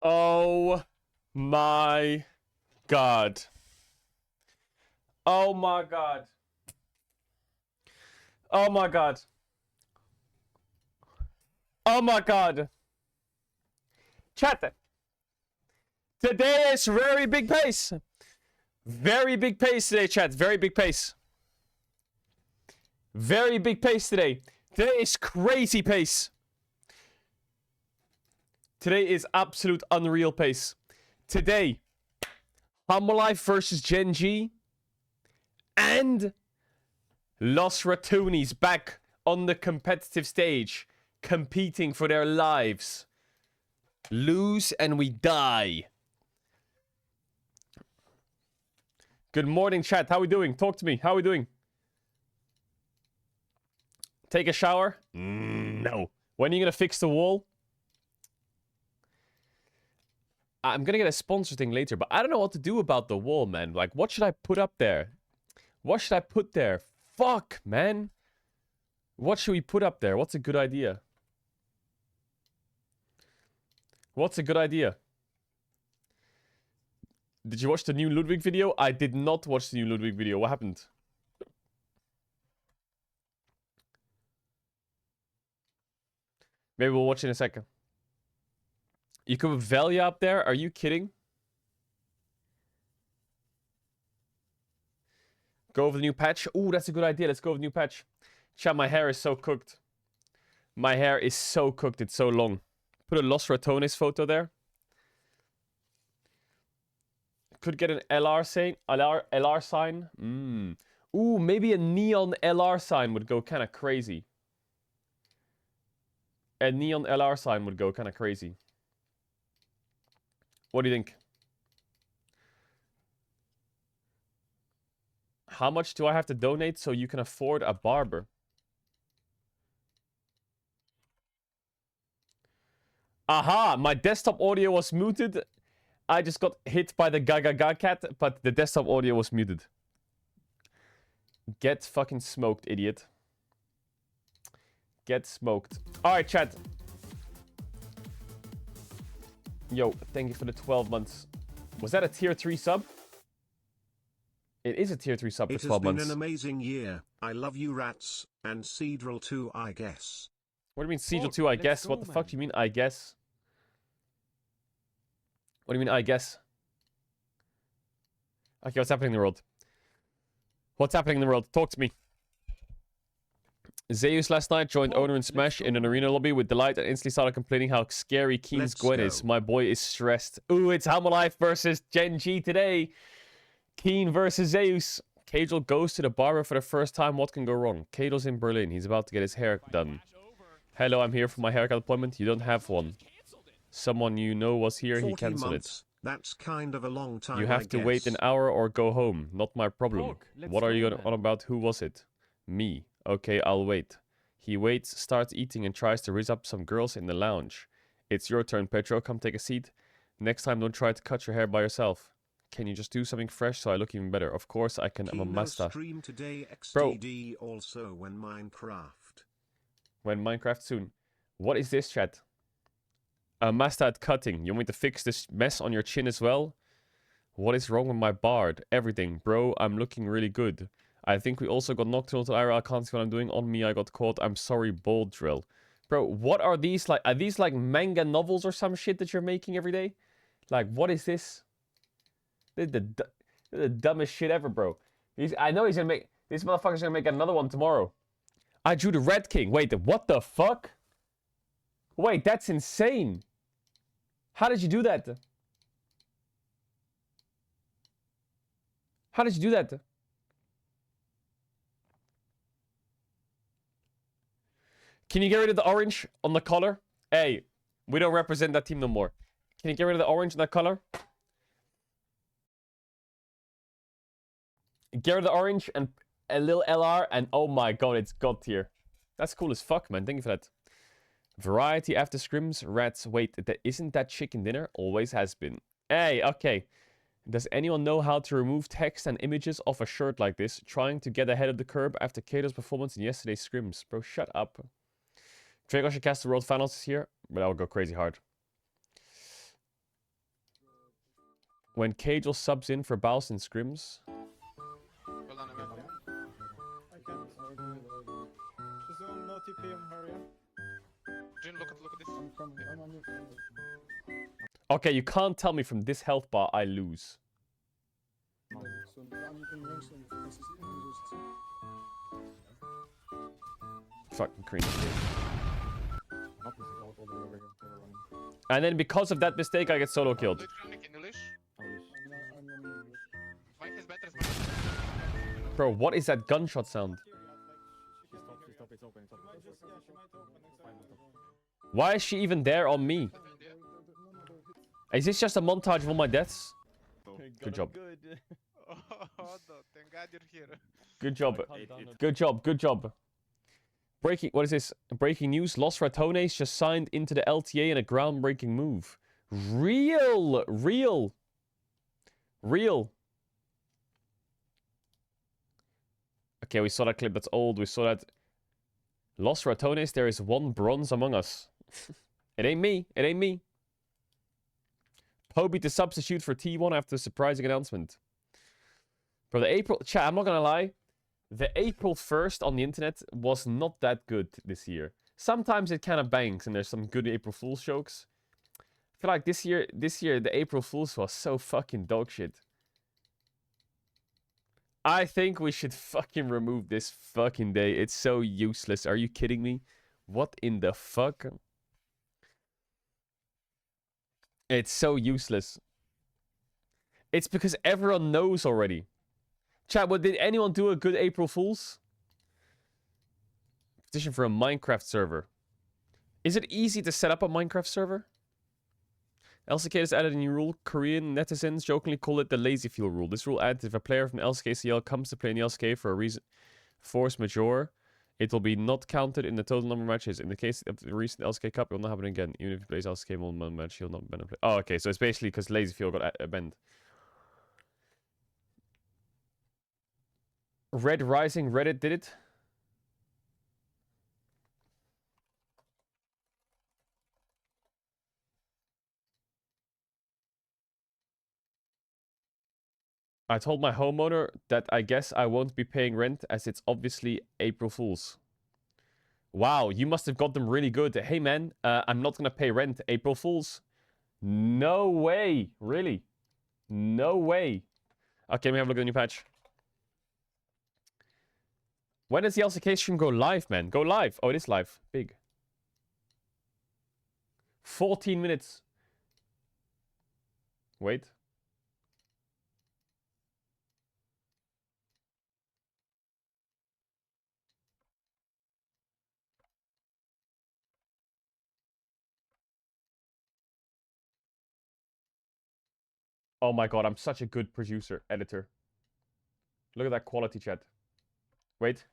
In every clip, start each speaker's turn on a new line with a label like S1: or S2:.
S1: Oh my god. Oh my god. Oh my god. Oh my god. Chat. Today is very big pace. Very big pace today, chat. Very big pace. Very big pace today. Today is crazy pace. Today is absolute unreal pace. Today, Humble Life versus Gen G. And Los Ratoonies back on the competitive stage. Competing for their lives. Lose and we die. Good morning, chat. How we doing? Talk to me. How we doing? Take a shower? No. When are you gonna fix the wall? I'm gonna get a sponsor thing later, but I don't know what to do about the wall, man. Like, what should I put up there? What should I put there? Fuck, man. What should we put up there? What's a good idea? What's a good idea? Did you watch the new Ludwig video? I did not watch the new Ludwig video. What happened? Maybe we'll watch in a second. You could put Velia up there? Are you kidding? Go over the new patch? Ooh, that's a good idea. Let's go over the new patch. Chat, my hair is so cooked. My hair is so cooked. It's so long. Put a Los Ratones photo there. Could get an LR sign. Ooh, maybe a neon LR sign would go kind of crazy. A neon LR sign would go kind of crazy. What do you think? How much do I have to donate so you can afford a barber? Aha! My desktop audio was muted. I just got hit by the Gaga cat, but the desktop audio was muted. Get fucking smoked, idiot. Get smoked. Alright, chat. Yo, thank you for the 12 months. Was that a tier 3 sub? It is a tier 3 sub for 12 months.
S2: It has been an amazing year. I love you, rats. And Caedrel too, I guess.
S1: What do you mean, Caedrel 2, I guess? What the fuck do you mean, I guess? What do you mean, I guess? Okay, what's happening in the world? What's happening in the world? Talk to me. Zeus last night joined Owner and Smash in an arena lobby with delight and instantly started complaining how scary Keen's Gwen is. My boy is stressed. Ooh, it's Humble Life versus Gen G today. Keen versus Zeus. Caedrel goes to the barber for the first time. What can go wrong? Caedrel's in Berlin. He's about to get his hair done. Hello, I'm here for my haircut appointment. You don't have one. Someone you know was here. He cancelled it.
S2: That's kind of a long time.
S1: You have to wait an hour or go home. Not my problem. What are you on about? Who was it? Me. Okay, I'll wait. He waits, starts eating, and tries to raise up some girls in the lounge. It's your turn, Petro. Come take a seat. Next time, don't try to cut your hair by yourself. Can you just do something fresh so I look even better? Of course I can. I'm a master.
S2: Stream today,
S1: Bro.
S2: Also when Minecraft.
S1: When Minecraft soon. What is this, chat? A master at cutting. You want me to fix this mess on your chin as well? What is wrong with my bard? Everything. Bro, I'm looking really good. I think we also got Nocturnal to Ira. I can't see what I'm doing. On me, I got caught. I'm sorry, Bold Drill. Bro, what are these like? Are these like manga novels or some shit that you're making every day? Like, what is this? This is the dumbest shit ever, bro. I know he's gonna make... This motherfucker's gonna make another one tomorrow. I drew the Red King. Wait, what the fuck? Wait, that's insane. How did you do that? How did you do that? Can you get rid of the orange on the color? Hey, we don't represent that team no more. Can you get rid of the orange on that color? Get rid of the orange and a little LR and oh my god, it's god tier. That's cool as fuck, man. Thank you for that. Variety after scrims, rats. Wait, isn't that chicken dinner? Always has been. Hey, okay. Does anyone know how to remove text and images off a shirt like this? Trying to get ahead of the curve after Caedrel's performance in yesterday's scrims. Bro, shut up. Drago should cast the World Finals this year, but I will go crazy hard. When Caedrel subs in for Baals and Scrims.
S3: Well done, Emil.
S4: I can't. Just no TP on her, yeah?
S3: Jin, look at this.
S4: I'm coming. I'm on you.
S1: Okay, you can't tell me from this health bar I lose.
S4: So I'm in range and
S1: Fucking cringe. And then because of that mistake, I get solo killed.
S3: Doe het in English.
S4: I'm on you.
S3: Mike is better as Mike.
S1: Bro, what is that gunshot sound?
S4: Stop, it's open. She might open.
S1: Why is she even there on me? Is this just a montage of all my deaths? Good job.
S3: Oh, no, thank God you're here.
S1: Good job. Good job. Good job. Breaking. What is this? Breaking news. Los Ratones just signed into the LTA in a groundbreaking move. Real. Okay, we saw that clip. That's old. We saw that. Los Ratones. There is one bronze among us. It ain't me. Poby to substitute for T1 after the surprising announcement. Bro, the April... Chat, I'm not gonna lie. The April 1st on the internet was not that good this year. Sometimes it kind of bangs and there's some good April Fool's jokes. I feel like this year, the April Fool's was so fucking dog shit. I think we should fucking remove this fucking day. It's so useless. Are you kidding me? What in the fuck? It's so useless. It's because everyone knows already. Chat, well, did anyone do a good April Fool's? Petition for a Minecraft server. Is it easy to set up a Minecraft server? LCK has added a new rule. Korean netizens jokingly call it the lazy fuel rule. This rule adds if a player from LCKCL comes to play in the LCK for a reason, force majeure, it will be not counted in the total number of matches. In the case of the recent LCK Cup, it will not happen again. Even if he plays LCK one match, he'll not ban a play. Oh, okay. So it's basically because lazy fuel got banned. Red Rising Reddit did it. I told my homeowner that I guess I won't be paying rent as it's obviously April Fool's. Wow, you must have got them really good. Hey man, I'm not gonna pay rent. April Fool's. No way. Really? No way. Okay, let me have a look at the new patch. When does the LCK stream go live, man? Go live. Oh, it is live. Big. 14 minutes. Wait. Oh my god, I'm such a good producer, editor. Look at that quality, chat. Wait.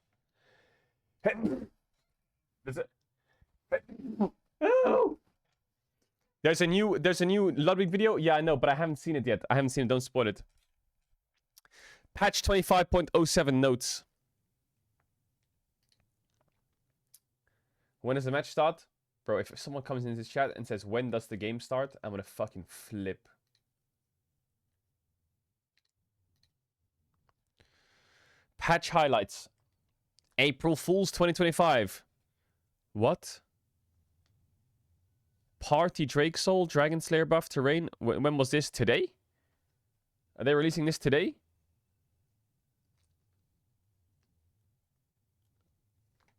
S1: There's a new Ludwig video. Yeah, I know, but I haven't seen it yet. I haven't seen it. Don't spoil it. Patch 25.07 notes. When does the match start? Bro, if someone comes in this chat and says, when does the game start? I'm gonna fucking flip. Patch highlights. April Fool's 2025. What? Party Drake Soul, Dragon Slayer buff, terrain. When was this? Today? Are they releasing this today?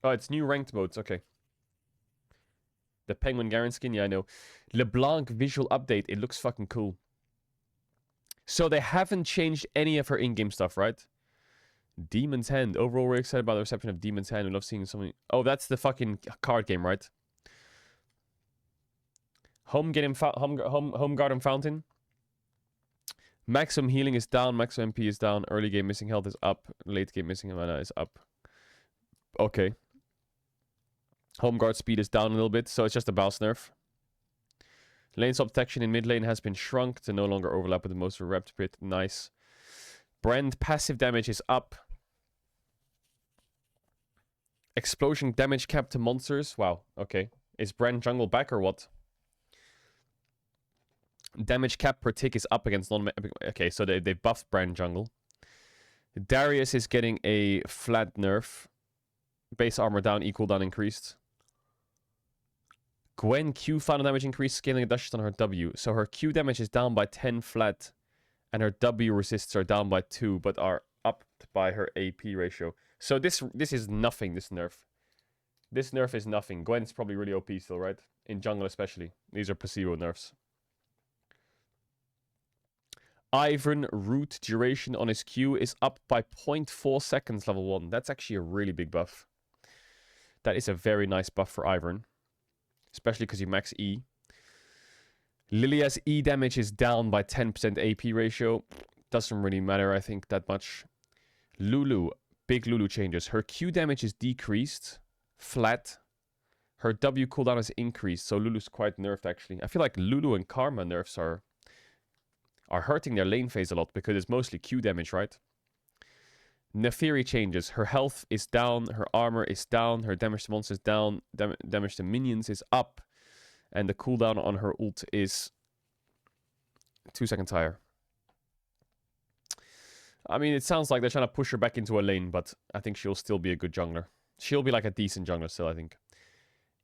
S1: Oh, it's new ranked modes. Okay. The Penguin Garen skin. Yeah, I know. LeBlanc visual update. It looks fucking cool. So they haven't changed any of her in-game stuff, right? Demon's Hand. Overall, we're excited about the reception of Demon's Hand. We love seeing something. Oh, that's the fucking card game, right? Home Garden Fountain. Maximum healing is down. Maximum MP is down. Early game missing health is up. Late game missing mana is up. Okay. Home guard speed is down a little bit, so it's just a bounce nerf. Lane swap protection in mid lane has been shrunk to no longer overlap with the most repped pit. Nice. Brand passive damage is up. Explosion damage cap to monsters. Wow, okay. Is Brand jungle back or what? Damage cap per tick is up against non... Okay, so they buffed Brand Jungle. Darius is getting a flat nerf. Base armor down, E cooldown increased. Gwen Q final damage increased, scaling dashes on her W. So her Q damage is down by 10 flat, and her W resists are down by 2, but are upped by her AP ratio. So this is nothing, this nerf. This nerf is nothing. Gwen's probably really OP still, right? In jungle especially. These are placebo nerfs. Ivern root duration on his Q is up by 0.4 seconds level 1. That's actually a really big buff. That is a very nice buff for Ivern. Especially because you max E. Lilia's E damage is down by 10% AP ratio. Doesn't really matter, I think, that much. Lulu. Big Lulu changes. Her Q damage is decreased. Flat. Her W cooldown is increased. So Lulu's quite nerfed, actually. I feel like Lulu and Karma nerfs are hurting their lane phase a lot. Because it's mostly Q damage, right? Neferi changes. Her health is down. Her armor is down. Her damage to monsters is down. Damage to minions is up. And the cooldown on her ult is 2 seconds higher. I mean, it sounds like they're trying to push her back into a lane, but I think she'll still be a good jungler. She'll be like a decent jungler still, I think.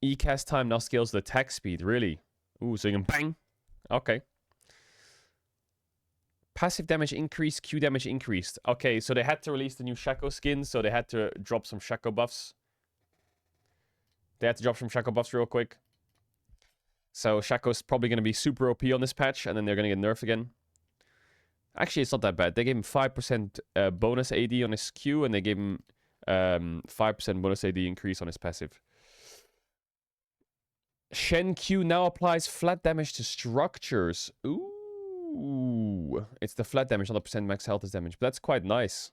S1: E-cast time now scales the attack speed. Really? Ooh, so you can bang. Okay. Passive damage increased, Q damage increased. Okay, so they had to release the new Shaco skin, so they had to drop some Shaco buffs. They had to drop some Shaco buffs real quick. So Shaco's probably going to be super OP on this patch, and then they're going to get nerfed again. Actually, it's not that bad. They gave him 5% bonus AD on his Q, and they gave him 5% bonus AD increase on his passive. Shen Q now applies flat damage to structures. Ooh. It's the flat damage, not the percent max health is damage. But that's quite nice.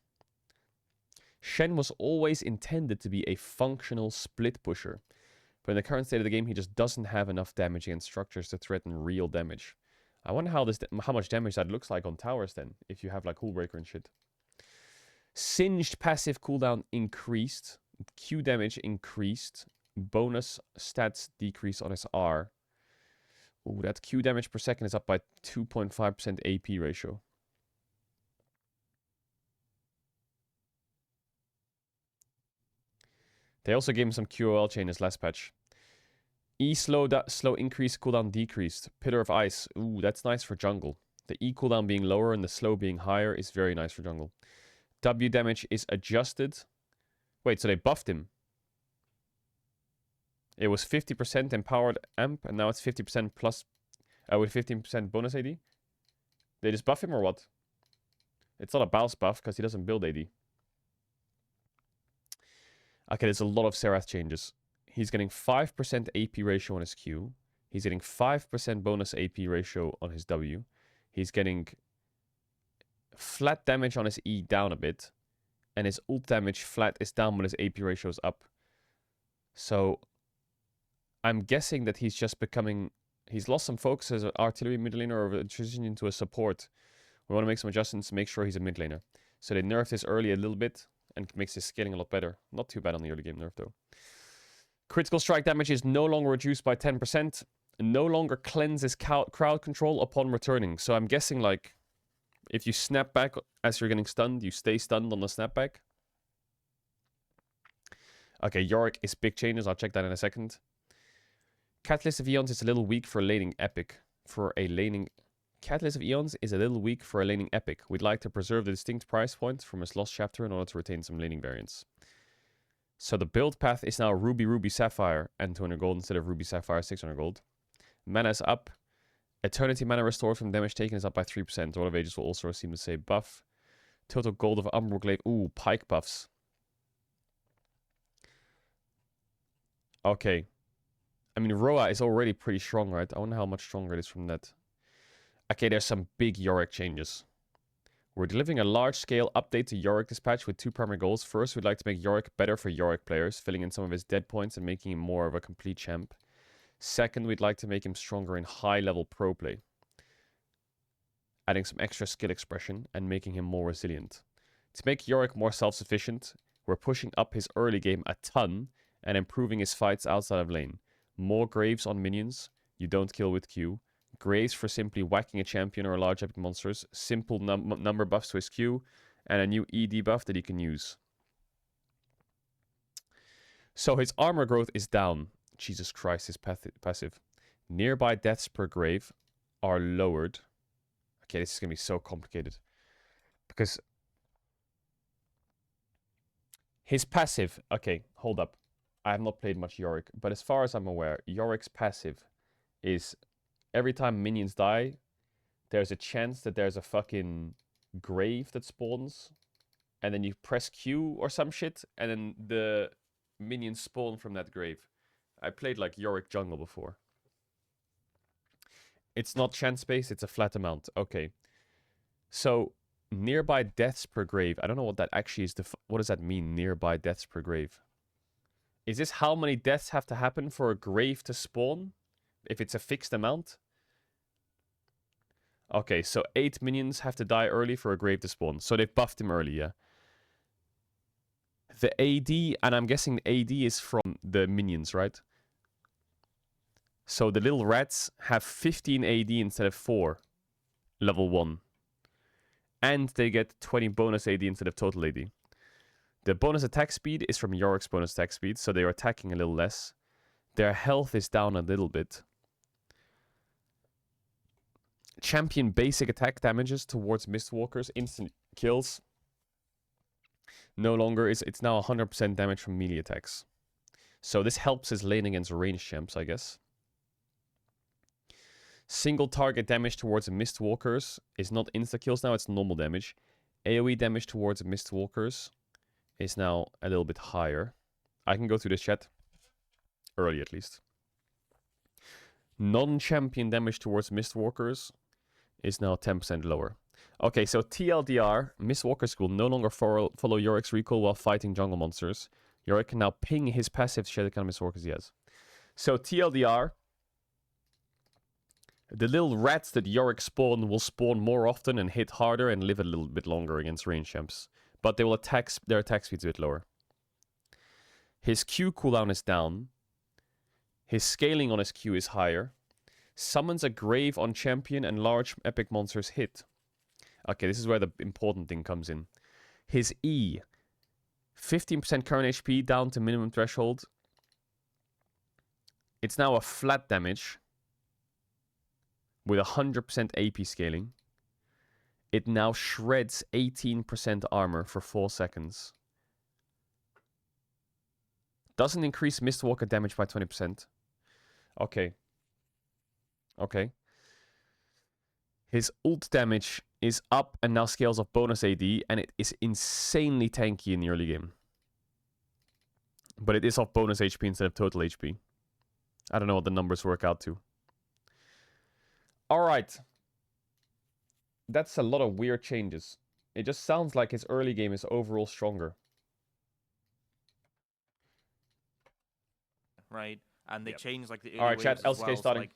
S1: Shen was always intended to be a functional split pusher. But in the current state of the game, he just doesn't have enough damage against structures to threaten real damage. I wonder how much damage that looks like on towers then, if you have like Hullbreaker and shit. Singed passive cooldown increased. Q damage increased. Bonus stats decrease on his R. Ooh, that Q damage per second is up by 2.5% AP ratio. They also gave him some QOL changes last patch. E slow increase, cooldown decreased. Pillar of Ice. Ooh, that's nice for jungle. The E cooldown being lower and the slow being higher is very nice for jungle. W damage is adjusted. Wait, so they buffed him. It was 50% empowered amp, and now it's 50% plus with 15% bonus AD. They just buff him or what? It's not a bounce buff because he doesn't build AD. Okay, there's a lot of Serath changes. He's getting 5% AP ratio on his Q. He's getting 5% bonus AP ratio on his W. He's getting flat damage on his E down a bit. And his ult damage flat is down, but his AP ratio is up. So I'm guessing that he's just becoming... He's lost some focus as an artillery mid laner or transitioned into a support. We want to make some adjustments to make sure he's a mid laner. So they nerfed this early a little bit and makes his scaling a lot better. Not too bad on the early game nerf though. Critical strike damage is no longer reduced by 10%. No longer cleanses crowd control upon returning. So I'm guessing like if you snap back as you're getting stunned, you stay stunned on the snapback. Okay, Yorick is big changes. I'll check that in a second. Catalyst of Eons is a little weak for a laning epic. Catalyst of Eons is a little weak for a laning epic. We'd like to preserve the distinct price point from his lost chapter in order to retain some laning variants. So the build path is now Ruby, Ruby, Sapphire, and 200 gold instead of Ruby, Sapphire, 600 gold. Mana is up. Eternity mana restored from damage taken is up by 3%. All of Ages will also receive the same buff. Total gold of Umbroglaive. Ooh, pike buffs. Okay. I mean, Roa is already pretty strong, right? I wonder how much stronger it is from that. Okay, there's some big Yorick changes. We're delivering a large-scale update to Yorick this patch with two primary goals. First, we'd like to make Yorick better for Yorick players, filling in some of his dead points and making him more of a complete champ. Second, we'd like to make him stronger in high-level pro play, adding some extra skill expression and making him more resilient. To make Yorick more self-sufficient, we're pushing up his early game a ton and improving his fights outside of lane. More graves on minions, you don't kill with Q, Graves for simply whacking a champion or a large epic monsters, simple number buffs to his Q, and a new ED buff that he can use. So his armor growth is down. Jesus Christ, his passive. Nearby deaths per grave are lowered. Okay, this is going to be so complicated. Because his passive... Okay, hold up. I have not played much Yorick, but as far as I'm aware, Yorick's passive is every time minions die, there's a chance that there's a fucking grave that spawns, and then you press Q or some shit, and then the minions spawn from that grave. I played like Yorick jungle before. It's not chance-based, it's a flat amount. Okay. So, nearby deaths per grave. I don't know what that actually is. What does that mean, nearby deaths per grave? Is this how many deaths have to happen for a grave to spawn? If it's a fixed amount? Okay, so 8 minions have to die early for a grave to spawn. So they've buffed him early, yeah. The AD, and I'm guessing the AD is from the minions, right? So the little rats have 15 AD instead of 4. Level 1. And they get 20 bonus AD instead of total AD. The bonus attack speed is from Yorick's bonus attack speed, so they are attacking a little less. Their health is down a little bit. Champion basic attack damages towards Mistwalkers, instant kills. No longer is it's now 100% damage from melee attacks. So this helps his lane against ranged champs, I guess. Single target damage towards Mistwalkers is not insta kills now, it's normal damage. AoE damage towards Mistwalkers is now a little bit higher. I can go through this chat. Early at least. Non-champion damage towards Mistwalkers is now 10% lower. Okay, so TLDR, Mistwalkers will no longer follow Yorick's recall while fighting jungle monsters. Yorick can now ping his passive to share the kind of Mistwalkers he has. So TLDR, the little rats that Yorick spawn will spawn more often and hit harder and live a little bit longer against range champs. But they will their attack speed's a bit lower. His Q cooldown is down. His scaling on his Q is higher. Summons a grave on champion and large epic monsters hit. Okay, this is where the important thing comes in. His E, 15% current HP down to minimum threshold. It's now a flat damage with 100% AP scaling. It now shreds 18% armor for 4 seconds. Doesn't increase Mistwalker damage by 20%. Okay. Okay. His ult damage is up and now scales off bonus AD, and it is insanely tanky in the early game. But it is off bonus HP instead of total HP. I don't know what the numbers work out to. Alright. That's a lot of weird changes. It just sounds like his early game is overall stronger.
S5: Right? And they change like the early
S1: Alright, chat,
S5: waves as
S1: LCK
S5: well. So,
S1: starting.
S5: like,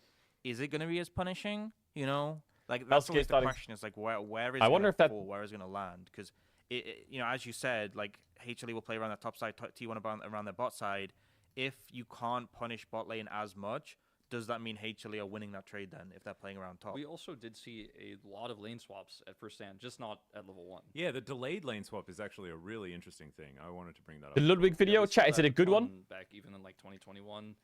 S5: is it going to be as punishing? You know? Like, that's always the
S1: starting.
S5: question. Is like, where is
S1: I
S5: it
S1: wonder
S5: gonna
S1: if that...
S5: fall? Where is it going to land? Because, you know, as you said, like, HLE will play around the top side, T1 around their bot side. If you can't punish bot lane as much, does that mean HLE are winning that trade then, if they're playing around top?
S6: We also did see a lot of lane swaps at first stand, just not at level 1.
S7: Yeah, the delayed lane swap is actually a really interesting thing. I wanted to bring that up.
S1: The Ludwig video,
S6: we saw
S1: chat, is it
S6: that
S1: a good one?
S6: Back even in like 2021.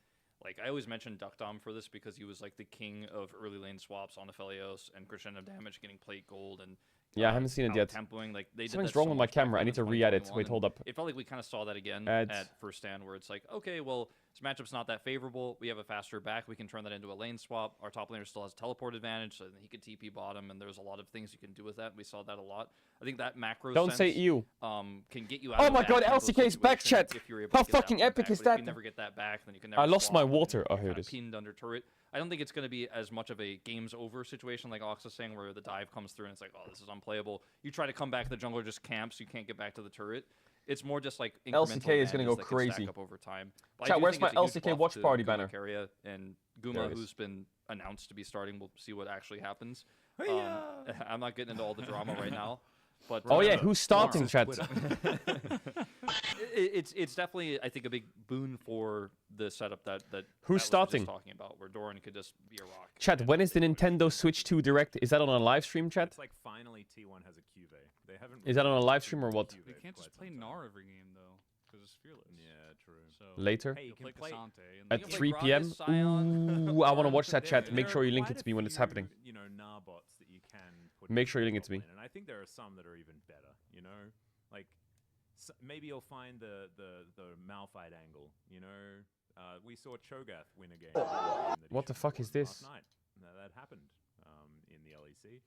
S6: Like, I always mention Duckdom for this because he was like the king of early lane swaps on Aphelios and crescendo damage, getting plate gold and
S1: yeah, I haven't seen it yet.
S6: Tempoing. Like, they
S1: Something's
S6: did that
S1: wrong
S6: so
S1: with my
S6: much back
S1: camera. I
S6: then
S1: need
S6: in
S1: to re-edit.
S6: 2021,
S1: Wait, hold up.
S6: It felt like we kind of saw that again
S1: Ads.
S6: at first stand, where it's like, okay, well, this matchup's not that favorable. We have a faster back. We can turn that into a lane swap. Our top laner still has teleport advantage, so he could TP bottom, and there's a lot of things you can do with that. We saw that a lot. I think that macro
S1: Don't
S6: sense,
S1: say EU.
S6: Can get you out
S1: Oh
S6: of
S1: my
S6: that
S1: god,
S6: tempo
S1: LCK's back,
S6: situation
S1: chat!
S6: if you're able to
S1: How
S6: get that
S1: fucking
S6: one
S1: epic
S6: back.
S1: is
S6: But
S1: that?
S6: if you never get that back, then you can never
S1: I lost
S6: swap,
S1: my
S6: and then
S1: water.
S6: you're
S1: Oh, here it
S6: kinda
S1: is.
S6: pinned under turret. I don't think it's going to be as much of a game's over situation like Ox was saying, where the dive comes through and it's like, oh, this is unplayable. You try to come back, the jungler just camps, you can't get back to the turret. It's more just like incremental
S1: LCK is gonna go
S6: advantages that can stack
S1: crazy.
S6: up over time. But I
S1: Chat,
S6: do
S1: where's
S6: think
S1: my
S6: it's a huge
S1: LCK
S6: buff
S1: watch
S6: to
S1: party
S6: Guma
S1: banner?
S6: Keria and
S1: There
S6: Guma,
S1: it is.
S6: who's been announced to be starting. We'll see what actually happens.
S5: Hey-ya!
S6: I'm not getting into all the drama right now. But
S1: Oh yeah, who's starting, chat?
S6: it's definitely, I think, a big boon for the setup that
S1: Who's
S6: was
S1: starting?
S6: just talking about, where Doran could just be a rock.
S1: Chat, when is the Nintendo Switch 2 Direct? Is that on a live stream, chat?
S7: It's like finally T1 has a QV. They haven't.
S1: Is that on a
S7: released
S1: live
S7: T1
S1: stream or what?
S7: QV
S8: They can't
S7: for
S8: just
S7: quite
S8: play
S7: some time.
S8: Gnar every game though, because it's fearless.
S7: Yeah, true.
S8: So
S1: Later?
S7: Hey, you
S8: you'll
S7: can
S8: play
S7: play.
S8: Cassante and
S1: At
S6: You
S8: then
S6: can
S1: 3
S6: play
S1: p.m.
S6: Gragas, Scion.
S1: Ooh, I want to watch that,
S7: There-
S1: chat. Make
S7: there
S1: sure
S7: are
S1: you link
S7: quite
S1: it
S7: a
S1: to me when it's
S7: few,
S1: happening.
S7: You know, Narbots that you can put.
S1: Make
S7: into
S1: sure you link it
S7: top
S1: to me.
S7: lane, and I think there are some that are even better. You know, like maybe you'll find the Malphite angle. You know, we saw Cho'Gath win a game.
S1: What the fuck is this?
S7: Last night. That happened in the LEC.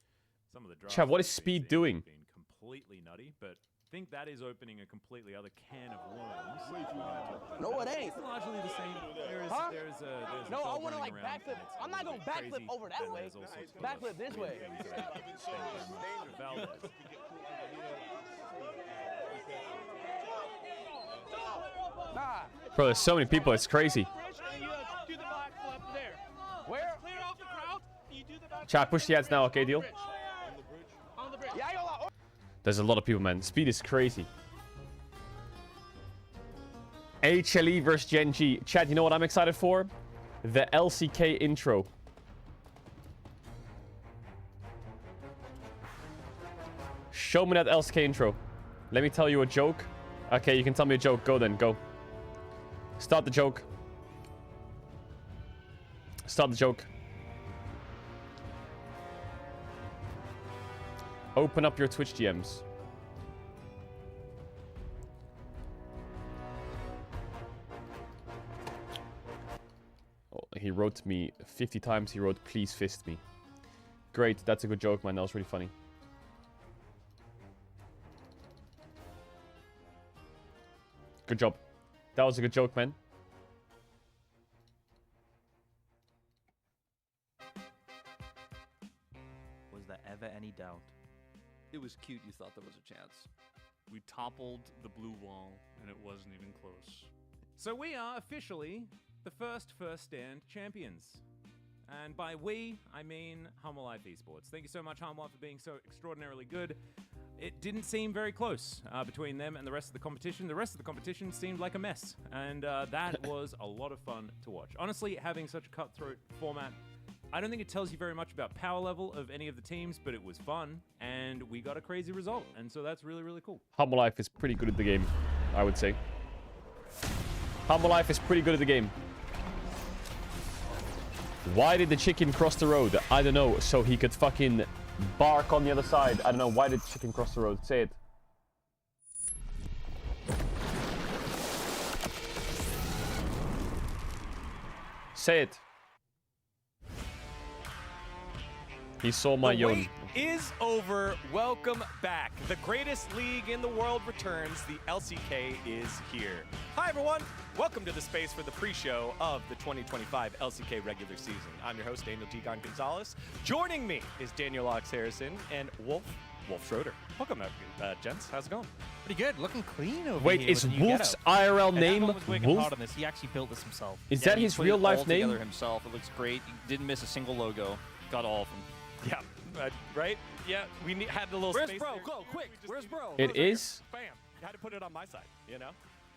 S7: Some of the
S1: Chat, what is
S7: drafts that
S1: Speed
S7: we've seen
S1: doing?
S7: have been completely nutty, but I think that is opening a completely other can of worms.
S9: No, it ain't.
S7: It's largely the same. There's
S9: Huh?
S7: there's a
S9: No, I
S7: dog
S9: wanna,
S7: running
S9: like,
S7: around,
S9: backflip.
S7: and it's
S9: I'm
S7: a
S9: not
S7: little
S9: gonna
S7: bit
S9: backflip
S7: crazy,
S9: over that
S7: and
S9: way.
S7: there's all sorts of
S9: Backflip
S7: other
S9: this way.
S7: weird things that happen. Valdez.
S9: Nah.
S1: Bro, there's so many people. It's crazy.
S9: Where?
S1: Chat, push the ads now. Okay, deal?
S9: Yeah, I ain't gonna lie.
S1: There's a lot of people, man. Speed is crazy. HLE versus Gen G. Chat, you know what I'm excited for? The LCK intro. Show me that LCK intro. Let me tell you a joke. Okay, you can tell me a joke. Go then, go. Start the joke. Start the joke. Open up your Twitch DMs. Oh, he wrote me 50 times. He wrote, please fist me. Great, that's a good joke, man. That was really funny. Good job. That was a good joke, man.
S5: Was there ever any doubt?
S6: It was cute. You thought there was a chance.
S8: we toppled the blue wall, and it wasn't even close.
S7: So we are officially the first stand champions. And by we, I mean Humble Life Esports. Thank you so much, Humble Life, for being so extraordinarily good. It didn't seem very close between them and the rest of the competition. The rest of the competition seemed like a mess, and that was a lot of fun to watch. Honestly, having such a cutthroat format, I don't think it tells you very much about power level of any of the teams, but it was fun, and we got a crazy result, and so that's really, really cool.
S1: Humble Life is pretty good at the game, I would say. Humble Life is pretty good at the game. Why did the chicken cross the road? I don't know, so he could fucking bark on the other side. I don't know, why did the chicken cross the road? Say it. Say it. He saw my
S10: The
S1: yawn.
S10: wait is over. Welcome back. The greatest league in the world returns. The LCK is here. Hi, everyone. Welcome to the space for the pre-show of the 2025 LCK regular season. I'm your host, Daniel G. Gonzalez. Joining me is Daniel Ox Harrison and Wolf Schroeder. Welcome, gents. How's it going?
S11: Pretty good. Looking clean over
S1: Wait,
S11: here.
S1: is
S11: with the new
S1: Wolf's
S11: getup.
S1: IRL
S11: And
S1: name
S11: everyone was wicked
S1: Wolf?
S11: hard on this. He actually built this himself.
S1: Is
S6: Yeah,
S1: that
S6: he
S1: his
S6: put
S1: real
S6: it
S1: life
S6: all
S1: name?
S6: together himself. It looks great. He didn't miss a single logo. Got all of them.
S10: Yeah, right? Yeah, we had a little
S11: Where's
S10: space
S11: bro?
S10: there.
S11: Go, quick.
S10: We just
S11: Where's
S10: need-
S11: bro?
S1: It
S10: Right here.
S1: is?
S10: Bam. You had to put it on my side, you know?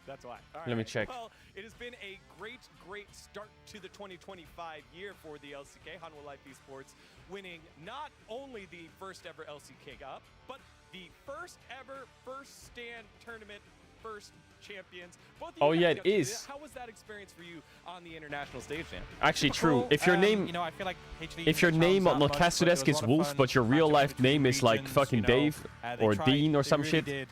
S10: That's why. All
S1: Let me
S10: right.
S1: check.
S10: Well, it has been a great, great start to the 2025 year for the LCK, Hanwha Life Esports, winning not only the first ever LCK Cup, but the first ever first stand tournament, first champions. Both of you
S1: Oh,
S10: guys
S1: yeah, it
S10: got to do
S1: is.
S10: that. How was that experience for you on the international stage, Dan?
S1: Actually true.
S11: Cool.
S1: If your name
S11: you know, I feel like HD
S1: if your
S11: didn't challenge
S1: name
S11: that
S1: on
S11: much, but
S1: Nocastro
S11: there was
S1: desk
S11: a
S1: is
S11: lot of
S1: Wolf,
S11: fun
S1: but your real life
S11: between
S1: name is like
S11: regions,
S1: fucking
S11: you know.
S1: Dave
S11: They
S1: or
S11: tried-
S1: Dean or
S11: they
S1: some
S11: really
S1: shit,
S11: did.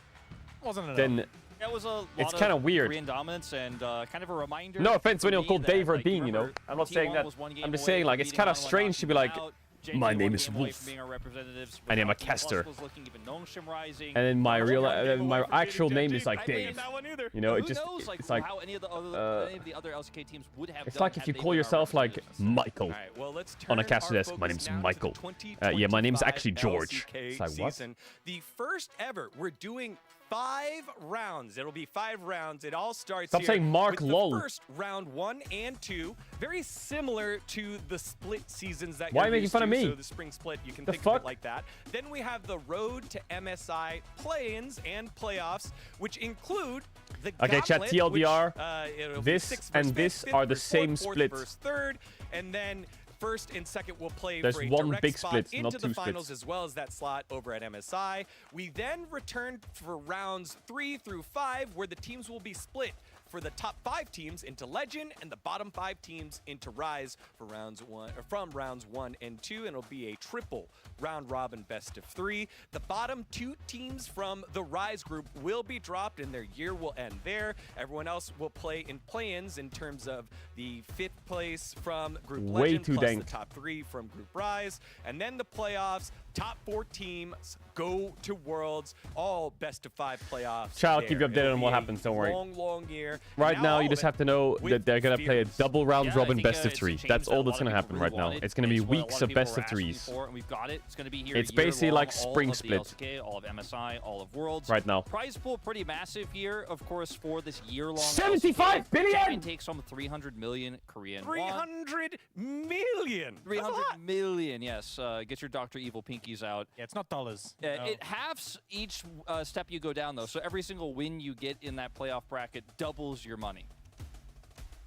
S11: Wasn't enough.
S1: then
S6: That was a lot
S1: It's
S6: of
S1: kinda weird.
S6: Korean dominance and kind of a reminder.
S1: no offense
S6: for
S1: when you're
S6: me
S1: called
S6: that,
S1: Dave or
S6: like,
S1: Dean, you know.
S6: remember,
S1: I'm not saying
S6: T1
S1: that.
S6: was one game
S1: I'm just
S6: away
S1: saying
S6: from
S1: like it's
S6: beating
S1: kind of
S6: Hanwha
S1: strange to be
S6: knocking
S1: like,
S6: them out.
S1: my
S6: Gen G
S1: name
S6: one
S1: is
S6: game away
S1: Wolf.
S6: from being our representatives.
S1: I am a
S6: Plus
S1: caster.
S6: was looking even Noshim rising.
S1: and then my real my actual name is like
S10: I didn't
S1: Dave.
S10: get that one either.
S1: You know,
S6: Who
S1: it just
S6: knows, like,
S1: it's like
S6: how any of the other LCK teams would have
S1: it's
S6: done
S1: like if
S6: had
S1: you
S6: they
S1: call
S6: been our
S1: yourself like
S6: representatives.
S1: Michael
S10: All right, well, let's
S1: on a
S10: turn
S1: caster
S10: our
S1: desk. My
S10: focus
S1: name's
S10: now to the
S1: Michael.
S10: 2025
S1: Yeah, my name's actually George.
S10: LCK
S1: It's like, what?
S10: season. The first ever. We're doing 5 rounds. It'll be 5 rounds. It all starts
S1: Stop
S10: here
S1: saying Mark
S10: with
S1: lol.
S10: the first round 1 and 2. Very similar to the split seasons that
S1: Why are
S10: you're
S1: you making
S10: used
S1: fun of
S10: to.
S1: me?
S10: So the spring split, you can
S1: The
S10: think
S1: fuck?
S10: of it like that. Then we have the road to MSI play-ins and playoffs, which include the
S1: Okay, chat,
S10: Gauntlet,
S1: TLDR,
S10: which, it'll be
S1: this
S10: 6th
S1: and
S10: versus
S1: this
S10: 5th,
S1: are
S10: 5th
S1: the
S10: versus
S1: same
S10: 4th, 4th
S1: split.
S10: versus 3rd, and then first and second will play
S1: There's
S10: for a
S1: one
S10: direct
S1: big
S10: spot
S1: split,
S10: into
S1: not
S10: the
S1: two
S10: finals
S1: splits.
S10: as well as that slot over at MSI. We then return for rounds 3 through 5, where the teams will be split for the top 5 teams into Legend and the bottom 5 teams into Rise for rounds 1 or from rounds 1 and 2, and it'll be a triple round robin best of 3. The bottom 2 teams from the Rise group will be dropped and their year will end there. Everyone else will play in play-ins in terms of the 5th place from Group
S1: Way
S10: Legend
S1: too
S10: plus
S1: dank.
S10: the top 3 from Group Rise, and then the playoffs. Top 4 teams go to Worlds, all best of 5 playoffs.
S1: Chat, I'll keep you
S10: there.
S1: updated
S10: It'll
S1: on what
S10: be a
S1: happens, don't worry.
S10: Long year. And
S1: Right now,
S10: all
S1: you
S10: of
S1: just
S10: it
S1: have to know
S10: with
S1: that they're going to play a
S10: fears.
S1: double round
S6: Yeah, I
S1: robin
S6: think,
S1: best of
S6: it's a
S1: 3.
S6: change
S1: That's
S6: that
S1: all
S6: a
S1: that's
S6: lot
S1: going to
S6: of people
S1: happen right
S6: really
S1: now.
S6: wanted.
S1: It's going to be
S6: It's what a
S1: weeks
S6: lot
S1: of
S6: people
S1: best
S6: were
S1: of
S6: asking
S1: 3s.
S6: for, and we've got it. It's going to be here
S1: It's
S6: year
S1: basically
S6: long,
S1: like
S6: all
S1: spring
S6: of the
S1: split.
S6: LCK, all of MSI, all of Worlds.
S1: Right now.
S6: Prize pool pretty massive here, of course, for this year-long
S1: 75
S6: LCK.
S1: billion!
S6: Champion takes home 300 million Korean won.
S10: 300 million.
S6: 300 million, yes. Get your Dr. Evil pinkies out.
S11: Yeah, it's not dollars.
S6: Yeah,
S11: No.
S6: it halves each step you go down, though. So every single win you get in that playoff bracket doubles your money.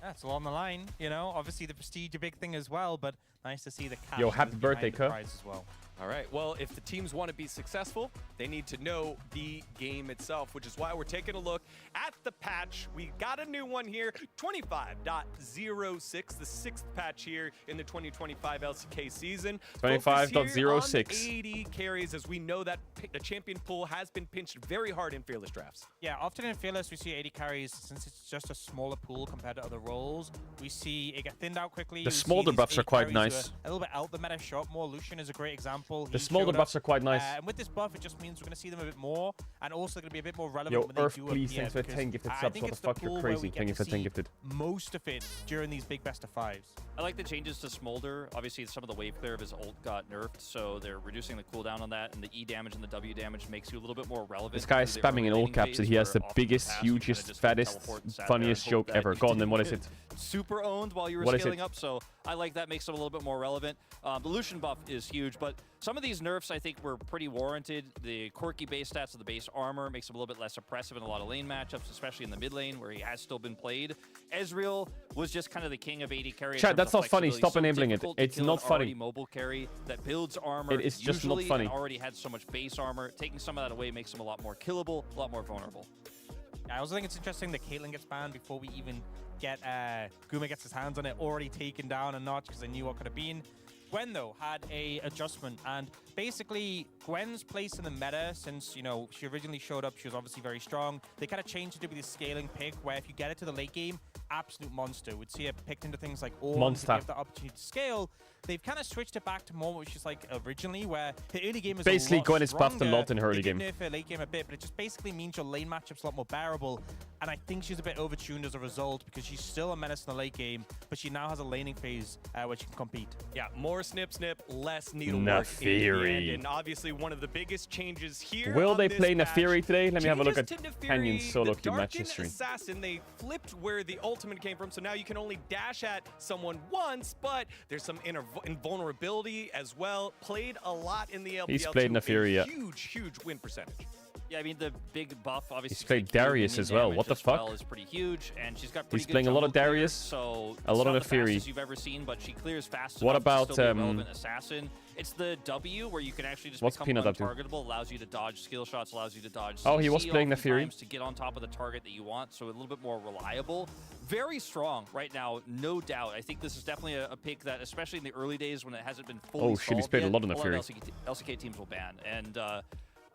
S11: That's a lot on the line. You know, obviously the prestige a big thing as well, but nice to see the cash.
S1: Yo,
S11: that
S1: happy
S11: is
S1: birthday,
S11: behind the
S1: Kuh.
S11: prize as well.
S10: All right. Well, if the teams want to be successful, they need to know the game itself, which is why we're taking a look at the patch. We got a new one here, 25.06, the 6th patch here in the 2025 LCK season.
S1: 25.06.
S10: 80 carries, as we know that the champion pool has been pinched very hard in Fearless drafts.
S11: Yeah, often in Fearless we see 80 carries since it's just a smaller pool compared to other roles. We see it get thinned out quickly.
S1: The
S11: We see
S1: smolder
S11: these
S1: buffs are
S11: 80
S1: quite
S11: carries who
S1: nice.
S11: are a little bit out the meta shot more. Lucian is a great example.
S1: The
S11: He
S1: smolder
S11: showed
S1: buffs
S11: up,
S1: are quite nice.
S11: and with this buff, it just means we're going to see them a bit more, and also going to be a bit more relevant
S1: Yo,
S11: when they
S1: Earth,
S11: do
S1: please,
S11: appear,
S1: thanks for
S11: because
S1: 10 gifted
S11: I
S1: subs.
S11: think
S1: What the
S11: it's
S1: fuck, you're
S11: pool where
S1: crazy.
S11: we get
S1: Thank you
S11: to
S1: for 10
S11: see
S1: gifted.
S11: most of it during these big best of 5s.
S6: I like the changes to Smolder. Obviously, some of the wave clear of his ult got nerfed, so they're reducing the cooldown on that, and the E damage and the W damage makes you a little bit more relevant.
S1: This guy is
S6: through the
S1: spamming in
S6: early
S1: all
S6: laning
S1: caps that
S6: phase,
S1: he has the
S6: where often in
S1: biggest,
S6: past, you kinda
S1: hugest,
S6: just
S1: fattest,
S6: teleport and sat there
S1: funniest
S6: and hope
S1: joke
S6: that
S1: ever.
S6: you
S1: Go on then,
S6: didn't
S1: what is
S6: get
S1: it?
S6: Super owned while you were
S1: What is
S6: scaling
S1: it?
S6: up, so I like that, makes them a little bit more relevant. The Lucian buff is huge, but some of these nerfs I think were pretty warranted. The quirky base stats of the base armor makes him a little bit less oppressive in a lot of lane matchups, especially in the mid lane where he has still been played. Ezreal was just kind of the king of 80 carry. in
S1: Chat,
S6: terms
S1: that's
S6: of
S1: not funny.
S6: flexibility.
S1: Stop
S6: So
S1: enabling it.
S6: difficult to
S1: It's
S6: kill
S1: not
S6: an already
S1: funny.
S6: mobile carry that builds armor.
S1: It is just not
S6: usually
S1: funny.
S6: and already had so much base armor. Taking some of that away makes him a lot more killable, a lot more vulnerable.
S11: I also think it's interesting that Caitlyn gets banned before we even get Guma gets his hands on it, already taken down a notch because they knew what could have been. Gwen, though, had a adjustment, and basically Gwen's place in the meta, since, you know, she originally showed up, she was obviously very strong. They kind of changed it to be the scaling pick, where if you get it to the late game, absolute monster. We'd see it picked into things like Ornn to
S1: Monster.
S11: give the opportunity to scale. They've kind of switched it back to more what she's like originally, where her early game is
S1: Basically,
S11: a lot
S1: Gwen is buffed a
S11: stronger.
S1: lot in her early
S11: They did
S1: game.
S11: nerf her late game a bit, but it just basically means your lane matchup's a lot more bearable. And I think she's a bit overtuned as a result, because she's still a menace in the late game, but she now has a laning phase where she can compete.
S10: Yeah, more snip, less needlework.
S1: Neferi.
S10: in the end, and obviously one of the biggest changes here.
S1: Will
S10: on
S1: they
S10: this
S1: play
S10: patch,
S1: Neferi today? Let me have a look at
S10: changes to
S1: Canyon's
S10: Neferi,
S1: solo
S10: the
S1: queue match
S10: Darkin
S1: history.
S10: Assassin, they flipped where the ultimate came from, so now you can only dash at someone once, but there's some invulnerability as well. Played a lot in the LPL.
S1: He's played
S10: too,
S1: Neferi, yeah.
S10: Huge win percentage.
S6: Yeah, I mean, the big buff, obviously.
S1: He's played
S6: to kill
S1: Darius
S6: minion
S1: as well.
S6: damage
S1: What the
S6: as well
S1: fuck?
S6: is pretty huge, and she's got pretty
S1: He's
S6: good
S1: playing a lot of
S6: jungle clear,
S1: Darius,
S6: so
S1: a lot
S6: it's
S1: of
S6: not the
S1: Neferi.
S6: fastest you've ever seen, but she clears fast
S1: What
S6: enough to
S1: about,
S6: still be a relevant assassin. It's the W where you can actually just
S1: what's
S6: become
S1: Peanut up to?
S6: untargetable, allows you to dodge skill shots, allows you to dodge
S1: Oh, he was
S6: CC
S1: playing Neferi.
S6: oftentimes to get on top of the target that you want, so a little bit more reliable. Very strong right now, no doubt. I think this is definitely a pick that, especially in the early days when it hasn't been fully
S1: Oh, shit, he's
S6: solved
S1: played a
S6: yet,
S1: lot of
S6: LCK teams will ban. And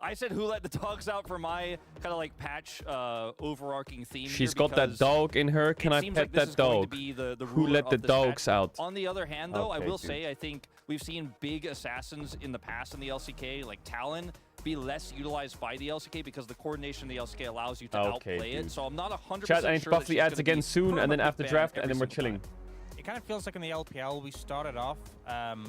S6: I said who let the dogs out for my kind of like patch overarching theme.
S1: She's
S6: here
S1: got that
S6: because
S1: dog in her. Can
S6: it
S1: I
S6: seems
S1: pet
S6: like this
S1: that
S6: is going to
S1: dog?
S6: be the
S1: Who
S6: ruler
S1: let the
S6: of this
S1: dogs
S6: patch.
S1: out?
S6: On the other hand, though, I
S1: Okay,
S6: will
S1: dude.
S6: say I think we've seen big assassins in the past in the LCK, like Talon, be less utilized by the LCK because the coordination of the LCK allows you to
S1: Okay,
S6: outplay
S1: dude.
S6: it. So I'm not 100%
S1: Chat, I need to
S6: sure
S1: buff
S6: that
S1: the
S6: she's
S1: ads
S6: gonna
S1: again
S6: be
S1: soon, and then
S6: permanently
S1: after
S6: banned
S1: draft, and
S6: every
S1: then we're
S6: single
S1: chilling.
S6: time.
S11: It kind of feels like in the LPL we started off,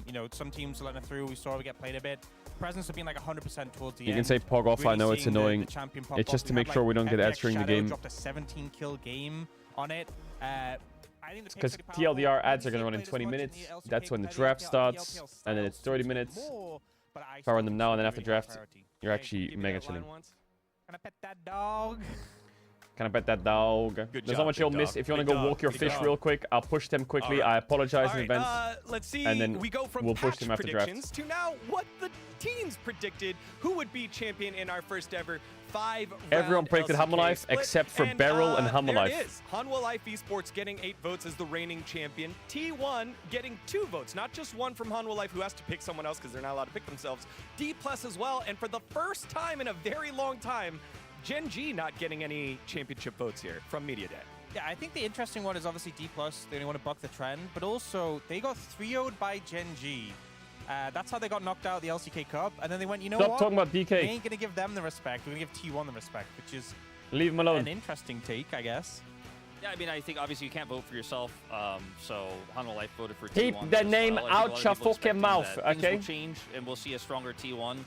S11: you know, some teams letting it through. We saw it get played a bit. presence of being like 100% towards the
S1: You
S11: end.
S1: can say Pog off. I
S11: Really
S1: know it's
S11: seeing the
S1: annoying.
S11: champion pop
S1: It's
S11: off.
S1: just to
S11: We
S1: make
S11: had,
S1: sure
S11: like,
S1: we don't get
S11: FX
S1: ads during the
S11: Shadow
S1: game.
S11: dropped a 17 kill game on it. I think the
S1: Because
S11: pick's pretty
S1: TLDR
S11: powerful.
S1: ads are going to run in 20 minutes. That's when the draft starts. And then it's 30 minutes. If I run them now and then after draft, you're actually mega chilling.
S11: Can I pet that dog?
S1: Can I bet that dog?
S10: Good
S1: There's
S10: job,
S1: not much
S10: big
S1: you'll
S10: dog.
S1: miss. If you want
S10: Big
S1: to go walk
S10: dog,
S1: your
S10: big
S1: fish
S10: dog.
S1: real quick, I'll push them quickly.
S10: All right.
S1: I apologize
S10: All
S1: in
S10: right,
S1: advance.
S10: let's see.
S1: And then
S10: we go from
S1: we'll push
S10: patch
S1: them after draft.
S10: predictions to now what the teams predicted who would be champion in our first ever 5-round
S1: Everyone predicted
S10: LCK
S1: Hammerlife
S10: split.
S1: except for Beryl and
S10: There
S1: Hammerlife.
S10: it is. Hanwha Life Esports getting 8 votes as the reigning champion. T1 getting 2 votes, not just one from Hanwha Life, who has to pick someone else because they're not allowed to pick themselves. D+ as well, and for the first time in a very long time, Gen G not getting any championship votes here from Media Day.
S11: Yeah, I think the interesting one is obviously D+. They only want to buck the trend, but also they got 3-0'd by Gen G. That's how they got knocked out of the LCK Cup, and then they went, you know
S1: Stop
S11: what?
S1: talking about
S11: We
S1: DK.
S11: ain't gonna give them the respect. We're gonna give T1 the respect, which is
S1: Leave him
S11: an
S1: alone.
S11: interesting take, I guess.
S6: Yeah, I mean, I think obviously you can't vote for yourself. So Hanwha Life voted for
S1: Keep
S6: T1
S1: the
S6: as
S1: name
S6: well. I think a
S1: out
S6: lot of
S1: your
S6: people
S1: fucking
S6: expecting
S1: mouth,
S6: that things
S1: okay?
S6: will change, and we'll see a stronger T1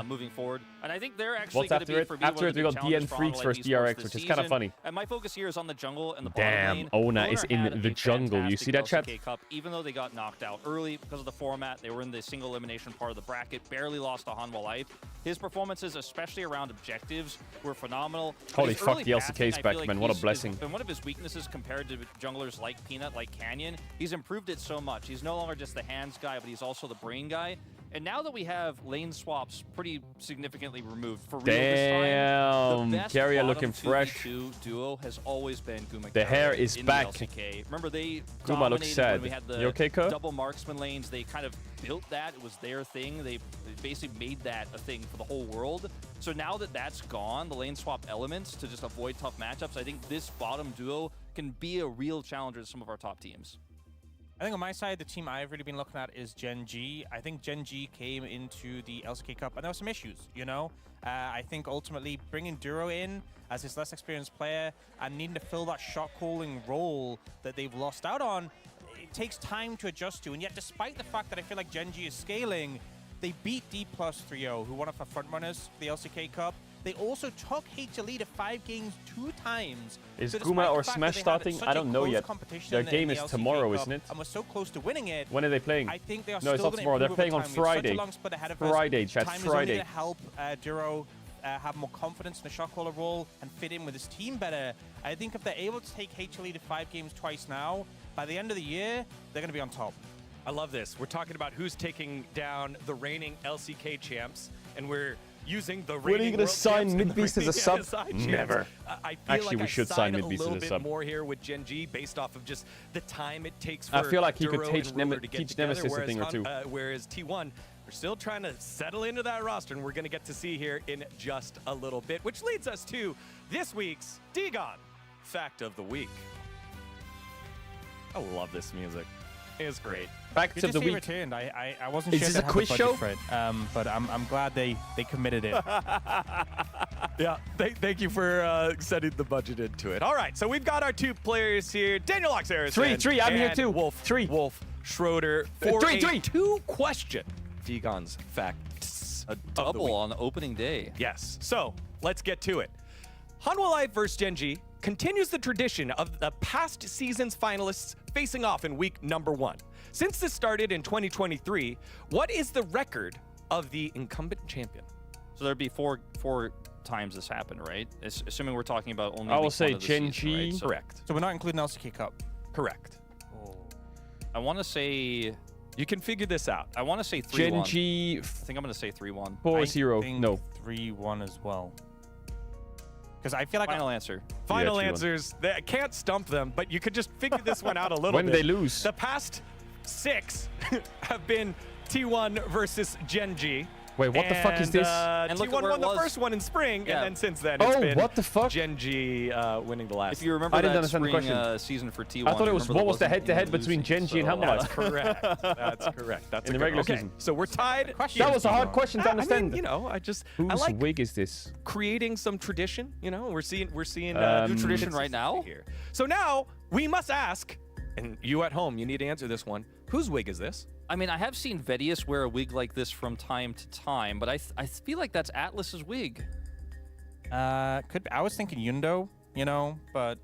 S6: moving forward. And I think they're actually
S1: What's
S6: going to
S1: after
S6: be
S1: it?
S6: for me
S1: After
S6: one
S1: it,
S6: of the
S1: we
S6: big
S1: got
S6: challenges
S1: DN
S6: for
S1: Freaks
S6: Hanwha
S1: versus
S6: Life Esports
S1: DRX,
S6: this
S1: which is kind of
S6: season.
S1: funny.
S6: And my focus here is on the jungle and the bottom
S1: Damn,
S6: lane.
S1: Ona
S6: Owner
S1: is in
S6: had
S1: the
S6: a
S1: jungle. You see that,
S6: fantastic
S1: chat?
S6: LCK Cup, even though they got knocked out early because of the format, they were in the single elimination part of the bracket, barely lost to Hanwha Life. His performances, especially around objectives, were phenomenal. But
S1: Holy
S6: his
S1: fuck,
S6: early
S1: the
S6: passing,
S1: LCK's
S6: I
S1: back,
S6: feel like
S1: man. What a
S6: he's-
S1: blessing.
S6: And one of his weaknesses compared to junglers like Peanut, like Canyon, he's improved it so much. He's no longer just the hands guy, but he's also the brain guy. And now that we have lane swaps pretty significantly removed for real this time,
S1: Damn,
S6: the best
S1: Carrier
S6: bottom
S1: looking fresh.
S6: 2v2 duo has always been Guma.
S1: The hair
S6: Carrier
S1: is
S6: in
S1: back.
S6: The LCK. Remember they
S1: Guma looks
S6: dominated
S1: sad.
S6: when we had the
S1: You okay, Kerr?
S6: double marksman lanes. They kind of built that. It was their thing. They basically made that a thing for the whole world. So now that that's gone, the lane swap elements to just avoid tough matchups, I think this bottom duo can be a real challenger to some of our top teams.
S11: I think on my side, the team I've really been looking at is Gen G. I think Gen G came into the LCK Cup, and there were some issues, you know? I think ultimately bringing Duro in as his less experienced player and needing to fill that shot calling role that they've lost out on, it takes time to adjust to. And yet, despite the fact that I feel like Gen G is scaling, they beat D+ 3-0, who won up for frontrunners for the LCK Cup. They also took HLE to 5 games 2 times.
S1: Is
S11: So
S1: Guma
S11: despite
S1: or
S11: the fact that
S1: Smash
S11: they had
S1: starting?
S11: such
S1: I
S11: a
S1: don't know
S11: close
S1: yet.
S11: competition
S1: Their
S11: in the
S1: game is
S11: LCK
S1: tomorrow,
S11: Cup
S1: isn't it?
S11: And we're so close to winning it.
S1: When are they playing?
S11: I think they are
S1: No, it's
S11: still
S1: not
S11: gonna
S1: tomorrow. They're
S11: improve
S1: playing
S11: over
S1: on
S11: time. We have
S1: Friday.
S11: Such a long split ahead of us.
S1: Friday, chat.
S11: Time is
S1: Friday.
S11: only to help Duro have more confidence in the shot caller role and fit in with his team better. I think if they're able to take HLE to 5 games twice now, by the end of the year, they're going to be on top.
S10: I love this. We're talking about who's taking down the reigning LCK champs, and we're using the
S1: When are you
S10: reigning
S1: gonna
S10: world
S1: sign
S10: champs and the
S1: Midbeast as a
S10: reigning
S1: sub?
S10: MSI champs.
S1: Never.
S10: I feel
S1: Actually,
S10: like
S1: we
S10: I
S1: should
S10: side
S1: sign
S10: a
S1: Midbeast as
S10: little
S1: a
S10: bit
S1: sub.
S10: more here with Gen G based off of just the time it takes for
S1: I feel like he could
S10: Duro
S1: teach
S10: and Ruler to get
S1: teach
S10: together,
S1: Nemesis a
S10: whereas
S1: thing or two.
S10: Whereas T1, we're still trying to settle into that roster, and we're going to get to see here in just a little bit, which leads us to this week's Dagon Fact of the Week. I love this music. It's great.
S1: Facts
S11: Good
S1: of
S11: to
S1: the
S11: see it
S1: week.
S11: returned. I wasn't
S1: Is
S11: sure
S1: this
S11: if
S1: a
S11: they had
S1: quiz
S11: the budget
S1: show?
S11: for it, but I'm glad they committed it.
S10: Yeah, thank you for setting the budget into it. All right, so we've got our 2 players here, Daniel Oxaris.
S1: Three, I'm here too.
S10: Wolf,
S1: Three.
S10: Wolf Schroeder for
S1: Three.
S10: a 2-question Dagon's Facts
S6: A
S10: of the
S6: double
S10: week.
S6: on opening day.
S10: Yes. So let's get to it. Hanwha Life vs Gen G continues the tradition of the past season's finalists facing off in week number 1. Since this started in 2023, what is the record of the incumbent champion?
S6: So there'd be four times this happened, right? Assuming we're talking about only.
S1: I will
S6: week
S1: say
S6: one of the
S1: Gen
S6: season, right?
S1: G.
S6: So
S10: Correct.
S11: So we're not including LCK Cup.
S10: Correct.
S6: I want to say.
S10: You can figure this out.
S6: I want to say 3-1.
S1: Gen G
S6: I think I'm going to say 3-1.
S1: 4-0.
S11: think
S1: No.
S11: 3-1 as well. Because I feel like
S6: Final answer.
S10: Final
S1: 3-1.
S10: answers. I can't stump them, but you could just figure this one out a little
S1: When
S10: bit.
S1: they lose.
S10: The past 6 have been T1 versus Gen G.
S1: Wait, what the fuck is this?
S6: And look
S10: T1
S6: at where
S10: won
S6: it
S10: the
S6: was.
S10: first one in spring,
S6: Yeah.
S10: and then since then it's
S1: Oh,
S10: been
S1: what the fuck?
S10: Gen G winning the last.
S6: If you remember
S1: I didn't
S6: that
S1: understand the
S6: spring
S1: question.
S6: season for T1,
S1: I thought it
S6: you
S1: was
S6: remember
S1: what was the
S6: there wasn't
S1: head-to-head
S6: any
S1: between
S6: losing,
S1: Gen G and
S6: so-
S1: Hammerlife?
S10: That's correct. That's correct. That's
S1: In
S10: a
S1: the
S10: good
S1: regular
S10: okay.
S1: season.
S10: So we're tied.
S1: That was a hard question to
S10: I
S1: understand.
S10: mean, you know, I
S1: Whose
S10: like
S1: wig is this?
S10: creating some tradition. You know, we're seeing
S1: New
S6: tradition right now?
S10: here. So now we must ask, and you at home, you need to answer this one. Whose wig is this?
S6: I mean, I have seen Vedius wear a wig like this from time to time, but I feel like that's Atlas's wig.
S11: I was thinking Yundo, you know, but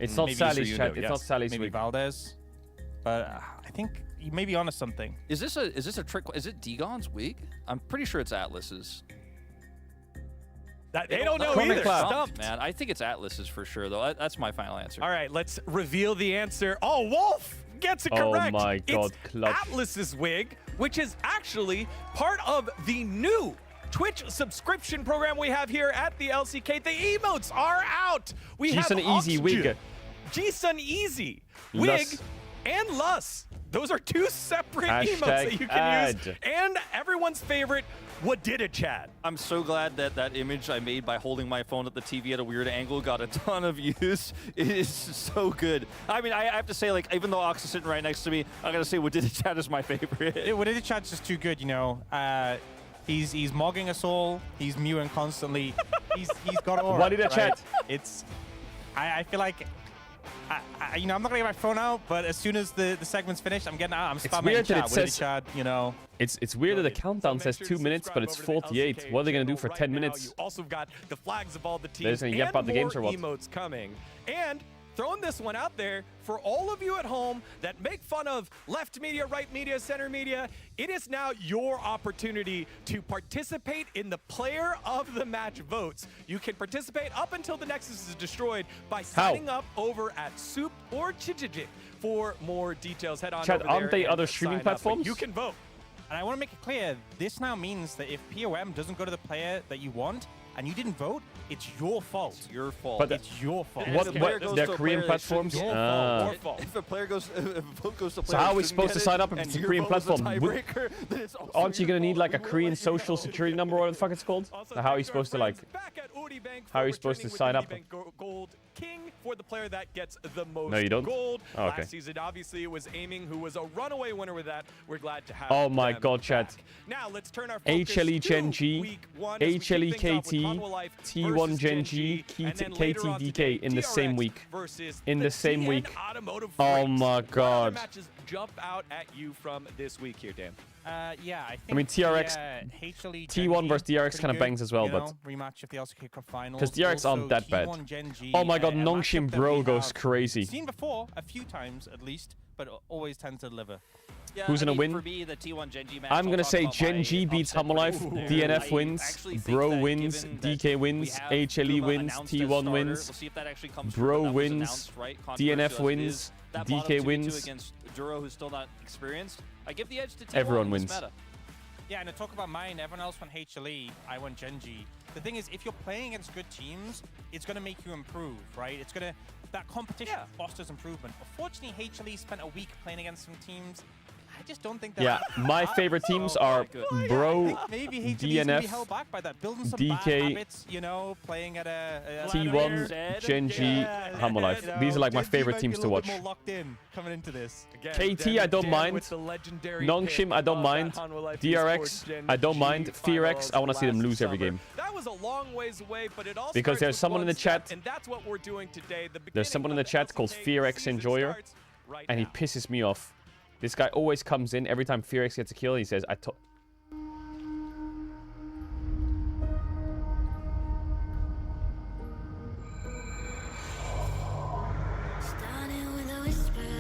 S1: It's not
S10: Maybe
S1: Sally's
S10: Yundo,
S1: chat. It's
S10: yes.
S1: not Sally's
S11: maybe
S1: wig.
S11: Valdez. But I think you may be onto something.
S6: Is this a trick? Is it Degon's wig? I'm pretty sure it's Atlas's.
S10: They don't know
S1: Comment
S10: either.
S1: clap.
S10: Stumped.
S6: Man, I think it's Atlas's for sure, though. That's my final answer.
S10: All right, let's reveal the answer. Oh, Wolf gets it
S1: Oh
S10: correct.
S1: my God,
S10: It's
S1: clutch.
S10: Atlas's wig, which is actually part of the new Twitch subscription program we have here at the LCK. The emotes are out. We have
S1: Jason Easy
S10: Oxygen,
S1: wig.
S10: Jason Easy wig
S1: Lus.
S10: and Lus. Those are two separate emotes
S1: Hashtag
S10: that you can use.
S1: ad.
S10: And everyone's favorite, what did it, Chad?
S6: I'm so glad that that image I made by holding my phone at the TV at a weird angle got a ton of views. It is so good. I mean, I have to say, like, even though Ox is sitting right next to me, I gotta say, what did it, Chad is my favorite.
S11: What did it chat's just too good, you know. He's mogging us all. He's mewing constantly. he's got aura.
S1: What did it
S11: right?
S1: chat?
S11: It's. I feel like. You know, I'm not gonna get my phone out, but as soon as the segment's finished, I'm getting out. I'm spamming
S1: weird that
S11: chat.
S1: it
S11: What did it
S1: says-
S11: chat? You know.
S1: It's weird that the countdown says 2 minutes, but it's 48. What are they gonna do for 10
S10: You
S1: minutes?
S10: also got the flags of all the teams.
S1: They're just gonna yap
S10: and
S1: out the games
S10: more
S1: or what?
S10: emotes coming. And throwing this one out there for all of you at home that make fun of left media, right media, center media. It is now your opportunity to participate in the player of the match votes. You can participate up until the Nexus is destroyed by signing up over at Soup or Chijijik. For more details, head on
S1: Chad,
S10: over
S1: aren't
S10: there
S1: they
S10: and
S1: other
S10: sign
S1: streaming
S10: up, but
S1: platforms?
S10: You can vote.
S11: And I want to make it clear, this now means that if POM doesn't go to the player that you want and you didn't vote, it's your fault.
S6: It's your fault.
S1: But
S11: It's your fault.
S6: And
S1: What-
S6: if a player
S1: what-
S6: goes
S1: they're
S6: to a
S1: Korean
S6: player, they shouldn't
S1: platforms?
S6: get it.
S1: Ah.
S10: Your fault.
S6: If a player goes, if a vote goes to a
S1: So
S6: player,
S1: how are
S6: who
S1: we
S6: shouldn't
S1: supposed
S6: get
S1: to
S6: it,
S1: sign up if
S6: and
S1: it's a
S6: your
S1: Korean
S6: vote was the
S1: platform? Would-
S6: tiebreaker, then it's also
S1: Aren't you
S6: your
S1: gonna need
S6: fault.
S1: like a
S6: We will
S1: Korean
S6: let you know.
S1: social security number, or what the fuck it's called?
S10: Also,
S1: How are
S10: thank
S1: you
S10: our
S1: supposed to
S10: friends
S1: like?
S10: back at Udi Bank
S1: How are
S10: for
S1: you supposed to
S10: returning with
S1: sign
S10: the
S1: up?
S10: Udi Bank Gold King for the player that gets the most
S1: No, you don't?
S10: gold.
S1: Oh, okay.
S10: Last season, obviously, it was Aiming who was a runaway winner with that. We're glad to have.
S1: Oh my
S10: them
S1: God, chat.
S10: back. Now let's turn our focus
S1: HLE
S10: to
S1: Genji,
S10: week one as we kick
S1: HLE
S10: things off with
S1: KT,
S10: Hanwha Life
S1: T1
S10: versus
S1: Genji,
S10: and then later on
S1: KT
S10: today,
S1: DK in the same
S10: DRX
S1: week.
S10: versus
S1: In the same
S10: TN
S1: week.
S10: Automotive
S1: Oh
S10: Freaks.
S1: my
S10: What other
S1: God.
S10: matches jump out at you from this week here, Dan?
S11: Yeah, I think.
S1: mean, TRX
S11: HLE
S1: T1 versus DRX
S11: pretty
S1: kinda
S11: good,
S1: bangs as well,
S11: you
S1: but-
S11: know, rematch of the LCK Cup finals.
S1: 'Cause DRX aren't
S11: Also,
S1: that bad.
S11: T1 Genji,
S1: Oh my God,
S11: a
S1: Nongshim
S11: matchup that
S1: Bro
S11: we
S1: goes
S11: have
S1: crazy.
S11: Seen before a few times at least, but always tends to deliver.
S6: Yeah,
S1: Who's
S6: I
S1: gonna
S6: mean,
S1: win?
S6: For me, the T1 Genji match,
S1: I'm
S6: I'll
S1: gonna
S6: talk
S1: say
S6: about my
S1: Genji beats
S6: upset
S1: Hamalife,
S6: prediction there.
S1: DNF
S6: I
S1: wins,
S6: actually think
S1: Bro
S6: that
S1: wins,
S6: given
S1: DK
S6: that
S1: wins,
S6: we have
S1: HLE
S6: Kuma
S1: wins,
S6: announced as
S1: T1
S6: starter,
S1: wins,
S6: we'll see if that actually comes
S1: Bro
S6: true, but that was
S1: wins,
S6: announced, right?
S1: DNF
S6: Controversial as it
S1: wins,
S6: is, that
S1: DK
S6: bottom 2v2
S1: wins.
S6: against Duro, who's still not experienced. I give the edge to T1
S1: Everyone
S6: in this
S1: wins.
S6: meta.
S11: Yeah, and to talk about mine, everyone else went HLE, I went Genji. The thing is, if you're playing against good teams, it's going to make you improve, right? It's going to, that competition fosters improvement. Unfortunately, HLE spent a week playing against some teams. I just don't think that.
S1: Yeah, my favorite teams are Bro,
S11: Maybe HLE is going to be held
S1: DNF,
S11: back by that. Building some
S1: DK,
S11: bad habits, you know, playing at a
S1: T1, Genji, Hamalife. These are like my favorite teams to watch.
S11: More locked in coming into this.
S1: KT, I don't mind. Nongshim, I don't mind. DRX, I don't mind. FearX, I want to see them lose every game.
S10: That was a long ways away, but it all
S1: Because
S10: starts
S1: there's
S10: with
S1: someone in
S10: one
S1: the chat-
S10: step, and that's what we're doing today. The
S1: There's someone in the
S10: beginning
S1: chat
S10: of
S1: called
S10: LCK
S1: FearX
S10: season
S1: Enjoyer,
S10: starts right
S1: and he
S10: now.
S1: pisses me off. This guy always comes in every time FearX gets a kill. He says,
S12: Starting with a whisper,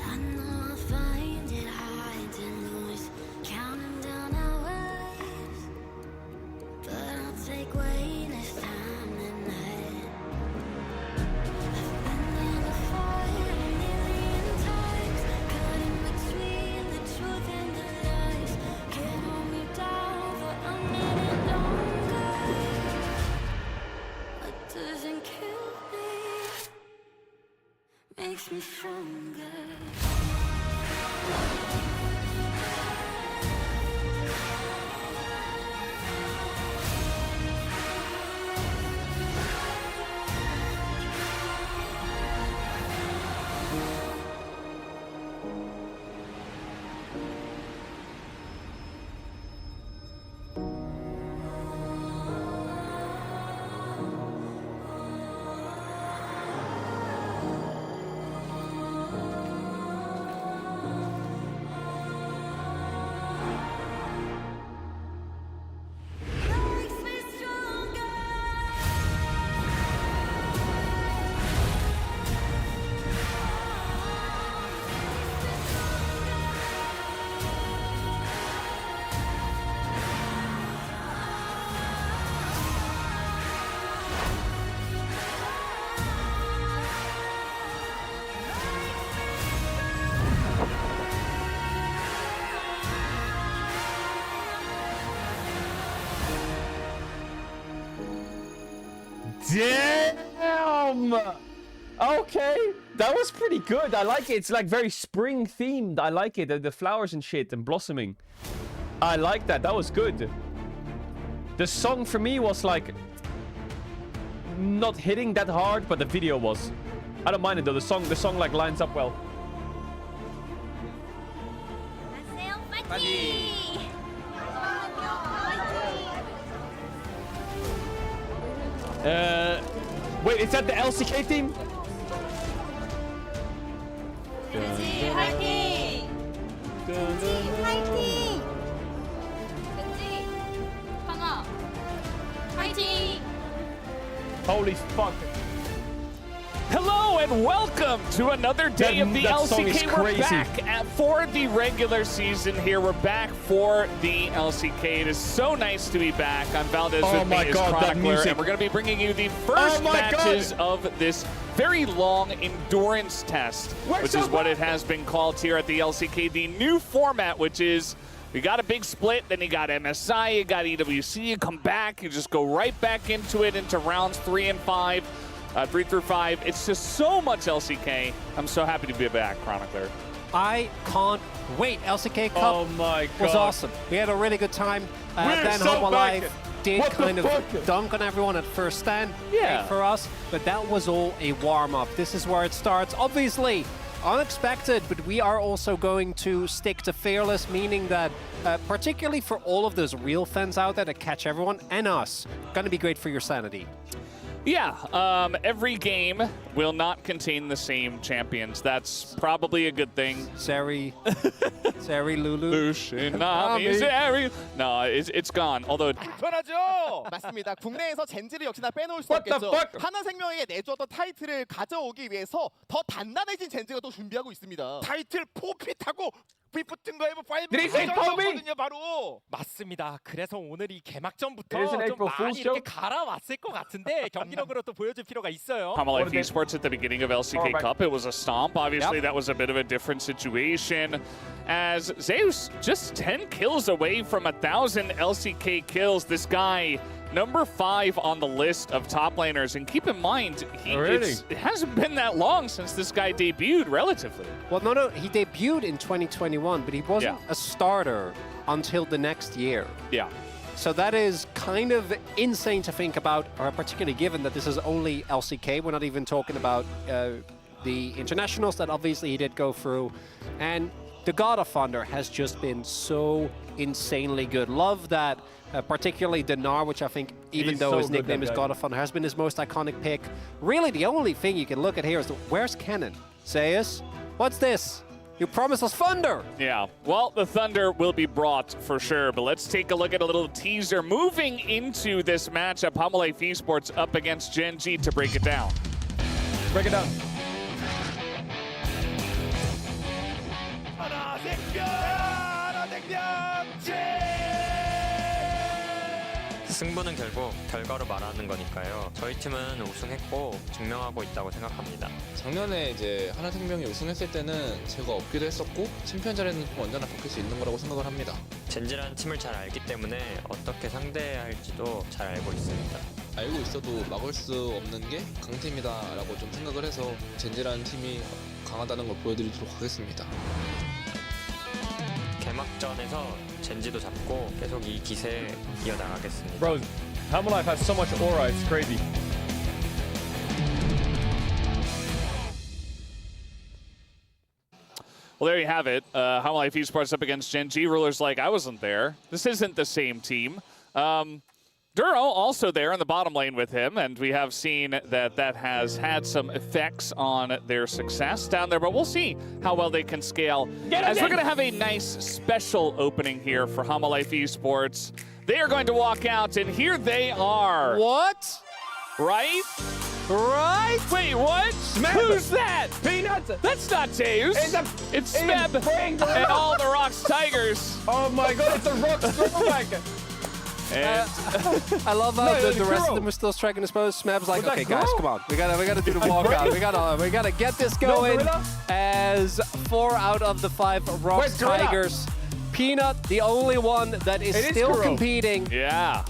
S12: I know I'll find it hard to lose. Counting down our waves, but I'll take way less time than that. I've been there before a million times, caught in between the truth and the lies. Can't hold me down for a minute longer. What doesn't kill me makes me stronger.
S1: Damn! Okay, that was pretty good. I like it. It's like very spring themed. I like it. The flowers and shit and blossoming. I like that. That was good. The song for me was like not hitting that hard, but the video was. I don't mind it though. The song like lines up well. Wait, is that the LCK team?
S12: 겐지 화이팅! 겐지 화이팅! 겐지 하나 화이팅!
S1: Holy fuck.
S13: Hello and welcome to another day of the LCK. We're back for the regular season here. We're back for the LCK. It is so nice to be back. I'm Valdez with me is Chronicler, and we're going to be bringing you the first matches of this very long endurance test, which is what it has been called here at the LCK. The new format, which is we got a big split, then you got MSI, you got EWC, you come back, you just go right back into it, into rounds 3 and 5. 3 through 5. It's just so much LCK. I'm so happy to be back, Chronicler.
S14: I can't wait. LCK Cup was awesome. We had a really good time. Then Humble Life did kind of dunk on everyone at first stand for us, but that was all a warm-up. This is where it starts. Obviously, unexpected, but we are also going to stick to Fearless, meaning that particularly for all of those real fans out there that catch everyone and us, gonna be great for your sanity.
S13: Yeah, every game will not contain the same champions. That's probably a good thing.
S14: Zeri, Lulu.
S13: Zeri. No, it's gone. Although
S15: 불편하죠? 맞습니다. 국내에서 젠지를 역시나 빼놓을 수 없겠죠. 하나생명에게 내주었던 타이틀을 가져오기 위해서 더 단단해진 젠지가 또 준비하고 있습니다. 타이틀 포핏하고 붙은 거에 뭐 파이브거든요 바로. 맞습니다. 그래서 오늘 이 개막전부터 좀 많이 이렇게 갈아왔을 것 같은데 경기력으로 또 보여줄 필요가 있어요.
S13: Humble Life Esports at the beginning of LCK Cup, it was a stomp. Obviously, that was a bit of a different situation. As Zeus just 10 kills away from 1,000 LCK kills. This guy, number 5 on the list of top laners. And keep in mind, it hasn't been that long since this guy debuted, relatively.
S14: Well, no, he debuted in 2021, but he wasn't a starter until the next year.
S13: Yeah.
S14: So that is kind of insane to think about, particularly given that this is only LCK. We're not even talking about the internationals that obviously he did go through. And the God of Thunder has just been so insanely good. Love that, particularly Dinar, which I think, even though his nickname is God of Thunder, has been his most iconic pick. Really, the only thing you can look at here is, where's Kennen? Zeus, what's this? You promised us Thunder!
S13: Yeah, well, the Thunder will be brought for sure, but let's take a look at a little teaser. Moving into this matchup, Humble Life Esports up against Gen G to break it down.
S1: Break it down.
S16: 승부는 결국 결과로 말하는 거니까요. 저희 팀은 우승했고 증명하고 있다고 생각합니다.
S17: 작년에 이제 하나생명이 우승했을 때는 제가 없기도 했었고 챔피언 자리는 언제나 바뀔 수 있는 거라고 생각을 합니다.
S16: 젠지라는 팀을 잘 알기 때문에 어떻게 상대해야 할지도 잘 알고 있습니다.
S17: 알고 있어도 막을 수 없는 게 강팀이다라고 좀 생각을 해서 젠지라는 팀이 강하다는 걸 보여드리도록 하겠습니다.
S16: 개막전에서 젠지도 잡고 계속 이 기세 이어나가겠습니다.
S1: Bro, Humble Life has so much aura, it's crazy.
S13: Well, there you have it. Humble Life Esports up against Gen G. Ruler's like, I wasn't there. This isn't the same team. Duro also there in the bottom lane with him, and we have seen that that has had some effects on their success down there, but we'll see how well they can scale. As we're going to have a nice special opening here for Humble Life Esports. They are going to walk out, and here they are.
S14: What?
S13: Right?
S14: Right?
S13: Wait, what?
S1: Smeb.
S13: Who's that?
S1: Peanuts!
S13: That's not Zeus. It's Smeb and all the Rocks Tigers.
S1: Oh my god, it's a Rock throwback!
S14: I love how the rest of them are still striking his pose. Smeb's like, okay, guys, come on. We gotta do the walkout. We gotta get this going. As 4 out of the 5 Rocks Tigers. Peanut, the only one that is still competing.
S13: Yeah.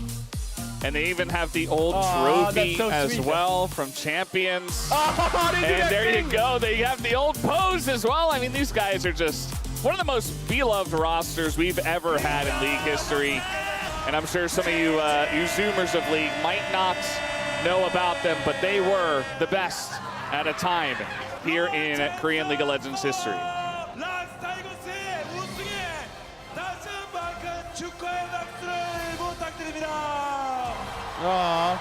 S13: And they even have the old
S1: Aw,
S13: trophy
S1: that's so
S13: as
S1: sweet.
S13: well from Champions.
S1: Oh, they did
S13: And
S1: that
S13: there
S1: thing.
S13: you go. They have the old pose as well. I mean, these guys are just one of the most beloved rosters we've ever had in League history. And I'm sure some of you, you Zoomers of League might not know about them, but they were the best at a time here in Korean League of Legends history.
S1: Aww.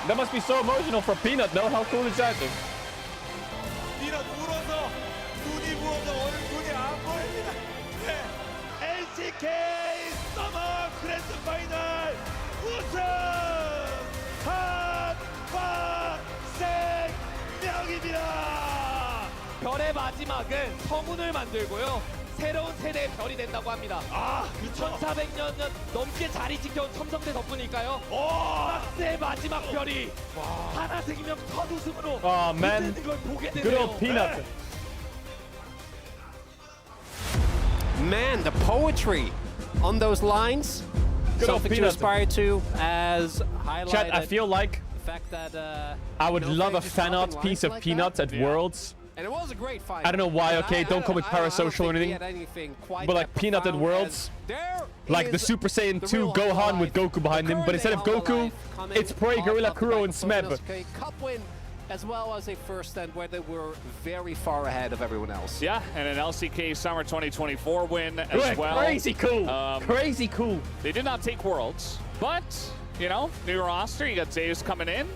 S1: That must be so emotional for Peanut, though. How cool is that?
S9: 피넛 울어서 눈이 부어서 얼굴이 안 보입니다. 네, LCK 서머 그랜드 파이널 우승 한화생명입니다.
S18: 별의 마지막은 성운을 만들고요. 새로운 세대의 별이 된다고 합니다.
S9: 아,
S18: 1400년 넘게 자리 지켜온 첨성대 덕분일까요? 박스의 마지막 별이 하나생명 첫 우승으로
S1: Oh man,
S18: 빛나는 걸 보게
S1: good
S18: 되네요.
S1: old Peanut.
S14: Man, the poetry on those lines.
S1: Good old
S14: Something to
S1: Peanut.
S14: aspire to, as highlighted.
S1: Chat, I feel like
S14: the fact that
S1: I would
S14: no
S1: love a
S14: fans
S1: fan art
S14: dropping
S1: piece
S14: lines
S1: of
S14: like
S1: Peanuts
S14: that.
S1: at Worlds.
S14: And it was a great fight.
S1: I don't know why,
S14: And
S1: okay? Don't come with
S14: I don't
S1: Parasocial or
S14: think he
S1: anything.
S14: had anything quite
S1: But like
S14: that
S1: Peanut at
S14: profound
S1: Worlds,
S14: as there
S1: like the
S14: is
S1: Super Saiyan
S14: the
S1: 2
S14: real
S1: Gohan
S14: highlight.
S1: with Goku behind him, but instead of Goku, it's Prey, Gorilla, Kuro, and Smeb.
S14: Okay, Cup win, as well as a first stand where they were very far ahead of everyone else.
S13: Yeah, and an LCK Summer 2024 win as
S1: Right,
S13: well.
S1: crazy cool. Crazy cool.
S13: They did not take Worlds, but, you know, new roster. You got Zeus coming in.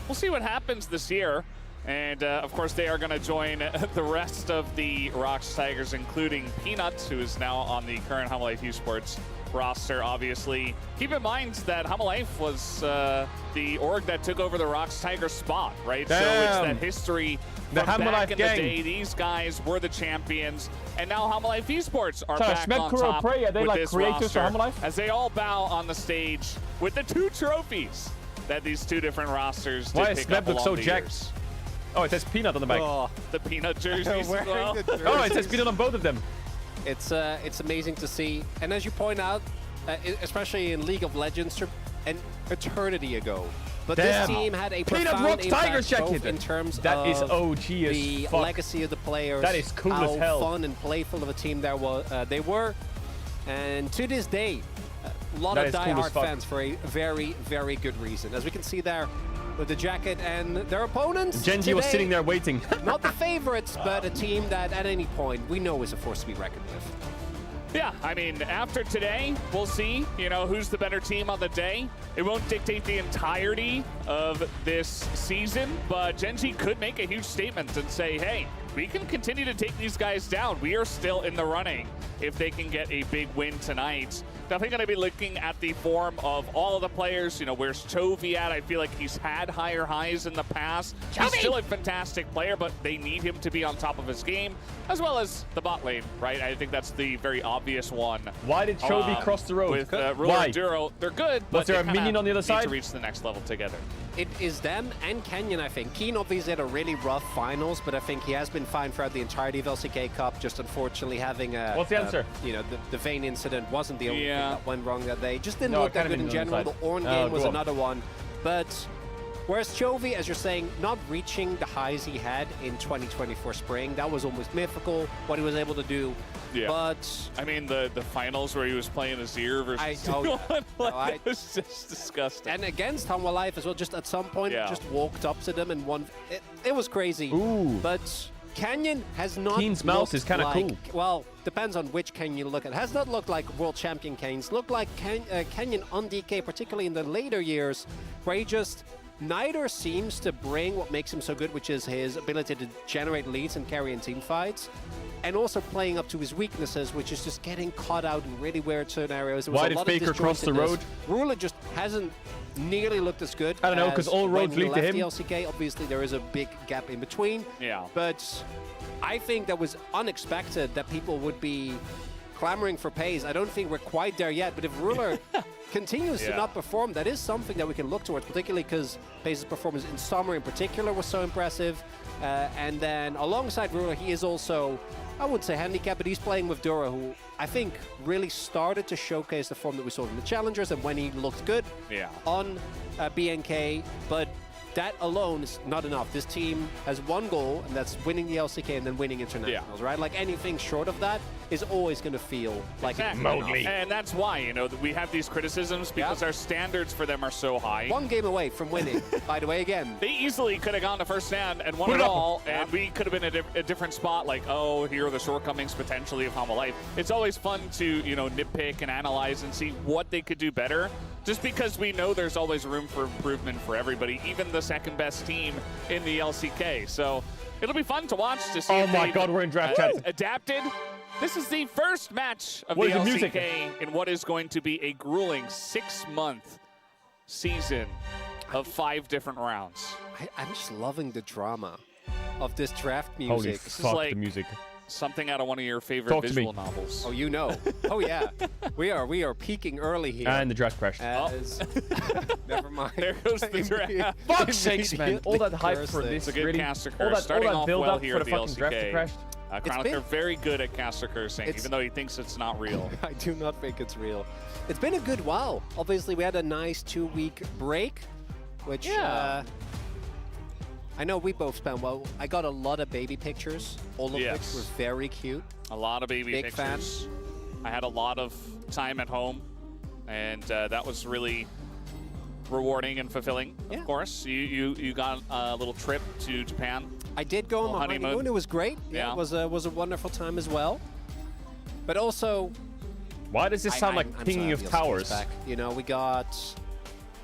S13: We'll see what happens this year. And, of course, they are going to join the rest of the Rocks Tigers, including Peanuts, who is now on the current Humble Life Esports roster, obviously. Keep in mind that Humble Life was the org that took over the Rocks Tigers spot, right? So it's that history
S1: The
S13: from
S1: Humble
S13: back
S1: Life
S13: in
S1: gang.
S13: the day. These guys were the champions, and now Humble Life Esports are
S1: So,
S13: back
S1: Smeb,
S13: on
S1: Kuro,
S13: top
S1: Prey, are they
S13: with
S1: like
S13: this
S1: creators
S13: roster
S1: for Humble Life?
S13: as they all bow on the stage with the 2 trophies that these 2 different rosters did
S1: Why does
S13: pick
S1: Smeb
S13: up
S1: look
S13: along
S1: so
S13: the
S1: jacked?
S13: years.
S1: Oh, it says Peanut on the back.
S14: Oh.
S13: The Peanut jerseys as
S14: Wearing
S13: well.
S14: the jerseys.
S1: Oh, it says Peanut on both of them.
S14: It's amazing to see, and as you point out, especially in League of Legends, an eternity ago. But
S1: Damn.
S14: this team had a
S1: Peanut
S14: profound
S1: Rocks Tigers
S14: impact both
S1: jacket.
S14: in terms
S1: That
S14: of
S1: is OG as
S14: the
S1: fuck.
S14: legacy of the players.
S1: That is cool
S14: how
S1: as hell.
S14: fun and playful of a team they were, and to this day, a lot
S1: That
S14: of
S1: is cool as
S14: die-hard
S1: fuck.
S14: fans for a very, very good reason. As we can see there with the jacket and their opponents.
S1: Genji was
S14: today,
S1: sitting there waiting.
S14: Not the favorites, but a team that at any point we know is a force to be reckoned with.
S13: Yeah, I mean, after today, we'll see, you know, who's the better team on the day. It won't dictate the entirety of this season, but Genji could make a huge statement and say, hey, we can continue to take these guys down. We are still in the running if they can get a big win tonight. Definitely going to be looking at the form of all of the players. You know, where's Chovy at? I feel like he's had higher highs in the past. He's still a fantastic player, but they need him to be on top of his game, as well as the bot lane, right? I think that's the very obvious one.
S1: Why did Chovy cross the road?
S13: With Ruler
S1: Why?
S13: and Duro, they're good, but
S1: Was there
S13: they
S1: a
S13: kinda
S1: minion on the other
S13: need
S1: side?
S13: to reach the next level together.
S14: It is them and Kenyon, I think. Keen obviously had a really rough finals, but I think he has been fine throughout the entirety of LCK Cup, just unfortunately having a...
S1: What's the answer?
S14: You know, the Vayne incident wasn't the only thing
S13: Yeah.
S14: that went wrong that day. Just didn't
S1: No,
S14: look that
S1: Academy
S14: good in
S1: didn't
S14: general. The
S1: decide.
S14: Ornn
S1: Oh,
S14: game was
S1: go on.
S14: another one. But whereas Chovy, as you're saying, not reaching the highs he had in 2024 spring, that was almost mythical, what he was able to do.
S13: Yeah.
S14: But...
S13: I mean, the finals where he was playing Azir versus it was just disgusting.
S14: And against Humble Life as well, just at some point,
S13: Yeah.
S14: just walked up to them and won. It was crazy.
S1: Ooh.
S14: But Canyon has not
S1: Keen's mouse
S14: looked
S1: is kinda
S14: like,
S1: cool.
S14: Well, depends on which Canyon you look at. Has not looked like world champion Kane's. Looked like Canyon on DK, particularly in the later years, where he just neither seems to bring what makes him so good, which is his ability to generate leads and carry in team fights, and also playing up to his weaknesses, which is just getting caught out in really weird scenarios. There was
S1: Why
S14: a
S1: did
S14: lot
S1: Faker
S14: of
S1: cross the road?
S14: Ruler just hasn't nearly looked as good.
S1: I don't know, 'cause
S14: as
S1: all
S14: when
S1: roads
S14: he
S1: lead to
S14: left
S1: him.
S14: the LCK. Obviously, there is a big gap in between.
S13: Yeah.
S14: But I think that was unexpected that people would be clamoring for Paze. I don't think we're quite there yet, but if Ruler continues to
S13: Yeah.
S14: not perform, that is something that we can look towards, particularly because Paze's performance in summer in particular was so impressive. And then alongside Ruler, he is also I wouldn't say handicap, but he's playing with Dura, who I think really started to showcase the form that we saw in the Challengers and when he looked good on BNK, but that alone is not enough. This team has one goal, and that's winning the LCK and then winning internationals, right? Like anything short of that is always going to feel like it's not enough.
S13: And that's why, you know, that we have these criticisms because our standards for them are so high.
S14: One game away from winning, by the way, again.
S13: They easily could have gone to first stand and won it all, and we could have been at a different spot, like, oh, here are the shortcomings potentially of Humble Life. It's always fun to, you know, nitpick and analyze and see what they could do better, just because we know there's always room for improvement for everybody, even the second best team in the LCK. So it'll be fun to watch to see
S1: Oh
S13: if
S1: my
S13: they've,
S1: God, we're in draft chat.
S13: adapted. This is the first match of
S1: What
S13: the
S1: is the
S13: LCK
S1: music?
S13: in what is going to be a grueling 6-month season of 5 different rounds.
S14: I'm just loving the drama of this draft music.
S1: Holy
S13: This is
S1: fuck,
S13: like
S1: the music.
S13: something out of one of your favorite
S1: Talk to me.
S13: visual novels.
S14: Oh, you know. Oh, yeah. We are peaking early here.
S1: And the draft crashed.
S14: As, never mind.
S13: There goes the draft.
S1: Fuck's sakes, man. All that hype for this,
S13: It's a good
S1: really.
S13: caster
S1: All
S13: curse.
S1: that,
S13: Starting
S1: all that
S13: off
S1: build
S13: well
S1: up
S13: here
S1: for the
S13: at the
S1: fucking draft to
S13: LCK.
S1: crash.
S13: Chronicler very good at caster cursing, even though he thinks it's not real.
S14: I do not think it's real. It's been a good while. Obviously, we had a nice 2-week break, which I know we both spent well. I got a lot of baby pictures, all of which were very cute.
S13: A lot of baby
S14: Big
S13: pictures. I had a lot of time at home, and that was really rewarding and fulfilling. Of course, you got a little trip to Japan.
S14: I did go on my honeymoon. It was great. Yeah, it was a wonderful time as well. But also,
S1: why does this sound like
S14: I'm
S1: pinging
S14: so
S1: of
S14: happy LCK is
S1: towers?
S14: back. You know, we got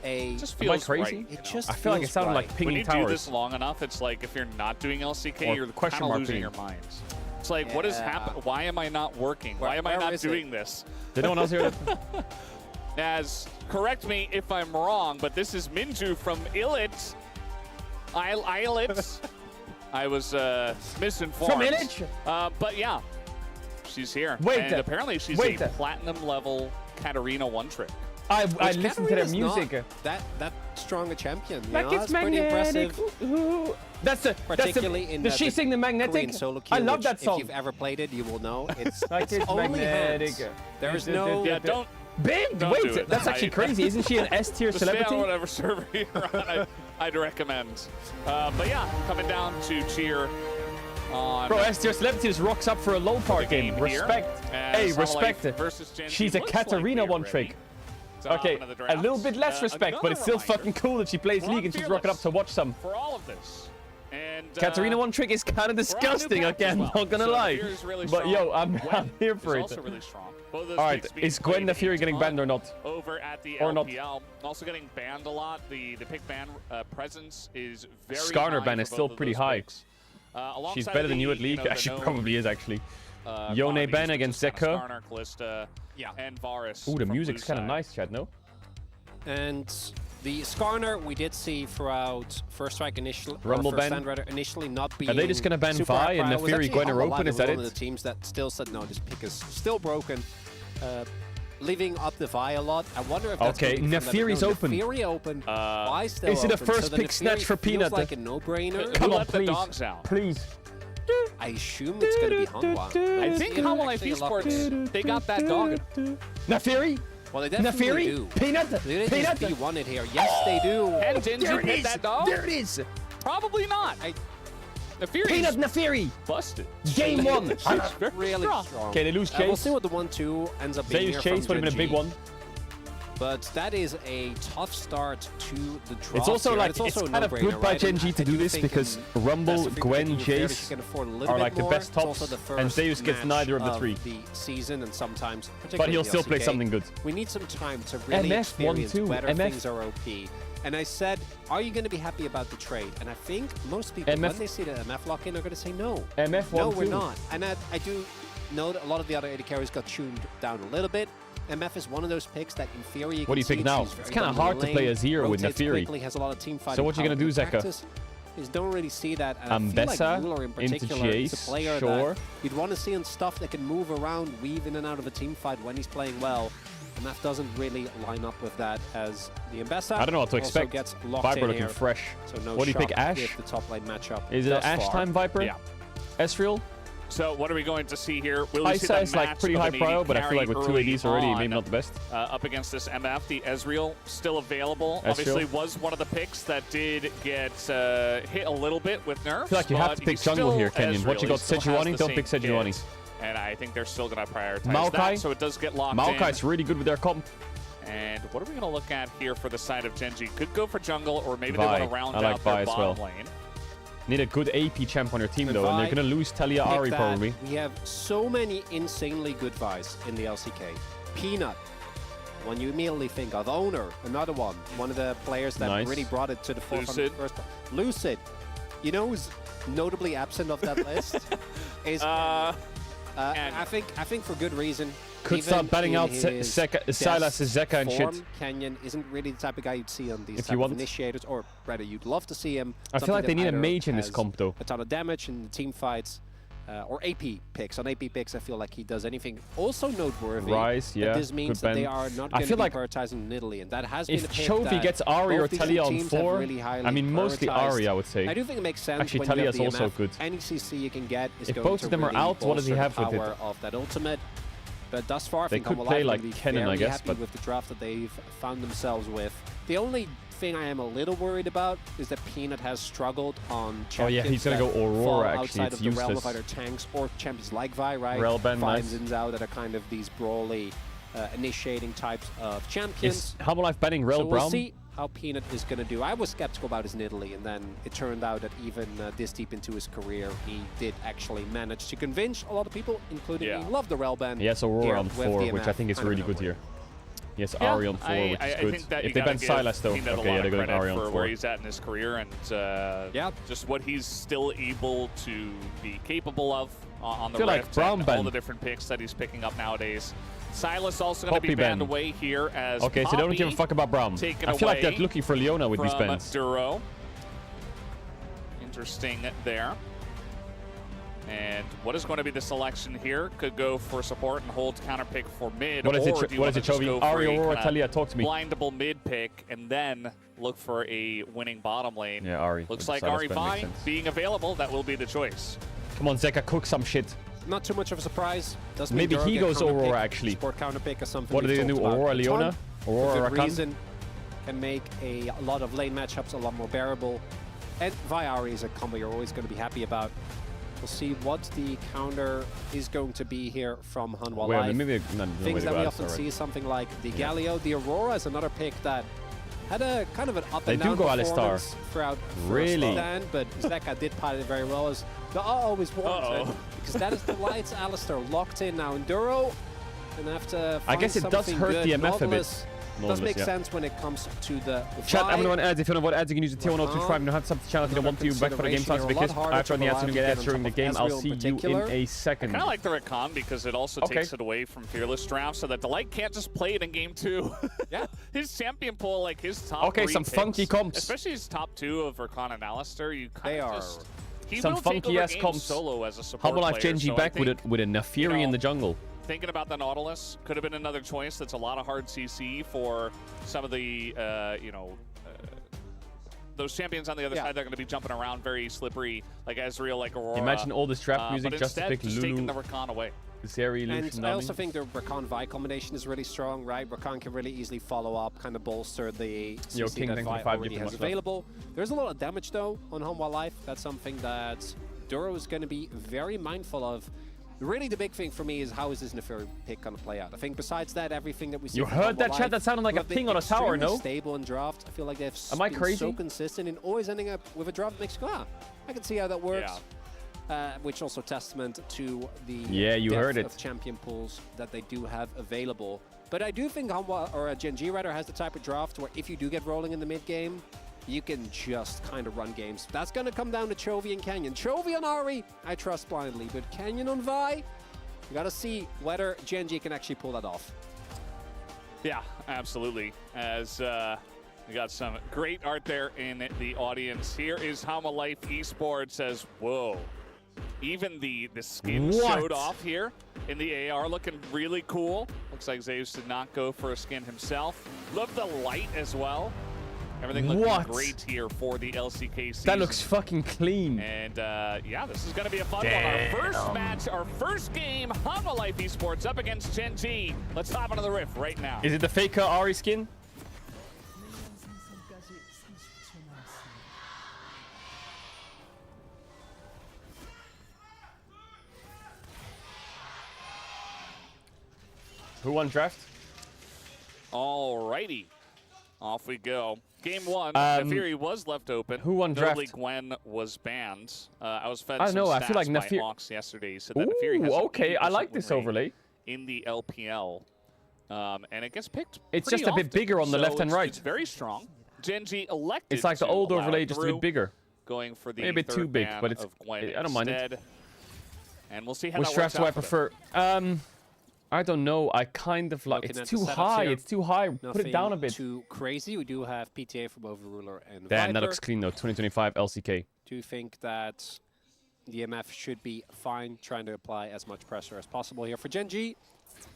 S14: a.
S13: Just
S1: Am I
S13: feels
S1: crazy?
S13: right.
S14: It just
S1: I feel like it
S14: feels
S1: sounded
S14: right.
S1: like pinging
S13: When you
S1: towers.
S13: do this long enough, it's like if you're not doing LCK,
S1: Or
S13: you're
S1: question
S13: kind of
S1: mark
S13: losing
S1: pinging.
S13: your minds. It's like, what is happening? Why am I not working? Why am I
S14: where
S13: not
S14: is it?
S13: doing this?
S1: Did no one else hear that?
S13: As, correct me if I'm wrong, but this is Minju from Illit. Illit. I was misinformed.
S1: From Illich?
S13: But yeah, she's here.
S1: Wait
S13: and
S1: a-
S13: apparently she's
S1: wait
S13: a
S1: a-
S13: platinum level Katarina one trick.
S1: I
S14: Which
S1: listened to their
S14: Katarina's
S1: music.
S14: not that strong a champion. You
S1: Like
S14: know?
S1: it's
S14: That's pretty
S1: magnetic.
S14: impressive.
S1: Ooh. That's
S14: Particularly in
S1: Does she sing the magnetic?
S14: Korean solo queue,
S1: I love
S14: which
S1: that song.
S14: If you've ever played it, you will know it's,
S1: Like it's
S14: only
S1: magnetic.
S14: hands. There is no.
S13: Yeah, don't.
S1: Big.
S13: Don't
S1: Wait,
S13: do it.
S1: that's actually crazy. Isn't she an S tier
S13: Just stay
S1: celebrity?
S13: on whatever server you're on. I'd recommend. But yeah, coming down to cheer on.
S1: Bro, S tier celebrity just rocks up for a low part game.
S13: here.
S1: Respect.
S13: And
S1: Hey,
S13: Sunlight
S1: respect.
S13: versus Gen Z
S1: She's a
S13: looks like
S1: Katarina
S13: we're
S1: one
S13: ready.
S1: trick.
S13: Top
S1: Okay,
S13: of the
S1: a
S13: draft.
S1: little bit less respect, but it's still
S13: another
S1: fucking cool that she plays
S13: We're on
S1: League and she's rocking up to watch some.
S13: for all of this. And
S1: Katarina one trick is kind of disgusting,
S13: pack
S1: again,
S13: as well.
S1: not gonna
S13: So
S1: lie.
S13: Fear is really
S1: But
S13: strong.
S1: yo, I'm
S13: Gwen
S1: here for
S13: is
S1: it.
S13: also really strong. Both of those
S1: Alright,
S13: picks being
S1: is Gwen
S13: played
S1: the Fury
S13: a
S1: getting
S13: ton
S1: banned or not?
S13: Over at the
S1: Or not?
S13: LPL. Also getting banned a lot. The pick ban presence is very
S1: Skarner
S13: high
S1: ban
S13: for
S1: is still
S13: both of
S1: pretty
S13: those
S1: high.
S13: picks. Alongside
S1: She's better than you at
S13: the,
S1: League.
S13: know, the
S1: She
S13: known,
S1: probably is, actually. Yone
S13: commodities,
S1: ban
S13: which
S1: against
S13: is kinda
S1: Zeka.
S13: Skarner, Callista, and Varus.
S1: Ooh, the
S13: from
S1: music's
S13: blue
S1: kind of
S13: side.
S1: nice, Chad, no?
S14: And the Skarner we did see throughout First Strike initially,
S1: Rumble
S14: First
S1: ban.
S14: Stand rather, initially not being.
S1: Are they just gonna ban
S14: super
S1: Vi and
S14: high. It was
S1: Nefiri
S14: actually
S1: Gwen are
S14: Humble
S1: open?
S14: Live
S1: Is that
S14: one of
S1: it?
S14: the teams that still said no, this pick is still broken. Leaving up the Vi a lot. I wonder if that's
S1: Okay,
S14: gonna be from that-
S1: Nefiri's
S14: no,
S1: open.
S14: Nefiri open. Vi still
S1: Is it a
S14: open,
S1: first
S14: so the
S1: pick snatch
S14: Nefiri
S1: for
S14: feels
S1: Peanut?
S14: like a no-brainer.
S1: Come
S13: Who
S1: on,
S13: let the
S1: please.
S13: dogs out?
S1: Please.
S14: I assume it's gonna be Hanwha.
S13: I think Humble Life Esports, they got that dog.
S1: Nefiri?
S14: Well, they definitely
S1: Nefiri?
S14: do.
S1: Peanut?
S14: They
S1: Peanut?
S14: just be it here. Yes, they do.
S13: And didn't
S1: There
S13: you
S1: it
S13: pick
S1: is.
S13: that dog?
S1: There it is.
S13: Probably not. Nefiri's
S1: Peanut Nefiri.
S13: busted.
S1: Game one.
S14: Really strong.
S1: Okay, they lose
S14: We'll
S1: Chase.
S14: see what the 1-2 ends up being
S1: Zeus
S14: here
S1: Chase
S14: from
S1: would have been a
S14: Gen
S1: big
S14: G.
S1: one.
S14: But that is a tough start to the draft.
S1: It's also
S14: here.
S1: like,
S14: it's, also
S1: it's
S14: a
S1: kind of
S14: no-brainer,
S1: good by
S14: right?
S1: Gen
S14: And
S1: G to
S14: I
S1: do
S14: do
S1: this
S14: think
S1: because
S14: in
S1: Rumble,
S14: best of breed,
S1: Gwen,
S14: thinking of fairness,
S1: Jace
S14: you can afford a little
S1: are
S14: bit
S1: like the
S14: more.
S1: best
S14: It's also
S1: tops,
S14: the
S1: and
S14: first
S1: Zeus gets
S14: match
S1: neither of the three.
S14: The season, and sometimes,
S1: But
S14: particularly
S1: he'll
S14: in the
S1: still play
S14: LCK,
S1: something good.
S14: We need some time to really
S1: MF
S14: experience
S1: 1-2,
S14: whether
S1: MF.
S14: things are OP. And I said, are you going to be happy about the trade? And I think most people,
S1: MF
S14: when they see the MF lock-in, are going to say no.
S1: MF
S14: No, we're
S1: 1-2.
S14: not. And I do know that a lot of the other AD carries got tuned down a little bit. MF is one of those picks that in theory you
S1: What do you
S14: can
S1: pick
S14: see
S1: now?
S14: she's
S1: It's
S14: very
S1: kinda hard to
S14: dominant
S1: play
S14: lane,
S1: a Zero with
S14: rotates
S1: Nefiri.
S14: quickly, has a lot of team fighting
S1: So what you gonna
S14: power.
S1: do,
S14: In
S1: Zeka?
S14: practice, is don't really see that. And I feel like
S1: Ambessa
S14: Ruler in
S1: into
S14: particular is
S1: Jace,
S14: a player
S1: sure.
S14: that you'd want to see in stuff that can move around, weave in and out of a team fight when he's playing well. MF doesn't really line up with that as the Ambessa.
S1: I don't know what to
S14: also
S1: expect.
S14: Gets locked
S1: Viper
S14: in
S1: looking
S14: here,
S1: fresh.
S14: So no
S1: What do you pick,
S14: shock
S1: Ash?
S14: with the top lane matchup
S1: Is it
S14: thus
S1: Ash
S14: far.
S1: time, Viper?
S13: Yeah.
S1: Ezreal?
S13: So what are we going to see here? Will we see
S1: Kaisa
S13: the
S1: is like
S13: match
S1: pretty
S13: of
S1: high
S13: an AD
S1: prio, but I feel like with two
S13: carry
S1: ADs already,
S13: early
S1: maybe
S13: on,
S1: not the best.
S13: up against this MF, the Ezreal still available.
S1: Ezreal.
S13: Obviously was one of the picks that did get hit a little bit with nerfs.
S1: I feel like you have
S13: but
S1: to pick
S13: he's
S1: jungle
S13: still
S1: here, Kenyon. What
S13: Ezreal.
S1: you
S13: He
S1: got,
S13: still has
S1: Sejuani?
S13: the
S1: Don't
S13: same
S1: pick Sejuani.
S13: kit, and I think they're still going to prioritize
S1: Maokai.
S13: that, so it does get locked in.
S1: Maokai's really good with their comp.
S13: And what are we going to look at here for the side of Genji? Could go for jungle, or maybe
S1: Vi.
S13: they want to round
S1: I like
S13: out their
S1: Vi as
S13: bottom
S1: well.
S13: lane.
S1: Need a good AP champ on your team,
S14: But
S1: though, and they're
S14: Vi,
S1: going to lose Talia
S14: pick
S1: Ari
S14: that.
S1: probably.
S14: We have so many insanely good Vi's in the LCK. Peanut, one you immediately think of. Owner, another one of the players that
S1: Nice.
S14: really brought it to the forefront.
S13: Lucid.
S14: First. Lucid. You know who's notably absent of that list? Is I think for good reason.
S1: Could
S14: Even
S1: start batting
S14: in
S1: out
S14: his
S1: Silas,
S14: best
S1: Zeka, and shit.
S14: form, Canyon isn't really the type of guy you'd see on these
S1: If
S14: type
S1: you
S14: of
S1: want.
S14: initiators, or rather, you'd love to see him.
S1: I feel like they need a
S14: either
S1: mage in this
S14: has
S1: comp, though.
S14: a ton of damage in the team fights, or AP picks. On AP picks, I feel like he does anything. Also noteworthy.
S1: Rise,
S14: that
S1: yeah,
S14: this means
S1: good
S14: that they
S1: ban.
S14: are not
S1: I
S14: going to
S1: feel
S14: be
S1: like
S14: prioritizing in Italy, and that has been a
S1: If
S14: pick
S1: Chovy
S14: that
S1: gets Ari or
S14: both these
S1: Talia on
S14: teams have
S1: 4,
S14: really highly
S1: I mean, mostly
S14: prioritized.
S1: Ari, I would say.
S14: I do think it makes sense.
S1: Actually,
S14: when you have
S1: Talia's
S14: the
S1: also
S14: MF.
S1: good.
S14: Any CC you can get is
S1: If
S14: going
S1: both
S14: to
S1: of them are
S14: really
S1: out, what does he
S14: bolster
S1: have
S14: the
S1: with it?
S14: power of that ultimate. But thus far, I
S1: They
S14: think
S1: could
S14: Humble
S1: play
S14: Life
S1: like
S14: will be
S1: Kennen, I
S14: very
S1: guess,
S14: happy
S1: but-
S14: with the draft that they've found themselves with. The only thing I am a little worried about is that Peanut has struggled on champions
S1: Oh, yeah, he's gonna
S14: that
S1: go Aurora,
S14: fall
S1: actually.
S14: outside
S1: It's
S14: of the realm of
S1: useless.
S14: either tanks or champions like Vi, right?
S1: Relban,
S14: Vi
S1: nice.
S14: and Zhao that are kind of these brawly, initiating types of champions.
S1: Is Humble Life banning Rel
S14: So we'll
S1: Brown?
S14: see how Peanut is going to do. I was skeptical about his in Italy, and then it turned out that even this deep into his career, he did actually manage to convince a lot of people, including me, love the Relban.
S1: He has Aurora
S14: here
S1: on
S14: with
S1: 4,
S14: DMF.
S1: which I think is
S14: don't
S1: really
S14: know
S1: good
S14: where.
S1: here. Yes,
S13: Yeah,
S1: Ari on 4, which is
S13: I
S1: good.
S13: think that
S1: If
S13: you
S1: they
S13: gotta
S1: ban
S13: give
S1: Silas, though,
S13: Peanut a
S1: okay,
S13: lot
S1: yeah,
S13: of
S1: they're going
S13: credit
S1: Ari on
S13: for
S1: 4.
S13: where he's at in his career and just what he's still able to be capable of on the
S1: Feel like
S13: Rift
S1: Brown
S13: and all
S1: ban.
S13: the different picks that he's picking up nowadays. Silas also going to be
S1: Poppy
S13: banned
S1: ban.
S13: away here as
S1: Okay, so they don't give a
S13: Poppy
S1: fuck about Brown.
S13: taken
S1: I feel like they're
S13: away
S1: looking for Leona with these
S13: from
S1: bans.
S13: Duro. Interesting there. And what is going to be the selection here? Could go for support and hold counter pick for mid.
S1: What is it,
S13: or do you
S1: what
S13: wanna
S1: is it,
S13: just
S1: Chovy?
S13: go for
S1: Ari,
S13: a
S1: Aurora,
S13: kinda
S1: Talia, talk to me.
S13: blindable mid pick and then look for a winning bottom lane?
S1: Yeah, Ari.
S13: Looks
S1: with
S13: like
S1: Silas
S13: Ari
S1: ban makes
S13: Vi
S1: sense.
S13: being available. That will be the choice.
S1: Come on, Zeka, cook some shit.
S14: Not too much of a surprise. Doesn't
S1: Maybe
S14: mean
S1: he
S14: Duro
S1: goes
S14: get counterpick.
S1: Aurora, actually.
S14: Support counterpick is something
S1: What are
S14: we've
S1: they going to do?
S14: talked about
S1: Aurora,
S14: a
S1: Leona?
S14: ton.
S1: Aurora,
S14: For good
S1: Rakan?
S14: reason. Can make a lot of lane matchups a lot more bearable. And Vi Ari is a combo you're always going to be happy about. We'll see what the counter is going to be here from Hanwha
S1: Wait,
S14: Life.
S1: maybe no, no way
S14: Things
S1: to
S14: that
S1: go
S14: we
S1: out,
S14: often
S1: alright.
S14: see is something like the Galio. The Aurora is another pick that had a kind of an up
S1: They
S14: and
S1: do
S14: down
S1: go Alistar.
S14: performance throughout first
S1: Really?
S14: stand, but Zeka did pilot it very well as the always warranted, because that is the lights Alistar locked in now. Enduro, and after
S1: I guess it does hurt the MF a bit.
S14: Does make
S1: yeah.
S14: sense when it comes to the
S1: Chat,
S14: Vi.
S1: everyone adds. If you don't know what ads, you can use the T1025. You don't have to sub the channel if you don't want to. Back for the game sounds because after on the ads, you get ads during the game. I'll see you in a
S13: I
S1: second.
S13: kind of like the Rakan because it also takes it away from Fearless Draft so that Delight can't just play it in game 2.
S14: Yeah.
S13: His champion pool, like his top
S1: Okay,
S13: 3
S1: some
S13: picks,
S1: funky comps.
S13: especially his top 2 of Rakan and Alistair, you kind of just... He
S1: Some
S13: will take
S1: funky
S13: over
S1: ass
S13: games
S1: comps.
S13: solo as a support
S1: Humble Life
S13: player,
S1: Genji
S13: so I
S1: back with
S13: think,
S1: it with a Nafiri in the jungle.
S13: Thinking about the Nautilus, could have been another choice. That's a lot of hard CC for some of the, those champions on the other side. They're going to be jumping around very slippery, like Ezreal, like Aurora.
S1: Imagine all this trap music
S13: but
S1: just to
S13: instead,
S1: pick
S13: just taking
S1: Lulu.
S13: the Rakan away.
S1: Zeri,
S14: And
S1: Lucian,
S14: I
S1: Nami.
S14: also think the Rakan-Vi combination is really strong, right? Rakan can really easily follow up, kind of bolster the
S1: Yo,
S14: CC
S1: King,
S14: that
S1: thank you
S14: Vi
S1: for 5
S14: already
S1: gifted
S14: has
S1: much love.
S14: available. There's a lot of damage, though, on Hanwha Life. That's something that Duro is going to be very mindful of. Really, the big thing for me is how is this Neferi pick going to play out? I think besides that, everything that we see
S1: You
S14: from
S1: heard
S14: Hanwha
S1: that,
S14: Life,
S1: chat? That sounded like
S14: who
S1: a
S14: have been
S1: ping on a tower,
S14: extremely
S1: no?
S14: stable in draft. I feel like they've
S1: Am I
S14: been
S1: crazy?
S14: so consistent in always ending up with a draft that makes you go, I can see how that works. Which also testament to the
S1: Yeah, you
S14: depth
S1: heard it.
S14: of champion pools that they do have available. But I do think Hanwha, or Genji rather, has the type of draft where if you do get rolling in the mid game, you can just kind of run games. That's going to come down to Chovy and Canyon. Chovy on Ari, I trust blindly, but Canyon on Vi, you got to see whether Genji can actually pull that off.
S13: Yeah, absolutely. As we got some great art there in the audience. Here is Hanwha Life Esports says, whoa. Even the skin
S1: What?
S13: showed off here in the AR, looking really cool. Looks like Zeus did not go for a skin himself. Love the light as well. Everything looking
S1: What?
S13: great here for the LCK season.
S1: That looks fucking clean.
S13: And yeah, this is going to be a fun one. Our first match, our first game, Hanwha Life Esports up against Gen G. Let's hop into the riff right now.
S1: Is it the fake Ari skin? Who won draft?
S13: Alrighty. Off we go. Game one, Nafiri was left open.
S1: Who won draft?
S13: Notably, Gwen was banned. I was fed
S1: I
S13: some
S1: don't know, I
S13: stats
S1: feel like
S13: by Ox yesterday. He said that
S1: Ooh,
S13: Nafiri has an
S1: okay, I
S13: 80%
S1: like this
S13: win rate
S1: overlay.
S13: in the LPL. And it gets picked
S1: It's
S13: pretty
S1: just a bit
S13: often,
S1: bigger on the
S13: so
S1: left and
S13: it's-
S1: right.
S13: It's very strong. Gen G elected
S1: It's like the
S13: to
S1: old
S13: allow
S1: overlay,
S13: it
S1: just a
S13: through,
S1: bit bigger.
S13: going for the
S1: Maybe a bit too
S13: third
S1: big,
S13: ban
S1: but it's.
S13: of Gwen
S1: I don't mind it.
S13: instead. And we'll see how
S1: Which
S13: that
S1: draft
S13: works
S1: do I
S13: out for them.
S1: prefer? I don't know. I kind of like.
S14: Looking
S1: It's
S14: at the
S1: too
S14: setups
S1: high.
S14: here,
S1: It's too high. Put it
S14: nothing
S1: down a bit.
S14: Too crazy. We do have PTA from Overruler and
S1: Damn, that
S14: Viper.
S1: looks clean though. 2025 LCK.
S14: Do you think that the MF should be fine trying to apply as much pressure as possible here for Gen G?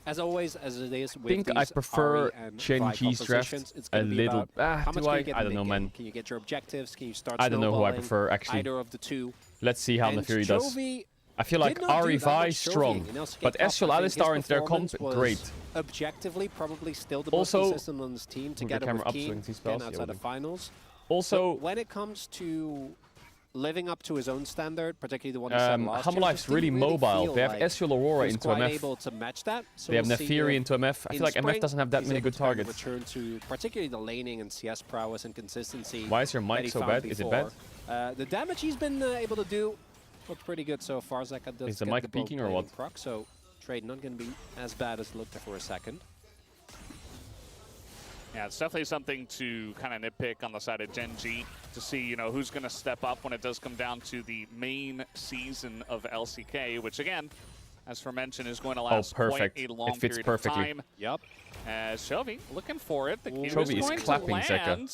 S14: As always, as it is with
S1: I think I
S14: these
S1: prefer
S14: Ari and
S1: Gen
S14: Vi
S1: G's draft
S14: compositions, it's
S1: a
S14: gonna be
S1: little.
S14: about how much
S1: Do
S14: can
S1: I?
S14: you get
S1: I
S14: in
S1: don't know,
S14: mid-game?
S1: man.
S14: Can you get your objectives? Can you start
S1: I don't know who I
S14: snowballing?
S1: prefer actually.
S14: Either of the two.
S1: Let's see how
S14: And
S1: Nafiri does.
S14: Chovy
S1: I feel like
S14: did not do
S1: Ari
S14: that
S1: Vi
S14: much
S1: strong,
S14: Chovy in LCK
S1: but
S14: Cup.
S1: Ezreal
S14: I think his
S1: Alistar into their comp,
S14: performance was
S1: great.
S14: Objectively, probably still the
S1: Also-
S14: most consistent on this team
S1: Move the
S14: together
S1: camera
S14: with
S1: up so we
S14: Keen,
S1: can see
S14: again
S1: spells. Yeah,
S14: outside
S1: we'll
S14: of
S1: do.
S14: finals.
S1: Also,
S14: So when it comes to living up to his own standard, particularly the one he set last
S1: Hanwha
S14: year,
S1: Life's
S14: just
S1: really
S14: didn't
S1: mobile.
S14: feel
S1: They have
S14: like
S1: Ezreal Aurora
S14: he was
S1: into
S14: quite
S1: MF.
S14: able to match that. So
S1: They have
S14: we'll see
S1: Nafiri
S14: if
S1: into MF. I
S14: in
S1: feel like MF
S14: spring
S1: doesn't have that
S14: he's
S1: many
S14: able
S1: good
S14: to kind of
S1: targets.
S14: return to particularly the laning and CS prowess and consistency.
S1: Why is your
S14: that
S1: mic
S14: he
S1: so
S14: found
S1: bad? Is it
S14: before.
S1: bad?
S14: The damage he's been able to do looked pretty good so far. Zeka does
S1: Is the
S14: get
S1: mic
S14: the
S1: peaking or
S14: bone
S1: what?
S14: plating proc, so trade not going to be as bad as it looked for a second.
S13: Yeah, it's definitely something to kind of nitpick on the side of Gen G to see, you know, who's going to step up when it does come down to the main season of LCK, which again, as for mentioned, is going to last
S1: perfect.
S13: quite a long
S1: It fits
S13: period
S1: perfectly.
S13: of time.
S14: Yep.
S13: As Chovy looking for it. The key
S1: Chovy is
S13: going
S1: clapping
S13: to
S1: Zeka.
S13: land.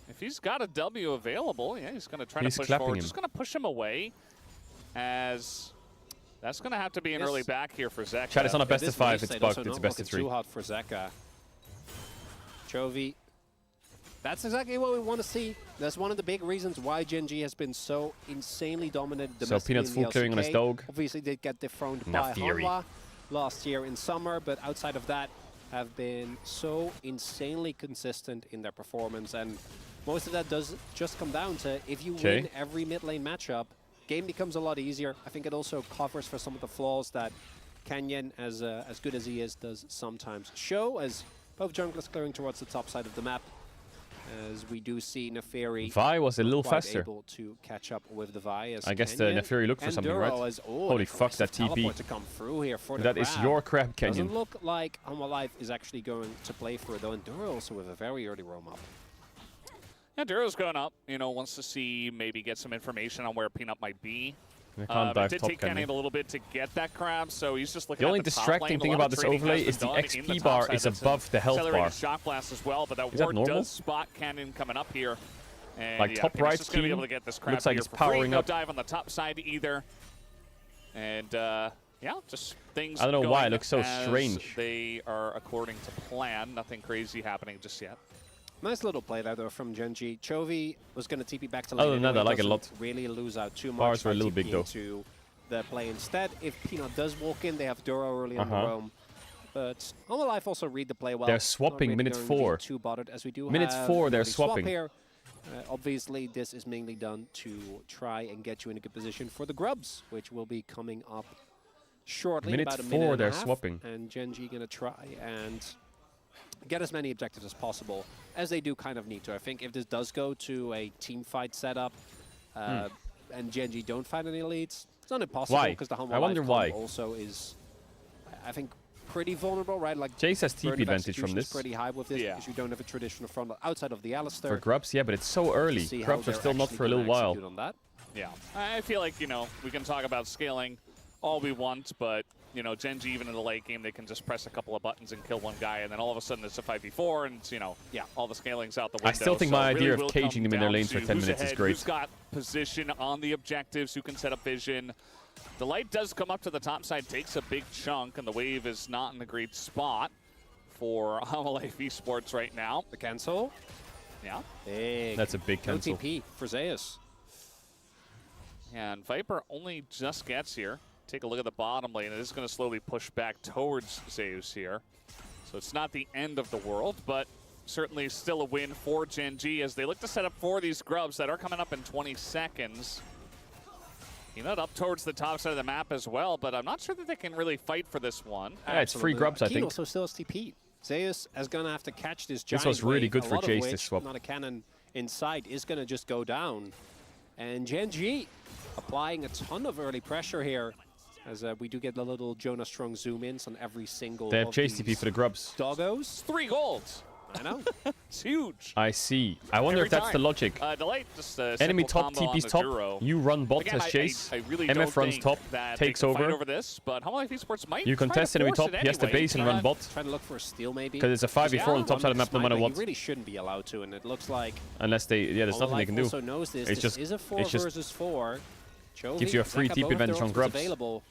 S13: If he's got a W available, yeah, he's going to try
S1: He's
S13: to push
S1: clapping
S13: forward.
S1: him.
S13: Just going to push him away, as that's going to have to be an early back here for Zeka.
S1: Chat, it's on a best
S14: This
S1: of 5.
S14: race
S1: It's
S14: side
S1: bugged.
S14: also
S1: It's a
S14: not
S1: best of
S14: looking
S1: 3.
S14: Too hot for Zeka. Chovy. That's exactly what we want to see. That's one of the big reasons why Gen G has been so insanely dominant
S1: So
S14: domestically
S1: Peanut's
S14: in the
S1: full clearing on his
S14: LCK.
S1: dog.
S14: Obviously, they get dethroned by
S1: Nafiri.
S14: Hanwha last year in summer, but outside of that, have been so insanely consistent in their performance. And most of that does just come down to if you
S1: Okay.
S14: win every mid lane matchup, game becomes a lot easier. I think it also covers for some of the flaws that Canyon, as good as he is, does sometimes show, as both junglers clearing towards the top side of the map, as we do see Nafiri
S1: Vi was a little
S14: quite
S1: faster.
S14: able to catch up with the Vi. As
S1: I guess the
S14: Canyon
S1: Nafiri looked for
S14: and
S1: something,
S14: Duro
S1: right?
S14: as,
S1: Holy fuck, that
S14: aggressive
S1: TP.
S14: teleport to come through here for the
S1: That is
S14: grab.
S1: your crab, Canyon.
S14: Doesn't look like Hanwha Life is actually going to play for it, though, and Duro also with a very early roam up.
S13: Yeah, Duro's going up. You know, wants to see, maybe get some information on where Peanut might be.
S1: They can't dive
S13: It did
S1: top,
S13: take
S1: can
S13: Canyon
S1: they?
S13: a little bit to get that crab, so he's just looking
S1: The
S13: at
S1: only
S13: the top
S1: distracting
S13: lane.
S1: thing
S13: A lot
S1: about
S13: of
S1: this
S13: trading
S1: overlay
S13: has
S1: is the
S13: been done in
S1: XP
S13: top
S1: bar
S13: side.
S1: is
S13: That's
S1: above the health
S13: accelerated
S1: bar.
S13: shock blast as well, but that
S1: Is that
S13: ward
S1: normal?
S13: does spot Canyon coming up here. And
S1: Like
S13: yeah,
S1: top
S13: Peanut's
S1: right
S13: just gonna be
S1: team
S13: able to get this crab
S1: looks like
S13: here
S1: it's
S13: for free.
S1: powering
S13: No
S1: up.
S13: dive on the top side either. And yeah, just things
S1: I don't know why, it
S13: going
S1: looks so
S13: as
S1: strange.
S13: They are according to plan. Nothing crazy happening just yet.
S14: Nice little play there, though, from Gen G. Chovy was going to TP back to lane.
S1: Other than that,
S14: anyway,
S1: I like it a
S14: doesn't
S1: lot.
S14: really lose out too much.
S1: Bars were
S14: by
S1: a little big,
S14: TPing
S1: though.
S14: To the play instead. If Peanut does walk in, they have Duro early on the roam. But Hanwha Life also read the play well.
S1: They're
S14: Not
S1: swapping
S14: really
S1: minute
S14: going to be
S1: 4.
S14: Too bothered, as we do
S1: Minute
S14: have
S1: 4, they're
S14: an early swap
S1: swapping.
S14: here. Obviously, this is mainly done to try and get you in a good position for the grubs, which will be coming up shortly.
S1: Minute
S14: about a
S1: 4,
S14: minute and a
S1: they're
S14: half,
S1: swapping.
S14: And Gen G going to try and get as many objectives as possible, as they do kind of need to. I think if this does go to a team fight setup, and Gen G don't find any leads, it's not impossible.
S1: Why?
S14: Because the Hanwha
S1: I wonder
S14: Life
S1: why.
S14: comp also is, I think, pretty vulnerable, right? Like
S1: Jace has
S14: burn
S1: TP
S14: of
S1: advantage from
S14: execution is
S1: this.
S14: pretty high with this because you don't have a traditional front outside of the Alistar.
S1: For Grubs, yeah, but it's so early.
S14: See how
S1: Grubs are
S14: they're
S1: still not
S14: actually
S1: for a little
S14: gonna
S1: while.
S14: execute on that.
S13: Yeah, I feel like, you know, we can talk about scaling all we want, but, you know, Gen G, even in the late game, they can just press a couple of buttons and kill one guy, and then all of a sudden it's a 5v4, and, you know, all the scaling's out the window.
S1: I still think
S13: So
S1: my
S13: it
S1: idea
S13: really
S1: of
S13: will
S1: caging
S13: come
S1: them in their
S13: down
S1: lanes for
S13: to
S1: 10
S13: who's
S1: minutes is
S13: ahead,
S1: great.
S13: Who's got position on the objectives, who can set up vision. The light does come up to the top side, takes a big chunk, and the wave is not in a great spot for Hanwha Life Esports right now.
S14: The cancel.
S13: Yeah.
S14: Big.
S1: That's a big
S14: No
S1: cancel.
S14: TP for Zeus.
S13: And Viper only just gets here. Take a look at the bottom lane. It is going to slowly push back towards Zeus here. So it's not the end of the world, but certainly still a win for Gen G as they look to set up for these grubs that are coming up in 20 seconds. Peanut up towards the top side of the map as well, but I'm not sure that they can really fight for this one.
S1: Yeah, it's free grubs, I
S14: Keen
S1: think.
S14: also still has TP. Zeus is going to have to catch this giant
S1: was really
S14: wave,
S1: good
S14: a
S1: for
S14: lot of
S1: Jace,
S14: which,
S1: this swap.
S14: not a cannon in sight, is going to just go down. And Gen G applying a ton of early pressure here, as we do get a little Jonah Strong zoom-ins on every single
S1: They have
S14: of
S1: Chase
S14: these
S1: TP for the grubs.
S14: doggos.
S13: 3 golds.
S14: I know.
S13: It's huge.
S1: I see. I wonder
S13: Every
S1: if that's
S13: time.
S1: the logic.
S13: Delay, just a
S1: Enemy
S13: simple
S1: top,
S13: combo on
S1: TP's
S13: the
S1: top.
S13: Duro.
S1: You run bot
S13: Again,
S1: as Chase.
S13: I really
S1: MF
S13: don't
S1: runs
S13: think
S1: top,
S13: that
S1: takes
S13: they can fight
S1: over.
S13: over this, but How Life Esports might
S1: You
S13: try to
S1: contest enemy
S13: force
S1: top.
S13: it
S1: He has to
S13: anyway.
S1: base and run bot.
S14: Trying to look for a steal, maybe.
S1: Because it's a 5v4 on the top side of the map no matter what.
S14: He really shouldn't be allowed to, and it looks like
S1: Unless they, yeah, there's nothing they can do.
S14: also knows this.
S1: It's
S14: This
S1: just,
S14: is a 4
S1: it's just
S14: versus 4.
S1: gives you a free
S14: Zeka,
S1: TP
S14: both of their
S1: advantage on
S14: ultimates
S1: grubs.
S14: available.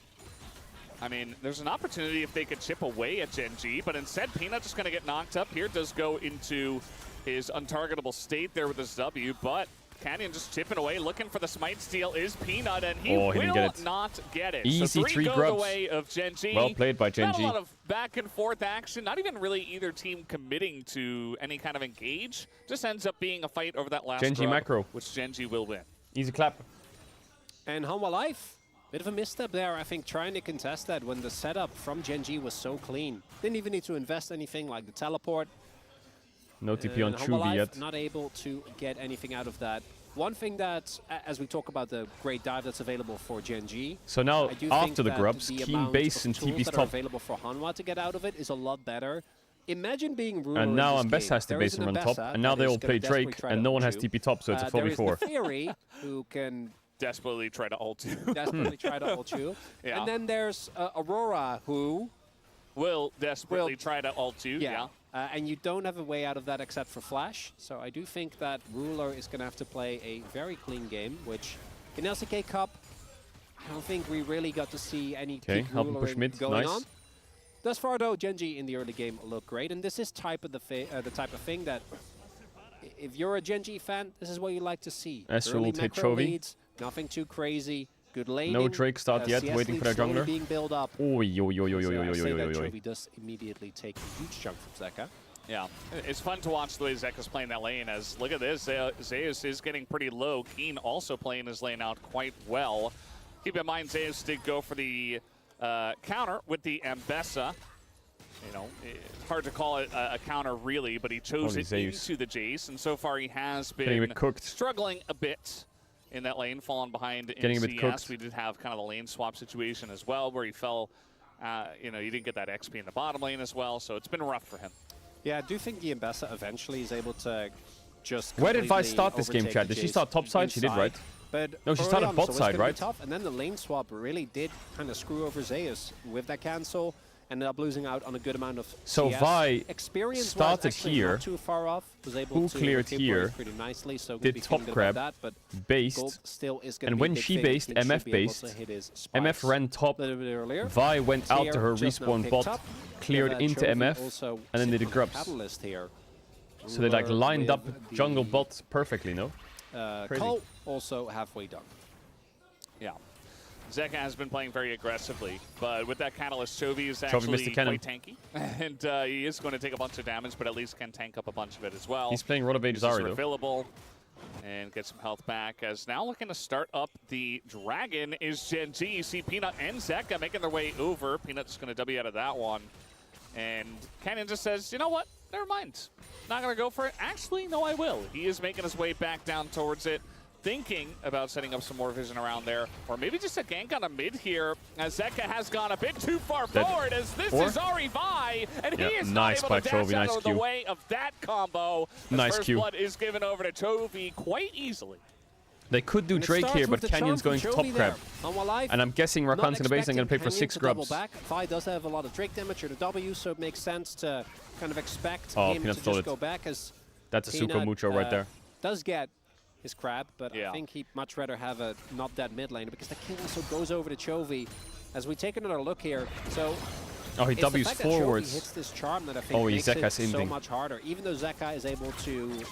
S13: I mean, there's an opportunity if they could chip away at Gen G, but instead Peanut just going to get knocked up here. Does go into his untargetable state there with his W, but Canyon just chipping away, looking for the smite steal is Peanut, and he
S1: Oh, he didn't
S13: will
S1: get it.
S13: not get it.
S1: Easy
S13: so
S1: 3
S13: go
S1: grubs.
S13: the way of Gen G.
S1: Well played by Gen
S13: Not
S1: G.
S13: a lot of back and forth action, not even really either team committing to any kind of engage. Just ends up being a fight over that last
S1: Gen G
S13: grub,
S1: macro.
S13: which Gen G will win.
S1: Easy clap.
S14: And Hanwha Life, bit of a misstep there, I think, trying to contest that when the setup from Gen G was so clean. Didn't even need to invest anything like the teleport.
S1: No TP on
S14: And Hanwha
S1: Chubby
S14: Life
S1: yet.
S14: not able to get anything out of that. One thing that, as we talk about the great dive that's available for Gen G,
S1: So now,
S14: I do
S1: after
S14: think
S1: the
S14: that
S1: grubs,
S14: the
S1: Keen
S14: amount
S1: base
S14: of
S1: and
S14: tools
S1: TP's
S14: that are
S1: top.
S14: available for Hanwha to get out of it is a lot better. Imagine being ruler
S1: And now
S14: in this
S1: Ambessa
S14: game.
S1: has to
S14: There
S1: base
S14: is
S1: and run top.
S14: Ambessa
S1: And now
S14: that
S1: they
S14: is
S1: all
S14: gonna
S1: play
S14: desperately
S1: Drake,
S14: try
S1: and
S14: to
S1: no one
S14: ult
S1: has
S14: you.
S1: TP top, so it's a
S14: There is
S1: 4v4.
S14: Neferi, who can
S13: Desperately try to ult you.
S14: desperately try to ult you.
S13: Yeah.
S14: And then there's Aurora, who
S13: will desperately try to ult you. Yeah.
S14: and you don't have a way out of that except for Flash. So I do think that Ruler is going to have to play a very clean game, which in LCK Cup, I don't think we really got to see any
S1: Okay,
S14: peak
S1: help him push
S14: rulering
S1: mid.
S14: going
S1: Nice.
S14: on. Thus far, though, Gen G in the early game look great, and this is the type of thing that, if you're a Gen G fan, this is what you like to see.
S1: Ezreal
S14: Early
S1: will take
S14: macro
S1: Chovy.
S14: leads, nothing too crazy, good laning.
S1: No Drake start yet,
S14: CS
S1: waiting for
S14: lead
S1: their
S14: slowly
S1: jungler.
S14: being built up.
S1: Oi, yo, yo, yo, yo,
S14: So
S1: yo,
S14: I
S1: yo,
S14: say
S1: yo,
S14: that
S1: yo, yo.
S14: Chovy does immediately take a huge chunk from Zeka.
S13: Yeah, it's fun to watch the way Zeka's playing that lane as, look at this, Zeus is getting pretty low. Keen also playing his lane out quite well. Keep in mind, Zeus did go for the counter with the Ambessa. You know, it's hard to call it a counter really, but he chose
S1: Holy
S13: it
S1: Zeus.
S13: into the Jace, and so far he has
S1: Getting a
S13: been
S1: bit cooked.
S13: struggling a bit in that lane, falling behind in
S1: Getting a bit
S13: CS.
S1: cooked.
S13: We did have kind of the lane swap situation as well, where he fell, you know, you didn't get that XP in the bottom lane as well, so it's been rough for him.
S14: Yeah, I do think the Ambessa eventually is able to just
S1: Where did Vi
S14: completely
S1: start this game,
S14: overtake
S1: Chad?
S14: the
S1: Did she
S14: Jace
S1: start top side? She did,
S14: inside.
S1: right?
S14: But
S1: No, she
S14: early
S1: started
S14: on,
S1: bot
S14: so it's
S1: side,
S14: gonna be
S1: right?
S14: tough. And then the lane swap really did kind of screw over Zeus with that cancel. Ended up losing out on a good amount of
S1: So
S14: CS.
S1: Vi
S14: Experience
S1: started here.
S14: Not too far off. Was able
S1: Who
S14: to
S1: cleared
S14: recuperate
S1: here,
S14: pretty nicely. So
S1: did
S14: be
S1: top
S14: feeling good
S1: grab,
S14: about that, but
S1: based,
S14: gold still is gonna
S1: and
S14: be a
S1: when
S14: big
S1: she
S14: thing.
S1: based,
S14: He should
S1: MF
S14: be able
S1: based,
S14: to hit his
S1: MF
S14: spikes
S1: ran top,
S14: a little bit earlier.
S1: Vi went out to her
S14: Clear just now
S1: respawn
S14: picked
S1: bot,
S14: up.
S1: cleared
S14: With,
S1: into
S14: Chovy
S1: MF,
S14: also
S1: and then did the
S14: sitting on
S1: grubs.
S14: Catalyst here.
S1: So they like
S14: Ruler
S1: lined up
S14: with
S1: jungle
S14: the,
S1: bot perfectly, no? Crazy.
S14: Cole also halfway done.
S13: Yeah. Zeka has been playing very aggressively, but with that Catalyst, Chovy is
S1: Chovy
S13: actually
S1: missed the cannon.
S13: quite tanky. And he is going to take a bunch of damage, but at least can tank up a bunch of it as well.
S1: He's playing Rod of Ages
S13: Uses
S1: Ari, though.
S13: refillable and get some health back. As now looking to start up the Dragon is Gen G. You see Peanut and Zeka making their way over. Peanut's going to W out of that one. And Canyon just says, you know what? Never mind. Not going to go for it. Actually, no, I will. He is making his way back down towards it, thinking about setting up some more vision around there. Or maybe just a gank on a mid here, as Zeka has gone a bit too far
S1: Dead.
S13: forward, as this
S1: Or-
S13: is Ari Vi, and
S1: Yeah,
S13: he is
S1: nice
S13: not
S1: by
S13: able to dash
S1: Chovy,
S13: out
S1: nice
S13: of the
S1: Q.
S13: way of that combo. As
S1: Nice
S13: first
S1: Q.
S13: blood is given over to Chovy quite easily.
S1: They could do
S14: And it
S1: Drake
S14: starts
S1: here,
S14: with
S1: but
S14: the
S1: Canyon's
S14: charm
S1: going
S14: from
S1: top
S14: Chovy
S1: grab.
S14: there. Hanwha Life,
S1: And I'm guessing
S14: not
S1: Rakan's gonna base and gonna play for
S14: expecting
S1: 6
S14: Canyon to
S1: grubs.
S14: double back. Vi does have a lot of Drake damage or the W, so it makes sense to kind of expect
S1: Oh,
S14: him
S1: Peanut
S14: to
S1: stole
S14: just
S1: it.
S14: go back, as
S1: That's a Suko
S14: Peanut,
S1: Mucho right there.
S14: does get his crab, but
S13: Yeah.
S14: I think he'd much rather have a not that mid lane, because the kill also goes over to Chovy. As we take another look here, so
S1: Oh, he
S14: It's the
S1: W's
S14: fact that Chovy
S1: forwards.
S14: hits this charm that I think
S1: Oh,
S14: makes it
S1: Zeka's
S14: so
S1: ending.
S14: much harder. Even though Zeka is able to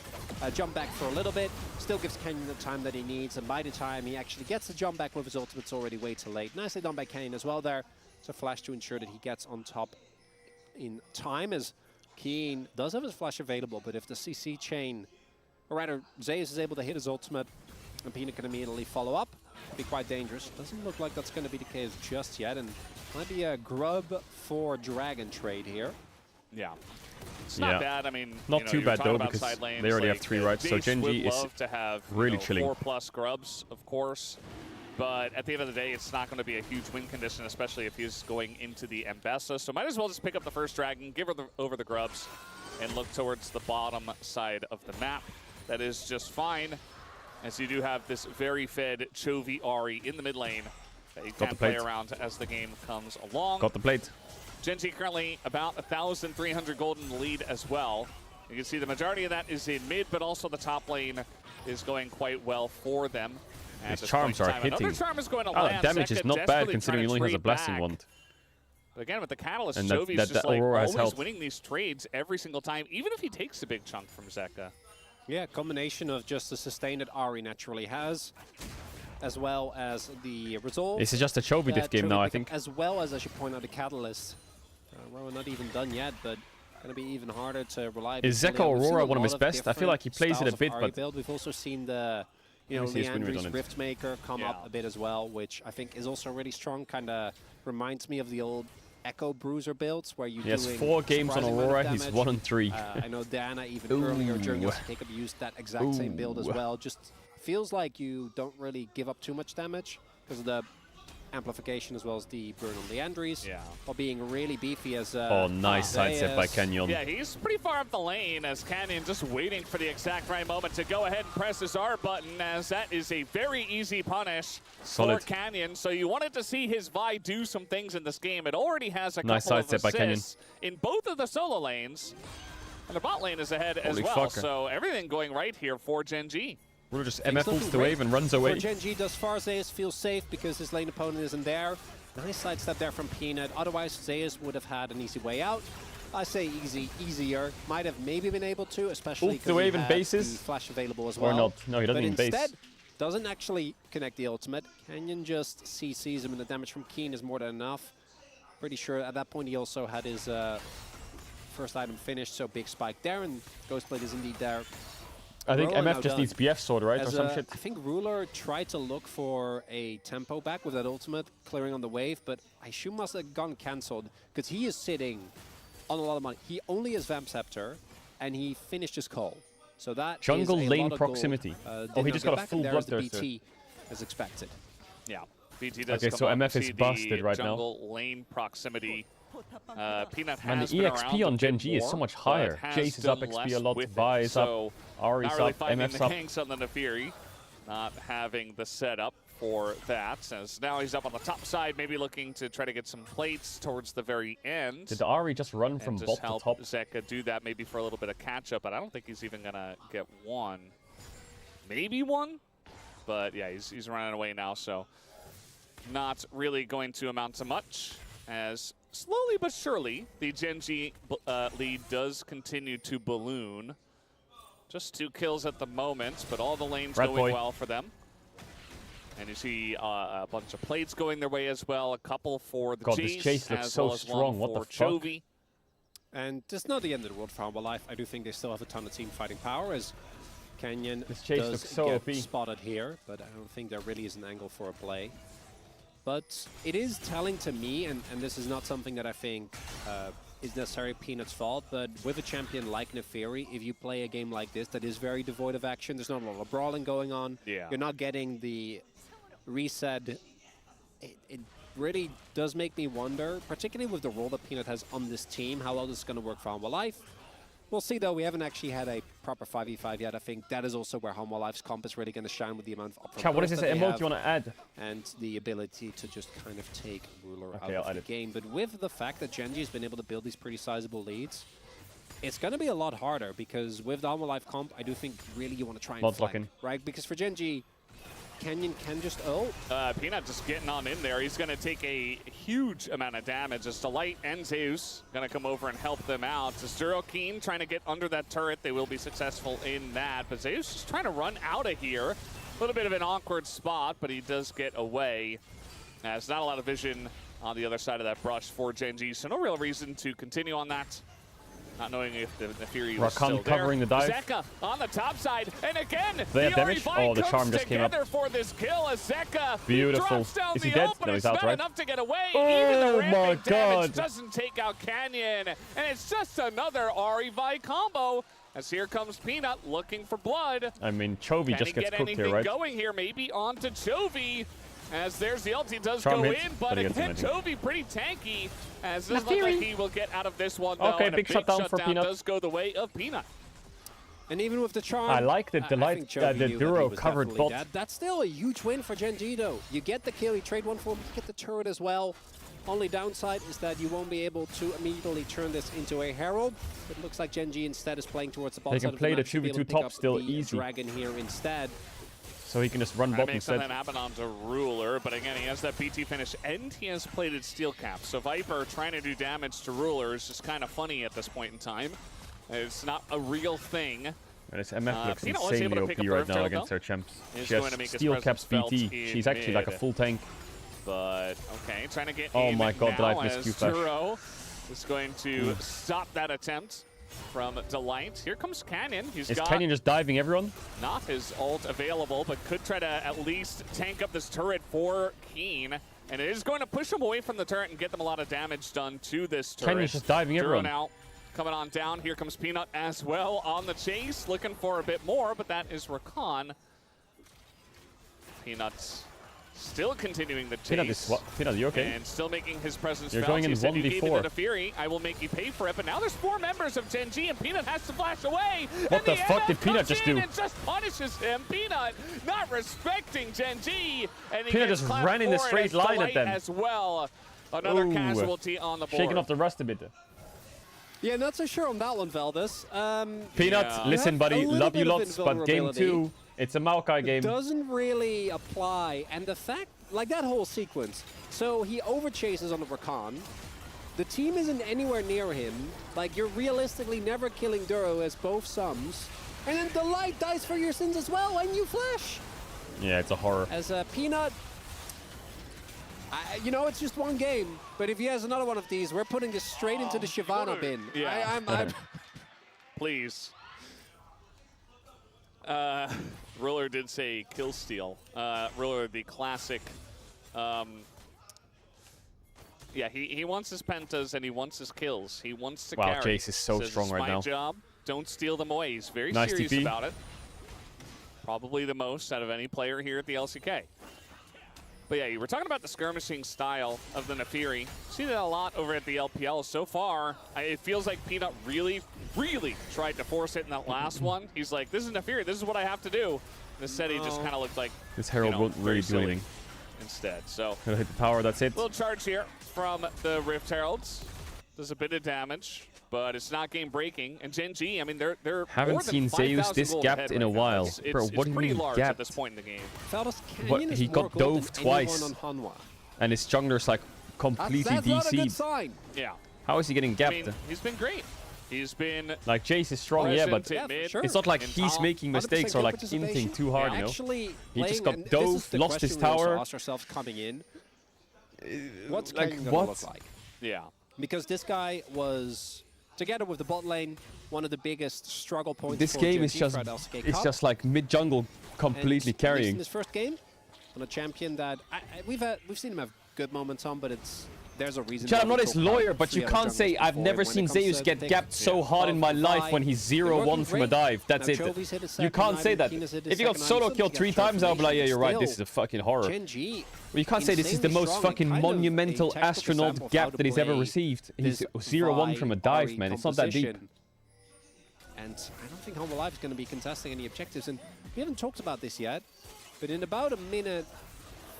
S14: jump back for a little bit, still gives Canyon the time that he needs, and by the time he actually gets the jump back with his ultimate, it's already way too late. Nicely done by Canyon as well there. So flash to ensure that he gets on top in time, as Keen does have his flash available, but if the CC chain, or rather Zeus is able to hit his ultimate, and Peanut can immediately follow up, be quite dangerous. Doesn't look like that's going to be the case just yet, and might be a grub for Dragon trade here.
S13: Yeah. It's not
S1: Yeah.
S13: bad. I mean,
S1: Not
S13: you know,
S1: too
S13: you're
S1: bad
S13: talking
S1: though,
S13: about
S1: because
S13: side lanes,
S1: they already
S13: like,
S1: have 3 rights. So
S13: Jace
S1: Genji
S13: would
S1: is
S13: love to have
S1: really chilling.
S13: 4+ grubs, of course. But at the end of the day, it's not going to be a huge win condition, especially if he's going into the Mbessa. So might as well just pick up the first dragon, give her over the grubs, and look towards the bottom side of the map. That is just fine, as you do have this very fed Chovy Ahri in the mid lane that you
S1: Got
S13: can
S1: the
S13: play
S1: plate.
S13: around as the game comes along.
S1: Got the plate.
S13: Genji currently about 1,300 gold in the lead as well. You can see the majority of that is in mid, but also the top lane is going quite well for them. At
S1: His
S13: this
S1: charms
S13: point in
S1: are
S13: time.
S1: hitting.
S13: Another charm is going to
S1: Oh,
S13: land.
S1: damage is
S13: Zeka
S1: not bad
S13: desperately
S1: considering he
S13: trying to
S1: only has a
S13: trade
S1: blasting
S13: back.
S1: wand.
S13: But again, with the Catalyst,
S1: And that-
S13: Jovi's
S1: that
S13: just like
S1: Aurora has
S13: always
S1: health.
S13: winning these trades every single time, even if he takes a big chunk from Zeka.
S14: Yeah, combination of just the sustain that Ahri naturally has, as well as the resolve.
S1: This is just a Chovy diff game now, I
S14: pick up,
S1: think.
S14: As well as I should point out, the Catalyst. We're not even done yet, but going to be even harder to reliably.
S1: Is
S14: pull
S1: Zeka
S14: in. We've seen
S1: Aurora
S14: a
S1: one of
S14: lot
S1: his best? I feel like he plays it
S14: styles
S1: a bit,
S14: of Ahri
S1: but
S14: build. We've also seen the, you know,
S1: Let me see his win rate on
S14: Leandri's
S1: it.
S14: Riftmaker come up a bit as well, which I think is also really strong. Kind of reminds me of the old Echo Bruiser builds where you
S1: He has
S14: doing
S1: 4 games on
S14: surprising amount of
S1: Aurora, he's
S14: damage.
S1: 1 and 3.
S14: I know Diana even earlier during
S1: Ooh.
S14: LCK Cup used that exact same build as
S1: Ooh.
S14: well. Just feels like you don't really give up too much damage because of the amplification as well as the burn on Leandri's.
S13: Yeah.
S14: While being really beefy as
S1: Oh, nice sidestep by Canyon.
S13: Yeah, he's pretty far up the lane as Canyon just waiting for the exact right moment to go ahead and press his R button, as that is a very easy punish
S1: Solid.
S13: for Canyon. So you wanted to see his Vi do some things in this game. It already has a
S1: Nice
S13: couple of
S1: sidestep by Canyon.
S13: assists in both of the solo lanes. And the bot lane is ahead as
S1: Holy
S13: well.
S1: fucker.
S13: So everything going right here for Genji.
S1: Ruler just
S14: Things
S1: MFs
S14: looking
S1: the wave
S14: great
S1: and runs
S14: for
S1: away.
S14: Genji thus far, Zeus feels safe because his lane opponent isn't there. Nice sidestep there from Peanut. Otherwise, Zeus would have had an easy way out. I say easy, easier. Might have maybe been able to, especially
S1: Oof, the
S14: because
S1: wave
S14: he
S1: and
S14: had
S1: bases.
S14: the flash available as
S1: Or
S14: well.
S1: not. No, he doesn't
S14: but
S1: even base.
S14: instead, doesn't actually connect the ultimate. Canyon just CCs him, and the damage from Keen is more than enough. Pretty sure at that point he also had his first item finished, so big spike there, and Ghostblade is indeed there.
S1: I think
S14: Roller now
S1: MF just
S14: done.
S1: needs BF sword, right? Or
S14: As,
S1: some shit.
S14: I think Ruler tried to look for a tempo back with that ultimate, clearing on the wave, but I assume must have gone cancelled because he is sitting on a lot of money. He only has Vamp Scepter, and he finished his call. So that
S1: Jungle
S14: is a
S1: lane
S14: lot of
S1: proximity.
S14: gold.
S1: Oh, he
S14: Did
S1: just
S14: not
S1: got
S14: get
S1: a
S14: back,
S1: full
S14: and there's the
S1: bloodthirster.
S14: BT as expected.
S13: Yeah, BT does
S1: Okay,
S13: come
S1: so
S13: up.
S1: MF is
S13: See the
S1: busted right now.
S13: jungle lane proximity. Peanut
S1: Man,
S13: has
S1: the
S13: been
S1: EXP
S13: around
S1: on
S13: a
S1: Genji
S13: bit
S1: is so
S13: more,
S1: much
S13: but
S1: higher.
S13: has
S1: Jace is up
S13: done
S1: XP
S13: less
S1: a lot,
S13: with
S1: Vi
S13: it.
S1: is up,
S13: So
S1: Ahri's
S13: not really
S1: up,
S13: finding
S1: MF's
S13: the
S1: up.
S13: ganks on the Nefiri, not having the setup for that. As now he's up on the top side, maybe looking to try to get some plates towards the very end.
S1: Did Ahri just run from
S13: and
S1: bot
S13: just
S1: to
S13: help
S1: top?
S13: Zeka do that maybe for a little bit of catch-up, but I don't think he's even going to get one. Maybe one? But yeah, he's running away now, so not really going to amount to much, as slowly but surely the Genji lead does continue to balloon. Just 2 kills at the moment, but all the lanes
S1: Rat
S13: going
S1: boy.
S13: well for them. And you see a bunch of plates going their way as well, a couple for the
S1: God, this Jace looks
S13: as
S1: so
S13: well as
S1: strong.
S13: one
S1: What the
S13: for
S1: fuck?
S13: Chovy.
S14: And it's not the end of the world for Humble Life. I do think they still have a ton of team fighting power, as Canyon
S1: This Chase
S14: does
S1: looks so
S14: get
S1: OP.
S14: spotted here, but I don't think there really is an angle for a play. But it is telling to me, and this is not something that I think is necessarily Peanut's fault, but with a champion like Nefiri, if you play a game like this that is very devoid of action, there's not a lot of brawling going on,
S13: Yeah.
S14: you're not getting the reset. It really does make me wonder, particularly with the role that Peanut has on this team, how well this is going to work for Humble Life. We'll see, though. We haven't actually had a proper 5v5 yet. I think that is also where Humble Life's comp is really going to shine with the amount of upfront
S1: Chat, what is
S14: burst
S1: this
S14: that they
S1: emote
S14: have
S1: you want to add?
S14: and the ability to just kind of take Ruler
S1: Okay,
S14: out
S1: I'll
S14: of
S1: add
S14: the
S1: it.
S14: game. But with the fact that Genji has been able to build these pretty sizable leads, it's going to be a lot harder because with the Humble Life comp, I do think really you want to try and
S1: Mod
S14: flank,
S1: locking.
S14: right? Because for Genji, Canyon can just ult.
S13: Peanut just getting on in there. He's going to take a huge amount of damage as Delight and Zeus going to come over and help them out. Zero Keen trying to get under that turret. They will be successful in that. But Zeus just trying to run out of here. A little bit of an awkward spot, but he does get away. There's not a lot of vision on the other side of that brush for Gen G, so no real reason to continue on that. Not knowing if the Fury was still there.
S1: Covering the dive.
S13: Zeka on the top side, and again,
S1: They have damage? Oh, the charm
S13: comes
S1: just came up.
S13: together for this kill as Zeka
S1: Beautiful.
S13: drops down
S1: Is he
S13: the
S1: dead?
S13: ult, but
S1: No,
S13: it's
S1: he's out,
S13: not
S1: right?
S13: enough to get away.
S1: Oh
S13: Even the
S1: my
S13: ramping damage
S1: God.
S13: doesn't take out Canyon, and it's just another Ahri Vi combo. As here comes Peanut looking for blood.
S1: I mean, Chovy
S13: Can
S1: just
S13: he
S1: gets
S13: get
S1: cooked
S13: anything
S1: here, right?
S13: going here? Maybe onto Chovy. As there's the ult, he does
S1: Charm
S13: go
S1: hits,
S13: in,
S1: but
S13: but
S1: he gets
S13: again,
S1: him, I
S13: Chovy pretty tanky. As this looks like he will get out of this one, though.
S1: Okay,
S13: and
S1: big
S13: a
S1: shutdown for Peanut.
S13: does go the way of Peanut.
S14: And even with the charm,
S1: I like the
S14: I
S1: Delight,
S14: think Chovy
S1: the
S14: knew that
S1: Duro
S14: he was
S1: covered
S14: definitely
S1: bot.
S14: dead. That's still a huge win for Gen G, though. You get the kill, you trade one for him, you get the turret as well. Only downside is that you won't be able to immediately turn this into a Herald. It looks like Gen G instead is playing towards the bot
S1: They
S14: side
S1: can
S14: of
S1: play the
S14: map to be able
S1: 2v2
S14: to pick
S1: top
S14: up
S1: still
S14: the
S1: easy.
S14: Dragon here instead.
S1: So he can just run
S13: That
S1: bot
S13: makes
S1: instead.
S13: something happen onto Ruler, but again, he has that BT finish, and he has plated Steel Cap. So Viper trying to do damage to Ruler is just kind of funny at this point in time. It's not a real thing.
S1: And his MF looks
S13: Peanut was able
S1: insanely
S13: to
S1: OP
S13: pick up
S1: right
S13: Earth
S1: now
S13: Turtle,
S1: against
S13: though.
S1: their champs.
S13: Is
S1: She
S13: going
S1: has
S13: to make his
S1: Steel
S13: presence
S1: Caps
S13: felt
S1: BT.
S13: in
S1: She's actually like a
S13: mid.
S1: full tank.
S13: But, okay, trying to get
S1: Oh
S13: in
S1: my God,
S13: now
S1: Delight missed
S13: as
S1: Q flash.
S13: Duro is going to stop that attempt from Delight. Here comes Canyon. He's
S1: Is
S13: got
S1: Canyon just diving everyone?
S13: not his ult available, but could try to at least tank up this turret for Keen. And it is going to push him away from the turret and get them a lot of damage done to this turret.
S1: Canyon's just diving
S13: Duro
S1: everyone.
S13: now coming on down. Here comes Peanut as well on the chase, looking for a bit more, but that is Rakan. Peanut still continuing the chase.
S1: Peanut, you okay?
S13: And still making his presence
S1: You're
S13: felt.
S1: going in
S13: He said, you gave me
S1: 1v4.
S13: the Fury, I will make you pay for it. But now there's 4 members of Gen G, and Peanut has to flash away.
S1: What
S13: and
S1: the fuck did
S13: MF
S1: Peanut
S13: comes
S1: just
S13: in
S1: do?
S13: And just punishes him. Peanut not respecting Gen G. And he
S1: Peanut
S13: gets
S1: just
S13: clapped
S1: ran in a
S13: for it
S1: straight
S13: as
S1: line at
S13: Delight
S1: them.
S13: as well. Another
S1: Ooh.
S13: casualty on the board.
S1: Shaking off the rust a bit.
S14: Yeah, not so sure on that one, Valdez.
S1: Peanut,
S14: You
S1: listen,
S14: have
S1: buddy,
S14: a little
S1: love you
S14: bit of
S1: lots, but game
S14: invulnerability.
S1: 2, it's a Maokai game.
S14: Doesn't really apply, and the fact, like that whole sequence. So he overchases on the Rakan. The team isn't anywhere near him. Like, you're realistically never killing Duro as both sums. And then Delight dies for your sins as well, and you flash.
S1: Yeah, it's a horror.
S14: As a Peanut, you know, it's just one game. But if he has another one of these, we're putting this straight into the Shyvana bin.
S13: Yeah.
S14: I'm
S13: Please. Ruler did say kill steal. Ruler, the classic. Yeah, he wants his pentas and he wants his kills. He wants to
S1: Wow,
S13: carry.
S1: Jace is so
S13: Says,
S1: strong
S13: "It's
S1: right
S13: my
S1: now."
S13: job. Don't steal them away. He's very
S1: Nice
S13: serious
S1: TP.
S13: about it. Probably the most out of any player here at the LCK. But yeah, you were talking about the skirmishing style of the Nefiri. See that a lot over at the LPL so far. It feels like Peanut really, really tried to force it in that last one. He's like, this is Nefiri, this is what I have to do. Instead, he just kind of looked like
S1: This Herald won't
S13: very
S1: really do
S13: silly
S1: anything.
S13: instead. So
S1: Gonna hit the tower, that's it.
S13: little charge here from the Rift Heralds. Does a bit of damage, but it's not game breaking. And Gen G, I mean, they're
S1: Haven't
S13: more than
S1: seen Zeus
S13: 5,000
S1: this
S13: gold
S1: gapped
S13: ahead
S1: in a
S13: right now.
S1: while.
S13: It's,
S1: Bro,
S13: it's
S1: what do you
S13: pretty
S1: mean
S13: large at
S1: gapped?
S13: this point in the game.
S14: Valdez
S1: What,
S14: Canyon is
S1: he
S14: more
S1: got
S14: gold
S1: dove
S14: than
S1: twice.
S14: anyone on Hanwha.
S1: And his jungler's like completely
S14: That's not a good
S1: DC'd.
S14: sign.
S13: Yeah.
S1: How is he getting
S13: I
S1: gapped?
S13: mean, he's been great. He's been
S1: Like, Jace is strong, yeah, but
S13: present in mid,
S1: it's not like
S13: in
S1: he's
S13: top.
S1: making mistakes or like inting too hard, you know?
S14: Actually,
S1: He just
S14: playing-
S1: got
S14: and this
S1: dove,
S14: is the
S1: lost his
S14: question we also
S1: tower.
S14: asked ourselves coming in. What's
S1: like,
S14: Canyon gonna
S1: what?
S14: look like?
S13: Yeah.
S14: Because this guy was, together with the bot lane, one of the biggest struggle points
S1: This
S14: for
S1: game
S14: Gen
S1: is
S14: G
S1: just,
S14: throughout LCK
S1: it's
S14: Cup.
S1: just like mid-jungle completely
S14: And in
S1: carrying.
S14: his first game, on a champion that we've seen him have good moments on, but there's a reason.
S1: Chad,
S14: why
S1: I'm
S14: we
S1: not his
S14: talk about
S1: lawyer, but
S14: three
S1: you
S14: other
S1: can't say
S14: junglers
S1: I've
S14: before
S1: never
S14: when it
S1: seen
S14: comes
S1: Zeus
S14: to
S1: get
S14: things
S1: gapped so hard in my life when he's
S14: They're working
S1: 0-1 from a
S14: great.
S1: dive. That's
S14: Now,
S1: it.
S14: Chovy's hit his
S1: You
S14: second
S1: can't
S14: item,
S1: say that.
S14: Keena's hit his
S1: If you got
S14: second
S1: solo
S14: item,
S1: killed
S14: he
S1: 3
S14: got
S1: times, I'll be like, yeah, you're right,
S14: Still,
S1: this is a fucking horror.
S14: Gen G,
S1: Well, you can't say this is the
S14: insanely
S1: most
S14: strong
S1: fucking
S14: and kind of a
S1: monumental
S14: technical
S1: astronaut
S14: example of
S1: gap
S14: how to
S1: that he's ever
S14: play
S1: received. He's
S14: this
S1: 0-1 from a dive,
S14: Vi
S1: man. It's not that deep.
S14: composition. And I don't think Home Alive is going to be contesting any objectives. And we haven't talked about this yet, but in about a minute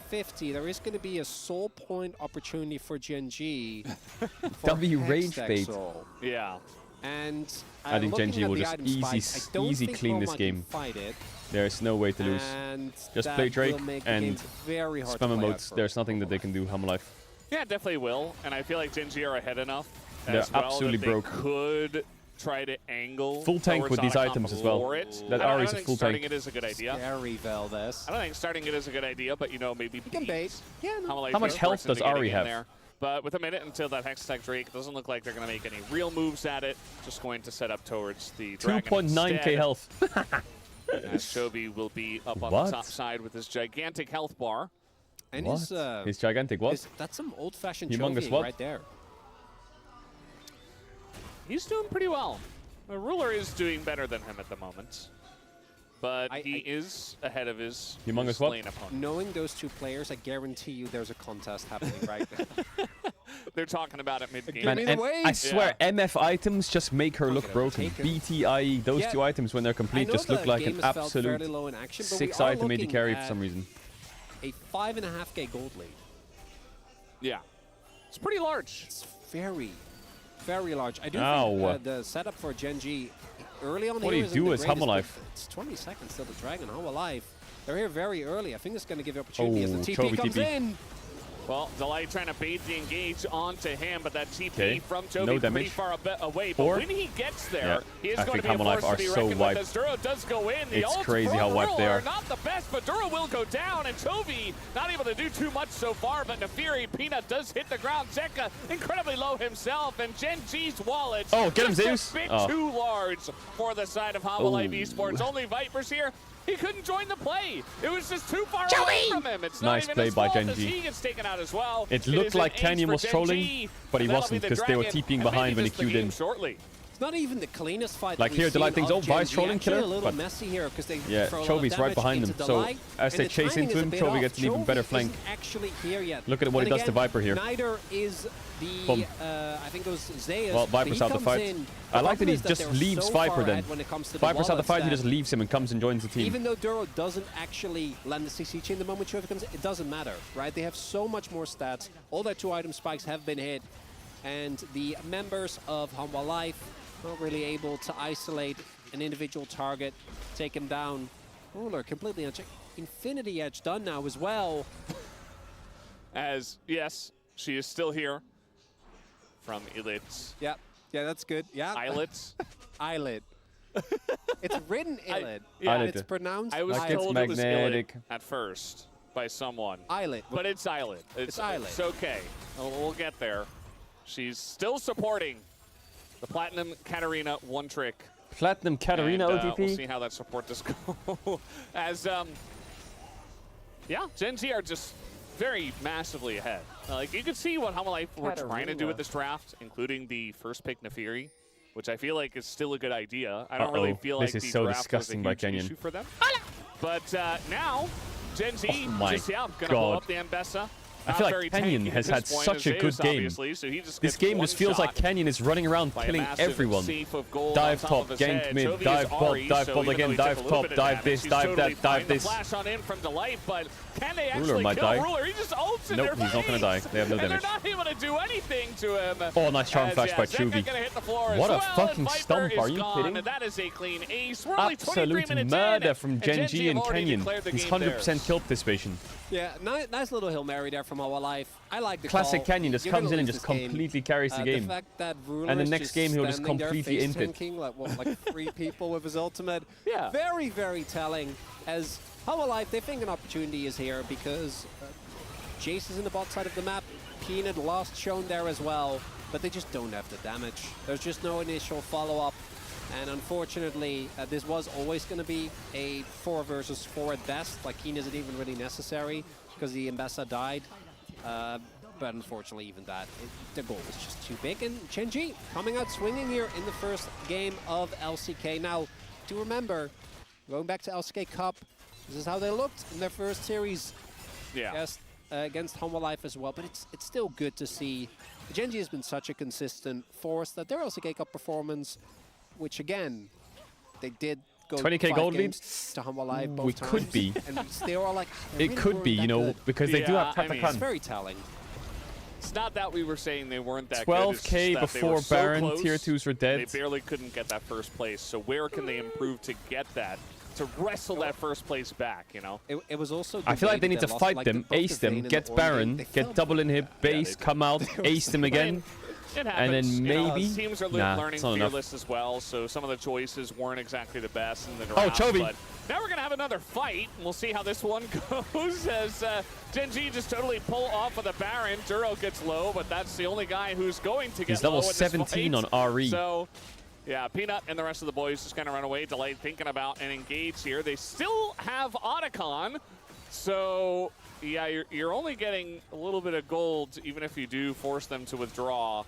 S14: 50, there is going to be a soul point opportunity for Gen G.
S1: W range bait.
S14: Soul.
S13: Yeah.
S14: And
S1: I think
S14: looking
S1: Gen G
S14: at
S1: will
S14: the
S1: just
S14: item spikes, I don't
S1: easy
S14: think
S1: clean this
S14: Roma can
S1: game.
S14: fight it,
S1: There's no way to lose.
S14: and
S1: Just
S14: that
S1: play Drake
S14: will make the
S1: and
S14: game very hard
S1: spam
S14: to play out
S1: emotes.
S14: for
S1: There's nothing that they can do, Hamalife.
S13: Yeah, it definitely will. And I feel like Gen G are ahead enough
S1: They're
S13: as well
S1: absolutely
S13: that they
S1: broke.
S13: could try to angle
S1: Full tank
S13: towards
S1: with these
S13: Otacon
S1: items as well.
S13: before it.
S1: That
S13: I don't
S1: Ahri is a
S13: think
S1: full
S13: starting
S1: tank.
S13: it is a good idea.
S14: Scary Valdez.
S13: I don't think starting it is a good idea, but you know, maybe
S14: You can bait. Yeah, no.
S13: Hamalife
S1: How much
S13: is
S1: health
S13: forced into
S1: does Ahri
S13: getting in
S1: have?
S13: there. But with a minute until that Hex Attack Drake, it doesn't look like they're going to make any real moves at it. Just going to set up towards the Dragon
S1: 2.9k
S13: instead.
S1: health.
S13: As Chovy will be up on
S1: What?
S13: the top side with his gigantic health bar.
S14: And
S1: What? He's gigantic. What?
S14: That's some old-fashioned
S1: Humongous
S14: Chovy
S1: what?
S14: right there.
S13: He's doing pretty well. The Ruler is doing better than him at the moment. But he is ahead of his
S1: Humongous what?
S13: lane opponent.
S14: Knowing those two players, I guarantee you there's a contest happening right now.
S13: They're talking about it mid-game.
S1: Man, and I swear, MF items just make her look broken.
S14: taken.
S1: BTIE, those
S14: Yeah,
S1: two items when they're complete
S14: know
S1: just look
S14: the
S1: like
S14: game
S1: an
S14: has felt fairly
S1: absolute
S14: low in action, but we
S1: 6-item
S14: are
S1: AD
S14: looking
S1: carry for
S14: at
S1: some reason.
S14: A 5.5k gold lead.
S13: Yeah. It's pretty large.
S14: It's very, very large. I do
S1: Ow.
S14: think the setup for Gen G early on
S1: What
S14: here
S1: do you
S14: isn't
S1: do
S14: the
S1: as
S14: greatest, but
S1: Hamalife?
S14: It's 20 seconds till the Dragon. Hamalife. They're here very early. I think it's going to give you opportunity as the TP
S1: Chovy
S14: comes
S1: TP.
S14: in.
S13: Well, Delight trying to bait the engage onto him, but that TP
S1: Okay.
S13: from
S1: No
S13: Chovy pretty
S1: damage.
S13: far away. But
S1: 4.
S13: when he gets there,
S1: Yeah.
S13: he is
S1: I
S13: going to
S1: think
S13: be a force
S1: Hamalife
S13: to be
S1: are so
S13: reckoned
S1: wiped.
S13: with as Duro does go in. The
S1: It's
S13: ult
S1: crazy
S13: from
S1: how wiped they
S13: Ruler,
S1: are.
S13: Not the best, but Duro will go down, and Chovy not able to do too much so far, but Nefiri, Peanut does hit the ground. Zeka incredibly low himself, and Gen G's wallet
S1: Oh, get him,
S13: just
S1: Zeus.
S13: a bit
S1: Oh.
S13: too large for the side of Hamalife
S1: Oh.
S13: Esports. Only Vipers here. He couldn't join the play. It was just too far away from him. It's not
S1: Nice
S13: even
S1: play
S13: his
S1: by
S13: fault
S1: Gen
S13: as
S1: G.
S13: he gets taken out as well.
S1: It
S13: It
S1: looked
S13: is an
S1: like
S13: ace
S1: Canyon
S13: for
S1: was
S13: Gen
S1: trolling,
S13: G,
S1: but he
S13: and that'll
S1: wasn't
S13: be the
S1: because they were
S13: Dragon,
S1: TPing
S13: and
S1: behind
S13: maybe
S1: when he
S13: just the
S1: queued
S13: game
S1: in.
S13: shortly.
S14: It's not even the cleanest fight.
S1: Like
S14: that
S1: here,
S14: we've
S1: Delight
S14: seen
S1: thinks,
S14: of
S1: oh,
S14: Gen
S1: Vice
S14: G.
S1: trolling
S14: Actually
S1: killer,
S14: a little
S1: but
S14: messy here because they
S1: yeah,
S14: throw a lot of
S1: Chovy's right
S14: damage
S1: behind
S14: into
S1: him. So
S14: Delight,
S1: as
S14: and
S1: they
S14: the
S1: chase
S14: timing
S1: into
S14: is a
S1: him,
S14: bit
S1: Chovy
S14: off.
S1: gets an even better
S14: Chovy
S1: flank.
S14: isn't actually here yet.
S1: Look at what
S14: And
S1: he does to
S14: again,
S1: Viper here.
S14: Neither is
S1: Boom.
S14: the I think it was Zeus.
S1: Well,
S14: but
S1: Viper's
S14: he
S1: out the
S14: comes
S1: fight.
S14: in.
S1: I
S14: The
S1: like that
S14: problem
S1: he
S14: is
S1: just
S14: they're
S1: leaves
S14: so
S1: Viper
S14: far
S1: then.
S14: ahead when it comes to the
S1: Viper's out the
S14: wallets
S1: fight, he
S14: that
S1: just leaves him and comes and joins the team.
S14: Even though Duro doesn't actually land the CC chain the moment Chovy comes in, it doesn't matter, right? They have so much more stats. All their 2-item spikes have been hit, and the members of Hanwha Life not really able to isolate an individual target, take him down. Ruler completely unchecked. Infinity Edge done now as well.
S13: As, yes, she is still here from Elite.
S14: Yeah, that's good. Yeah.
S13: Eyelets.
S14: Eyelid. It's written Eyelid.
S13: Yeah,
S14: It's pronounced
S13: I was
S14: Eyelid.
S13: told it was
S1: magnetic.
S13: Eyelid at first by someone.
S14: Eyelid.
S13: But it's Eyelid.
S14: It's Eyelid.
S13: It's okay. We'll get there. She's still supporting the Platinum Katarina one trick.
S1: Platinum Katarina
S13: And,
S1: OTP.
S13: We'll see how that support does go. As, yeah, Gen Z are just very massively ahead. Like, you could see what Hanwha Life were trying to do with this draft, including the first pick Nefiri, which I feel like is still a good idea. I don't really feel like
S1: This
S13: the
S1: is so
S13: draft
S1: disgusting
S13: was
S1: by
S13: a huge
S1: Kenyon.
S13: issue for them. But now, Gen Z
S1: Oh my
S13: just, yeah, gonna blow
S1: God.
S13: up the Ambessa.
S1: I feel like Canyon has had such a good game.
S13: So he just
S1: This
S13: gets
S1: game
S13: one
S1: just feels like
S13: shot
S1: Canyon is running around
S13: by a
S1: killing
S13: massive
S1: everyone.
S13: safe of gold
S1: Dive
S13: on
S1: top,
S13: of his
S1: gank
S13: head.
S1: mid,
S13: Chovy
S1: dive
S13: is
S1: pop,
S13: Ahri,
S1: dive
S13: so
S1: pop
S13: even
S1: again,
S13: though he
S1: dive
S13: took a little
S1: top,
S13: bit of
S1: dive
S13: damage,
S1: this,
S13: he's
S1: dive
S13: totally
S1: that,
S13: fine.
S1: dive
S13: The
S1: this.
S13: flash on in from Delight, but can they
S1: Ruler
S13: actually
S1: might
S13: kill
S1: die.
S13: Ruler? He just ults in
S1: Nope,
S13: their
S1: he's not gonna die.
S13: face.
S1: They have no
S13: And
S1: damage.
S13: they're not able to do anything to him.
S1: Oh, nice charm
S13: As,
S1: flash
S13: yeah,
S1: by
S13: Zeka
S1: Chovy.
S13: gonna hit the floor as
S1: What a
S13: well,
S1: fucking
S13: and Viper
S1: stump,
S13: is
S1: are you
S13: gone,
S1: kidding?
S13: and that is a clean ace. We're only 23
S1: Absolute
S13: minutes
S1: murder
S13: in,
S1: from Gen G
S13: have
S1: and
S13: already
S1: Canyon.
S13: declared the
S1: He's
S13: game
S1: 100%
S13: theirs.
S1: killed this patient.
S14: Yeah, nice little Hail Mary there from Hanwha Life. I like the
S1: Classic
S14: call.
S1: Canyon just
S14: You're
S1: comes
S14: gonna
S1: in and
S14: lose
S1: just
S14: this game.
S1: completely carries the game.
S14: The fact that Ruler
S1: And the
S14: is
S1: next
S14: just
S1: game he'll just
S14: standing there
S1: completely
S14: face
S1: int it.
S14: tanking like 3 people with his ultimate.
S13: Yeah.
S14: Very, very telling. As Hanwha Life, they think an opportunity is here because Jace is in the bot side of the map. Peanut lost shown there as well, but they just don't have the damage. There's just no initial follow-up. And unfortunately, this was always going to be a 4 versus 4 at best. Like, Keen isn't even really necessary because the Ambessa died. But unfortunately, even that, the goal was just too big. And Gen G coming out swinging here in the first game of LCK. Now, to remember, going back to LCK Cup, this is how they looked in their first series.
S13: Yeah.
S14: Yes, against Hanwha Life as well. But it's still good to see. Gen G has been such a consistent force that their LCK Cup performance, which again, they did go
S1: 20k gold lead?
S14: to Hanwha Life both
S1: We
S14: times.
S1: could be.
S14: And they were like,
S1: It could be, you know, because they do have
S13: I mean,
S14: it's
S1: Tatakan.
S14: very telling.
S13: not that we were saying they weren't that
S1: 12K
S13: good. It's just that they
S1: before
S13: were so
S1: Baron,
S13: close,
S1: tier 2s were dead.
S13: They barely couldn't get that first place. So where can they improve to get that? To wrestle that first place back, you know?
S14: It was also.
S1: I feel like they need to
S14: lost,
S1: fight
S14: like,
S1: them,
S14: both
S1: ace
S14: the
S1: them,
S14: Vayne and
S1: get
S14: the Ornn game.
S1: Baron,
S14: They
S1: get
S14: felt
S1: double inhib, base, come out, ace them again.
S13: It
S1: And
S13: happens.
S1: then
S13: You know,
S1: maybe-
S13: teams are
S1: Nah,
S13: learning
S1: it's not enough.
S13: fearless as well, so some of the choices weren't exactly the best in the
S1: Oh,
S13: draft.
S1: Chovy.
S13: But now we're gonna have another fight. We'll see how this one goes as Gen G just totally pull off of the Baron. Duro gets low, but that's the only guy who's going to get
S1: He's level
S13: low in this
S1: 17
S13: fight.
S1: on RE.
S13: So. Yeah, Peanut and the rest of the boys just kind of run away, delayed, thinking about and engage here. They still have Otacon, so yeah, you're only getting a little bit of gold, even if you do force them to withdraw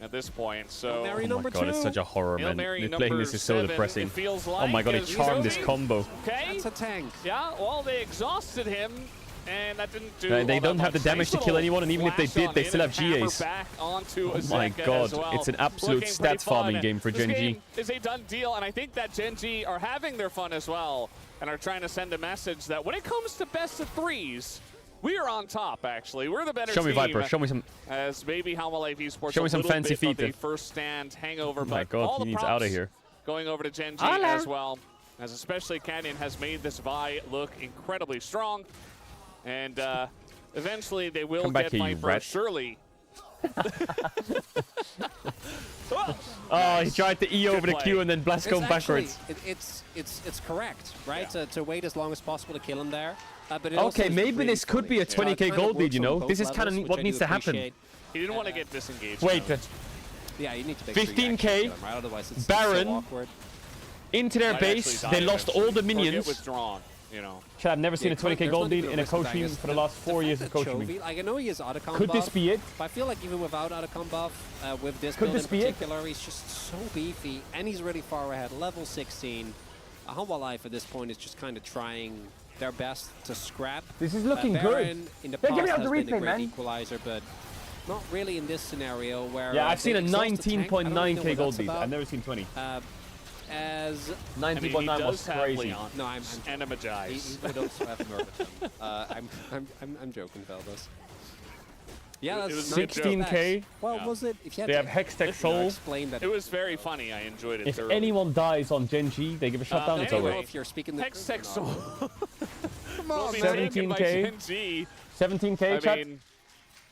S13: at this point. So,
S1: Oh my god, it's such a horror,
S13: Hail
S1: man.
S13: Mary
S1: Playing this is so
S13: 7,
S1: depressing.
S13: it feels
S1: Oh my
S13: like,
S1: god, he
S13: as
S1: charmed this
S13: Chovy-
S1: combo.
S13: Okay.
S14: That's a tank.
S13: Yeah, well, they exhausted him, and that didn't do
S1: They
S13: all that
S1: don't have the
S13: much.
S1: damage to
S13: Nice
S1: kill
S13: little
S1: anyone, and even if they
S13: flash
S1: did,
S13: on
S1: they
S13: in
S1: still have
S13: and hammer
S1: GAs.
S13: back onto
S1: Oh my
S13: Azeka
S1: god,
S13: as well.
S1: it's an absolute
S13: Looking pretty
S1: stats farming
S13: fun.
S1: game for
S13: This
S1: Gen G.
S13: game is a done deal, and I think that Gen G are having their fun as well, and are trying to send a message that when it comes to best of threes, we are on top, actually. We're the better
S1: Show me
S13: team.
S1: Viper, show me some.
S13: As maybe Halma-Life Esports
S1: Show me
S13: a
S1: some
S13: little
S1: fancy
S13: bit of
S1: feet
S13: a
S1: then.
S13: first stand hangover,
S1: Oh my
S13: but
S1: god,
S13: all
S1: he
S13: the
S1: needs
S13: props
S1: out of here.
S13: going over to Gen G
S1: Hola.
S13: as well, as especially Canyon has made this Vi look incredibly strong, and eventually they will
S1: Come back
S13: get
S1: here, you
S13: Viper,
S1: rat.
S13: surely.
S1: Oh, he tried to E over the
S13: play.
S1: Q and then blast going
S14: It's actually-
S1: backwards.
S14: It's correct, right? To wait as long as possible to kill him there. But it also
S1: Okay,
S14: is
S1: maybe
S14: really
S1: this could
S14: funny.
S1: be a 20k
S14: Kind of
S1: gold lead,
S14: works
S1: you
S14: on
S1: know?
S14: both
S1: This is kind
S14: levels,
S1: of
S14: which
S1: what
S14: I
S1: needs
S14: do
S1: to happen.
S14: appreciate.
S13: He didn't want to get disengaged.
S1: Wait,
S13: though.
S14: Yeah, you need to make sure you
S1: 15K,
S14: actually kill him, right? Otherwise it's
S1: Baron,
S14: so awkward.
S1: into their
S13: Might
S1: base,
S13: actually
S1: they
S13: die
S1: lost
S13: eventually,
S1: all the
S13: or get
S1: minions.
S13: withdrawn, you know.
S1: I've never seen a
S14: Yeah,
S1: 20k
S14: there's
S1: gold
S14: not
S1: lead
S14: even
S1: in a
S14: risk of
S1: coaching
S14: dying.
S1: for the last 4 years of
S14: fact that
S1: coaching me.
S14: Chovy, like, I know he has Otacon
S1: Could this
S14: buff,
S1: be it?
S14: but I feel like even without Otacon buff, with this
S1: Could
S14: build
S1: this
S14: in
S1: be it?
S14: particular, he's just so beefy, and he's really far ahead, level 16. Halma-Life at this point is just kind of trying their best to scrap.
S1: This is looking good.
S14: Baron in the
S1: Yeah,
S14: past
S1: give me out
S14: has
S1: the
S14: been a
S1: replay,
S14: great
S1: man.
S14: equalizer, but not really in this scenario where
S1: Yeah, I've seen a
S14: they exhaust the tank. I don't really know
S1: 19.9k
S14: what
S1: gold
S14: that's
S1: lead.
S14: about.
S1: I've never seen 20.
S14: As
S1: 19.9
S13: he
S1: was
S13: does have
S1: crazy.
S13: Leon.
S14: No, I'm
S13: Energize.
S14: he would also have murdered him. I'm joking, fellas. Yeah,
S13: It
S14: that's
S13: was a good joke.
S1: 16k.
S14: Well,
S13: Yeah.
S14: was it? If you had
S1: They
S14: to
S1: have Hextech
S14: you know,
S1: Soul.
S14: explain that.
S13: It was very funny. I enjoyed it
S1: If
S13: thoroughly.
S1: anyone dies on Gen G, they give a shutdown,
S14: I
S1: it's
S14: don't know
S1: over.
S14: if you're speaking the truth or
S13: Hextech
S14: not.
S13: Soul.
S15: Come on, man.
S1: 17K. 17k,
S13: I
S1: chat.
S13: mean,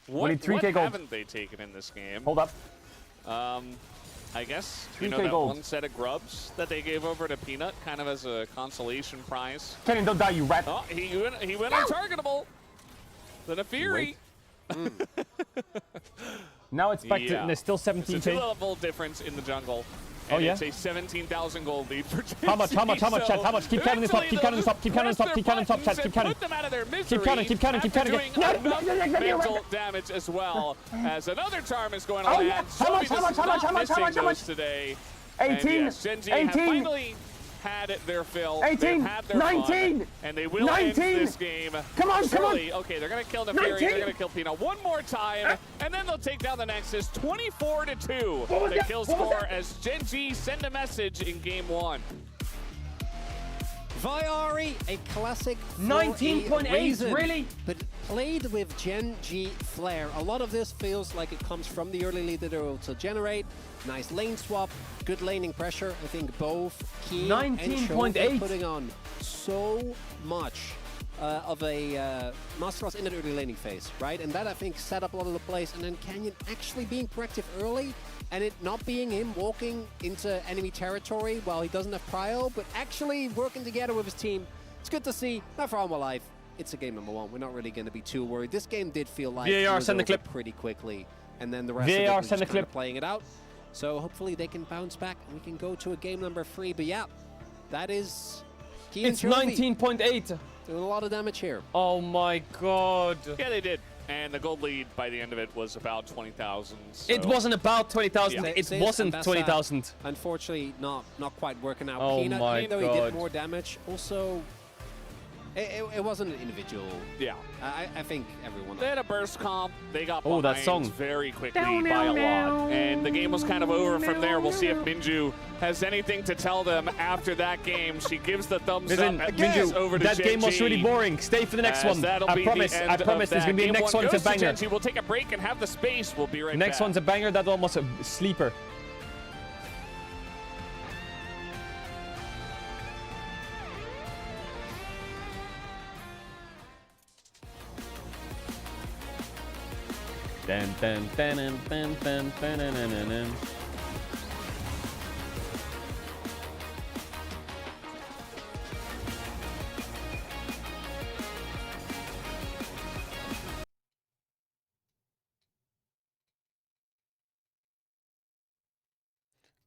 S1: We need 3K
S13: what
S1: gold.
S13: haven't they taken in this game?
S1: Hold up.
S13: I guess,
S1: 3K
S13: that
S1: gold.
S13: one set of grubs that they gave over to Peanut, kind of as a consolation prize.
S1: Kenny, don't die, you rat.
S13: Oh, he went untargetable. Then a Fury.
S1: Now it's back
S13: Yeah.
S1: to, there's still
S13: It's a
S1: 17k.
S13: two-level difference in the jungle.
S1: Oh,
S13: And
S1: yeah?
S13: It's a 17,000 gold lead for
S1: How much,
S13: Gen G,
S1: chat,
S13: so
S1: how much? Keep counting this up,
S13: eventually
S1: keep counting this
S13: they'll
S1: up, keep counting this up,
S13: press
S1: keep
S13: their
S1: counting this up, chat,
S13: buttons
S1: keep
S13: and
S1: counting.
S13: Put them out of their misery.
S1: Keep counting, keep counting, keep
S13: after
S1: counting.
S13: doing enough mental damage as well, as another charm is going to
S1: Oh,
S13: land.
S1: yeah. How
S13: Chovy
S1: much, how
S13: does
S1: much, how
S13: not
S1: much, how much,
S13: missing
S1: how much, how
S13: those
S1: much?
S13: today.
S1: 18,
S13: And yes, Gen G have
S1: 18,
S13: finally had their fill.
S1: 18,
S13: They've had their
S1: 19,
S13: fun, and they will
S1: 19.
S13: end this game.
S1: Come on, come on.
S13: Surely. Okay, they're going to kill the Fury.
S1: 19.
S13: They're going to kill Pino one more time, and then they'll take down the Nexus 24-2. The kill score as Gen G send a message in game one.
S14: Viari, a classic
S1: 19.8, really?
S14: But played with Gen G flair. A lot of this feels like it comes from the early lead that they're able to generate. Nice lane swap, good laning pressure. I think both Keen and
S1: 19.8.
S14: Chovy putting on so much of a masterclass in the early laning phase, right? And that, I think, set up a lot of the plays. And then Canyon actually being proactive early, and it not being him walking into enemy territory while he doesn't have prio, but actually working together with his team. It's good to see. Not for Halma-Life. It's a game number one. We're not really going to be too worried. This game did feel like it
S1: VAR,
S14: was
S1: send the
S14: over
S1: clip.
S14: pretty quickly, and then the rest of it
S1: VAR,
S14: was
S1: send
S14: just
S1: the
S14: kind of
S1: clip.
S14: playing it out. So hopefully they can bounce back and we can go to a game number 3. But yeah, that is Key and
S1: It's
S14: Chovy
S1: 19.8.
S14: doing a lot of damage here.
S1: Oh my god.
S13: Yeah, they did. And the gold lead by the end of it was about 20,000. So.
S1: It wasn't about 20,000.
S13: Yeah.
S1: It
S14: Says
S1: wasn't
S14: Ambassa,
S1: 20,000.
S14: Unfortunately, not quite working out.
S1: Oh
S14: Peanut,
S1: my
S14: even though he
S1: God.
S14: did more damage, also It wasn't an individual.
S13: Yeah.
S14: I think everyone.
S13: They had a burst comp. They got
S1: Oh, that
S13: behind
S1: song.
S13: very quickly by a lot. And the game was kind of over from there. We'll see if Minju has anything to tell them after that game. She gives the thumbs
S19: Listen,
S13: up.
S19: Minju,
S13: Over to
S19: that game was
S13: Gen.G,
S19: really boring. Stay for the next
S13: as
S19: one.
S13: that'll
S19: I
S13: be
S19: promise.
S13: the
S19: I
S13: end
S19: promise.
S13: of
S19: There's
S13: that.
S19: gonna be a
S13: Game
S19: next
S13: one
S19: one. It's a
S13: goes to
S19: banger.
S13: Gen.G. We'll take a break and have the space. We'll be right back.
S19: Next one's a banger. That one was a sleeper.
S1: Dun, dun, dun, dun, dun, dun, dun, dun, dun, dun, dun.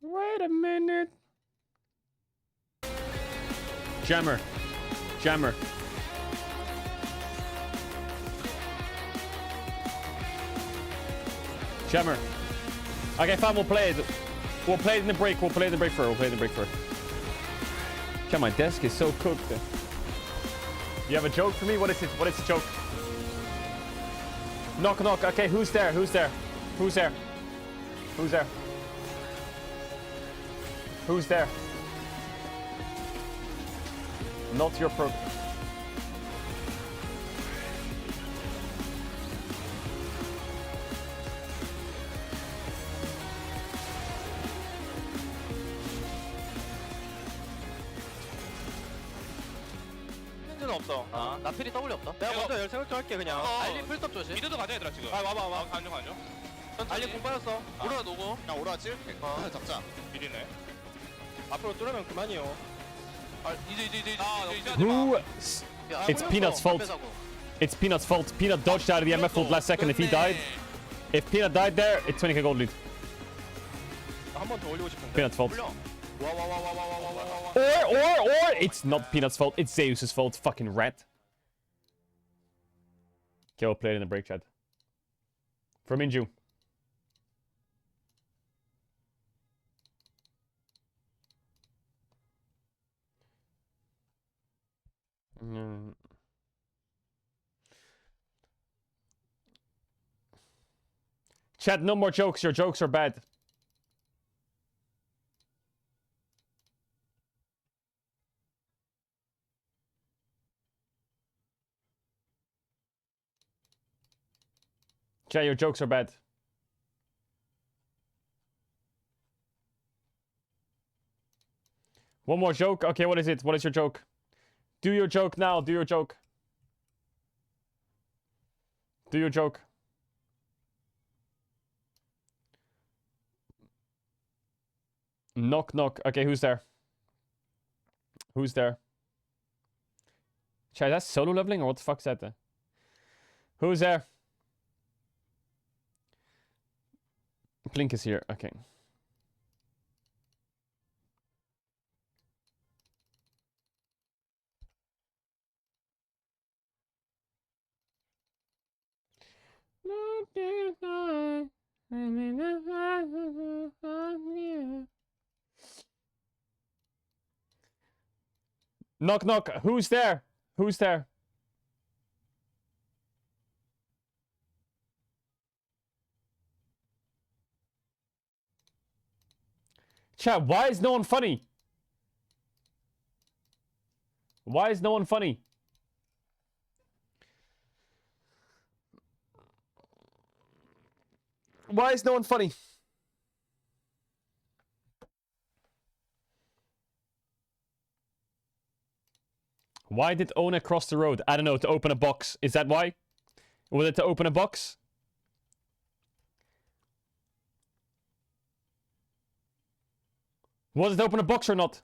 S1: Wait a minute.
S19: Jammer. Jammer. Jammer. Okay, fine, we'll play it. We'll play it in the break. We'll play it in the break for her. We'll play it in the break for her. God, my desk is so cooked. You have a joke for me? What is it? What is the joke? Knock, knock. Okay, who's there? Who's there? Who's there? Who's there? Who's there? Not your pro.
S18: 현재는 없어. 나필이 W 없다. 내가 먼저 열 생각 좀 할게 그냥. 알리 풀톱 조심.
S3: 미드도 가자 얘들아 지금.
S18: 아 와봐 와봐.
S3: 간중 간중.
S18: 알리 공 빠졌어. 오라 노고.
S3: 야 오라 찍을게. 잡자. 미리네.
S18: 앞으로 뚫으면 그만이요.
S3: 아 이제.
S1: Who? It's Peanut's fault. It's Peanut's fault. Peanut dodged out of the MF ult last second. If he died, if Peanut died there, it's 20k gold lead.
S18: 한번 더 올리고 싶은데.
S1: Peanut's fault.
S18: 와와와와와와와와.
S1: Or it's not Peanut's fault. It's Zeus's fault. Fucking rat. Okay, we'll play it in the break chat. From Minju. Chat, no more jokes. Your jokes are bad. Chat, your jokes are bad. One more joke? Okay, what is it? What is your joke? Do your joke now. Do your joke. Do your joke. Knock, knock. Okay, who's there? Who's there? Chat, that's solo leveling or what the fuck's that? Who's there? Blink is here. Okay. Knock, knock. Who's there? Who's there? Chat, why is no one funny? Why is no one funny? Why is no one funny? Why did Ona cross the road? I don't know, to open a box. Is that why? Was it to open a box? Was it to open a box or not?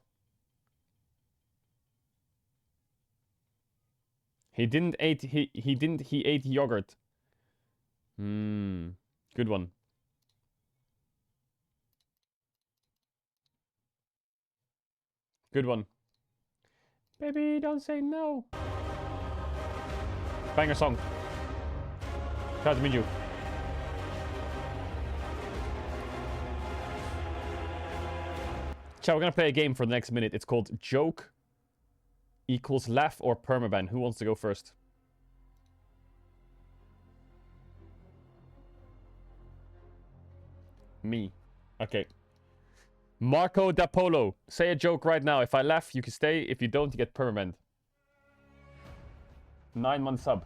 S1: He ate yogurt. Good one. Good one. Baby, don't say no. Banger song. Shout out to Minju. Chat, we're gonna play a game for the next minute. It's called Joke equals laugh or permaban. Who wants to go first? Me. Okay. Marco D'Apolo. Say a joke right now. If I laugh, you can stay. If you don't, you get permabanned. 9-month sub.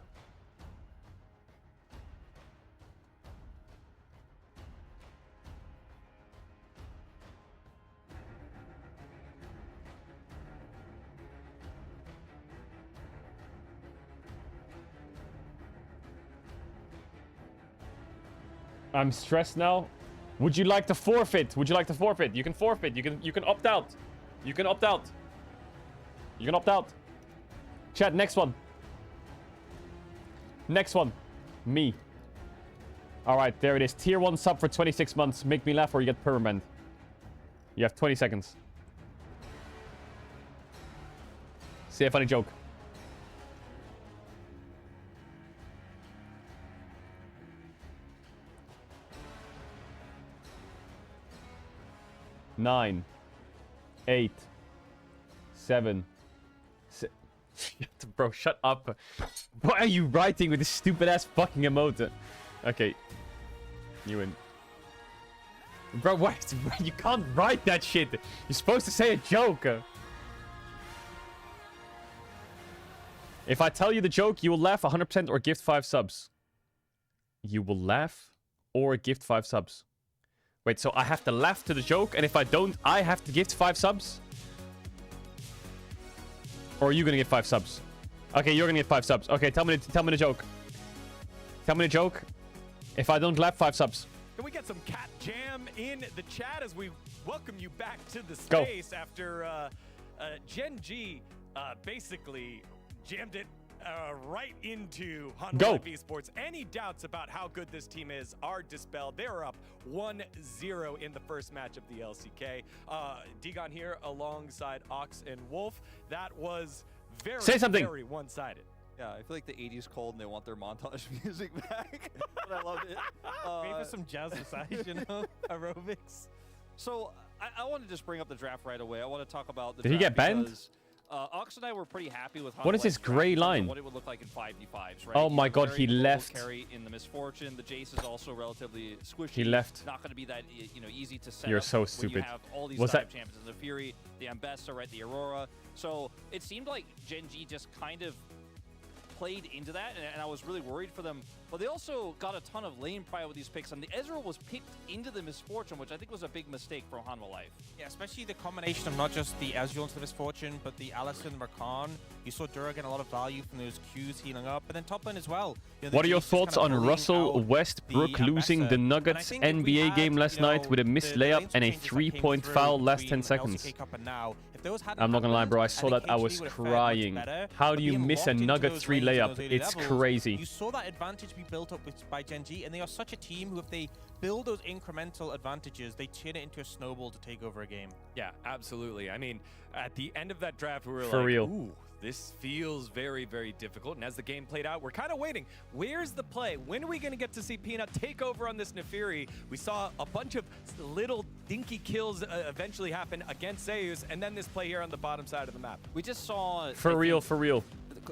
S1: I'm stressed now. Would you like to forfeit? Would you like to forfeit? You can forfeit. You can opt out. You can opt out. You can opt out. Chat, next one. Next one. Me. Alright, there it is. Tier 1 sub for 26 months. Make me laugh or you get permanent. You have 20 seconds. Say a funny joke. Nine, 8, 7, 6. Bro, shut up. Why are you writing with this stupid ass fucking emote? Okay. You win. Bro, what? You can't write that shit. You're supposed to say a joke. If I tell you the joke, you will laugh 100% or gift 5 subs. You will laugh or gift 5 subs. Wait, so I have to laugh to the joke, and if I don't, I have to gift 5 subs? Or are you gonna get 5 subs? Okay, you're gonna get 5 subs. Okay, tell me the joke. Tell me the joke. If I don't laugh, 5 subs.
S10: Can we get some cat jam in the chat as we welcome you back to the
S1: Go.
S10: space after Gen G basically jammed it right into
S1: Go.
S10: Hanwha Esports. Any doubts about how good this team is are dispelled. They are up 1-0 in the first match of the LCK. Digon here alongside Ox and Wolf. That was very,
S1: Say something.
S10: very one-sided.
S20: Yeah, I feel like the 80s cold and they want their montage music back. But I loved it.
S5: Maybe some jazzercise, you know, aerobics.
S6: So I want to just bring up the draft right away. I want to talk about the
S1: Did he
S6: draft
S1: get banned?
S6: because, Ox and I were pretty happy with
S1: What is this gray line?
S6: What it would look like in 5v5s, right?
S1: Oh
S6: He's
S1: my
S6: a
S1: god,
S6: very
S1: he
S6: low
S1: left.
S6: Carry in the Misfortune. The Jace is also relatively squishy.
S1: He left.
S6: Not going to be that easy to set
S1: You're
S6: up
S1: so
S6: when
S1: stupid.
S6: You have all these
S1: Was
S6: dive
S1: that-
S6: champions, the Fury, the Ambessa, right? The Aurora. So it seemed like Gen G just kind of played into that, and I was really worried for them. But they also got a ton of lane pride with these picks, and the Ezreal was picked into the Misfortune, which I think was a big mistake for Hanwha Life.
S11: Yeah, especially the combination of not just the Ezreal into the Misfortune, but the Alistar and the Rakan. You saw Dura getting a lot of value from those Qs healing up, and then top lane as well. You know, the
S1: What are your
S11: Jace just
S1: thoughts
S11: kind
S1: on
S11: of bullying
S1: Russell
S11: out
S1: Westbrook
S11: the
S1: losing
S11: Ambassador.
S1: the
S11: And I
S1: Nuggets
S11: think if we
S1: NBA
S11: had,
S1: game last
S11: you know,
S1: night with a missed
S11: the
S1: layup
S11: lanes
S1: and a
S11: changes that came
S1: 3-point
S11: through
S1: foul last 10
S11: between
S1: seconds?
S11: LCK Cup and now, if those hadn't
S1: I'm not gonna lie, bro. I
S11: happened,
S1: saw
S11: and
S1: that. I
S11: KHD
S1: was
S11: would have fared much
S1: crying.
S11: better,
S1: How
S11: but
S1: do you
S11: being
S1: miss a
S11: locked into
S1: Nugget
S11: those
S1: 3
S11: lanes and
S1: layup?
S11: those early
S1: It's
S11: levels,
S1: crazy.
S11: You saw that advantage be built up by Gen G, and they are such a team who, if they build those incremental advantages, they turn it into a snowball to take over a game.
S10: Yeah, absolutely. I mean, at the end of that draft, we were
S1: For
S10: like,
S1: real.
S10: ooh, this feels very, very difficult. And as the game played out, we're kind of waiting. Where's the play? When are we going to get to see Peanut take over on this Nefiri? We saw a bunch of little dinky kills eventually happen against Zeus, and then this play here on the bottom side of the map.
S6: We just saw
S1: For real, for real.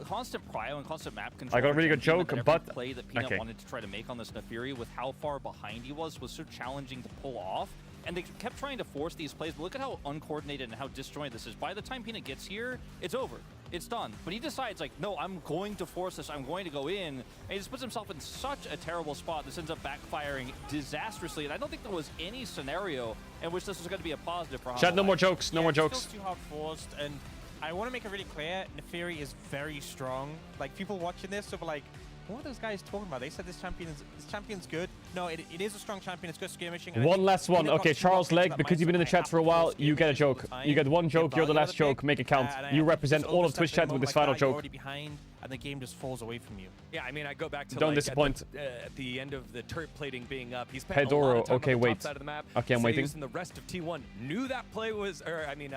S6: constant prio and constant map control.
S1: I got a really good joke,
S6: every
S1: but
S6: play that Peanut
S1: okay.
S6: wanted to try to make on this Nefiri with how far behind he was so challenging to pull off. And they kept trying to force these plays, but look at how uncoordinated and how disjointed this is. By the time Peanut gets here, it's over. It's done. But he decides, like, no, I'm going to force this. I'm going to go in. And he just puts himself in such a terrible spot. This ends up backfiring disastrously. And I don't think there was any scenario in which this was going to be a positive for
S1: Chat, no
S6: Hanwha.
S1: more jokes. No more
S11: It
S1: jokes.
S11: feels too hard forced, and I want to make it really clear, Nefiri is very strong. Like, people watching this will be like, what are those guys talking about? They said this champion's good. No, it is a strong champion. It's good skirmishing. and I
S1: One
S11: think
S1: last one.
S11: Peanut got
S1: Okay,
S11: too
S1: Charles
S11: locked into
S1: Legg,
S11: that
S1: because you've been in the
S11: mindset,
S1: chat for a while, you get a
S11: skirmishing all
S1: joke.
S11: the time,
S1: You get one
S11: get
S1: joke, you're the
S11: value out
S1: last
S11: of it,
S1: joke, make it count.
S11: and I
S1: You
S11: just
S1: represent all of
S11: overstep
S1: Twitch
S11: in a
S1: chat with
S11: moment
S1: this
S11: like
S1: final
S11: that, you're
S1: joke.
S11: already behind, and the game just falls away from you.
S10: Yeah, I mean, I go back to
S1: Don't
S10: like,
S1: disappoint.
S10: At the end of the turret plating being up. He spent a lot
S1: Pedoro,
S10: of time
S1: okay,
S10: on the
S1: wait.
S10: top side of the map.
S1: Okay, I'm waiting.
S10: Zeus and the rest of T1 knew that play was, or I mean,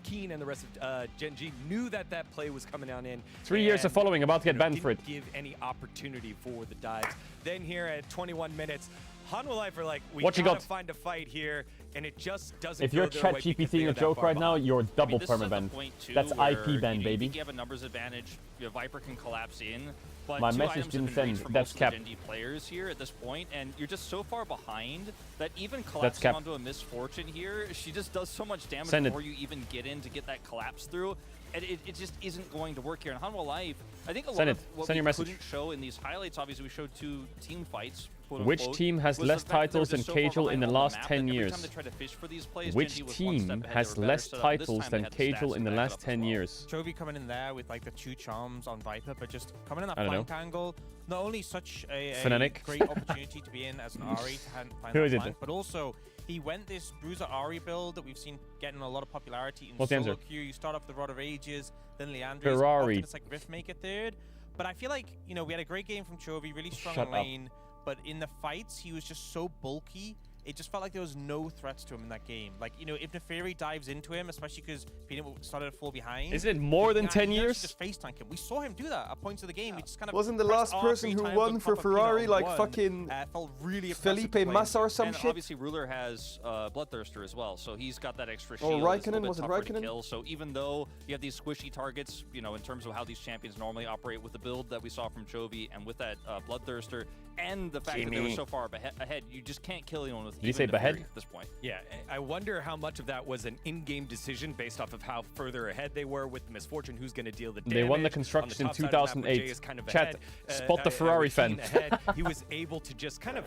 S10: Keen and the rest of Gen G knew that that play was coming on in.
S1: 3 years of
S10: and,
S1: following, about to get banned for it.
S10: didn't give any opportunity for the dives. Then here at 21 minutes, Hanwha Life are like, we
S1: What you
S10: gotta
S1: got?
S10: find a fight here. and it just doesn't.
S19: If you're
S10: go their way because
S19: ChatGPT
S10: they
S19: and
S10: are
S19: a
S10: that
S19: joke
S10: far
S19: right now,
S10: behind.
S19: you're double
S6: this is at the
S19: permaban.
S6: point, too,
S19: That's
S6: where,
S19: IP ban,
S6: you
S19: baby.
S6: think you have a numbers advantage. Viper can collapse in. But
S19: My
S6: two
S19: message
S6: items
S19: didn't
S6: have been raised
S19: send.
S6: for
S19: That's
S6: most
S19: cap.
S6: of the Gen D players here at this point, and you're just so far behind that even
S19: That's
S6: collapsing
S19: cap.
S6: onto a misfortune here, she just does so much damage
S19: Send it.
S6: before you even get in to get that collapse through. And it just isn't going to work here. In Hanwha Life, I think a lot
S19: Send
S6: of
S19: it.
S6: what
S19: Send
S6: we
S19: your message.
S6: couldn't show in these highlights, obviously we showed 2 team fights.
S19: Which team has less titles than Caedrel in the last 10 years? Which team has less titles than Caedrel in the last 10 years?
S11: Chovy coming in there with like the 2 charms on Viper, but just coming in that
S19: I don't
S11: flank
S19: know.
S11: angle. Not only such a
S19: Fnatic.
S11: great opportunity to be in as an Ahri to find
S19: Who
S11: that
S19: is it?
S11: flank, but also he went this Bruiser Ahri build that we've seen getting a lot of popularity in
S19: What's the
S11: solo
S19: answer?
S11: queue. You start off the Rod of Ages, then Leandri's.
S19: Ferrari.
S11: Often it's like Rift Maker third. But I feel like, you know, we had a great game from Chovy, really strong
S19: Shut
S11: in
S19: up.
S11: lane. But in the fights, he was just so bulky. It just felt like there was no threats to him in that game. Like, you know, if Neferi dives into him, especially because Peanut started to fall behind.
S19: Isn't it more than 10
S11: he
S19: years?
S11: just face tank him. We saw him do that at points of the game. He just kind of
S9: Wasn't the
S11: pressed
S9: last
S11: R
S9: person
S11: 3
S9: who
S11: times
S9: won
S11: on
S9: for
S11: top of Peanut
S9: Ferrari
S11: on
S9: like
S11: one.
S9: fucking
S11: Felt really impressive
S9: Felipe
S11: to play.
S9: Massa or some
S6: and
S9: shit?
S6: obviously Ruler has Bloodthirster as well, so he's got that extra
S9: Oh,
S6: shield.
S9: Raikkonen,
S6: It's a little bit
S9: was it
S6: tougher to
S9: Raikkonen?
S6: kill. So even though you have these squishy targets, you know, in terms of how these champions normally operate with the build that we saw from Chovy and with that Bloodthirster, and the fact that they were so far ahead, you just can't kill anyone with.
S19: Did he say
S6: even Neferi
S19: behead?
S6: at this point?
S10: Yeah, I wonder how much of that was an in-game decision based off of how further ahead they were with the misfortune, who's going to deal the damage.
S19: They won the
S10: On
S19: construction in
S10: top side of the map, where Jay
S19: 2008.
S10: is kind of
S19: Chat,
S10: ahead,
S19: spot the Ferrari fan.
S10: ahead, he was able to just kind of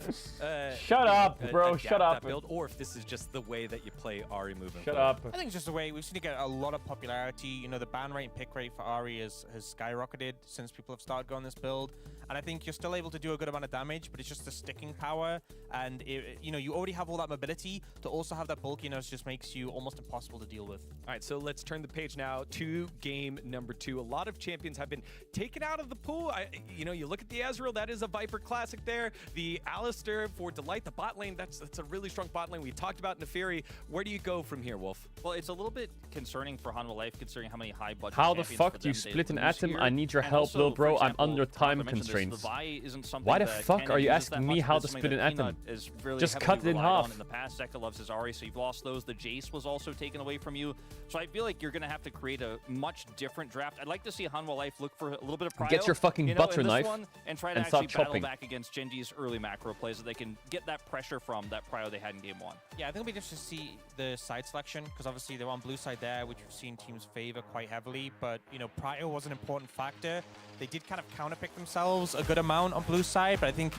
S19: Shut up, bro,
S10: adapt
S19: shut up.
S10: that build, or if this is just the way that you play Ahri moving
S19: Shut
S10: forward.
S19: up.
S11: I think it's just the way we've seen it get a lot of popularity. You know, the ban rate and pick rate for Ahri has skyrocketed since people have started going this build. And I think you're still able to do a good amount of damage, but it's just the sticking power. And, you know, you already have all that mobility. To also have that bulkiness just makes you almost impossible to deal with.
S10: All right, so let's turn the page now to game number 2. A lot of champions have been taken out of the pool. You know, you look at the Ezreal, that is a Viper classic there. The Alistair for Delight, the bot lane, that's a really strong bot lane. We talked about Neferi. Where do you go from here, Wolf?
S6: Well, it's a little bit concerning for Hanwha Life, considering how many high budget.
S19: How the
S6: champions
S19: fuck
S6: for
S19: do you
S6: them they
S19: split an
S6: lose
S19: atom?
S6: here.
S19: I need your
S6: And
S19: help,
S6: also,
S19: little
S6: for
S19: bro. I'm
S6: example,
S19: under time
S6: I mentioned this,
S19: constraints.
S6: the Vi isn't something
S19: Why the
S6: that
S19: fuck
S6: Cannon
S19: are you
S6: uses
S19: asking
S6: that
S19: me
S6: much,
S19: how
S6: but
S19: to
S6: it's something
S19: split an
S6: that
S19: atom?
S6: Peanut is really
S19: Just
S6: heavily
S19: cut it in
S6: relied on
S19: half.
S6: in the past. Zekka loves his Ahri, so you've lost those. The Jace was also taken away from you. So I feel like you're going to have to create a much different draft. I'd like to see Hanwha Life look for a little bit of prio.
S19: Get your fucking
S6: you know,
S19: butter
S6: in this
S19: knife
S6: one, and try to
S19: and
S6: actually
S19: stop
S6: battle
S19: chopping.
S6: back against Genji's early macro plays so they can get that pressure from that prio they had in game 1.
S11: Yeah, I think it'll be interesting to see the side selection, because obviously they're on blue side there, which we've seen teams favor quite heavily. But, you know, prio was an important factor. They did kind of counterpick themselves a good amount on blue side, but I think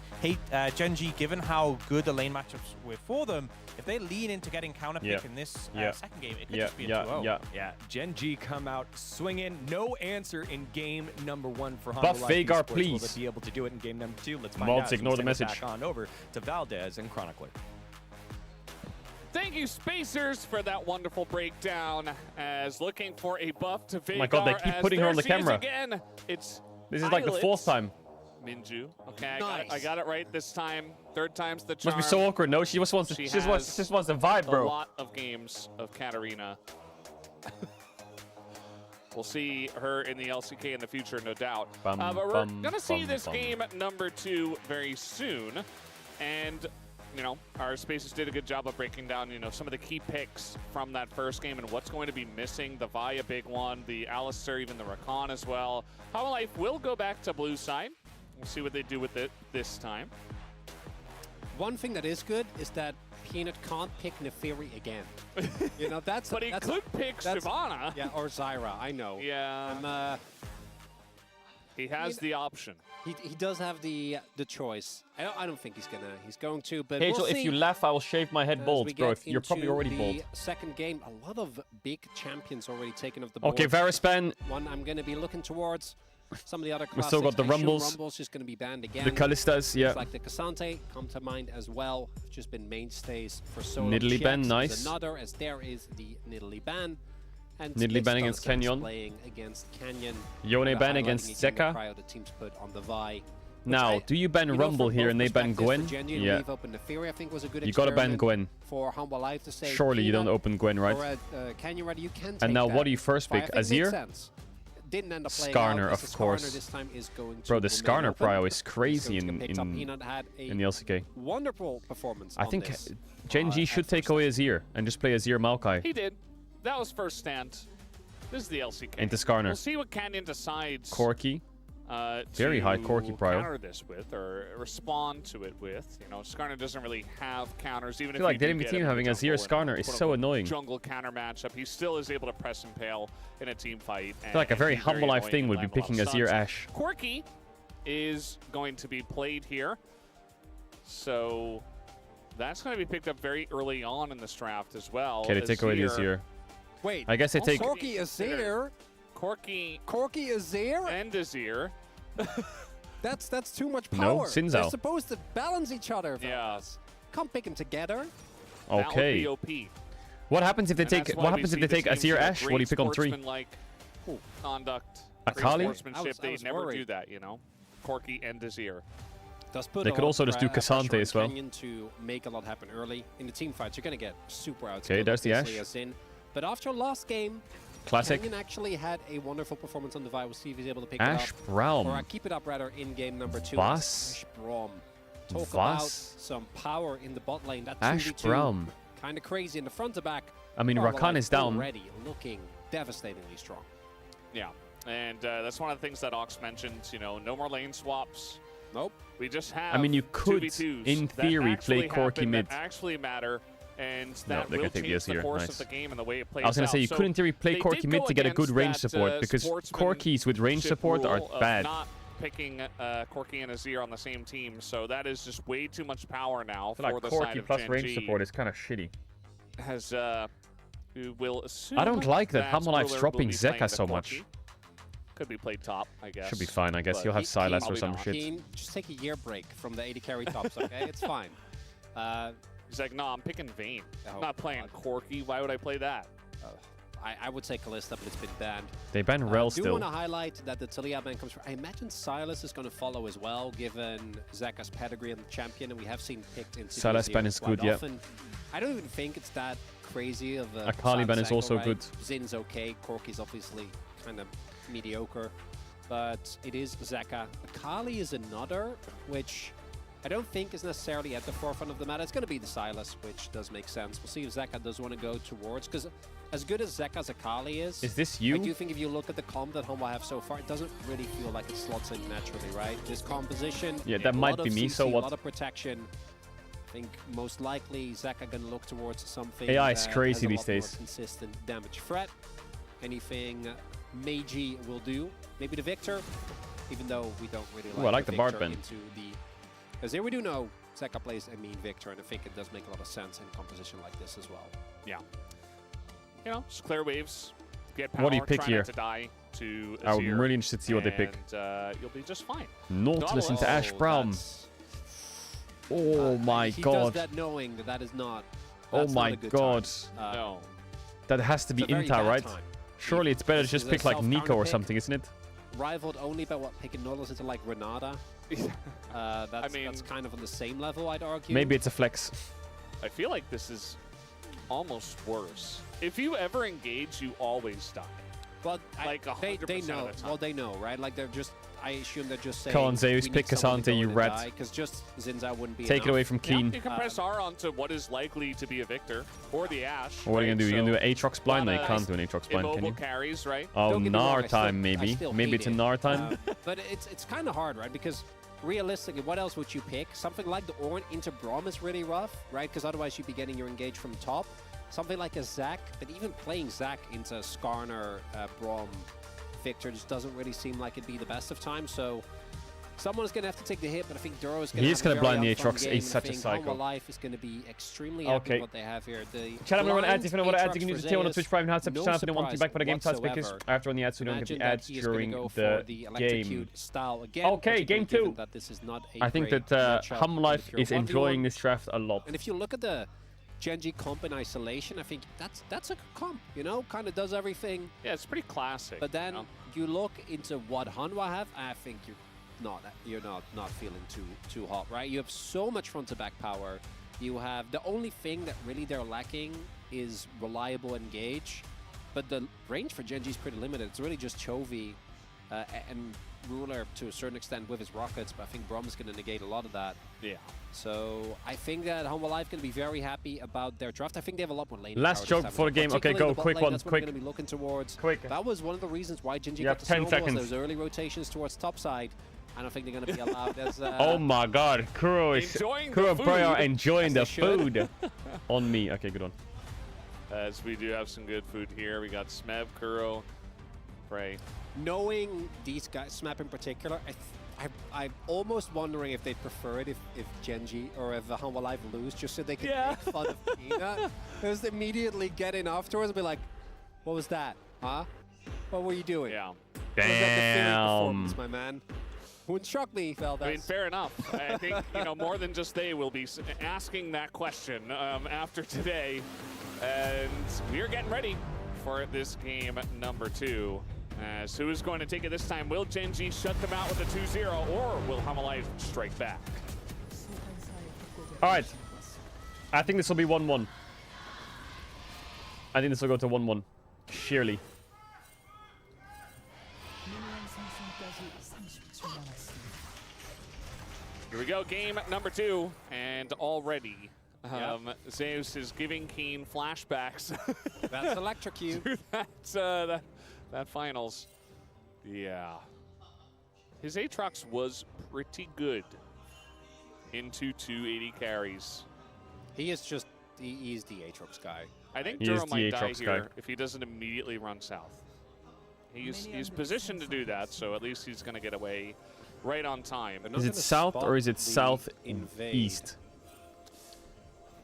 S11: Genji, given how good the lane matchups were for them, if they lean into getting counterpick in this second game, it could just be a 2-0.
S10: Yeah, Gen G come out swinging. No answer in game number 1 for Hanwha
S19: Buff
S10: Life
S19: Vagar,
S10: Esports. Will
S19: please.
S10: they be able to do it in game number 2? Let's find
S19: Mods,
S10: out. as we
S19: ignore the
S10: send it
S19: message.
S10: Back on over to Valdez and Chronicler.
S13: Thank you, Spacers, for that wonderful breakdown. As looking for a buff to Vagar.
S19: Oh my god, they keep putting her on the camera.
S13: Again. It's
S19: This is like the 4th time.
S13: Minju. Okay, I got it right this time. 3rd time's the charm.
S19: Must be so awkward. No, she just wants to,
S13: She
S19: just wants
S13: has
S19: to vibe, bro.
S13: A lot of games of Katarina. We'll see her in the LCK in the future, no doubt.
S19: Bum,
S13: but we're
S19: bum,
S13: going to see
S19: bum,
S13: this
S19: bum.
S13: game number 2 very soon. And, you know, our Spaces did a good job of breaking down, you know, some of the key picks from that first game and what's going to be missing. The Vi, a big one. The Alistair, even the Rakan as well. Hanwha Life will go back to blue side. We'll see what they do with it this time.
S14: One thing that is good is that Peanut can't pick Neferi again. You know, that's...
S13: But he could pick Shyvana.
S14: Yeah, or Zyra, I know.
S13: Yeah. He has the option.
S14: He does have the choice. I don't think he's going to, but
S19: Caedrel,
S14: we'll
S19: if
S14: see.
S19: you laugh, I will shave my head
S14: As
S19: bald,
S14: we
S19: bro.
S14: get
S19: You're probably
S14: into
S19: already
S14: the
S19: bald.
S14: second game, a lot of big champions already taken off the board.
S19: Okay, Varuspan.
S14: One I'm going to be looking towards. Some of the other
S19: We still got the
S14: classics. I assume
S19: Rumbles.
S14: Rumbles is going to be banned again.
S19: The Kalistas, yeah.
S14: Things like the Cassante come to mind as well. Just been mainstays for so long.
S19: Nidalee ban,
S14: Checks is
S19: nice.
S14: Another, as there is the Nidalee ban. And
S19: Nidalee ban
S14: Splitsville
S19: against
S14: is
S19: Canyon.
S14: playing against Canyon.
S19: Yone ban
S14: Highlighting
S19: against
S14: again the
S19: Zekka.
S14: cryo the teams put on the Vi.
S19: Now, do you ban Rumble here and they ban Gwen? Yeah.
S14: Leave open Neferi, I think was a good
S19: You gotta ban
S14: experiment
S19: Gwen.
S14: For Hanwha Life to say.
S19: Surely you don't
S14: Peanut
S19: open Gwen, right?
S14: Or Canyon, you can take
S19: And now
S14: that.
S19: what do you first
S14: Vi,
S19: pick?
S14: I think makes
S19: Azir?
S14: sense. didn't end up playing
S1: Skarner,
S14: out, as
S1: of
S14: the
S1: course.
S14: Skarner this time is going to
S1: Bro, the
S14: remain
S1: Skarner
S14: open.
S1: prio is
S14: He's
S1: crazy
S14: going to
S1: in
S14: get picked up. Peanut had a
S1: the LCK.
S14: wonderful performance
S1: I
S14: on
S1: think
S14: this.
S1: Gen G should take away Azir and just play Azir Maokai
S13: He did. That was first stand. This is the LCK.
S1: into Skarner.
S13: We'll see what Canyon decides.
S1: Corki. Very high Corki
S13: to
S1: prio.
S13: counter this with or respond to it with. You know, Skarner doesn't really have counters. Even
S1: I feel
S13: if
S1: like the enemy team having Azir Skarner is so annoying.
S13: Jungle counter matchup, he still is able to press and pale in a team fight.
S1: I feel like a very humble life thing would be
S13: level
S1: picking
S13: up
S1: Azir
S13: stuns.
S1: Ashe.
S13: Corki is going to be played here, so that's going to be picked up very early on in this draft as well.
S1: Okay, they take away the Azir.
S14: Wait,
S1: I guess they take.
S14: Corki Azir?
S13: Corki
S14: Azir?
S13: And Azir.
S14: That's too much
S1: No,
S14: power.
S1: Xin
S14: They're
S1: Zhao.
S14: supposed to balance each other.
S13: Yeah.
S14: Can't pick them together.
S1: Okay.
S13: That would be OP.
S1: What happens if they
S13: And
S1: take?
S13: that's why
S1: What
S13: we
S1: happens if
S13: see
S1: they
S13: this
S1: take
S13: team
S1: Azir
S13: show
S1: Ashe? What do you pick on 3?
S13: sportsmanlike conduct.
S1: Akali?
S13: Great sportsmanship.
S14: I
S13: They
S14: was
S13: never
S14: worried.
S13: do that, you know. Corki and Azir.
S14: Does put
S1: They
S14: a
S1: could
S14: lot
S1: also
S14: of
S1: just do
S14: pressure
S1: Cassante
S14: on
S1: as well.
S14: Canyon to make a lot happen early in the team fights. You're gonna get super out.
S1: Okay, there's the
S14: obviously,
S1: Ashe.
S14: as in. But after last game,
S1: Classic.
S14: Canyon actually had a wonderful performance on the Vi. We'll see if he's able to pick
S1: Ashe
S14: it up.
S1: Braum.
S14: Or keep it up rather in game number 2.
S1: Voss.
S14: Ashe Braum. Talk
S1: Voss.
S14: about some power in the bot lane. That
S1: Ashe
S14: 2v2,
S1: Braum.
S14: kind of crazy in the front to back.
S1: I mean,
S14: Carl
S1: Rakan
S14: Alive
S1: is down.
S14: already looking devastatingly strong.
S13: Yeah. And that's one of the things that Ox mentioned, you know, no more lane swaps.
S14: Nope.
S13: We just have
S1: I mean, you could,
S13: 2v2s
S1: in
S13: that
S1: theory,
S13: actually
S1: play Corki
S13: happen,
S1: mid.
S13: that actually matter, and
S1: No,
S13: that
S1: they
S13: will
S1: can take the
S13: change the
S1: Azir.
S13: course
S1: Nice.
S13: of the game and the way it plays
S1: I was gonna
S13: out.
S1: say you
S13: So
S1: could in theory play
S13: they
S1: Corki
S13: did
S1: mid
S13: go
S1: to get a good
S13: against
S1: range
S13: that,
S1: support because
S13: sportsmanship
S1: Corkis with range support are
S13: rule of
S1: bad.
S13: Not picking Corki and Azir on the same team, so that is just way too much power now
S1: I feel
S13: for
S1: like
S13: the side
S1: Corki
S13: of
S1: plus
S13: Gen
S1: range
S13: G.
S1: support is kind of shitty.
S13: Has we will assume
S1: I don't like that
S13: Ruler
S1: Hammerlife's
S13: will
S1: dropping
S13: be playing
S1: Zeka
S13: the
S1: so
S13: Corki.
S1: much.
S13: Could be played top, I guess.
S1: Should be fine, I guess.
S13: But
S1: He'll have Silas or
S13: probably
S1: some
S13: not.
S1: shit.
S14: Keen, just take a year break from the 80 carry tops, okay? It's fine.
S13: He's like, no, I'm picking Vayne.
S14: Oh,
S13: I'm not playing Corki. Why would I play that?
S14: I would say Kalista, but it's been banned.
S1: They ban Rel
S14: I do
S1: still.
S14: want to highlight that the Talia ban comes from... I imagine Silas is going to follow as well, given Zaka's pedigree and the champion, and we have seen picked into
S1: Silas ban is good, yeah.
S14: I don't even think it's that crazy of a...
S1: Akali ban is
S14: cycle,
S1: also
S14: right?
S1: good.
S14: Zin's okay, Corki's obviously kind of mediocre, but it is Zaka. Akali is another, which I don't think is necessarily at the forefront of the meta. It's going to be the Silas, which does make sense. We'll see if Zaka does want to go towards, because as good as Zeka's Akali is
S1: this you?
S14: I do think if you look at the comp that Honma have so far, it doesn't really feel like it slots in naturally, right? This composition,
S1: Yeah, that
S14: a
S1: might
S14: lot
S1: be
S14: of
S1: me,
S14: CC,
S1: so
S14: a
S1: what?
S14: lot of protection. I think most likely Zaka gonna look towards something
S1: AI is
S14: that
S1: crazy
S14: has a
S1: these
S14: lot more
S1: days.
S14: consistent damage threat. Anything Meiji will do. Maybe the Victor, even though we don't really like,
S1: Ooh, I like the Bard
S14: Victor
S1: ban.
S14: into the... Because here we do know Zeka plays a mean Victor, and I think it does make a lot of sense in composition like this as well.
S13: Yeah. You know, just clear waves, get power,
S1: What do you pick
S13: try
S1: here?
S13: not to die to
S1: I'm
S13: Azir,
S1: really interested to see what they pick.
S13: And you'll be just fine.
S1: Nautilus into Ashe Braum. Oh my
S14: he
S1: god.
S14: does that knowing that that is not...
S1: Oh
S14: that's not
S1: my
S14: a good
S1: god.
S14: time.
S13: No.
S1: That has to be
S14: It's a very
S1: Inta,
S14: bad
S1: right?
S14: time.
S1: Surely it's better to
S14: This
S1: just
S14: is a
S1: pick like
S14: self-counter
S1: Nico or
S14: pick.
S1: something, isn't it?
S14: Rivaled only by what, picking Nautilus into like Renata. That's kind of on the same level, I'd argue.
S1: Maybe it's a flex.
S13: I feel like this is almost worse. If you ever engage, you always die.
S14: Well,
S13: like 100%
S14: they know.
S13: of the time.
S14: Well, they know, right? Like they're just. I assume they're just saying.
S1: Come on, Zeus, pick Cassante, you rat.
S14: Because just Zinza wouldn't be.
S1: Take it
S14: enough.
S1: away from Keen.
S13: You can press R onto what is likely to be a Victor or the Ashe.
S1: What are you
S13: right?
S1: gonna do? You're gonna do
S13: So,
S1: an Aatrox blind? No, you
S13: lot
S1: can't
S13: of
S1: do an Aatrox blind, can
S13: immobile
S1: you?
S13: carries, right?
S1: Oh,
S14: Don't get me wrong,
S1: Nar time,
S14: I
S1: maybe.
S14: still
S1: Maybe
S14: hate
S1: it's a
S14: it.
S1: Nar time.
S14: But it's kind of hard, right? Because realistically, what else would you pick? Something like the Ornn into Braum is really rough, right? Because otherwise you'd be getting your engage from top. Something like a Zac, but even playing Zac into Skarner, Braum, Victor just doesn't really seem like it'd be the best of times. So someone's going to have to take the hit, but I think Duro is going to
S1: He is
S14: going to
S1: blind the Aatrox. He's such a psycho.
S14: Life is going to be extremely happy
S1: Okay.
S14: with what they have here. The
S1: Chat, I'm gonna run ads. If you don't want to ads, you
S14: blind
S1: can use the
S14: Aatrox
S1: tail on
S14: for
S1: the Twitch
S14: Zeus,
S1: Prime House.
S14: no
S1: Channel if you don't want to be back for the game times because
S14: whatsoever.
S1: I have to run the ads so you don't get
S14: Imagine
S1: the
S14: that
S1: ads
S14: he is gonna
S1: during
S14: go for
S1: the
S14: the
S1: game.
S14: electrocute style again,
S1: Okay, game
S14: particularly given
S1: 2.
S14: that this is not a
S1: I think
S14: great
S1: that
S14: matchup
S1: Hum Life
S14: if you're
S1: is
S14: 1v1.
S1: enjoying this draft a lot.
S14: And if you look at the Genji comp in isolation, I think that's a good comp, you know, kind of does everything.
S13: Yeah, it's pretty classic.
S14: But then
S13: you know?
S14: you look into what Hanwha have, I think you're not feeling too hot, right? You have so much front to back power. You have the only thing that really they're lacking is reliable engage. but the range for Genji's pretty limited. It's really just Chovy and Ruler to a certain extent with his rockets, but I think Braum is going to negate a lot of that.
S13: Yeah.
S14: So I think that Humble Life going to be very happy about their draft. I think they have a lot more lane.
S1: Last joke before the game. Okay, go. Quick one.
S14: That's what
S1: Quick.
S14: we're going to be looking towards.
S1: Quick.
S14: That was one of the reasons why Genji
S1: You
S14: got
S1: have
S14: the
S1: 10
S14: snowball,
S1: seconds.
S14: those early rotations towards top side. I don't think they're going to be allowed as...
S1: oh my god, Kuro is...
S13: Enjoying
S1: Kuro
S13: the
S1: probably are
S13: food.
S1: enjoying the
S14: As they should.
S1: food on me. Okay, good one.
S13: As we do have some good food here. We got Smev, Kuro, Prey.
S14: Knowing these guys, Smap in particular, I'm almost wondering if they'd prefer it if Genji or if Humble Life lose, just so they can make fun of Kina. Just immediately get in afterwards and be like, what was that? Huh? What were you doing?
S13: Yeah.
S1: Damn.
S14: My man. Wouldn't shock me, Feldas.
S13: I mean, fair enough. I think, you know, more than just they will be asking that question after today. And we are getting ready for this game number 2. As who is going to take it this time? Will Genji shut them out with a 2-0, or will Humble Life strike back?
S1: All right. I think this will be 1-1. I think this will go to 1-1. Surely.
S13: Here we go, game number 2, and already Zeus is giving Keen flashbacks.
S14: That's electrocute.
S13: that finals. Yeah. His Aatrox was pretty good into 280 carries.
S14: He is just, he's the Aatrox guy.
S13: I think
S1: He
S13: Duro
S1: is the
S13: might die
S1: Aatrox
S13: here
S1: guy.
S13: if he doesn't immediately run south. He's positioned to do that, so at least he's going to get away right on time.
S1: Is it south or is it south
S14: invade.
S1: east?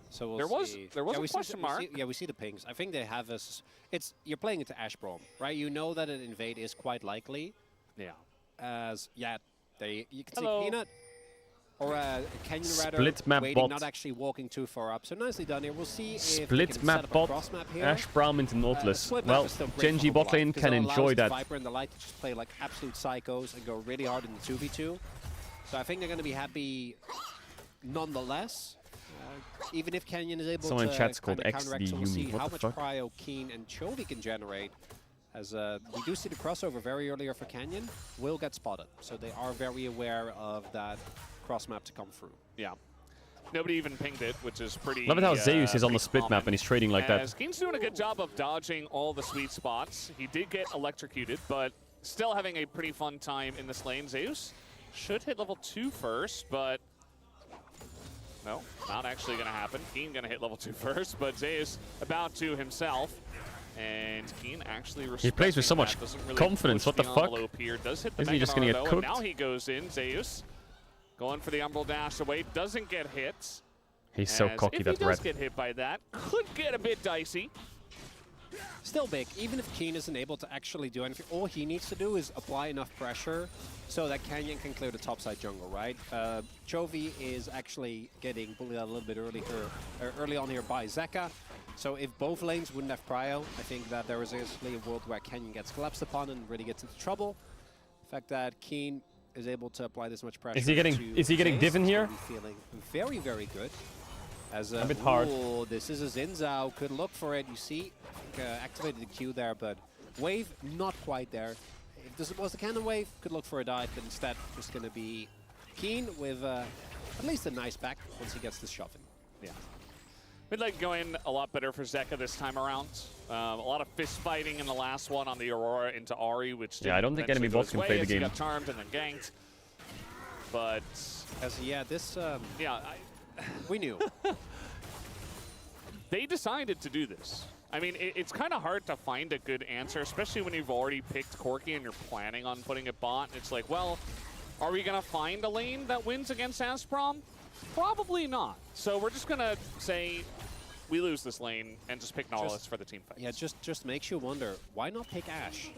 S14: So we'll
S13: There was
S14: see.
S13: a
S14: we see
S13: question mark.
S14: We see the pings. I think they have us. It's you're playing into Ash Braum, right? You know that an invade is quite likely.
S13: Yeah.
S14: As you can
S13: Hello.
S14: see Peanut or Canyon rather
S1: Split map
S14: waiting,
S1: bot.
S14: not actually walking too far up. So nicely done here. We'll see if they
S1: Split
S14: can set
S1: map
S14: up a
S1: bot.
S14: cross map here.
S1: Ash Braum into Nautilus.
S14: Split map
S1: Well,
S14: is still great
S1: Genji
S14: for
S1: bot
S14: Humble
S1: lane
S14: Life, 'cause
S1: can
S14: it allows
S1: enjoy
S14: the
S1: that.
S14: Viper and the Light to just play like absolute psychos and go really hard in the 2v2. So I think they're going to be happy nonetheless. Even if Canyon is able
S1: Someone
S14: to
S1: in chat's called
S14: kind of counteract,
S1: XD
S14: so we'll see
S1: Yumi. What
S14: how
S1: the
S14: much
S1: fuck?
S14: prio Keen and Chovy can generate. As we do see the crossover very earlier for Canyon, will get spotted. So they are very aware of that cross map to come through.
S13: Yeah. Nobody even pinged it, which is pretty.
S1: Love it how Zeus is on the
S13: pretty
S1: split map
S13: common.
S1: and he's trading like that.
S13: As Keen's doing a good job of dodging all the sweet spots. He did get electrocuted, but still having a pretty fun time in this lane. Zeus should hit level 2 first, but no, not actually going to happen. Keen going to hit level 2 first, but Zeus about to himself. And Keen actually
S1: He plays with so
S13: respecting
S1: much
S13: that, doesn't really
S1: confidence.
S13: push
S1: What the
S13: the
S1: fuck?
S13: envelope here. Does hit the
S1: Isn't he just gonna
S13: Mega
S1: get
S13: Nano, and
S1: cooked?
S13: now he goes in. Zeus going for the Umbral Dash away. Doesn't get hit.
S1: He's so
S13: As
S1: cocky,
S13: if
S1: that
S13: he
S1: red.
S13: does get hit by that, could get a bit dicey.
S14: Still big, even if Keen isn't able to actually do anything, all he needs to do is apply enough pressure so that Canyon can clear the topside jungle, right? Chovy is actually getting bullied out a little bit early on here by Zeka. So if both lanes wouldn't have prio, I think that there is actually a world where Canyon gets collapsed upon and really gets into trouble. The fact that Keen is able to apply this much pressure.
S1: Is he getting
S14: to
S1: div in
S14: Zeus,
S1: here?
S14: he's feeling very, very good. As
S1: A bit hard.
S14: Ooh, this is a Zinzao. Could look for it. You see, activated the Q there, but wave not quite there. If this was the cannon wave, could look for a dive, but instead just going to be Keen with at least a nice back once he gets this shove in.
S13: Yeah. We'd like going a lot better for Zeka this time around. A lot of fist fighting in the last one on the Aurora into Ahri, which
S1: Yeah, I don't think enemy
S13: eventually
S1: bots can
S13: goes
S1: play
S13: away
S1: the
S13: as he
S1: game.
S13: got charmed and then ganked. But
S14: yeah, this
S13: yeah,
S14: we knew.
S13: They decided to do this. I mean, it's kind of hard to find a good answer, especially when you've already picked Corki and you're planning on putting it bot. It's like, well, are we going to find a lane that wins against Asprom? Probably not. So we're just going to say we lose this lane and just pick Nautilus for the team fight.
S14: Yeah, just makes you wonder, why not pick Ash?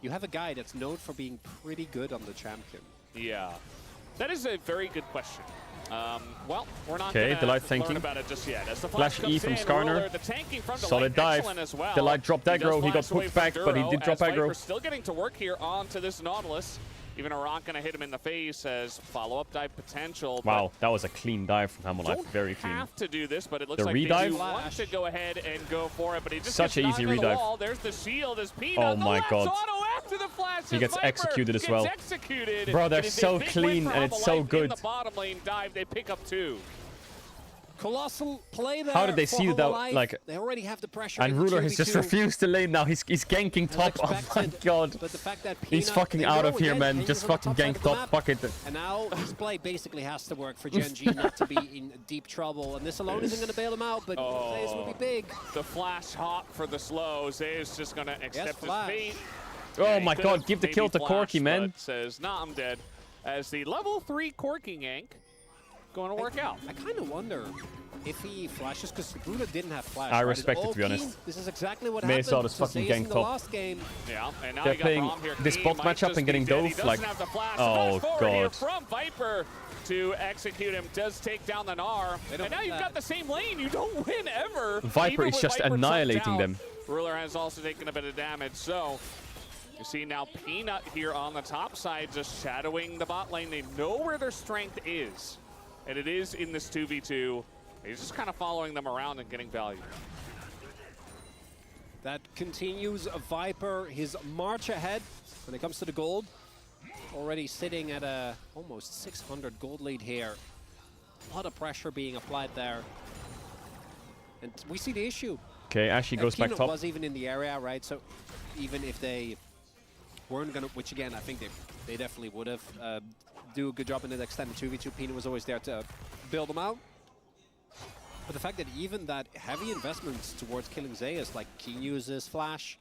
S14: You have a guy that's known for being pretty good on the champion.
S13: Yeah, that is a very good question. Well, we're not
S1: Okay,
S13: going
S1: Delight
S13: to
S1: thanking.
S13: learn about it just yet. As the
S1: Flash
S13: flash
S1: E
S13: comes
S1: from
S13: in,
S1: Skarner.
S13: Ruler, the tanking from
S1: Solid
S13: Delight,
S1: dive.
S13: excellent as well.
S1: Delight dropped
S13: He does
S1: aggro. He got
S13: flash away
S1: hooked
S13: from
S1: back, but he
S13: Duro
S1: did drop
S13: as
S1: aggro.
S13: Viper's still getting to work here onto this Nautilus. Even a rock gonna hit him in the face as follow-up dive potential.
S1: Wow, that was a clean dive from Hammerlife. Very clean.
S13: Have to do this, but it looks
S1: The
S13: like
S1: redive?
S13: they do want to go ahead and go for it, but he just
S1: Such
S13: gets
S1: an easy
S13: knocked into the
S1: redive.
S13: wall. There's the shield as Peanut.
S1: Oh my
S13: the
S1: God.
S13: last auto after the flash.
S1: He gets
S13: Viper
S1: executed as
S13: gets
S1: well.
S13: Executed.
S1: Bro, they're
S13: It is a
S1: so
S13: big win
S1: clean
S13: for
S1: and it's so
S13: Hammerlife
S1: good.
S13: In the bottom lane dive, they pick up 2.
S14: Colossal play there.
S1: How did they
S14: for
S1: see that?
S14: Hammerlife.
S1: Like,
S14: They already have the pressure.
S1: and
S14: in the
S1: Ruler has just
S14: 2v2.
S1: refused to lane now. He's ganking top. Oh my
S14: expected,
S1: God.
S14: But the fact that
S1: He's
S14: Peanut,
S1: fucking
S14: they
S1: out
S14: know
S1: of here,
S14: again,
S1: man.
S14: Kenya's
S1: Just
S14: on the
S1: fucking
S14: top side
S1: gank
S14: of the
S1: top.
S14: map.
S1: Fuck it.
S14: And now his play basically has to work for Gen G not to be in deep trouble. And this alone isn't going to bail him out, but Zeus will be big.
S13: The flash hop for the slow. Zeus just gonna accept his
S14: flash.
S13: fate.
S1: Oh
S13: he
S1: my
S13: could've
S1: God, give the
S13: maybe
S1: kill to
S13: flashed,
S1: Corky, man.
S13: but says, nah, I'm dead. As the level 3 Corky gank going to work out.
S14: I kind of wonder if he flashes, because Ruler didn't have flash.
S1: I
S14: right?
S1: respect
S14: It's
S1: it, to be
S14: all
S1: honest.
S14: Keen. This is exactly what
S1: May
S14: happened
S1: saw this
S14: to
S1: fucking
S14: Zeus
S1: gank
S14: in the
S1: top.
S14: last game.
S13: Yeah, and now
S1: They're
S13: you got
S1: playing
S13: Braum here.
S1: this
S13: Keen
S1: both
S13: might
S1: matchup
S13: just
S1: and getting
S13: be dead. He
S1: dove,
S13: doesn't
S1: like,
S13: have the flash.
S1: oh
S13: The flash forward here
S1: God.
S13: from Viper to execute him. Does take down the Gnar. And now you've got the same lane. You don't win ever.
S1: Viper
S13: Even
S1: is
S13: with
S1: just
S13: Viper
S1: annihilating
S13: tucked
S1: them.
S13: out. Ruler has also taken a bit of damage. So you see now Peanut here on the top side just shadowing the bot lane. They know where their strength is. And it is in this 2v2. He's just kind of following them around and getting value.
S14: That continues Viper, his march ahead when it comes to the gold. Already sitting at a almost 600 gold lead here. A lot of pressure being applied there. And we see the issue.
S1: Okay, Ashy goes back
S14: Keenan
S1: top.
S14: was even in the area, right? So even if they weren't going to, which again, I think they definitely would have, do a good job in the extended 2v2. Peanut was always there to build them out. But the fact that even that heavy investments towards killing Zeus, like Keen uses Flash,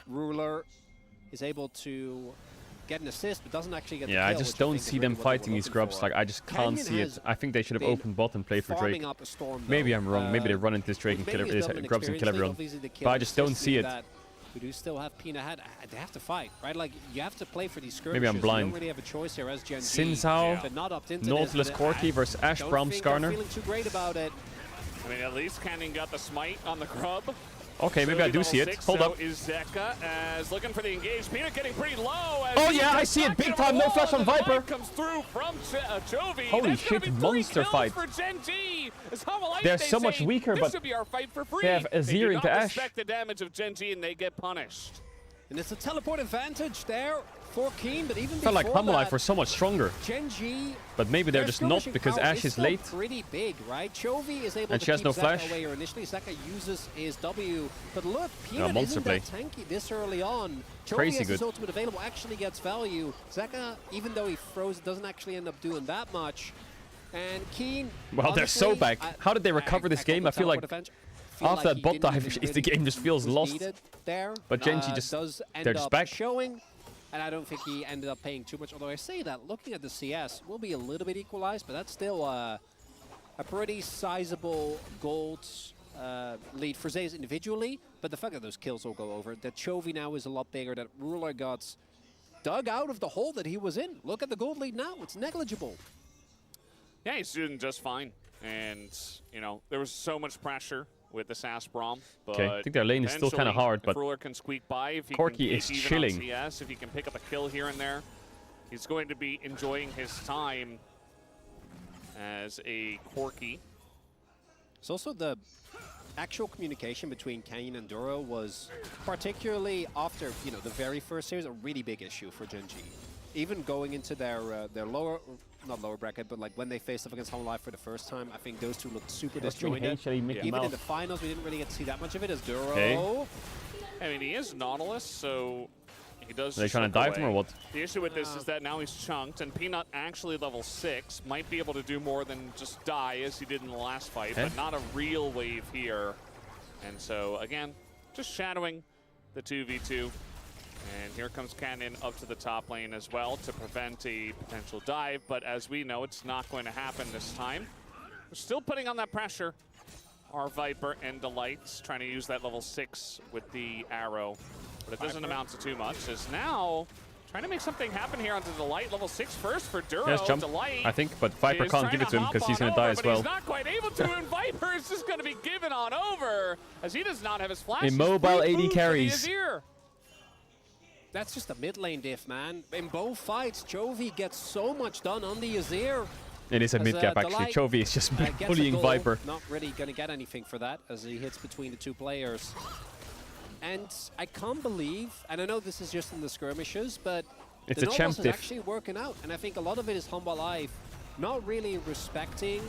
S14: Ruler is able to get an assist, but doesn't actually get the
S1: Yeah, I
S14: kill,
S1: just
S14: which
S1: don't
S14: think is
S1: see
S14: really
S1: them
S14: what they
S1: fighting
S14: were
S1: these
S14: looking
S1: grubs.
S14: for.
S1: Like, I just can't
S14: Canyon
S1: see it.
S14: has
S1: I think they should have
S14: been
S1: opened bot and played for Drake.
S14: farming up a storm,
S1: Maybe
S14: though.
S1: I'm wrong. Maybe they run into this Drake and kill
S14: maybe it's
S1: every,
S14: double
S1: grubs and kill
S14: experience league,
S1: everyone.
S14: obviously the
S1: But I
S14: kill
S1: just don't
S14: assist
S1: see
S14: mean
S1: it.
S14: that we do still have Peanut ahead. They have to fight, right? Like, you have to play for these skirmishes.
S1: Maybe I'm
S14: You
S1: blind.
S14: don't really have a choice here as Gen G.
S1: Sinzao,
S14: But not opt into
S1: Nautilus
S14: this,
S1: Corky versus Ash,
S14: don't
S1: Braum,
S14: think they're
S1: Skarner.
S14: feeling too great about it.
S13: I mean, at least Canyon got the smite on the grub.
S1: Okay, maybe I do see it. Hold up.
S13: Is Zeka as looking for the engage. Peanut getting pretty low. As
S1: Oh
S13: he
S1: yeah, I
S13: gets
S1: see it.
S13: knocked
S1: Big
S13: into the
S1: time. No
S13: wall,
S1: flash on
S13: and the
S1: Viper.
S13: fight comes through from Chovy.
S1: Holy
S13: That's gonna
S1: shit,
S13: be 3
S1: monster
S13: kills
S1: fight.
S13: for Gen G. As Hammerlife,
S1: They're
S13: they
S1: so much
S13: say,
S1: weaker,
S13: this
S1: but
S13: should be our fight for free.
S1: they have Azir
S13: do
S1: into
S13: not
S1: Ash.
S13: respect the damage of Gen G, and they get punished.
S14: And it's a teleport advantage there for Keen, but even
S1: Felt like
S14: before
S1: Hammerlife
S14: that,
S1: were so much stronger.
S14: Gen G,
S1: But maybe they're
S14: their
S1: just not
S14: skirmishing
S1: because
S14: power
S1: Ash is
S14: still
S1: late.
S14: pretty big, right? Chovy is able
S1: And
S14: to
S1: she has
S14: keep
S1: no
S14: Zeka
S1: flash.
S14: away, or initially Zeka uses his W. But look,
S1: Yeah,
S14: Peanut
S1: monster
S14: isn't
S1: play.
S14: that tanky this early on. Chovy
S1: Crazy
S14: has his
S1: good.
S14: ultimate available, actually gets value. Zeka, even though he froze, doesn't actually end up doing that much. And Keen,
S1: Well, they're so
S14: honestly,
S1: back. How did they recover this game? I feel like after that bot dive, the game just feels lost.
S14: There,
S1: But Gen G
S14: does
S1: they're
S14: end
S1: just
S14: up
S1: back.
S14: showing. And I don't think he ended up paying too much. Although I say that, looking at the CS, will be a little bit equalized, but that's still a pretty sizable gold lead for Zeus individually. But the fact that those kills will go over, that Chovy now is a lot bigger, that Ruler got dug out of the hole that he was in. Look at the gold lead now, it's negligible.
S13: Yeah, he's doing just fine. And, you know, there was so much pressure with the SAS Braum.
S1: Okay, I think their lane is still kind of
S13: eventually,
S1: hard,
S13: if
S1: but
S13: Ruler can squeak by, if he
S1: Corky
S13: can
S1: is
S13: keep even
S1: chilling.
S13: on CS, if he can pick up a kill here and there, he's going to be enjoying his time as a Corky.
S14: It's also the actual communication between Canyon and Duro was, particularly after, you know, the very first series, a really big issue for Gen G. Even going into their lower, not lower bracket, but like when they faced up against Hammerlife for the first time, I think those two looked super disjointed. Even in the finals, we didn't really get to see that much of it as Duro.
S1: Okay.
S13: I mean, he is Nautilus, so he does.
S1: Are they
S13: just
S1: trying to
S13: look
S1: dive him
S13: away.
S1: or what?
S13: The issue with this is that now he's chunked, and Peanut actually level 6 might be able to do more than just die as he did in the last fight,
S1: Okay.
S13: but not a real wave here. And so again, just shadowing the 2v2. And here comes Canyon up to the top lane as well to prevent a potential dive, but as we know, it's not going to happen this time. We're still putting on that pressure. Our Viper and Delights trying to use that level 6 with the arrow, but it doesn't amount to too much. As now trying to make something happen here onto Delight, level 6 first for Duro.
S1: Yes, jump,
S13: Delight
S1: I think, but Viper
S13: is
S1: can't
S13: trying
S1: give it to him
S13: hop
S1: because he's
S13: on
S1: going to die
S13: over,
S1: as
S13: but
S1: well.
S13: He's not quite able to, and Viper is just going to be given on over as he does not have his flash.
S1: Immobile
S13: He's free
S1: 80
S13: boost for the
S1: carries.
S13: Azir.
S14: That's just a mid lane diff, man. In both fights, Chovy gets so much done on the Azir.
S1: It is a mid gap actually. Chovy is just bullying Viper.
S14: Not really going to get anything for that as he hits between the two players. And I can't believe, and I know this is just in the skirmishes, but
S1: it's
S14: the
S1: a champ
S14: Nautilus is
S1: diff.
S14: actually working out. And I think a lot of it is Humble Life not really respecting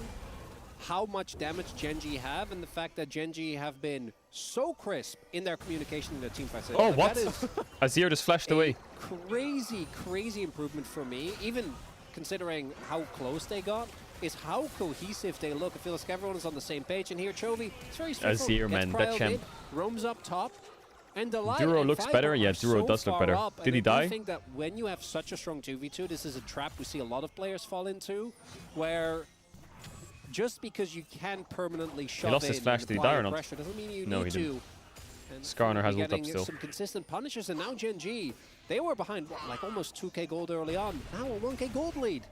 S14: how much damage Genji have and the fact that Genji have been so crisp in their communication in their team fights.
S1: Oh,
S14: Like,
S1: what?
S14: that is
S1: Azir just flashed away.
S14: crazy improvement for me, even considering how close they got, is how cohesive they look. I feel like everyone is on the same page. And here, Chovy, it's very straightforward.
S1: Azir, man, that
S14: Gets
S1: champ.
S14: in, roams up top, and Delight
S1: Duro
S14: and
S1: looks
S14: Viper
S1: better. Yeah,
S14: are
S1: Duro
S14: so
S1: does look
S14: far
S1: better.
S14: up,
S1: Did he
S14: and I
S1: die?
S14: do think that when you have such a strong 2v2, this is a trap we see a lot of players fall into, where just because you can permanently shove
S1: lost his
S14: in
S1: flash.
S14: and
S1: Did he
S14: apply
S1: die or not?
S14: pressure doesn't mean you
S1: No,
S14: need
S1: he didn't.
S14: to. And
S1: Skarner has
S14: you're
S1: ult up
S14: getting
S1: still.
S14: some consistent punishes, and now Genji, they were behind what, like almost 2k gold early on. Now a 1k gold lead.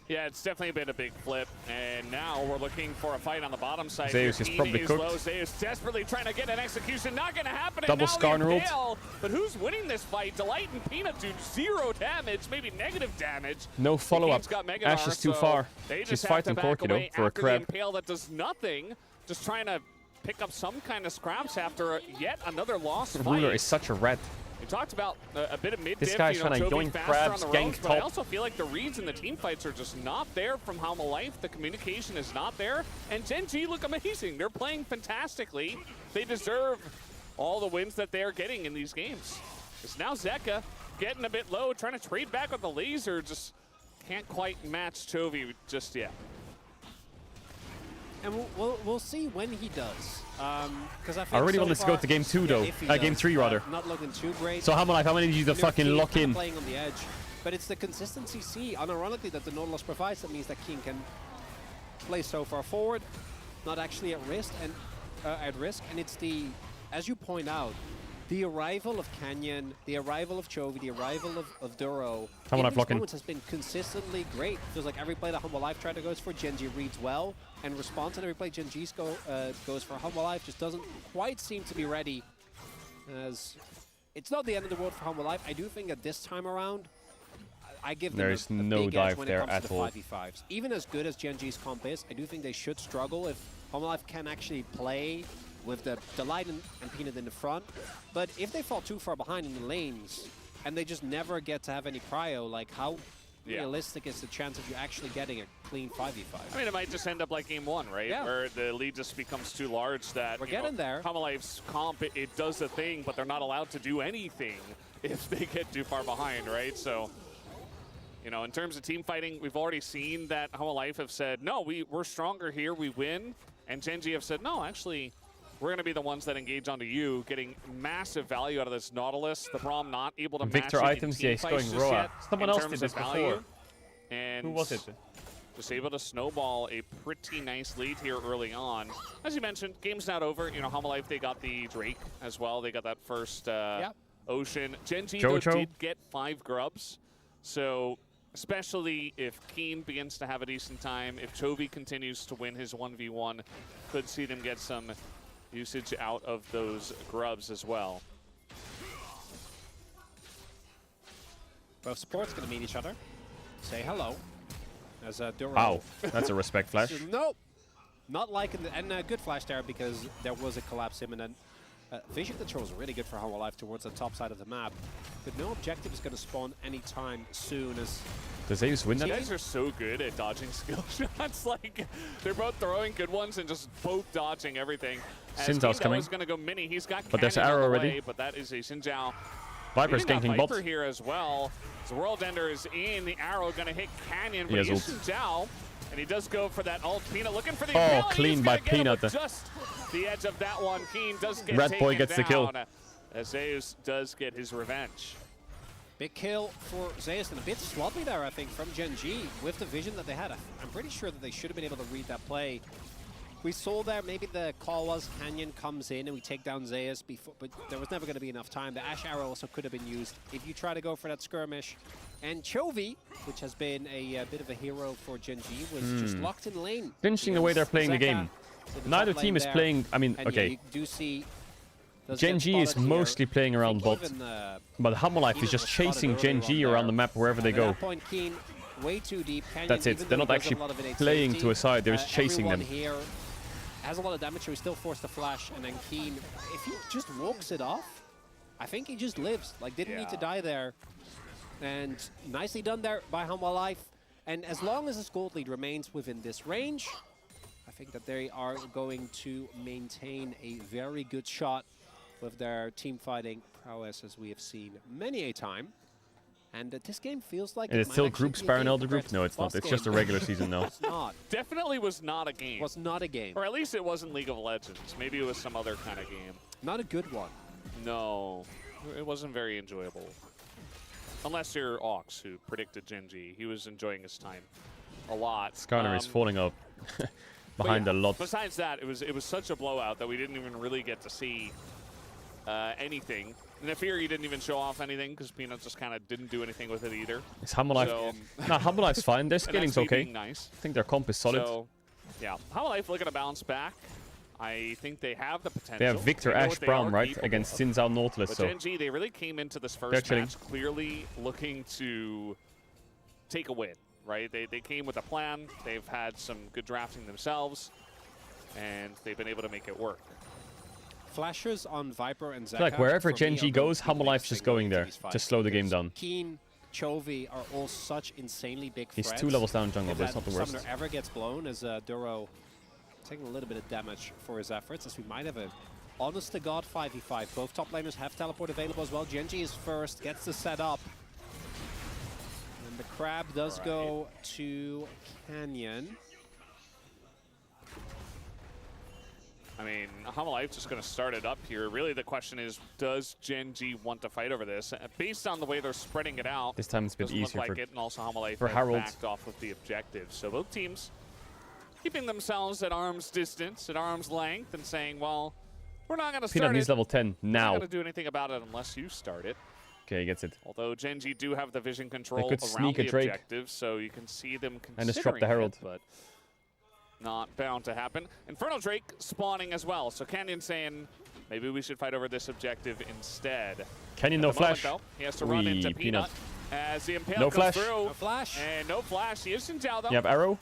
S13: Yeah, it's definitely been a big flip, and now we're looking for a fight on the bottom side.
S1: Zeus is probably cooked.
S13: Low. Zeus desperately trying to get an execution, not going to happen.
S1: Double
S13: and now
S1: Skarner ult.
S13: fail. But who's winning this fight? Delight and Peanut do 0 damage, maybe negative damage.
S1: No follow-up.
S13: The game's got Meganar,
S1: Ash is too
S13: so
S1: far.
S13: They
S1: She's
S13: just have
S1: fighting
S13: to back
S1: Corki though
S13: away
S1: for a
S13: after
S1: crab.
S13: the impale that does nothing, just trying to pick up some kind of scraps after yet another lost fight.
S1: Ruler is such a rat.
S13: We talked about a bit of mid-diff,
S1: This guy's
S13: you know,
S1: trying to
S13: Chovy
S1: yoink
S13: faster
S1: crabs,
S13: on the
S1: gank
S13: roads, but I
S1: top.
S13: also feel like the reads in the team fights are just not there from Halma Life. The communication is not there. And Genji look amazing. They're playing fantastically. They deserve all the wins that they're getting in these games. It's now Zeka getting a bit low, trying to trade back with the laser. Just can't quite match Chovy just yet.
S14: And we'll see when he does. Because
S1: I really want this to go to game 2 though. Game 3 rather.
S14: Not looking too great.
S1: So how many need you to fucking
S14: Keen
S1: lock
S14: kinda
S1: in?
S14: Playing on the edge. But it's the consistency C, unironically, that the Nautilus provides. That means that Keen can play so far forward, not actually at risk. And it's the, as you point out, the arrival of Canyon, the arrival of Chovy, the arrival of Duro, in these moments has been consistently great. Feels like every play that Humble Life tried to goes for, Genji reads well and responds, and every play Genji goes for Humble Life just doesn't quite seem to be ready. As it's not the end of the world for Humble Life. I do think that this time around, I give them
S1: There's
S14: a
S1: no
S14: big
S1: dive
S14: edge when
S1: there
S14: it comes
S1: at
S14: to the
S1: all.
S14: 5v5s. Even as good as Genji's comp is, I do think they should struggle if Humble Life can actually play with the Delight and Peanut in the front. But if they fall too far behind in the lanes and they just never get to have any prio, like how realistic is the chance of you actually getting a clean 5v5?
S13: I mean, it might just end up like game 1, right?
S14: Yeah.
S13: Where the lead just becomes too large that
S14: We're getting there.
S13: Halma Life's comp, it does a thing, but they're not allowed to do anything if they get too far behind, right? So, you know, in terms of team fighting, we've already seen that Halma Life have said, no, we're stronger here, we win. And Genji have said, no, actually, we're going to be the ones that engage onto you, getting massive value out of this Nautilus. The Braum not able to
S1: Victor
S13: match it
S1: items,
S13: in team
S1: yeah, he's
S13: fights
S1: going
S13: just
S1: Roa.
S13: yet
S1: Someone
S13: in
S1: else
S13: terms
S1: did this
S13: of value.
S1: before.
S13: And
S1: Who was it?
S13: just able to snowball a pretty nice lead here early on. As you mentioned, game's not over. You know, Halma Life, they got the Drake as well. They got that first Ocean. Genji though,
S1: Jojo.
S13: did get 5 grubs. So especially if Keen begins to have a decent time, if Chovy continues to win his 1v1, could see them get some usage out of those grubs as well.
S14: Both supports going to meet each other. Say hello. As Duro.
S1: Wow, that's a respect flash.
S14: Nope. Not like in the, and a good flash there because there was a collapse imminent. Vision control is really good for Halma Life towards the top side of the map, but no objective is going to spawn anytime soon. As
S1: does Zeus win that?
S13: You guys are so good at dodging skill shots. Like, they're both throwing good ones and just both dodging everything.
S1: Xin Zhao's coming.
S13: Is going to go mini. He's got
S1: But there's
S13: Canyon
S1: arrow
S13: on the
S1: already.
S13: way, but that is a Xin Zhao.
S1: Viper's ganking bot.
S13: Viper here as well. The World Ender is in. The arrow going to hit Canyon,
S1: He
S13: but
S1: has
S13: he is Xin Zhao. And he does go for that ult. Peanut looking for the
S1: Oh,
S13: ability.
S1: clean
S13: He's
S1: by
S13: gonna get him
S1: Peanut.
S13: with just the edge of that one. Keen does get
S1: Red Boy
S13: taken
S1: gets the kill.
S13: down, as Zeus does get his revenge.
S14: big kill for Zeus, and a bit sloppy there, I think, from Genji with the vision that they had. I'm pretty sure that they should have been able to read that play. We saw there, maybe the call was Canyon comes in and we take down Zeus before, but there was never going to be enough time. The Ash Arrow also could have been used if you try to go for that skirmish. And Chovy, which has been a bit of a hero for Genji, was just locked in lane.
S1: Interesting the way they're playing the game. Neither team is playing. I mean,
S14: and
S1: okay.
S14: yeah, you do see
S1: Genji is mostly playing around bot, but Hammerlife is just chasing Genji around the map wherever they go.
S14: Way too deep.
S1: That's it. They're not actually playing to a side. They're just chasing them.
S14: Here has a lot of damage, so he's still forced to flash. And then Keen, if he just walks it off, I think he just lives. Like, didn't need to die there. And nicely done there by Hammerlife. And as long as this gold lead remains within this range, I think that they are going to maintain a very good shot with their team fighting prowess, as we have seen many a time. And this game feels like
S1: it's still group Sparrow and Elder Group? No, it's not. It's just a regular season now.
S14: It's not.
S13: Definitely was not a game.
S14: Was not a game.
S13: Or at least it wasn't League of Legends. Maybe it was some other kind of game.
S14: Not a good one.
S13: No, it wasn't very enjoyable. Unless you're Ox, who predicted Genji. He was enjoying his time a lot.
S1: Skarner is falling up behind a lot.
S13: Besides that, it was such a blowout that we didn't even really get to see anything. Nefiri didn't even show off anything because Peanut just kind of didn't do anything with it either.
S1: It's Hammerlife. So, nah, Hammerlife's fine. Their scaling's okay.
S13: Nice.
S1: I think their comp is solid.
S13: So, yeah, Hammerlife looking to bounce back. I think they have the potential.
S1: They have Victor Ash Brown, right, against Xin Zhao Nautilus.
S13: But
S1: so
S13: Genji, they really came into this first match clearly looking to take a win, right? They came with a plan. They've had some good drafting themselves, and they've been able to make it work.
S14: Flashes on Viper and Zeka.
S1: Like wherever Genji goes, Hammerlife's just going there to slow the game down.
S14: Keen, Chovy are all such insanely big
S1: He's
S14: threats.
S1: 2 levels down jungle, but it's not the worst.
S14: If Summoner ever gets blown, as Duro taking a little bit of damage for his efforts, as we might have a honest-to-God 5v5. Both top laners have teleport available as well. Genji is first, gets the set up. And the crab does go to Canyon.
S13: I mean, Hammerlife just going to start it up here. Really, the question is, does Genji want to fight over this? Based on the way they're spreading it out,
S1: this time it's a bit easier
S13: look like
S1: for,
S13: it, and also Hammerlife
S1: for Harold.
S13: Backed off with the objective. So both teams keeping themselves at arm's distance, at arm's length, and saying, well, we're not going to start
S1: Peanut
S13: it.
S1: needs level 10 now.
S13: We're not going to do anything about it unless you start it.
S1: Okay, he gets it.
S13: Although Genji do have the vision control
S1: could
S13: around
S1: sneak
S13: the
S1: a Drake.
S13: objective, so you can see them considering
S1: And just drop the Herald.
S13: it, but not bound to happen. Infernal Drake spawning as well, so Canyon saying maybe we should fight over this objective instead.
S1: Canyon no flash.
S13: Though, he has to run into Peanut. As the Impale
S1: no
S13: comes
S1: flash.
S13: through.
S14: No flash.
S13: And no flash. He is Xin Zhao, though.
S1: You have arrow?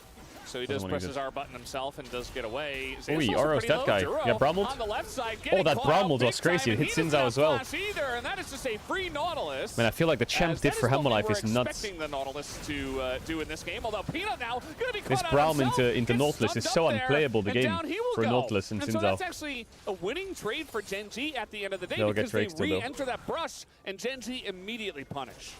S13: So he does press his R button himself and does get away.
S1: Ooh, Aro's that guy. Yeah, Brambled.
S13: On the left side,
S1: oh, that Brambled was crazy. It hit Xin Zhao as well.
S13: Either, and that is just a free Nautilus.
S1: Man, I feel like the champ did for Hammerlife is nuts.
S13: Expecting the Nautilus to do in this game, although Peanut now gonna be
S1: this Braum into Nautilus is so unplayable the game for
S13: go.
S1: Nautilus and Xin
S13: so
S1: Zhao.
S13: that's actually a winning trade for Genji at the end of the day
S1: They'll
S13: because
S1: get
S13: they re-enter that brush and Genji immediately punish.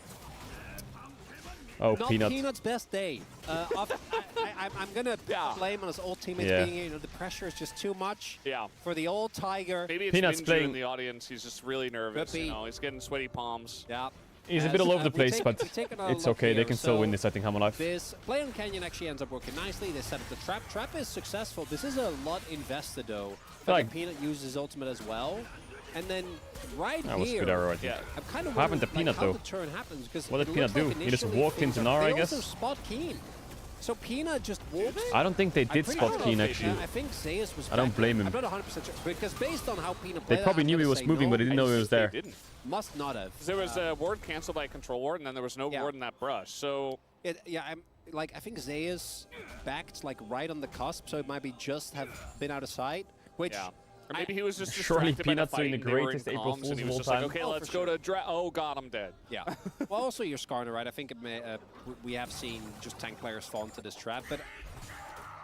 S1: Oh,
S14: not
S1: Peanut.
S14: Peanut's best day. I'm gonna blame on his old teammates being, the pressure is just too much.
S13: Yeah.
S14: For the old Tiger.
S13: Maybe it's
S1: Peanut's
S13: Minju
S1: playing
S13: in the audience. He's just really nervous. You know, he's getting sweaty palms.
S14: Yeah.
S1: He's a bit all over the place, but it's okay. They can still win this, I think, Hammerlife.
S14: This play on Canyon actually ends up working nicely. They set up the trap. Trap is successful. This is a lot invested, though.
S1: Like,
S14: Peanut uses his ultimate as well. And then right
S1: that was a
S14: here,
S1: good arrow, I think.
S14: I'm kind of
S1: what happened to Peanut, though?
S14: How the turn happens, because
S1: what did Peanut do? He just walked into Nara, I guess?
S14: They also spot Keen. So Peanut just walked.
S1: I don't think they did spot Keen, actually.
S14: I think Zeus was
S1: I don't blame him.
S14: I'm not 100% sure, because based on how Peanut played,
S1: they probably knew he was moving, but they didn't know he was there.
S13: They didn't.
S14: Must not have.
S13: There was a ward canceled by a control ward, and then there was no ward in that brush. So
S14: I think Zeus backed like right on the cusp, so it might be just have been out of sight, which.
S13: Yeah. Or maybe he was just
S1: surely
S13: distracted by
S1: Peanut's
S13: the
S1: doing the
S13: fight, and they were
S1: greatest
S13: in
S1: April
S13: comms,
S1: Fools
S13: and he
S1: of
S13: was
S1: all
S13: just like,
S1: time.
S13: okay, let's go to oh god, I'm dead.
S14: Yeah. Well, also you're Skarner, right? I think it may, we have seen just tank players fall into this trap, but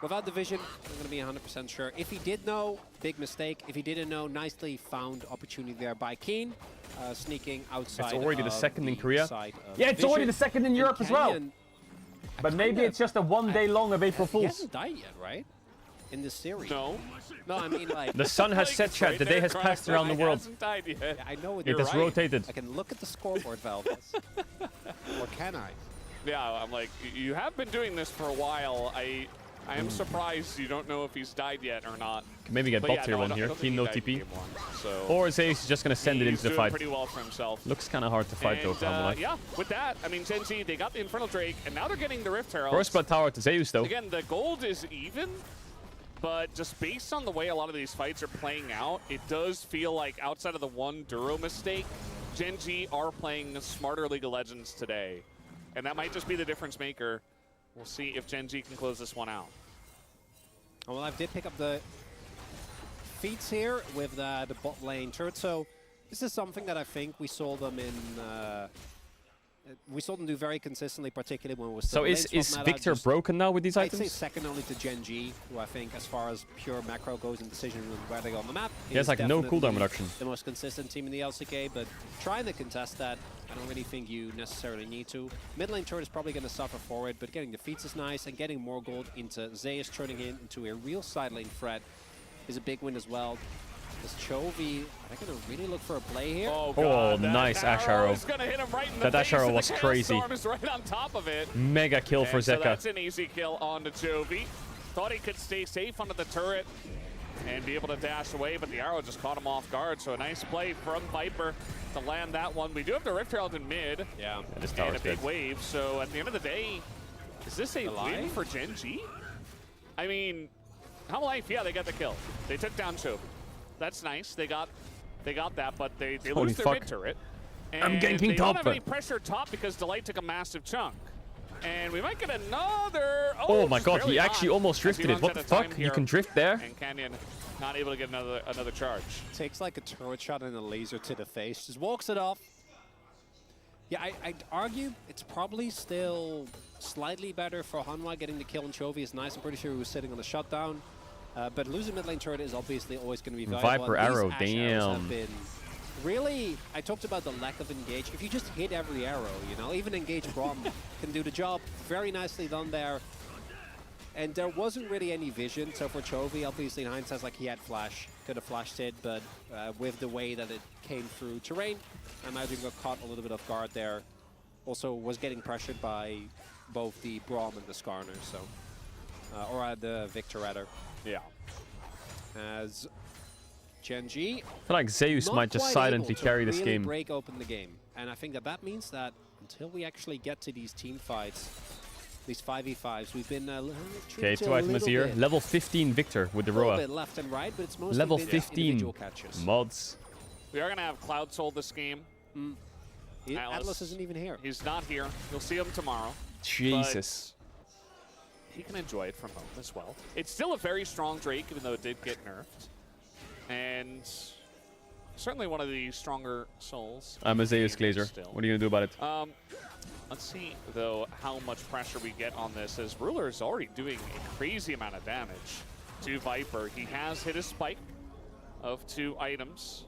S14: without the vision, I'm going to be 100% sure. If he did know, big mistake. If he didn't know, nicely found opportunity there by Keen, sneaking outside.
S1: It's already the second in Korea.
S19: Yeah, it's already the second in Europe as well. But maybe it's just a one-day long of April
S14: He
S19: Fools.
S14: hasn't died yet, right? In this series.
S13: No.
S14: No, I mean like...
S1: The sun has set, chat. The day has passed around the world.
S13: Hasn't died yet.
S14: Yeah, I know
S1: It has rotated.
S14: I can look at the scoreboard, Valdes. Or can I?
S13: Yeah, I'm like, you have been doing this for a while. I am surprised you don't know if he's died yet or not.
S1: Can maybe get
S13: But
S1: bot
S13: yeah,
S1: tier
S13: no,
S1: one
S13: I
S1: here.
S13: don't
S1: Keen
S13: think
S1: no
S13: he died in
S1: TP.
S13: game one, so
S1: Or Zeus is just going to send it
S13: he's
S1: into the
S13: doing
S1: fight.
S13: pretty well for himself.
S1: Looks kind of hard to fight, though, for Hammerlife.
S13: Yeah, with that, I mean, Genji, they got the Infernal Drake, and now they're getting the Rift Herald.
S1: First blood tower to Zeus, though.
S13: Again, the gold is even. But just based on the way a lot of these fights are playing out, it does feel like outside of the one Duro mistake, Gen G are playing a smarter League of Legends today. And that might just be the difference maker. We'll see if Gen G can close this one out.
S14: Well, I did pick up the feats here with the bot lane turret. So this is something that I think we saw them in... we saw them do very consistently, particularly when it was
S19: So is Victor broken now with these items?
S14: I'd say second only to Gen G, who I think, as far as pure macro goes in decision where they go on the map,
S19: He has like no
S14: definitely
S19: cooldown reduction.
S14: the most consistent team in the LCK, but trying to contest that, I don't really think you necessarily need to. Mid lane turret is probably going to suffer for it, but getting defeats is nice, and getting more gold into Zeus, turning it into a real side lane threat is a big win as well. This Chovy, are they going to really look for a play here?
S13: Oh, God,
S19: nice Ash Arrow. That Ash Arrow was crazy.
S13: Is right on top of it.
S19: Mega kill for
S13: So
S19: Zeka.
S13: that's an easy kill on the Chovy. Thought he could stay safe under the turret and be able to dash away, but the arrow just caught him off guard. So a nice play from Viper to land that one. We do have the Rift Herald in mid.
S14: Yeah.
S19: This
S13: And
S19: tower's
S13: a big
S19: good.
S13: wave. So at the end of the day, is this a win for Gen G? I mean, How Life, yeah, they got the kill. They took down Chovy. That's nice. They got that, but they
S19: Holy
S13: lose their
S19: fuck.
S13: mid turret.
S19: I'm
S13: And
S19: ganking
S13: they don't
S19: top.
S13: have any pressure top because Delight took a massive chunk. And we might get another...
S19: Oh my
S13: just
S19: god,
S13: barely
S19: he actually
S13: on
S19: almost
S13: as he
S19: drifted it.
S13: runs
S19: What
S13: out
S19: the
S13: of time
S19: fuck? You
S13: here.
S19: can drift there?
S13: And Canyon not able to get another charge.
S14: Takes like a turret shot and a laser to the face. Just walks it off. Yeah, I'd argue it's probably still slightly better for Hanwha. Getting the kill on Chovy is nice. I'm pretty sure he was sitting on the shutdown. But losing mid lane turret is obviously always going to be valuable.
S19: Viper
S14: and these
S19: arrow,
S14: Ash arrows have
S19: damn.
S14: been really, I talked about the lack of engage. If you just hit every arrow, you know, even engage Braum can do the job. Very nicely done there. And there wasn't really any vision. So for Chovy, obviously in hindsight, like he had flash, could have flashed it, but with the way that it came through terrain, I imagine got caught a little bit off guard there. Also was getting pressured by both the Braum and the Skarner, so or the Victor rather.
S13: Yeah.
S14: As Gen G,
S19: I feel like Zeus
S14: not
S19: might just
S14: quite
S19: silently
S14: able to
S19: carry this
S14: really
S19: game.
S14: break open the game, and I think that means that until we actually get to these team fights, these 5v5s, we've been
S19: Okay,
S14: treated to
S19: two
S14: a
S19: items
S14: little
S19: here.
S14: bit-
S19: Level 15 Victor with the
S14: a little
S19: Roa.
S14: bit left and right, but it's mostly
S19: Level
S14: been
S19: 15
S14: individual catches.
S19: mods.
S13: We are going to have Cloud Soul this game.
S14: Atlas isn't even here.
S13: He's not here. You'll see him tomorrow.
S19: Jesus.
S13: He can enjoy it from home as well. It's still a very strong Drake, even though it did get nerfed. And certainly one of the stronger souls.
S19: I'm a Zeus
S13: in the game
S19: Glazer.
S13: still.
S19: What are you going to do about it?
S13: Let's see, though, how much pressure we get on this, as Ruler is already doing a crazy amount of damage to Viper. He has hit his spike of 2 items.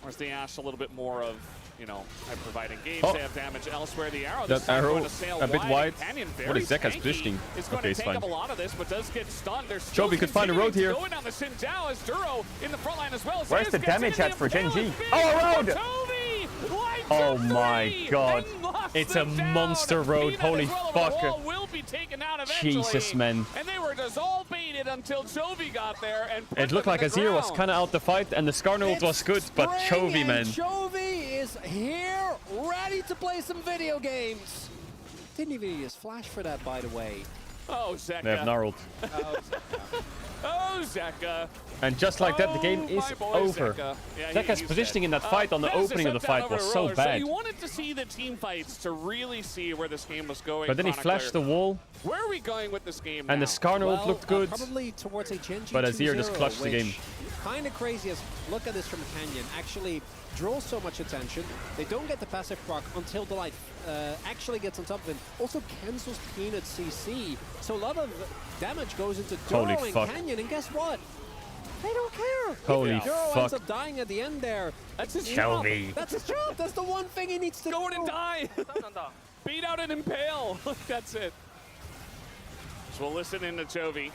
S13: Whereas the Ash a little bit more of, you know, providing games.
S19: Oh.
S13: They have damage elsewhere. The arrow
S19: That
S13: this time
S19: arrow
S13: going to sail
S19: a bit wide.
S13: Canyon
S19: What
S13: very
S19: is Zeka's
S13: tanky.
S19: positioning?
S13: Is going
S19: Okay,
S13: to
S19: it's
S13: take
S19: fine.
S13: up a lot of this, but does get stunned. There's still
S19: Chovy could find a road
S13: continuing
S19: here.
S13: to go in on the Xin Zhao as Duro in the front line as well.
S19: Where's
S13: Zeus
S19: the
S13: gets
S19: damage
S13: into
S19: at for Gen G?
S13: impale. It's
S19: Oh, a
S13: big
S19: road!
S13: for Chovy. Lights
S19: Oh
S13: are
S19: my
S13: free
S19: god.
S13: and locks
S19: It's a
S13: them down.
S19: monster road.
S13: Peanut
S19: Holy
S13: as well,
S19: fuck.
S13: but the wall will be taken out eventually.
S19: Jesus, man.
S13: And they were just all baited until Chovy got there and put
S19: It looked
S13: them
S19: like
S13: in the
S19: Azir was
S13: ground.
S19: kind of out the fight, and the Skarner ult was good, but Chovy, man.
S14: Chovy is here, ready to play some video games. Didn't even use flash for that, by the way.
S13: Oh, Zeka.
S19: They have Gnarled.
S13: Oh, Zeka.
S19: And just like that, the game is
S13: my boy
S19: over.
S13: Zeka. Yeah,
S19: Zeka's
S13: he's
S19: positioning
S13: dead.
S19: in that fight on the
S13: That is a
S19: opening of the
S13: step down
S19: fight
S13: over
S19: was so
S13: Roller.
S19: bad.
S13: you wanted to see the team fights to really see where this game was going.
S19: But then he
S13: Chronicler.
S19: flashed the wall,
S13: Where are we going with this game
S19: and
S13: now?
S19: the Skarner ult looked good.
S14: Probably towards a Gen G
S19: But Azir just
S14: 2-0,
S19: clutched the game.
S14: Kind of crazy as look at this from Canyon. Actually draws so much attention. They don't get the passive proc until the light actually gets on top of him. Also cancels Peanut CC. So a lot of damage goes into
S19: Holy
S14: Duro and
S19: fuck.
S14: Canyon. And guess what? They don't care.
S19: Holy
S14: Duro
S19: fuck.
S14: ends up dying at the end there.
S13: That's his
S14: job.
S19: Chovy.
S14: That's his job. That's the one thing he needs to
S13: Go in and die. Beat out and impale. That's it. So we'll listen in to Chovy.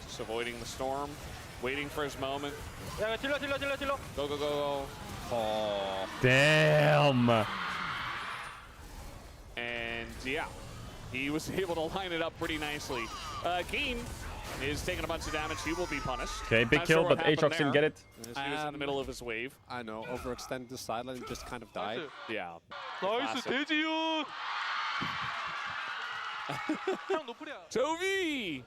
S13: Just avoiding the storm, waiting for his moment. Go, go, go, go. Oh.
S19: Damn.
S13: And yeah, he was able to line it up pretty nicely. Keen is taking a bunch of damage. He will be punished.
S19: Okay, big
S13: Not
S19: kill,
S13: sure what
S19: but
S13: happened
S19: Aatrox didn't
S13: there.
S19: get it.
S13: As he was in the middle of his wave.
S14: I know, overextended the sideline and just kind of died.
S13: Yeah.
S3: 나이스
S13: Classic.
S3: 돼지요.
S13: Chovy!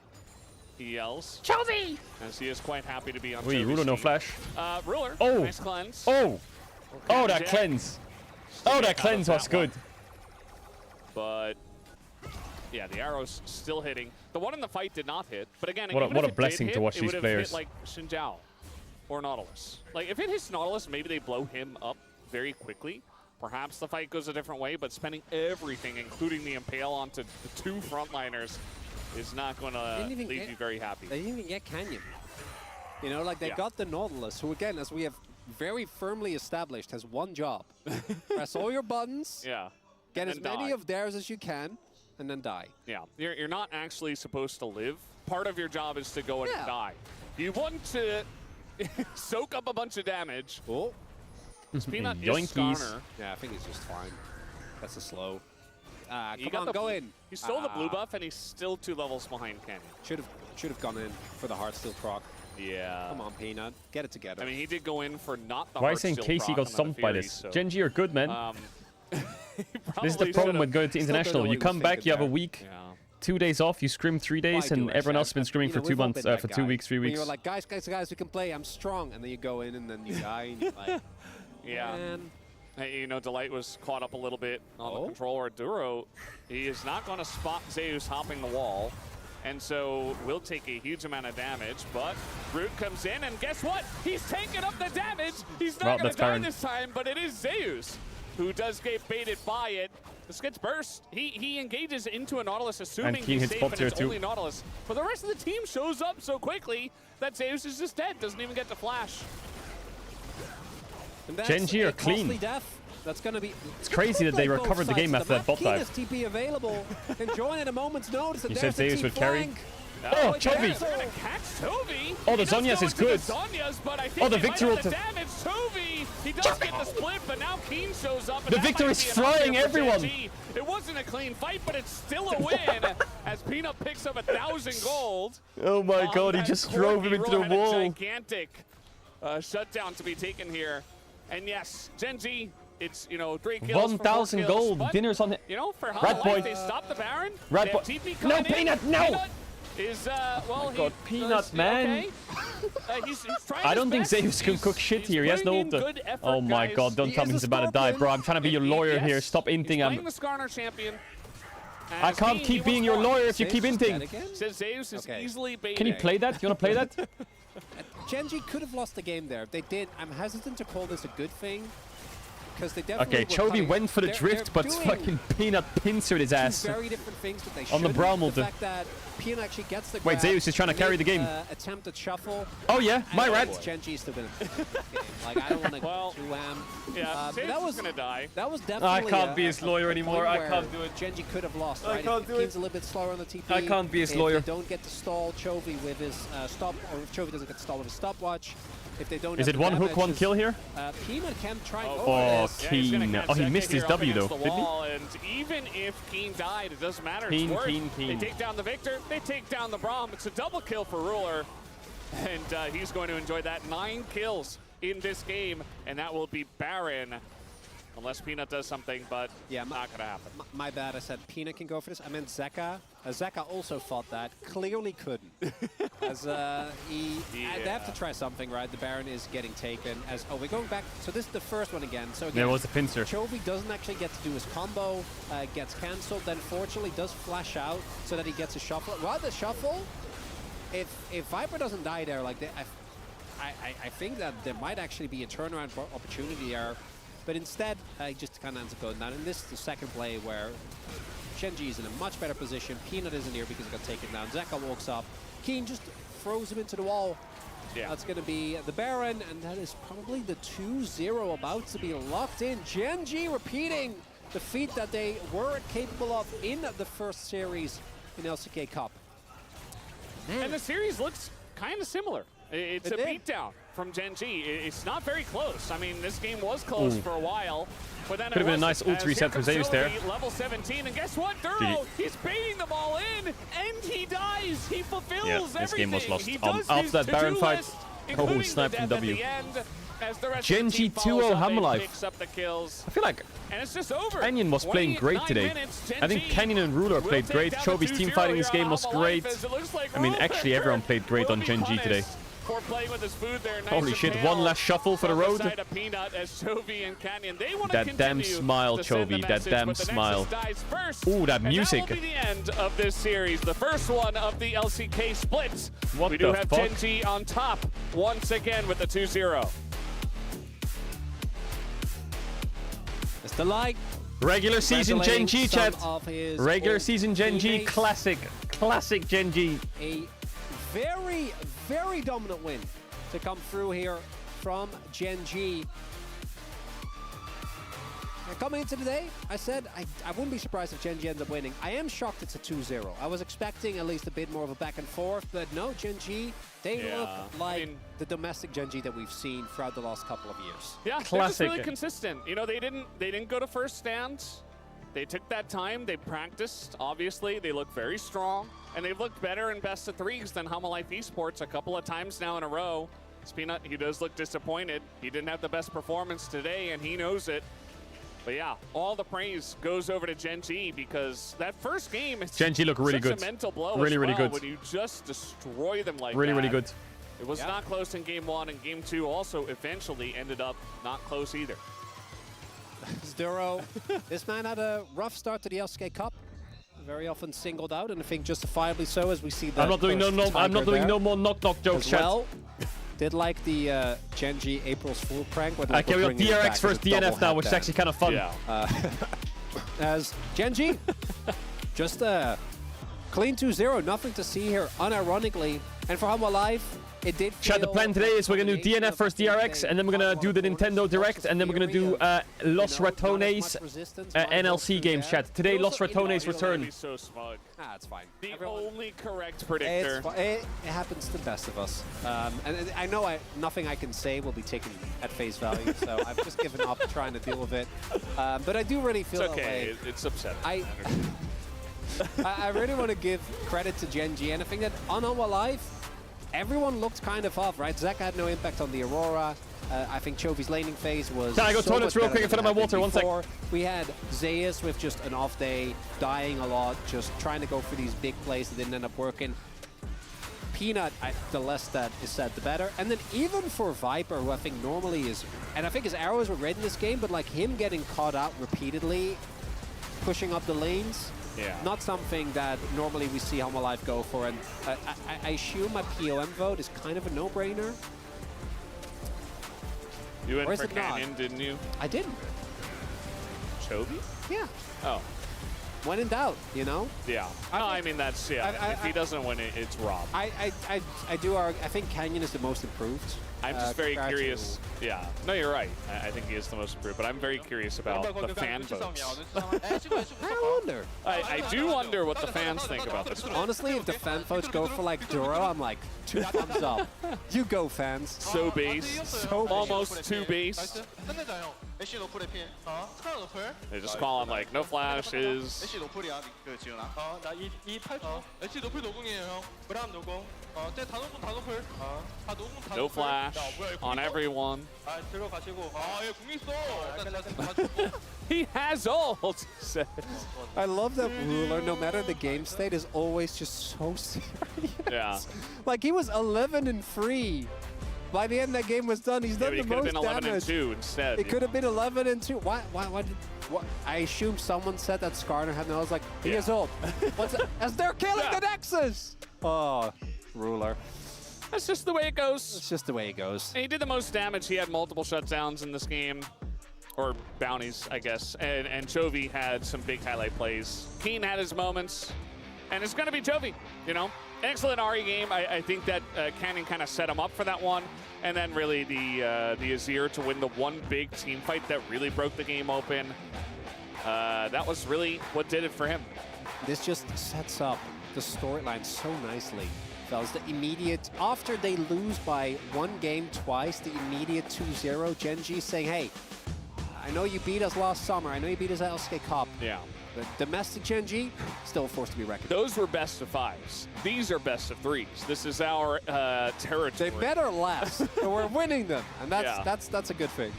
S13: He yells.
S19: Chovy!
S13: As he is quite happy to be on
S19: Wait,
S13: Chovy's
S19: Ruler, no
S13: team.
S19: flash.
S13: Ruler,
S19: Oh!
S13: nice cleanse.
S19: Oh! Oh, that
S13: Jack.
S19: cleanse. Oh, that cleanse was good.
S13: But yeah, the arrow's still hitting. The one in the fight did not hit. But again,
S19: What a-
S13: even
S19: what
S13: if
S19: a
S13: it
S19: blessing
S13: did
S19: to
S13: hit,
S19: watch
S13: it
S19: these
S13: would have
S19: players.
S13: hit like Xinjiao or Nautilus. Like if it hits Nautilus, maybe they blow him up very quickly. Perhaps the fight goes a different way, but spending everything, including the impale, onto the two frontliners is not going to leave you very happy.
S14: They didn't even get Canyon. You know, like they
S13: Yeah.
S14: got the Nautilus, who again, as we have very firmly established, has one job. Press all your buttons,
S13: Yeah.
S14: get
S13: and
S14: as
S13: then
S14: many
S13: die.
S14: of theirs as you can, and then die.
S13: Yeah, you're not actually supposed to live. Part of your job is to go and die. You want to soak up a bunch of damage.
S14: Oh.
S13: Peanut is
S19: Yoinkies.
S13: Skarner.
S14: Yeah, I think he's just fine. That's a slow.
S13: He
S14: Come
S13: got
S14: on,
S13: the
S14: go
S13: blue-
S14: in.
S13: He stole the blue buff, and he's still 2 levels behind Canyon.
S14: Should have gone in for the Heartsteel proc.
S13: Yeah.
S14: Come on, Peanut. Get it together.
S13: I mean, he did go in for not the
S19: Why are you saying
S13: Heartsteel
S19: Casey
S13: proc
S19: got
S13: on the
S19: stumped by
S13: Fury,
S19: this?
S13: so,
S19: Genji, you're good, man. This is the
S13: probably
S19: problem with
S13: should've-
S19: going to
S14: Still don't know
S19: international.
S14: what
S19: You
S14: he was
S19: come back,
S14: thinking
S19: you have a
S14: there.
S19: week,
S13: Yeah.
S19: 2 days off, you scrim 3 days, and everyone else has been scrimming for 2 months, for 2 weeks, 3
S14: When
S19: weeks.
S14: you're like, guys, we can play. I'm strong, and then you go in, and then you die, and you're like,
S13: Yeah.
S14: man.
S13: Hey, you know, Delight was caught up a little bit on the controller. Duro, he is not going to spot Zeus hopping the wall, and so will take a huge amount of damage, but Root comes in, and guess what? He's taking up the damage! He's
S19: Well,
S13: not going
S19: that's
S13: to die
S19: Baron.
S13: this time, but it is Zeus who does get baited by it. This gets burst. He engages into a Nautilus, assuming
S19: Keen
S13: he's
S19: hits
S13: safe,
S19: bot
S13: and
S19: tier
S13: it's
S19: too.
S13: only Nautilus. But the rest of the team shows up so quickly that Zeus is just dead, doesn't even get to flash.
S14: And that's
S19: Genji
S14: a
S19: are clean.
S14: costly death. That's going to be.
S19: It's crazy that they recovered the game after that bot dive.
S14: TP available. Can join at a moment's notice. And
S19: You
S14: there's
S19: said
S14: the
S19: Zeus
S14: T
S19: would carry?
S14: flank.
S19: Oh,
S13: They're
S19: Chovy!
S13: going to catch Chovy.
S19: Oh, the
S13: He does
S19: Zhonya's
S13: go
S19: is
S13: into
S19: good.
S13: The Zhonya's, but I think
S19: Oh, the
S13: they
S19: Victor
S13: might have the
S19: ult-
S13: damage. Chovy, he does get the split, but now Keen shows up. And
S19: The
S13: that
S19: Victor
S13: might
S19: is
S13: be enough
S19: frying
S13: here for
S19: everyone.
S13: Genji. It wasn't a clean fight, but it's still a win as Peanut picks up 1,000 gold.
S19: Oh my
S13: on
S19: god, he
S13: that
S19: just
S13: court.
S19: drove him into the
S13: Hero had a
S19: wall.
S13: gigantic shutdown to be taken here. And yes, Genji, it's, you know, 3 kills.
S19: 1,000
S13: from 4 kills,
S19: gold.
S13: but,
S19: Dinner's on it.
S13: you know, for
S19: Rat
S13: Hollow
S19: boy.
S13: Life, they stopped the Baron.
S19: Rat
S13: They
S19: boy.
S13: have TP
S19: No,
S13: coming in.
S19: Peanut, no!
S13: Peanut is, well,
S19: God, Peanut, man.
S13: Okay. He's trying
S19: I don't think
S13: his best.
S19: Zeus can cook shit here. He has no
S13: putting in
S19: ult.
S13: good effort,
S19: Oh my
S13: guys.
S19: god, don't tell me he's about to die, bro. I'm trying to be your lawyer here. Stop
S13: He's
S19: inting.
S13: playing
S19: I'm.
S13: the Skarner champion.
S19: I
S13: As
S19: can't
S13: he
S19: keep
S13: was
S19: being your
S13: won.
S19: lawyer if you keep
S14: Zeus is dead
S19: inting.
S14: again?
S13: Says Zeus is
S14: Okay.
S13: easily baited.
S19: Can you play that? You wanna play that?
S14: Genji could have lost the game there. If they did, I'm hesitant to call this a good thing. Because they definitely
S19: Okay,
S14: were
S19: Chovy
S14: coming-
S19: went for the
S14: they're
S19: drift, but
S14: doing
S19: fucking Peanut pincered his ass.
S14: Two very different things that they
S19: On the
S14: shouldn't.
S19: brow
S14: The
S19: multi.
S14: fact that Peanut actually gets the
S19: Wait,
S14: grab,
S19: Zeus is trying to carry the game.
S14: Attempted shuffle.
S19: Oh yeah, my
S14: and
S19: rat.
S14: Genji's still gonna game. Like I don't want to
S13: Well,
S14: too
S13: Yeah, Zeus
S14: that
S13: is
S14: was
S13: gonna die.
S14: that was
S19: I
S14: definitely.
S19: can't be his lawyer
S14: a
S19: anymore.
S14: point
S19: I
S14: where
S19: can't do it.
S14: Genji could have lost.
S19: I
S14: Right?
S19: can't
S14: if
S19: do it.
S14: Keen's a little bit slower on the TP.
S19: I can't be his
S14: if
S19: lawyer.
S14: They don't get to stall Chovy with his stop, or if Chovy doesn't get to stall with his stopwatch. If they don't.
S19: Is
S14: have
S19: it
S14: the
S19: one hook,
S14: damage,
S19: one kill here?
S14: Peanut can try and go
S19: Oh,
S14: for this.
S13: Yeah, he's gonna
S19: Keen.
S13: catch
S19: Oh, he
S13: Zeka
S19: missed his
S13: here up
S19: W though,
S13: against the
S19: didn't he?
S13: wall, and even if Keen died, it doesn't matter.
S19: Keen,
S13: it's worth.
S19: Keen.
S13: They take down the Victor. They take down the Braum. It's a double kill for Ruler, and he's going to enjoy that. 9 kills in this game, and that will be Baron, unless Peanut does something, but
S14: Yeah,
S13: not gonna happen.
S14: My bad, I said Peanut can go for this. I meant Zeka. Zeka also fought that. Clearly couldn't. As they have to try something, right? The Baron is getting taken. As we're going back. So this is the first one again. So again,
S19: There was a pincer.
S14: Chovy doesn't actually get to do his combo. Gets cancelled. Then fortunately does flash out so that he gets a shuffle. While the shuffle, if Viper doesn't die there, like I think that there might actually be a turnaround opportunity there. But instead, he just kind of ends up going down. And this is the second play where Genji is in a much better position. Peanut isn't here because he got taken down. Zeka walks up. Keen just throws him into the wall.
S13: Yeah.
S14: That's going to be the Baron, and that is probably the 2-0 about to be locked in. Genji repeating the feat that they were capable of in the first series in LCK Cup.
S13: And the series looks kind of similar. It's a beatdown from Genji. It's not very close. I mean, this game was close
S19: Ooh.
S13: for a while, but then
S19: Could have been a
S13: it
S19: nice
S13: wasn't,
S19: ult
S13: as
S19: reset
S13: here
S19: for
S13: comes
S19: Zeus there.
S13: Sylvie, level 17, and guess what? Duro, he's baiting them all in, and he dies. He fulfills
S19: Yeah, this
S13: everything.
S19: game was lost.
S13: He does
S19: After
S13: his
S19: that Baron
S13: to-do
S19: fight,
S13: list, including
S19: sniped
S13: the
S19: from
S13: death at
S19: W.
S13: the end. As the rest
S19: Genji
S13: of the team
S19: 2-0
S13: follows up,
S19: Hammerlife.
S13: picks up the kills.
S19: I feel like
S13: And it's just over.
S19: Canyon was playing great
S13: 29
S19: today.
S13: minutes,
S19: I think
S13: Genji
S19: Canyon and Ruler
S13: will
S19: played
S13: take
S19: great.
S13: down the
S19: Chovi's team
S13: 2-0
S19: fighting this
S13: here
S19: game
S13: on
S19: was
S13: Hammerlife,
S19: great.
S13: as it looks like
S19: I mean,
S13: Ruler
S19: actually, everyone played great
S13: will
S19: on
S13: be
S19: Genji today.
S13: punished for playing with his food there. Nice
S19: Holy
S13: and
S19: shit,
S13: pale
S19: one last shuffle for the
S13: from
S19: road.
S13: side of Peanut as Chovy and Canyon, they want to
S19: That damn
S13: continue
S19: smile,
S13: to send the
S19: Chovy. That
S13: message,
S19: damn
S13: but the
S19: smile.
S13: Nexus dies first.
S19: Ooh, that
S13: And
S19: music.
S13: that will be the end of this series. The first one of the LCK splits.
S19: What
S13: we do
S19: the
S13: have
S19: fuck?
S13: Genji on top once again with the 2-0.
S14: It's the light.
S19: Regular season Genji, chat. Regular
S14: old
S19: season Genji,
S14: teammates.
S19: classic Genji.
S14: A very, very dominant win to come through here from Genji. And coming into today, I said I wouldn't be surprised if Genji ends up winning. I am shocked it's a 2-0. I was expecting at least a bit more of a back and forth, but no, Genji, they look like the domestic Genji that we've seen throughout the last couple of years.
S13: Yeah, they're just really consistent. You know, they didn't go to first stand. They took that time. They practiced. Obviously, they look very strong, and they've looked better in best of threes than Hammerlife Esports a couple of times now in a row. Peanut, he does look disappointed. He didn't have the best performance today, and he knows it. But yeah, all the praise goes over to Genji because that first game is
S19: Genji look really
S13: such
S19: good.
S13: a mental blow
S19: Really,
S13: as
S19: really
S13: well
S19: good.
S13: when you just destroy them like
S19: Really,
S13: that.
S19: really good.
S13: It was not close in game 1, and game 2 also eventually ended up not close either.
S14: Zduro, this man had a rough start to the LCK Cup. Very often singled out, and I think justifiably so, as we see the
S19: I'm not doing no more knock jokes,
S14: as
S19: chat.
S14: well. Did like the Genji April's Fool prank. With
S19: Okay, we got DRX versus DNF now, which is actually kind of fun.
S14: As Genji, just clean 2-0, nothing to see here, unironically. And for Humble Live, it did
S19: Chat, the plan today is we're going to do DNF versus DRX, and then we're going to do the Nintendo Direct, and then we're going to do Los Ratones NLC games, chat. Today, Los Ratones return.
S13: So smug.
S14: It's fine.
S13: The only correct predictor.
S14: It happens to the best of us. And I know nothing I can say will be taken at face value, so I've just given up trying to deal with it. But I do really feel
S13: It's okay.
S14: that way.
S13: It's upsetting.
S14: I really want to give credit to Genji, and I think that on Humble Live, everyone looked kind of off, right? Zach had no impact on the Aurora. I think Chovi's laning phase was.
S19: Can I go toilets real quick in front of my water? 1 sec.
S14: We had Zeus with just an off day, dying a lot, just trying to go for these big plays that didn't end up working. Peanut, the less that is said, the better. And then even for Viper, who I think normally is, and I think his arrows were red in this game, but like him getting caught out repeatedly, pushing up the lanes.
S13: Yeah.
S14: Not something that normally we see Humble Life go for, and I assume my POM vote is kind of a no-brainer.
S13: You went
S14: Or is
S13: for
S14: it not?
S13: Canyon, didn't you?
S14: I didn't.
S13: Chovy?
S14: Yeah.
S13: Oh.
S14: When in doubt, you know?
S13: Yeah. No, I mean, that's, if he doesn't win it, it's Rob.
S14: I do argue, I think Canyon is the most improved.
S13: I'm just very
S14: compared to-
S13: curious. Yeah. No, you're right. I think he is the most improved, but I'm very curious about the fan votes.
S14: I wonder.
S13: I do wonder what the fans think about this one.
S14: Honestly, if the fan votes go for like Duro, I'm like, 2 thumbs up. You go, fans.
S13: So base.
S14: So
S13: almost 2 base. They just call him like, no flashes. No flash on everyone. He has ult, he says.
S14: I love that Ruler, no matter the game state, is always just so serious.
S13: Yeah.
S14: Like, he was 11-3. By the end that game was done, he's done
S13: But he
S14: the
S13: could have
S14: most
S13: been
S14: damage.
S13: 11-2 instead.
S14: It could have been 11-2. Why I assume someone said that Skarner had, and I was like, he is old. What's it? As they're killing the Nexus! Oh, Ruler.
S13: That's just the way it goes.
S14: It's just the way it goes.
S13: He did the most damage. He had multiple shutdowns in this game. Or bounties, I guess. And Chovy had some big highlight plays. Keen had his moments. And it's going to be Chovy, you know. Excellent Ari game. I think that Canyon kind of set him up for that one. And then really the Azir to win the one big team fight that really broke the game open. That was really what did it for him.
S14: This just sets up the storyline so nicely. Fellas, the immediate, after they lose by 1 game twice, the immediate 2-0, Genji saying, hey, I know you beat us last summer. I know you beat us at LCK Cup.
S13: Yeah.
S14: But domestic Gen G, still a force to be reckoned with.
S13: Those were best of 5s. These are best of 3s. This is our territory.
S14: They better last. So we're winning them, and that's a good thing.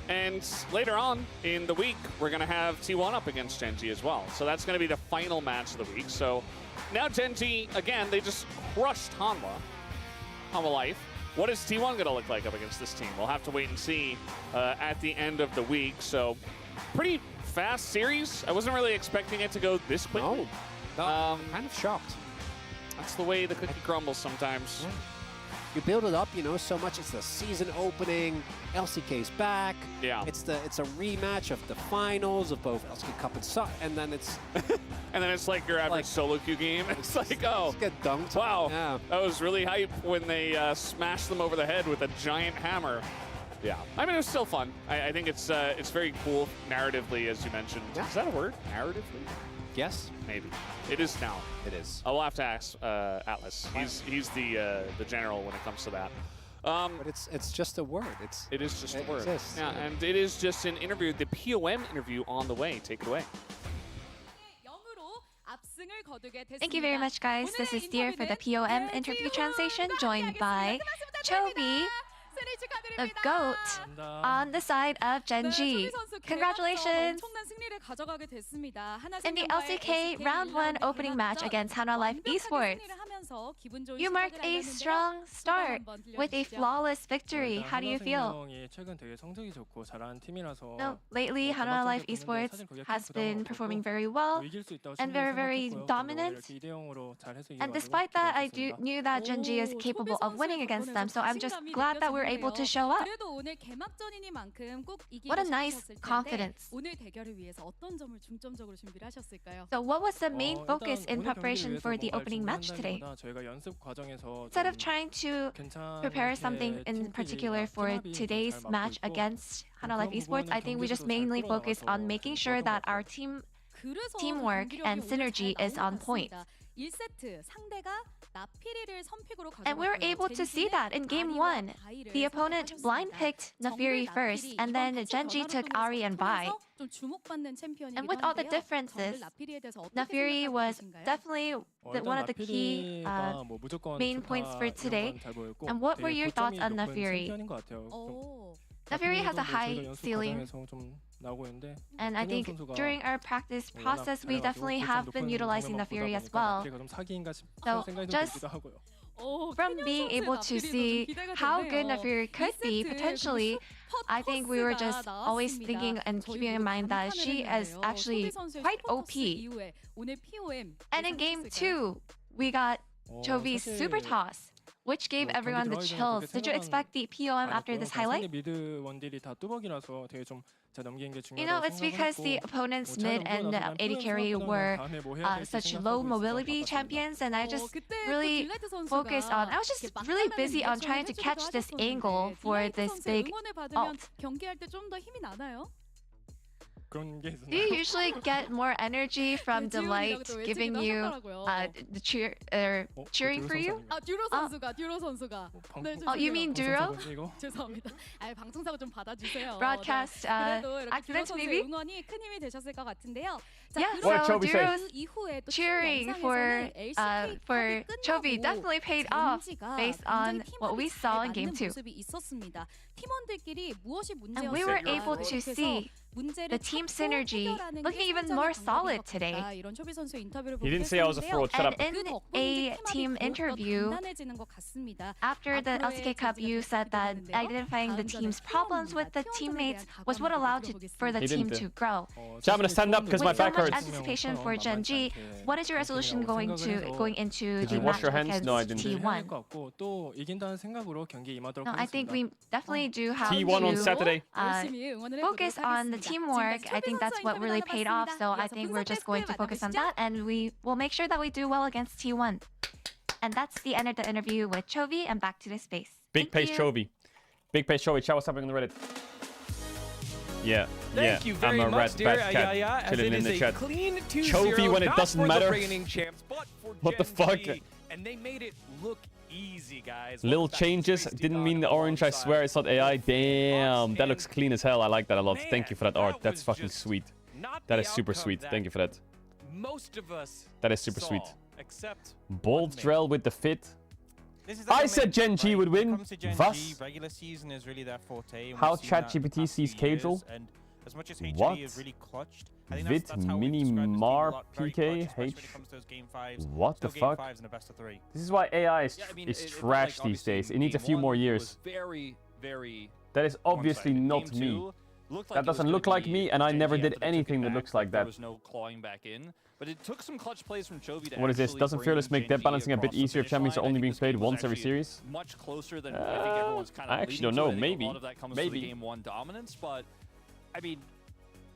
S13: And later on in the week, we're going to have T1 up against Gen G as well. So that's going to be the final match of the week. So now Gen G, again, they just crushed Hanwha Life. What is T1 going to look like up against this team? We'll have to wait and see at the end of the week. So pretty fast series. I wasn't really expecting it to go this quickly.
S14: No, kind of shocked.
S13: That's the way the cookie crumbles sometimes.
S14: Yeah. You build it up, so much. It's the season opening. LCK's back.
S13: Yeah.
S14: It's a rematch of the finals of both LCK Cup and then it's
S13: and then it's like your average solo queue game. It's like, oh,
S14: get dunked.
S13: Wow,
S14: yeah.
S13: That was really hype when they smashed them over the head with a giant hammer. Yeah, I mean, it was still fun. I think it's very cool narratively, as you mentioned.
S14: Yeah.
S13: Is that a word? Narratively?
S14: Yes.
S13: Maybe. It is now.
S14: It is.
S13: I'll have to ask Atlas. He's the general when it comes to that.
S14: But it's just a word.
S13: It is just a word.
S14: Exists.
S13: Yeah, and it is just an interview, the POM interview on the way. Take it away.
S21: Thank you very much, guys. This is Dear for the POM interview translation, joined by Chovy, the GOAT, on the side of Gen G. Congratulations! In the LCK Round 1 opening match against Hanwha Life Esports, you marked a strong start with a flawless victory. How do you feel? No, lately, Hanwha Life Esports has been performing very well and very, very dominant. And despite that, I knew that Gen G is capable of winning against them, so I'm just glad that we're able to show up. What a nice confidence. So what was the main focus in preparation for the opening match today? Instead of trying to prepare something in particular for today's match against Hanwha Life Esports, I think we just mainly focus on making sure that our teamwork and synergy is on point. And we were able to see that in Game 1. The opponent blind picked Naafiri first, and then Gen G took Ahri and Vi. And with all the differences, Naafiri was definitely one of the key main points for today. And what were your thoughts on Naafiri? Naafiri has a high ceiling. And I think during our practice process, we definitely have been utilizing Naafiri as well. So just from being able to see how good Naafiri could be, potentially, I think we were just always thinking and keeping in mind that she is actually quite OP. And in Game 2, we got Chovy's Super Toss, which gave everyone the chills. Did you expect the POM after this highlight? It's because the opponent's mid and AD carry were such low mobility champions, and I just really focused on, I was just really busy on trying to catch this angle for this big ult. Do you usually get more energy from Delight giving you the cheering for you? Oh, you mean Duro? Broadcast accident, maybe? Yeah, so Duro's cheering for Chovy definitely paid off based on what we saw in Game 2. And we were able to see the team synergy looking even more solid today.
S19: You didn't say I was a fraud, shut up.
S21: And in a team interview, after the LCK Cup, you said that identifying the team's problems with the teammates was what allowed for the team to grow.
S19: So I'm going to stand up because my back hurts.
S21: With so much anticipation for Gen G, what is your resolution going into the match against T1? No, I think we definitely do have
S19: T1 on Saturday.
S21: Focus on the teamwork. I think that's what really paid off. So I think we're just going to focus on that, and we will make sure that we do well against T1. And that's the end of the interview with Chovy, and back to the space.
S19: Big pace Chovy. Big pace Chovy. Chat, what's happening on the Reddit? Yeah,
S10: Thank you very
S19: I'm a
S10: much,
S19: rat
S10: dear
S19: bat cat chilling in the chat.
S10: Clean
S19: Chovy when it doesn't matter. What the fuck?
S10: And they made it look easy, guys.
S19: Little changes didn't mean the orange. I swear it's not AI. Damn, that looks clean as hell. I like that a lot. Thank you for that art. That's fucking sweet. That is super sweet. Thank you for that.
S10: most of us
S1: That is super
S10: saw,
S1: sweet.
S10: except
S1: Bold Drell with the fit.
S11: This is
S1: I said Gen G would win.
S11: Was? Regular season is really their forte. And
S1: How
S11: we've seen that the
S1: ChatGPT
S11: past
S1: sees
S11: few years,
S1: Caedrel?
S11: and as much as HG
S1: What?
S11: is really clutched, I think
S1: Vit
S11: that's how we
S1: mini
S11: describe this team a
S1: mar
S11: lot, very
S1: PK
S11: clutch, especially
S1: H.
S11: when it comes to those game fives.
S1: What the
S11: Still
S1: fuck?
S11: Game fives in a best of 3.
S1: This is why AI is,
S6: Yeah, I mean,
S1: is
S6: it felt
S1: trash
S6: like,
S1: these days.
S6: obviously,
S1: It needs a
S6: game
S1: few
S6: one
S1: more
S6: was
S1: years.
S6: very, very
S1: That is obviously
S6: one-sided.
S1: not
S6: Game
S1: me.
S6: two looked like
S1: That
S6: it was
S1: doesn't
S6: gonna
S1: look like
S6: be
S1: me, and I
S6: Gen
S1: never
S6: G
S1: did
S6: after they took
S1: anything
S6: it
S1: that
S6: back,
S1: looks like
S6: there
S1: that.
S6: was no clawing back in, but it took some clutch plays from Chovy to
S1: What is this?
S6: actually
S1: Doesn't
S6: bring
S1: Fearless make
S6: Gen
S1: debt
S6: G
S1: balancing a bit
S6: across the
S1: easier?
S6: finish
S1: Champions are
S6: line. I
S1: only
S6: think
S1: being
S6: this game
S1: played
S6: was
S1: once every
S6: actually
S1: series?
S6: Much closer than I think everyone's kind of
S1: I actually
S6: leaning
S1: don't know.
S6: to. I think
S1: Maybe.
S6: a lot of that comes to
S1: Maybe.
S6: the game one dominance, but I mean,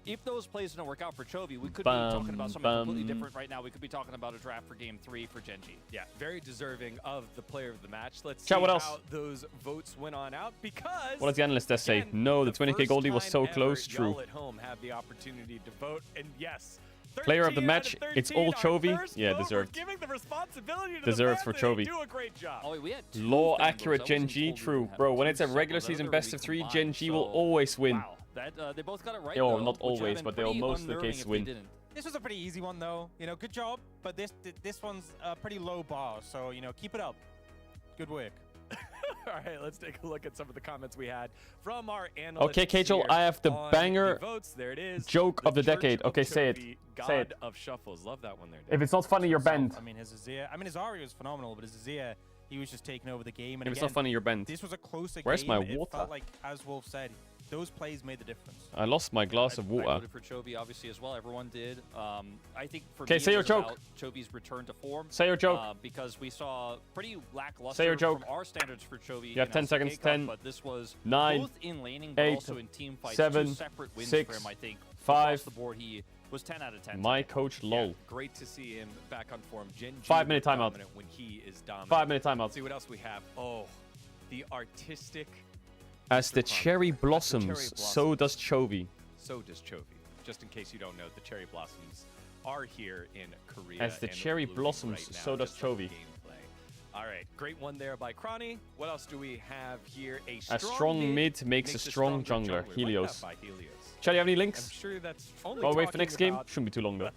S6: if those plays didn't work out for Chovy, we could
S1: Bum,
S6: be talking about something completely different right now. We could be talking about a draft for game 3 for Gen G.
S10: Yeah, very deserving of the player of the match. Let's
S1: Chat,
S10: see
S1: what else?
S10: how those votes went on out, because
S1: What does the analyst desk say? No, the 20k Goldie was so close. True.
S10: Y'all at home have the opportunity to vote, and yes,
S1: Player of the
S10: 13
S1: match,
S10: out of
S1: it's
S10: 13,
S1: all
S10: our
S1: Chovy.
S10: first
S1: Yeah,
S10: vote. We're
S1: deserved.
S10: giving the responsibility to
S1: Deserves
S10: the
S1: for
S10: fans, and they
S1: Chovy.
S10: do a great job.
S6: Oh, we had two
S1: Law
S6: fan
S1: accurate
S6: votes. I
S1: Gen
S6: wasn't
S1: G.
S6: told we
S1: True.
S6: would have
S1: Bro,
S6: two
S1: when it's a
S6: separate.
S1: regular
S6: That
S1: season
S6: other
S1: best
S6: week
S1: of 3,
S6: combined,
S1: Gen G will
S6: so-
S1: always win.
S6: Wow. That, they both got it right,
S1: Oh,
S6: though,
S1: not
S6: which would've
S1: always,
S6: been
S1: but they'll
S6: pretty
S1: most of the
S6: unnerving
S1: cases
S6: if they
S1: win.
S6: didn't.
S11: This was a pretty easy one, though. You know, good job, but this one's a pretty low bar. So you know, keep it up. Good work.
S10: All right, let's take a look at some of the comments we had from our analysts.
S1: Okay, Caedrel,
S10: here
S1: I have the
S10: on
S1: banger
S10: the votes. There it is.
S1: joke of the
S10: Church
S1: decade.
S10: of
S1: Okay, say it.
S10: Chovy,
S1: Say
S10: God
S1: it.
S10: of Shuffles. Love that one there.
S1: If it's not funny, you're banned.
S11: I mean, his Azaria was phenomenal, but his Azaria, he was just taking over the game. And
S1: If it's
S11: again,
S1: not funny, you're banned.
S11: This was a closer
S1: Where's
S11: game.
S1: my
S11: It
S1: water?
S11: felt like, as Wolf said, those plays made the difference.
S1: I lost my glass of
S6: I
S1: water.
S6: voted for Chovy, obviously, as well. Everyone did. I think for
S1: Okay,
S6: me,
S1: say
S6: it
S1: your
S6: was
S1: joke.
S6: about Chovy's return to form.
S1: Say your joke.
S6: Because we saw pretty lackluster
S1: Say your joke.
S6: from our standards for Chovy.
S1: You have
S6: in
S1: 10
S6: LCK
S1: seconds.
S6: Cup,
S1: 10,
S6: but this was
S1: 9,
S6: both in laning, but
S1: 8,
S6: also in team fights.
S1: 7,
S6: two separate wins
S1: 6,
S6: for him, I think.
S1: 5.
S6: Across the board, he was 10 out of 10.
S1: My coach, lol.
S10: Great to see him back on form. Gen G
S1: 5-minute
S10: was
S1: timeout.
S10: dominant when he is dominant.
S1: 5-minute timeout.
S10: Let's see what else we have. Oh, the artistic.
S1: As the
S10: Mr. Chronicle.
S1: cherry
S10: As the
S1: blossoms,
S10: cherry
S1: so does Chovy.
S10: So does Chovy. Just in case you don't know, the cherry blossoms are here in Korea.
S1: As the
S10: and
S1: cherry
S10: blooming
S1: blossoms,
S10: right now,
S1: so does
S10: just like
S1: Chovy.
S10: gameplay. All right, great one there by Cronny. What else do we have here?
S1: A strong mid makes a strong
S10: stronger
S1: jungler. Helios.
S10: Like that by Helios.
S1: Chad, you have any
S10: I'm
S1: links?
S10: sure that's only
S1: Oh, wait for
S10: talking
S1: next game?
S10: about,
S1: Shouldn't be too long though.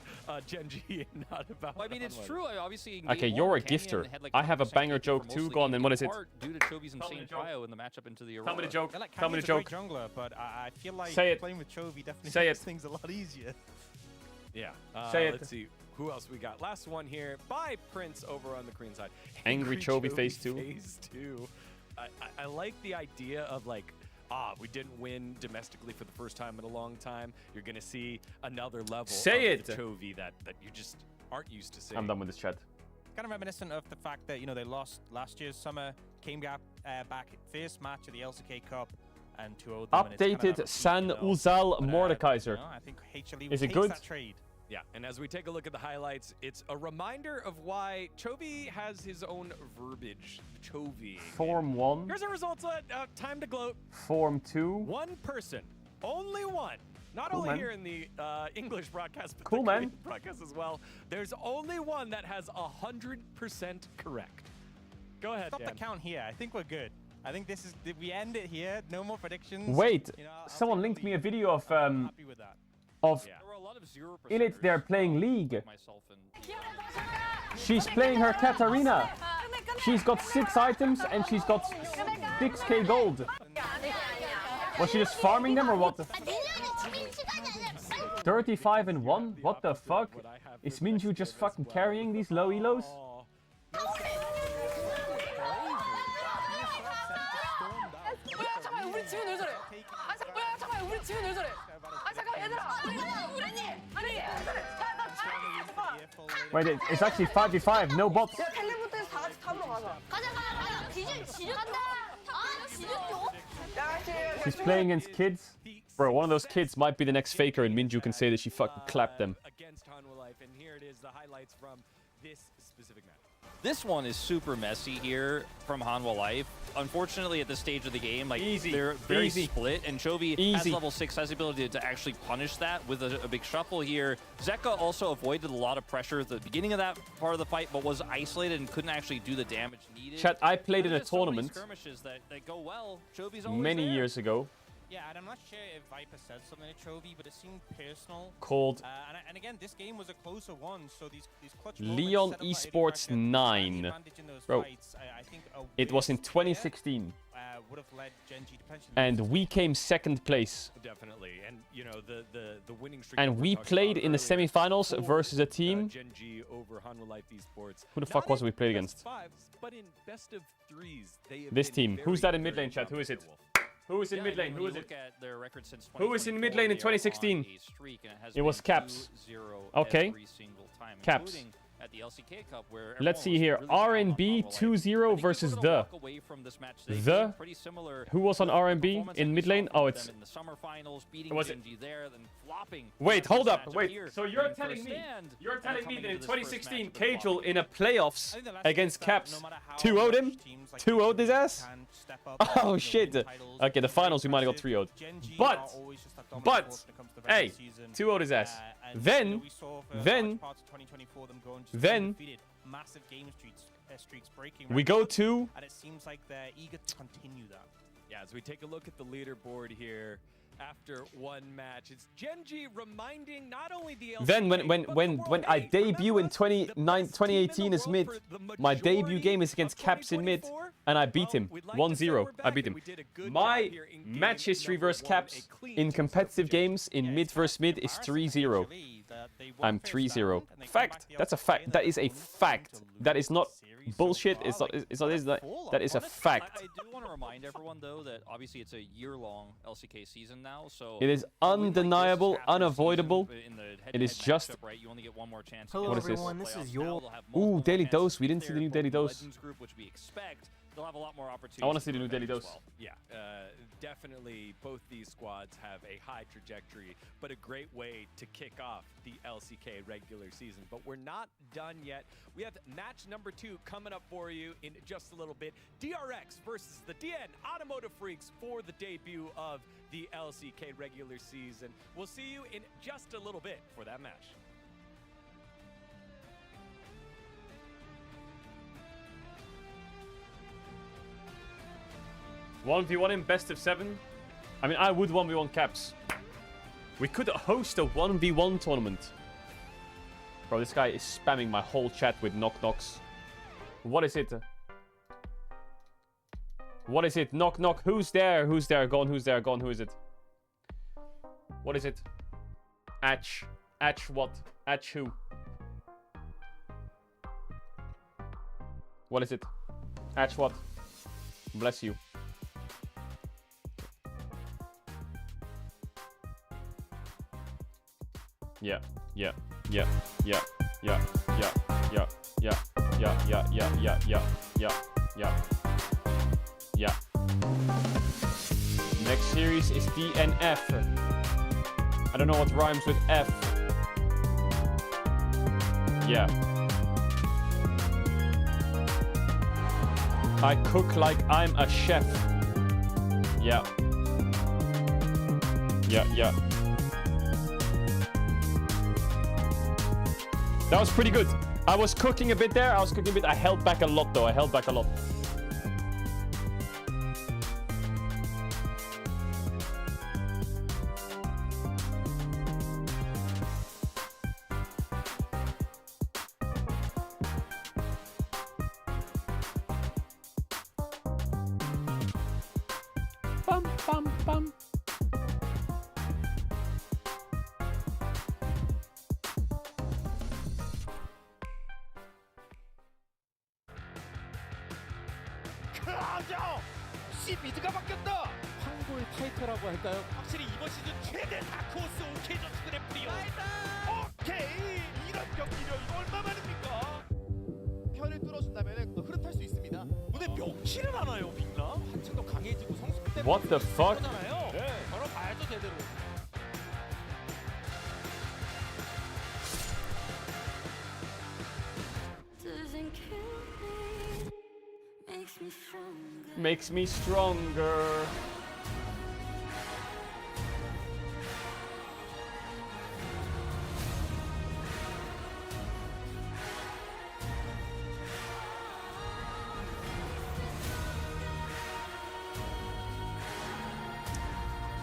S10: Gen G, not about.
S6: Well, I mean, it's
S10: Hanwha.
S6: true. Obviously, in
S1: Okay,
S6: game
S1: you're
S6: one,
S1: a gifter.
S6: Canyon had like
S1: I have a
S6: 100%
S1: banger
S6: KD for
S1: joke
S6: most
S1: too.
S6: of the
S1: Go on
S6: game,
S1: then, what
S6: in
S1: is it?
S6: part Due to Chovy's
S1: Tell me
S6: insane
S1: the joke.
S6: trio in the matchup into the
S1: Tell me
S6: Aurora.
S1: the joke.
S11: Yeah, like,
S1: Tell me the
S11: Canyon's a
S1: joke.
S11: great jungler, but I feel like
S1: Say it.
S11: playing with Chovy definitely
S1: Say
S11: makes
S1: it.
S11: things a lot easier.
S10: Yeah.
S1: Say it.
S10: Let's see who else we got. Last one here by Prince over on the Korean side.
S1: Angry Chovy phase 2.
S10: Phase 2. I like the idea of like, we didn't win domestically for the first time in a long time. You're gonna see another level
S1: Say
S10: of
S1: it.
S10: the Chovy that you just aren't used to seeing.
S1: I'm done with this chat.
S11: Kind of reminiscent of the fact that, you know, they lost last year's summer, came back first match of the LCK Cup and 2-0 them, and it's kind of
S1: Updated
S11: that
S1: San
S11: repeat, you know.
S1: Uzal
S11: But,
S1: Mordekaiser.
S11: you know, I think HLE
S1: Is it
S11: takes
S1: good?
S11: that trade.
S10: Yeah, and as we take a look at the highlights, it's a reminder of why Chovy has his own verbiage. Chovy.
S1: Form 1.
S10: Here's our results. Time to gloat.
S1: Form 2.
S10: One person, only one. Not
S1: Cool,
S10: only
S1: man.
S10: here in the English broadcast, but
S1: Cool,
S10: the
S1: man.
S10: Korean broadcast as well. There's only one that has 100% correct. Go ahead,
S11: Stop
S10: Dan.
S11: the count here. I think we're good. I think this is, we end it here. No more predictions.
S1: Wait,
S11: You know, I'll
S1: someone
S11: take the
S1: linked me
S11: lead.
S1: a video of
S11: I'm happy with that.
S6: There were a lot of 0%.
S1: in it. They're playing League.
S6: Myself and
S1: She's playing her Katarina. She's got 6 items and she's got 6k gold. Was she just farming them or what? 35 and 1? What the fuck? Is Minju just fucking carrying these low elos?
S2: 잠깐만 우리 지금 왜 저래? 아 잠깐만 우리 지금 왜 저래? 아 잠깐만 얘들아 우리니 아니
S1: Wait, it's actually 5v5, no bots.
S2: 내가 텔레포트에서 다 같이 탑으로 가자. 가자. 지질 간다. 아 지질 줘.
S1: She's playing against kids. Bro, one of those kids might be the next Faker and Minju can say that she fucking clapped them.
S10: Against Hanwha Life, and here it is, the highlights from this specific match.
S6: This one is super messy here from Hanwha Life. Unfortunately, at this stage of the game, like they're very split, and Chovy has level 6 has the ability to actually punish that with a big shuffle here. Zeka also avoided a lot of pressure at the beginning of that part of the fight, but was isolated and couldn't actually do the damage needed.
S1: Chat, I played in a
S6: There's so many
S1: tournament
S6: skirmishes that go well. Chovy's always
S1: many
S6: there.
S1: years ago,
S11: Yeah, and I'm not sure if Viper said something to Chovy, but it seemed personal.
S1: Cold.
S11: And again, this game was a closer one, so these clutch
S1: Leon
S11: moments set up that
S1: Esports
S11: early pressure,
S1: 9.
S11: advantage in those
S1: Bro,
S11: fights. I think
S1: it was in 2016.
S11: would have led Gen G to potentially
S1: And we came second place.
S10: Definitely, and you know the winning streak.
S1: And we played in the semifinals versus a team.
S10: Gen G over Hanwha Life Esports.
S1: Who the fuck was it we played against?
S10: But in best of threes, they have
S1: This
S10: been
S1: team. Who's
S10: very,
S1: that in mid
S10: very
S1: lane, chat? Who is it? Who is in
S6: Yeah,
S1: mid lane?
S6: when
S1: Who
S6: you
S1: is it?
S6: look at their record since
S1: Who is in mid
S6: 2024,
S1: lane in
S6: they are on
S1: 2016?
S6: a streak, and it has
S1: It was
S6: been
S1: Caps.
S6: 2-0
S1: Okay.
S6: every single time,
S1: Caps.
S6: including at the LCK Cup, where
S1: Let's see
S6: everyone
S1: here.
S6: was really down on
S1: RNB
S6: Hanwha Life.
S1: 2-0 versus
S6: gonna
S1: the.
S6: walk away from this match today
S1: The.
S6: feeling pretty similar
S1: Who was on
S6: to the
S1: RNB
S6: performance
S1: in
S6: that
S1: mid
S6: we saw
S1: lane?
S6: from
S1: Oh,
S6: them
S1: it's.
S6: in the summer finals, beating
S1: Was it?
S6: Gen G there, then flopping.
S1: Wait,
S6: in the
S1: hold
S6: first
S1: up.
S6: matchup
S1: Wait.
S6: here,
S1: So you're
S6: getting
S1: telling
S6: first
S1: me.
S6: stand,
S1: You're
S6: and
S1: telling
S6: coming
S1: me that in
S6: into this first
S1: 2016,
S6: match with the
S1: Caedrel in a playoffs
S11: I think the last
S1: against
S11: thing is that
S1: Caps
S11: no matter how
S1: 2-0'd him?
S11: much teams like
S1: 2-0'd his ass?
S11: can step up
S1: Oh
S11: and
S1: shit.
S11: win titles,
S1: Okay, the finals we might have got 3-0'd.
S11: Gen G
S1: But.
S11: are always just that dominant
S1: But.
S11: force when it comes to the regular
S1: Hey.
S11: season.
S1: 2-0'd his ass.
S11: And,
S1: Then.
S11: we saw for
S1: Then.
S11: large parts of 2024 them going just
S1: Then.
S11: undefeated, massive game streaks breaking
S1: We go
S11: records,
S1: to.
S11: and it seems like they're eager to continue that.
S10: Yeah, as we take a look at the leaderboard here, after one match, it's Gen G reminding not only the LCK,
S1: Then when
S10: but the world,
S1: I
S10: hey,
S1: debut in
S10: remember,
S1: 2018 as mid, my debut game is against Caps in mid, and I beat him 1-0. I beat him. My match history versus Caps in competitive games in mid versus mid is 3-0. I'm 3-0. Fact. That's a fact. That is a fact. That is not bullshit. It's not. That is a fact.
S6: I do want to remind everyone though that obviously it's a year-long LCK season now, so
S1: It is undeniable, unavoidable.
S6: in the
S1: It is
S6: head-to-head
S1: just.
S6: matchup, right? You only get one more chance.
S1: What is this?
S6: Ooh,
S1: Ooh, Daily Dose. We didn't see the new Daily Dose.
S6: Group, which we expect. They'll have a lot more opportunities.
S1: I want to see the new Daily Dose.
S10: Yeah, definitely both these squads have a high trajectory, but a great way to kick off the LCK regular season. But we're not done yet. We have match number 2 coming up for you in just a little bit. DRX versus the DN Automotive Freaks for the debut of the LCK regular season. We'll see you in just a little bit for that match.
S1: 1v1 in best of 7. I mean, I would 1v1 Caps. We could host a 1v1 tournament. Bro, this guy is spamming my whole chat with knock-knocks. What is it? What is it? Knock, knock. Who's there? Who's there? Gone. Who's there? Gone. Who is it? What is it? Atch. Atch what? Atch who? What is it? Atch what? Bless you. Yeah, yeah, yeah, yeah, yeah, yeah, yeah, yeah, yeah, yeah, yeah, yeah, yeah, yeah, yeah, yeah. Next series is DNF. I don't know what rhymes with F. Yeah. I cook like I'm a chef. Yeah. Yeah, yeah. That was pretty good. I was cooking a bit there. I held back a lot though. I held back a lot. Bum, bum, bum.
S15: 가자! 씨 미드가 바뀌었다.
S18: 황골 타이틀하고 할까요?
S15: 확실히 이번 시즌 최대 다크호스 OK 저축의 프리오. 오케이 이런 경기력 이거 얼마 만입니까? 편을 뚫어준다면 또 흐름 탈 수 있습니다. 오늘 몇 킬을 하나요, 빅나? 한층 더 강해지고 성숙 때문에.
S1: What the fuck?
S15: 잖아요. 네, 바로 봐야죠 제대로.
S12: Doesn't kill me, makes me stronger.
S1: Makes me stronger.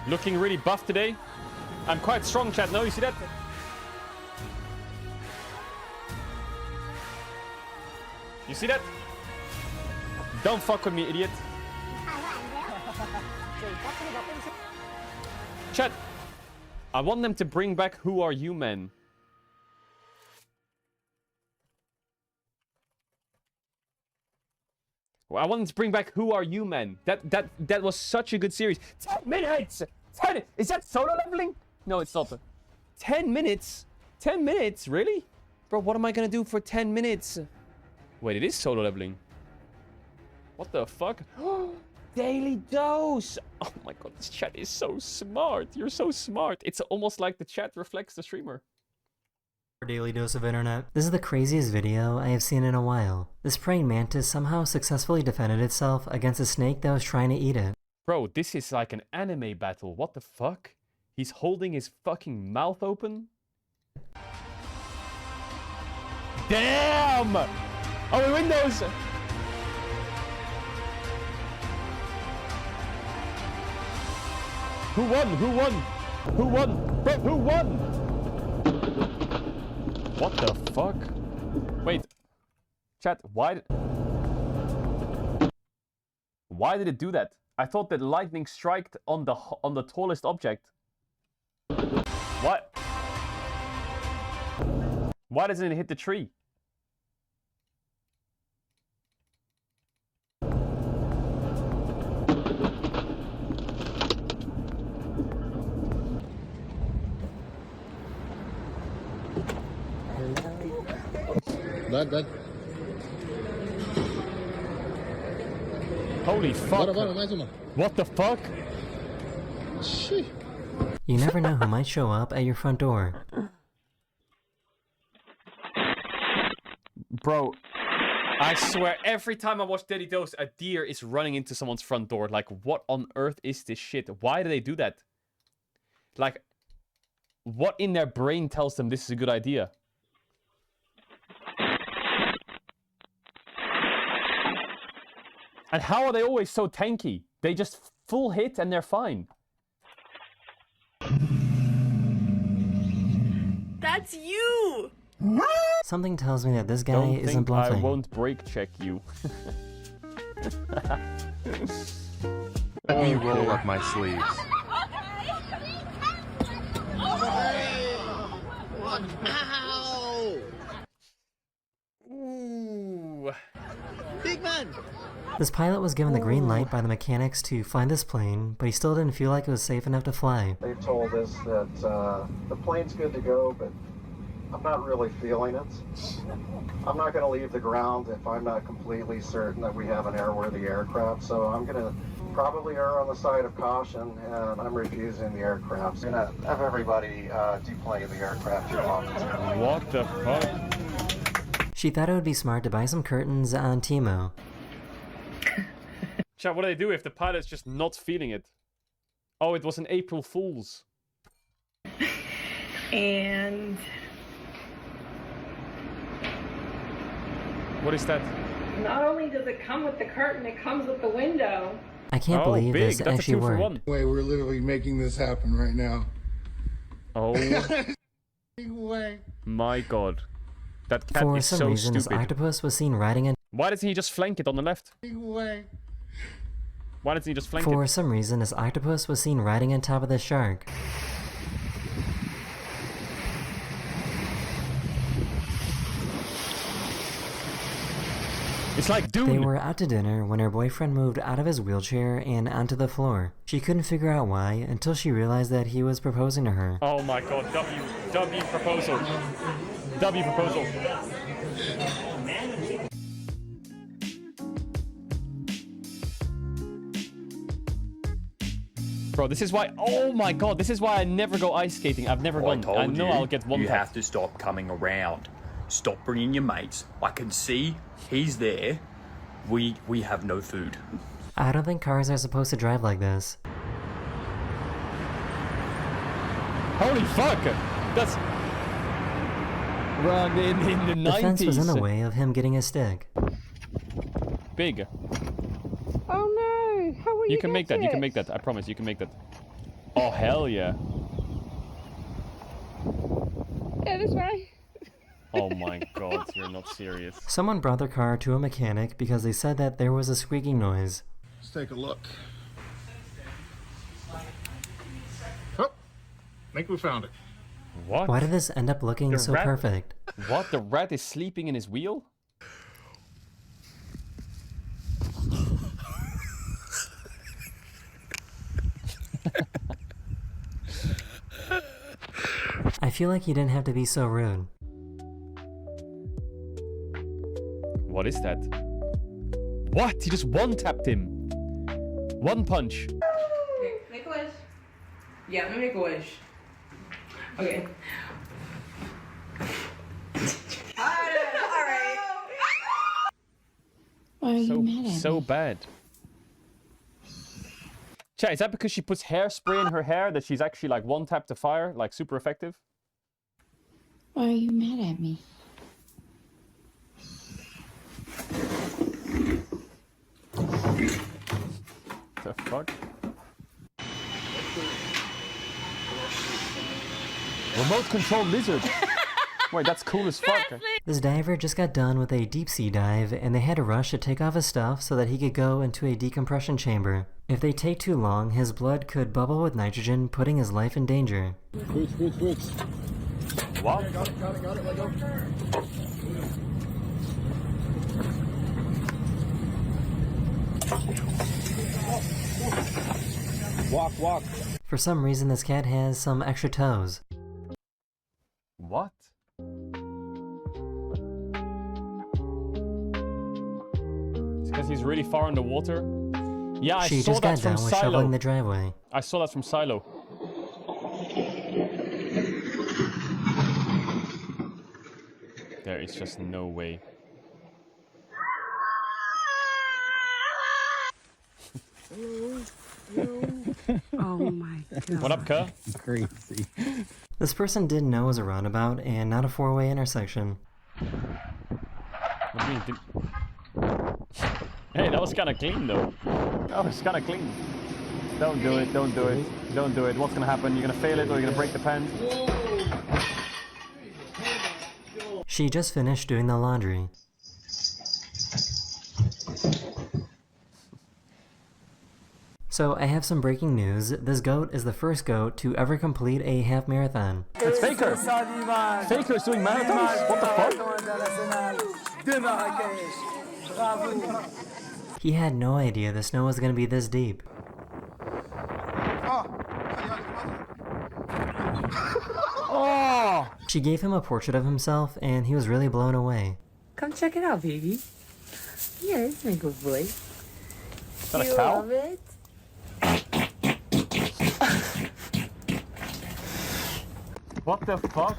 S1: Looking really buff today. I'm quite strong, chat. No, you see that? You see that? Don't fuck with me, idiot. Chat, I want them to bring back Who Are You Men. I want them to bring back Who Are You Men. That was such a good series. 10 minutes! 10! Is that solo leveling? No, it's not. 10 minutes? 10 minutes? Really? Bro, what am I gonna do for 10 minutes? Wait, it is solo leveling. What the fuck? Daily dose! Oh my god, this chat is so smart. You're so smart. It's almost like the chat reflects the streamer.
S4: Daily dose of internet. This is the craziest video I have seen in a while. This praying mantis somehow successfully defended itself against a snake that was trying to eat it.
S1: Bro, this is like an anime battle. What the fuck? He's holding his fucking mouth open. Damn! Oh, we win those! Who won? Who won? Who won? Bro, who won? What the fuck? Wait. Chat, why did it do that? I thought that lightning striked on the tallest object. What? Why doesn't it hit the tree?
S22: That.
S1: Holy fuck. What the fuck?
S4: You never know who might show up at your front door.
S1: Bro, I swear every time I watch Daily Dose, a deer is running into someone's front door. Like, what on earth is this shit? Why do they do that? Like, what in their brain tells them this is a good idea? And how are they always so tanky? They just full hit and they're fine.
S23: That's you!
S4: Something tells me that this guy
S1: Don't
S4: isn't
S1: think
S4: bluffing.
S1: I won't break check you.
S24: Let me roll up my sleeves.
S22: Ow!
S1: Ooh.
S22: Big man!
S4: This pilot was given the green light by the mechanics to fly this plane, but he still didn't feel like it was safe enough to fly.
S25: They've told us that the plane's good to go, but I'm not really feeling it. I'm not going to leave the ground if I'm not completely certain that we have an airworthy aircraft, so I'm going to probably err on the side of caution, and I'm refusing the aircraft. I'm going to have everybody deplane the aircraft here on this.
S1: What the fuck?
S4: She thought it would be smart to buy some curtains on Timo.
S1: Chat, what do they do if the pilot's just not feeling it? Oh, it was an April Fool's.
S23: And
S1: What is that?
S23: not only does it come with the curtain, it comes with the window.
S4: I can't believe this
S1: That's
S4: actually
S1: a 2 for
S4: worked.
S1: 1.
S22: Wait, we're literally making this happen right now.
S1: Oh
S22: Way.
S1: my god. That cat
S4: For
S1: is
S4: some
S1: so
S4: reason, this
S1: stupid.
S4: octopus was seen riding a
S1: Why doesn't he just flank it on the left?
S22: Way.
S1: Why doesn't he just flank
S4: For
S1: it?
S4: some reason, this octopus was seen riding on top of the shark.
S1: It's like Dune.
S4: They were out to dinner when her boyfriend moved out of his wheelchair and onto the floor. She couldn't figure out why until she realized that he was proposing to her.
S1: Oh my god, W proposal. W proposal. Bro, this is why, oh my god, this is why I never go ice skating. I've never gone. I know I'll get one
S26: You
S1: tap.
S26: have to stop coming around. Stop bringing your mates. I can see he's there. We have no food.
S4: I don't think cars are supposed to drive like this.
S1: Holy fuck! That's... Run in the 90s.
S4: The fence was in the way of him getting a stick.
S1: Big.
S23: Oh no! How will
S1: You can make that, you can make that. I promise, you can make that. Oh, hell yeah.
S2: Yeah, this way.
S1: Oh my god, you're not serious.
S4: Someone brought their car to a mechanic because they said that there was a squeaking noise.
S22: Let's take a look. Oh, I think we found it.
S1: What?
S4: Why did this end up looking
S1: The
S4: so
S1: rat-
S4: perfect?
S1: What? The rat is sleeping in his wheel?
S4: I feel like you didn't have to be so rude.
S1: What is that? What? He just one-tapped him. One punch.
S2: Okay, make a wish. Yeah, let me make a wish. Okay. Alright.
S5: Why are you mad at
S1: So bad. Chat, is that because she puts hairspray in her hair that she's actually like one tap to fire, like super effective?
S5: Why are you mad at me?
S1: The fuck? Remote control lizard. Wait, that's cool as fuck.
S4: This diver just got done with a deep sea dive and they had to rush to take off his stuff so that he could go into a decompression chamber. If they take too long, his blood could bubble with nitrogen, putting his life in danger.
S22: Boots.
S1: What?
S22: Got it, let go. Walk.
S4: For some reason, this cat has some extra toes.
S1: What? It's because he's really far underwater. Yeah, I
S4: She
S1: saw
S4: just
S1: that
S4: got
S1: from
S4: done with
S1: Silo.
S4: shoveling the driveway.
S1: I saw that from Silo. There is just no way.
S5: Oh my god.
S1: What up, Kerr?
S22: Crazy.
S4: This person didn't know it was a roundabout and not a four-way intersection.
S1: What do you mean? Hey, that was kind of clean, though. That was kind of clean. Don't do it, don't do it, don't do it. What's gonna happen? You're gonna fail it or you're gonna break the pen.
S4: She just finished doing the laundry. So I have some breaking news. This goat is the first goat to ever complete a half marathon.
S1: It's Faker! Faker's doing marathons? What the fuck?
S4: He had no idea the snow was gonna be this deep.
S1: Oh!
S4: She gave him a portrait of himself and he was really blown away.
S5: Come check it out, baby. Yeah, it's a good boy.
S1: Is that a cow?
S5: Love it?
S1: What the fuck?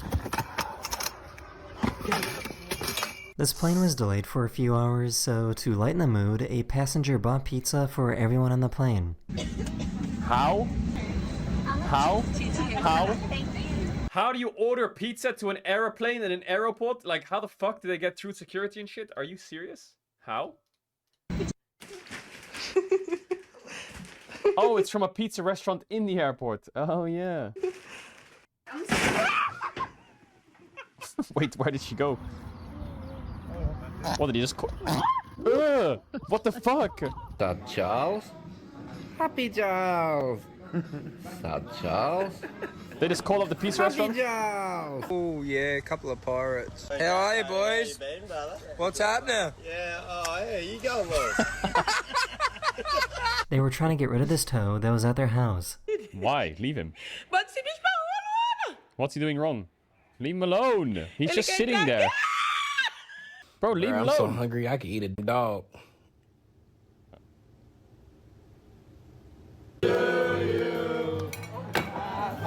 S4: This plane was delayed for a few hours, so to lighten the mood, a passenger bought pizza for everyone on the plane.
S1: How? How? How? How do you order pizza to an aeroplane in an aeroport? Like, how the fuck do they get through security and shit? Are you serious? How? Oh, it's from a pizza restaurant in the airport. Oh, yeah. Wait, where did she go? What did he just what the fuck?
S7: Sad Charles? Happy Charles! Sad Charles?
S1: They just call up the pizza restaurant?
S7: Charles!
S8: Oh yeah, a couple of pirates. How are you, boys? What's happening?
S9: Yeah, oh, hey, you go, look.
S4: They were trying to get rid of this toe that was at their house.
S1: Why? Leave him. What's he doing wrong? Leave him alone. He's just sitting there. Bro, leave him alone.
S8: I'm so hungry, I could eat a dog.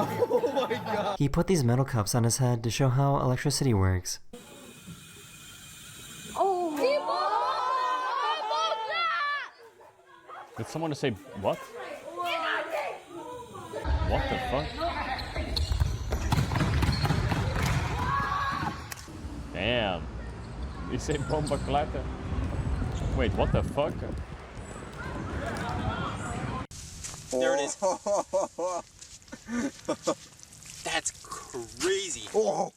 S9: Oh my god.
S4: He put these metal cups on his head to show how electricity works.
S1: Did someone say what? What the fuck? Damn. You say bomba clatter? Wait, what the fuck?
S9: There it is. That's crazy. Oh.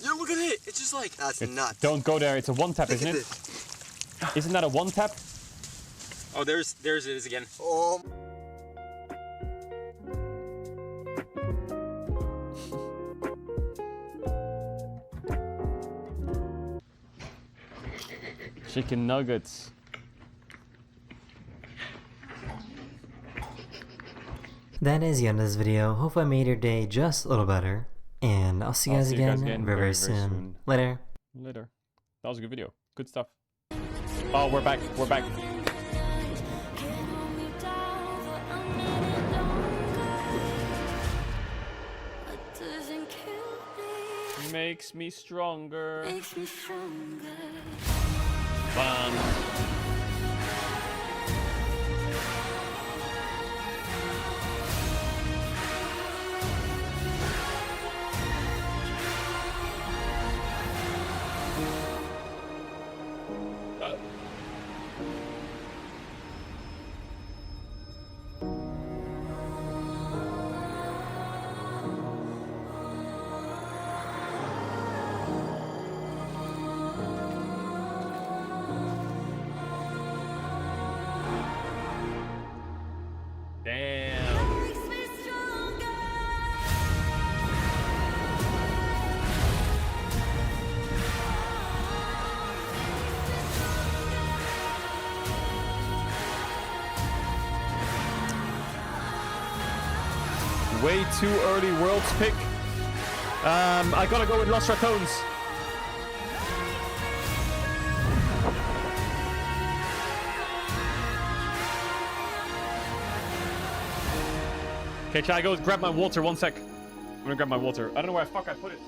S9: Yeah, look at it. It's just like, that's nuts.
S19: Don't go there. It's a one tap, isn't it? Isn't that a one tap?
S9: Oh, there's it is again. Oh.
S19: Chicken nuggets.
S4: That is the end of this video. Hope I made your day just a little better. And I'll see you guys again very, very soon. Later.
S19: Later. That was a good video. Good stuff. Oh, we're back. We're back. Makes me stronger. Fun. Way too early worlds pick. I gotta go with Lost Ratones. Okay, can I go grab my water? 1 sec. I'm gonna grab my water. I don't know where the fuck I put it.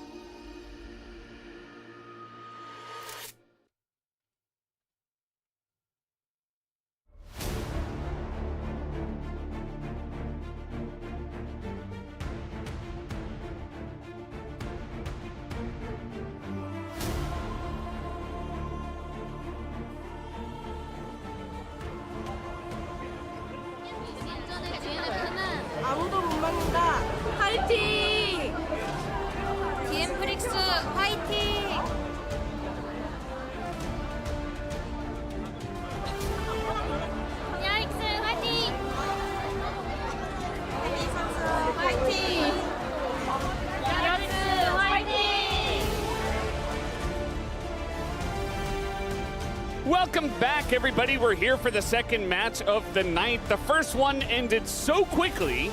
S2: 아무도 못 막는다. 파이팅! DM 프릭스 파이팅! 야익스 파이팅! 해리 선수 파이팅! 야익스 파이팅!
S3: Welcome back, everybody. We're here for the second match of the night. The first one ended so quickly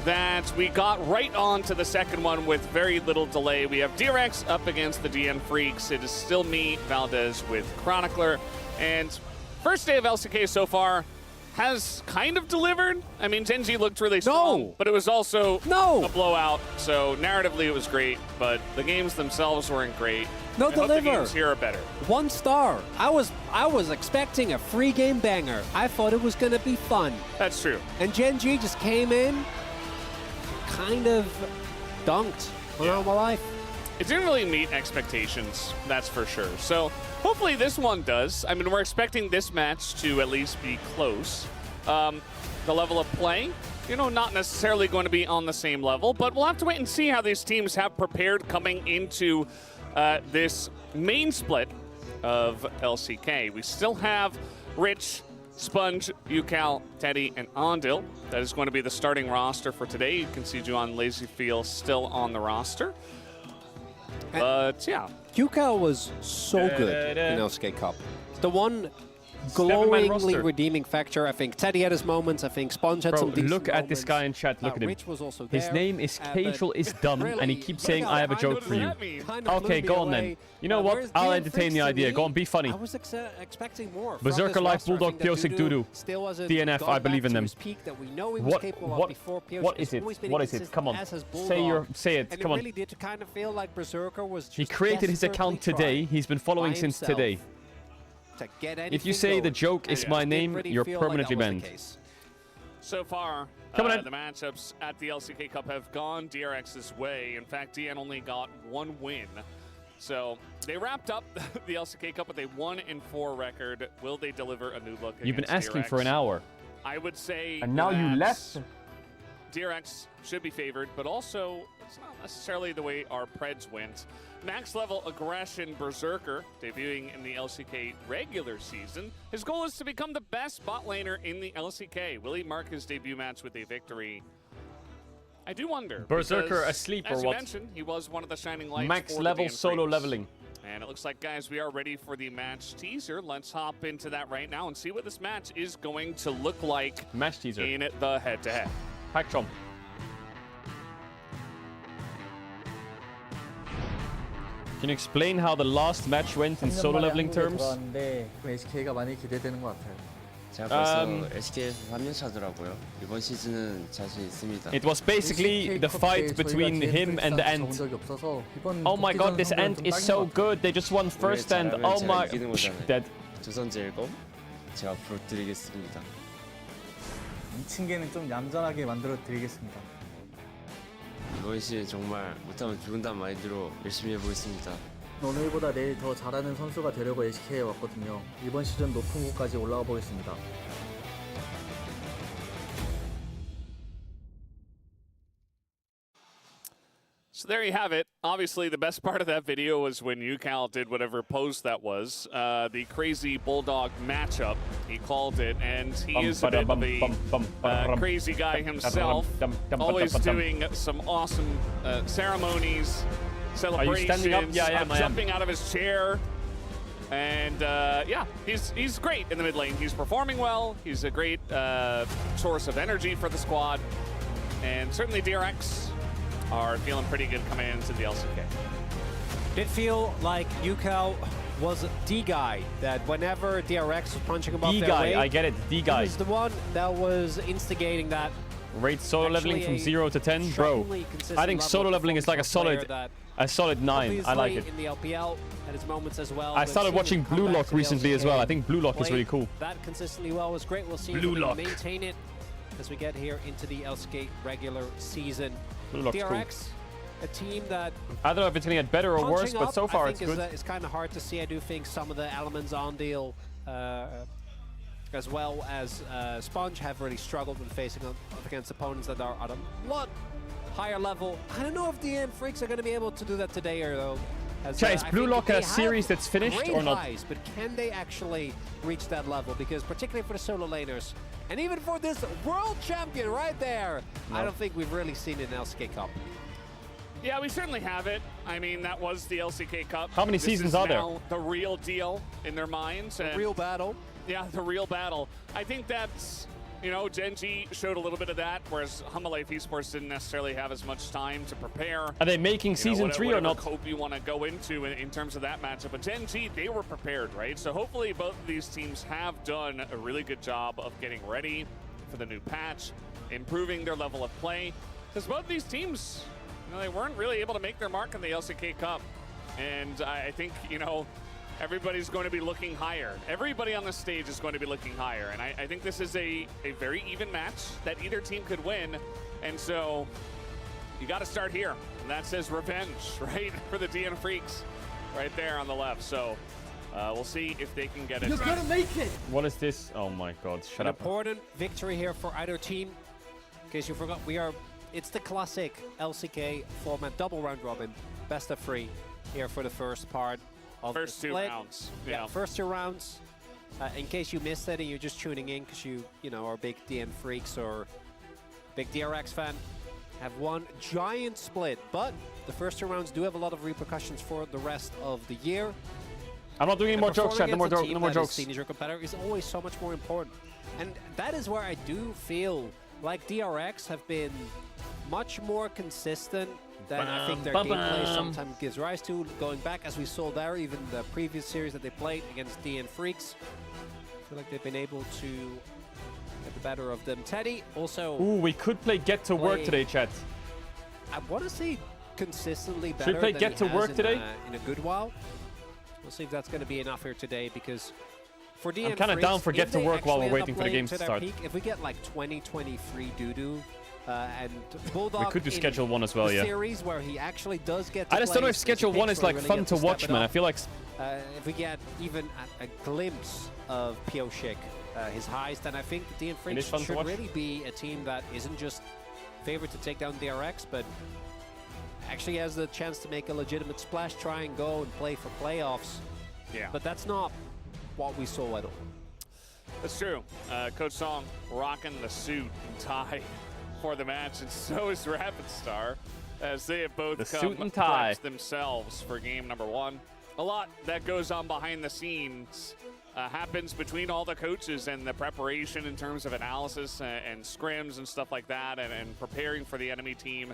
S3: that we got right on to the second one with very little delay. We have DRX up against the DN Freaks. It is still me, Valdez, with Chronicler. And first day of LCK so far has kind of delivered. I mean, Genji looked really strong, but it was also a blowout. So narratively it was great, but the games themselves weren't great.
S13: No
S3: I hope
S13: deliver.
S3: the games here are better.
S13: 1 star. I was expecting a free game banger. I thought it was going to be fun.
S3: That's true.
S13: And Genji just came in, kind of dunked around my life.
S3: It didn't really meet expectations, that's for sure. So hopefully this one does. I mean, we're expecting this match to at least be close. The level of play, you know, not necessarily going to be on the same level, but we'll have to wait and see how these teams have prepared coming into this main split of LCK. We still have Rich, Sponge, Yukal, Teddy, and Ondil. That is going to be the starting roster for today. You can see Juan Lazyfield still on the roster. But yeah.
S13: Yukal was so good in LCK Cup. The one glowingly redeeming factor. I think Teddy had his moments. I think Sponge had some decent
S19: look at
S13: moments.
S19: this guy in chat. Look at him.
S13: Rich was also
S19: His
S13: there,
S19: name is Caedrel is dumb,
S13: really,
S19: and he keeps saying, I have a joke for you.
S13: Kind of
S19: Okay,
S13: blew
S19: go
S13: me
S19: on then.
S13: away.
S19: You know what?
S13: Whereas
S19: I'll
S13: DN
S19: entertain
S13: Freaks
S19: the
S13: to
S19: idea.
S13: me,
S19: Go on, be funny.
S13: I was expecting more. from
S19: Berserker
S13: this
S19: Life,
S13: roster. I
S19: Bulldog,
S13: think that
S19: Pyosik, Dudu.
S13: still hasn't
S19: DNF,
S13: gone
S19: I believe
S13: back
S19: in
S13: to
S19: them.
S13: his peak that we know he was capable of before. Pyosik
S19: What
S13: has
S19: is it?
S13: always been
S19: What is it?
S13: inconsistent,
S19: Come on.
S13: as has
S19: Say it.
S13: And
S19: Come
S13: it
S19: on.
S13: really did kind of feel like Berserker was just
S19: He created his
S13: desperately
S19: account today.
S13: trying
S19: He's been following
S13: by
S19: since
S13: himself
S19: today.
S13: to get
S19: If you
S13: anything
S19: say the
S13: going.
S19: joke is my name,
S13: Really
S19: you're
S13: feel like
S19: permanently
S13: that was the
S19: banned.
S13: case.
S3: So far,
S19: Come on in.
S3: the matchups at the LCK Cup have gone DRX's way. In fact, DN only got 1 win. So they wrapped up the LCK Cup with a 1-4 record. Will they deliver a new look?
S19: You've been
S3: against
S19: asking
S3: DRX?
S19: for an hour.
S3: I would say.
S19: And now you
S3: that
S19: left?
S3: DRX should be favored, but also it's not necessarily the way our Preds went. Max level aggression Berserker, debuting in the LCK regular season. His goal is to become the best bot laner in the LCK. Will he mark his debut match with a victory? I do wonder.
S1: Berserker asleep or
S3: as you
S1: what?
S3: mentioned, he was one of the shining lights.
S1: Max
S3: for
S1: level
S3: the
S1: solo
S3: Freaks.
S1: leveling.
S3: And it looks like, guys, we are ready for the match teaser. Let's hop into that right now and see what this match is going to look like.
S1: Match teaser.
S3: In the head-to-head.
S1: Pack Chomp. Can you explain how the last match went in solo leveling terms?
S11: SK가 많이 기대되는 것 같아요.
S14: 제가 벌써 SK에서 3년 차더라고요. 이번 시즌은 자신 있습니다.
S1: It was basically the fight between him and the Ant. Oh my god, this Ant is so good. They just won first and oh my... dead.
S14: 조선제일검 제가 부탁드리겠습니다.
S11: 미친 개는 좀 얌전하게 만들어 드리겠습니다.
S14: 이번 시즌 정말 못하면 죽는다는 마인드로 열심히 해보겠습니다.
S11: 오늘보다 내일 더 잘하는 선수가 되려고 SK에 왔거든요. 이번 시즌 높은 곳까지 올라가 보겠습니다.
S3: So there you have it. Obviously, the best part of that video was when UCal did whatever pose that was. The crazy Bulldog matchup, he called it, and he is a bit of a crazy guy himself. Always doing some awesome ceremonies, celebrations.
S1: Are you standing up? Yeah, I am.
S3: Jumping out of his chair. And yeah, he's great in the mid lane. He's performing well. He's a great source of energy for the squad. And certainly DRX are feeling pretty good coming into the LCK.
S13: Did feel like UCal was the guy that whenever DRX was punching above their weight,
S1: I get it, the guy.
S13: He was the one that was instigating that.
S1: Rate solo leveling from 0 to 10, bro. I think solo leveling is like a solid 9. I like it.
S13: In the LPL at his moments as well.
S1: I started watching Blue Lock recently as well. I think Blue Lock is really cool.
S13: That consistently well was great. We'll see if we can maintain it as we get here into the LCK regular season. DRX, a team that
S1: I don't know if it's going to get better or worse, but so far it's good.
S13: It's kind of hard to see. I do think some of the elements on deal, as well as Sponge, have really struggled with facing up against opponents that are at a lot higher level. I don't know if the Freaks are going to be able to do that today, or though.
S1: Is Blue Lock a series that's finished or not?
S13: Highs, but can they actually reach that level? Because particularly for the solo laners, and even for this world champion right there, I don't think we've really seen it in LCK Cup.
S3: Yeah, we certainly have it. I mean, that was the LCK Cup.
S1: How many seasons are there?
S3: Now the real deal in their minds.
S13: The real battle.
S3: Yeah, the real battle. I think that's, you know, Gen.G showed a little bit of that, whereas Humalife Esports didn't necessarily have as much time to prepare.
S1: Are they making season 3 or not?
S3: Hope you want to go into in terms of that matchup. But Gen.G, they were prepared, right? So hopefully both of these teams have done a really good job of getting ready for the new patch, improving their level of play. Because both these teams, you know, they weren't really able to make their mark in the LCK Cup. And I think, you know, everybody's going to be looking higher. Everybody on the stage is going to be looking higher. And I think this is a very even match that either team could win. And so you got to start here. And that says revenge, right? For the DN Freaks right there on the left. So we'll see if they can get it.
S11: You're going to make it!
S1: What is this? Oh my god, shut up.
S13: Important victory here for either team. In case you forgot, it's the classic LCK format, double round robin, best of 3 here for the first part.
S3: First 2 rounds.
S13: Yeah, first 2 rounds. In case you missed it and you're just tuning in because you know, are big DN Freaks or big DRX fan, have one giant split. But the first 2 rounds do have a lot of repercussions for the rest of the year.
S1: I'm not doing any more jokes, chat. No more jokes.
S13: Seen as your competitor is always so much more important. And that is where I do feel like DRX have been much more consistent than I think their gameplay sometimes gives rise to. Going back, as we saw there, even the previous series that they played against DN Freaks, I feel like they've been able to get the better of them. Teddy also...
S1: Ooh, we could play Get to Work today, chat.
S13: I want to say consistently better.
S1: Should we play Get to Work today?
S13: In a good while. We'll see if that's going to be enough here today, because for DN
S1: I'm kind of down for Get to Work while we're waiting for the games to start.
S13: Peak, if we get like 2023 doo-doo, and Bulldog,
S1: we could do Schedule 1 as well, yeah.
S13: Series where he actually does get to
S1: I just don't know if Schedule 1 is like fun to watch, man. I feel like
S13: if we get even a glimpse of Pioshik, his highs, then I think DN Freaks should really be a team that isn't just favored to take down DRX, but actually has the chance to make a legitimate splash, try and go and play for playoffs.
S3: Yeah.
S13: But that's not what we saw at all.
S3: That's true. Coach Song rocking the suit and tie for the match, and so is Rapid Star, as they have both
S1: The
S3: come
S1: suit and tie
S3: prepped themselves for game number 1. A lot that goes on behind the scenes happens between all the coaches and the preparation in terms of analysis and scrims and stuff like that, and preparing for the enemy team.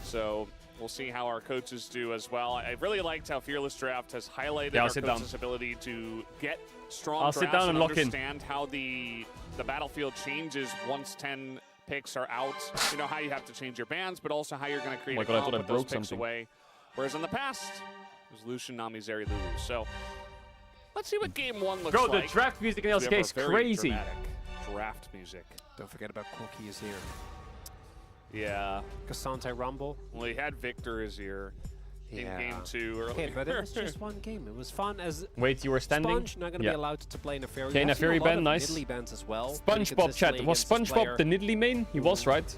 S3: So we'll see how our coaches do as well. I really liked how Fearless Draft has highlighted our coaches' ability to get strong drafts and understand how the battlefield changes once 10 picks are out. You know, how you have to change your bans, but also how you're going to create a comp, put those picks away. Whereas in the past, it was Lucian, Nami, Zeri, Lulu. So let's see what game 1 looks like.
S1: Bro, the draft music in LCK is crazy.
S3: Draft music.
S13: Don't forget about Corki is here.
S3: Yeah.
S13: Cassante Rumble.
S3: Well, he had Victor Azir in game 2 earlier.
S13: Okay, but it was just one game. It was fun as...
S1: Wait, you were standing?
S13: Sponge not going to be allowed to play Neferi.
S1: Okay, Neferi ban, nice.
S13: Bans as well.
S1: SpongeBob chat. Was SpongeBob the Nidalee main? He was, right?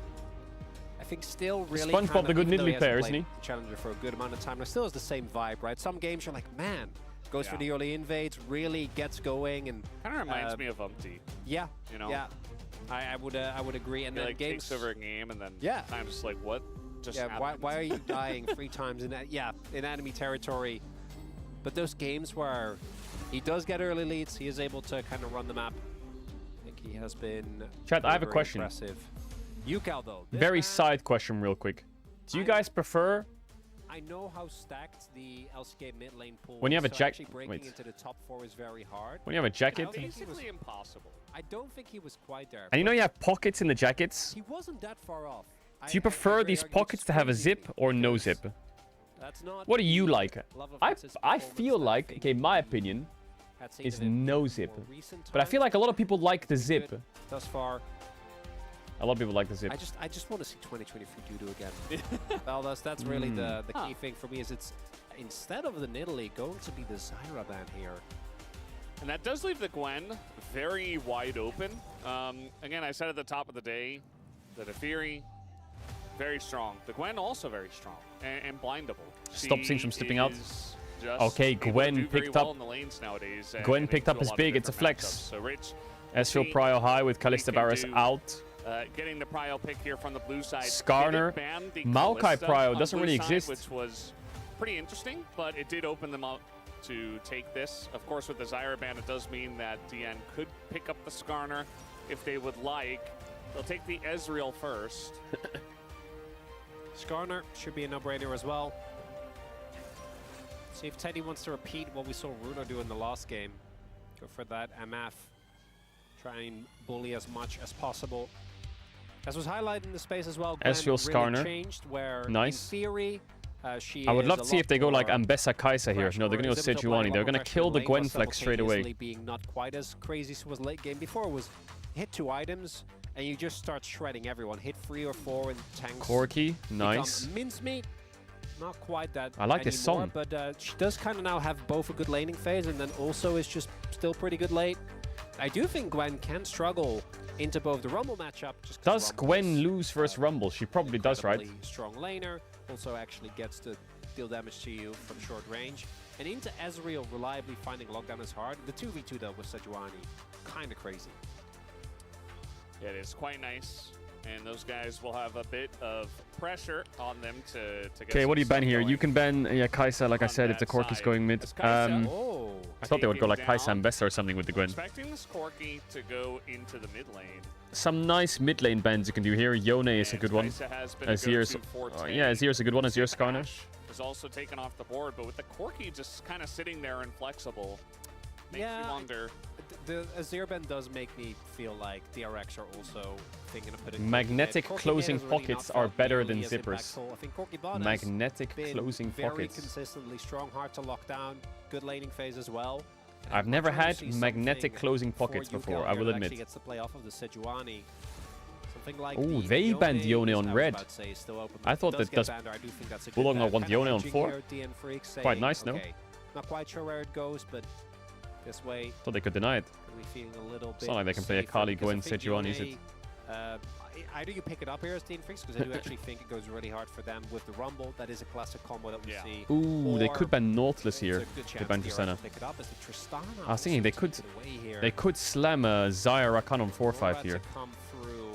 S13: I think still really
S1: SpongeBob the good Nidalee player, isn't he?
S13: Challenger for a good amount of time. It still has the same vibe, right? Some games you're like, man, goes for the early invades, really gets going, and
S3: kind of reminds me of Umpty.
S13: Yeah,
S3: you know.
S13: Yeah, I would agree. And then
S3: like
S13: games
S3: takes over a game, and then
S13: yeah,
S3: I'm just like, what just happened?
S13: Why are you dying 3 times in that? Yeah, in enemy territory. But those games where he does get early leads, he is able to kind of run the map. I think he has been.
S1: Chat, I have a question.
S13: Impressive. Yukal though.
S1: Very side question, real quick. Do you guys prefer?
S13: I know how stacked the LCK mid lane pool.
S1: When you have a jacket,
S13: breaking into the top 4 is very hard.
S1: When you have a jacket,
S3: basically impossible.
S13: I don't think he was quite there.
S1: And you know you have pockets in the jackets.
S13: He wasn't that far off.
S1: Do you prefer these pockets to have a zip or no zip?
S13: That's not.
S1: What do you like? I feel like, okay, my opinion is no zip, but I feel like a lot of people like the zip.
S13: Thus far.
S1: A lot of people like the zip.
S13: I just want to see 2023 Dudu again. Well, that's really the key thing for me is it's instead of the Nidalee going to be the Zyra ban here.
S3: And that does leave the Gwen very wide open. Again, I said at the top of the day that Neferi, very strong. The Gwen also very strong and blindable.
S1: Stop seeing some stepping out. Okay, Gwen picked up.
S3: Nowadays,
S1: Gwen picked up his big. It's a flex.
S3: So Rich,
S1: Ezreal Prio high with Kalista Varus out.
S3: Getting the Prio pick here from the blue side.
S1: Skarner. Maokai Prio doesn't really exist.
S3: Which was pretty interesting, but it did open them up to take this. Of course, with the Zyra ban, it does mean that DN could pick up the Skarner if they would like. They'll take the Ezreal first.
S13: Skarner should be a no-brainer as well. See if Teddy wants to repeat what we saw Runo do in the last game. Go for that MF. Try and bully as much as possible. As was highlighted in the space as well, Gwen
S1: Ezreal Skarner.
S13: really changed where
S1: Nice.
S13: in theory, she
S1: I would love
S13: is
S1: to see if they go like
S13: more
S1: Ambessa Kai'Sa here. No, they're going to go Sejuani. They're going to kill the Gwen flex straight away.
S13: Being not quite as crazy as was late game before was hit 2 items and you just start shredding everyone. Hit 3 or 4 and tanks.
S1: Corki, nice.
S13: Mincemeat, not quite that.
S1: I like this song.
S13: But she does kind of now have both a good laning phase and then also is just still pretty good late. I do think Gwen can struggle into both the Rumble matchup. Just
S1: does Gwen lose versus Rumble? She probably does, right?
S13: Strong laner, also actually gets to deal damage to you from short range. And into Ezreal reliably finding lockdown is hard. The 2v2 though with Sejuani, kind of crazy.
S3: Yeah, it is quite nice. And those guys will have a bit of pressure on them to get.
S1: Okay, what do you ban here? You can ban Kai'Sa, like I said, if the Cork is going mid. I thought they would go like Kai'Sa and Bessa or something with the Gwen.
S3: Expecting this Corki to go into the mid lane.
S1: Some nice mid lane bans you can do here. Yone is a good one. Azir's, yeah, Azir's a good one. Azir Skarner
S3: is also taken off the board, but with the Corki just kind of sitting there inflexible, makes you wonder.
S13: The Azir ban does make me feel like DRX are also thinking of putting
S1: magnetic closing pockets are better than zippers.
S13: I think Corki
S1: magnetic closing
S13: very
S1: pockets.
S13: Consistently strong, hard to lock down, good laning phase as well. And
S1: I've never had magnetic closing pockets before, I will admit.
S13: Gets to play off of the Sejuani. Something like
S1: oh, they banned Yone on red. I thought that does Bulldog not want Yone on 4. Quite nice, no?
S13: Not quite sure where it goes, but this way.
S1: Thought they could deny it.
S13: Feeling a little bit
S1: it's not like they can play a Kali Gwen Sejuani, is it?
S13: Either you pick it up here as Team Freaks, because I do actually think it goes really hard for them with the Rumble. That is a classic combo that we see.
S1: Ooh, they could ban Nautilus here. They ban
S13: DRX
S1: Tristana.
S13: pick it up as the Tristana
S1: I was thinking they could slam a Zaya Rakan on 4-5 here.
S13: Come through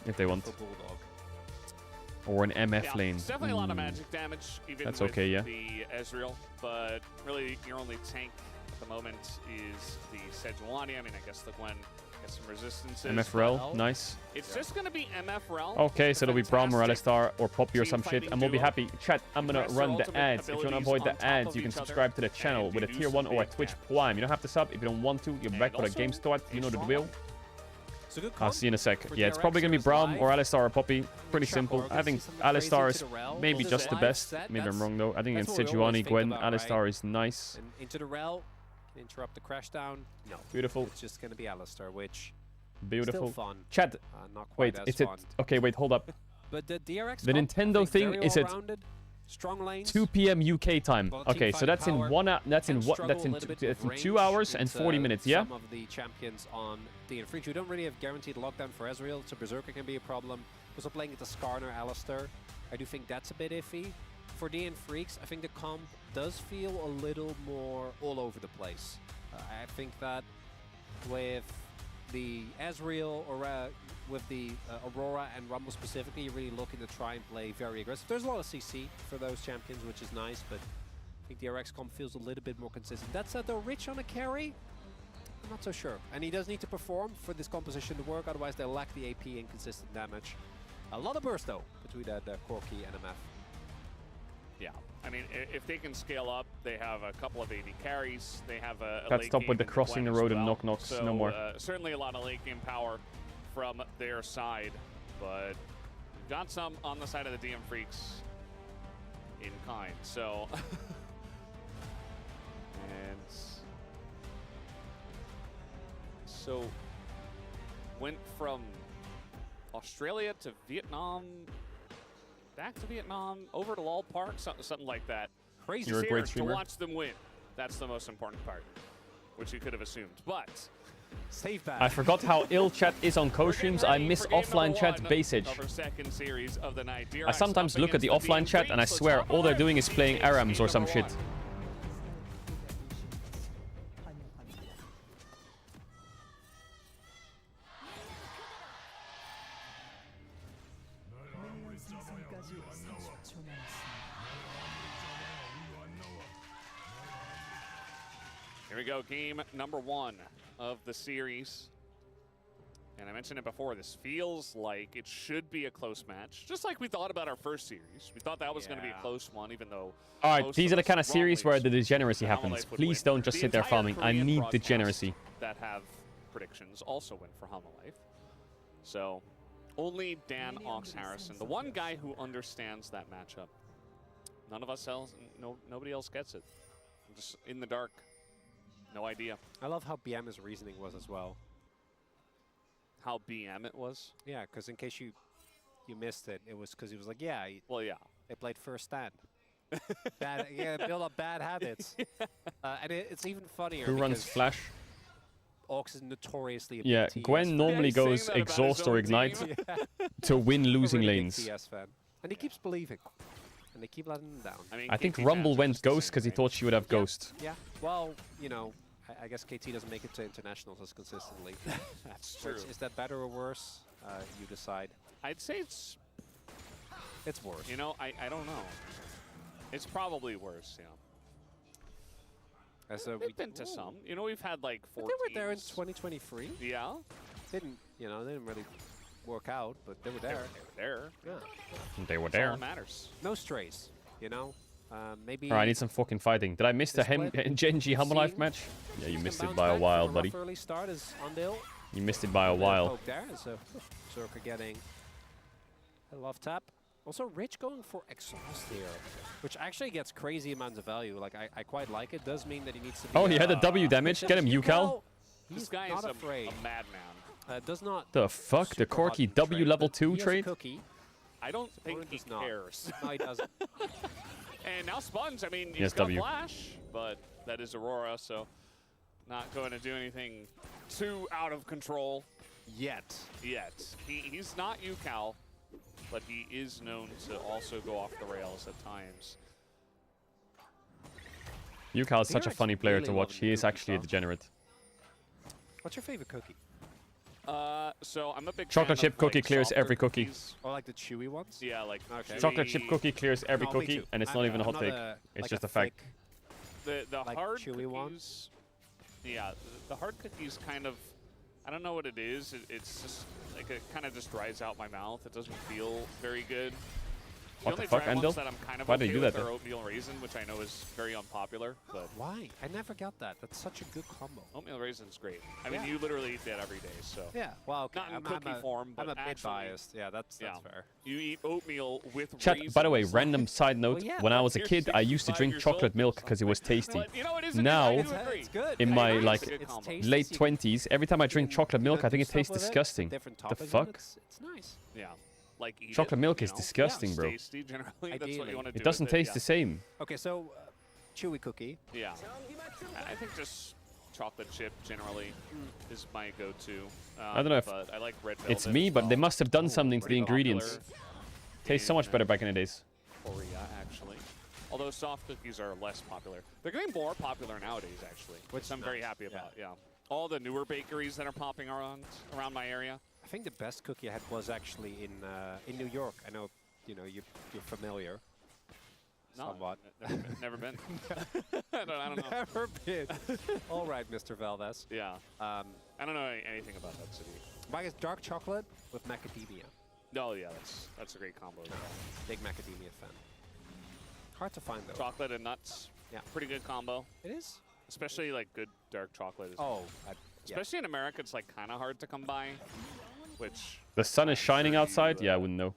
S1: If they want.
S13: for Bulldog.
S1: Or an MF lane.
S3: It's definitely a lot of magic damage, even
S1: That's
S3: with
S1: okay, yeah.
S3: the Ezreal. But really, your only tank at the moment is the Sejuani. I mean, I guess the Gwen gets some resistances.
S1: MF Rel, nice.
S3: It's just going to be MF Rel.
S1: Okay, so it'll be Braum or Alistar or Poppy or some shit,
S3: Team
S1: and we'll be
S3: fighting
S1: happy. Chat, I'm gonna
S3: Compress
S1: run
S3: their
S1: the
S3: ultimate
S1: ads. If you wanna
S3: abilities
S1: avoid
S3: on
S1: the
S3: top
S1: ads,
S3: of
S1: you can
S3: each other
S1: subscribe to the channel
S3: and
S1: with a
S3: do
S1: tier
S3: some
S1: 1 or a
S3: big
S1: Twitch
S3: damage.
S1: Prime. You don't have to sub if you don't want to. You're back for the
S3: also
S1: game start. You know the
S3: strong
S1: drill.
S3: one.
S13: It's a good
S1: I'll
S13: comp
S1: see you in a sec.
S13: for
S1: Yeah, it's
S13: DRX
S1: probably gonna be
S13: here as
S1: Braum or
S13: live.
S1: Alistar or Poppy. Pretty
S13: Sure,
S1: simple.
S13: we're
S1: I
S13: gonna
S1: think
S13: see something crazy
S1: Alistar
S13: to
S1: is
S13: the Rel.
S1: maybe
S13: This is
S1: just the
S13: live
S1: best.
S13: set,
S1: Maybe I'm
S13: that's-
S1: wrong though. I think
S13: that's
S1: against
S13: what we always
S1: Sejuani,
S13: think
S1: Gwen,
S13: about, right?
S1: Alistar is nice.
S13: And into the Rel, can interrupt the crash down. No.
S1: Beautiful.
S13: It's just going to be Alistar, which
S1: Beautiful.
S13: still fun.
S1: Chat.
S13: Not quite
S1: Wait,
S13: as
S1: it's it.
S13: fun.
S1: Okay, wait, hold up.
S13: But the DRX
S1: The
S13: comp,
S1: Nintendo
S13: I think,
S1: thing
S13: very
S1: is at
S13: all-rounded, strong lanes.
S1: 2 p.m. UK time.
S13: Well, team
S1: Okay, so
S13: fighting
S1: that's in
S13: power
S1: that's in
S13: can
S1: what
S13: struggle
S1: that's
S13: a
S1: in
S13: little bit
S1: that's
S13: with
S1: in 2
S13: range
S1: hours and
S13: into
S1: 40 minutes. Yeah.
S13: Some of the champions on the Freaks. We don't really have guaranteed lockdown for Ezreal, so Berserker can be a problem. Also playing it to Skarner, Alistar. I do think that's a bit iffy. For DN Freaks, I think the comp does feel a little more all over the place. I think that with the Ezreal or with the Aurora and Rumble specifically, you're really looking to try and play very aggressive. There's a lot of CC for those champions, which is nice, but I think the RX comp feels a little bit more consistent. That said, though, Rich on a carry, I'm not so sure. And he does need to perform for this composition to work, otherwise they'll lack the AP and consistent damage. A lot of burst, though, between that Corki and MF.
S3: Yeah, I mean, if they can scale up, they have a couple of AD carries. They have a
S1: Gotta
S3: late
S1: stop
S3: game
S1: with the
S3: in
S1: crossing the
S3: Gwen as
S1: road and
S3: well.
S1: knock-knocks,
S3: So,
S1: no more.
S3: Certainly a lot of late game power from their side, but got some on the side of the DM Freaks in kind. So, and so went from Australia to Vietnam, back to Vietnam, over to Lol Park, something like that. Crazy
S1: You're a great
S3: to
S1: streamer.
S3: watch them win. That's the most important part, which you could have assumed. But
S13: save that.
S1: I forgot how ill chat is on co-streams. I miss offline chat basage.
S3: Of our second series of the night.
S1: I sometimes look at the offline chat and I swear all they're doing is playing ARAMs or some shit.
S3: Here we go, game number 1 of the series. And I mentioned it before, this feels like it should be a close match. Just like we thought about our first series. We thought that was going to be a close one, even though...
S1: Alright, these are the kind of series where the degeneracy happens. Please don't just sit there farming. I need degeneracy.
S3: That have predictions also win for Life. So, only Dan Ox Harrison, the one guy who understands that matchup. None of us else, nobody else gets it. I'm just in the dark. No idea.
S13: I love how BM's reasoning was as well.
S3: How BM it was?
S13: Yeah, because in case you missed it, it was because he was like, yeah.
S3: Well, yeah.
S13: They played first stand. Build up bad habits. And it's even funnier.
S1: Who runs Flash?
S13: Ox is notoriously a
S1: Yeah,
S13: big TS
S1: Gwen
S13: fan.
S1: normally goes exhaust or ignite to win losing
S13: Really big
S1: lanes.
S13: TS fan. And he keeps believing. And they keep letting him down.
S1: I think Rumble went Ghost because he thought she would have Ghost.
S13: Yeah, well, you know, I guess KT doesn't make it to internationals as consistently.
S3: That's true.
S13: Is that better or worse? You decide.
S3: I'd say it's
S13: worse.
S3: You know, I don't know. It's probably worse, yeah. We've been to some. You know, we've had like 4
S13: But they were
S3: teams.
S13: there in 2023.
S3: Yeah.
S13: They didn't really work out, but they were there.
S3: They were there.
S13: Yeah.
S1: They were
S3: That's all
S1: there.
S3: that matters.
S13: No strays, you know? Maybe...
S1: Alright, I need some fucking fighting. Did I miss the Genji Humble Life match? Yeah, you missed it by a while, buddy.
S13: Early start is Ondale.
S1: You missed it by a while.
S13: There, so Berserker getting a love tap. Also, Rich going for Exhaust here, which actually gets crazy amounts of value. Like, I quite like it. Does mean that he needs to be...
S1: Oh, he had a W damage. Get him, UCal.
S13: He's
S3: This guy
S13: not
S3: is
S13: afraid.
S3: a madman.
S13: Does not...
S1: The fuck? The Corki W level 2 trade?
S3: I don't think he cares.
S13: No, he doesn't.
S3: And now Sponge, I mean, he's
S1: Yes,
S3: got
S1: W.
S3: Flash, but that is Aurora, so not going to do anything too out of control. Yet. He's not UCal, but he is known to also go off the rails at times.
S1: Yukal is such a funny player to watch. He is actually a degenerate.
S13: What's your favorite cookie?
S3: So I'm a big
S1: chocolate
S3: fan
S1: chip
S3: of,
S1: cookie
S3: like,
S1: clears
S3: softer
S1: every cookie.
S3: cookies.
S13: Or like the chewy ones?
S3: Yeah, like
S1: Chocolate chip cookie clears every
S13: No, me
S1: cookie,
S13: too.
S1: and it's
S13: I'm
S1: not even a hot
S13: not
S1: take. It's
S13: like
S1: just a
S13: thick,
S1: fact.
S3: The
S13: like
S3: hard
S13: chewy
S3: cookies.
S13: ones.
S3: Yeah, the hard cookies kind of. I don't know what it is. It's just like it kind of just dries out my mouth. It doesn't feel very good.
S1: What the
S3: only
S1: fuck,
S3: dry
S1: Endel?
S3: ones that I'm kind of
S1: Why
S3: okay
S1: did you do
S3: with
S1: that
S3: are
S1: then?
S3: oatmeal raisin, which I know is very unpopular. But
S13: Why? I never got that. That's such a good combo.
S3: oatmeal raisin's great. I mean,
S13: Yeah.
S3: you literally eat that every day, so.
S13: Yeah, well, okay.
S3: Not in
S13: I'm
S3: cookie
S13: a,
S3: form, but
S13: I'm a bit
S3: actually,
S13: biased. Yeah, that's fair.
S3: You eat oatmeal with
S1: Chat,
S3: raisins.
S1: by the way, random side note,
S13: yeah,
S1: when I was a
S3: you're
S1: kid, I used to
S3: 65
S1: drink
S3: years
S1: chocolate
S3: old.
S1: milk because it was tasty.
S3: But, you know, it is a
S1: Now,
S3: good, I do agree.
S13: It's good.
S1: in
S13: I
S1: my
S3: agree.
S13: agree.
S1: like
S3: It's tasty.
S1: late 20s, every time I drink chocolate milk, I think it tastes disgusting.
S13: Different
S1: The
S13: toppings on
S1: fuck?
S13: it, It's nice.
S3: Yeah. Like eat
S1: Chocolate
S3: it,
S1: milk
S3: you
S1: is
S3: know?
S1: disgusting,
S3: Yeah,
S1: bro.
S3: It's tasty, generally. That's what
S13: Ideally.
S3: you want to do
S1: It doesn't
S3: with
S1: taste
S3: yeah.
S1: the same.
S13: Okay, so chewy cookie.
S3: Yeah. I think just chocolate chip generally is my go-to.
S1: I don't know if
S3: but I like red velvet
S1: it's me,
S3: as
S1: but
S3: well.
S1: they must have done something to the
S3: Pretty
S1: ingredients.
S3: popular
S1: Tastes so much
S3: in,
S1: better back in the days.
S3: Korea, actually. Although soft cookies are less popular. They're getting more popular nowadays, actually, which I'm very happy about, yeah. All the newer bakeries that are popping around my area.
S13: I think the best cookie I had was actually in New York. I know, you're familiar.
S3: No,
S13: Somewhat.
S3: never been. I don't know.
S13: Never been. All right, Mr. Valdez.
S3: Yeah. I don't know anything about that city.
S13: I guess dark chocolate with macadamia.
S3: Oh, yeah, that's a great combo.
S13: Big macadamia fan. Hard to find, though.
S3: Chocolate and nuts.
S13: Yeah.
S3: Pretty good combo.
S13: It is?
S3: Especially, like, good dark chocolate.
S13: Oh,
S3: Especially in America, it's, like, kind of hard to come by, which...
S1: The sun is shining outside? Yeah, I wouldn't know.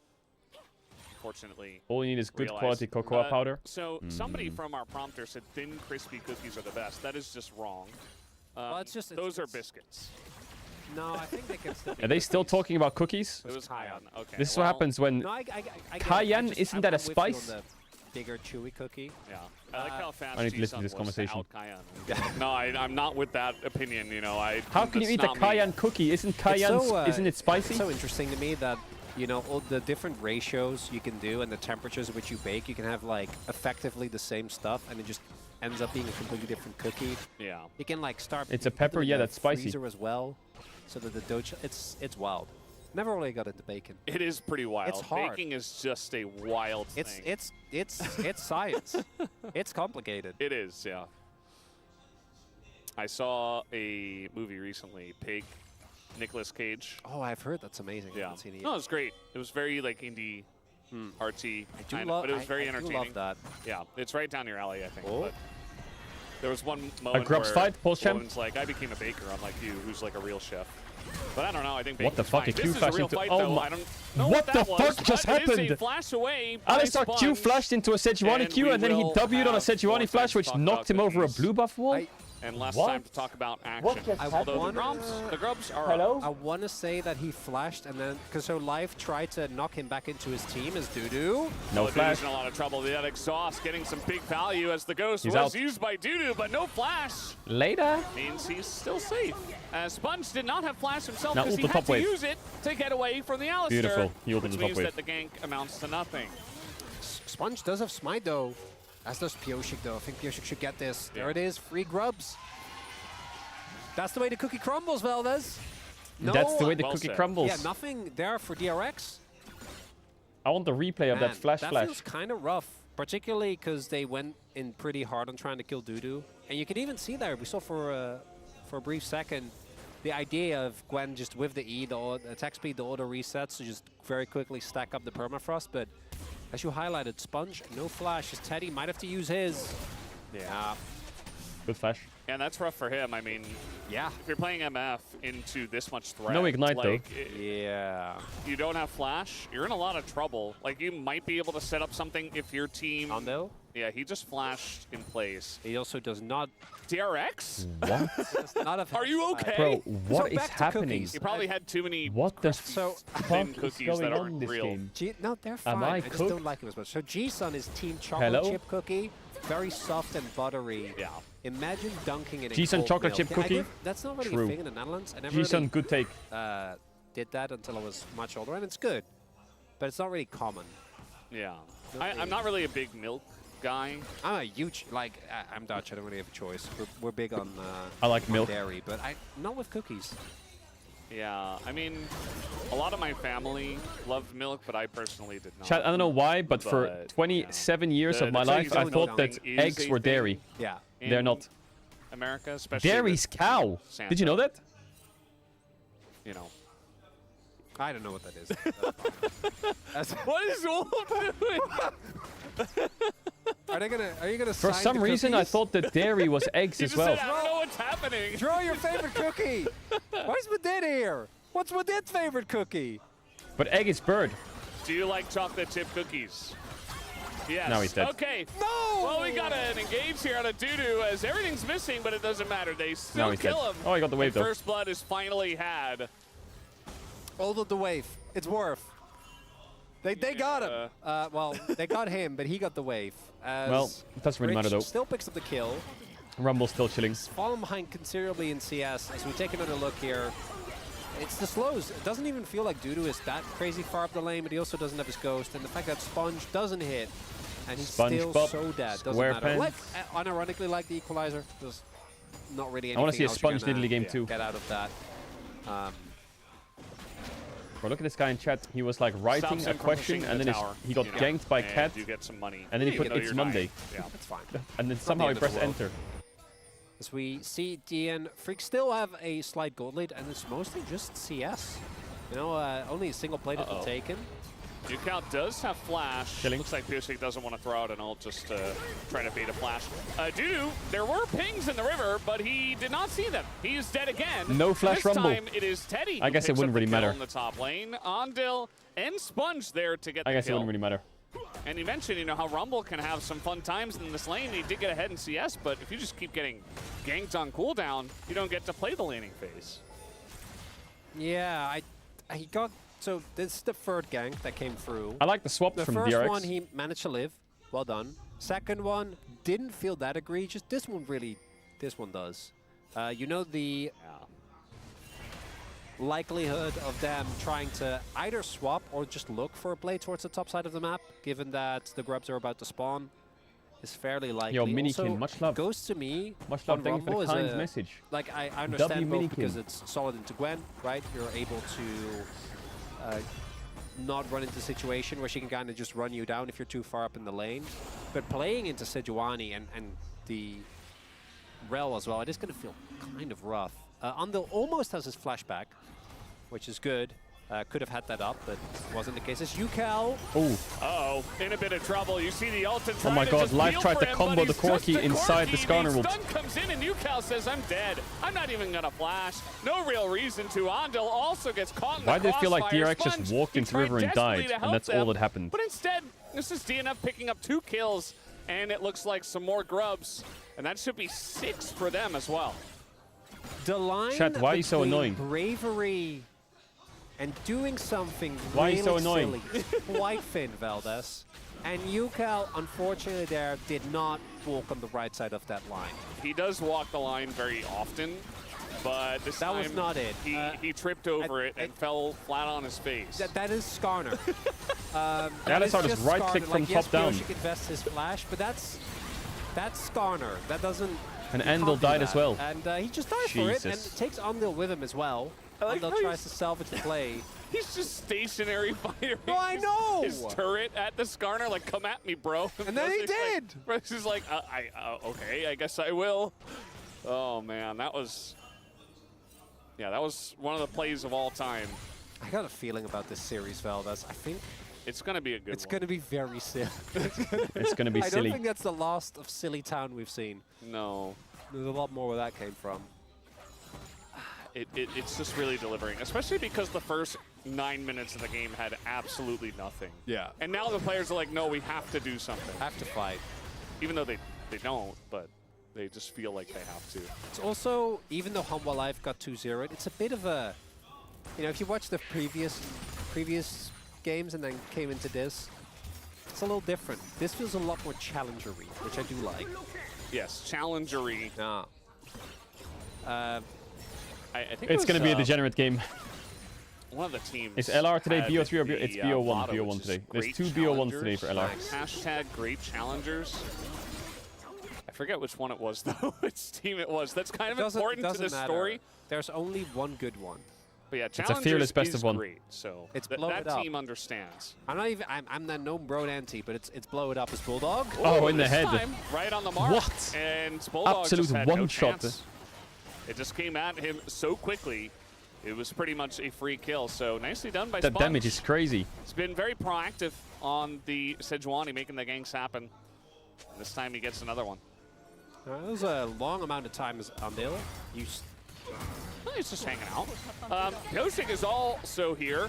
S3: Fortunately,
S1: All you need is good
S3: realize.
S1: quality cocoa powder.
S3: So somebody from our prompter said thin, crispy cookies are the best. That is just wrong.
S13: Well, it's just...
S3: Those are biscuits.
S13: No, I think they can still be
S1: Are they still talking about cookies?
S3: It was cayenne. Okay.
S1: This is what happens when
S13: No, I
S1: cayenne
S13: just,
S1: isn't that a
S13: I'm with you on
S1: spice?
S13: the bigger chewy cookie.
S3: Yeah. I like how fast
S1: I need to listen to this
S3: G-Sun was
S1: conversation.
S3: out cayenne. No, I'm not with that opinion, you know.
S1: How can you eat a cayenne cookie? Isn't cayenne, isn't it spicy?
S13: It's so interesting to me that, all the different ratios you can do and the temperatures at which you bake, you can have, like, effectively the same stuff, and it just ends up being a completely different cookie.
S3: Yeah.
S13: You can, like, start...
S1: It's a
S13: put them
S1: pepper,
S13: in
S1: yeah,
S13: the
S1: that's spicy.
S13: freezer as well, so that the dough... It's wild. Never really got into bacon.
S3: It is pretty wild.
S13: It's hard.
S3: Baking is just a wild thing.
S13: It's science. It's complicated.
S3: It is, yeah. I saw a movie recently, Pig, Nicolas Cage.
S13: Oh, I've heard that's amazing. I
S3: Yeah.
S13: haven't seen it yet.
S3: No, it was great. It was very like indie, artsy,
S13: love-
S3: but it was very
S13: I do
S3: entertaining.
S13: love that.
S3: Yeah, it's right down your alley, I think.
S13: Oh.
S3: But there was one moment
S1: Grubs
S3: where
S1: fight, Pulse champ?
S3: woman's like, I became a baker, unlike you, who's like a real chef. But I don't know. I think
S1: What the
S3: bacon's
S1: fuck?
S3: fine.
S1: A Q
S3: This is
S1: flash
S3: a real
S1: into-
S3: fight,
S1: oh
S3: though.
S1: my-
S3: I don't know
S1: What
S3: that
S1: the
S3: was,
S1: fuck just
S3: but It is
S1: happened?
S3: a flash away by
S1: Alistar Q
S3: Sponge.
S1: flashed into a Sejuani
S3: And
S1: Q,
S3: we
S1: and then he
S3: will
S1: W'd on a
S3: have
S1: Sejuani
S3: more
S1: flash,
S3: time
S1: which
S3: to talk
S1: knocked him
S3: about
S1: over a
S3: cookies.
S1: blue buff wall.
S3: And less
S1: What?
S3: time to talk about action.
S1: What just
S3: Although
S1: happened?
S3: the grubs are
S1: Hello?
S13: I want to say that he flashed, and then because so Life tried to knock him back into his team as Doodoo.
S1: No
S3: Dudu's
S1: flash.
S3: in a lot of trouble. The exhaust getting some big value as the ghost
S1: He's
S3: was
S1: out.
S3: used by Doodoo, but no flash.
S1: Later.
S3: Means he's still safe. Sponge did not have flash himself
S1: Now
S3: because he
S1: ult the
S3: had
S1: top
S3: to
S1: wave.
S3: use it to get away from the Alistar.
S1: Beautiful. He ulted
S3: which
S1: the top
S3: means
S1: wave.
S3: that the gank amounts to nothing.
S13: Sponge does have Smite though, as does Pioshik though. I think Pioshik should get this. There it is, free grubs. That's the way the cookie crumbles, Valdez. No,
S1: That's the way the
S3: well
S1: cookie
S3: said.
S1: crumbles.
S13: Yeah, nothing there for DRX.
S1: I want the replay of
S13: Man,
S1: that flash
S13: that
S1: flash.
S13: feels kind of rough, particularly because they went in pretty hard on trying to kill Doodoo. And you can even see there, we saw for a brief second, the idea of Gwen just with the E, the attack speed, the auto resets, to just very quickly stack up the permafrost. But as you highlighted, Sponge, no flash. His Teddy might have to use his.
S3: Yeah.
S1: Good flash.
S3: And that's rough for him. I mean,
S13: yeah.
S3: If you're playing MF into this much threat,
S1: No ignite, though.
S13: Yeah.
S3: You don't have flash, you're in a lot of trouble. Like, you might be able to set up something if your team...
S13: Hondo?
S3: Yeah, he just flashed in place.
S13: He also does not...
S3: DRX?
S1: What?
S13: does not have
S3: Are you okay?
S1: Bro, what
S13: So
S1: is
S13: back to
S1: happening?
S13: cookies.
S3: He probably had too many
S1: What the
S3: thin
S1: fuck is
S3: cookies
S1: going
S3: that
S1: on
S3: aren't
S1: in this
S3: real.
S1: game?
S13: No, they're fine.
S1: Am I
S13: I just
S1: cooked?
S13: don't like it as much. So G-Sun is Team Chocolate
S1: Hello?
S13: Chip Cookie. Very soft and buttery.
S3: Yeah.
S13: Imagine dunking in a
S1: G-Sun
S13: cold
S1: chocolate
S13: milk.
S1: chip cookie?
S13: That's not really
S1: True.
S13: a thing in the Netherlands. I never
S1: G-Sun,
S13: really,
S1: good take.
S13: did that until I was much older, and it's good. But it's not really common.
S3: Yeah. I'm not really a big milk guy.
S13: I'm a huge, like, I'm Dutch. I don't really have a choice. We're big on
S1: I like
S13: on
S1: milk.
S13: dairy, but not with cookies.
S3: Yeah, I mean, a lot of my family loved milk, but I personally did not.
S1: Chat, I don't know why, but for 27 years of my life, I thought that eggs were dairy.
S13: Yeah.
S1: They're not.
S3: America, especially.
S1: Dairy's cow.
S3: Santa.
S1: Did you know that?
S3: You know.
S13: I don't know what that is.
S3: What is Wolf doing?
S13: Are you gonna?
S1: For
S13: sign
S1: some
S13: the
S1: reason, I
S13: cookies?
S1: thought that dairy was eggs
S3: He
S1: as
S3: just
S1: well.
S3: said, I don't know what's happening.
S13: Draw your favorite cookie. Why's Madid here? What's Madid's favorite cookie?
S1: But egg is bird.
S3: Do you like chocolate chip cookies? Yes.
S1: Now he's dead.
S3: Okay.
S13: No!
S3: Well, we got an engage here on a doo-doo as everything's missing, but it doesn't matter. They
S1: Now
S3: still
S1: he's
S3: kill
S1: dead.
S3: him.
S1: Oh, he got the wave,
S3: And
S1: though.
S3: First blood is finally had.
S13: All of the wave. It's worth. They got him. Well, they got him, but he got the wave. As
S1: Well, it doesn't really
S13: Rich
S1: matter, though.
S13: Still picks up the kill.
S1: Rumble's still chilling.
S13: Fallen behind considerably in CS. As we take another look here, it's the slows. It doesn't even feel like Dudu is that crazy far up the lane, but he also doesn't have his ghost. And the fact that Sponge doesn't hit, and he's still
S1: SpongeBob,
S13: so dead, doesn't
S1: Square
S13: matter. Like,
S1: Pants.
S13: unironically, like the Equalizer, there's not really anything
S1: I want to see a
S13: else
S1: Sponge
S13: you're gonna
S1: diddly game too.
S13: get out of that.
S1: Bro, look at this guy in chat. He was like writing
S3: Stops
S1: a
S3: him from
S1: question,
S3: pushing
S1: and
S3: the
S1: then
S3: tower,
S1: he got
S3: you know,
S1: ganked by
S3: and
S1: Cat,
S3: you get some money.
S1: and then he
S3: Even
S1: put
S3: though
S1: it's
S3: you're
S1: Monday,
S3: dying. Yeah,
S13: That's fine.
S1: and then
S13: Not
S1: somehow
S13: the
S1: he
S13: end of
S1: pressed
S13: the world.
S1: enter.
S13: As we see DN Freak still have a slight gold lead, and it's mostly just CS. You know, only a single plate has been taken.
S3: Ducal does have flash.
S1: Killing.
S3: Looks like Piercing doesn't want to throw out an ult, just trying to bait a flash. Dudu, there were pings in the river, but he did not see them. He is dead again.
S1: No flash
S3: this
S1: rumble.
S3: time it is Teddy.
S1: I
S3: who
S1: guess it
S3: picks
S1: wouldn't
S3: up the
S1: really
S3: kill
S1: matter.
S3: in the top lane. Ondil and Sponge there to get
S1: I
S3: the
S1: guess it
S3: kill.
S1: wouldn't really matter.
S3: And he mentioned, you know, how Rumble can have some fun times in this lane. He did get ahead in CS, but if you just keep getting ganked on cooldown, you don't get to play the laning phase.
S13: Yeah, he got. So this is the third gank that came through.
S1: I like the swap
S13: The
S1: from
S13: first
S1: DRX.
S13: one he managed to live. Well done. Second one didn't feel that egregious. This one does. You know the likelihood of them trying to either swap or just look for a play towards the top side of the map, given that the grubs are about to spawn, is fairly likely.
S1: Yo, Minikin,
S13: Also,
S1: much love.
S13: Goes to me.
S1: Much love,
S13: on
S1: thank you for
S13: Rumble
S1: the
S13: is
S1: kind
S13: a-
S1: message.
S13: Like, I understand both
S1: Minikin.
S13: because it's solid into Gwen, right? You're able to not run into a situation where she can kind of just run you down if you're too far up in the lane. But playing into Sejuani and the Rel as well, it is going to feel kind of rough. Andel almost has his flashback, which is good. Could have had that up, but wasn't the case. It's Yucal.
S1: Oh.
S3: Uh-oh, in a bit of trouble. You see the ult and
S1: Oh my god, Life tried to combo the Corki inside the Skarner ult.
S3: Stun comes in and Yucal says, I'm dead. I'm not even gonna flash. No real reason to. Ondil also gets caught in
S1: Why
S3: the
S1: did it feel like
S3: crossfire.
S1: DRX just
S3: Sponge,
S1: walked
S3: he
S1: into
S3: tried
S1: river and
S3: desperately
S1: died,
S3: to
S1: and
S3: help
S1: that's all
S3: them,
S1: that happened?
S3: But instead, this is DNF picking up 2 kills, and it looks like some more grubs. And that should be 6 for them as well.
S13: The line
S1: Chat, why are you so
S13: between
S1: annoying?
S13: bravery and doing something
S1: Why are you
S13: really
S1: so annoying?
S13: silly is quite Finn Valdez. And Yucal, unfortunately, there did not walk on the right side of that line.
S3: He does walk the line very often, but this
S13: That
S3: time
S13: was not it.
S3: He tripped over it and fell flat on his face.
S13: That is Skarner.
S1: That is how
S13: just
S1: this right click
S13: Skarner.
S1: from
S13: Like, yes,
S1: top down.
S13: Yoshi invests his flash, but that's Skarner. That doesn't.
S1: And
S13: you can't
S1: Andel
S13: do
S1: died
S13: that.
S1: as well.
S13: And he just died for it, and
S1: Jesus.
S13: takes Andel with him as well.
S3: like
S13: Andel
S3: how
S13: tries to salvage the play.
S3: He's just stationary firing
S13: No, I know!
S3: his turret at the Skarner, like, come at me, bro.
S13: And then he did!
S3: He's just like, okay, I guess I will. Oh, man, that was... Yeah, that was one of the plays of all time.
S13: I got a feeling about this series, Valdez. I think
S3: it's going to be a good
S13: It's
S3: one.
S13: going to be very silly.
S1: It's going to be
S13: I
S1: silly.
S13: don't think that's the last of Silly Town we've seen.
S3: No.
S13: There's a lot more where that came from.
S3: It's just really delivering, especially because the first 9 minutes of the game had absolutely nothing.
S13: Yeah.
S3: And now the players are like, no, we have to do something.
S13: Have to fight.
S3: Even though they don't, but they just feel like they have to.
S13: It's also, even though Humble Life got 2-0, it's a bit of a, you know, if you watch the previous games and then came into this, it's a little different. This feels a lot more challenger-y, which I do like.
S3: Yes, challenger-y.
S13: Yeah.
S3: I think
S19: It's going to be a degenerate game.
S3: One of the teams.
S19: Is LR today
S3: had
S19: BO3 or
S3: the,
S19: it's BO1?
S3: VOD,
S19: BO1
S3: which
S19: today.
S3: is
S19: There's
S3: great
S19: 2 BO1s today for LR.
S3: Hashtag great challengers. I forget which one it was though. Which team it was. That's kind of important to this story.
S13: There's only one good one.
S3: But yeah,
S19: it's a fearless best of one.
S3: Great, so
S13: it's blow
S3: that
S13: it up.
S3: team understands.
S13: I'm not even. I'm the known bro anti, but it's blow it up as Bulldog.
S19: Oh, in the head.
S3: Time, right on the mark.
S19: What?
S3: And Bulldog
S19: Absolute
S3: just had
S19: one
S3: no
S19: shot.
S3: chance. It just came at him so quickly. It was pretty much a free kill. So nicely done by
S19: The
S3: Sponge.
S19: damage is crazy.
S3: He's been very proactive on the Sejuani, making the ganks happen. This time he gets another one.
S13: That was a long amount of time on Dale.
S3: He's just hanging out. Yoshik is also here.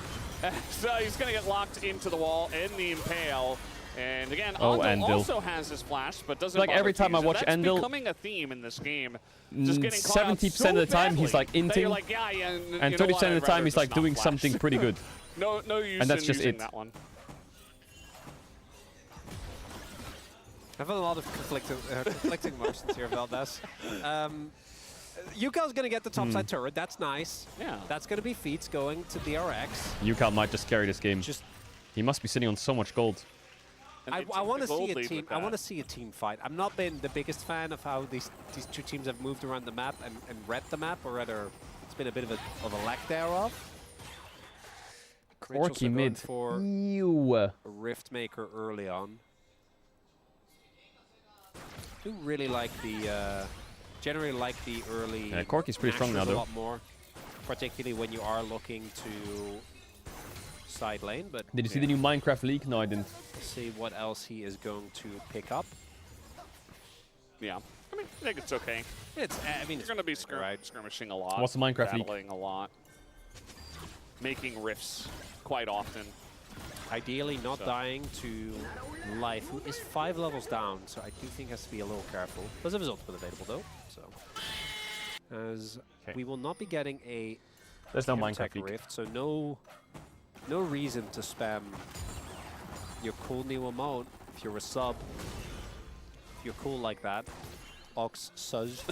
S3: So he's going to get locked into the wall and the Impale. And again, Andil also has his flash, but doesn't
S19: like every time I watch
S3: That's
S19: Andil,
S3: becoming a theme in this game. Just getting
S19: 70% of the time he's like inting,
S3: like, yeah,
S19: and 30% of the time he's like doing something pretty good.
S3: No use
S19: and that's
S3: in
S19: just
S3: using
S19: it.
S3: that one.
S13: I've had a lot of conflicting emotions here about this. Yuka's going to get the topside turret. That's nice.
S3: Yeah.
S13: That's going to be feats going to DRX.
S19: Yuka might just carry this game. He must be sitting on so much gold.
S13: I want to see a team. I want to see a team fight. I'm not been the biggest fan of how these two teams have moved around the map and read the map, or rather, it's been a bit of a lack thereof.
S19: Corky mid.
S13: For
S19: Ew.
S13: a Rift Maker early on. I do really like the. Generally like the early.
S19: Yeah, Corky's pretty strong now,
S13: a
S19: though.
S13: lot more, particularly when you are looking to side lane. But
S19: did you see the new Minecraft leak? No, I didn't.
S13: See what else he is going to pick up.
S3: Yeah, I mean, I think it's okay.
S13: It's. I mean,
S3: it's going to be skirmishing a lot.
S19: What's the Minecraft leak?
S3: Battling a lot. Making rifts quite often.
S13: Ideally, not dying to Life, who is 5 levels down, so I do think has to be a little careful. There's a result available though, so as we will not be getting a
S19: there's no Minecraft
S13: leak. Rift, so no reason to spam your cool new emote if you're a sub. If you're cool like that, Ox Suz.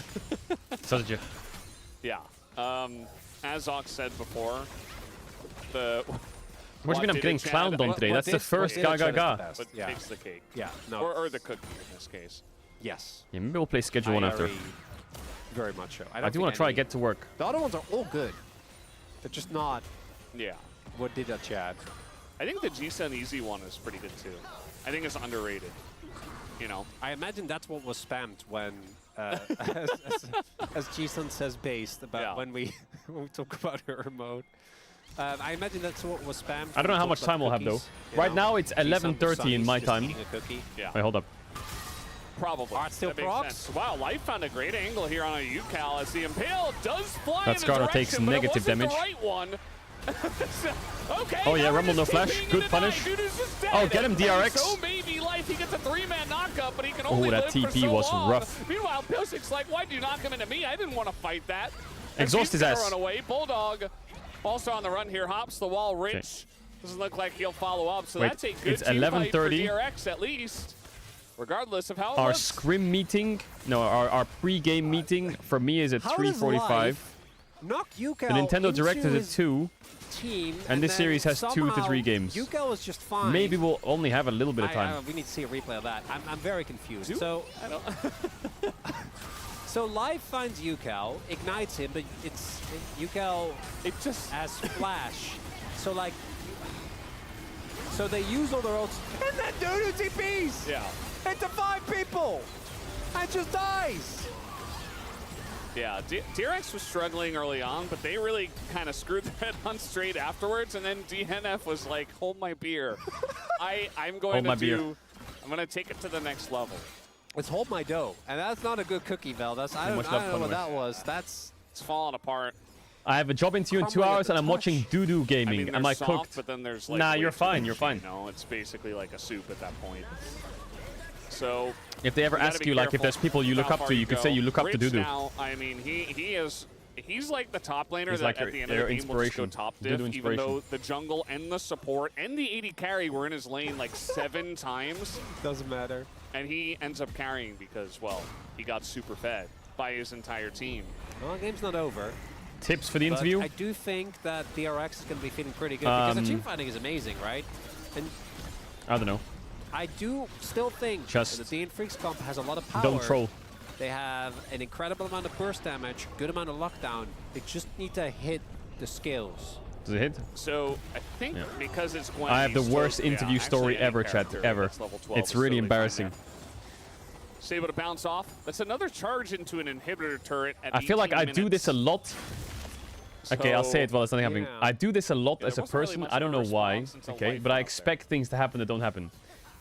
S19: Suzja.
S3: Yeah. As Ox said before, the.
S19: What do you mean I'm getting clowned on today? That's the first Gaga.
S3: But takes the cake.
S13: Yeah, no.
S3: Or the cookie in this case.
S13: Yes.
S19: Yeah, maybe we'll play schedule one after.
S13: Very much so.
S19: I do want to try get to work.
S13: The other ones are all good. They're just not.
S3: Yeah.
S13: What did that, Chad?
S3: I think the G-Sun Easy one is pretty good too. I think it's underrated. You know.
S13: I imagine that's what was spammed when, as G-Sun says, based about when we talk about her mode. I imagine that's what was spammed.
S19: I don't know how much time we'll have though. Right now it's 11:30 in my time.
S3: Yeah.
S19: Wait, hold up.
S3: Probably.
S13: Still
S3: that makes sense. Wow, Life found a great angle here on a UCal as the Impale does fly
S19: That
S3: in
S19: Skarner
S3: the
S19: takes
S3: direction, but
S19: negative
S3: it wasn't
S19: damage.
S3: The right one. Okay.
S19: Oh yeah,
S3: now
S19: Rumble
S3: we're
S19: no
S3: just
S19: flash.
S3: keeping
S19: Good
S3: it
S19: punish.
S3: Dude is just dead.
S19: Oh, get him, DRX.
S3: So maybe Life, he gets a 3-man knockup, but he can only
S19: that
S3: live for
S19: TP
S3: so
S19: was
S3: long.
S19: rough.
S3: Meanwhile, Pilsik's like, why'd you knock him into me? I didn't want to fight that.
S19: Exhaust his ass.
S3: Run away. Bulldog also on the run here, hops the wall. Rich.
S19: Okay.
S3: Doesn't look like he'll follow up, so
S19: Wait,
S3: that's a good
S19: it's
S3: team fight for
S19: 11:30.
S3: DRX at least, regardless of how it
S19: Our
S3: looks.
S19: scrim meeting, no, our pre-game meeting for me is at 3:45.
S13: Knock Yuka
S19: The Nintendo Direct is at 2.
S13: Team,
S19: And this series has 2 to 3 games.
S13: Yuka was just fine.
S19: Maybe we'll only have a little bit of time.
S13: We need to see a replay of that. I'm very confused. So,
S3: I don't
S13: so Life finds Yukal, ignites him, but it's Yukal.
S3: It just
S13: as flash. So like, so they use all their ults, and then Dudu TPs.
S3: Yeah.
S13: Into 5 people, and just dies.
S3: Yeah, DRX was struggling early on, but they really kind of screwed their head on straight afterwards, and then DNF was like, hold my beer. I'm going I'm going to take it to the next level.
S13: Let's hold my dough, and that's not a good cookie, Val. I don't know what that was.
S3: It's falling apart.
S19: I have a job interview in 2 hours, and I'm watching Doo Gaming.
S3: I mean,
S19: Am I
S3: soft,
S19: cooked?
S3: But then there's like
S19: nah,
S3: way
S19: you're
S3: too
S19: fine.
S3: much,
S19: You're fine.
S3: You know, it's basically like a soup at that point. So
S19: if they ever ask you, like, if there's people you look up to, you could say you look up to Doo.
S3: Now, I mean, he is He's like the top laner
S1: He's
S3: that
S1: like
S3: at the end
S1: their
S3: of the game will just go
S1: inspiration.
S3: top
S1: They're
S3: diff,
S1: the
S3: even though
S1: inspiration.
S3: the jungle and the support and the AD carry were in his lane like 7 times.
S13: Doesn't matter.
S3: And he ends up carrying because, well, he got super fed by his entire team.
S13: Well, the game's not over.
S1: Tips for the
S13: But
S1: interview?
S13: I do think that DRX is going to be feeling pretty good because the team fighting is amazing, right? And
S1: I don't know.
S13: I do still think
S1: Just
S13: that the DN Freaks comp has a lot of power.
S1: Don't troll.
S13: They have an incredible amount of burst damage, good amount of lockdown. They just need to hit the skills.
S1: Does it hit?
S3: So I think because it's Gwen,
S1: I have the
S3: he's
S1: worst
S3: still-
S1: interview
S3: yeah,
S1: story
S3: actually, any
S1: ever, chat,
S3: character
S1: ever.
S3: that's level 12
S1: It's
S3: is
S1: really
S3: totally fine
S1: embarrassing.
S3: there. So able to bounce off. That's another charge into an inhibitor turret at
S1: I feel like
S3: 18
S1: I do this a lot. Okay, I'll say it while it's not happening.
S3: yeah.
S1: I do this a lot
S3: Yeah,
S1: as a
S3: there wasn't really
S1: person.
S3: much
S1: I don't
S3: of a
S1: know why.
S3: response until
S1: Okay,
S3: Life
S1: but I
S3: out
S1: expect things to happen that don't happen.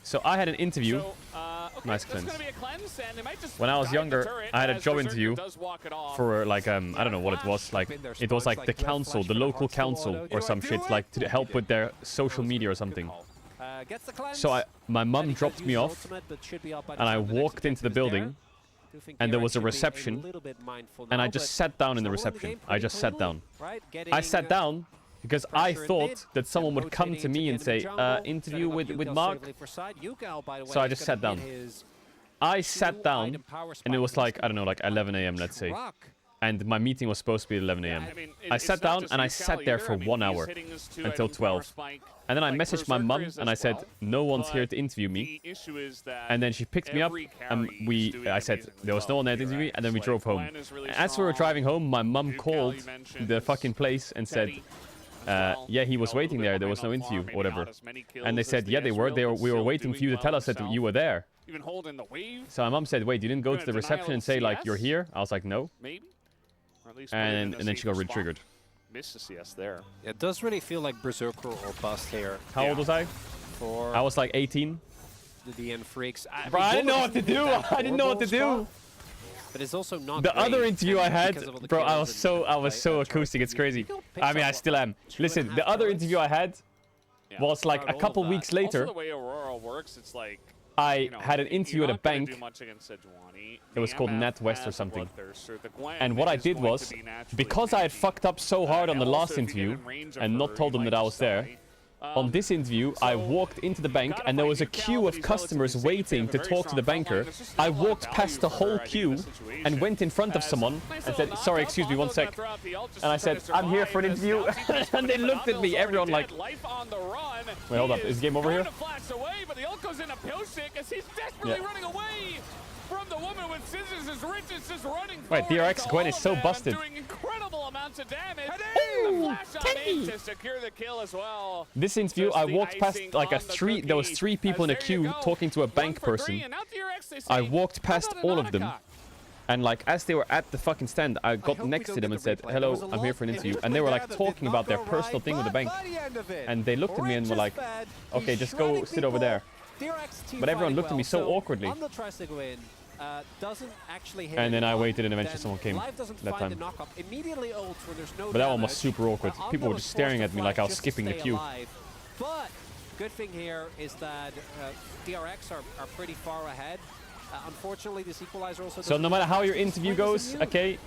S1: So I had an interview.
S3: Okay,
S1: Nice
S3: that's
S1: cleanse.
S3: gonna be a cleanse, and they might just
S1: When I was
S3: dive the
S1: younger,
S3: turret
S1: I had a
S3: as
S1: job
S3: Berserker
S1: interview
S3: does walk it off.
S1: for like I don't know what it was. Like it was like the council, the local council or some shit, like to help with their social media or something.
S13: Gets the cleanse.
S1: So my mum dropped me
S13: Use
S1: off,
S13: ultimate, but should be out by the
S1: and I
S13: time the next
S1: walked into the
S13: objective is there.
S1: building,
S13: Do think
S1: and there
S13: DRX
S1: was a
S13: should be
S1: reception,
S13: little bit mindful
S1: and I
S13: now,
S1: just
S13: but
S1: sat down in the
S13: still in
S1: reception.
S13: game
S1: I just sat down.
S13: right?
S1: I
S13: Getting,
S1: sat down because I
S13: pressure in
S1: thought
S13: mid,
S1: that someone would come to
S13: rotating
S1: me and
S13: into the
S1: say,
S13: enemy jungle,
S1: interview
S13: setting up
S1: with
S13: Yukao
S1: Mark.
S13: safely for side. Yukao, by the way,
S1: So I
S13: is
S1: just
S13: gonna
S1: sat down.
S13: get his
S1: I sat down,
S13: item power
S1: and it
S13: spike
S1: was like, I don't know, like 11 a.m., let's say.
S13: truck.
S1: And my meeting was supposed to be at 11 a.m.
S3: I mean,
S1: I
S3: it's
S1: sat
S3: not
S1: down
S3: just
S1: and I
S3: Yukao
S1: sat there
S3: either.
S1: for
S3: I mean,
S1: 1
S3: he's
S1: hour
S3: hitting his 2
S1: until
S3: item power
S1: 12.
S3: spike.
S1: And then I
S3: Like
S1: messaged my
S3: Berserker
S1: mum
S3: is
S1: and
S3: as
S1: I said,
S3: well,
S1: no one's here
S3: but
S1: to interview me.
S3: The issue is that
S1: And then she picked me up
S3: every
S1: and
S3: carry is doing
S1: I said,
S3: amazingly
S1: there was no
S3: well
S1: one there to
S3: for
S1: interview me, and then we
S3: DRX.
S1: drove home.
S3: Gwen is really
S1: And as we were
S3: strong.
S1: driving home, my mum
S3: Yukao,
S1: called
S3: you mentioned,
S1: the fucking place and said,
S3: Teddy as well.
S1: yeah, he
S3: You
S1: was
S3: know, a
S1: waiting
S3: little
S1: there.
S3: bit
S1: There was no
S3: behind on
S1: interview,
S3: farm,
S1: or
S3: maybe
S1: whatever.
S3: not as many kills
S1: And they
S3: as
S1: said,
S3: the
S1: yeah, they were.
S3: Ezreal, but
S1: We were
S3: still
S1: waiting for you
S3: doing
S1: to tell
S3: well
S1: us that
S3: himself.
S1: you were there.
S3: Even holding the wave,
S1: So my mum said, wait, you didn't go
S3: Doing
S1: to the
S3: a denial
S1: reception and
S3: of
S1: say, like,
S3: CS?
S1: you're here? I was like, no.
S3: maybe. Or at least put it in
S1: And
S3: a
S1: then she got
S3: safer spot.
S1: re-triggered.
S3: Missed the CS there.
S13: It does really feel like Berserker or bust here
S1: How old was I?
S13: for
S1: I was like 18.
S13: the DN Freaks.
S1: Bro, I didn't know what to do. I didn't know what to do.
S13: But it's also not
S1: The other
S13: great,
S1: interview I
S13: and
S1: had,
S13: because of all the
S1: bro, I
S13: kills
S1: was
S13: and
S1: so
S13: play,
S1: acoustic. It's crazy.
S13: Yukao picks
S1: I mean,
S13: up
S1: I still am. Listen, the other interview I had was like a couple weeks later.
S3: Also, the way Aurora works, it's like
S1: I had an interview at a bank.
S3: It
S1: It was called NatWest or something. And what I did was, because I had fucked up so hard on the last interview and not told them that I was there, on this interview, I walked into the bank and there was a queue of customers waiting to talk to the banker. I walked past the whole queue and went in front of someone and said, sorry, excuse me, 1 sec. And I said, I'm here for an interview. And they looked at me, everyone like, wait, hold up, is the game over here? Yeah.
S3: From the woman with scissors as Rich is just running
S1: Wait, DRX Gwen is so busted.
S3: doing incredible amounts of damage. The flash on in to secure the kill as well.
S1: This interview,
S3: Just
S1: I
S3: the
S1: walked past
S3: icing
S1: like
S3: on the
S1: there was
S3: cookie.
S1: 3 people in a
S3: As there you
S1: queue
S3: go.
S1: talking to a
S3: 1
S1: bank
S3: for 3,
S1: person.
S3: and now DRX, they say,
S1: I walked past
S3: "How about
S1: all
S3: an
S1: of them.
S3: Annika?"
S1: And like as they were at the fucking stand, I got next to them and said, hello, I'm here for an interview. And they were like talking about their personal thing with the bank. And they looked at me and were like, okay, just go sit over there. But everyone looked at me so awkwardly.
S13: On the tries to go in, doesn't actually hit
S1: And then I
S13: anyone,
S1: waited and eventually
S13: then
S1: someone came
S13: Live doesn't
S1: that
S13: find
S1: time.
S13: the knock-up. Immediately ults when there's no
S1: But that one was
S13: damage.
S1: super awkward. People were
S13: Ando
S1: just
S13: was
S1: staring
S13: forced
S1: at
S13: to
S1: me like I
S13: flash
S1: was
S13: just to
S1: skipping the
S13: stay
S1: queue.
S13: alive. But good thing here is that DRX are pretty far ahead. Unfortunately, this equalizer also
S1: So no matter how your interview goes, okay,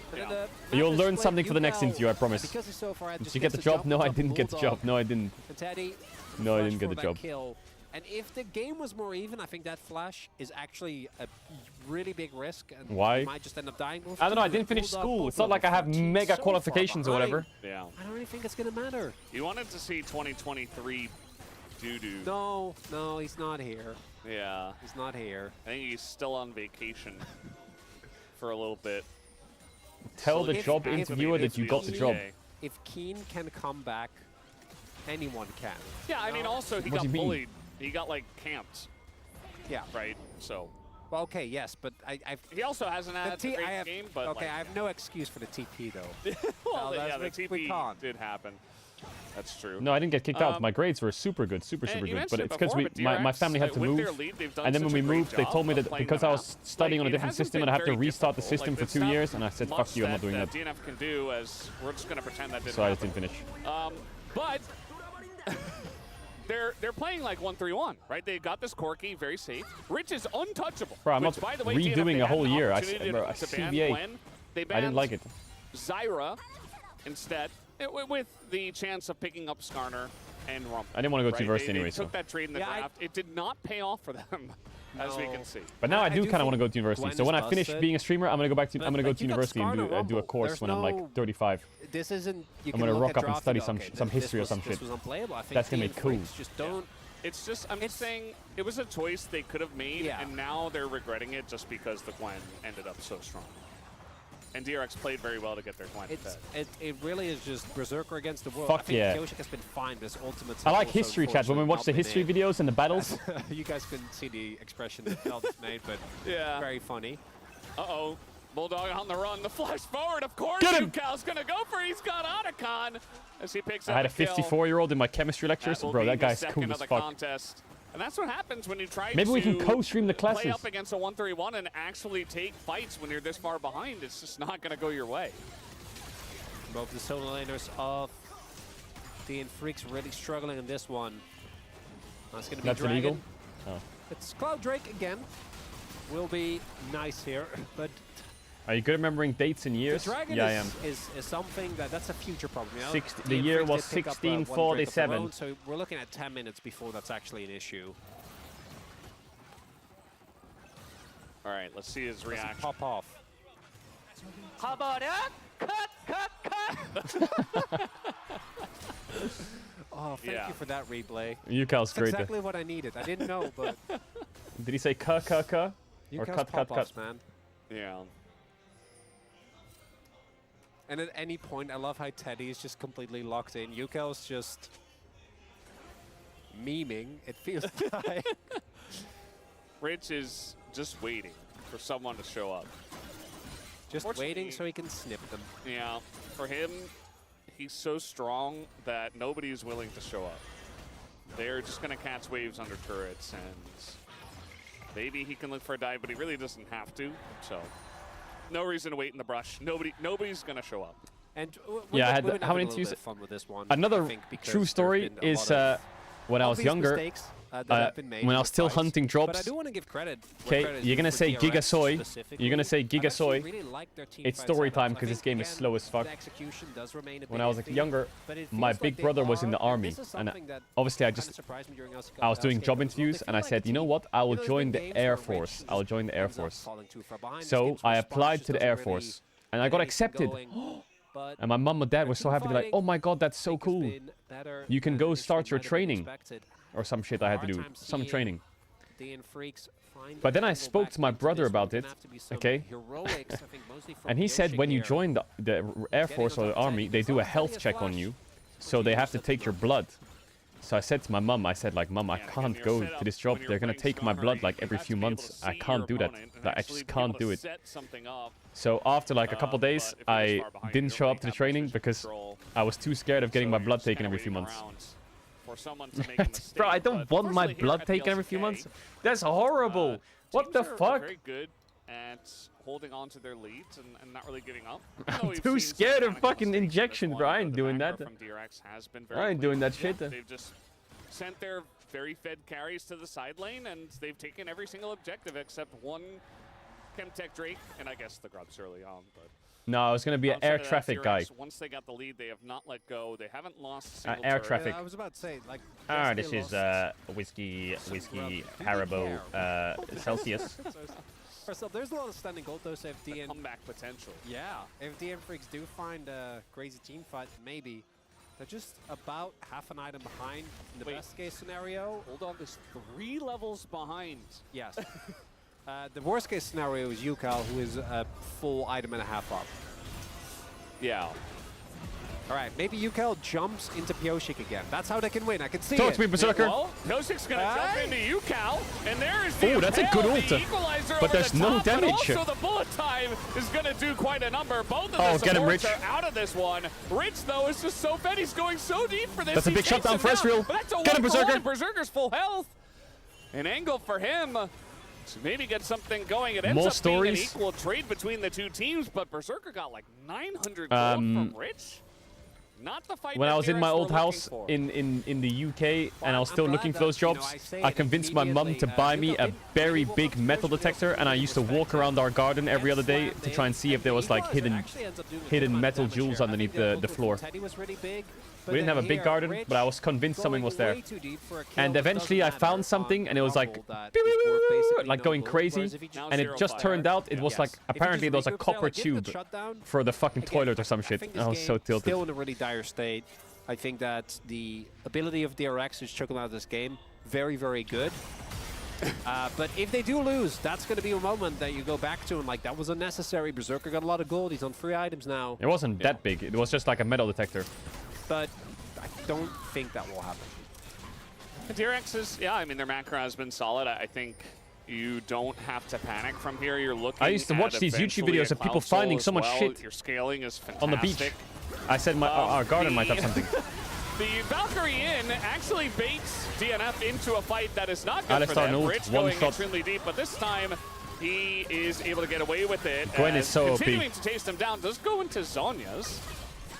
S1: you'll learn something for the next interview, I promise.
S13: Because he's so far ahead,
S1: Did
S13: just
S1: you get
S13: gets
S1: the job? No, I
S13: top
S1: didn't get the
S13: Bulldog.
S1: job. No, I didn't.
S13: And Teddy,
S1: No, I
S13: flash
S1: didn't get
S13: for
S1: the
S13: that
S1: job.
S13: kill. And if the game was more even, I think that flash is actually a really big risk. And
S1: Why?
S13: you might just end up dying.
S1: I don't know, I didn't finish school. It's not like I have mega qualifications or whatever.
S3: Yeah.
S13: I don't really think it's going to matter.
S3: You wanted to see 2023 doo-doo.
S13: No, he's not here.
S3: Yeah.
S13: He's not here.
S3: I think he's still on vacation for a little bit.
S1: Tell the job interviewer that you got the job.
S13: If Keen can come back, anyone can.
S3: Yeah, I mean, also, he
S1: What
S3: got
S1: do you mean?
S3: bullied. He got, like, camped.
S13: Yeah.
S3: Right? So.
S13: Well, okay, yes, but
S3: He also hasn't had a great game, but,
S13: okay,
S3: like,
S13: I have no excuse for the TP, though.
S3: well,
S13: No,
S3: yeah, the
S13: we
S3: TP
S13: can't.
S3: did happen. That's true.
S1: No, I didn't get kicked out. My grades were super good, super
S3: and you
S1: good.
S3: mentioned
S1: But
S3: it
S1: it's because
S3: before, but
S1: my
S3: DRX,
S1: family had to
S3: with
S1: move.
S3: their lead, they've done
S1: And then when
S3: such
S1: we
S3: a great
S1: moved, they
S3: job
S1: told me
S3: of
S1: that
S3: playing
S1: because
S3: the
S1: I
S3: map.
S1: was studying on a
S3: Like, it
S1: different
S3: hasn't
S1: system
S3: been
S1: and I have to
S3: very
S1: restart the
S3: difficult.
S1: system
S3: Like,
S1: for
S3: the
S1: 2
S3: stuff
S1: years, and I said, fuck you, I'm not doing that.
S3: DNF can do, as we're just gonna pretend that didn't
S1: So I just
S3: happen.
S1: didn't finish.
S3: But they're playing like 1-3-1, right? They got this Corki, very safe. Rich is untouchable.
S1: Bro, I'm
S3: which,
S1: not
S3: by the way,
S1: redoing
S3: DNF,
S1: a whole
S3: they had an
S1: year.
S3: opportunity
S1: Bro,
S3: to ban
S1: CBA.
S3: Gwen. They
S1: I
S3: banned
S1: didn't like it.
S3: Zyra instead, with the chance of picking up Skarner and Rumble.
S1: I didn't want to go to university
S3: they
S1: anyway,
S3: took
S1: so.
S3: that trade in the draft. It did not pay off for them, as we can see.
S1: But now I do kind of want to go to university.
S13: Gwen
S1: So when
S13: is
S1: I finish
S13: busted.
S1: being a streamer, I'm gonna go back to I'm gonna go
S13: But
S1: to
S13: you got
S1: university and
S13: Skarner
S1: do a
S13: Rumble.
S1: course
S13: There's
S1: when I'm
S13: no-
S1: like 35.
S13: This isn't. You
S1: I'm
S13: can
S1: gonna
S13: look
S1: rock
S13: at
S1: up and
S13: draft
S1: study
S13: go,
S1: some
S13: okay,
S1: some history or some
S13: This
S1: shit.
S13: was unplayable. I think
S1: That's gonna
S13: Dean
S1: be cool.
S13: Freaks just don't.
S3: It's just, I'm saying, it was a choice they could have made, and now they're regretting it just because the Gwen ended up so strong. And DRX played very well to get their Gwen fed.
S13: It really is just Berserker against the world.
S1: Fuck
S13: I think
S1: yeah.
S13: Pioshik has been fine, but his ultimates
S1: I
S13: have
S1: like
S13: also
S1: history, chat. When we watch the history
S13: unfortunately
S1: videos and the battles,
S13: not been in. You guys couldn't see the expression that Elvis made, but very funny.
S3: Uh-oh. Bulldog on the run. The flash forward, of course.
S1: Get him!
S3: Cal's going to go for it. He's got Otacon as he picks
S1: I
S3: up
S1: had a
S3: kill.
S1: 54-year-old in my chemistry lectures.
S3: will
S1: Bro,
S3: be
S1: that
S3: the
S1: guy's
S3: second
S1: cool
S3: of
S1: as
S3: the
S1: fuck.
S3: contest. And that's what happens when you try
S1: Maybe
S3: to
S1: we can co-stream the
S3: play
S1: classes.
S3: up against a 131 and actually take fights when you're this far behind. It's just not going to go your way.
S13: Both the solo laners of Dean Freaks really struggling in this one. That's going to be
S1: That's
S13: Dragon.
S1: illegal? Oh.
S13: It's Cloud Drake again. Will be nice here, but
S1: Are you good at remembering dates and years?
S13: the Dragon
S1: Yeah, I am.
S13: is something that's a future problem. You know?
S1: 60 the
S13: Dean
S1: year
S13: Freaks
S1: was
S13: did pick up, one Drake of their
S1: 1647.
S13: own, so we're looking at 10 minutes before that's actually an issue.
S3: All right, let's see his reaction.
S13: Pop off.
S18: How about it? Cut!
S13: Oh, thank you for that replay.
S1: Yukal's
S13: That's
S1: great.
S13: exactly what I needed. I didn't know, but
S1: Did he say ka ka ka? Or
S13: Yukal's
S1: cut cut
S13: pop-offs,
S1: cut?
S13: man.
S3: Yeah.
S13: And at any point, I love how Teddy is just completely locked in. Yukel's just memeing, it feels like.
S3: Rich is just waiting for someone to show up.
S13: Just waiting so he can snip them.
S3: Yeah, for him, he's so strong that nobody is willing to show up. They're just going to catch waves under turrets, and maybe he can look for a dive, but he really doesn't have to. So, no reason to wait in the brush. Nobody's going to show up.
S13: And
S1: Yeah, I had how many interviews?
S13: fun with this one.
S1: Another
S13: I think, because
S1: true
S13: there's
S1: story
S13: been a
S1: is
S13: lot of
S1: when I was
S13: obvious
S1: younger,
S13: mistakes, that have been made
S1: when
S13: in
S1: I was
S13: the
S1: still
S13: fights.
S1: hunting
S13: But I
S1: drops.
S13: do want to give credit.
S1: Okay, you're gonna say Giga Soy. You're gonna say Giga Soy. It's story time because this game is slow as fuck. When I was like younger, my big brother was in the army, and obviously I was doing job interviews, and I said, you know what? I will join the Air Force. I will join the Air Force. So I applied to the Air Force, and I got accepted. And my mom and dad were so happy. They're like, oh my god, that's so cool. You can go start your training. Or some shit I had to do. Some training. But then I spoke to my brother about it, okay? And he said when you join the Air Force or the Army, they do a health check on you. So they have to take your blood. So I said to my mom, I said like, Mom, I can't go to this job. They're gonna take my blood like every few months. I can't do that. Like, I just can't do it. So after like a couple days, I didn't show up to the training because I was too scared of getting my blood taken every few months. Bro, I don't want my blood taken every few months. That's horrible. What the fuck?
S3: Very good at holding on to their leads and not really giving up.
S1: I'm too scared of fucking injections, bro. I ain't doing that. I ain't doing that shit.
S3: They've just sent their very fed carries to the side lane, and they've taken every single objective except one Chemtech Drake, and I guess the Grubs early on. But
S1: No, I was gonna be an air traffic guy.
S3: Once they got the lead, they have not let go. They haven't lost a single
S1: Air
S3: turret.
S1: traffic.
S13: I was about to say, like.
S1: This is whiskey Haribo Celsius.
S13: First off, there's a lot of standing gold though, so if DN...
S3: comeback potential.
S13: Yeah, if DN Freaks do find a crazy team fight, maybe. They're just about half an item behind in the best case scenario.
S3: Hold on, there's 3 levels behind.
S13: Yes. The worst case scenario is Yukal, who is a full item and a half up.
S3: Yeah.
S13: All right, maybe Yukal jumps into Pioshik again. That's how they can win. I can see
S1: Talk
S13: it.
S1: to me, Berserker.
S3: Well, Pioshik's going to jump into Yukal, and there is the
S1: Oh, that's a good
S3: impale,
S1: ult.
S3: the equalizer
S1: But
S3: over
S1: there's
S3: the
S1: no
S3: top,
S1: damage.
S3: But also the bullet time is going to do quite a number. Both of
S1: Oh,
S3: the
S1: get him,
S3: supports
S1: Rich.
S3: are out of this one. Rich, though, is just so fed. He's going so deep for this.
S1: That's a
S3: He
S1: big
S3: takes
S1: shutdown
S3: him
S1: for
S3: down,
S1: Ezreal.
S3: but that's a
S1: Get him,
S3: 1-for-1.
S1: Berserker.
S3: Berserker's full health. An angle for him to maybe get something going. It ends
S1: More
S3: up being an
S1: stories.
S3: equal trade between the two teams, but Berserker got like 900 gold from Rich. Not the fight
S1: when
S3: that
S1: I was in
S3: DRX
S1: my old
S3: were looking
S1: house
S3: for.
S1: in the UK and I was still
S13: I'm
S1: looking
S13: glad
S1: for those
S13: that, you know,
S1: jobs,
S13: I say
S1: I
S13: it
S1: convinced my mum to buy me a very big metal detector, and I used to walk around our garden every other day to try and see if there was like hidden metal jewels underneath the floor. We didn't have a big garden, but I was convinced something was there. And eventually I found something, and it was like going crazy. And it just turned out it was like, apparently there was a copper tube for the fucking toilet or some shit. I was so tilted.
S13: Still in a really dire state. I think that the ability of DRX is choking out this game. Very, very good. But if they do lose, that's going to be a moment that you go back to and like, that was unnecessary. Berserker got a lot of gold. He's on 3 items now.
S1: It wasn't that big. It was just like a metal detector.
S13: But I don't think that will happen.
S3: DRX is, yeah, I mean, their macro has been solid. I think you don't have to panic from here. You're looking
S1: I used to watch these YouTube videos of people finding so much shit
S3: Your scaling is fantastic.
S1: on the beach. I said our garden might have something.
S3: The Valkyrie in actually baits DNF into a fight that is not good
S1: Alex
S3: for them.
S1: Arnold,
S3: Rich
S1: one
S3: going
S1: shot.
S3: extremely deep, but this time he is able to get away with it.
S1: Gwen is so OP.
S3: Continuing to chase them down, does go into Zonya's,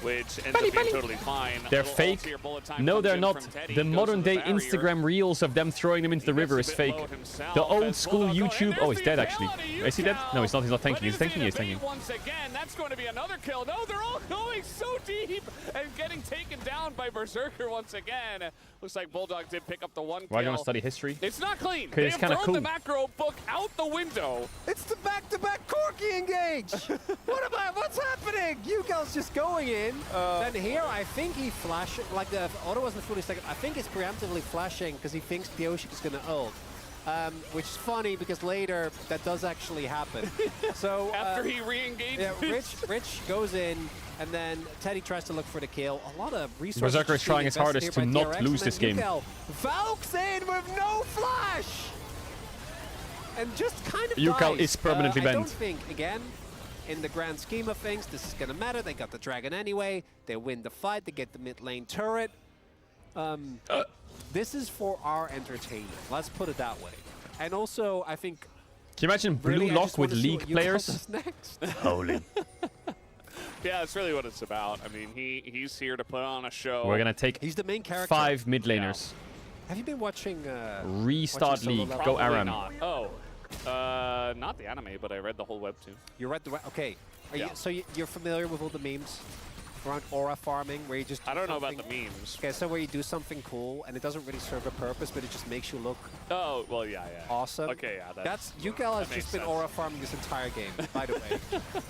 S3: which ends up being totally fine.
S1: They're fake. No, they're not. The modern day Instagram reels of them throwing them into the river is fake. The old school YouTube. Oh, he's dead actually. Is he dead? No, he's not. He's not tanking. He's tanking. He's tanking.
S3: Once again, that's going to be another kill. No, they're all going so deep and getting taken down by Berserker once again. Looks like Bulldog did pick up the one kill.
S1: Why do you want to study history?
S3: It's not clean.
S1: Because
S3: They
S1: it's
S3: have
S1: kind of
S3: thrown
S1: cool.
S3: the macro book out the window.
S18: It's the back-to-back Corky engage. What's happening? Yugal's just going in.
S13: Then here, I think he flashed, like the auto wasn't fully second. I think it's preemptively flashing because he thinks Pioshik is going to ult. Which is funny because later that does actually happen. So
S3: After he re-engages.
S13: Yeah, Rich goes in, and then Teddy tries to look for the kill. A lot of resources.
S1: Berserker is trying his hardest to not lose this game.
S18: Valk's in with no flash.
S13: And just kind of
S1: Yukal
S13: dies.
S1: is permanently
S13: I
S1: bent.
S13: don't think, again, in the grand scheme of things, this is going to matter. They got the dragon anyway. They win the fight. They get the mid lane turret. This is for our entertainment. Let's put it that way. And also, I think...
S1: Can you imagine Blue
S13: really,
S1: Lock with League players?
S13: Next.
S1: Holy.
S3: Yeah, that's really what it's about. I mean, he's here to put on a show.
S1: We're going to take
S13: He's the main character.
S1: 5 mid laners.
S13: Have you been watching...
S1: Restart
S13: watching
S1: League.
S13: Solo
S1: Go
S13: Leveling?
S1: Aram.
S3: Not. Oh. Not the anime, but I read the whole webtoon.
S13: You read the... Okay.
S3: Yeah.
S13: So you're familiar with all the memes around aura farming, where you just...
S3: I don't know about the memes.
S13: Okay, so where you do something cool, and it doesn't really serve a purpose, but it just makes you look...
S3: Oh, well, yeah.
S13: Awesome.
S3: Okay, yeah.
S13: That's Yukal has
S3: that
S13: just
S3: makes
S13: been
S3: sense.
S13: aura farming this entire game, by the way.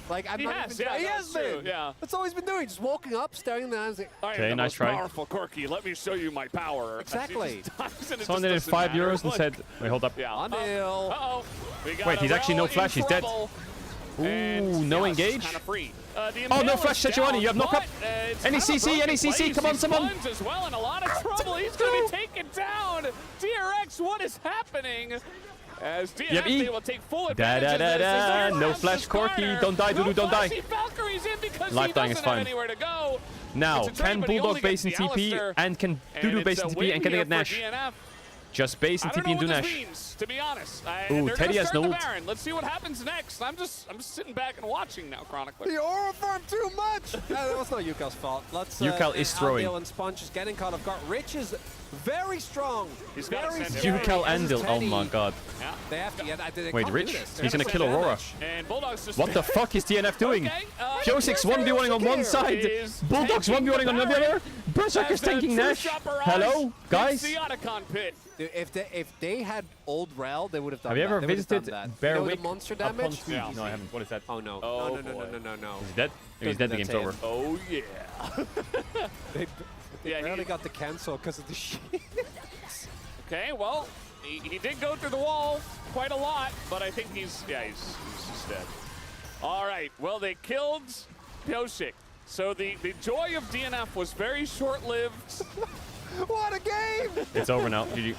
S13: Like, I'm
S3: He
S13: not
S3: has,
S13: even...
S3: yeah,
S13: he
S3: that's
S13: has
S3: true,
S13: been!
S3: yeah.
S13: That's all he's been doing, just walking up, staring in the eyes, like...
S3: I am
S1: Okay,
S3: the
S1: nice
S3: most
S1: try.
S3: powerful Corky. Let me show you my power.
S13: Exactly.
S1: Someone did 5 euros and said... Wait, hold up.
S3: Yeah.
S13: Unreal.
S3: Uh-oh. We got
S1: Wait, he's actually no flash. He's dead. Ooh, no engage.
S3: Kind of free.
S1: Oh, no flash, Sejuani. You have no crap. Any CC, any CC. Come on, someone.
S3: As well in a lot of trouble. He's going to be taken down. DRX, what is happening? As DRX,
S1: You have E.
S3: they will take full
S1: Da
S3: advantage
S1: da
S3: of
S1: da
S3: this.
S1: da. No flash, Corky. Don't die, Dudu. Don't die.
S3: Valkyrie's in because
S1: Life
S3: he
S1: dying
S3: doesn't
S1: is fine.
S3: have anywhere to go.
S1: Now,
S3: It's a trade,
S1: can
S3: but he
S1: Bulldog
S3: only
S1: base in
S3: gets the
S1: TP
S3: Alistair,
S1: and can Dudu base in
S3: it's a
S1: TP and can they
S3: win
S1: get
S3: here
S1: Nash?
S3: for DNF.
S1: Just base and
S3: I don't
S1: TP
S3: know
S1: and do
S3: what this
S1: Nash.
S3: means, to be honest.
S1: Ooh,
S3: they're
S1: Teddy
S3: gonna
S1: has
S3: start
S1: no
S3: the
S1: ult.
S3: Baron. Let's see what happens next. I'm just sitting back and watching now, Chronicler.
S18: The aura farm too much.
S13: That was not Yukal's fault. Let's...
S1: Yukal is throwing.
S13: Andale and Sponge is getting caught off guard. Rich is very strong.
S3: He's got
S13: very
S3: to send
S13: scary.
S1: Yukal
S13: As is
S1: Andil. Oh
S13: Teddy.
S1: my god.
S3: Yeah.
S13: They have to... Yeah, they
S1: Wait,
S13: can't
S1: Rich?
S13: do this.
S1: He's gonna
S3: They're
S1: kill
S3: gonna send
S1: Aurora.
S3: And Bulldog's just...
S1: What the fuck is DNF doing?
S3: Okay,
S1: Piosik's 1v1ing on one side.
S3: is
S1: Bulldogs
S3: taking
S1: 1v1ing on the
S3: Baron
S1: other. Berserker's
S3: as the
S1: tanking
S3: true
S1: Nash.
S3: shot barrage
S1: Hello,
S3: hits
S1: guys.
S3: the Otacon pit.
S13: Dude, if they had old Rel, they would have done
S1: Have you
S13: that.
S1: ever
S13: They would have
S1: visited
S13: done that.
S1: Berwick
S13: You know the monster
S1: upon
S13: damage?
S1: sea? No, I haven't. What is that?
S13: Oh no.
S3: Oh,
S13: No.
S1: Is he dead? If he's dead, the game's over.
S3: Oh, yeah.
S13: They
S3: Yeah,
S13: barely got the cancel because of the shit.
S3: Okay, well, he did go through the wall quite a lot, but I think he's just dead. All right, well, they killed Pioshik. So the joy of DNF was very short-lived.
S18: What a game!
S1: It's over now. GG.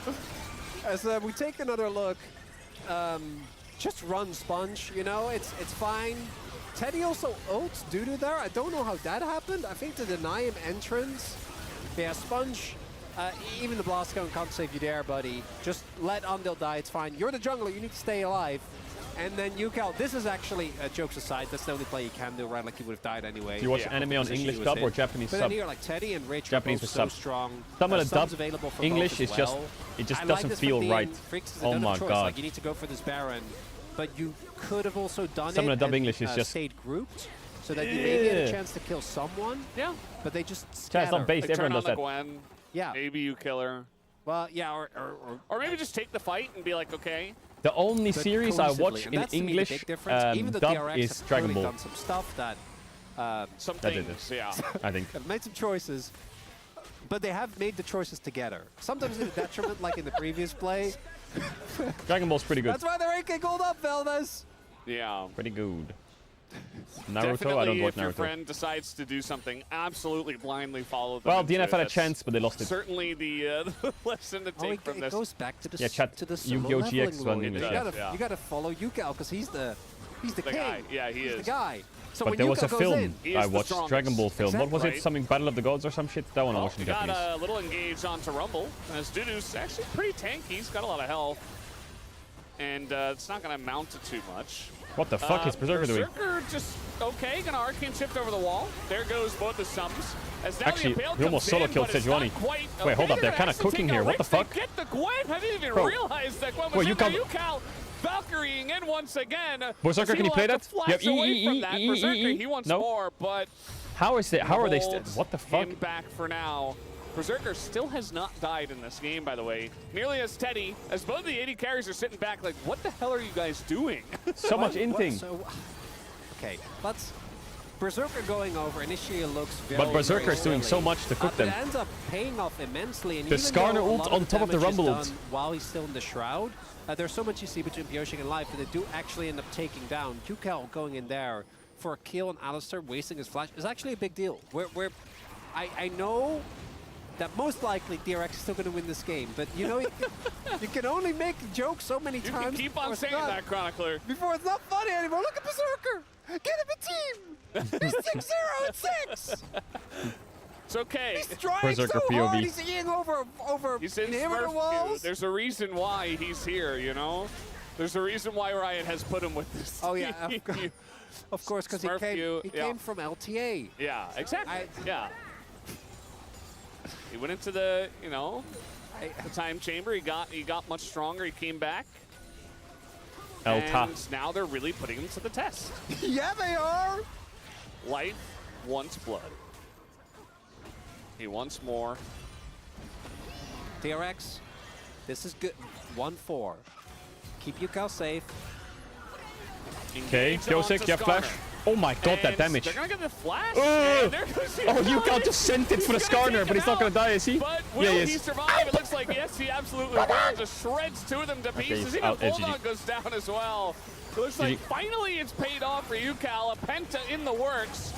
S13: As we take another look, just run Sponge, you know, it's fine. Teddy also ults Dudu there. I don't know how that happened. I think to deny him entrance. Yeah, Sponge, even the blast cone can't save you there, buddy. Just let Andale die, it's fine. You're the jungler, you need to stay alive. And then Yukal, this is actually, jokes aside, that's the only play you can do, right? Like he would have died anyway.
S1: Do you watch anime on English dub or Japanese
S13: but
S1: sub?
S13: Then here, like Teddy and Rich
S1: Japanese
S13: are both
S1: with
S13: so
S1: sub.
S13: strong.
S1: Some of the dub
S13: available for
S1: English
S13: both
S1: is
S13: as
S1: just,
S13: well.
S1: it just
S13: I
S1: doesn't
S13: like this
S1: feel
S13: for
S1: right.
S13: Dean Freaks,
S1: Oh
S13: another
S1: my
S13: choice.
S1: god.
S13: Like you need to go for this Baron, but you could have also done
S1: Some
S13: it
S1: of the dub
S13: and,
S1: English is just
S13: stayed grouped, so that you maybe had a chance to kill someone.
S3: Yeah.
S13: But they just
S1: It's
S13: scatter.
S1: not based,
S3: Like,
S1: everyone
S3: turn on
S1: does
S3: the
S1: that.
S3: Gwen.
S13: Yeah.
S3: Maybe you kill her.
S13: Well, yeah,
S3: or maybe just take the fight and be like, okay.
S1: The only
S13: But
S1: series I
S13: cohesively,
S1: watch
S13: and
S1: in
S13: that's, to me, the
S1: English
S13: big difference. Even the
S1: dub
S13: DRX
S1: is
S13: have
S1: Dragon
S13: clearly
S1: Ball.
S13: done some stuff that
S3: Some
S1: That did
S3: things,
S1: it.
S3: yeah.
S1: I think.
S13: have made some choices, but they have made the choices together. Sometimes in a detriment, like in the previous play.
S1: Dragon Ball's pretty good.
S13: That's why they're 8K gold up, Veldas.
S3: Yeah.
S1: Pretty good. Naruto,
S3: Definitely,
S1: I don't watch
S3: if your
S1: Naruto.
S3: friend decides to do something, absolutely blindly follow them.
S1: Well,
S3: into
S1: DNF
S3: it.
S1: had a
S3: That's
S1: chance, but they lost it.
S3: Certainly the lesson to take from
S13: it
S3: this.
S13: goes back to the
S1: Yeah, chat,
S13: to the
S1: Yu-Gi-Oh!
S13: solo
S1: GX
S13: leveling,
S1: one
S13: Lloyd.
S1: English,
S13: You
S1: yeah.
S13: gotta you gotta follow Yukal because he's the king.
S3: guy. Yeah, he
S13: He's
S3: is.
S13: the guy. So
S1: But
S13: when
S1: there was
S13: Yukal
S1: a
S13: goes
S1: film
S13: in,
S3: He is
S1: I
S3: the
S1: watched,
S3: strongest.
S1: Dragon Ball film. What was
S3: Exactly.
S1: it? Something Battle of the Gods or some shit? That one I
S3: Oh,
S1: watched in
S3: he got
S1: Japanese.
S3: a little engaged onto Rumble, as Dudu's actually pretty tanky. He's got a lot of health. And it's not going to amount to too much.
S1: What the fuck is Berserker doing?
S3: Berserker just, okay, gonna arcane shift over the wall. There goes both the sums. As now
S1: Actually,
S3: the Impale
S1: he almost
S3: comes
S1: solo
S3: in,
S1: killed
S3: but it's not
S1: Sejuani.
S3: quite
S1: Wait, hold
S3: okay.
S1: up, they're
S3: They're
S1: kind of
S3: actually
S1: cooking
S3: taking
S1: here.
S3: a
S1: What the
S3: risk. They
S1: fuck?
S3: get the Gwen. I didn't even
S1: Bro.
S3: realize that Gwen
S1: Bro,
S3: was in there.
S1: Yukal-
S3: Yukal Valkyrieing in once again.
S1: Berserker,
S3: So
S1: can you
S3: will
S1: play
S3: have
S1: that?
S3: to flash
S1: You have
S3: away from that. Berserker, he wants
S1: No.
S3: more, but
S1: How is it? How are they?
S3: holds
S1: What the fuck?
S3: him back for now. Berserker still has not died in this game, by the way. Nearly as Teddy, as both the 80 carries are sitting back like, what the hell are you guys doing?
S1: So much inting.
S13: So, okay, let's. Berserker going over initially looks very.
S1: But Berserker is doing
S13: silly.
S1: so much to cook
S13: But
S1: them.
S13: it ends up paying off immensely. And
S1: The
S13: even
S1: Skarner
S13: though a
S1: ult
S13: lot
S1: on top of the
S13: damage is
S1: Rumble ult.
S13: done while he's still in the shroud, there's so much you see between Pyoshing and Life that they do actually end up taking down. Yukal going in there for a kill on Alistair, wasting his flash, is actually a big deal. I know that most likely DRX is still going to win this game, but you know, you can only make jokes so many
S3: You
S13: times.
S3: can keep on
S13: before it's
S3: saying
S13: not-
S3: that, Chronicler.
S13: Before it's not funny anymore. Look at Berserker! Get him a team! He's 6-0 and 6!
S3: It's okay.
S13: He's trying so
S1: Berserker
S13: hard.
S1: POV.
S13: He's eating over
S3: He's in
S13: inhibitor
S3: Smurf
S13: walls.
S3: queue. There's a reason why he's here, you know? There's a reason why Riot has put him with this
S13: Oh yeah,
S3: team.
S13: of course, because he
S3: Smurf
S13: came,
S3: queue,
S13: he
S3: yeah.
S13: came from LTA.
S3: Yeah, exactly. Yeah. He went into the, you know, the time chamber. He got much stronger. He came back.
S1: Elta.
S3: And now they're really putting him to the test.
S13: Yeah, they are.
S3: Life wants blood. He wants more.
S13: DRX, this is good. 1-4. Keep Yukal safe.
S1: Okay,
S3: Engage
S1: Kyosik,
S3: onto
S1: you have flash.
S3: Skarner.
S1: Oh my god, that
S3: And
S1: damage.
S3: They're gonna get the flash.
S1: Oh,
S3: And there goes the
S1: Yukal
S3: ability.
S1: just sent it for the
S3: He's gonna
S1: Skarner,
S3: take
S1: but he's
S3: him
S1: not gonna
S3: out.
S1: die, is he?
S3: But will
S1: Yeah, he
S3: he
S1: is.
S3: survive? It looks like yes, he absolutely will. Just shreds two of them to pieces.
S1: he's
S3: Even
S1: out,
S3: Bulldog
S1: GG.
S3: goes down as well. It looks like finally it's paid off for Yukal. A penta in the works.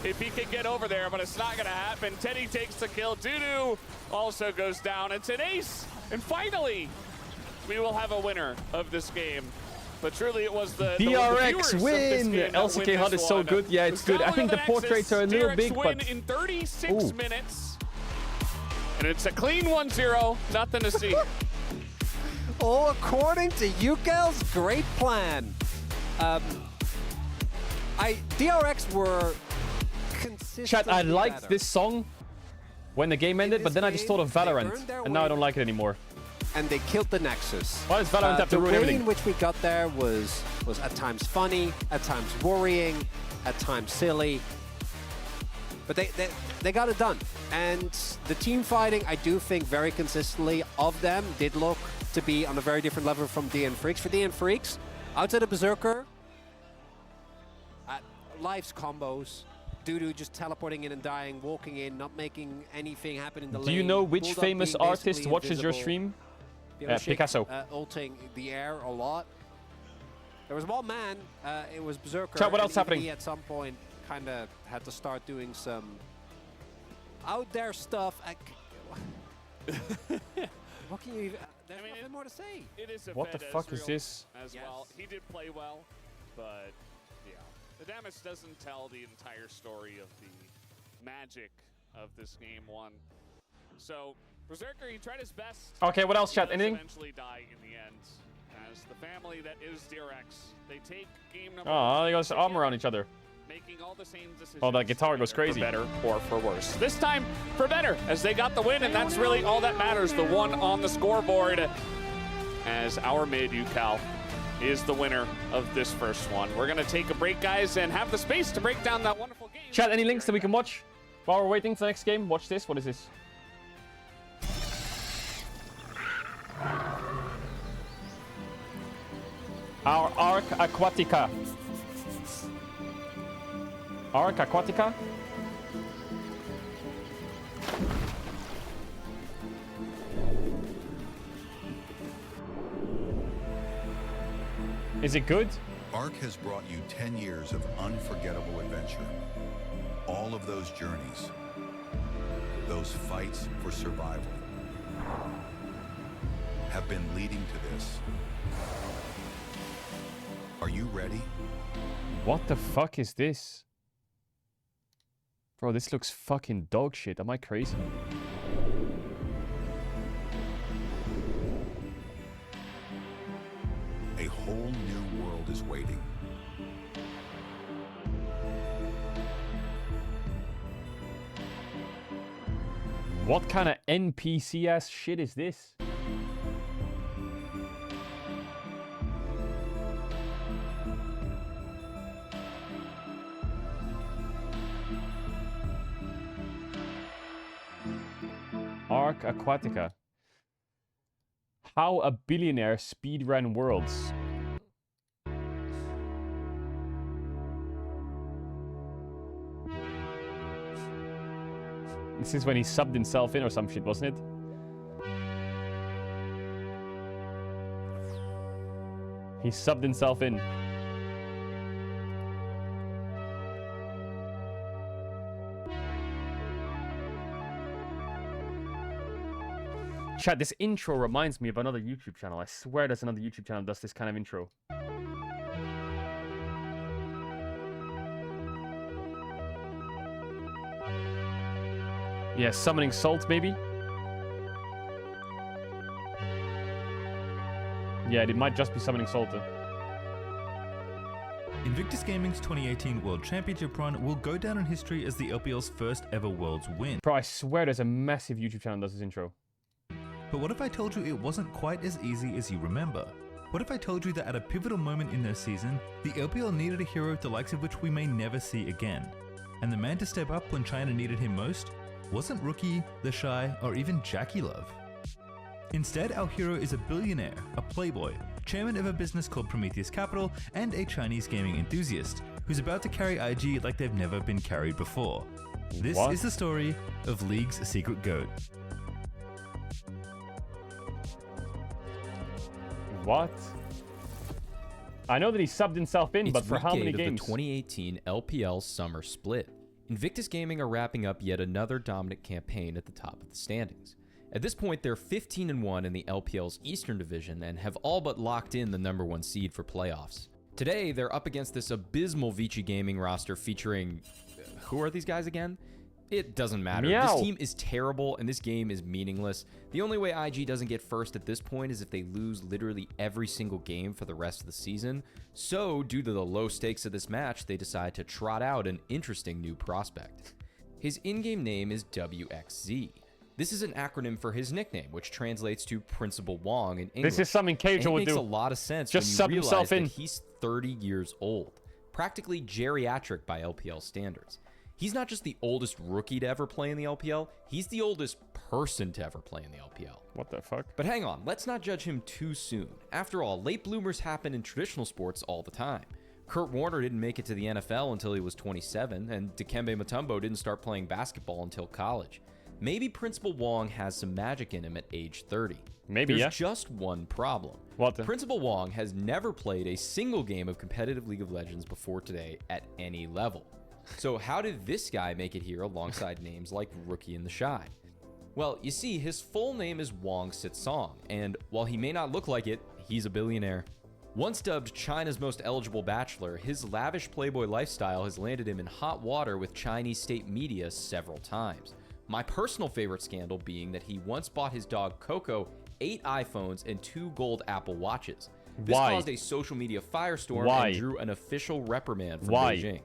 S3: If he can get over there, but it's not gonna happen. Teddy takes the kill. Dudu also goes down. It's an ace. And finally, we will have a winner of this game. But truly, it was the
S1: DRX
S3: viewers of this
S1: win!
S3: game that
S1: LCK
S3: win
S1: HUD
S3: this
S1: is so
S3: one.
S1: good. Yeah, it's good. I think the portraits are a little
S3: DRX
S1: big,
S3: win
S1: but
S3: in 36
S1: Ooh.
S3: minutes. And it's a clean 1-0. Nothing to see.
S13: All according to Yukal's great plan. DRX were consistently
S1: chat, I liked
S13: better.
S1: this song when the game ended, but then I just thought of Valorant, and now I don't like it anymore.
S13: And they killed the Nexus.
S1: Why does Valorant have to
S13: the
S1: ruin
S13: way
S1: everything?
S13: in which we got there was at times funny, at times worrying, at times silly. But they got it done. And the team fighting, I do think very consistently of them did look to be on a very different level from DN Freaks. For DN Freaks, outside of Berserker, Life's combos, Dudu just teleporting in and dying, walking in, not making anything happen in the lane.
S1: Do you know which
S13: Bulldog
S1: famous
S13: being
S1: artist
S13: basically
S1: watches your
S13: invisible.
S1: stream?
S13: Pyoshik,
S1: Picasso.
S13: Ulting the air a lot. There was one man, it was Berserker.
S1: Chat, what
S13: and
S1: else
S13: even
S1: happening?
S13: He at some point kind of had to start doing some out there stuff. What can you even, there's nothing more to say.
S3: It is a
S1: What the
S3: Fed
S1: fuck is
S3: Ezreal
S1: this?
S3: As well. He did play well, but yeah. The damage doesn't tell the entire story of the magic of this game one. So, Berserker, he tried his best.
S1: Okay, what else, chat?
S3: He does
S1: Anything?
S3: eventually die in the end as the family that is DRX. They take game number
S1: Oh, they got armor on each other.
S3: making all the same decisions.
S1: Oh, that guitar goes crazy.
S3: For better or for worse. This time, for better, as they got the win, and that's really all that matters. The one on the scoreboard, as our mid, UCal, is the winner of this first one. We're going to take a break, guys, and have the space to break down that wonderful game.
S1: Chat, any links that we can watch while we're waiting for the next game? Watch this. What is this? Our Arc Aquatica. Arc Aquatica? Is it good?
S6: Ark has brought you 10 years of unforgettable adventure. All of those journeys, those fights for survival, have been leading to this. Are you ready?
S1: What the fuck is this? Bro, this looks fucking dog shit. Am I crazy?
S6: A whole new world is waiting.
S1: What kind of NPC ass shit is this? Arc Aquatica. How a billionaire speedrun worlds. This is when he subbed himself in or some shit, wasn't it? He subbed himself in. Chat, this intro reminds me of another YouTube channel. I swear there's another YouTube channel that does this kind of intro. Yeah, Summoning Salt, maybe? Yeah, it might just be Summoning Salt.
S10: Invictus Gaming's 2018 World Championship run will go down in history as the LPL's first ever Worlds win.
S1: Bro, I swear there's a massive YouTube channel that does this intro.
S10: But what if I told you it wasn't quite as easy as you remember? What if I told you that at a pivotal moment in their season, the LPL needed a hero the likes of which we may never see again? And the man to step up when China needed him most wasn't Rookie, The Shy, or even Jackie Love. Instead, our hero is a billionaire, a playboy, chairman of a business called Prometheus Capital, and a Chinese gaming enthusiast, who's about to carry IG like they've never been carried before. This is the story of League's secret GOAT.
S1: What? I know that he subbed himself in, but for how many games?
S16: The 2018 LPL Summer Split. Invictus Gaming are wrapping up yet another dominant campaign at the top of the standings. At this point, they're 15-1 in the LPL's Eastern Division and have all but locked in the #1 seed for playoffs. Today, they're up against this abysmal Vici Gaming roster featuring... who are these guys again? It doesn't matter.
S1: Meow.
S16: This team is terrible and this game is meaningless. The only way IG doesn't get first at this point is if they lose literally every single game for the rest of the season. So, due to the low stakes of this match, they decide to trot out an interesting new prospect. His in-game name is WXZ. This is an acronym for his nickname, which translates to Principal Wong in English.
S1: This is something Caedrel would do.
S16: It makes a lot of sense
S1: Just sub
S16: when you
S1: himself
S16: realize
S1: in.
S16: that he's 30 years old, practically geriatric by LPL standards. He's not just the oldest rookie to ever play in the LPL, he's the oldest person to ever play in the LPL.
S1: What the fuck?
S16: But hang on, let's not judge him too soon. After all, late bloomers happen in traditional sports all the time. Kurt Warner didn't make it to the NFL until he was 27, and Dikembe Mutombo didn't start playing basketball until college. Maybe Principal Wong has some magic in him at age 30.
S1: Maybe,
S16: There's
S1: yeah.
S16: just one problem.
S1: What the?
S16: Principal Wong has never played a single game of competitive League of Legends before today at any level. So how did this guy make it here alongside names like Rookie and The Shy? Well, you see, his full name is Wong Sit-song, and while he may not look like it, he's a billionaire. Once dubbed China's most eligible bachelor, his lavish playboy lifestyle has landed him in hot water with Chinese state media several times. My personal favorite scandal being that he once bought his dog Coco 8 iPhones and 2 gold Apple Watches. This
S1: Why?
S16: caused a social media firestorm
S1: Why?
S16: and drew an official reprimand from
S1: Why?
S16: Beijing.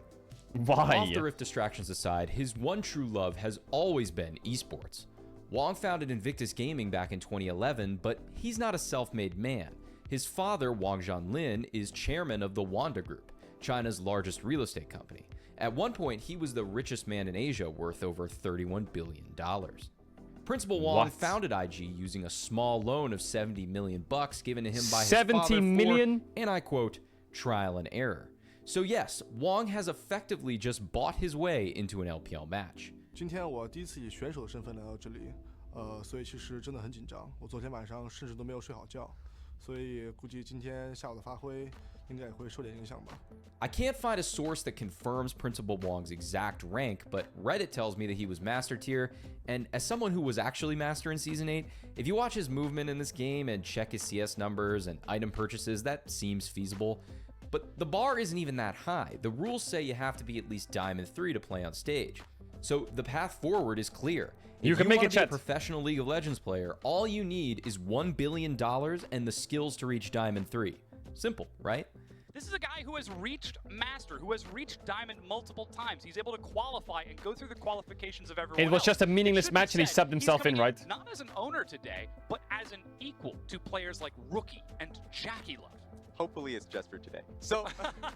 S1: Why?
S16: Off the Rift distractions aside, his one true love has always been esports. Wong founded Invictus Gaming back in 2011, but he's not a self-made man. His father, Wang Zhanlin, is chairman of the Wanda Group, China's largest real estate company. At one point, he was the richest man in Asia, worth over $31 billion. Principal Wong founded IG using a small loan of $70 million given to him by his father
S1: 70 million?
S16: for, and I quote, trial and error. So yes, Wong has effectively just bought his way into an LPL match.
S12: 今天我第一次以选手的身份来到这里，所以其实真的很紧张。我昨天晚上甚至都没有睡好觉，所以估计今天下午的发挥应该也会受点影响吧。
S16: I can't find a source that confirms Principal Wong's exact rank, but Reddit tells me that he was Master Tier, and as someone who was actually Master in Season 8, if you watch his movement in this game and check his CS numbers and item purchases, that seems feasible. But the bar isn't even that high. The rules say you have to be at least Diamond 3 to play on stage. So the path forward is clear.
S1: You can make it,
S16: If you want to be a
S1: chat.
S16: professional League of Legends player, all you need is $1 billion and the skills to reach Diamond 3. Simple, right?
S15: This is a guy who has reached Master, who has reached Diamond multiple times. He's able to qualify and go through the qualifications of everyone
S1: It was
S15: else.
S1: just a meaningless match and he subbed himself in, right?
S15: Not as an owner today, but as an equal to players like Rookie and Jackie Love.
S9: Hopefully it's just for today. So,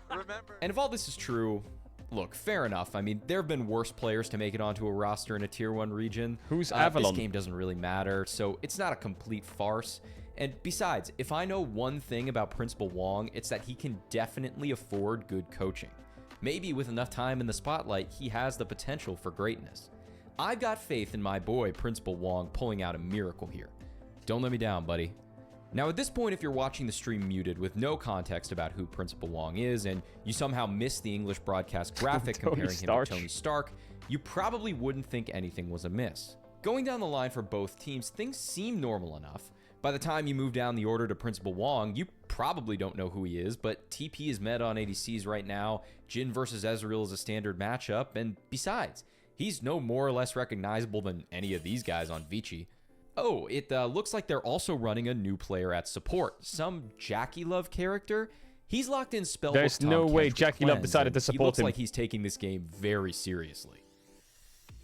S9: remember...
S16: And if all this is true, look, fair enough. I mean, there have been worse players to make it onto a roster in a Tier 1 region.
S1: Who's Avalon?
S16: This game doesn't really matter, so it's not a complete farce. And besides, if I know one thing about Principal Wong, it's that he can definitely afford good coaching. Maybe with enough time in the spotlight, he has the potential for greatness. I've got faith in my boy, Principal Wong, pulling out a miracle here. Don't let me down, buddy. Now, at this point, if you're watching the stream muted with no context about who Principal Wong is, and you somehow missed the English broadcast graphic comparing him to Tony Stark, you probably wouldn't think anything was amiss. Going down the line for both teams, things seem normal enough. By the time you move down the order to Principal Wong, you probably don't know who he is, but TP is meta on ADCs right now, Jhin versus Ezreal is a standard matchup, and besides, he's no more or less recognizable than any of these guys on Vici. Oh, it looks like they're also running a new player at support, some Jackie Love character. He's locked in Spellbook.
S1: There's no way Jackie Love decided to support
S16: him. He looks
S1: him.
S16: like he's taking this game very seriously.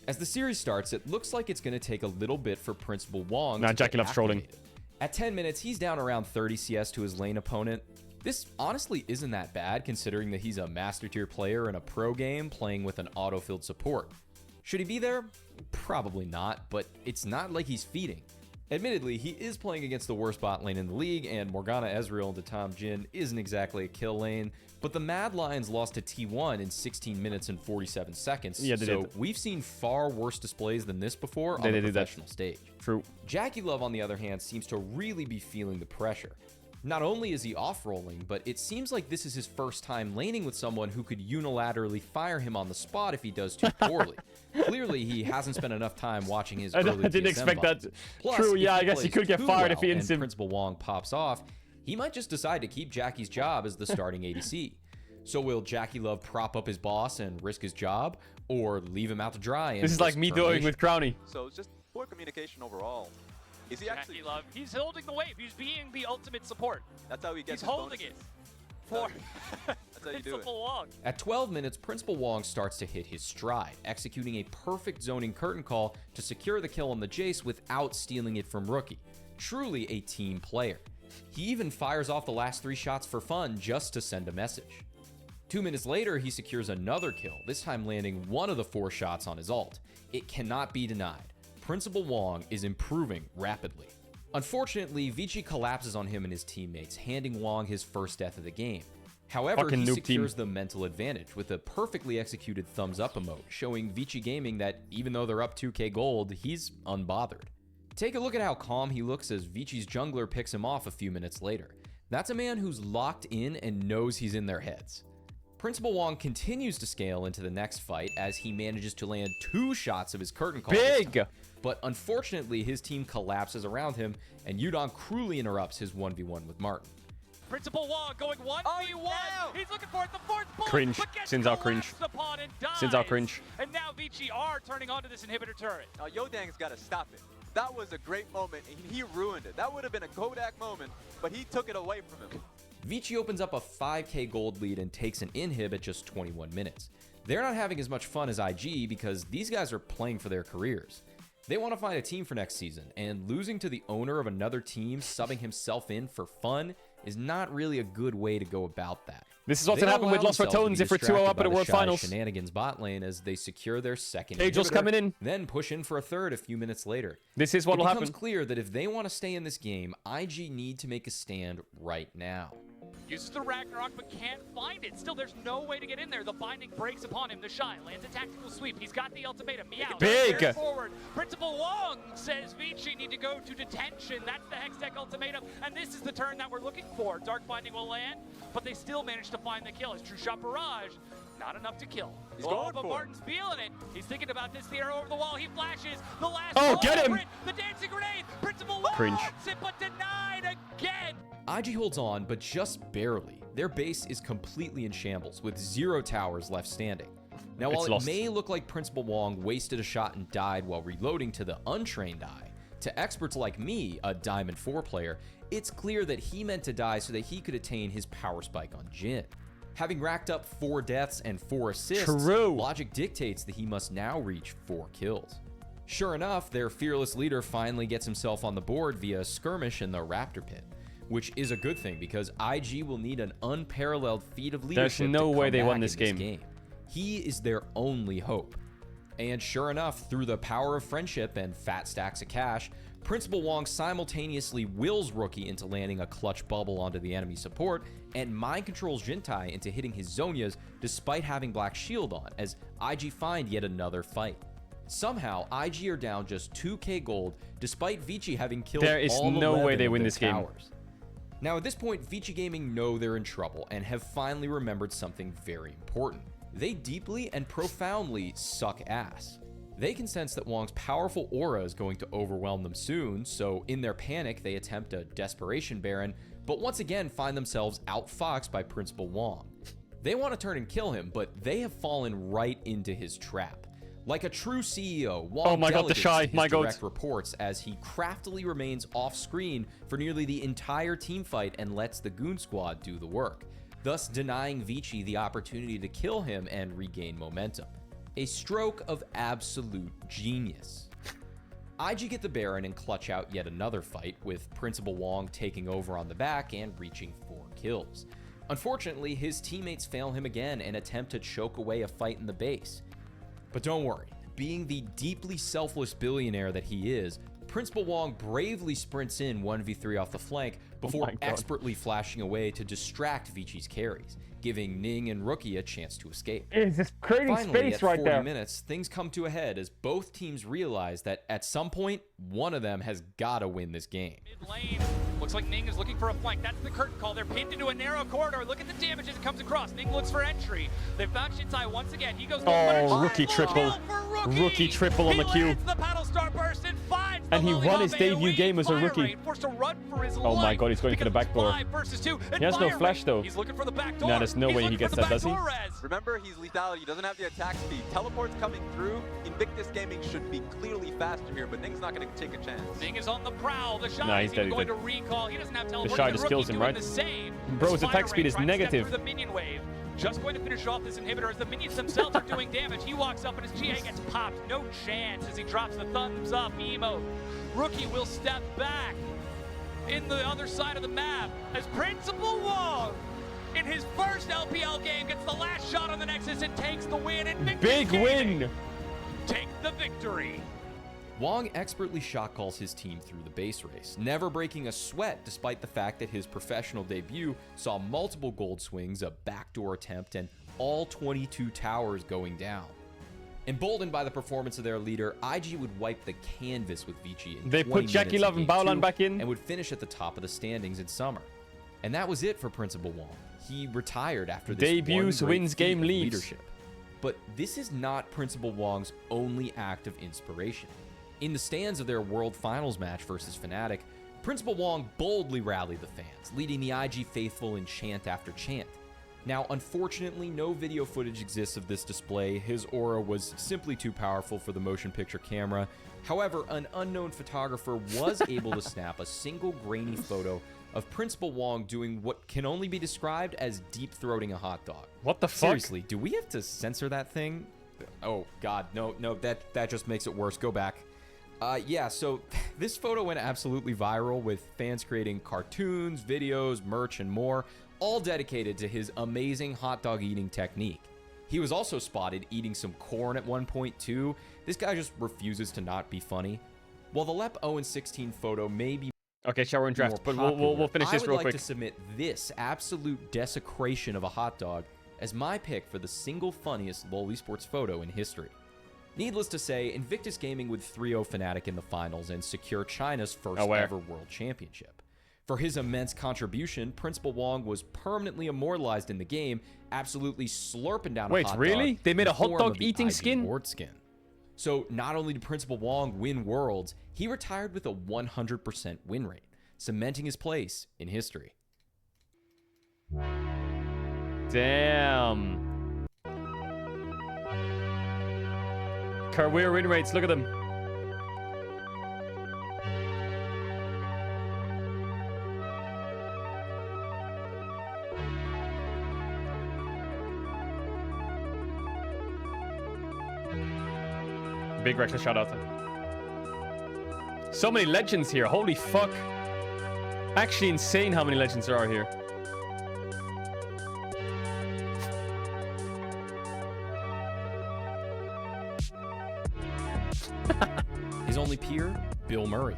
S16: As the series starts, it looks like it's going to take a little bit for Principal Wong to
S1: Jackie
S16: get
S1: Love's trolling.
S16: activated. At 10 minutes, he's down around 30 CS to his lane opponent. This honestly isn't that bad considering that he's a Master Tier player in a pro game playing with an auto-filled support. Should he be there? Probably not, but it's not like he's feeding. Admittedly, he is playing against the worst bot lane in the league, and Morgana Ezreal into Tom Jhin isn't exactly a kill lane, but the Mad Lions lost to T1 in 16 minutes and 47 seconds,
S1: Yeah, they
S16: so
S1: did.
S16: we've seen far worse displays than this before on
S1: They
S16: the
S1: did that.
S16: professional stage.
S1: True.
S16: Jackie Love, on the other hand, seems to really be feeling the pressure. Not only is he off-rolling, but it seems like this is his first time laning with someone who could unilaterally fire him on the spot if he does too poorly. Clearly, he hasn't spent enough time watching his early
S1: I didn't
S16: TSM
S1: expect
S16: buttons.
S1: that.
S16: Plus,
S1: True,
S16: if
S1: yeah,
S16: he
S1: I guess he
S16: plays
S1: could get
S16: too
S1: fired if he
S16: well
S1: ends
S16: and
S1: him.
S16: Principal Wong pops off, he might just decide to keep Jackie's job as the starting ADC. So will Jackie Love prop up his boss and risk his job, or leave him out to dry? And
S1: This is like
S16: risk
S1: me doing with Crowny.
S9: So it's just poor communication overall. Is he actually...
S15: Jackie Love, he's holding the wave. He's being the ultimate support.
S9: That's how he gets
S15: He's
S9: his
S15: holding it.
S9: bonuses.
S15: For
S9: That's how you do it.
S15: Principal Wong.
S16: At 12 minutes, Principal Wong starts to hit his stride, executing a perfect zoning curtain call to secure the kill on the Jace without stealing it from Rookie. Truly a team player. He even fires off the last 3 shots for fun just to send a message. 2 minutes later, he secures another kill, this time landing one of the 4 shots on his ult. It cannot be denied. Principal Wong is improving rapidly. Unfortunately, Vici collapses on him and his teammates, handing Wong his first death of the game. However,
S1: Fucking
S16: he
S1: noob
S16: secures
S1: team.
S16: the mental advantage with a perfectly executed thumbs up emote, showing Vici Gaming that even though they're up 2k gold, he's unbothered. Take a look at how calm he looks as Vici's jungler picks him off a few minutes later. That's a man who's locked in and knows he's in their heads. Principal Wong continues to scale into the next fight as he manages to land 2 shots of his curtain call.
S1: Big!
S16: But unfortunately, his team collapses around him, and Yudong cruelly interrupts his 1v1 with Martin.
S15: Principal Wong going 1v1. He's looking for it, the 4th bullet,
S1: Cringe.
S15: but gets
S1: Sins are cringe.
S15: collapsed upon and dies.
S1: Sins are cringe.
S15: And now Vici are turning onto this inhibitor turret.
S9: Now Yodang's got to stop it. That was a great moment, and he ruined it. That would have been a Kodak moment, but he took it away from him.
S16: Vici opens up a 5k gold lead and takes an inhib at just 21 minutes. They're not having as much fun as IG because these guys are playing for their careers. They want to find a team for next season, and losing to the owner of another team subbing himself in for fun is not really a good way to go about that.
S1: This is what's going to happen with Lost Ratones if we're 2-0 up at the World Finals.
S16: Shenanigans bot lane as they secure their second
S1: Caedrel's coming in.
S16: Then push in for a third a few minutes later.
S1: This is what will happen.
S16: It becomes clear that if they want to stay in this game, IG need to make a stand right now.
S15: Uses the Ragnarok, but can't find it. Still, there's no way to get in there. The binding breaks upon him. The Shy lands a tactical sweep. He's got the ultimatum. Meow.
S1: Big.
S15: Forward. Principal Wong says Vici need to go to detention. That's the Hextech ultimatum, and this is the turn that we're looking for. Dark Binding will land, but they still manage to find the kill. His True Shot Barrage, not enough to kill.
S9: He's going
S15: but
S9: for
S15: Martin's feeling it. He's thinking about this. The arrow over the wall. He flashes. The last.
S1: Oh, get him!
S15: The dancing grenade. Principal Wong
S1: Cringe.
S15: wants it, but denied again.
S16: IG holds on, but just barely. Their base is completely in shambles, with 0 towers left standing. Now, while it may look like Principal Wong wasted a shot and died while reloading to the untrained eye, to experts like me, a Diamond 4 player, it's clear that he meant to die so that he could attain his power spike on Jhin. Having racked up 4 deaths and 4 assists, logic dictates that he must now reach 4 kills. Sure enough, their fearless leader finally gets himself on the board via a skirmish in the Raptor Pit, which is a good thing because IG will need an unparalleled feat of leadership.
S1: There's no way they won
S16: this
S1: game.
S16: He is their only hope. And sure enough, through the power of friendship and fat stacks of cash, Principal Wong simultaneously wills Rookie into landing a clutch bubble onto the enemy support and mind controls Jintai into hitting his Zhonya's despite having Black Shield on, as IG find yet another fight. Somehow, IG are down just 2k gold despite Vici having killed
S1: there is
S16: all
S1: no way they win
S16: this
S1: this game.
S16: Now, at this point, Vici Gaming know they're in trouble and have finally remembered something very important. They deeply and profoundly suck ass. They can sense that Wong's powerful aura is going to overwhelm them soon, so in their panic, they attempt a Desperation Baron, but once again find themselves outfoxed by Principal Wong. They want to turn and kill him, but they have fallen right into his trap. Like a true CEO, Wong delegates his direct reports as he craftily remains off-screen for nearly the entire teamfight and lets the Goon Squad do the work, thus denying Vici the opportunity to kill him and regain momentum. A stroke of absolute genius. IG get the Baron and clutch out yet another fight, with Principal Wong taking over on the back and reaching 4 kills. Unfortunately, his teammates fail him again and attempt to choke away a fight in the base. But don't worry, being the deeply selfless billionaire that he is, Principal Wong bravely sprints in 1v3 off the flank before expertly flashing away to distract Vici's carries, giving Ning and Rookie a chance to escape.
S19: It's just creating
S16: Finally,
S19: space
S16: at
S19: right
S16: 40
S19: there.
S16: minutes, things come to a head as both teams realize that at some point, one of them has got to win this game.
S15: Mid lane. Looks like Ning is looking for a flank. That's the curtain call. They're pinned into a narrow corridor. Look at the damage as it comes across. Ning looks for entry. They found Shintai once again. He goes.
S1: Oh, Rookie triple. Rookie triple on the Q.
S15: The paddle star burst and finds
S1: and he won his debut game as a rookie. Oh my god, he's going for the back door. He has no flash though.
S15: He's looking for the back door.
S1: Nah, there's no way he gets that, does he?
S9: Remember, he's lethality. He doesn't have the attack speed. Teleport's coming through. Invictus Gaming should be clearly faster here, but Ning's not going to take a chance.
S15: Ning is on the prowl. The Shy
S1: nah, he's dead.
S15: going to recall. He doesn't have teleport.
S1: The Shy just kills him, right? Bro, his attack speed is negative.
S15: The minion wave. Just going to finish off this inhibitor as the minions themselves are doing damage. He walks up and his GA gets popped. No chance as he drops the thumbs up emote. Rookie will step back in the other side of the map as Principal Wong in his first LPL game gets the last shot on the Nexus and takes the win. And
S1: big win!
S15: Take the victory.
S16: Wong expertly shot calls his team through the base race, never breaking a sweat despite the fact that his professional debut saw multiple gold swings, a backdoor attempt, and all 22 towers going down. Emboldened by the performance of their leader, IG would wipe the canvas with Vici in
S1: They
S16: 20
S1: put Jackie
S16: minutes
S1: Love and Baolan back in
S16: and would finish at the top of the standings in summer. And that was it for Principal Wong. He retired after this
S1: debuts,
S16: one great
S1: wins,
S16: feat
S1: game,
S16: of
S1: leaves.
S16: leadership. But this is not Principal Wong's only act of inspiration. In the stands of their World Finals match versus Fnatic, Principal Wong boldly rallied the fans, leading the IG faithful in chant after chant. Now, unfortunately, no video footage exists of this display. His aura was simply too powerful for the motion picture camera. However, an unknown photographer was able to snap a single grainy photo of Principal Wong doing what can only be described as deep-throating a hot dog.
S1: What the fuck?
S16: Seriously, do we have to censor that thing? Oh, God, no, that just makes it worse. Go back. Yeah, so this photo went absolutely viral with fans creating cartoons, videos, merch, and more, all dedicated to his amazing hot dog eating technique. He was also spotted eating some corn at one point, too. This guy just refuses to not be funny. While the Lep 0-16 photo may be
S1: okay, shall we draft? But we'll finish this real quick.
S16: I would like to submit this absolute desecration of a hot dog as my pick for the single funniest LoL Esports photo in history. Needless to say, Invictus Gaming would 3-0 Fnatic in the finals and secure China's first ever World Championship. For his immense contribution, Principal Wong was permanently immortalized in the game, absolutely slurping down a hot dog.
S1: Wait, really? They made a hot dog eating skin?
S16: Ward skin. So not only did Principal Wong win Worlds, he retired with a 100% win rate, cementing his place in history.
S1: Damn. Career win rates, look at them. Big Rex, shout out. So many legends here, holy fuck. Actually insane how many legends there are here.
S16: His only peer, Bill Murray,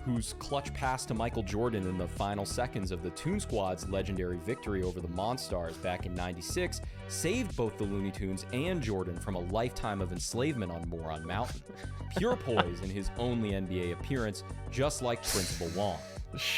S16: whose clutch pass to Michael Jordan in the final seconds of the Toon Squad's legendary victory over the Monstars back in '96 saved both the Looney Tunes and Jordan from a lifetime of enslavement on Moron Mountain. Pure poise in his only NBA appearance, just like Principal Wong.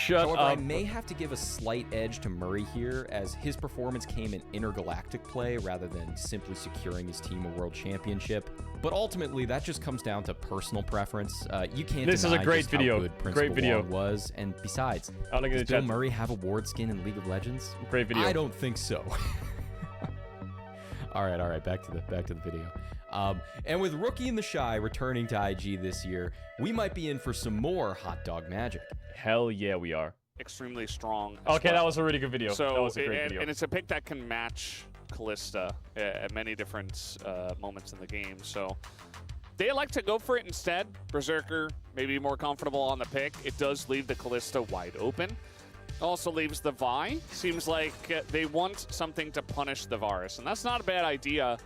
S16: However, I may have to give a slight edge to Murray here, as his performance came in intergalactic play rather than simply securing his team a world championship. But ultimately, that just comes down to personal preference. You can't
S1: This is a
S16: deny
S1: great
S16: just
S1: video.
S16: how good
S1: Great video.
S16: Wong was, and besides,
S1: I'll look at
S16: does
S1: the
S16: Bill
S1: chat.
S16: Murray have a ward skin in League of Legends?
S1: Great video.
S16: I don't think so. All right, back to the video. And with Rookie and the Shy returning to IG this year, we might be in for some more hot dog magic.
S1: Hell yeah, we are.
S3: Extremely strong.
S1: Okay, that was a really good video.
S3: So,
S1: that was a great video.
S3: And it's a pick that can match Callista at many different moments in the game. So they like to go for it instead. Berserker may be more comfortable on the pick. It does leave the Callista wide open. Also leaves the Vi. Seems like they want something to punish the Varus, and that's not a bad idea.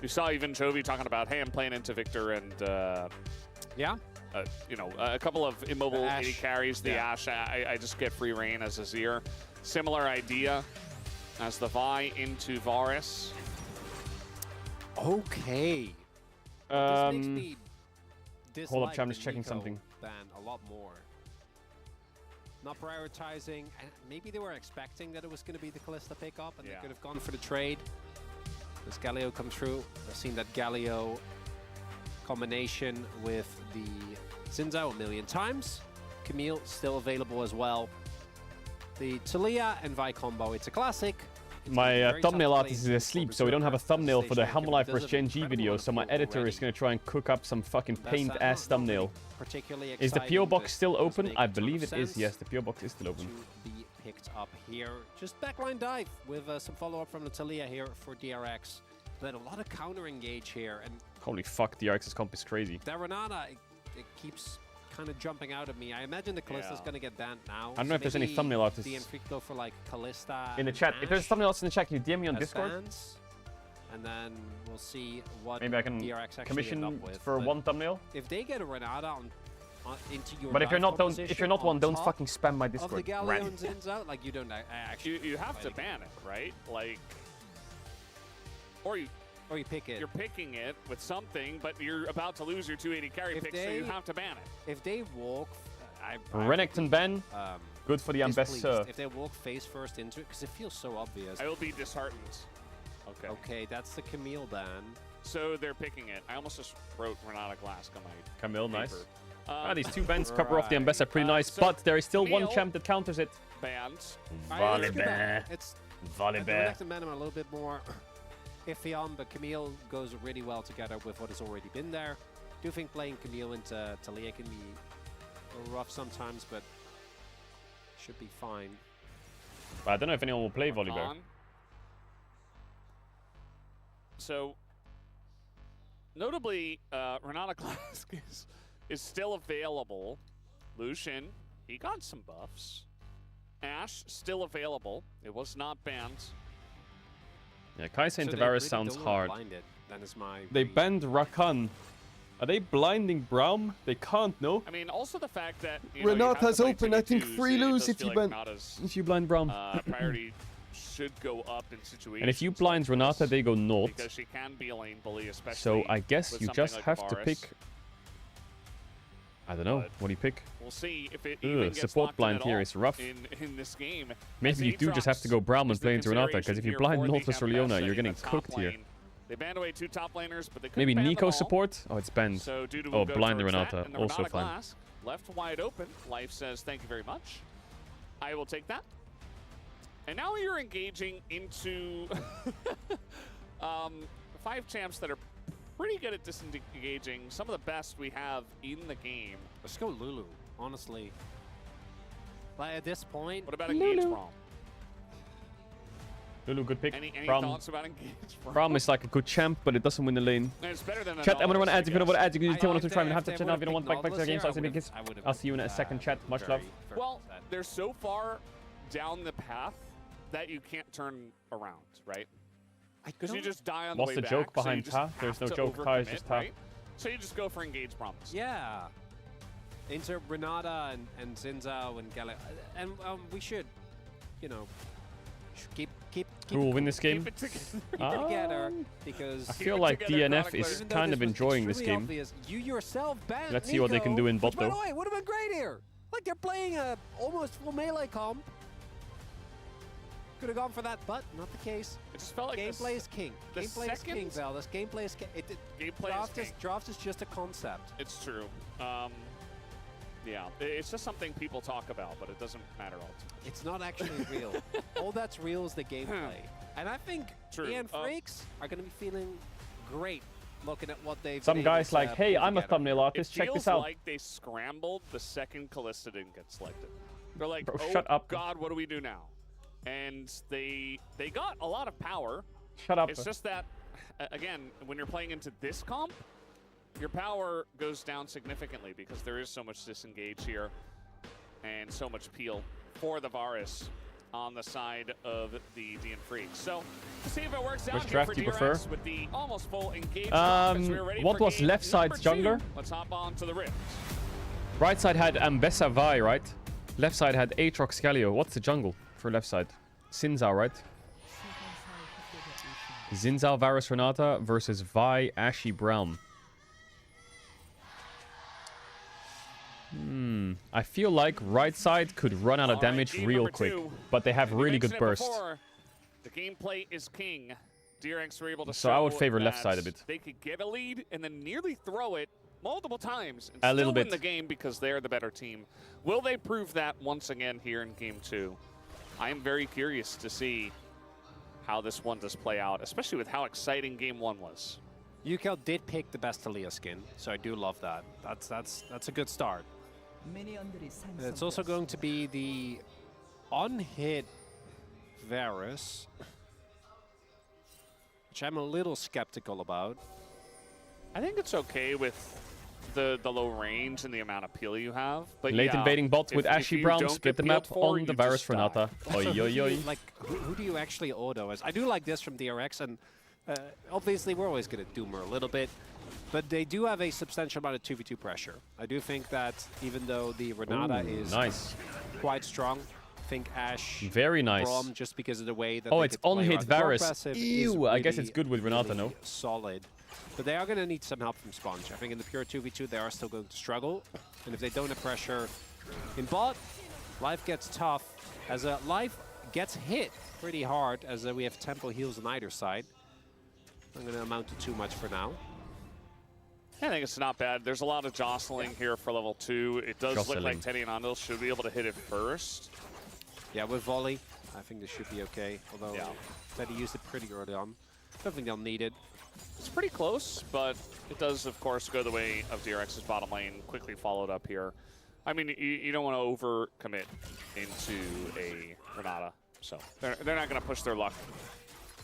S3: You saw even Jovi talking about, hey, I'm playing into Victor and
S13: yeah.
S3: You know, a couple of immobile 80 carries. The Ashe, I just get free reign as Azir. Similar idea as the Vi into Varus.
S13: Okay. This makes me
S1: hold up,
S13: dislike
S1: chat, I'm just
S13: the
S1: checking
S13: Nico
S1: something.
S13: ban a lot more. Not prioritizing, and maybe they were expecting that it was going to be the Callista pickup, and they could have gone for the trade. Does Galio come through? I've seen that Galio combination with the Zinzao a million times. Camille still available as well. The Talia and Vi combo, it's a classic.
S1: My thumbnail artist is asleep, so we don't have a thumbnail for the Humble Life vs Gen G video, so my editor is going to try and cook up some fucking paint-ass thumbnail. Is the PO box still open? I believe it is, yes, the PO box is still open.
S13: To be picked up here. Just backline dive with some follow-up from the Talia here for DRX. Then a lot of counter-engage here, and
S1: Holy fuck, the DRX's comp is crazy.
S13: that Renata, it keeps kind of jumping out at me. I imagine the Callista's going to get banned now.
S1: I don't know if there's any thumbnail artists
S13: DM Freak go for like Callista
S1: in the chat. If there's a thumbnail artist in the chat, can you DM me on
S13: as
S1: Discord?
S13: bans, and then we'll see what
S1: Maybe I can
S13: DRX actually
S1: commission
S13: end up with.
S1: for
S13: But
S1: one thumbnail.
S13: if they get a Renata on into your
S1: But if you're
S13: dive
S1: not if you're not one, don't
S13: top
S1: fucking spam my
S13: of the
S1: Discord.
S13: Galio
S1: Ran.
S13: and Zins out, like you don't actually.
S3: You have to ban it, right? Like, or you
S13: pick it.
S3: You're picking it with something, but you're about to lose your 280 carry pick, so you have to ban it.
S13: If they walk,
S1: Renekton ban. Good for the
S13: displeased
S1: ambassador.
S13: if they walk face first into it, because it feels so obvious.
S3: I will be disheartened. Okay.
S13: Okay, that's the Camille ban.
S3: So they're picking it. I almost just wrote Renata Glask on my
S1: Camille, nice.
S3: paper.
S1: These two bans cover off the ambassador pretty nice, but there is still one champ that counters it.
S3: Banned.
S1: Volibear.
S13: It's
S1: Volibear.
S13: Renekton ban I'm a little bit more iffy on, but Camille goes really well together with what has already been there. Do think playing Camille into Talia can be a little rough sometimes, but Should be fine.
S1: But I don't know if anyone will play Volibear.
S3: So, notably, Renata Classic is still available. Lucian, he got some buffs. Ashe, still available. It was not banned.
S1: Yeah, Kaisa and
S13: So
S1: Tavares
S13: really
S1: sounds
S13: don't
S1: hard.
S13: blind it, then is my
S1: They
S13: read.
S1: banned Rakan. Are they blinding Braum? They can't, no?
S3: I mean, also the fact that you know,
S1: Renata's
S3: you have to play
S1: open. I think
S3: 2v2s,
S1: free
S3: it
S1: lose
S3: does
S1: if
S3: feel
S1: you
S3: like
S1: blind
S3: Renata's,
S1: blind Braum.
S3: priority should go up in situations.
S1: And if you blind Renata, they go north.
S3: Because she can be a lane bully, especially.
S1: So I guess
S3: with
S1: you
S3: something
S1: just
S3: like
S1: have to
S3: Varus.
S1: pick. I don't know. What do you pick?
S3: We'll see if it even gets
S1: support
S3: locked
S1: blind
S3: in at
S1: here
S3: all
S1: is rough.
S3: in this game.
S1: Maybe you do just have to go Braum and play into Renata, because if you blind North
S3: Northwest
S1: versus Leona, you're getting cooked here.
S3: They banned away 2 top laners, but they couldn't
S1: Maybe
S3: ban them
S1: Nico
S3: all.
S1: support? Oh, it's banned.
S3: So Dudu
S1: Oh,
S3: will go
S1: blind
S3: towards that,
S1: Renata,
S3: and the
S1: also
S3: Renata
S1: fine.
S3: glass left wide open. Life says thank you very much. I will take that. And now you're engaging into 5 champs that are pretty good at disengaging. Some of the best we have in the game.
S13: Let's go Lulu, honestly. Like at this point.
S3: What about Engage Braum?
S1: Lulu, good pick.
S3: Any
S1: Braum.
S3: thoughts about Engage Braum?
S1: Braum is like a good champ, but it doesn't win the lane.
S3: It's better than
S1: Chat, I'm gonna run
S3: Nautilus,
S1: ads. If you don't want ads, you can use
S13: I-
S1: 1
S13: if
S1: 2
S13: they-
S1: try and
S13: if
S1: have
S13: they
S1: to chat now. If you don't want
S13: would've
S1: back to the
S13: picked
S1: game, so
S13: Nautilus here,
S1: I'll see you in a second chat. Much love.
S3: Well, they're so far down the path that you can't turn around, right? Because you just die on
S1: What's
S3: the way
S1: the joke
S3: back, so you
S1: behind
S3: just
S1: Ta? There's
S3: have
S1: no
S3: to
S1: joke. Ta is
S3: overcommit,
S1: just Ta.
S3: right? So you just go for Engage Braum.
S13: Yeah. Into Renata and Zinzao and Gala. And we should, you know, keep
S1: Who will win this game?
S13: Keep it together because
S1: I feel like DNF is
S13: even though
S1: kind
S13: this
S1: of
S13: was
S1: enjoying this
S13: extremely
S1: game.
S13: obvious, you yourself banned
S1: Let's see what they can do in bot
S13: which, by the
S1: though.
S13: way, would have been great here. Like they're playing a almost full melee comp. Could have gone for that, but not the case.
S3: It just felt like
S13: gameplay is king.
S3: the
S13: Gameplay is king,
S3: second-
S13: Veldis. Gameplay is king.
S3: Gameplay
S13: draft
S3: is king.
S13: Draft is just a concept.
S3: It's true. Yeah, it's just something people talk about, but it doesn't matter ultimately.
S13: It's not actually real. All that's real is the gameplay. And I think
S3: True.
S13: Ian Freaks are going to be feeling great looking at what they've
S1: Some
S13: been able
S1: guys
S13: to
S1: like, hey,
S13: put
S1: I'm a
S13: together.
S1: thumbnail artist.
S3: It
S1: Check
S3: feels
S1: this out.
S3: like they scrambled the second Callista didn't get selected. They're like,
S1: Bro,
S3: oh
S1: shut up.
S3: God, what do we do now? And they got a lot of power.
S1: Shut up.
S3: It's just that, again, when you're playing into this comp, your power goes down significantly because there is so much disengage here and so much peel for the Varus on the side of the DN Freaks. So, to see if it works out
S1: Which
S3: here
S1: draft
S3: for
S1: do you
S3: DRX
S1: prefer?
S3: with the almost full engage drop as we're ready
S1: what
S3: for
S1: was
S3: game
S1: left side's
S3: number 2.
S1: jungler?
S3: Let's hop on to the Rift.
S1: Right side had Ambessa Vi, right? Left side had Aatrox Galio. What's the jungle for left side? Sinzao, right? Zinzao, Varus, Renata versus Vi, Ashe, Braum. I feel like right side could run out of damage
S3: game
S1: real
S3: number
S1: quick,
S3: 2.
S1: but they have
S3: And you
S1: really good
S3: mentioned it
S1: burst.
S3: before, the gameplay is king. DRX were able to
S1: So I would
S3: show
S1: favor left
S3: that
S1: side a bit.
S3: They could get a lead and then nearly throw it multiple times and
S1: A
S3: still
S1: little
S3: win
S1: bit.
S3: the game because they're the better team. Will they prove that once again here in game 2? I am very curious to see how this one does play out, especially with how exciting game 1 was.
S13: Yukel did pick the best Talia skin, so I do love that. That's a good start. It's also going to be the unhit Varus, which I'm a little skeptical about.
S3: I think it's okay with the low range and the amount of peel you have. But
S1: Late
S3: yeah,
S1: invading bot with
S3: if
S1: Ashe
S3: you
S1: Braum,
S3: don't
S1: split
S3: get
S1: the map
S3: peeled for,
S1: on
S3: you
S1: the Varus
S3: just die.
S1: Renata. Oi,
S13: So
S1: oi, oi.
S13: who do you actually auto as? I do like this from DRX, and obviously we're always going to doom her a little bit, but they do have a substantial amount of 2v2 pressure. I do think that even though the Renata
S1: Ooh,
S13: is
S1: nice.
S13: quite strong, I think Ashe,
S1: Very nice.
S13: Braum, just because of the way that
S1: Oh,
S13: they
S1: it's
S13: get to
S1: on
S13: play
S1: hit
S13: around the core
S1: Varus.
S13: passive is
S1: Ew, I guess
S13: really,
S1: it's good with Renata,
S13: really
S1: no?
S13: solid. But they are going to need some help from Sponge. I think in the pure 2v2 they are still going to struggle, and if they don't have pressure in bot, life gets tough. As life gets hit pretty hard, as we have tempo heals on either side. I'm going to amount to too much for now.
S3: I think it's not bad. There's a lot of jostling here for level 2. It does look like Teddy and Andal should be able to hit it first.
S13: Yeah, with volley, I think this should be okay. Although Teddy used it pretty early on. Don't think they'll need it.
S3: It's pretty close, but it does, of course, go the way of DRX's bottom lane. Quickly followed up here I mean, you don't want to overcommit into a Renata, so they're not going to push their luck.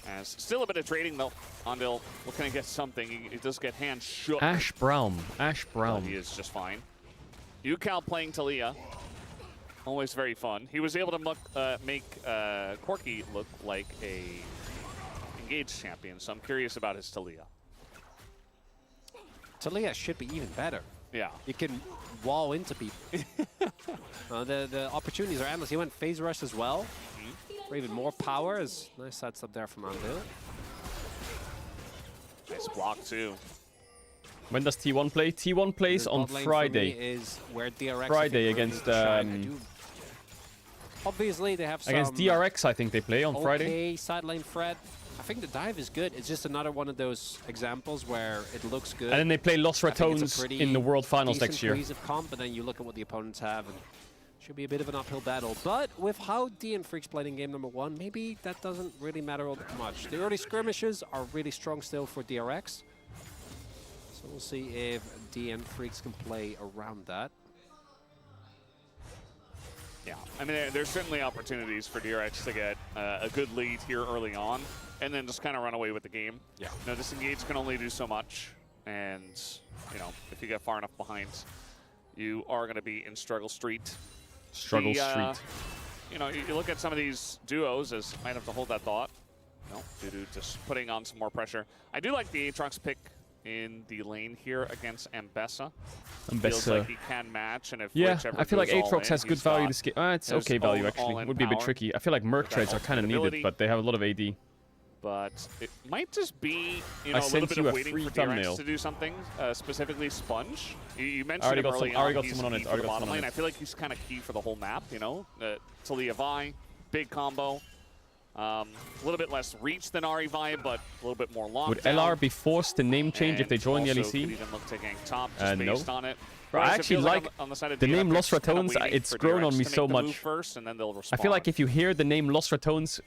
S3: As still a bit of trading though. Ondil looking to get something. He does get hand shook.
S1: Ash Brown.
S3: But he is just fine. UCal playing Talia. Always very fun. He was able to make Corki look like a engaged champion, so I'm curious about his Talia.
S13: Talia should be even better.
S3: Yeah.
S13: You can wall into people. The opportunities are endless. He went phase rush as well. For even more power. Is nice sets up there from Ondil.
S3: Nice block too.
S1: When does T1 play? T1 plays on Friday.
S13: Is where DRX
S1: Friday against
S13: obviously they have some
S1: against DRX. I think they play on Friday.
S13: Okay, side lane Fred. I think the dive is good. It's just another one of those examples where it looks good.
S1: And then they play Los Ratones in the World Finals next year.
S13: Of comp, and then you look at what the opponents have, and should be a bit of an uphill battle. But with how DN Freaks played in game number 1, maybe that doesn't really matter all that much. The early skirmishes are really strong still for DRX. So we'll see if DN Freaks can play around that.
S3: Yeah, I mean, there's certainly opportunities for DRX to get a good lead here early on, and then just kind of run away with the game.
S13: Yeah.
S3: You know, disengage can only do so much, and you know, if you get far enough behind, you are going to be in struggle street.
S1: Struggle street.
S3: You know, you look at some of these duos as might have to hold that thought. No, Dudu just putting on some more pressure. I do like the Aatrox pick in the lane here against Ambessa. Feels like he can match, and if
S1: I feel like Aatrox has good value this game. It's okay value actually. It would be a bit tricky. I feel like Merc trades are kind of needed, but they have a lot of AD.
S3: But it might just be, you know, a little bit of waiting for DRX to do something, specifically Sponge. You mentioned him early on. He's key for the bottom lane. I feel like he's kind of key for the whole map, you know. Talia Vi, big combo. A little bit less reach than Ahri Vi, but a little bit more lockdown.
S1: Would LR be forced to name change if they join the LEC?
S3: Could even look to gank top just based on it.
S1: Bro, I actually like the name Los Ratones. It's grown on me so much.
S3: First, and then they'll
S1: I feel like if you hear the name Los Ratones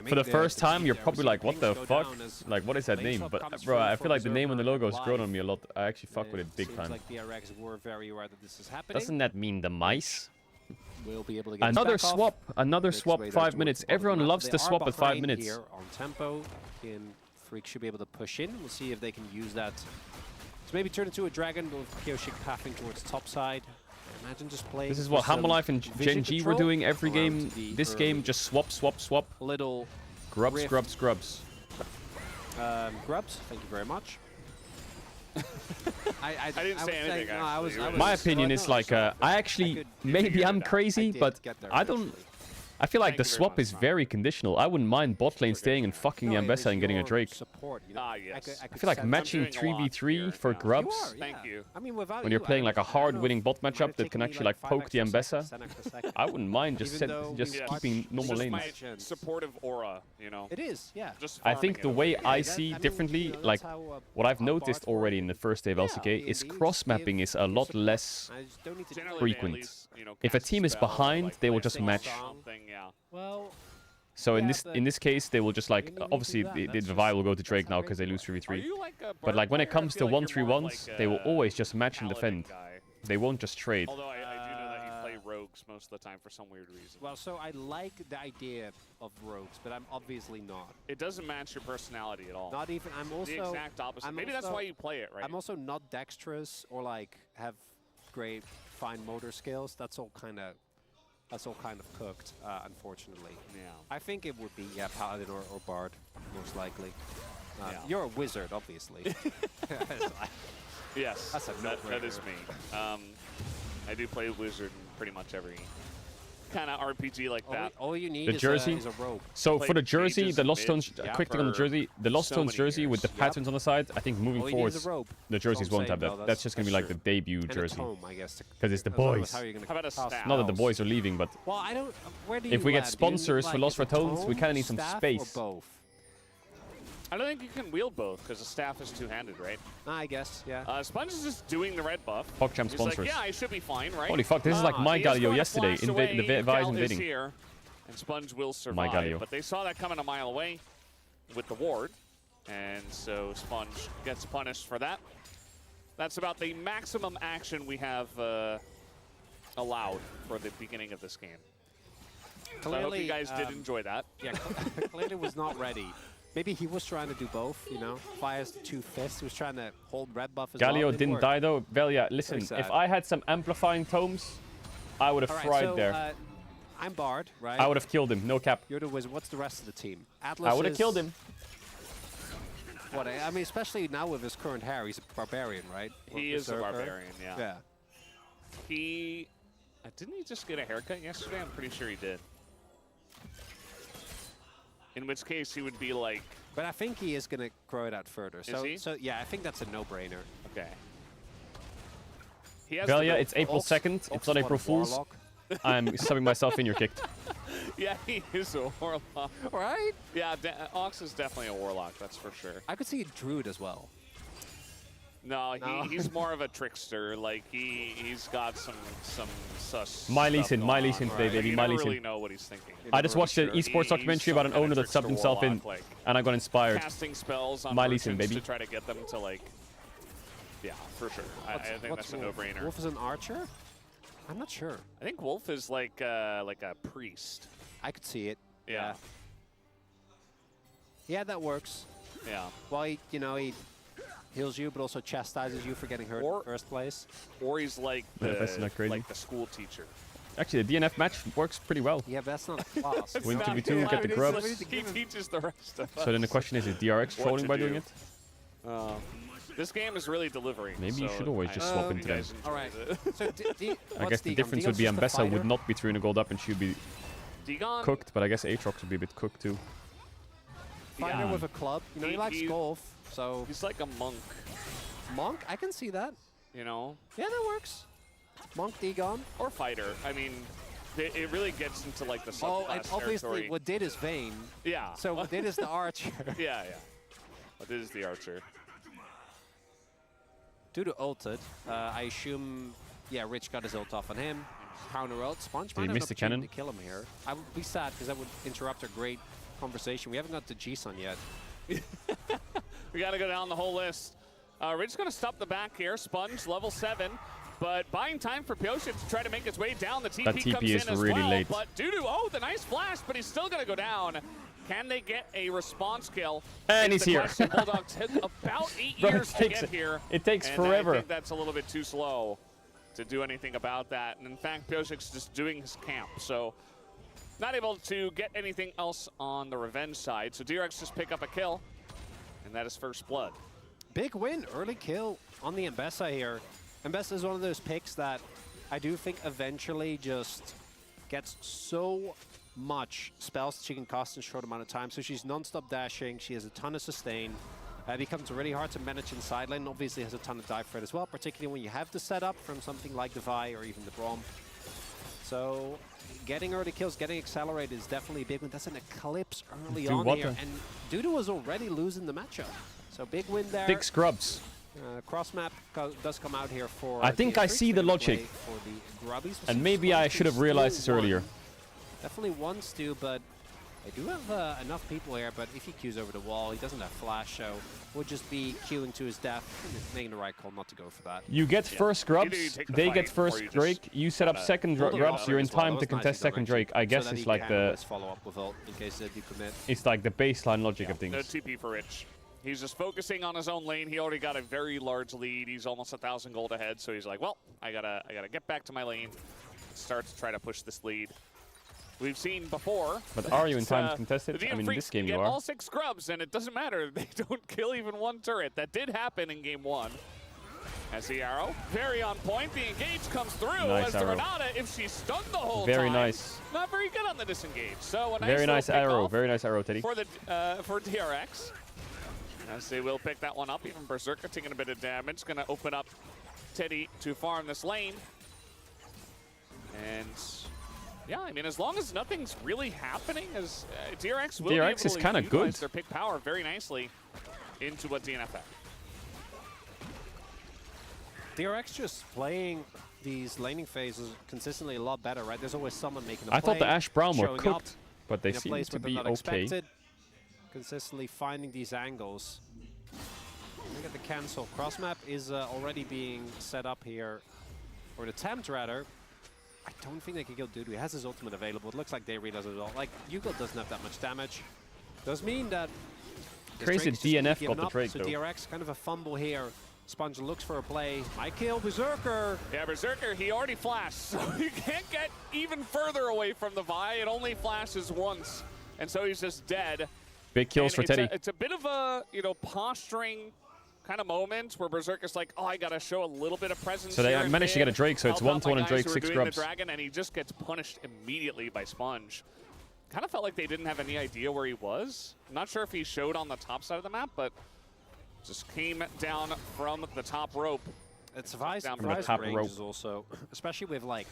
S1: for the first time, you're probably like, what the fuck? Like, what is that name? But, bro, I feel like the name on the logo has grown on me a lot. I actually fuck with it big time.
S13: Like DRX were very aware that this is happening.
S1: Doesn't that mean the mice?
S13: We'll be able to get
S1: another swap, 5 minutes. Everyone loves to swap at 5 minutes.
S13: Here on tempo, Freak should be able to push in. We'll see if they can use that to maybe turn into a dragon with Kyoshik pathing towards top side. Imagine just playing.
S1: This is what Hamalife and Gen G were doing every game. This game, just swap, swap, swap.
S13: Little
S1: grubs, grubs, grubs.
S13: Grubs, thank you very much.
S3: I didn't say anything.
S13: No,
S1: my opinion is like, maybe I'm crazy, but I don't. I feel like the swap is very conditional. I wouldn't mind bot lane staying and fucking the Ambessa and getting a Drake.
S3: Yes.
S1: I feel like matching 3v3 for grubs.
S3: Thank you.
S13: I mean, without
S1: when you're playing like a hard-winning bot matchup that can actually like poke the Ambessa, I wouldn't mind just keeping normal lanes.
S3: Supportive aura, you know.
S13: It is, yeah.
S1: I think the way I see differently, like what I've noticed already in the first day of LCK, is cross-mapping is a lot less frequent. If a team is behind, they will just match.
S13: Well,
S1: so in this case, they will just like obviously the Vi will go to Drake now because they lose 3v3. But like when it comes to 1-3-1s, they will always just match and defend. They won't just trade.
S3: Although I do know that you play rogues most of the time for some weird reason.
S13: Well, so I like the idea of rogues, but I'm obviously not.
S3: It doesn't match your personality at all.
S13: Not even. I'm also
S3: the exact opposite. Maybe that's why you play it, right?
S13: I'm also not dexterous or like have great fine motor skills. That's all kind of cooked, unfortunately.
S3: Yeah.
S13: I think it would be, Paladin or Bard, most likely. You're a wizard, obviously.
S3: Yes,
S13: that's
S3: that is me. I do play wizard in pretty much every kind of RPG like that.
S13: All you need
S1: the jersey.
S13: Is a rogue.
S1: So for the jersey, the Lost Stones, quick thing on the jersey, the Lost Stones jersey with the patterns on the side, I think moving forward, the jerseys won't have that. That's just going to be like the debut jersey. Because it's the boys.
S3: How about a staff?
S1: Not that the boys are leaving, but
S13: well, I don't, where do you
S1: if we get
S13: land?
S1: sponsors for Lost Ratones, we kind of need some space.
S3: I don't think you can wield both because the staff is two-handed, right?
S13: I guess, yeah.
S3: Sponge is just doing the red buff.
S1: PogChamp sponsors.
S3: Like, yeah, I should be fine, right?
S1: Holy fuck, this is like my Galio yesterday in the Vi's invading.
S3: Here, and Sponge will survive.
S1: My Galio.
S3: But they saw that coming a mile away with the ward, and so Sponge gets punished for that. That's about the maximum action we have allowed for the beginning of this game. So I hope
S13: Clearly,
S3: you guys did enjoy that.
S13: Yeah, clearly was not ready. Maybe he was trying to do both, you know? Fires the 2 fists. He was trying to hold red buff as
S1: Galio
S13: well.
S1: didn't die though. Velia, listen,
S13: sad.
S1: if I had some amplifying tomes, I would have
S13: All right,
S1: fried
S13: so,
S1: there.
S13: I'm Bard, right?
S1: I would have killed him, no cap.
S13: You're the wizard. What's the rest of the team? Atlas
S1: I would have killed him.
S13: What? I mean, especially now with his current hair, he's a barbarian, right?
S3: He is a
S13: Berserker.
S3: barbarian, yeah.
S13: Yeah.
S3: He... didn't he just get a haircut yesterday? I'm pretty sure he did. In which case he would be like...
S13: But I think he is going to grow it out further. So,
S3: he?
S13: so yeah, I think that's a no-brainer.
S3: Okay. He has
S1: Velia, it's April 2nd. It's not April Fool's. I'm subbing myself in, you're kicked.
S3: Yeah, he is a warlock.
S13: Right?
S3: Yeah, Ox is definitely a warlock, that's for sure.
S13: I could see a druid as well.
S3: No, he's more of a trickster. Like, he's got some sus
S1: My Lee
S3: stuff
S1: Sin,
S3: going
S1: my Lee
S3: on,
S1: Sin
S3: right?
S1: today, baby,
S3: You
S1: my
S3: never
S1: Lee Sin.
S3: really know what he's thinking.
S1: I just watched an esports documentary about an owner that subbed himself in,
S3: like,
S1: and I got inspired.
S3: casting spells on
S1: My Lee Sin,
S3: merchants
S1: baby.
S3: to try to get them to, like... Yeah, for sure. I think that's a no-brainer.
S13: Wolf is an archer? I'm not sure.
S3: I think Wolf is like a priest.
S13: I could see it.
S3: Yeah.
S13: Yeah, that works.
S3: Yeah.
S13: Well, he heals you, but also chastises you for getting hurt in the first place.
S3: Or he's like
S1: Yeah, that's not crazy.
S3: like the school teacher.
S1: Actually, the DNF match works pretty well.
S13: Yeah, but that's not a class.
S1: Win 2v2, get the grubs.
S3: He teaches the rest of us.
S1: So then the question is DRX
S3: what
S1: trolling
S3: to
S1: by
S3: do.
S1: doing it?
S3: This game is really delivering.
S1: Maybe you
S3: so
S1: should always just swap
S3: hope
S1: into
S3: you
S1: them.
S3: guys
S13: All right. So
S1: I guess the difference would be Ambessa would not be 300 gold up and she would be
S3: Degon,
S1: cooked, but I guess Aatrox would be a bit cooked too.
S13: Fighter with a club. You know, he likes golf, so...
S3: He's like a monk.
S13: Monk? I can see that.
S3: You know?
S13: Yeah, that works. Monk, Degon.
S3: Or fighter. I mean, it really gets into like the subclass
S13: Oh, and obviously
S3: territory.
S13: what did is Vayne.
S3: Yeah.
S13: So what did is the archer.
S3: Yeah. What is the archer?
S13: Due to ulted, I assume, yeah, Rich got his ult off on him. Counter ult. Sponge
S1: Did he
S13: might have
S1: miss
S13: an
S1: the
S13: opportunity
S1: cannon?
S13: to kill him here. I would be sad because that would interrupt a great conversation. We haven't got to G-Sun yet.
S3: We got to go down the whole list. Rich going to stop the back here. Sponge, level 7. But buying time for Pyoshin to try to make his way down. The TP,
S1: That TP
S3: comes
S1: is
S3: in as
S1: really
S3: well.
S1: late.
S3: But the nice flash, but he's still going to go down. Can they get a response kill?
S1: And
S3: It's
S1: he's
S3: the
S1: here.
S3: question. Bulldogs took about 8
S1: Bro,
S3: years to get here.
S1: It takes
S3: and
S1: forever.
S3: I think that's a little bit too slow to do anything about that. And in fact, Pyoshin's just doing his camp. So not able to get anything else on the revenge side. So DRX just pick up a kill. And that is first blood.
S13: Big win, early kill on the Ambessa here. Ambessa is one of those picks that I do think eventually just gets so much spells that she can cast in a short amount of time. So she's non-stop dashing, she has a ton of sustain. It becomes really hard to manage in side lane, obviously has a ton of dive threat as well, particularly when you have the setup from something like the Vi or even the Braum. So getting early kills, getting accelerated is definitely a big one. That's an Eclipse early on here, and Dudu was already losing the matchup. So big win there.
S1: Big scrubs.
S13: Cross map does come out here for.
S1: I think I see the logic.
S13: For the grubbies.
S1: And maybe I should have realized this earlier.
S13: Definitely wants to, but they do have enough people here. But if he queues over the wall, he doesn't have flash, so would just be queuing to his death, making the right call not to go for that.
S1: You get first grubs, they get first Drake, you set up second grubs, you're in time to contest second Drake. I guess it's like the
S13: follow up with ult in case they do commit.
S1: It's like the baseline logic of things.
S3: No TP for Rich. He's just focusing on his own lane. He already got a very large lead. He's almost 1,000 gold ahead, so he's like, well, I gotta get back to my lane. Start to try to push this lead. We've seen before.
S1: But are you in time to contest it?
S3: The
S1: I mean, in this game
S3: get
S1: you are.
S3: all 6 scrubs, and it doesn't matter. They don't kill even one turret. That did happen in game 1. As the arrow, very on point. The engage comes through
S1: Nice
S3: as the
S1: arrow.
S3: Renata, if she's stunned the whole
S1: Very
S3: time.
S1: nice.
S3: Not very good on the disengage. So a nice
S1: Very
S3: little
S1: nice
S3: pick
S1: arrow.
S3: off
S1: Very nice arrow, Teddy.
S3: for the for DRX. As they will pick that one up. Even Berserker taking a bit of damage. Going to open up Teddy to farm this lane. And yeah, I mean, as long as nothing's really happening, as DRX will be able
S1: is
S3: to
S1: kind of
S3: utilize
S1: good.
S3: their pick power very nicely into a DNF had.
S13: DRX just playing these laning phases consistently a lot better, right? There's always someone making a
S1: I
S13: play,
S1: thought the Ash Brown were
S13: showing
S1: cooked,
S13: up
S1: but they
S13: in a
S1: seem
S13: place
S1: to
S13: where they're
S1: be
S13: not
S1: okay.
S13: expected. Consistently finding these angles. Look at the cancel. Cross map is already being set up here, or an attempt rather. I don't think they can kill Dudu. He has his ultimate available. It looks like Dayre does as well. Like, Yugo doesn't have that much damage. Does mean that...
S1: Crazy DNF got the
S13: up,
S1: Drake,
S13: so
S1: though.
S13: DRX, kind of a fumble here. Sponge looks for a play. Might kill Berserker.
S3: Yeah, Berserker, he already flashed, so he can't get even further away from the Vi. It only flashes once, and so he's just dead.
S1: Big kills for Teddy.
S3: It's a bit of a, you know, posturing kind of moment where Berserker's like, oh, I got to show a little bit of presence.
S1: So they
S3: here
S1: managed to get a Drake, so it's 1-1 and Drake, 6 grubs.
S3: The dragon, and he just gets punished immediately by Sponge. Kind of felt like they didn't have any idea where he was. I'm not sure if he showed on the top side of the map, but just came down from the top rope.
S13: It's Vi's ranges also, especially with like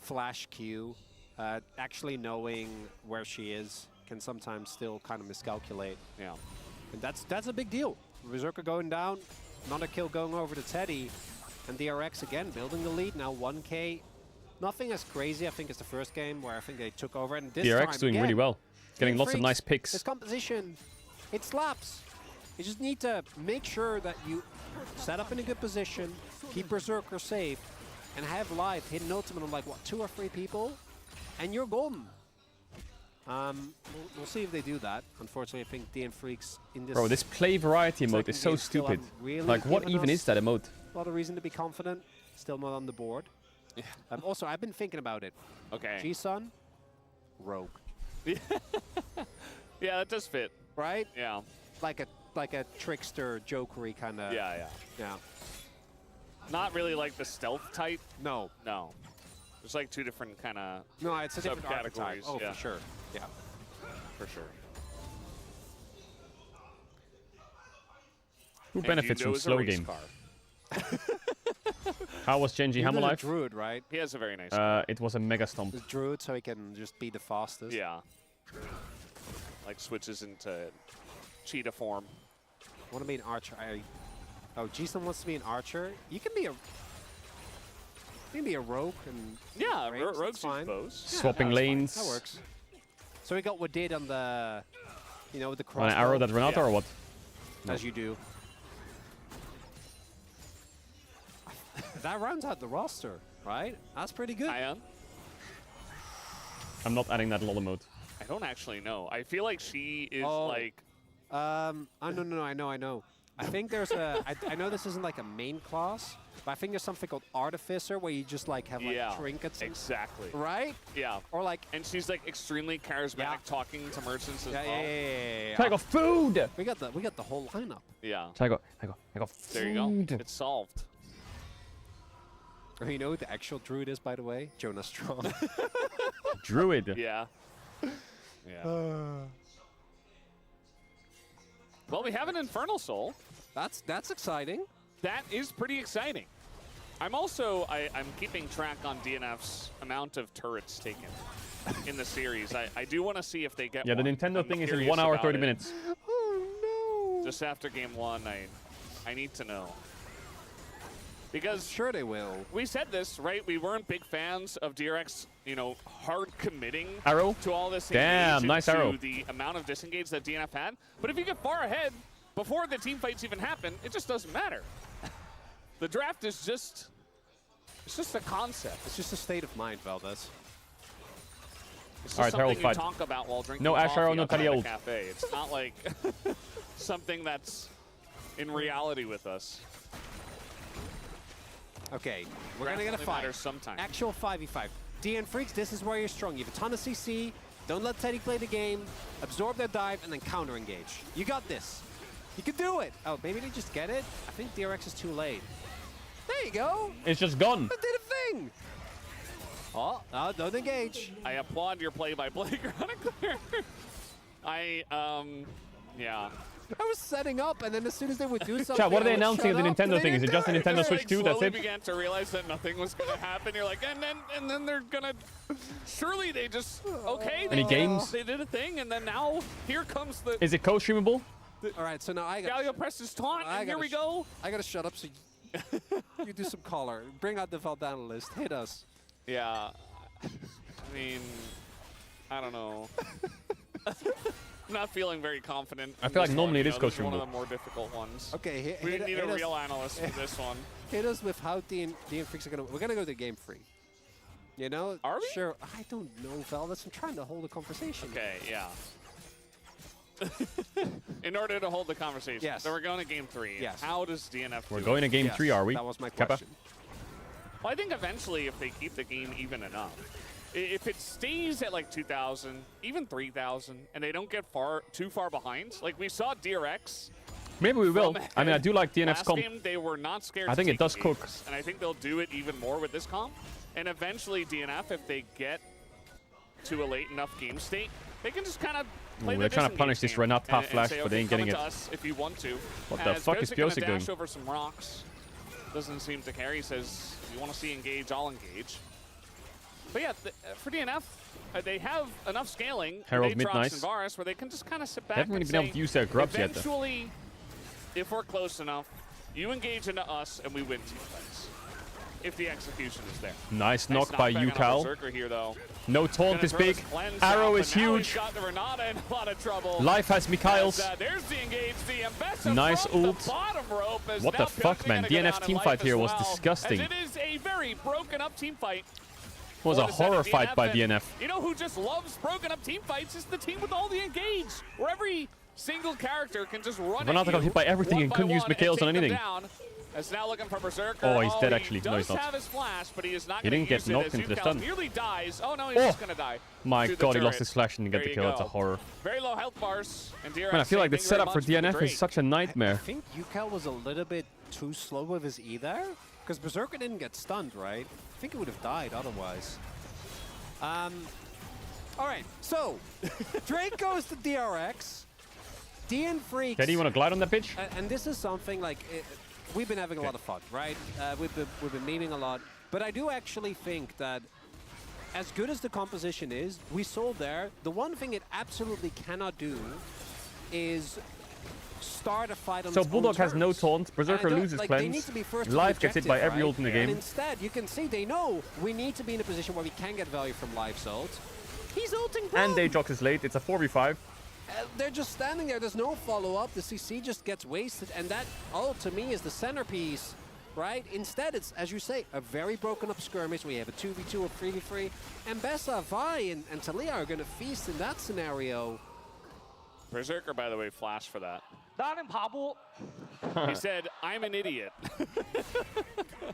S13: Flash Q, actually knowing where she is can sometimes still kind of miscalculate.
S3: Yeah,
S13: and that's a big deal. Berserker going down, not a kill going over to Teddy, and DRX again building the lead now 1K. Nothing as crazy, I think, as the first game where I think they took over. And this
S1: DRX
S13: time,
S1: doing
S13: again,
S1: really well, getting lots of nice picks.
S13: This composition, it slaps. You just need to make sure that you set up in a good position, keep Berserker safe, and have life hit an ultimate on like, what, 2 or 3 people, and you're golden. We'll see if they do that. Unfortunately, I think DN Freaks in this...
S1: Bro, this play variety emote is so stupid.
S13: Really
S1: like, what even is that emote?
S13: A lot of reason to be confident. Still not on the board.
S3: Yeah.
S13: Also, I've been thinking about it.
S3: Okay.
S13: G-Sun, Rogue.
S3: Yeah, that does fit.
S13: Right?
S3: Yeah.
S13: Like a trickster, jokery kind of...
S3: Yeah.
S13: Yeah.
S3: Not really like the stealth type.
S13: No.
S3: No. There's like 2 different kind of
S13: No, it's a different archetype. Oh,
S3: yeah.
S13: for sure. Yeah.
S3: For sure.
S1: Who benefits from slow game? How was Genji Ham alive?
S13: Druid, right?
S3: He has a very nice
S1: It was a mega stomp.
S13: The Druid, so he can just be the fastest.
S3: Yeah. Like switches into cheetah form.
S13: I want to be an archer. Oh, G-Sun wants to be an archer. You can be a rogue and
S3: yeah,
S13: rogue's fine.
S3: Bows.
S13: Yeah,
S1: Swapping lanes.
S13: That works. So we got what did on the, you know, with the crossbow.
S1: On an arrow that ran out or what?
S13: As you do. That rounds out the roster, right? That's pretty good.
S3: I am.
S1: I'm not adding that LOL emote.
S3: I don't actually know. I feel like she is like...
S13: no, I know. I think there's a... I know this isn't like a main class, but I think there's something called Artificer where you just like have like trinkets.
S3: Exactly.
S13: Right?
S3: Yeah.
S13: Or like...
S3: And she's like extremely charismatic talking to merchants as well.
S13: Yeah.
S1: I got food!
S13: We got the whole lineup.
S3: Yeah.
S1: I got food.
S3: There you go. It's solved.
S13: You know who the actual druid is, by the way? Jonah Strong.
S1: Druid.
S3: Yeah. Well, we have an Infernal Soul.
S13: That's exciting.
S3: That is pretty exciting. I'm keeping track on DNF's amount of turrets taken in the series. I do want to see if they get
S1: the Nintendo thing is in 1 hour 30 minutes.
S13: Oh no!
S3: Just after game 1, I need to know. Because
S13: sure they will.
S3: We said this, right? We weren't big fans of DRX, you know, hard committing
S1: arrow
S3: to all this.
S1: Damn, nice arrow.
S3: The amount of disengage that DNF had. But if you get far ahead before the team fights even happen, it just doesn't matter. The draft is just, it's just a concept.
S13: It's just a state of mind, Valdez.
S3: It's just
S1: all right,
S3: something
S1: Harold,
S3: you talk about while drinking
S1: no
S3: coffee
S1: Ash arrow, no
S3: outside
S1: Tariel.
S3: the cafe. It's not like something that's in reality with us.
S13: Okay, we're going to get a fight.
S3: Sometime.
S13: Actual 5v5. DN Freaks, this is where you're strong. You have a ton of CC. Don't let Teddy play the game. Absorb their dive and then counter engage. You got this. You can do it. Oh, maybe they just get it? I think DRX is too late. There you go.
S1: It's just gone.
S13: It did a thing. Oh, don't engage.
S3: I applaud your play-by-play, Chronicler. Yeah.
S13: I was setting up, and then as soon as they would do something,
S1: Chat, what are they announcing at the Nintendo thing? Is it just the Nintendo
S3: I
S1: Switch 2? That's
S3: slowly
S1: it?
S3: began to realize that nothing was going to happen. You're like, and then they're going to... Surely they just... Okay.
S1: Any games?
S3: They did a thing, and then now here comes the...
S1: Is it co-streamable?
S13: All right, so now I got...
S3: Galio presses taunt, and here we go.
S13: I got to shut up so you do some color. Bring out the Valdana list. Hit us.
S3: Yeah. I mean, I don't know. I'm not feeling very confident.
S1: I feel like normally it is
S3: This is one
S1: co-streamable.
S3: of the more difficult ones.
S13: Okay,
S3: we need a real analyst for this one.
S13: Hit us with how DN Freaks are gonna. We're gonna go to game 3. You know?
S3: Are we?
S13: Sure. I don't know, Veldas. I'm trying to hold a conversation.
S3: Okay, yeah. In order to hold the conversation.
S13: Yes.
S3: So we're going to game 3.
S13: Yes.
S3: How does DNF
S1: We're
S3: do
S1: going
S3: it?
S1: to game 3, are we?
S13: That was my
S1: Kappa?
S13: question.
S3: Well, I think eventually, if they keep the game even enough, if it stays at like 2,000, even 3,000, and they don't get too far behind, like we saw DRX.
S1: Maybe we will. I mean, I do like DNF's
S3: Last
S1: comp.
S3: game, they were not scared
S1: I
S3: to
S1: think it
S3: take
S1: does cook.
S3: games, and I think they'll do it even more with this comp. And eventually, DNF, if they get to a late enough game state, they can just kind of play
S1: They're trying to punish this Renat half flash,
S3: say,
S1: but they ain't getting it.
S3: To us if you want to.
S1: What the fuck is Piosik doing?
S3: Dash over some rocks. Doesn't seem to care. He says, if you want to see engage, I'll engage. But yeah, for DNF, they have enough scaling,
S1: Herald mid,
S3: Aatrox
S1: nice.
S3: and Varus, where they can just kind of sit back
S1: Haven't really
S3: and
S1: been able
S3: say,
S1: to use their grubs yet, though.
S3: eventually, if we're close enough, you engage into us and we win team fights. If the execution is there.
S1: Nice knock by
S3: knockback on a
S1: UCal.
S3: Berserker here, though.
S1: No taunt
S3: Gonna
S1: is
S3: throw
S1: big.
S3: his cleanse
S1: Arrow
S3: out,
S1: is
S3: but now
S1: huge.
S3: he's got the Renata in a lot of trouble.
S1: Life has Mikhail's.
S3: As, there's the engage, the Ambessa
S1: Nice
S3: from
S1: ult.
S3: the bottom rope. As
S1: What
S3: now
S1: the fuck,
S3: Piosik
S1: man?
S3: gonna go
S1: DNF's
S3: down in
S1: team
S3: life
S1: fight
S3: as
S1: here was
S3: well,
S1: disgusting.
S3: As it is a very broken up team fight.
S1: It was a
S3: For the
S1: horror
S3: Senate
S1: fight by
S3: and
S1: DNF.
S3: You know who just loves broken up team fights? Is the team with all the engage, where every single character can just run
S1: Renata
S3: at you
S1: got hit by everything
S3: one
S1: and
S3: by
S1: couldn't use
S3: one
S1: Mikhail's
S3: and
S1: on
S3: take them
S1: anything.
S3: down. As now looking for Berserker.
S1: Oh, he's dead
S3: he
S1: actually. No,
S3: does
S1: he's not.
S3: have his flash, but he is not
S1: He
S3: going
S1: didn't
S3: to
S1: get
S3: use it
S1: knocked
S3: as
S1: into the
S3: Yukal
S1: stun.
S3: nearly dies. Oh no, he's just going to die.
S1: My
S3: to the
S1: god, he lost
S3: turret.
S1: his flash and didn't get
S3: There
S1: the
S3: you
S1: kill. That's a
S3: go.
S1: horror.
S3: Very low health bars. And DRX
S1: Man, I feel like the
S3: saying, "Thank you
S1: setup
S3: very
S1: for
S3: much,
S1: DNF
S3: great."
S1: is such a nightmare.
S13: I think UCal was a little bit too slow with his E there. Because Berserker didn't get stunned, right? I think he would have died otherwise. All right, so Drake goes to DRX. DN Freaks.
S1: Okay, do you want to glide on that pitch?
S13: And this is something like we've been having a lot of fun, right? We've been memeing a lot, but I do actually think that as good as the composition is, we saw there the one thing it absolutely cannot do is start a fight on
S1: So
S13: its own
S1: Bulldog has no
S13: terms.
S1: taunt. Berserker
S13: And I don't-
S1: loses
S13: like,
S1: cleanse.
S13: they need to be first to
S1: Life
S13: the
S1: gets hit by
S13: objective,
S1: every
S13: right?
S1: ult in the
S13: And
S1: game.
S13: instead, you can see they know we need to be in a position where we can get value from Life's ult. He's ulting boom.
S1: And Aatrox is late. It's a 4v5.
S13: They're just standing there. There's no follow-up. The CC just gets wasted. And that ult, to me, is the centerpiece, right? Instead, it's, as you say, a very broken-up skirmish. We have a 2v2 or 3v3. And Bessa, Vi, and Talia are going to feast in that scenario.
S3: Berserker, by the way, flash for that.
S15: 나는 바보.
S3: He said, "I'm an idiot."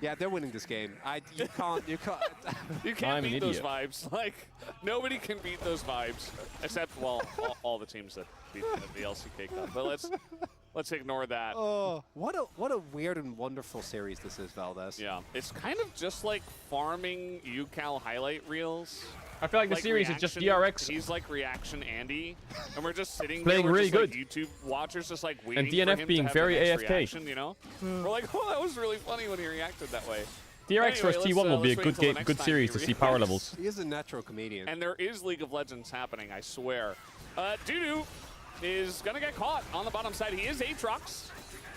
S13: Yeah, they're winning this game. You can't.
S3: You can't
S1: I'm an
S3: beat those
S1: idiot.
S3: vibes. Like, nobody can beat those vibes, except, well, all the teams that beat the LCK Cup. But let's ignore that.
S13: Oh, what a weird and wonderful series this is, Valdez.
S3: Yeah, it's kind of just like farming UCal highlight reels.
S1: I feel like the series is just DRX.
S3: He's like reaction Andy, and we're just sitting
S1: Playing
S3: there, we're
S1: really
S3: just,
S1: good.
S3: like, YouTube watchers just like waiting
S1: And
S3: for
S1: DNF
S3: him
S1: being
S3: to have
S1: very
S3: the next
S1: AFK.
S3: reaction, you know? We're like, oh, that was really funny when he reacted that way.
S1: DRX versus T1 will be a
S3: let's wait
S1: good
S3: till the
S1: game,
S3: next
S1: good
S3: time
S1: series
S3: he
S1: to see power
S3: reacts.
S1: levels.
S13: He is a natural comedian.
S3: And there is League of Legends happening, I swear. Dudu is going to get caught on the bottom side. He is Aatrox.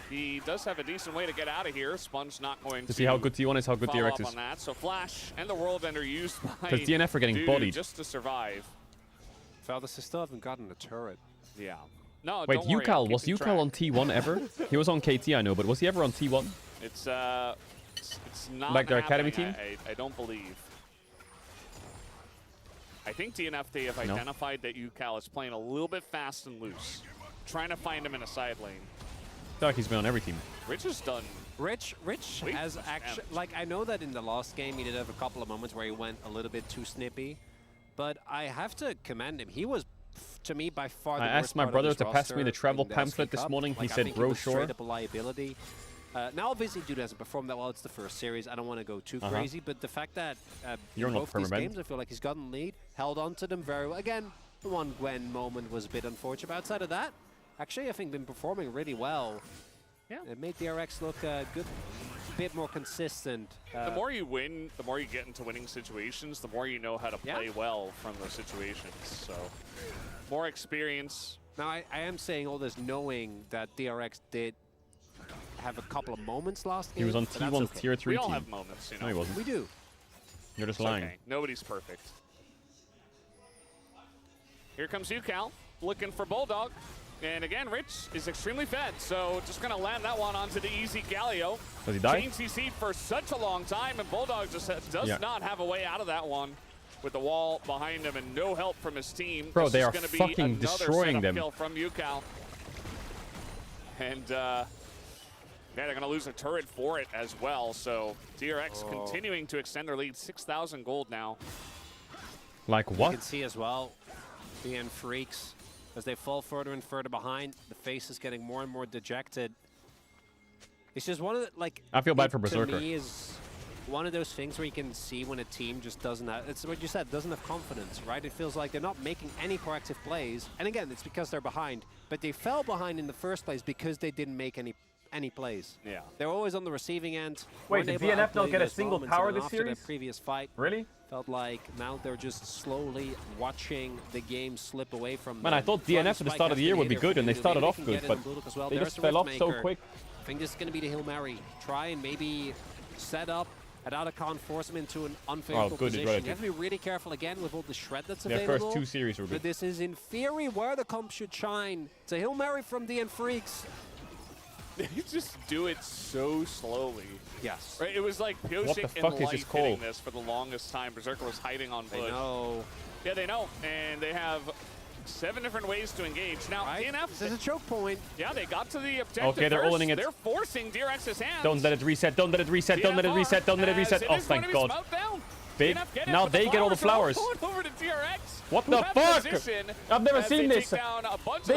S3: He does have a decent way to get out of here. Sponge not going
S1: To see how good T1 is, how good
S3: follow
S1: DRX
S3: up
S1: is.
S3: on that. So Flash and the World Ender used by
S1: Because DNF are getting
S3: Dudu
S1: bodied.
S3: just to survive.
S13: Valdez still haven't gotten a turret.
S3: Yeah. No,
S1: Wait,
S3: don't worry, I'm
S1: UCal, was
S3: keeping
S1: UCal
S3: track.
S1: on T1 ever? He was on KT, I know, but was he ever on T1?
S3: It's not
S1: Like their
S3: happening,
S1: academy team?
S3: I don't believe. I think DNF, they have
S1: No.
S3: identified that UCal is playing a little bit fast and loose. Trying to find him in a side lane.
S1: I feel like he's been on every team.
S3: Rich is done.
S13: Rich
S3: Sweet.
S13: has actually, like, I know that in the last game he did have a couple of moments where he went a little bit too snippy, but I have to commend him. He was, to me, by far the
S1: I
S13: worst
S1: asked my
S13: part of
S1: brother
S13: this
S1: to pass me the
S13: roster
S1: travel
S13: in the
S1: pamphlet
S13: SK
S1: this
S13: Cup.
S1: morning. He
S13: Like, I
S1: said,
S13: think
S1: bro,
S13: was
S1: sure.
S13: straight up a liability. Now, obviously, dude hasn't performed that well. It's the first series. I don't want to go too crazy, but the fact that
S1: You're
S13: in
S1: not
S13: both these
S1: permanent.
S13: games, I feel like he's gotten lead, held on to them very well. Again, the one Gwen moment was a bit unfortunate. But outside of that, actually, I think been performing really well.
S3: Yeah.
S13: It made DRX look good, a bit more consistent.
S3: The more you win, the more you get into winning situations, the more you know how to play well from those situations. So, more experience.
S13: Now, I am saying all this knowing that DRX did have a couple of moments last game.
S1: He was on
S13: but that's
S1: T1's
S13: okay.
S1: tier 3
S3: We all
S1: team.
S3: have moments, you know.
S1: No, he wasn't.
S13: We do.
S1: You're just
S3: It's
S1: lying.
S3: okay. Nobody's perfect. Here comes UCal, looking for Bulldog. And again, Rich is extremely fed, so just going to land that one onto the easy Galio.
S1: Does he die?
S3: Chain CC for such a long time, and Bulldog just does not have a way out of that one with the wall behind him and no help from his team.
S1: Bro,
S3: This
S1: they
S3: is
S1: are
S3: gonna be
S1: fucking
S3: another
S1: destroying
S3: setup
S1: them.
S3: Kill from UCal. And yeah, they're going to lose a turret for it as well. So DRX continuing to extend their lead, 6,000 gold now.
S1: Like
S13: You
S1: what?
S13: can see as well, the Freaks, as they fall further and further behind, the face is getting more and more dejected. It's just one of the, like...
S1: I feel bad for
S13: To
S1: Berserker.
S13: me is one of those things where you can see when a team just doesn't have... It's what you said, doesn't have confidence, right? It feels like they're not making any proactive plays. And again, it's because they're behind. But they fell behind in the first place because they didn't make any plays.
S3: Yeah.
S13: They're always on the receiving end.
S19: Wait,
S13: weren't
S19: did
S13: able to
S19: DNF not
S13: outplay
S19: get a
S13: those
S19: single
S13: moments,
S19: power
S13: and then
S19: this
S13: after
S19: series?
S13: the previous fight,
S19: Really?
S13: felt like now they're just slowly watching the game slip away from
S1: Man,
S13: them.
S1: I thought
S13: Front
S1: DNF at the
S13: spike
S1: start of
S13: has
S1: the year
S13: been
S1: would be
S13: either
S1: good, and they
S13: Fudu,
S1: started
S13: maybe
S1: off
S13: can
S1: good,
S13: get it
S1: but
S13: in Bulldog as well.
S1: they
S13: There's
S1: just
S13: the
S1: fell off so
S13: Riftmaker.
S1: quick.
S13: I think this is going to be the Hail Mary. Try and maybe set up at Otacon, force him into an unfavorable
S1: good,
S13: position.
S1: relative.
S13: You have to be really careful again with all the shred that's
S1: Their
S13: available.
S1: first 2 series were
S13: But
S1: good.
S13: this is in theory where the comp should shine. It's a Hail Mary from DN Freaks.
S3: They just do it so slowly.
S13: Yes.
S3: Right? It was like
S1: What
S3: Pyosik
S1: the fuck
S3: and
S1: is
S3: Light
S1: this
S3: hitting
S1: call?
S3: this for the longest time. Berserker was hiding on bush.
S13: They know.
S3: Yeah, they know. And they have 7 different ways to engage. Now, DNF...
S13: This is a choke point.
S3: Yeah, they got to the objective
S1: Okay, they're
S3: first.
S1: owning it.
S3: They're forcing DRX's hands.
S1: Don't let it reset. Don't let it reset. Don't let it reset. Don't let it reset. Oh, thank God. Babe, now they get all the flowers.
S3: Over to DRX.
S1: What the fuck? I've never seen this. They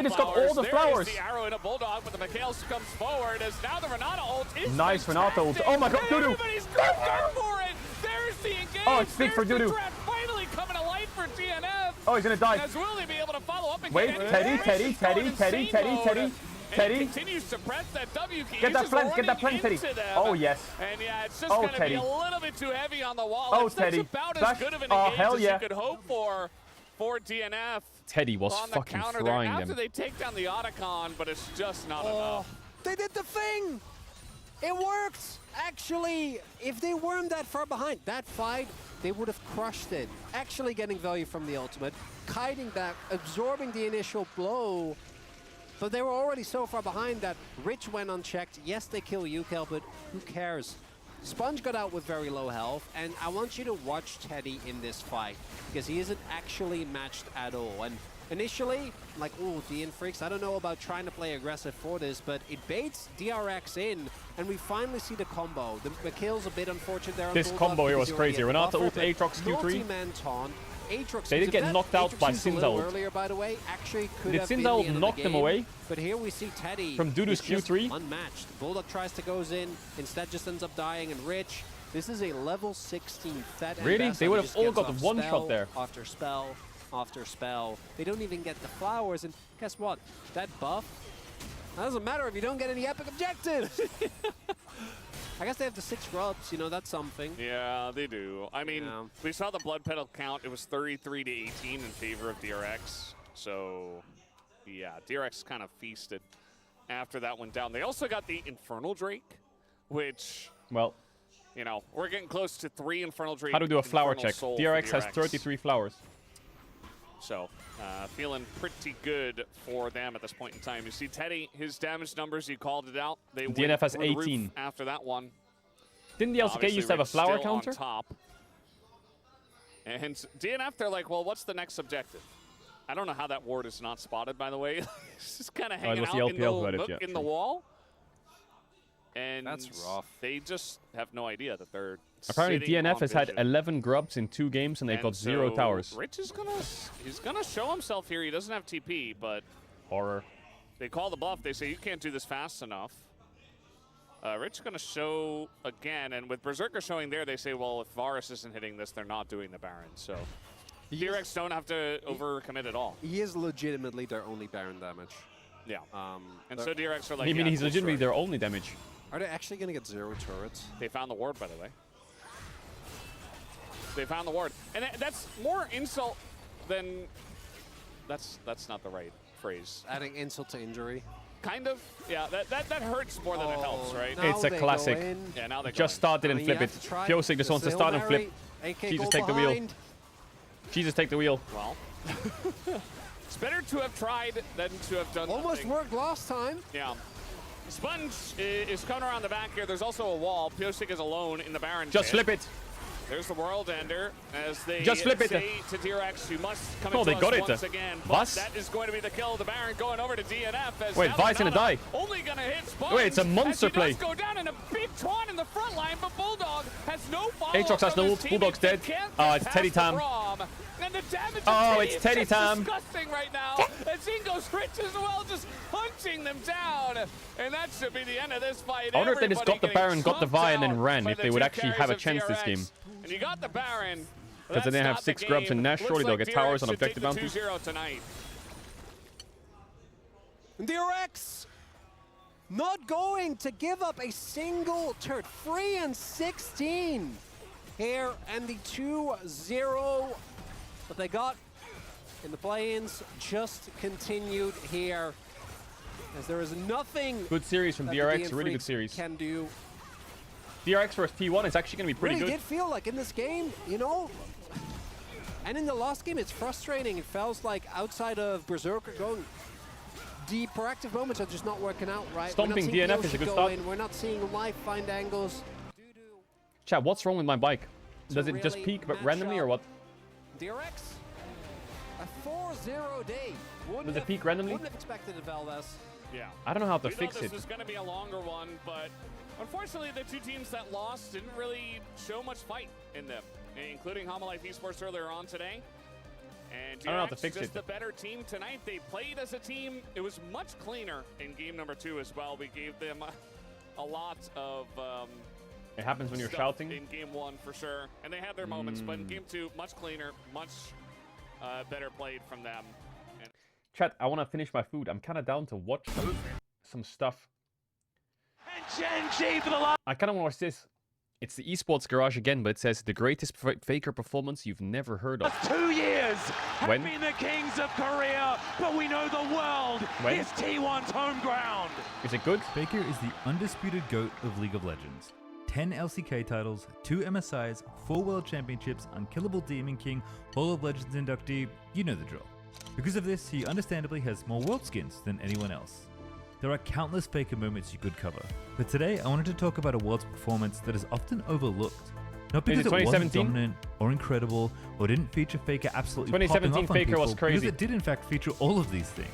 S1: just got all the flowers.
S3: The arrow in a Bulldog, but the Mikhail comes forward as now the Renata ult is
S1: Nice Renata ult. Oh my God, Dudu.
S3: Everybody's going for it. There's the engage.
S1: Oh, it's big for
S3: There's the
S1: Dudu.
S3: draft finally coming to light for DNF.
S1: Oh, he's gonna die.
S3: As will they be able to follow up and
S1: Wait,
S3: get
S1: Teddy.
S3: Continues to press that W key.
S1: Get that
S3: He's
S1: plant,
S3: just
S1: get that plant,
S3: running
S1: Teddy.
S3: into them.
S1: Oh, yes.
S3: And yeah, it's just
S1: Oh,
S3: going to be
S1: Teddy.
S3: a little bit too heavy on the wall.
S1: Oh,
S3: That's
S1: Teddy.
S3: about
S1: Back.
S3: as good of an
S1: Oh,
S3: engage
S1: hell
S3: as
S1: yeah.
S3: you could hope for DNF.
S1: Teddy was
S3: On the
S1: fucking
S3: counter
S1: frying
S3: there after
S1: them.
S3: they take down the Otacon, but it's just not enough.
S13: They did the thing! It worked! Actually, if they weren't that far behind, that fight, they would have crushed it. Actually getting value from the ultimate, kiting back, absorbing the initial blow. But they were already so far behind that Rich went unchecked. Yes, they kill UCal, but who cares? Sponge got out with very low health, and I want you to watch Teddy in this fight, because he isn't actually matched at all. And initially, like, oh, DN Freaks, I don't know about trying to play aggressive for this, but it baits DRX in, and we finally see the combo. The kill's a bit unfortunate there on
S1: This
S13: Bulldog
S1: combo here
S13: because
S1: was
S13: he already
S1: crazy.
S13: had the
S1: Renata
S13: buffer,
S1: ult
S13: but
S1: Aatrox Q3.
S13: multi-man taunt. Aatrox,
S1: They did get knocked out by
S13: Sinza
S1: Sinza ult.
S13: earlier, by the way, actually could
S1: Did
S13: have been
S1: Sinza
S13: the
S1: ult
S13: end of
S1: knock
S13: the
S1: them
S13: game.
S1: away?
S13: But here we see Teddy.
S1: From Dudu's
S13: is just
S1: Q3?
S13: Unmatched. Bulldog tries to goes in, instead just ends up dying, and Rich. This is a level 16 Fed.
S1: Really? They would have all got one shot there.
S13: After spell, after spell. They don't even get the flowers, and guess what? That buff, that doesn't matter if you don't get any epic objectives. I guess they have the 6 grubs, you know, that's something.
S3: Yeah, they do. I mean, we saw the blood pedal count. It was 33 to 18 in favor of DRX. So, yeah, DRX kind of feasted after that went down. They also got the Infernal Drake, which,
S1: well,
S3: you know, we're getting close to 3 Infernal Drake.
S1: How to do a flower
S3: Infernal
S1: check.
S3: Soul for
S1: DRX has 33 flowers.
S3: So, feeling pretty good for them at this point in time. You see Teddy, his damage numbers, you called it out. They
S1: DNF
S3: went
S1: has
S3: through the roof
S1: 18.
S3: after that one.
S1: Didn't the LCK
S3: Obviously,
S1: used to have a
S3: Rich
S1: flower
S3: still on
S1: counter?
S3: top. And DNF, they're like, well, what's the next objective? I don't know how that ward is not spotted, by the way. It's just kind of hanging
S1: was
S3: out
S1: the
S3: in the
S1: LPL
S3: little
S1: who had it,
S3: nook
S1: yeah,
S3: in the
S1: true.
S3: wall. And
S13: That's rough.
S3: They just have no idea that they're
S1: Apparently
S3: sitting
S1: DNF
S3: on
S1: has had
S3: vision.
S1: 11 grubs in 2 games and they've got 0
S3: so
S1: towers.
S3: Rich is he's gonna show himself here. He doesn't have TP, but
S1: horror.
S3: They call the bluff. They say you can't do this fast enough. Rich is gonna show again, and with Berserker showing there, they say, well, if Varus isn't hitting this, they're not doing the Baron. So DRX don't have to overcommit at all.
S13: He is legitimately their only Baron damage.
S3: Yeah. And so DRX are like,
S1: You mean
S3: yeah,
S1: he's
S3: cool
S1: legitimately
S3: strike.
S1: their only damage?
S13: Are they actually going to get 0 turrets?
S3: They found the ward, by the way. They found the ward. And that's more insult than... That's not the right phrase.
S13: Adding insult to injury.
S3: Kind of. Yeah, that hurts more than it helps, right?
S1: It's a classic.
S3: Yeah, now they
S1: Just start, didn't flip it. Pyosik just wants to start and flip. Jesus, take the wheel. Jesus, take the wheel.
S3: Well, It's better to have tried than to have done
S13: Almost
S3: nothing.
S13: worked last time.
S3: Yeah. Sponge is coming around the back here. There's also a wall. Pyosik is alone in the Baron
S1: Just
S3: pit.
S1: flip it.
S3: There's the World Ender as they
S1: Just flip it.
S3: say to DRX, you must come
S1: Oh,
S3: into
S1: they got
S3: us
S1: it.
S3: once again. But
S1: Was?
S3: that is going to be the kill. The Baron going over to DNF. As
S1: Wait, Vi's gonna die.
S3: Only gonna hit Sponge.
S1: Wait, it's a monster
S3: as he
S1: play.
S3: does go down in a big Twan in the front line, but Bulldog has no follow-up
S1: Aatrox has
S3: from
S1: no
S3: his
S1: ult. Bulldog's dead.
S3: teammates. They can't
S1: Oh,
S3: get
S1: it's
S3: past
S1: Teddy
S3: the
S1: time.
S3: Braum. And the damage
S1: Oh,
S3: of
S1: it's
S3: is
S1: Teddy
S3: just
S1: time.
S3: disgusting right now. And Zingo's rich as well, just hunting them down. And that should be the end of this fight.
S1: I wonder if they just got the
S3: Everybody
S1: Baron, got the
S3: getting
S1: Vi, and then
S3: chunked
S1: ran.
S3: out
S1: If
S3: by
S1: they
S3: the
S1: would
S3: two
S1: actually
S3: carries
S1: have a
S3: of
S1: chance this
S3: DRX.
S1: game.
S3: And you got the Baron.
S1: Because they didn't have
S3: That's
S1: 6
S3: not the
S1: grubs, and
S3: game.
S1: now
S3: Looks
S1: surely they'll
S3: like
S1: get towers
S3: DRX
S1: on
S3: should take
S1: objective
S3: the
S1: bounties.
S3: 2-0 tonight.
S13: DRX not going to give up a single turret. 3-16 here, and the 2-0 that they got in the play-ins just continued here, as there is nothing
S1: Good series from
S13: that the
S1: DRX,
S13: DN
S1: really good
S13: Freaks
S1: series.
S13: can do.
S1: DRX versus T1 is actually going to be pretty
S13: Really
S1: good.
S13: did feel like in this game, you know, and in the last game, it's frustrating. It feels like outside of Berserker going, the proactive moments are just not working out right.
S1: Stomping
S13: We're not
S1: DNF is a
S13: seeing
S1: good
S13: Yoshi
S1: start.
S13: go in. We're not seeing Life find angles.
S1: Chat, what's wrong with my bike? Does it just
S13: really
S1: peak but
S13: match
S1: randomly or
S13: up.
S1: what?
S13: DRX, a 4-0 day.
S1: Does it peak randomly?
S13: Wouldn't have expected it, Valdez.
S3: Yeah.
S1: I don't know how to
S3: We
S1: fix
S3: thought
S1: it.
S3: this was going to be a longer one, but unfortunately, the two teams that lost didn't really show much fight in them, including Homolife Esports earlier on today. And
S1: I don't know how to
S3: DRX
S1: fix
S3: just
S1: it.
S3: the better team tonight. They played as a team. It was much cleaner in game number 2 as well. We gave them a lot of
S1: It happens when you're
S3: stuff
S1: shouting.
S3: in game 1 for sure, and they had their moments. But in game 2, much cleaner, much better played from them. And
S1: Chat, I want to finish my food. I'm kind of down to watch some stuff. I kind of want to watch this. It's the esports garage again, but it says the greatest faker performance you've never heard of.
S18: 2 years have
S1: When?
S18: been the kings of Korea, but we know the world
S1: When?
S18: is T1's home ground.
S1: Is it good?
S10: Faker is the undisputed GOAT of League of Legends. 10 LCK titles, 2 MSIs, 4 World Championships, Unkillable Demon King, Hall of Legends inductee, you know the drill. Because of this, he understandably has more world skins than anyone else. There are countless Faker moments you could cover, but today I wanted to talk about a Worlds performance that is often overlooked. Not because
S1: Is
S10: it
S1: it
S10: wasn't
S1: 2017?
S10: dominant or incredible or didn't feature Faker absolutely popping
S1: 2017
S10: off on
S1: Faker
S10: people,
S1: was crazy.
S10: because it did in fact feature all of these things.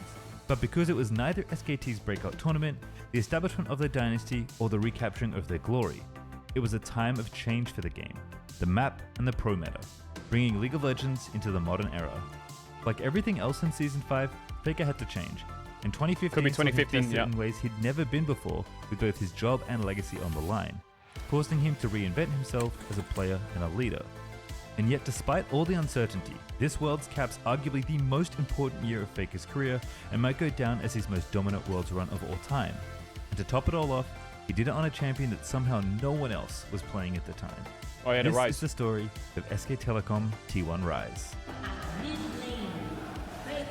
S10: But because it was neither SKT's breakout tournament, the establishment of their dynasty, or the recapturing of their glory. It was a time of change for the game, the map and the pro meta, bringing League of Legends into the modern era. Like everything else in Season 5, Faker had to change. In 2015,
S1: Could be
S10: saw him
S1: 2015,
S10: tested
S1: yeah.
S10: in ways he'd never been before, with both his job and legacy on the line, forcing him to reinvent himself as a player and a leader. And yet, despite all the uncertainty, this Worlds caps arguably the most important year of Faker's career and might go down as his most dominant Worlds run of all time. And to top it all off, he did it on a champion that somehow no one else was playing at the time.
S1: Oh yeah, the
S10: This
S1: Rise.
S10: is the story of SK Telecom T1 Rise.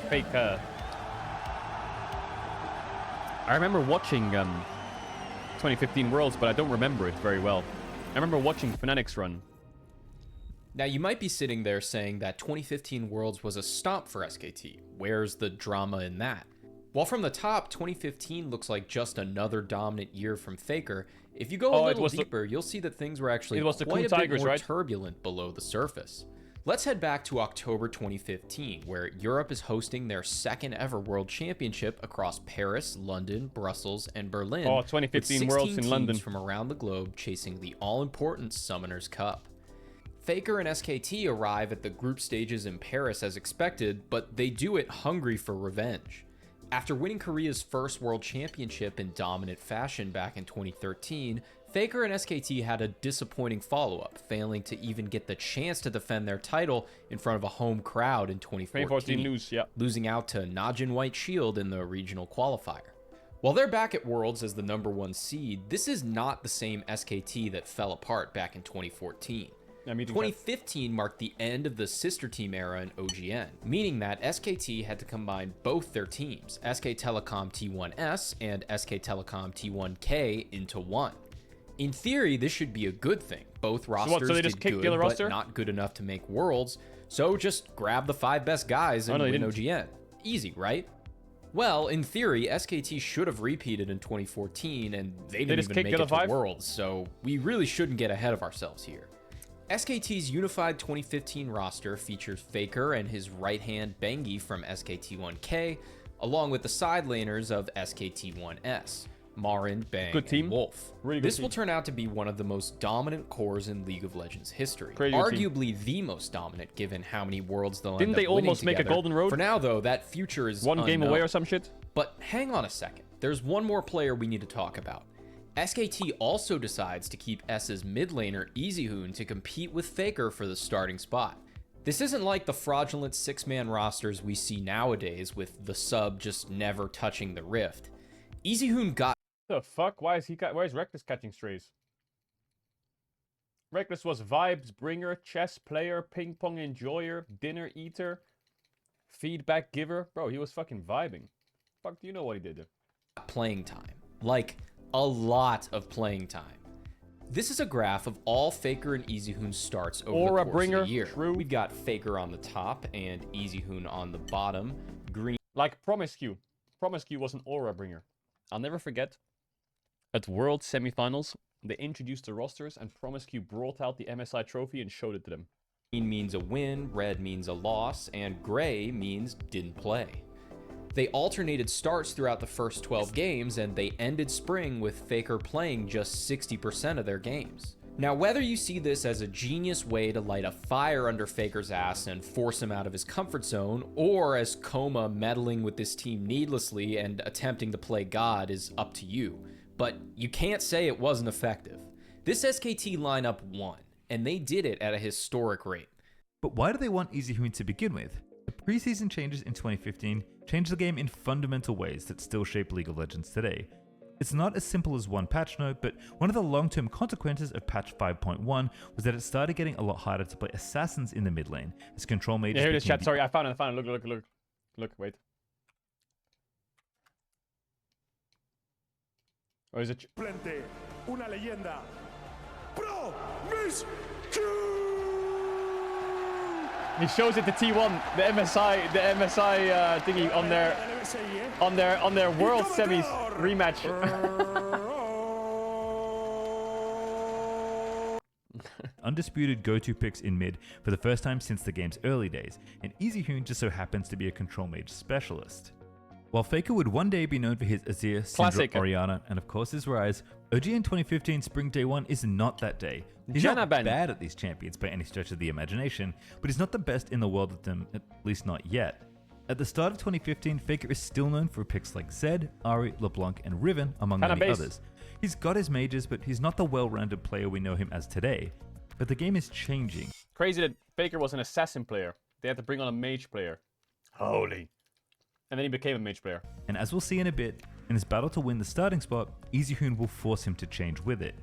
S1: Faker. I remember watching 2015 Worlds, but I don't remember it very well. I remember watching Fnatic's run.
S16: Now, you might be sitting there saying that 2015 Worlds was a stomp for SKT. Where's the drama in that? Well, from the top, 2015 looks like just another dominant year from Faker. If you go a little deeper, you'll see that things were actually quite a bit more turbulent below the surface. Let's head back to October 2015, where Europe is hosting their second ever World Championship across Paris, London, Brussels, and Berlin.
S1: Oh, 2015
S16: with 16
S1: Worlds in
S16: teams
S1: London.
S16: from around the globe chasing the all-important Summoners Cup. Faker and SKT arrive at the group stages in Paris as expected, but they do it hungry for revenge. After winning Korea's first World Championship in dominant fashion back in 2013, Faker and SKT had a disappointing follow-up, failing to even get the chance to defend their title in front of a home crowd in 2014, losing out to Najin White Shield in the regional qualifier. While they're back at Worlds as the #1 seed, this is not the same SKT that fell apart back in 2014. 2015 marked the end of the sister team era in OGN, meaning that SKT had to combine both their teams, SK Telecom T1S and SK Telecom T1K, into one. In theory, this should be a good thing. Both rosters
S1: so they just
S16: did
S1: kicked
S16: good,
S1: the other
S16: but
S1: roster?
S16: not good enough to make Worlds, so just grab the 5 best guys and
S1: Oh, no, they
S16: win
S1: didn't.
S16: OGN. Easy, right? Well, in theory, SKT should have repeated in 2014, and they didn't
S1: just
S16: even
S1: kick
S16: make it to
S1: Five?
S16: Worlds, so we really shouldn't get ahead of ourselves here. SKT's unified 2015 roster features Faker and his right-hand Bengi from SKT1K, along with the side laners of SKT1S, Marin, Bang,
S1: Good team.
S16: and Wolf.
S1: Really good
S16: This will
S1: team.
S16: turn out to be one of the most dominant cores in League of Legends history.
S1: Crazy good team.
S16: Arguably the most dominant, given how many worlds they'll
S1: Didn't
S16: end
S1: they
S16: up winning
S1: almost make a
S16: together.
S1: golden road?
S16: For now, though, that future is
S1: One game
S16: unknown.
S1: away or some shit?
S16: But hang on a second. There's one more player we need to talk about. SKT also decides to keep S's mid laner EasyHoon to compete with Faker for the starting spot. This isn't like the fraudulent 6-man rosters we see nowadays with the sub just never touching the rift. EasyHoon got
S1: The fuck? Why is Reckless catching strays? Reckless was vibes bringer, chess player, ping pong enjoyer, dinner eater, feedback giver. Bro, he was fucking vibing. Fuck, do you know what he did?
S16: playing time. Like, a lot of playing time. This is a graph of all Faker and EasyHoon starts over the course of the year.
S1: True.
S16: We've got Faker on the top and EasyHoon on the bottom. Green.
S1: Like Promiscue. Promiscue was an aura bringer. I'll never forget. At World Semifinals, they introduced the rosters and Promiscue brought out the MSI trophy and showed it to them.
S16: Green means a win, red means a loss, and gray means didn't play. They alternated starts throughout the first 12 games, and they ended spring with Faker playing just 60% of their games. Now, whether you see this as a genius way to light a fire under Faker's ass and force him out of his comfort zone, or as Coma meddling with this team needlessly and attempting to play God, is up to you. But you can't say it wasn't effective. This SKT lineup won, and they did it at a historic rate.
S10: But why do they want EasyHoon to begin with? The preseason changes in 2015 changed the game in fundamental ways that still shape League of Legends today. It's not as simple as one patch note, but one of the long-term consequences of patch 5.1 was that it started getting a lot harder to play assassins in the mid lane, as control mages.
S1: Yeah, here it is,
S10: became
S1: chat. Sorry, I found it. Look, wait. Or is it?
S17: Plente, una leyenda. Pro Miss
S1: He shows it to T1, the MSI thingy on their World Semis rematch.
S10: Undisputed go-to picks in mid for the first time since the game's early days, and EasyHoon just so happens to be a control mage specialist. While Faker would one day be known for his Azir, Syndra, Orianna, and of course his Rise, OGN 2015 Spring Day 1 is not that day. He's not bad at these champions by any stretch of the imagination, but he's not the best in the world at them, at least not yet. At the start of 2015, Faker is still known for picks like Zed, Ahri, LeBlanc, and Riven, among many others. He's got his mages, but he's not the well-rounded player we know him as today. But the game is changing.
S1: Crazy that Faker was an assassin player. They had to bring on a mage player. Holy. And then he became a mage player.
S10: And as we'll see in a bit, in his battle to win the starting spot, EasyHoon will force him to change with it.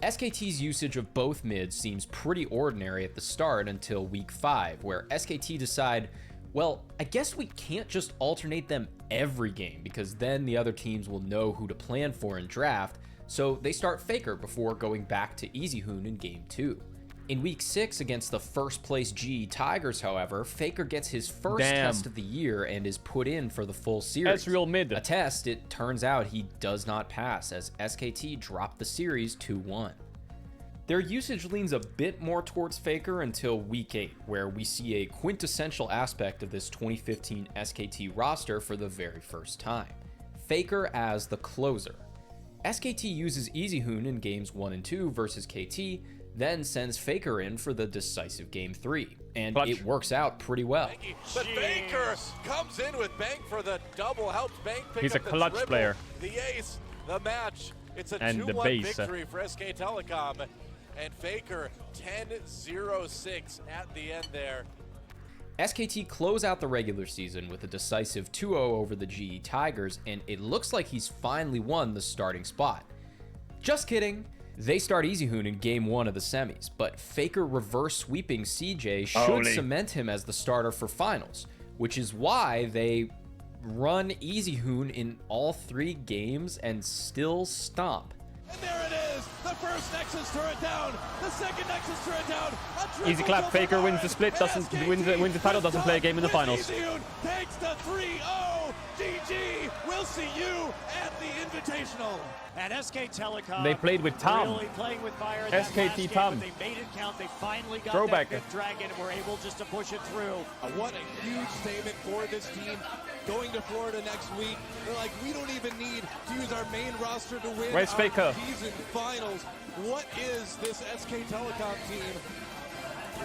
S16: SKT's usage of both mids seems pretty ordinary at the start until week 5, where SKT decide, well, I guess we can't just alternate them every game because then the other teams will know who to plan for in draft, so they start Faker before going back to EasyHoon in game 2. In week 6 against the first place GE Tigers, however, Faker gets his first test of the year and is put in for the full series.
S1: That's real mid.
S16: A test, it turns out he does not pass as SKT dropped the series 2-1. Their usage leans a bit more towards Faker until week 8, where we see a quintessential aspect of this 2015 SKT roster for the very first time. Faker as the closer. SKT uses EasyHoon in games 1 and 2 versus KT, then sends Faker in for the decisive game 3, and it works out pretty well.
S20: But Faker comes in with Bang for the double, helps Bang pick
S1: He's
S20: up
S1: a clutch
S20: the dribble,
S1: player.
S20: the ace, the match. It's a
S1: And the
S20: 2-1
S1: base.
S20: victory for SK Telecom, and Faker 10-0-6 at the end there.
S16: SKT close out the regular season with a decisive 2-0 over the GE Tigers, and it looks like he's finally won the starting spot. Just kidding. They start EasyHoon in game 1 of the semis, but Faker reverse sweeping CJ should cement him as the starter for finals, which is why they run EasyHoon in all 3 games and still stomp.
S20: And there it is,
S17: The first Nexus turret down. The second Nexus turret down.
S1: Easy clap. Faker wins the split. Wins the title. Doesn't play a game in the finals.
S17: Takes the 3-0. GG. We'll see you at the Invitational.
S18: And SK Telecom.
S1: They played with Tom.
S18: Really playing with fire in
S1: SKT
S18: that last game,
S1: Tom.
S18: but they made it count. They finally got
S1: Throwback.
S18: that fifth dragon and were able just to push it through.
S20: What a huge statement for this team. Going to Florida next week, they're like, we don't even need to use our main roster to win
S1: Where's
S20: our
S1: Faker?
S20: season finals. What is this SK Telecom team?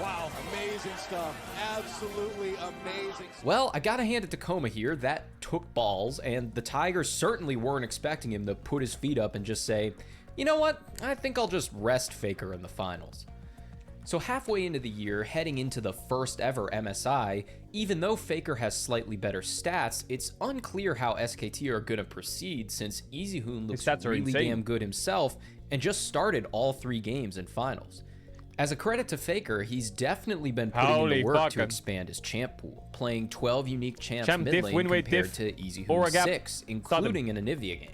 S20: Wow, amazing stuff. Absolutely amazing.
S16: Well, I gotta hand it to Coma here. That took balls, and the Tigers certainly weren't expecting him to put his feet up and just say, you know what, I think I'll just rest Faker in the finals. So halfway into the year, heading into the first ever MSI, even though Faker has slightly better stats, it's unclear how SKT are gonna proceed since EasyHoon looks really damn good himself and just started all 3 games in finals. As a credit to Faker, he's definitely been putting in the work to expand his champ pool, playing 12 unique champs mid lane compared to EasyHoon's 6, including an Anivia game.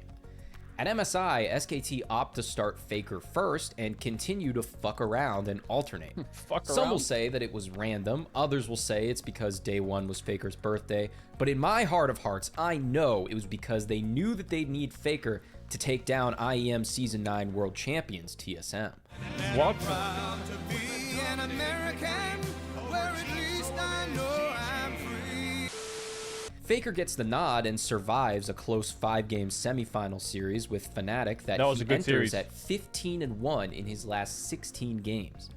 S16: At MSI, SKT opt to start Faker first and continue to fuck around and alternate. Some will say that it was random, others will say it's because day 1 was Faker's birthday, but in my heart of hearts, I know it was because they knew that they'd need Faker to take down IEM Season 9 World Champions TSM.
S1: What?
S16: Faker gets the nod and survives a close 5-game semifinal series with Fnatic that
S1: was
S16: he
S1: a good
S16: enters
S1: series.
S16: at 15-1 in his last 16 games.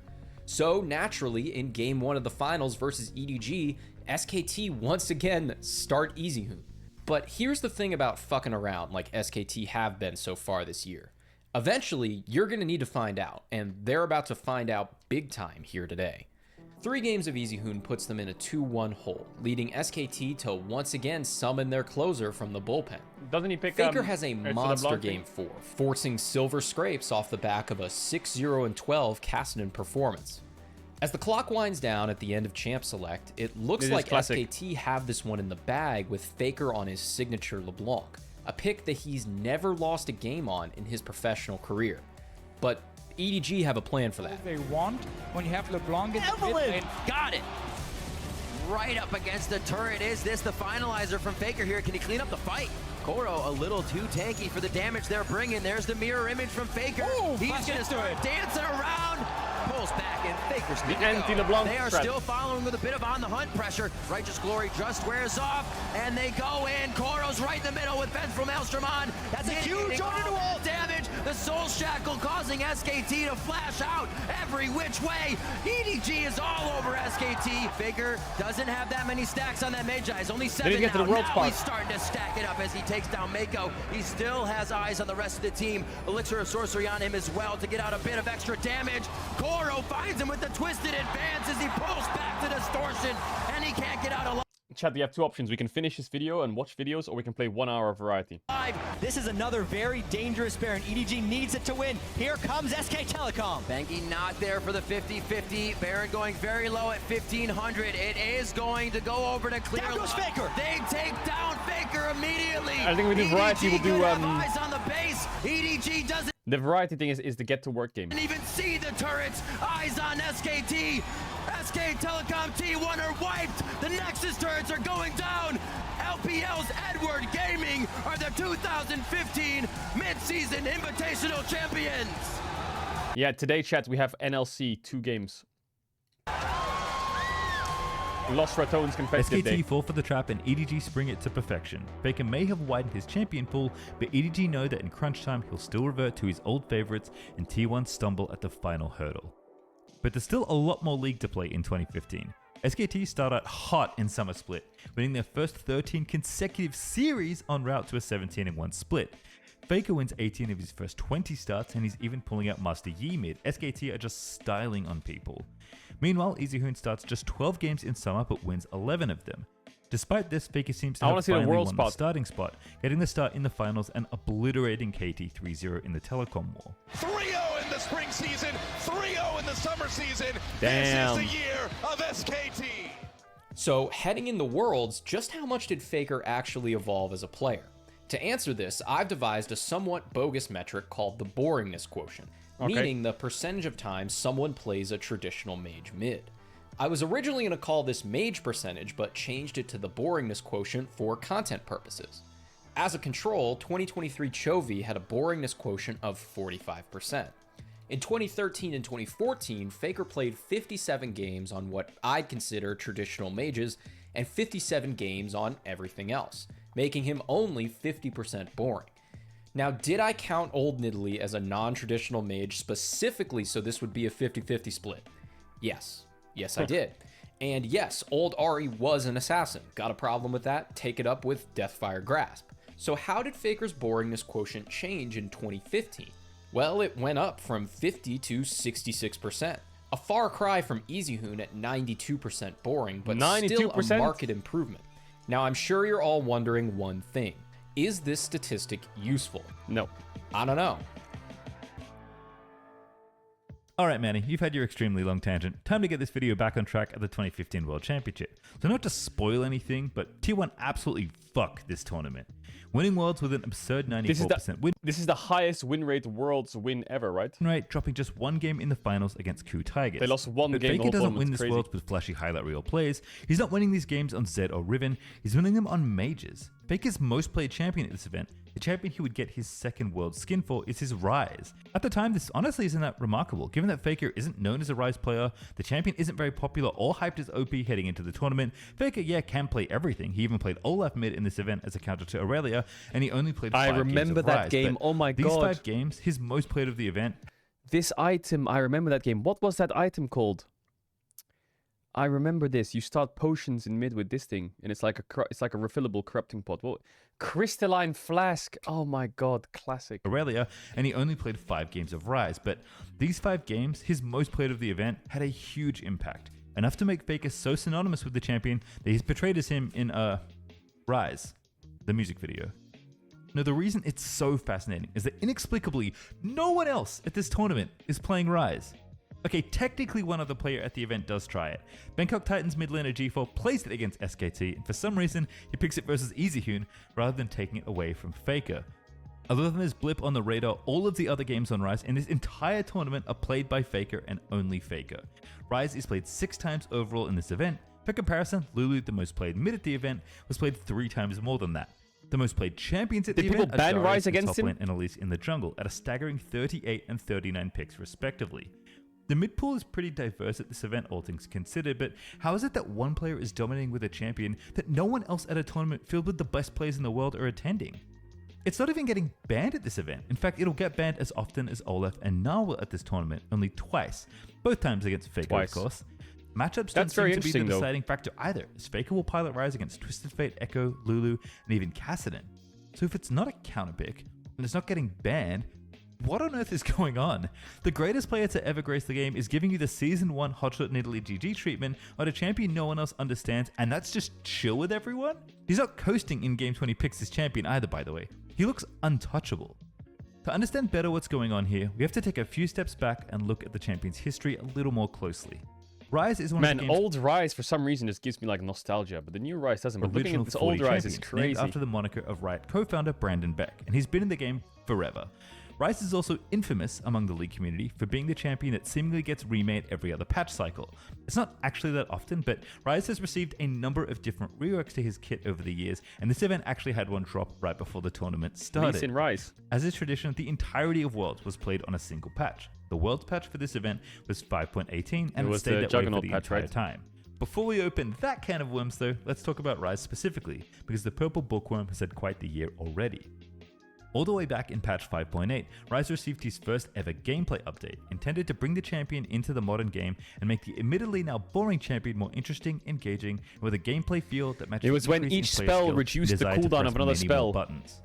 S16: So naturally, in Game 1 of the finals versus EDG, SKT once again start EasyHoon. But here's the thing about fucking around like SKT have been so far this year. Eventually, you're gonna need to find out, and they're about to find out big time here today. 3 games of EasyHoon puts them in a 2-1 hole, leading SKT to once again summon their closer from the bullpen.
S1: Doesn't he pick
S16: Faker has a monster game 4, forcing silver scrapes off the back of a 6-0-12 Cassinan performance. As the clock winds down at the end of Champ Select, it looks like SKT have this one in the bag with Faker on his signature LeBlanc, a pick that he's never lost a game on in his professional career. But EDG have a plan for that.
S21: They want when you have LeBlanc in the mid lane.
S22: Got it. Right up against the turret. Is this the finalizer from Faker here? Can he clean up the fight? Koro a little too tanky for the damage they're bringing. There's the mirror image from Faker.
S21: Ooh,
S22: he's gonna start dancing around. Pulls back and Faker's good to go. They are still following with a bit of on the hunt pressure. Righteous Glory just wears off and they go in. Koro's right in the middle with Ben from Maelstrom on. That's a huge all damage. The Soul Shackle causing SKT to flash out every which way. EDG is all over SKT. Faker doesn't have that many stacks on that Magi. He's only 7 now. Now he's starting to stack it up as he takes down Mako. He still has eyes on the rest of the team. Elixir of Sorcery on him as well to get out a bit of extra damage. Koro finds him with the twisted advance as he pulls back to Distortion, and he can't get out alive.
S1: Chat, we have 2 options. We can finish this video and watch videos, or we can play 1 hour of variety.
S18: This is another very dangerous Baron. EDG needs it to win. Here comes SK Telecom.
S22: Banky not there for the 50-50. Baron going very low at 1,500. It is going to go over to clear.
S18: There goes Faker.
S22: They take down Faker immediately.
S1: I think we do variety. We'll do
S22: eyes on the base. EDG doesn't
S1: the variety thing is the get to work game.
S22: Didn't even see the turrets. Eyes on SKT. SK Telecom T1 are wiped. The Nexus turrets are going down. LPL's Edward Gaming are the 2015 mid-season invitational champions.
S1: Yeah, today, chat, we have NLC 2 games. Lost Ratones competitive day.
S10: SKT fall for the trap and EDG spring it to perfection. Faker may have widened his champion pool, but EDG know that in crunch time he'll still revert to his old favorites and T1 stumble at the final hurdle. But there's still a lot more league to play in 2015. SKT start out hot in Summer Split, winning their first 13 consecutive series en route to a 17-1 split. Faker wins 18 of his first 20 starts and he's even pulling out Master Yi mid. SKT are just styling on people. Meanwhile, EasyHoon starts just 12 games in summer but wins 11 of them. Despite this, Faker seems to have finally won the starting spot, getting the start in the finals and obliterating KT 3-0 in the Telecom War.
S17: 3-0 in the spring season, 3-0 in the summer season.
S1: Damn.
S17: This is the year of SKT.
S16: So heading in the Worlds, just how much did Faker actually evolve as a player? To answer this, I've devised a somewhat bogus metric called the boringness quotient, meaning the percentage of times someone plays a traditional mage mid. I was originally going to call this mage percentage, but changed it to the boringness quotient for content purposes. As a control, 2023 Chovy had a boringness quotient of 45%. In 2013 and 2014, Faker played 57 games on what I'd consider traditional mages and 57 games on everything else, making him only 50% boring. Now, did I count Old Nidalee as a non-traditional mage specifically so this would be a 50-50 split? Yes. Yes, I did. And yes, Old Ari was an assassin. Got a problem with that? Take it up with Deathfire Grasp. So how did Faker's boringness quotient change in 2015? Well, it went up from 50 to 66%. A far cry from Easyhoon at 92% boring, but 92%? Still a marked improvement. Now, I'm sure you're all wondering one thing. Is this statistic useful?
S1: No.
S16: I don't know.
S10: Alright Manny, you've had your extremely long tangent. Time to get this video back on track at the 2015 World Championship. So not to spoil anything, but T1 absolutely fucked this tournament. Winning Worlds with an absurd 94% win.
S1: This is the highest win rate Worlds win ever, right?
S10: Right, dropping just one game in the finals against Coup Tigers.
S1: They lost one game.
S10: Faker doesn't win this Worlds with flashy highlight reel plays. He's not winning these games on Zed or Riven. He's winning them on mages. Faker's most played champion at this event, the champion he would get his second world skin for, is his Ryze. At the time, this honestly isn't that remarkable, given that Faker isn't known as a Ryze player, the champion isn't very popular or hyped as OP heading into the tournament. Faker, yeah, can play everything. He even played Olaf mid in this event as a counter to Aurelia, and he only played 5 games of Ryze. I remember that game, oh my god. These 5 games, his most played of the event.
S1: This item, I remember that game. What was that item called? I remember this. You start potions in mid with this thing, and it's like a refillable corrupting pot. What? Crystalline flask. Oh my god, classic.
S10: Aurelia, and he only played 5 games of Ryze, but these 5 games, his most played of the event, had a huge impact. Enough to make Faker so synonymous with the champion that he's portrayed as him in Ryze, the music video. Now, the reason it's so fascinating is that inexplicably, no one else at this tournament is playing Ryze. Okay, technically one other player at the event does try it. Bangkok Titans mid laner G4 plays it against SKT, and for some reason, he picks it versus Easyhoon rather than taking it away from Faker. Other than this blip on the radar, all of the other games on Ryze in this entire tournament are played by Faker and only Faker. Ryze is played 6 times overall in this event. For comparison, Lulu, the most played mid at the event, was played 3 times more than that. The most played champions at the event are Darius in the top lane and Elise in the jungle at a staggering 38 and 39 picks respectively. The mid pool is pretty diverse at this event, all things considered, but how is it that one player is dominating with a champion that no one else at a tournament filled with the best players in the world are attending? It's not even getting banned at this event. In fact, it'll get banned as often as Olaf and Narwhal at this tournament, only twice. Both times against Faker, of course. Matchups don't seem to be the deciding factor either, as Faker will pilot Ryze against Twisted Fate, Echo, Lulu, and even Kassadin. So if it's not a counter pick, and it's not getting banned, what on earth is going on? The greatest player to ever grace the game is giving you the Season 1 Hotshot Nidalee GG treatment on a champion no one else understands, and that's just chill with everyone? He's not coasting in games when he picks his champion either, by the way. He looks untouchable. To understand better what's going on here, we have to take a few steps back and look at the champion's history a little more closely. Ryze is one of the game's
S1: old Ryze for some reason just gives me like nostalgia, but the new Ryze doesn't. But looking at this old Ryze is crazy.
S10: Named after the moniker of Riot co-founder Brandon Beck, and he's been in the game forever. Ryze is also infamous among the League community for being the champion that seemingly gets remade every other patch cycle. It's not actually that often, but Ryze has received a number of different reworks to his kit over the years, and this event actually had one drop right before the tournament started.
S1: In Ryze.
S10: As is tradition, the entirety of Worlds was played on a single patch. The Worlds patch for this event was 5.18, and it stayed that way for the entire time. Before we open that can of worms though, let's talk about Ryze specifically, because the Purple Bookworm has had quite the year already. All the way back in patch 5.8, Ryze received his first ever gameplay update, intended to bring the champion into the modern game and make the admittedly now boring champion more interesting, engaging, and with a gameplay feel that matches.
S1: It was when each spell reduced the cooldown of another spell.
S10: Buttons.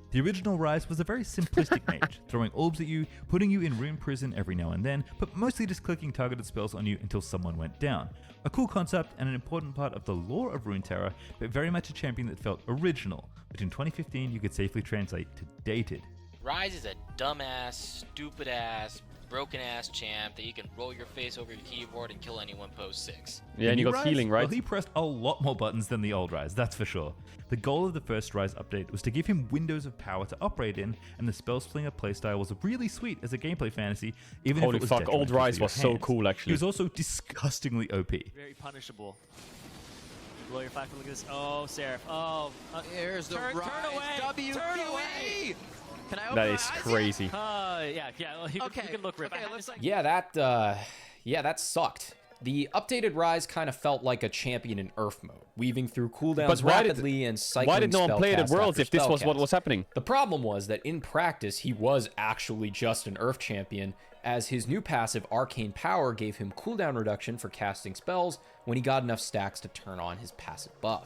S10: The original Ryze was a very simplistic mage, throwing orbs at you, putting you in rune prison every now and then, but mostly just clicking targeted spells on you until someone went down. A cool concept and an important part of the lore of Runeterra, but very much a champion that felt original, which in 2015 you could safely translate to dated.
S5: Ryze is a dumbass, stupid ass, broken ass champ that you can roll your face over your keyboard and kill anyone post 6.
S1: Yeah, and you got
S10: Rise,
S1: healing, right?
S10: Well, he pressed a lot more buttons than the old Rise, that's for sure. The goal of the first Rise update was to give him windows of power to operate in, and the Spell Slinger playstyle was really sweet as a gameplay fantasy, even
S1: Holy
S10: if it was
S1: fuck, old
S10: detrimental
S1: Rise
S10: to your
S1: was so
S10: hands.
S1: cool, actually.
S10: He was also disgustingly OP.
S7: Very punishable. Blow your 5 foot, look at this. Oh, Seraph. Oh.
S22: Here's the
S7: turn
S22: Rise.
S7: away. Turn away.
S22: Can I open
S1: That
S22: my
S1: is
S22: eyes
S1: crazy.
S7: Yeah. You can look, Rip.
S22: Okay, let's
S16: Yeah, that sucked. The updated Rise kind of felt like a champion in Earth mode, weaving through cooldowns
S1: But why
S16: rapidly and cycling
S1: Why did no one play it at
S16: spellcast
S1: Worlds
S16: after
S1: if this was what
S16: spellcast.
S1: was happening?
S16: The problem was that in practice, he was actually just an Earth champion, as his new passive Arcane Power gave him cooldown reduction for casting spells when he got enough stacks to turn on his passive buff.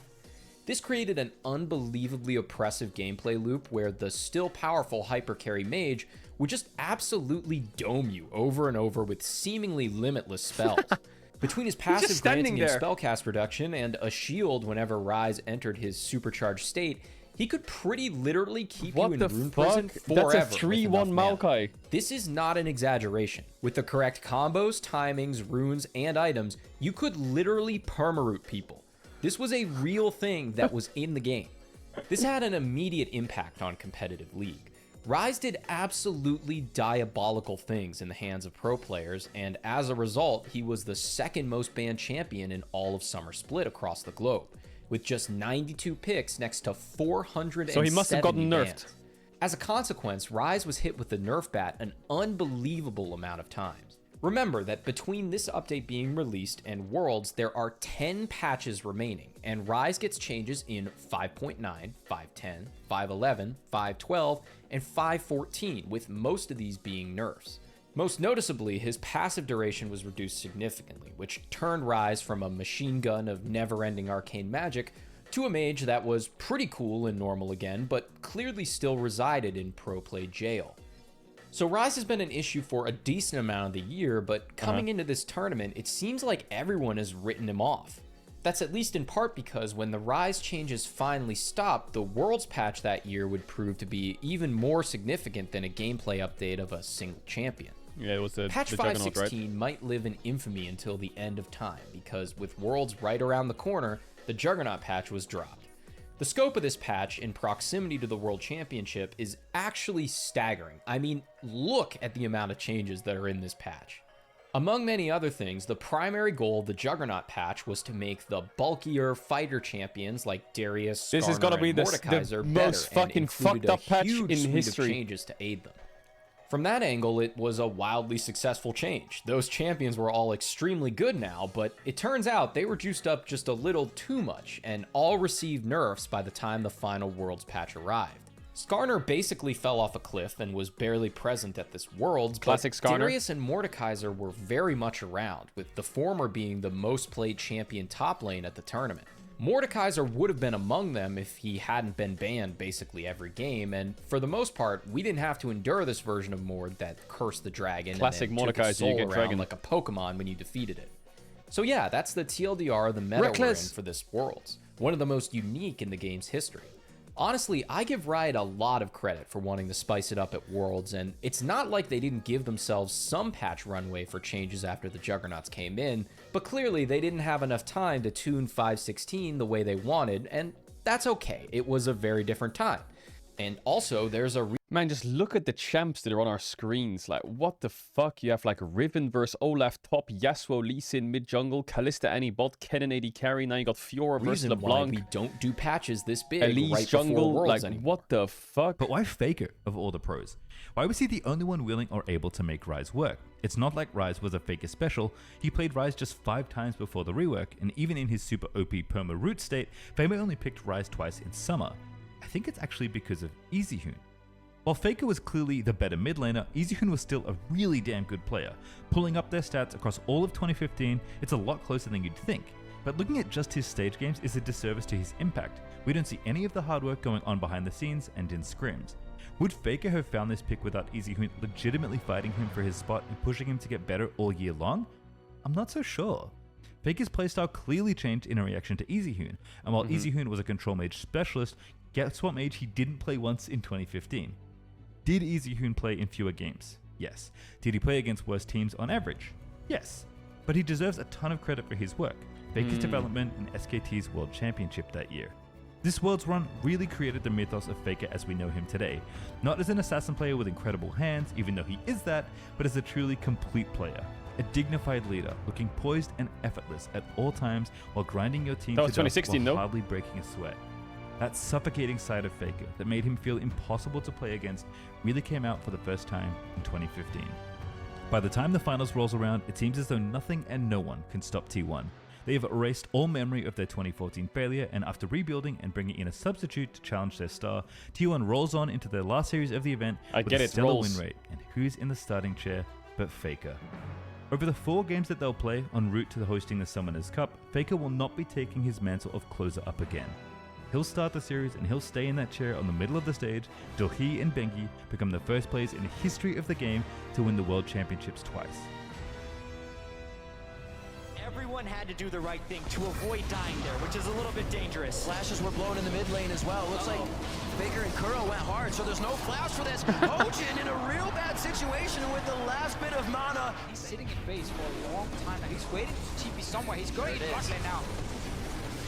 S16: This created an unbelievably oppressive gameplay loop where the still powerful hyper carry mage would just absolutely dome you over and over with seemingly limitless spells. Between his passive granting him spellcast reduction and a shield whenever Rise entered his supercharged state, he could pretty literally keep you in Rune Prison forever.
S1: That's a 3-1 Maokai.
S16: This is not an exaggeration. With the correct combos, timings, runes, and items, you could literally permaroot people. This was a real thing that was in the game. This had an immediate impact on competitive League. Rise did absolutely diabolical things in the hands of pro players, and as a result, he was the second most banned champion in all of Summer Split across the globe, with just 92 picks next to 470
S1: So he must have gotten nerfed.
S16: bans. As a consequence, Rise was hit with the nerf bat an unbelievable amount of times. Remember that between this update being released and Worlds, there are 10 patches remaining, and Rise gets changes in 5.9, 5.10, 5.11, 5.12, and 5.14, with most of these being nerfs. Most noticeably, his passive duration was reduced significantly, which turned Rise from a machine gun of never-ending arcane magic to a mage that was pretty cool in normal again, but clearly still resided in pro play jail. So Rise has been an issue for a decent amount of the year, but coming into this tournament, it seems like everyone has written him off. That's at least in part because when the Rise changes finally stopped, the Worlds patch that year would prove to be even more significant than a gameplay update of a single champion.
S1: Yeah, it was the
S16: Patch
S1: Juggernaut,
S16: 5.16
S1: right?
S16: might live in infamy until the end of time, because with Worlds right around the corner, the Juggernaut patch was dropped. The scope of this patch in proximity to the World Championship is actually staggering. I mean, look at the amount of changes that are in this patch. Among many other things, the primary goal of the Juggernaut patch was to make the bulkier fighter champions like Darius,
S1: This is
S16: Skarner,
S1: gonna be
S16: and
S1: the
S16: Mordekaiser
S1: most
S16: better,
S1: fucking
S16: and included
S1: fucked up
S16: a
S1: patch
S16: huge
S1: in
S16: suite
S1: history.
S16: of changes to aid them. From that angle, it was a wildly successful change. Those champions were all extremely good now, but it turns out they were juiced up just a little too much, and all received nerfs by the time the final Worlds patch arrived. Skarner basically fell off a cliff and was barely present at this Worlds,
S1: Classic
S16: but
S1: Skarner.
S16: Darius and Mordekaiser were very much around, with the former being the most played champion top lane at the tournament. Mordekaiser would have been among them if he hadn't been banned basically every game, and for the most part, we didn't have to endure this version of Mord that cursed the dragon
S1: Classic
S16: and then took
S1: Mordekaiser,
S16: his soul
S1: you get
S16: around
S1: dragon.
S16: like a Pokemon when you defeated it. So yeah, that's the TLDR of the meta we're in
S1: Reckless.
S16: for this Worlds, one of the most unique in the game's history. Honestly, I give Riot a lot of credit for wanting to spice it up at Worlds, and it's not like they didn't give themselves some patch runway for changes after the Juggernauts came in, but clearly they didn't have enough time to tune 5.16 the way they wanted, and that's okay. It was a very different time. And also, there's a
S1: Man, just look at the champs that are on our screens. Like, what the fuck? You have like Riven versus Olaf top, Yasuo, Lee Sin mid jungle, Kalista Annie bot, Kennen AD carry. Now you got Fiora versus
S16: reason why
S1: LeBlanc.
S16: we don't do patches this big
S1: Elise
S16: right
S1: jungle.
S16: before Worlds
S1: Like,
S16: anymore.
S1: what the fuck?
S10: But why Faker of all the pros? Why was he the only one willing or able to make Rise work? It's not like Rise was a Faker special. He played Rise just 5 times before the rework, and even in his super OP perma root state, Faker only picked Rise twice in summer. I think it's actually because of EasyHoon. While Faker was clearly the better mid laner, EasyHoon was still a really damn good player. Pulling up their stats across all of 2015, it's a lot closer than you'd think. But looking at just his stage games is a disservice to his impact. We don't see any of the hard work going on behind the scenes and in scrims. Would Faker have found this pick without EasyHoon legitimately fighting him for his spot and pushing him to get better all year long? I'm not so sure. Faker's playstyle clearly changed in a reaction to EasyHoon, and while EasyHoon was a control mage specialist, guess what mage he didn't play once in 2015? Did EasyHoon play in fewer games? Yes. Did he play against worse teams on average? Yes. But he deserves a ton of credit for his work, Faker's development, and SKT's World Championship that year. This Worlds run really created the mythos of Faker as we know him today, not as an assassin player with incredible hands, even though he is that, but as a truly complete player. A dignified leader, looking poised and effortless at all times while grinding your team
S1: That was
S10: to death
S1: 2016,
S10: while
S1: no?
S10: hardly breaking a sweat. That suffocating side of Faker that made him feel impossible to play against really came out for the first time in 2015. By the time the finals rolls around, it seems as though nothing and no one can stop T1. They have erased all memory of their 2014 failure, and after rebuilding and bringing in a substitute to challenge their star, T1 rolls on into their last series of the event with a stellar win rate. And who's in the starting chair but Faker? Over the 4 games that they'll play en route to hosting the Summoners Cup, Faker will not be taking his mantle of closer up again. He'll start the series and he'll stay in that chair on the middle of the stage till he and Bengi become the first players in the history of the game to win the World Championships twice.
S22: Everyone had to do the right thing to avoid dying there, which is a little bit dangerous. Flashes were blown in the mid lane as well. Looks like Faker and Kuro went hard, so there's no flash for this. Hojin in a real bad situation with the last bit of mana.
S21: He's sitting in base for a long time now. He's waiting to TP somewhere. He's going in bot lane now.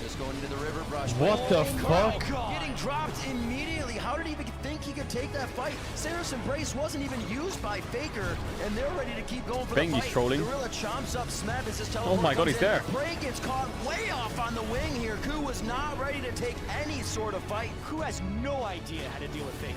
S22: Just going into the river brush.
S1: What the fuck?
S22: Getting dropped immediately. How did he even think he could take that fight? Sarah's Embrace wasn't even used by Faker, and they're ready to keep going for the
S1: Bengi's
S22: fight.
S1: trolling.
S22: Gorilla chomps up Smeb as his
S1: Oh my god, he's there.
S22: Bray gets caught way off on the wing here. Ku was not ready to take any sort of fight. Ku has no idea how to deal with Faker.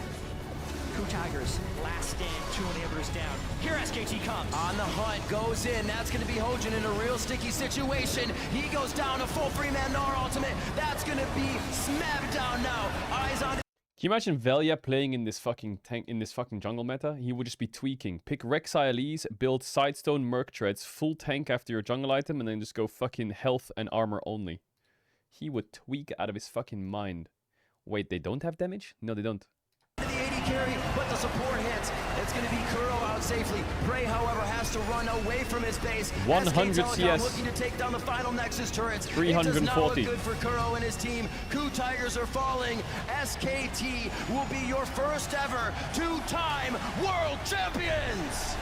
S22: Ku Tigers, last stand, 2 inhibitors down. Here SKT comes. On the hunt, goes in. That's going to be Hojin in a real sticky situation. He goes down a full 3-man Gnar ultimate. That's going to be Smeb down now. Eyes on.
S1: Can you imagine Velia playing in this fucking tank, in this fucking jungle meta? He would just be tweaking. Pick Rek'Sai Elise, build Sidestone Merc Treads, full tank after your jungle item, and then just go fucking health and armor only. He would tweak out of his fucking mind. Wait, they don't have damage? No, they don't.
S22: The AD carry, but the support hits. It's going to be Kuro out safely. Bray, however, has to run away from his base.
S1: 100 CS.
S22: Looking to take down the final Nexus turrets.
S1: 340.
S22: It does not look good for Kuro and his team. Ku Tigers are falling. SKT will be your first ever 2-time world champions.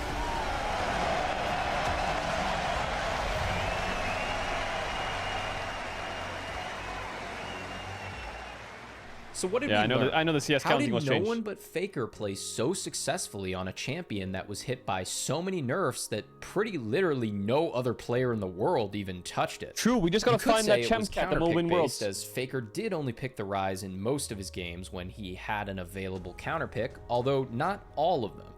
S16: So what did
S1: Yeah,
S16: we learn?
S1: I know the CS
S16: How
S1: counting
S16: did
S1: was
S16: no
S1: changed.
S16: one but Faker play so successfully on a champion that was hit by so many nerfs that pretty literally no other player in the world even touched it?
S1: True, we just gotta
S16: You could
S1: find
S16: say
S1: that
S16: it
S1: champ
S16: was
S1: cat that will win
S16: counterpick
S1: worlds.
S16: based, as Faker did only pick the Ryze in most of his games when he had an available counterpick, although not all of them.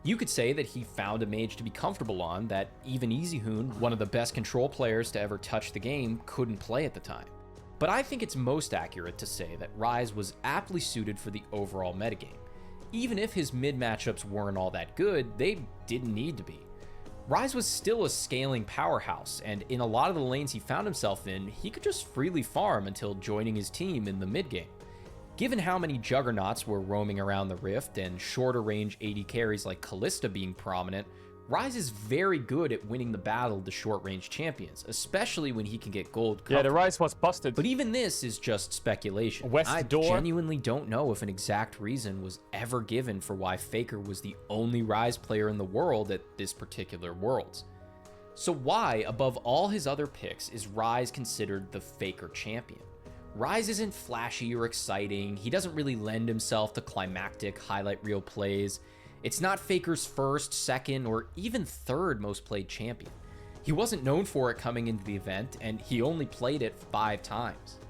S16: You could say that he found a mage to be comfortable on that even EasyHoon, one of the best control players to ever touch the game, couldn't play at the time. But I think it's most accurate to say that Ryze was aptly suited for the overall metagame. Even if his mid matchups weren't all that good, they didn't need to be. Ryze was still a scaling powerhouse, and in a lot of the lanes he found himself in, he could just freely farm until joining his team in the mid game. Given how many juggernauts were roaming around the Rift and shorter range AD carries like Kalista being prominent, Ryze is very good at winning the battle to short range champions, especially when he can get gold cover.
S1: Yeah, the Ryze was busted.
S16: But even this is just speculation.
S1: West
S16: I
S1: door.
S16: genuinely don't know if an exact reason was ever given for why Faker was the only Ryze player in the world at this particular Worlds. So why, above all his other picks, is Ryze considered the Faker champion? Ryze isn't flashy or exciting, he doesn't really lend himself to climactic highlight reel plays. It's not Faker's first, second, or even third most played champion. He wasn't known for it coming into the event, and he only played it 5 times.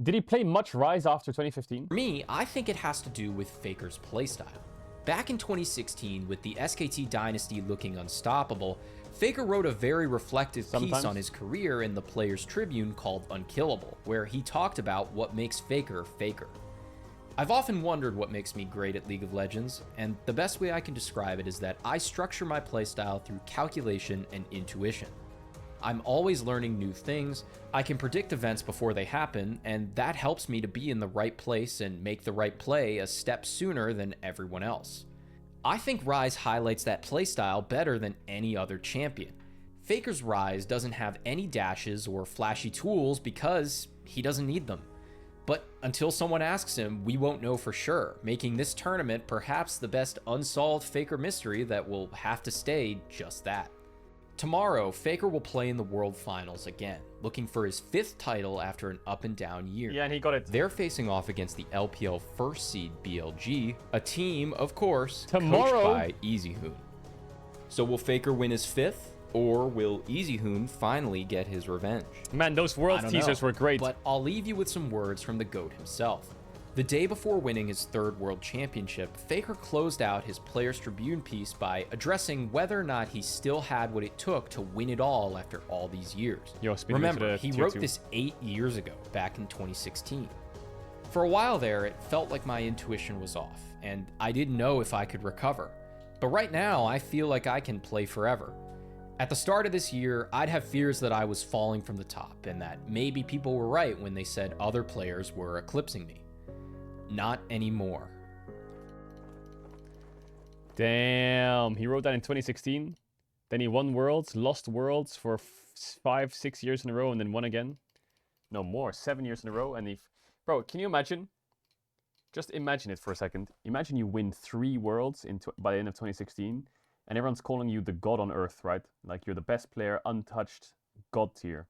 S1: Did he play much Ryze after 2015?
S16: For me, I think it has to do with Faker's playstyle. Back in 2016, with the SKT dynasty looking unstoppable, Faker wrote a very reflective piece on his career in the Players Tribune called Unkillable, where he talked about what makes Faker Faker. I've often wondered what makes me great at League of Legends, and the best way I can describe it is that I structure my playstyle through calculation and intuition. I'm always learning new things, I can predict events before they happen, and that helps me to be in the right place and make the right play a step sooner than everyone else. I think Ryze highlights that playstyle better than any other champion. Faker's Ryze doesn't have any dashes or flashy tools because he doesn't need them. But until someone asks him, we won't know for sure, making this tournament perhaps the best unsolved Faker mystery that will have to stay just that. Tomorrow, Faker will play in the World Finals again, looking for his 5th title after an up and down year.
S1: Yeah, and he got it.
S16: They're facing off against the LPL first seed BLG, a team, of course,
S1: Tomorrow,
S16: coached by EasyHoon. So will Faker win his 5th, or will EasyHoon finally get his revenge?
S1: Man, those World teasers were great.
S16: But I'll leave you with some words from the GOAT himself. The day before winning his 3rd World Championship, Faker closed out his Players Tribune piece by addressing whether or not he still had what it took to win it all after all these years. Remember, he wrote this 8 years ago, back in 2016. For a while there, it felt like my intuition was off, and I didn't know if I could recover. But right now, I feel like I can play forever. At the start of this year, I'd have fears that I was falling from the top, and that maybe people were right when they said other players were eclipsing me. Not anymore.
S1: Damn, he wrote that in 2016. Then he won Worlds, lost Worlds for 5-6 years in a row, and then won again. No more, 7 years in a row. And bro, can you imagine? Just imagine it for a second. Imagine you win 3 Worlds by the end of 2016, and everyone's calling you the god on earth, right? Like you're the best player, untouched, god tier.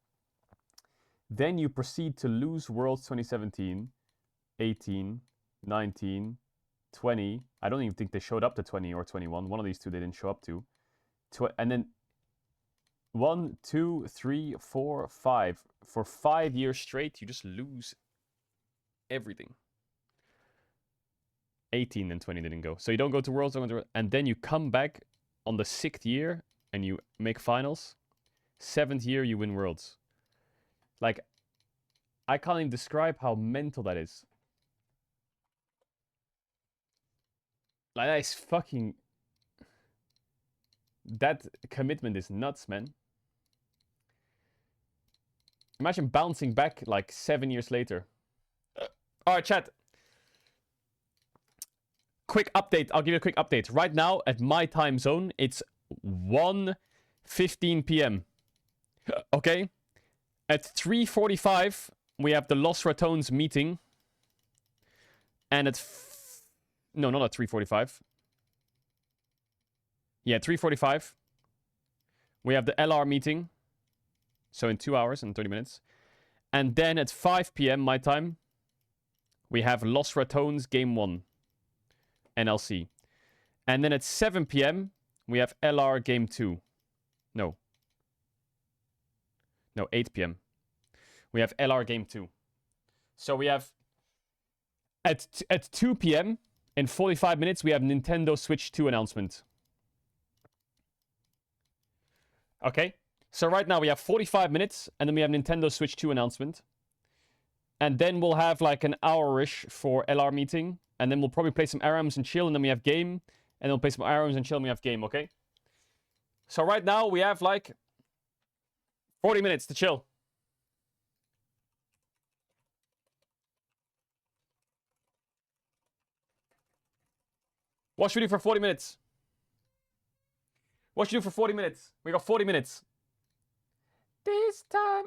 S1: Then you proceed to lose Worlds 2017, 18, 19, 20. I don't even think they showed up to 20 or 21. One of these two they didn't show up to. And then 1, 2, 3, 4, 5. For 5 years straight, you just lose everything. 18 and 20 didn't go. So you don't go to Worlds, and then you come back on the 6th year and you make finals. 7th year, you win Worlds. Like, I can't even describe how mental that is. Like, that is fucking... That commitment is nuts, man. Imagine bouncing back like 7 years later. Alright, chat. Quick update. I'll give you a quick update. Right now, at my time zone, it's 1:15 p.m. Okay? At 3:45, we have the Los Ratones meeting. And at... No, not at 3:45. Yeah, at 3:45. We have the LR meeting. So in 2 hours and 30 minutes. And then at 5 p.m. my time, we have Los Ratones Game 1. NLC. And then at 7 p.m., we have LR Game 2. No, 8 p.m. We have LR Game 2. So we have... At 2 p.m., in 45 minutes, we have Nintendo Switch 2 announcement. Okay? So right now, we have 45 minutes, and then we have Nintendo Switch 2 announcement. And then we'll have like an hour-ish for LR meeting. And then we'll probably play some ARAMs and chill, and then we have game. And then we'll play some ARAMs and chill, and we have game, okay? So right now, we have like 40 minutes to chill. What should we do for 40 minutes? What should we do for 40 minutes? We got 40 minutes. This time...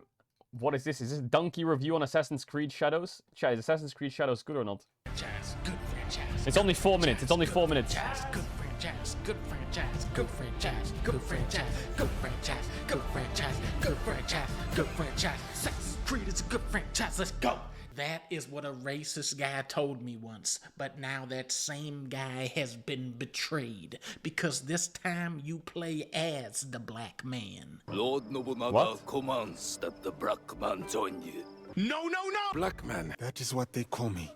S1: What is this? Is this a donkey review on Assassin's Creed Shadows? Chat, is Assassin's Creed Shadows good or not?
S4: Good franchise.
S1: It's only 4 minutes. It's only 4 minutes.
S4: Good franchise. Good franchise. Good franchise. Good franchise. Good franchise. Good franchise. Good franchise. Good franchise. Assassin's Creed is a good franchise. Let's go. That is what a racist guy told me once, but now that same guy has been betrayed, because this time you play as the black man.
S17: Lord Nobunaga commands that the black man join you. No! Black man, that is what they call me.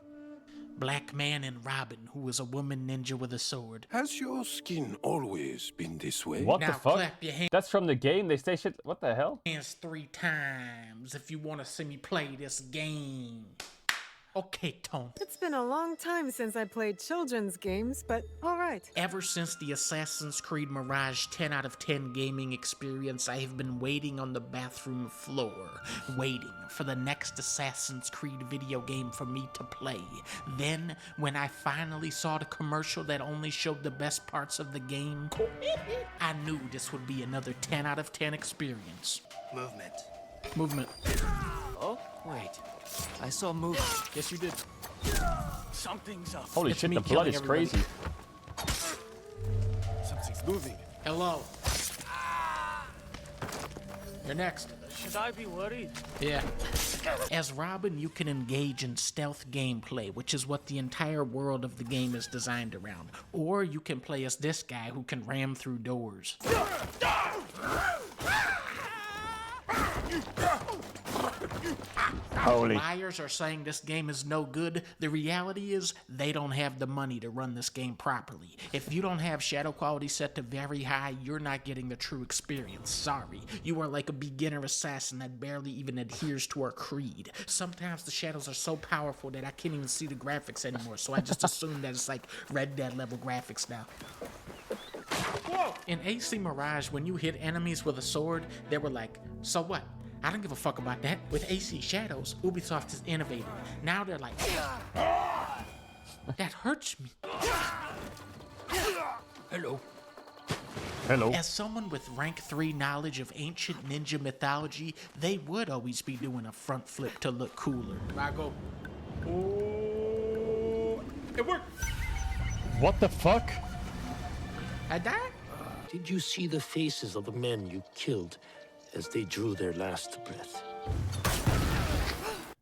S4: Black man and Robin, who is a woman ninja with a sword.
S17: Has your skin always been this way?
S1: What
S4: Now
S1: the fuck?
S4: clap your hands.
S1: That's from the game? They say shit? What the hell?
S4: Hands 3 times if you want to see me play this game. Okay, Tone.
S8: It's been a long time since I played children's games, but all right.
S4: Ever since the Assassin's Creed Mirage 10 out of 10 gaming experience, I have been waiting on the bathroom floor, waiting for the next Assassin's Creed video game for me to play. Then, when I finally saw the commercial that only showed the best parts of the game, I knew this would be another 10 out of 10 experience.
S21: Movement.
S4: Movement.
S21: Oh, wait.
S22: I saw a move.
S4: Yes, you did.
S22: Something's up.
S1: Holy
S4: It's
S1: shit,
S4: me
S1: the blood
S4: killing
S1: is
S4: everybody.
S1: crazy.
S22: Something's moving.
S4: Hello. You're next.
S22: Should I be worried?
S4: Yeah. As Robin, you can engage in stealth gameplay, which is what the entire world of the game is designed around. Or you can play as this guy who can ram through doors.
S1: Holy.
S4: Liars are saying this game is no good. The reality is they don't have the money to run this game properly. If you don't have shadow quality set to very high, you're not getting the true experience. Sorry. You are like a beginner assassin that barely even adheres to our creed. Sometimes the shadows are so powerful that I can't even see the graphics anymore, so I just assume that it's like Red Dead level graphics now. In AC Mirage, when you hit enemies with a sword, they were like, so what? I don't give a fuck about that. With AC Shadows, Ubisoft is innovating. Now they're like, that hurts me.
S22: Hello.
S1: Hello.
S4: As someone with rank 3 knowledge of ancient ninja mythology, they would always be doing a front flip to look cooler. I go, oh, it worked.
S1: What the fuck?
S4: I died?
S2: Did you see the faces of the men you killed as they drew their last breath?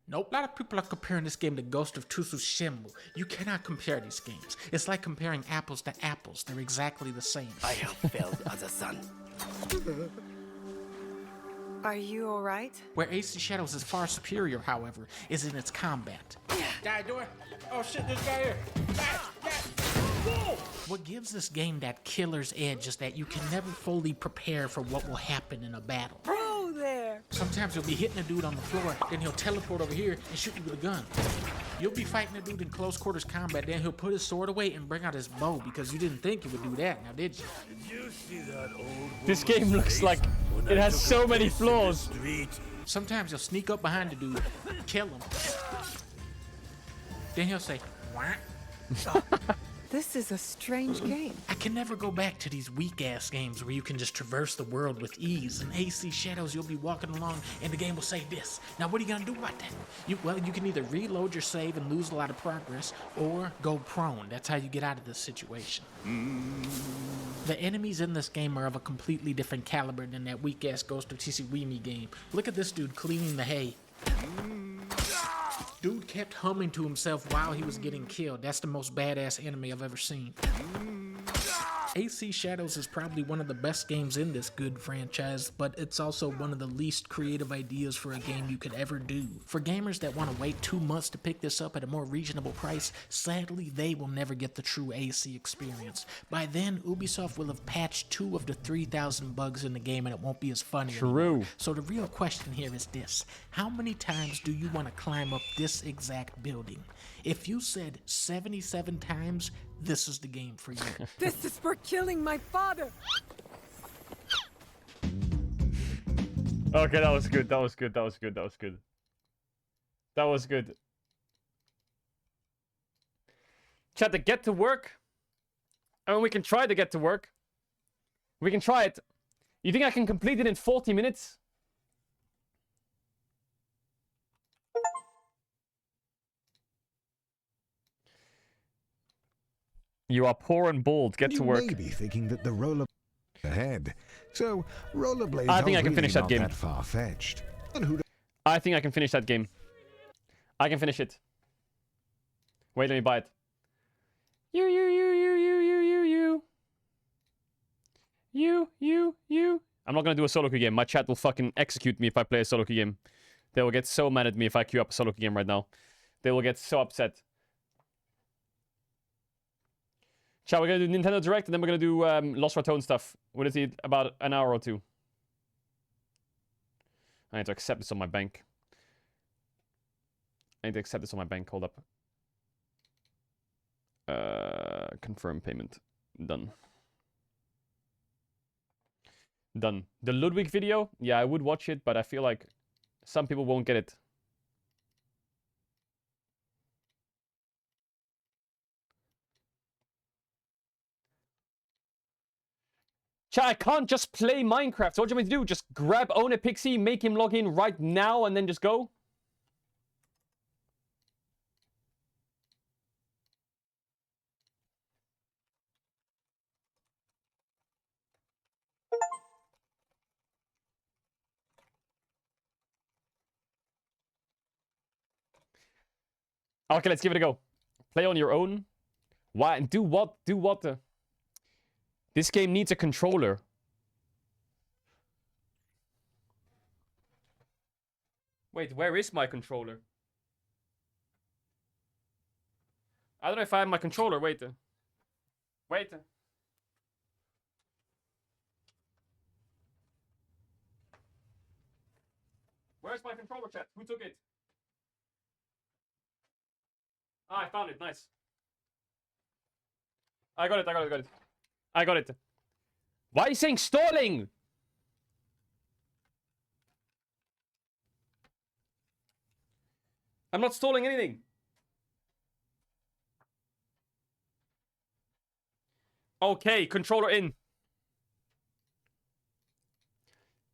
S4: Nope. A lot of people are comparing this game to Ghost of Tsushima. You cannot compare these games. It's like comparing apples to apples. They're exactly the same.
S2: I have failed as a son.
S8: Are you alright?
S4: Where AC Shadows is far superior, however, is in its combat. Die, door. Oh shit, this guy here. Whoa! What gives this game that killer's edge is that you can never fully prepare for what will happen in a battle.
S8: Bro there!
S4: Sometimes you'll be hitting a dude on the floor, then he'll teleport over here and shoot you with a gun. You'll be fighting a dude in close quarters combat, then he'll put his sword away and bring out his bow because you didn't think he would do that, now did you?
S2: Did you see that old
S1: This game looks like it has so many flaws.
S4: Sometimes you'll sneak up behind the dude, kill him. Then he'll say, "Wah."
S8: This is a strange game.
S4: I can never go back to these weak-ass games where you can just traverse the world with ease. In AC Shadows, you'll be walking along and the game will say this. Now, what are you gonna do about that? You can either reload your save and lose a lot of progress, or go prone. That's how you get out of this situation. The enemies in this game are of a completely different caliber than that weak-ass Ghost of Tsushima game. Look at this dude cleaning the hay. Dude kept humming to himself while he was getting killed. That's the most badass enemy I've ever seen. AC Shadows is probably one of the best games in this good franchise, but it's also one of the least creative ideas for a game you could ever do. For gamers that want to wait 2 months to pick this up at a more reasonable price, sadly they will never get the true AC experience. By then, Ubisoft will have patched 2 of the 3,000 bugs in the game and it won't be as funny anymore. So the real question here is this: how many times do you want to climb up this exact building? If you said 77 times, this is the game for you.
S8: This is for killing my father.
S1: Okay, that was good. That was good. That was good. That was good. That was good. Chat, to get to work. I mean, we can try to get to work. We can try it. You think I can complete it in 40 minutes? You are poor and bald. Get to work.
S14: You may be thinking that the roller ahead. So rollerblades
S1: I think
S14: are
S1: I can
S14: really
S1: finish that
S14: not
S1: game.
S14: that far-fetched.
S1: I think I can finish that game. I can finish it. Wait, let me buy it. You. I'm not gonna do a solo queue game. My chat will fucking execute me if I play a solo queue game. They will get so mad at me if I queue up a solo queue game right now. They will get so upset. Chat, we're gonna do Nintendo Direct and then we're gonna do Lost Raton stuff. We'll see about an hour or 2. I need to accept this on my bank. Hold up. Confirm payment. Done. Done. The Ludwig video? Yeah, I would watch it, but I feel like some people won't get it. Chat, I can't just play Minecraft. So what do you want me to do? Just grab Own a Pixie, make him log in right now, and then just go? Okay, let's give it a go. Play on your own. Why? Do what? Do what? This game needs a controller. Wait, where is my controller? I don't know if I have my controller. Wait. Wait. Where's my controller, chat? Who took it? Ah, I found it. Nice. I got it. I got it. I got it. I got it. Why are you saying stalling? I'm not stalling anything. Okay, controller in.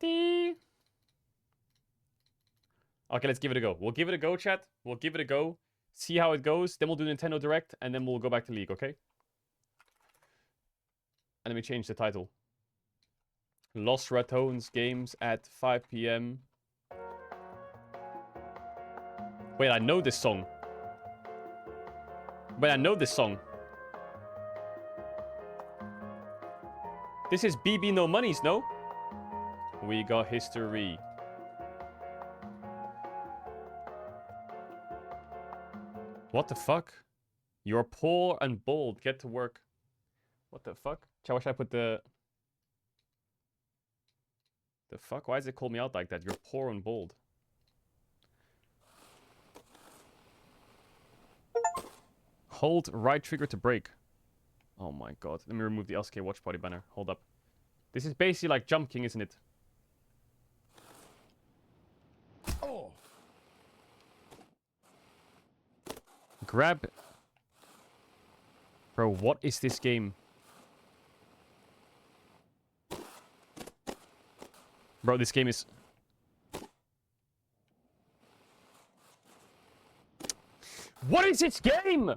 S1: Okay, let's give it a go. We'll give it a go, chat. We'll give it a go. See how it goes. Then we'll do Nintendo Direct, and then we'll go back to League, okay? And let me change the title. Lost Ratones games at 5 p.m. Wait, I know this song. Wait, I know this song. This is BB No Monies, no? We got history. What the fuck? You're poor and bold. Get to work. What the fuck? Why should I put the... The fuck? Why does it call me out like that? You're poor and bold. Hold right trigger to break. Oh my god. Let me remove the LSK Watch Party banner. Hold up. This is basically like Jump King, isn't it?
S14: Oh.
S1: Grab. Bro, what is this game? Bro, this game is... What is this game?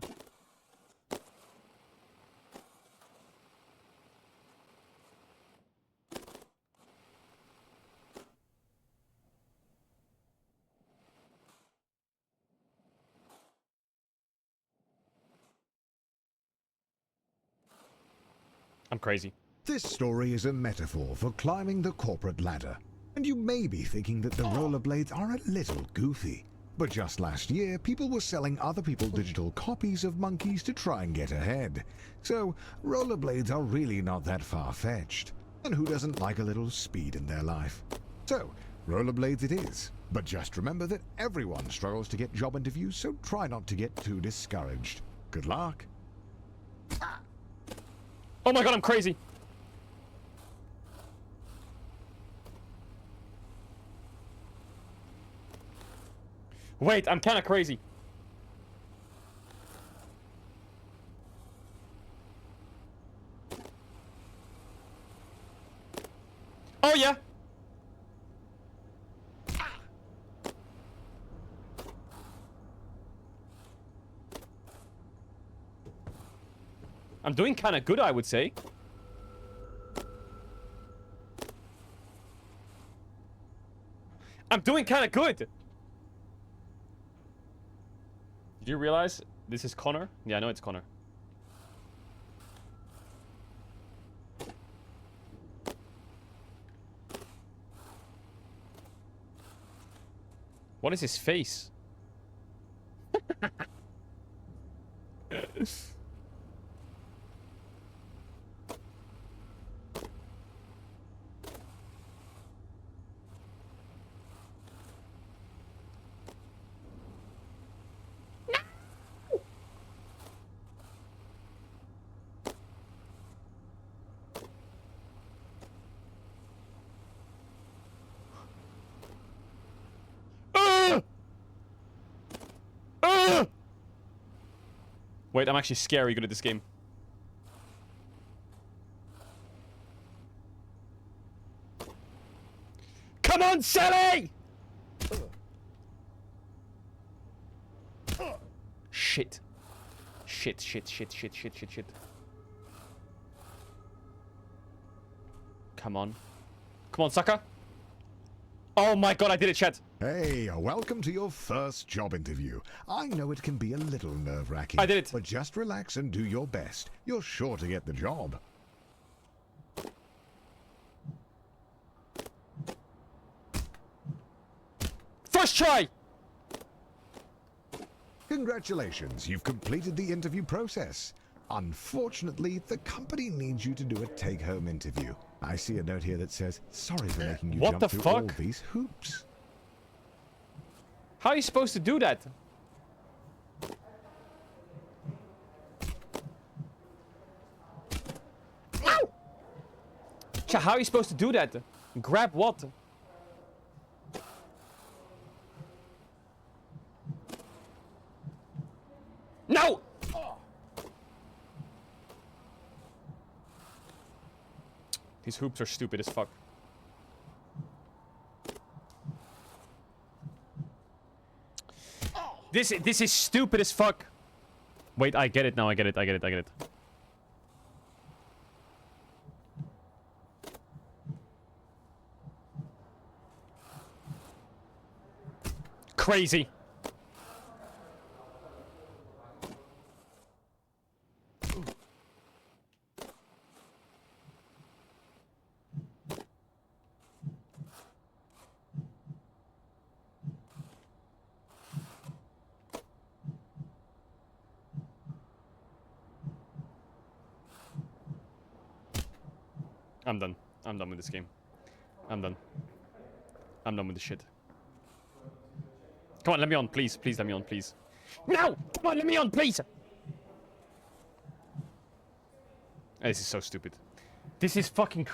S1: I'm crazy.
S14: This story is a metaphor for climbing the corporate ladder. And you may be thinking that the rollerblades are a little goofy. But just last year, people were selling other people's digital copies of monkeys to try and get ahead. So, rollerblades are really not that far-fetched. And who doesn't like a little speed in their life? So, rollerblades it is. But just remember that everyone struggles to get job interviews, so try not to get too discouraged. Good luck.
S1: Oh my god, I'm crazy. Wait, I'm kind of crazy. Oh yeah. I'm doing kind of good, I would say. I'm doing kind of good. Did you realize this is Connor? Yeah, I know it's Connor. What is his face? Wait, I'm actually scary good at this game. Come on, Sally! Shit. Shit, shit, shit, shit, shit, shit, shit. Come on. Come on, sucker.
S19: Oh my god, I did it, chat.
S14: Hey, welcome to your first job interview. I know it can be a little nerve-wracking.
S19: I did it.
S14: But just relax and do your best. You're sure to get the job.
S19: First try!
S14: Congratulations, you've completed the interview process. Unfortunately, the company needs you to do a take-home interview. I see a note here that says, sorry for making you
S19: What
S14: jump
S19: the
S14: through
S19: fuck?
S14: all these hoops.
S19: How are you supposed to do that? Ow! Chat, how are you supposed to do that? Grab what? No! These hoops are stupid as fuck. This is stupid as fuck. Wait, I get it now. I get it. I get it. I get it. Crazy. I'm done. I'm done with this game. I'm done. I'm done with this shit. Come on, let me on, please. Please let me on, please. No! Come on, let me on, please! This is so stupid. This is fucking...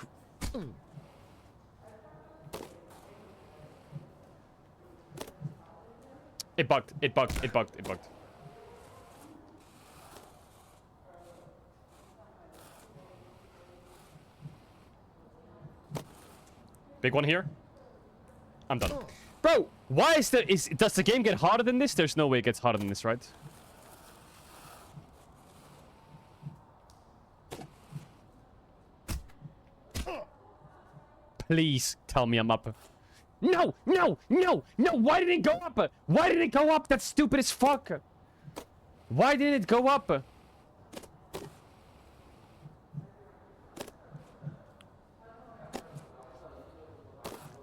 S19: It bugged. It bugged. It bugged. It bugged. Big one here. I'm done. Bro, why is there... Does the game get harder than this? There's no way it gets harder than this, right? Please tell me I'm up. No! No! No! No! Why did it go up? Why did it go up? That's stupid as fuck. Why did it go up?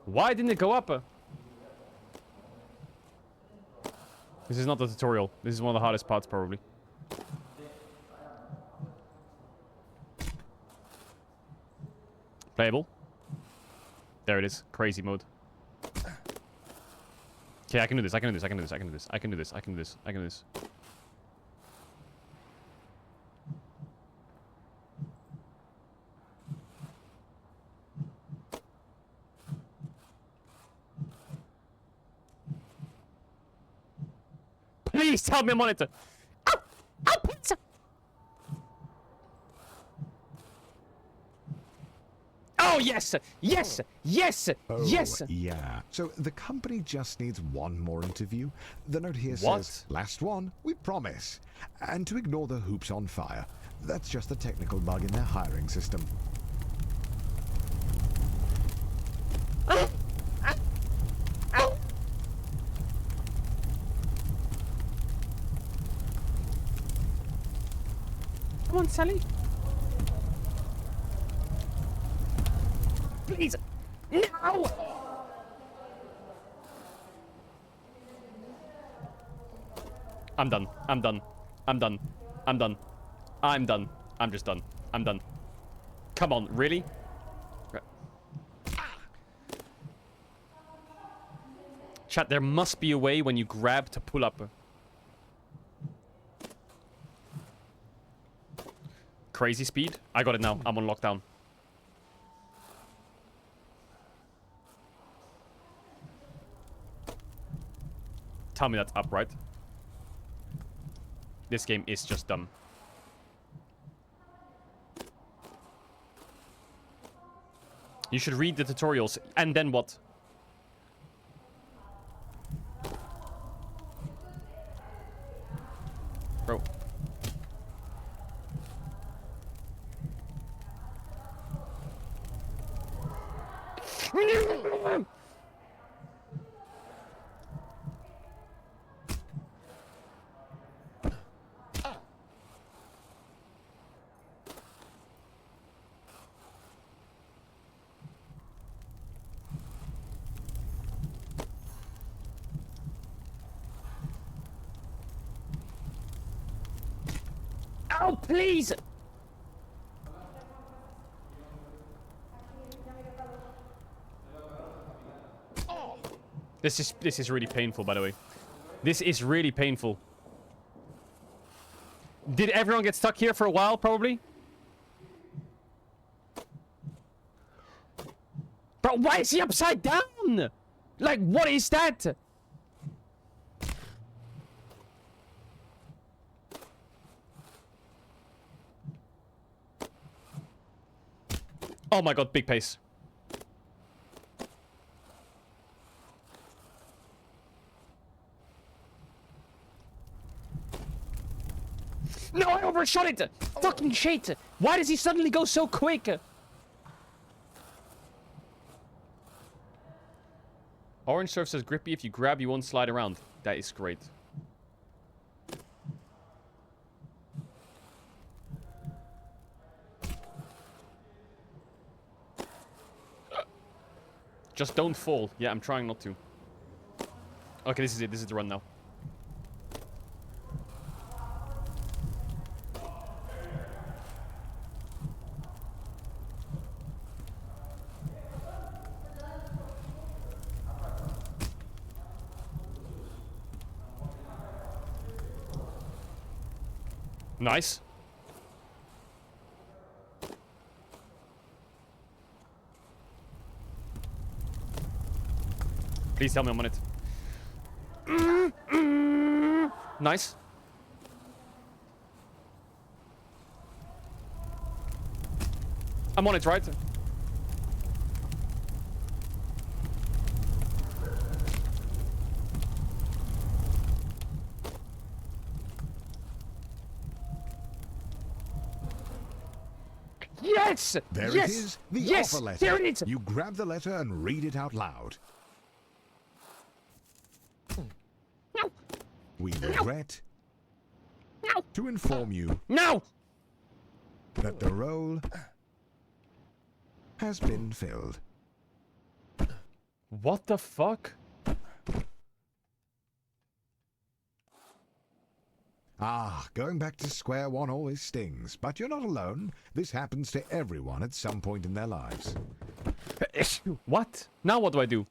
S19: Why didn't it go up? This is not the tutorial. This is one of the hardest parts, probably. Playable. There it is. Crazy mode. Okay, I can do this. I can do this. I can do this. I can do this. I can do this. I can do this. I can do this. Please tell me I'm on it. Ow! Ow, pizza! Oh, yes! Yes! Yes! Yes!
S14: Yeah. So the company just needs one more interview. The note here
S19: What?
S14: says, last one, we promise. And to ignore the hoops on fire. That's just a technical bug in their hiring system.
S19: Come on, Sally. Please. No! I'm done. I'm done. I'm done. I'm done. I'm done. I'm just done. I'm done. Come on, really? Chat, there must be a way when you grab to pull up. Crazy speed? I got it now. I'm on lockdown. Tell me that's up, right? This game is just dumb. You should read the tutorials. And then what? Bro. Oh, please! This is really painful, by the way. This is really painful. Did everyone get stuck here for a while, probably? Bro, why is he upside down? Like, what is that? Oh my god, big pace. No, I overshot it! Fucking shit! Why does he suddenly go so quick? Orange surf says grippy. If you grab, you won't slide around. That is great. Just don't fall. Yeah, I'm trying not to. Okay, this is it. This is the run now. Nice. Please tell me I'm on it. Nice. I'm on it, right? Yes!
S14: There
S19: yes!
S14: it is, the
S19: yes!
S14: offer letter.
S19: There it is!
S14: You grab the letter and read it out loud.
S19: No!
S14: We regret to inform you that the role has been filled.
S19: What the fuck?
S14: Ah, going back to square one always stings, but you're not alone. This happens to everyone at some point in their lives.
S19: What? Now what do I do?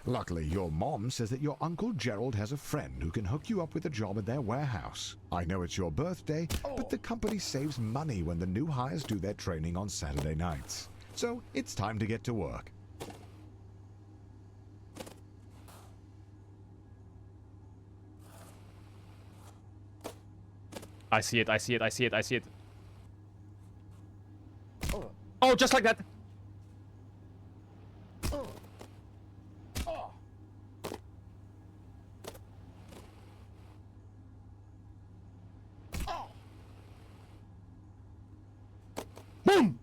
S14: Luckily, your mom says that your Uncle Gerald has a friend who can hook you up with a job at their warehouse. I know it's your birthday, but the company saves money when the new hires do their training on Saturday nights. So, it's time to get to work.
S19: I see it, I see it, I see it, I see it. Oh, just like that! Boom!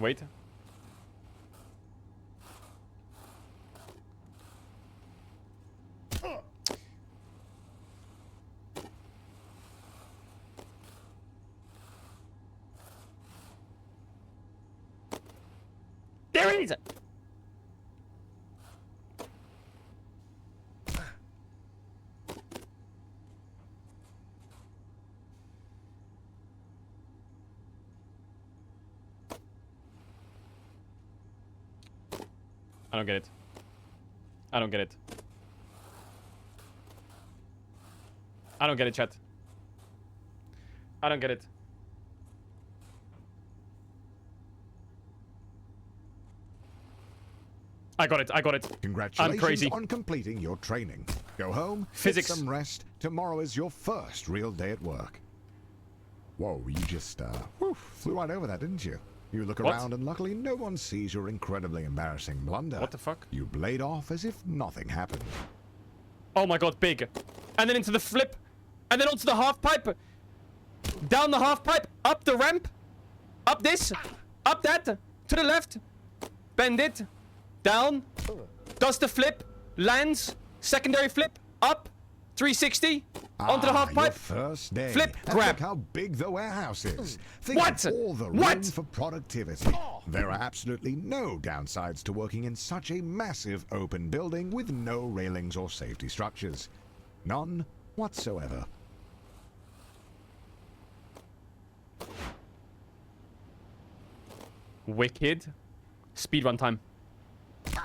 S19: Wait. There it is! I don't get it. I don't get it. I don't get it, chat. I don't get it. I got it, I got it.
S14: Congratulations
S19: I'm crazy.
S14: on completing your training. Go home,
S19: Physics.
S14: get some rest. Tomorrow is your first real day at work. Whoa, you just, flew right over that, didn't you? You look
S19: What?
S14: around and luckily no one sees your incredibly embarrassing blunder.
S19: What the fuck?
S14: You blade off as if nothing happened.
S19: Oh my god, big. And then into the flip. And then onto the half pipe. Down the half pipe. Up the ramp. Up this. Up that. To the left. Bend it. Down. Does the flip. Lands. Secondary flip. Up. 360. Onto the half pipe.
S14: First day.
S19: Flip.
S14: And
S19: Grab.
S14: look how big the warehouse is. Think
S19: What?
S14: of all the room
S19: What?
S14: for productivity. There are absolutely no downsides to working in such a massive open building with no railings or safety structures. None whatsoever.
S19: Wicked. Speedrun time. Okay,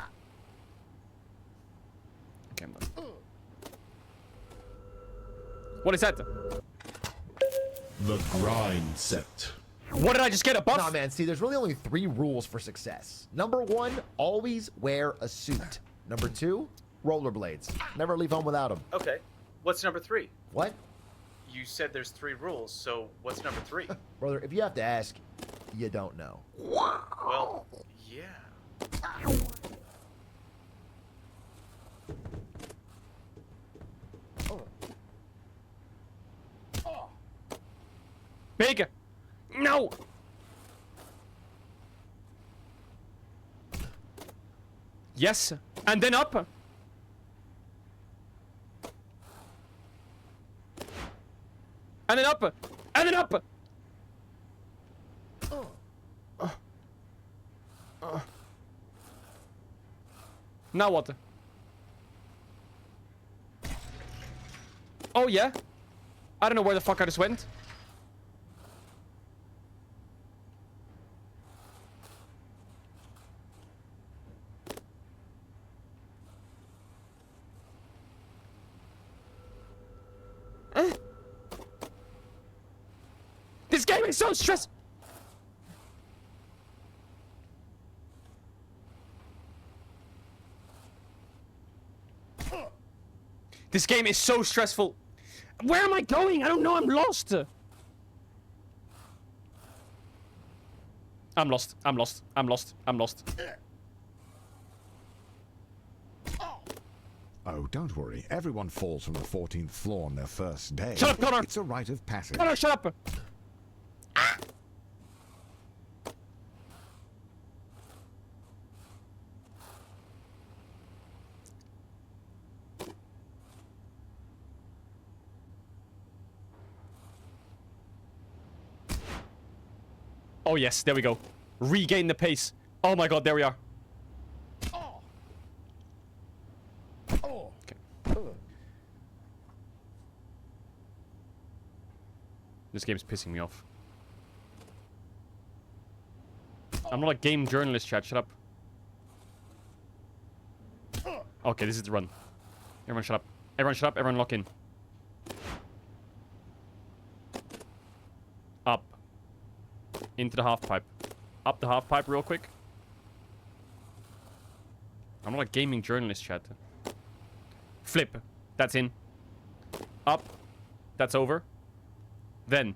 S19: I'm done. What is that?
S6: The grind set.
S19: What did I just get? A buff?
S11: Nah, man. See, there's really only 3 rules for success. Number 1, always wear a suit. Number 2, rollerblades. Never leave home without them.
S23: Okay. What's number 3?
S11: What?
S23: You said there's 3 rules, so what's number 3?
S11: Brother, if you have to ask, you don't know.
S23: Well, yeah.
S19: Big. No. Yes. And then up. And then up. And then up. Now what? Oh yeah? I don't know where the fuck I just went. This game is so stressful. This game is so stressful. Where am I going? I don't know. I'm lost. I'm lost. I'm lost. I'm lost. I'm lost.
S14: Oh, don't worry. Everyone falls from the 14th floor on their first day.
S19: Shut up, Connor!
S14: It's a rite of passage.
S19: Connor, shut up! Oh yes, there we go. Regain the pace. Oh my god, there we are. This game's pissing me off. I'm not a game journalist, chat. Shut up. Okay, this is the run. Everyone shut up. Everyone shut up. Everyone lock in. Up. Into the half pipe. Up the half pipe real quick. I'm not a gaming journalist, chat. Flip. That's in. Up. That's over. Then,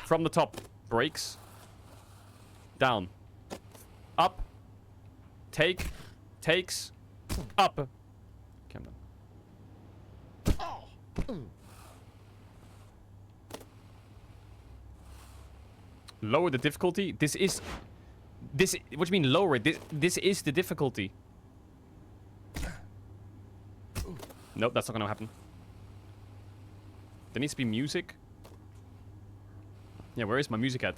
S19: from the top, brakes. Down. Up. Take. Takes. Up. Okay, I'm done. Lower the difficulty? This is... This... What do you mean lower it? This is the difficulty. Nope, that's not gonna happen. There needs to be music. Yeah, where is my music at?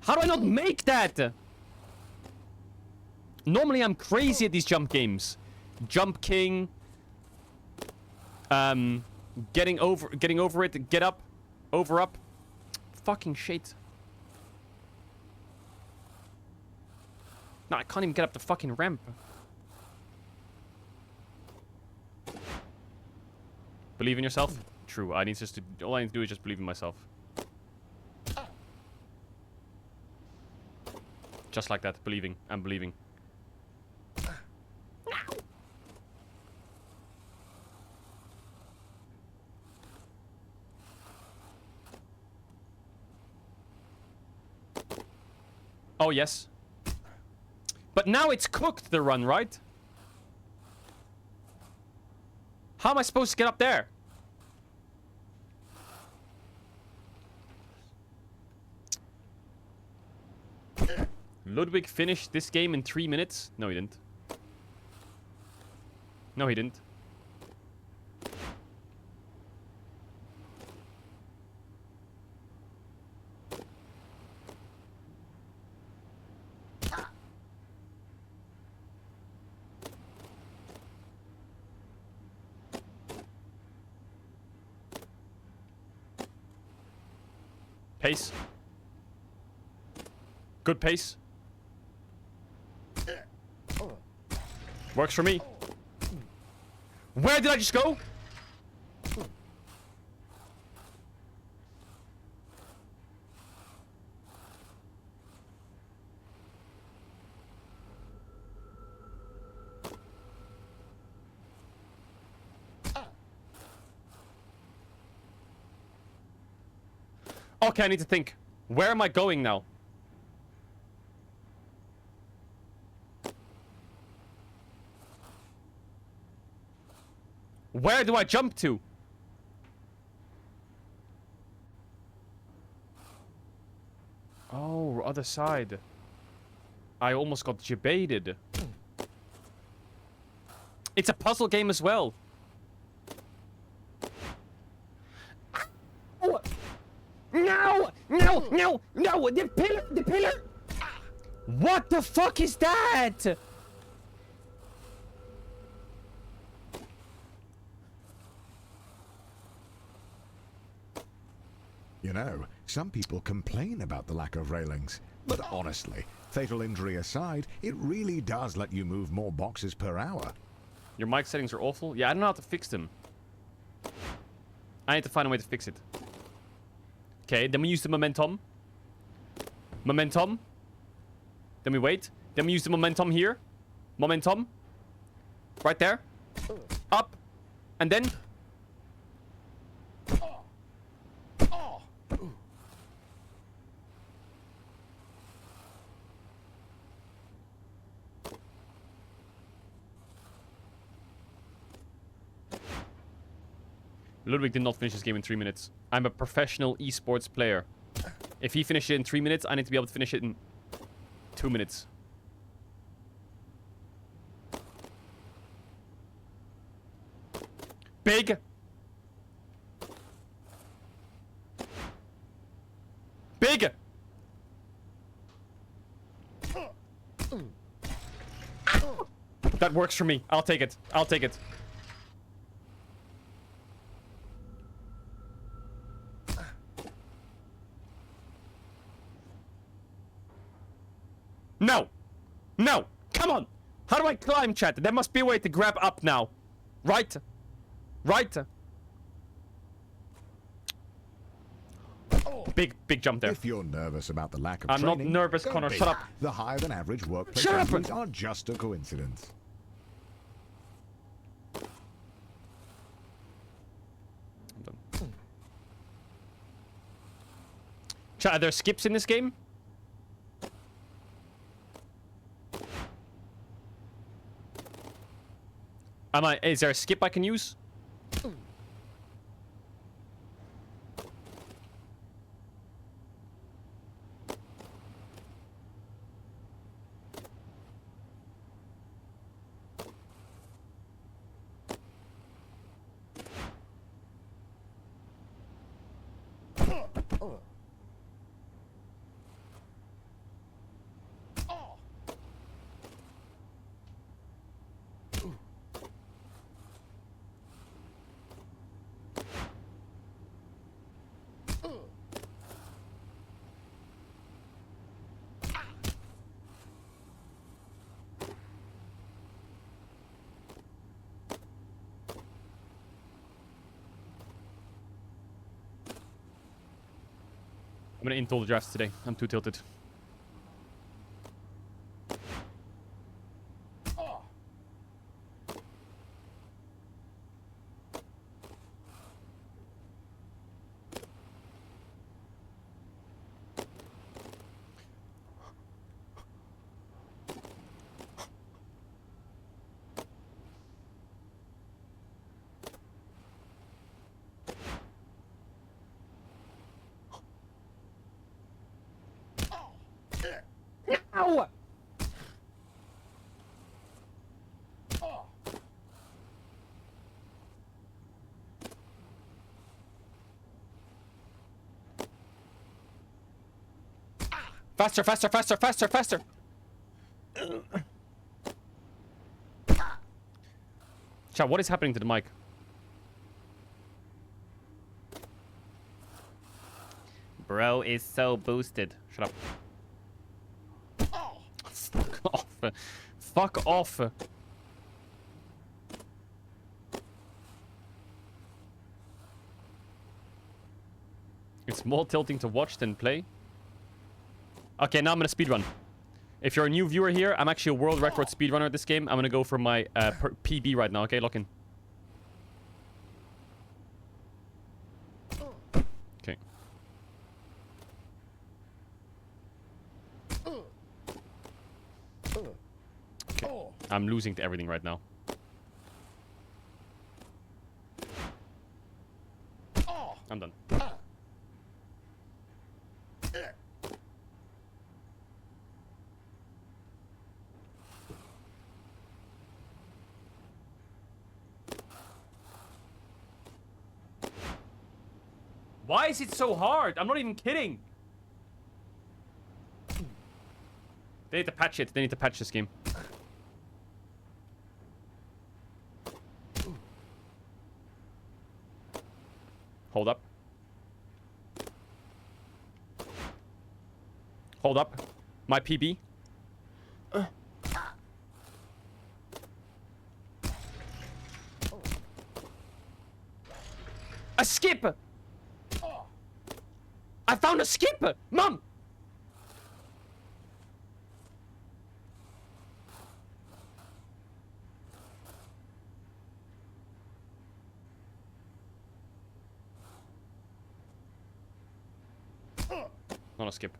S19: How do I not make that? Normally I'm crazy at these jump games. Jump King. Getting over it. Get up. Over up. Fucking shit. No, I can't even get up the fucking ramp. Believe in yourself? True. I need just to... All I need to do is just believe in myself. Just like that. Believing. I'm believing. Oh, yes. But now it's cooked, the run, right? How am I supposed to get up there?
S1: Ludwig finished this game in 3 minutes. No, he didn't. No, he didn't. Pace. Good pace. Works for me. Where did I just go? Okay, I need to think. Where am I going now? Where do I jump to? Oh, other side. I almost got debated. It's a puzzle game as well. No! No! No! No! The pillar! The pillar! What the fuck is that?
S14: You know, some people complain about the lack of railings. But honestly, fatal injury aside, it really does let you move more boxes per hour.
S1: Your mic settings are awful? Yeah, I don't know how to fix them. I need to find a way to fix it. Okay, then we use the momentum. Momentum. Then we wait. Then we use the momentum here. Momentum. Right there. Up. And then... Ludwig did not finish this game in 3 minutes. I'm a professional esports player. If he finished it in 3 minutes, I need to be able to finish it in 2 minutes. Big. Big. That works for me. I'll take it. I'll take it. No! No! Come on! How do I climb, chat? There must be a way to grab up now. Right? Right? Big jump there.
S14: If you're nervous about the lack of
S1: I'm
S14: training,
S1: not nervous,
S14: don't
S1: Connor.
S14: be.
S1: Shut up.
S14: The higher than average workplace
S1: Shut up.
S14: injuries are just a coincidence.
S1: Chat, are there skips in this game? Is there a skip I can use? I'm gonna int all the drafts today. I'm too tilted.
S7: Now!
S1: Faster, faster, faster, faster, faster! Chat, what is happening to the mic? Bro is so boosted. Shut up. Fuck off. Fuck off. It's more tilting to watch than play. Okay, now I'm gonna speedrun. If you're a new viewer here, I'm actually a world record speedrunner at this game. I'm gonna go for my PB right now, okay? Lock in. Okay. Okay. I'm losing to everything right now. I'm done. Why is it so hard? I'm not even kidding. They need to patch it. They need to patch this game. Hold up. Hold up. My PB. A skip! I found a skip! Mom! Not a skip.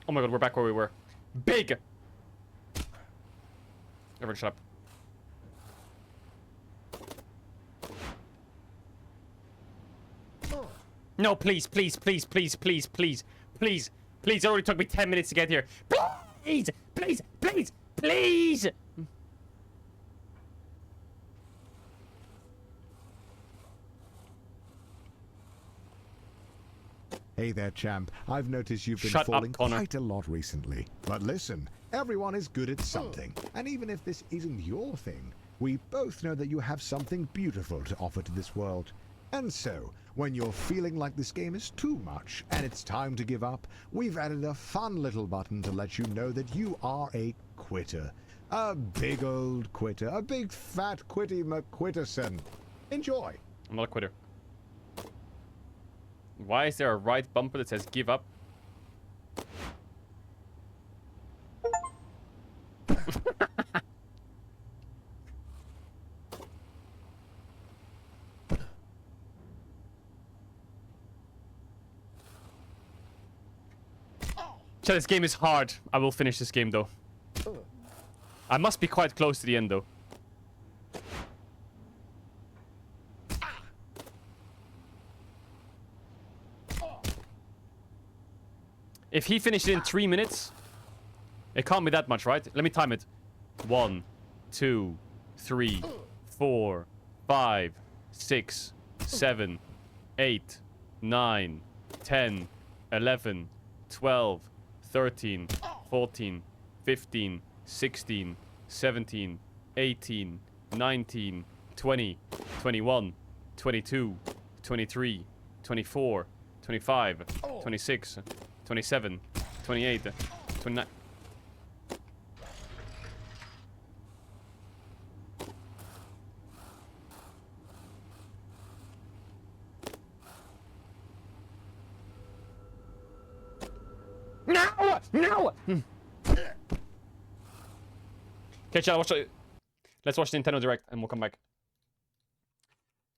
S1: Oh my god, we're back where we were. Big! Everyone shut up. No, please, please, please, please, please, please, please, please. It already took me 10 minutes to get here. Please, please, please, please.
S14: Hey there, champ. I've noticed you've been
S1: Shut
S14: falling
S1: up, Connor.
S14: quite a lot recently. But listen, everyone is good at something. And even if this isn't your thing, we both know that you have something beautiful to offer to this world. And so, when you're feeling like this game is too much and it's time to give up, we've added a fun little button to let you know that you are a quitter. A big old quitter. A big fat quitty McQuitterson. Enjoy.
S1: I'm not a quitter. Why is there a right bumper that says give up? So this game is hard. I will finish this game though. I must be quite close to the end though. If he finished it in 3 minutes, it can't be that much, right? Let me time it. 1, 2, 3, 4, 5, 6, 7, 8, 9, 10, 11, 12, 13, 14, 15, 16, 17, 18, 19, 20, 21, 22, 23, 24, 25, 26, 27, 28, 29. No! No! Okay, chat, let's watch the Nintendo Direct and we'll come back.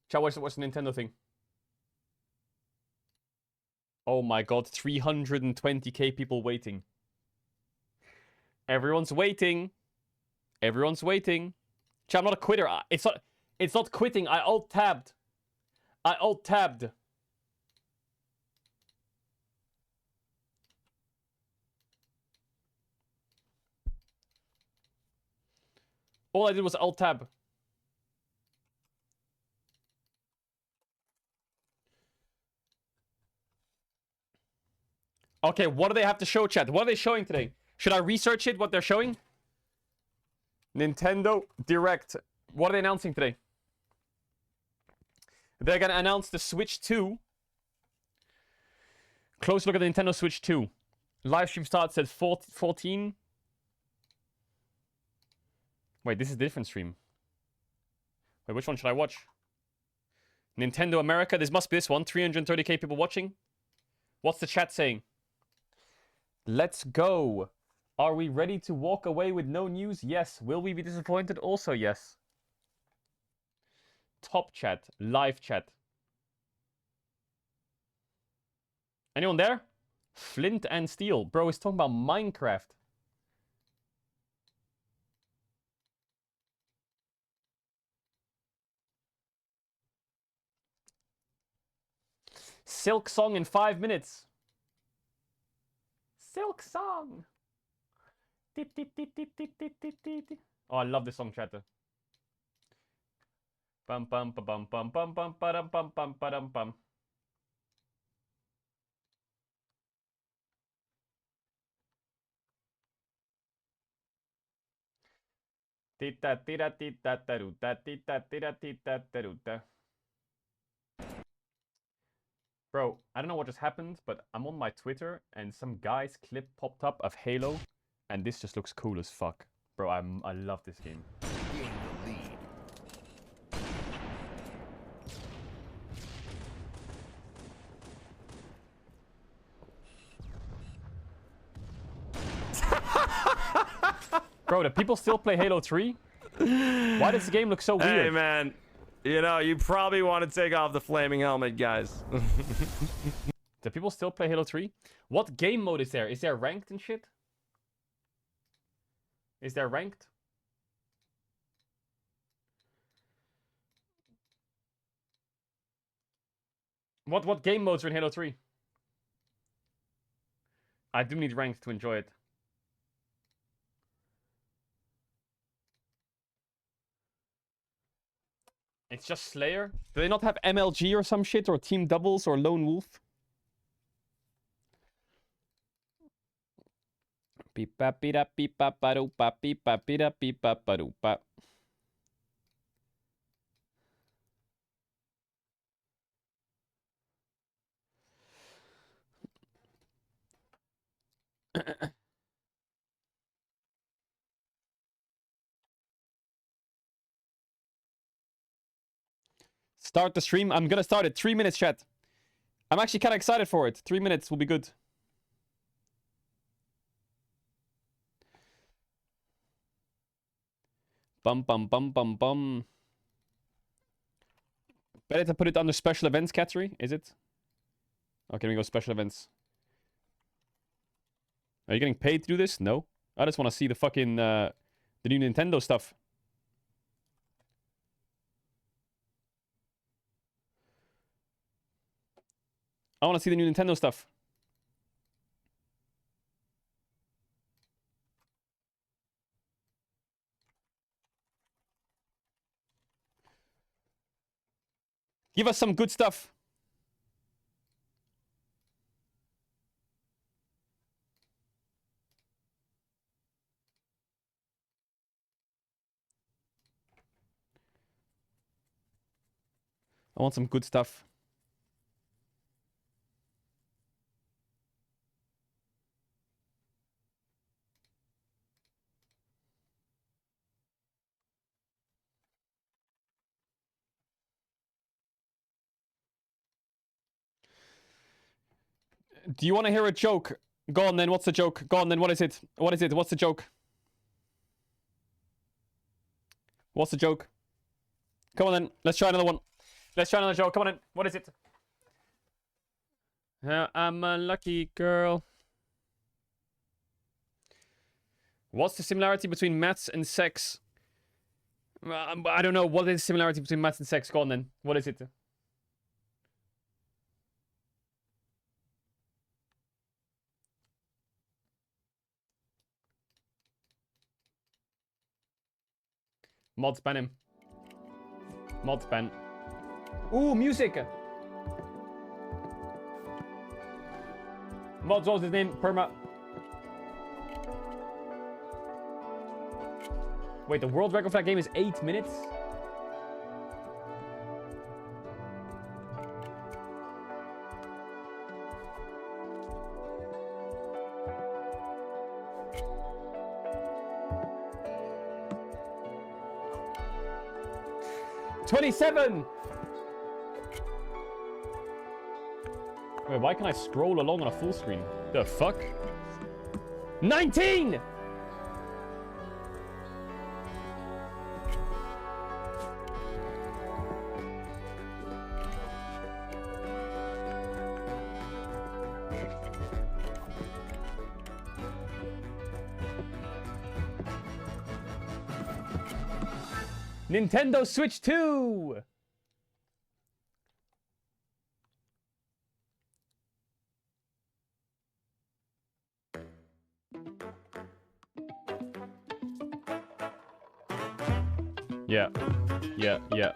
S1: Chat, what's the Nintendo thing? Oh my god, 320k people waiting. Everyone's waiting. Everyone's waiting. Chat, I'm not a quitter. It's not quitting. I alt-tabbed. I alt-tabbed. All I did was alt-tab. Okay, what do they have to show, chat? What are they showing today? Should I research it, what they're showing? Nintendo Direct. What are they announcing today? They're gonna announce the Switch 2. Close look at the Nintendo Switch 2. Live stream start said 14. Wait, this is a different stream. Wait, which one should I watch? Nintendo America. This must be this one. 330k people watching. What's the chat saying? Let's go. Are we ready to walk away with no news? Yes. Will we be disappointed? Also, yes. Top chat. Live chat. Anyone there? Flint and Steel. Bro, he's talking about Minecraft. Silk Song in 5 minutes. Silk Song. Oh, I love this song, chatter. Bum bum ba bum bum bum bum ba bum bum ba bum. Tita tira tita taruta tita tira tita taruta. Bro, I don't know what just happened, but I'm on my Twitter and some guy's clip popped up of Halo, and this just looks cool as fuck. Bro, I love this game.
S6: In the lead.
S1: Bro, do people still play Halo 3? Why does the game look so weird?
S9: Hey, man. You know, you probably want to take off the flaming helmet, guys.
S1: Do people still play Halo 3? What game mode is there? Is there ranked and shit? Is there ranked? What game modes are in Halo 3? I do need ranked to enjoy it. It's just Slayer? Do they not have MLG or some shit? Or Team Doubles or Lone Wolf? Pipa pira pipa parupa pipa pira pipa parupa. Start the stream. I'm gonna start it. 3 minutes, chat. I'm actually kind of excited for it. 3 minutes will be good. Bum bum bum bum bum. Better to put it under special events category, is it? Okay, we go special events. Are you getting paid to do this? No. I just want to see the fucking the new Nintendo stuff. I want to see the new Nintendo stuff. Give us some good stuff. I want some good stuff. Do you want to hear a joke? Go on then, what's the joke? Go on then, what is it? What is it? What's the joke? What's the joke? Come on then, let's try another one. Let's try another joke. Come on in. What is it? I'm a lucky girl. What's the similarity between maths and sex? I don't know. What is the similarity between maths and sex? Go on then. What is it? Mod span him. Mod span. Ooh, music! Mods, what was his name? Perma. Wait, the world record for that game is 8 minutes? $27! Wait, why can I scroll along on a full screen? The fuck? 19! Nintendo Switch 2! Yeah. Yeah, yeah.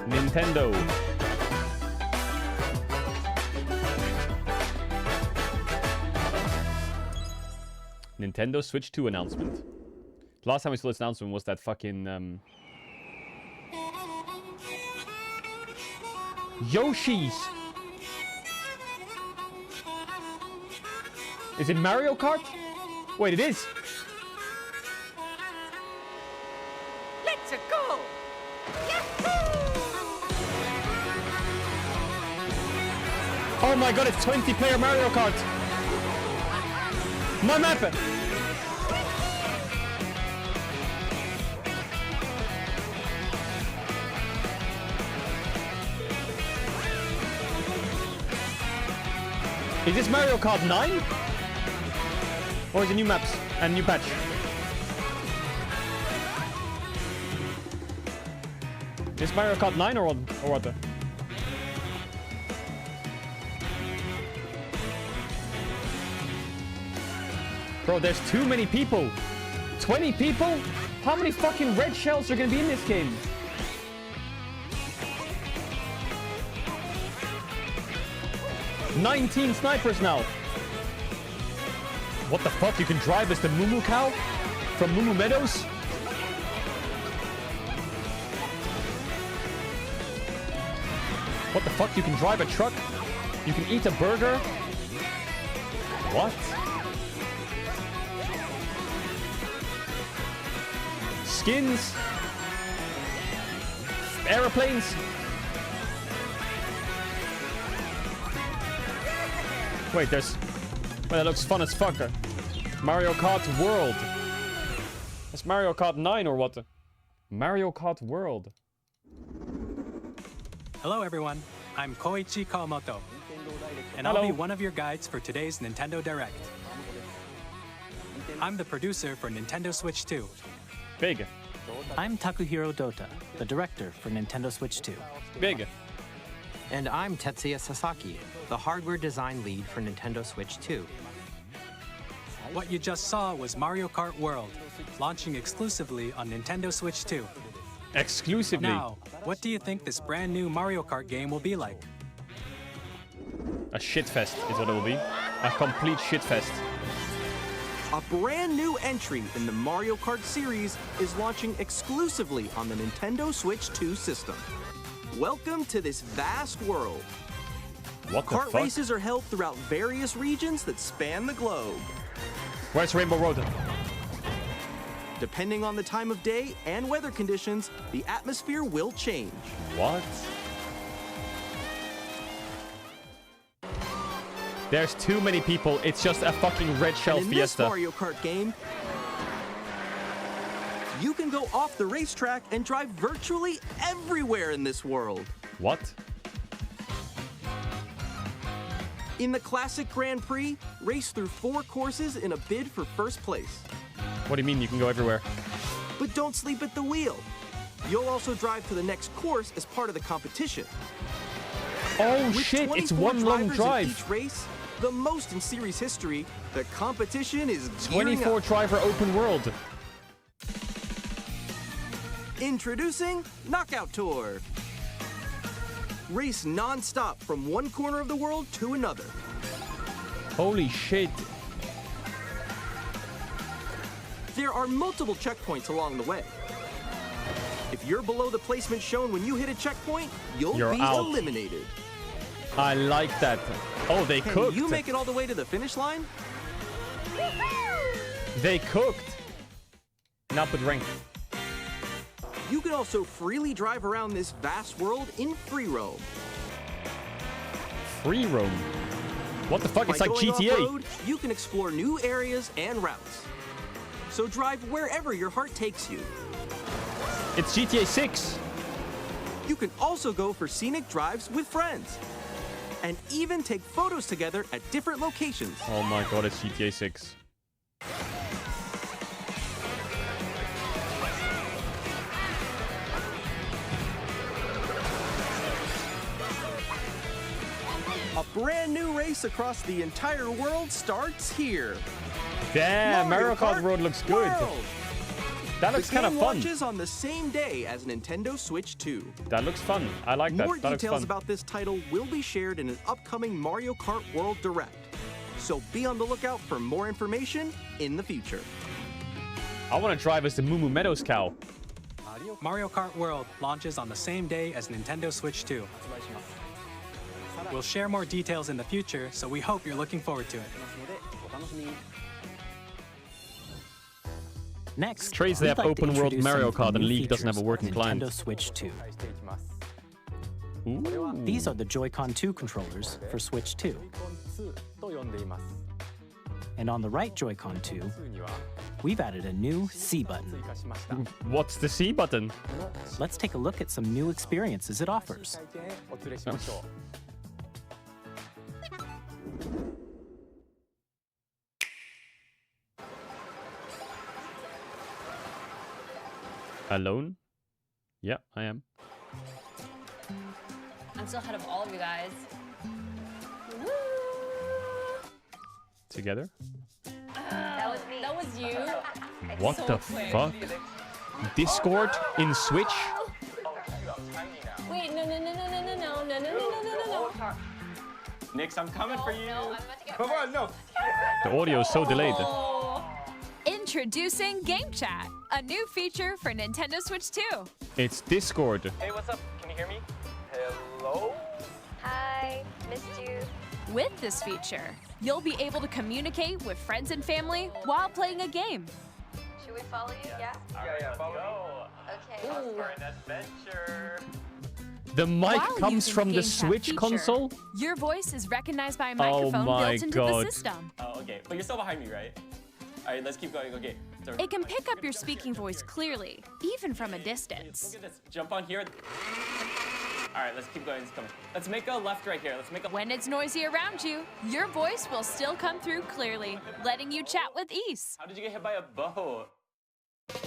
S1: Nintendo. Nintendo Switch 2 announcement. Last time we saw this announcement was that fucking Yoshi's. Is it Mario Kart? Wait, it is.
S21: Let's go!
S1: Oh my god, it's 20-player Mario Kart. My map. Is this Mario Kart 9? Or is it new maps and new patch? Is this Mario Kart 9 or what? Bro, there's too many people. 20 people? How many fucking red shells are gonna be in this game? $19 snipers now. What the fuck? You can drive as the Moo Cow from Moo Meadows? What the fuck? You can drive a truck? You can eat a burger? What? Skins? Aeroplanes? Wait, there's... Well, that looks fun as fuck. Mario Kart World. That's Mario Kart 9 or what? Mario Kart World.
S12: Hello everyone, I'm Koichi Kawamoto, and I'll be one of your guides for today's Nintendo Direct. I'm the producer for Nintendo Switch 2.
S1: Big.
S12: I'm Takuhiro Dota, the director for Nintendo Switch 2.
S1: Big.
S13: And I'm Tetsuya Sasaki, the hardware design lead for Nintendo Switch 2.
S12: What you just saw was Mario Kart World, launching exclusively on Nintendo Switch 2.
S1: Exclusively?
S12: Now, what do you think this brand new Mario Kart game will be like?
S1: A shitfest is what it will be. A complete shitfest.
S15: A brand new entry in the Mario Kart series is launching exclusively on the Nintendo Switch 2 system. Welcome to this vast world.
S1: What the
S15: Kart
S1: fuck?
S15: races are held throughout various regions that span the globe.
S1: Where's Rainbow Road?
S15: Depending on the time of day and weather conditions, the atmosphere will change.
S1: What? There's too many people. It's just a fucking red shell
S15: and in
S1: fiesta.
S15: this Mario Kart game, you can go off the racetrack and drive virtually everywhere in this world.
S1: What?
S15: In the Classic Grand Prix, race through 4 courses in a bid for first place.
S1: What do you mean you can go everywhere?
S15: But don't sleep at the wheel. You'll also drive to the next course as part of the competition.
S1: Oh
S15: With
S1: shit, it's
S15: 24
S1: one long
S15: drivers in
S1: drive.
S15: each race, the most in series history, the competition is gearing
S1: 24
S15: up.
S1: driver open world.
S15: Introducing Knockout Tour. Race non-stop from one corner of the world to another.
S1: Holy shit.
S15: There are multiple checkpoints along the way. If you're below the placement shown when you hit a checkpoint, you'll
S1: You're
S15: be
S1: out.
S15: eliminated.
S1: I like that. Oh, they
S15: Can
S1: cooked.
S15: you make it all the way to the finish line?
S1: They cooked. Now put rank.
S15: You can also freely drive around this vast world in free roam.
S1: Free roam. What the fuck? It's
S15: By
S1: like
S15: going
S1: GTA.
S15: off-road, you can explore new areas and routes. So drive wherever your heart takes you.
S1: It's GTA 6.
S15: You can also go for scenic drives with friends. And even take photos together at different locations.
S1: Oh my god, it's GTA 6.
S15: A brand new race across the entire world starts here.
S1: Damn, Mario Kart World looks good.
S15: World.
S1: That looks
S15: The
S1: kind of
S15: game
S1: fun.
S15: launches on the same day as Nintendo Switch 2.
S1: That looks fun. I like that.
S15: More
S1: That looks
S15: details
S1: fun.
S15: about this title will be shared in an upcoming Mario Kart World Direct. So be on the lookout for more information in the future.
S1: I want to drive as the Moo Moo Meadows cow.
S12: Mario Kart World launches on the same day as Nintendo Switch 2. We'll share more details in the future, so we hope you're looking forward to it.
S3: Next,
S1: It's crazy they have
S3: we'd like to
S1: open world
S3: introduce
S1: Mario
S3: some
S1: Kart and
S3: new
S1: League doesn't have a
S3: features
S1: working
S3: on
S1: client.
S3: Nintendo Switch 2.
S1: Ooh.
S3: These are the Joy-Con 2 controllers for Switch 2. And on the right Joy-Con 2, we've added a new C button.
S1: What's the C button?
S3: Let's take a look at some new experiences it offers.
S1: Alone? Yeah, I am.
S18: I'm still ahead of all of you guys. Woo!
S1: Together?
S18: That was me. That was you.
S1: What
S18: So
S1: the
S18: quick.
S1: fuck? Discord in Switch?
S18: Wait, no.
S7: Nix, I'm coming for you.
S18: No, I'm about to get
S7: Come on, no.
S1: The audio is so delayed.
S20: Introducing Game Chat, a new feature for Nintendo Switch 2.
S1: It's Discord.
S7: Hey, what's up? Can you hear me? Hello?
S20: Hi, missed you. With this feature, you'll be able to communicate with friends and family while playing a game.
S18: Should we follow you? Yeah.
S7: Yeah, follow me.
S18: Okay.
S7: Let's for an adventure.
S1: The mic
S20: While
S1: comes
S20: using
S1: from
S20: the
S1: the
S20: Game Chat
S1: Switch
S20: feature,
S1: console?
S20: Your voice is recognized by a
S1: Oh
S20: microphone
S1: my
S20: built into
S1: God.
S20: the system.
S7: Oh, okay. But you're still behind me, right? All right, let's keep going. Okay. So,
S20: It can pick up your speaking voice clearly, even from a distance.
S7: look at this. Jump on here. All right, let's keep going. It's coming. Let's make a left right here. Let's make a.
S20: When it's noisy around you, your voice will still come through clearly, letting you chat with ease.
S7: How did you get hit by a boat?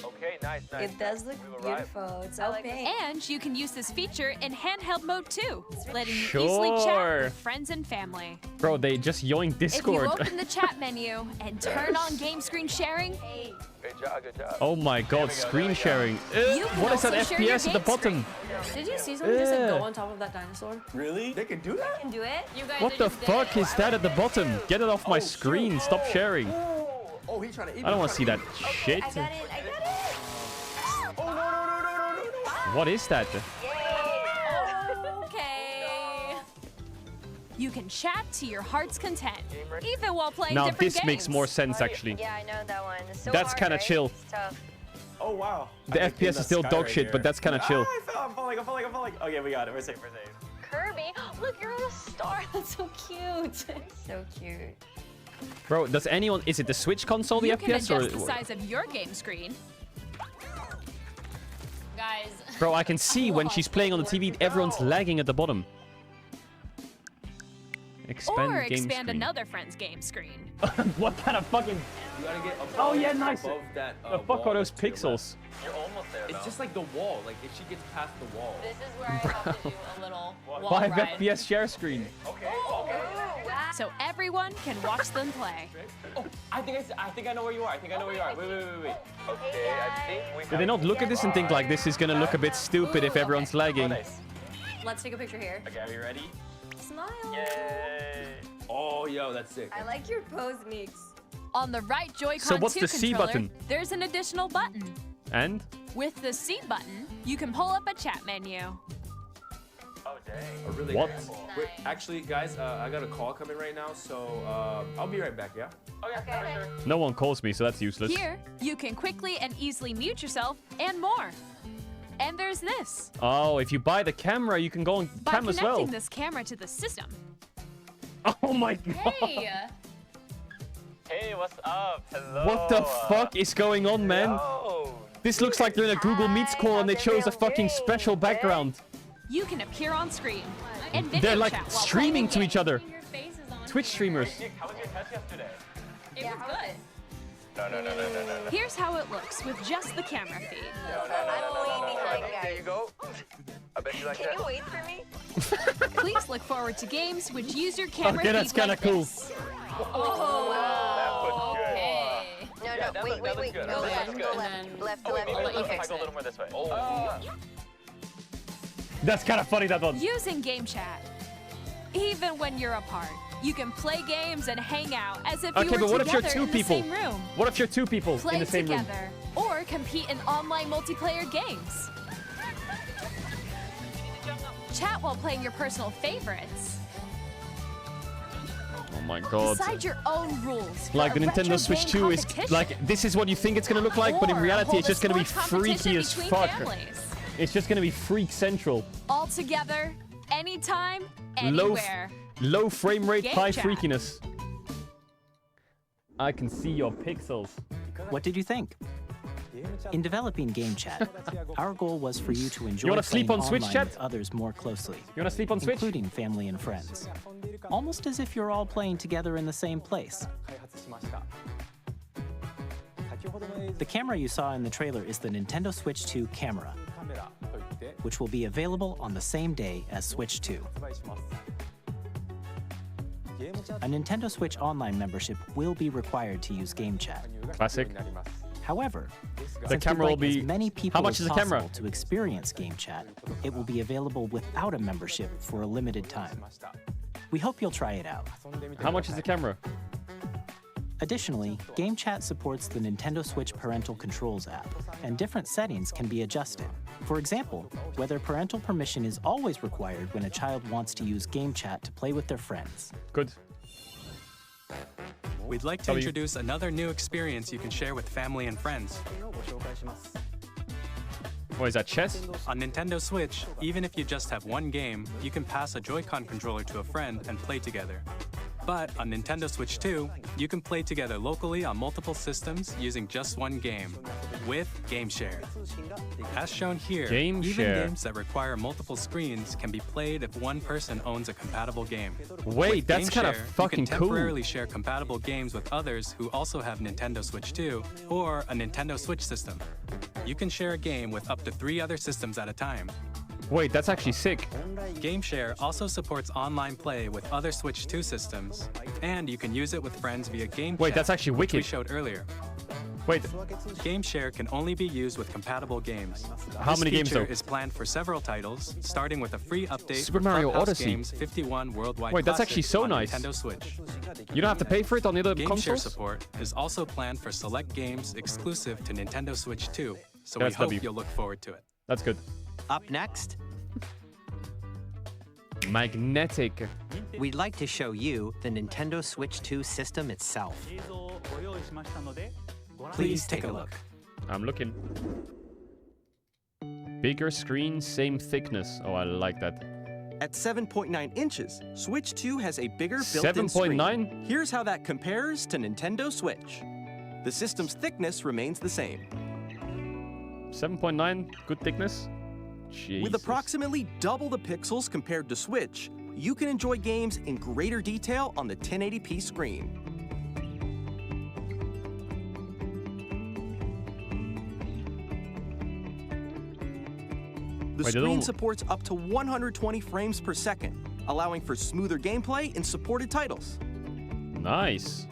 S7: Okay, nice.
S18: It does look beautiful. It's so pink.
S20: And you can use this feature in handheld mode too, letting you easily chat
S1: Sure.
S20: with friends and family.
S1: Bro, they just yoinked Discord.
S20: If you open the chat menu and turn on game screen sharing,
S7: Good job, good job.
S1: Oh my god, screen sharing.
S20: You can
S1: What is that
S20: also share your
S1: FPS at the
S20: game
S1: bottom?
S18: Did you see someone just like, go
S1: Ugh.
S18: on top of that dinosaur?
S7: Really? They can do
S18: You
S7: that?
S18: can do it. You guys
S1: What
S18: are
S1: the
S18: just
S1: fuck
S18: dead.
S1: is that at the bottom? Get it off my screen. Stop sharing.
S7: Oh, he's trying to eat
S1: I don't want to see that shit.
S18: I got it.
S7: Oh, no.
S1: What is that?
S20: okay. You can chat to your heart's content, even while playing
S1: Now
S20: different
S1: this
S20: games.
S1: makes more sense actually.
S18: Yeah, I know that one. It's so
S1: That's
S18: hard,
S1: kinda
S18: right?
S1: chill.
S18: It's tough.
S7: Oh, wow.
S1: The FPS is still dog shit, but that's kind of chill.
S7: I'm falling. Okay, we got it. We're safe.
S18: Kirby, look, you're a star. That's so cute. So cute.
S1: Bro, does anyone... Is it the Switch console, the
S20: You can
S1: FPS?
S20: adjust the
S1: Or...
S20: size of your game screen.
S18: Guys.
S1: Bro, I can see when she's playing on the TV, everyone's lagging at the bottom. Expand
S20: or
S1: game
S20: expand
S1: screen.
S20: another friend's game screen.
S1: What kind of fucking...
S9: You gotta get above,
S1: Oh, yeah, nice.
S9: above that,
S1: The fuck
S9: wall
S1: are those
S9: that's to your
S1: pixels?
S9: left. You're almost there, It's just like the wall. Like, if she gets past the wall.
S18: This is where I have to do a little wall
S1: 5
S18: ride.
S1: FPS share screen.
S20: So everyone can watch them play.
S7: Oh, I think I know where you are. I think I know where you are. Wait.
S17: Okay, I think we
S1: Do they not look at this and think like this is gonna look a bit stupid if everyone's lagging?
S18: Let's take a picture here.
S7: Okay, are you ready?
S18: Smile.
S7: Yay!
S9: Oh, yo, that's sick.
S18: I like your pose, Meeks.
S20: On the right Joy-Con
S1: So what's
S20: 2
S1: the C
S20: controller,
S1: button?
S20: there's an additional button.
S1: And?
S20: With the C button, you can pull up a chat menu.
S7: Oh, dang.
S9: A really
S1: What?
S9: Wait, actually, guys, I got a call coming right now, so I'll be right back, yeah?
S7: Okay, sure.
S1: No one calls me, so that's useless.
S20: Here, you can quickly and easily mute yourself and more. And there's this.
S1: Oh, if you buy the camera, you can go on
S20: By
S1: cam as well.
S20: connecting this camera to the system.
S1: Oh my god.
S20: Hey!
S7: Hey, what's up? Hello.
S1: What the fuck is going on, man?
S7: Yo.
S1: This looks like they're in a Google Meets call and they chose a fucking special background.
S20: You can appear on screen and video
S1: They're like
S20: chat while
S1: streaming
S20: playing
S1: to
S20: the
S1: each
S20: game.
S1: other. Twitch streamers.
S7: How was your test yesterday?
S18: It was good.
S7: No.
S20: Here's how it looks with just the camera feed.
S18: I'm way behind, guys.
S17: There you go. I bet you like
S18: Can
S17: that.
S18: you wait for me?
S20: Please look forward to games which use your camera
S1: Okay, that's
S20: feed
S1: kind
S20: like
S1: of cool.
S20: this.
S18: Oh,
S7: That looks good.
S18: okay. No,
S7: that
S18: wait.
S7: looks good.
S18: Go
S7: That
S18: left,
S7: looks
S18: go
S7: good.
S18: left. Left,
S7: Oh, wait,
S18: left.
S7: maybe
S18: Let me
S7: if I
S18: fix
S7: go a
S18: it.
S7: little more this way.
S1: That's kind of funny, that one.
S20: Using game chat. Even when you're apart, you can play games and hang out as if you
S1: Okay,
S20: were
S1: but what if you're
S20: together
S1: two
S20: in
S1: people?
S20: the same room.
S1: What if you're two people
S20: Play
S1: in the same room?
S20: together or compete in online multiplayer games. Chat while playing your personal favorites.
S1: Oh my god.
S20: Decide your own rules. for
S1: Like the
S20: a retro
S1: Nintendo Switch
S20: game
S1: 2 is
S20: competition.
S1: like, this is what you think it's gonna look like, but in
S20: Or
S1: reality it's
S20: hold a
S1: just gonna be
S20: sports
S1: freaky
S20: competition
S1: as
S20: between
S1: fuck.
S20: families.
S1: It's just gonna be freak central.
S20: All together, anytime,
S1: Low,
S20: anywhere.
S1: low frame rate,
S20: Game
S1: high
S20: chat.
S1: freakiness. I can see your pixels.
S3: What did you think? In developing Game Chat, our goal was for you to enjoy
S1: wanna sleep
S3: playing
S1: on Switch,
S3: online
S1: chat?
S3: with others more closely.
S1: You wanna sleep on Switch?
S3: Including family and friends. Almost as if you're all playing together in the same place. The camera you saw in the trailer is the Nintendo Switch 2 camera, which will be available on the same day as Switch 2. A Nintendo Switch Online membership will be required to use Game Chat.
S1: Classic.
S3: However,
S1: The
S3: since
S1: camera
S3: we'd
S1: will
S3: like
S1: be...
S3: as many people
S1: How much
S3: as
S1: is the
S3: possible
S1: camera?
S3: to experience Game Chat, it will be available without a membership for a limited time. We hope you'll try it out.
S1: How much is the camera?
S3: Additionally, Game Chat supports the Nintendo Switch Parental Controls app, and different settings can be adjusted. For example, whether parental permission is always required when a child wants to use Game Chat to play with their friends.
S1: Good.
S12: We'd like to
S1: W.
S12: introduce another new experience you can share with family and friends.
S1: What is that, chess?
S12: On Nintendo Switch, even if you just have one game, you can pass a Joy-Con controller to a friend and play together. But on Nintendo Switch 2, you can play together locally on multiple systems using just one game, with Game Share. As shown here,
S1: Game
S12: even
S1: Share.
S12: games that require multiple screens can be played if one person owns a compatible game.
S1: Wait,
S12: With
S1: that's
S12: Game
S1: kinda
S12: Share,
S1: fucking
S12: you can
S1: cool.
S12: temporarily share compatible games with others who also have Nintendo Switch 2 or a Nintendo Switch system. You can share a game with up to 3 other systems at a time.
S1: Wait, that's actually sick.
S12: Game Share also supports online play with other Switch 2 systems, and you can use it with friends via Game
S1: Wait,
S12: Chat,
S1: that's actually
S12: which we
S1: wicked.
S12: showed earlier.
S1: Wait,
S12: Game Share can only be used with compatible games.
S1: How
S12: This
S1: many games,
S12: feature
S1: though?
S12: is planned for several titles, starting with a free update
S1: Super
S12: for
S1: Mario
S12: Clubhouse
S1: Odyssey.
S12: Games 51 Worldwide
S1: Wait, that's
S12: Classic
S1: actually so
S12: on
S1: nice.
S12: Nintendo Switch.
S1: You don't have to pay for it on the other
S12: Game Share
S1: consoles?
S12: support is also planned for select games exclusive to Nintendo Switch 2, so we
S1: That's
S12: hope
S1: W.
S12: you'll look forward to it.
S1: That's good.
S13: Up next,
S1: Magnetic.
S13: we'd like to show you the Nintendo Switch 2 system itself.
S12: Please take a look.
S1: I'm looking. Bigger screen, same thickness. Oh, I like that.
S15: At 7.9 inches, Switch 2 has a bigger built-in screen.
S1: 7.9?
S15: Here's how that compares to Nintendo Switch. The system's thickness remains the same.
S1: 7.9, good thickness. Jesus.
S15: With approximately double the pixels compared to Switch, you can enjoy games in greater detail on the 1080p screen. The screen supports up to 120 frames per second, allowing for smoother gameplay in supported titles.
S1: Nice.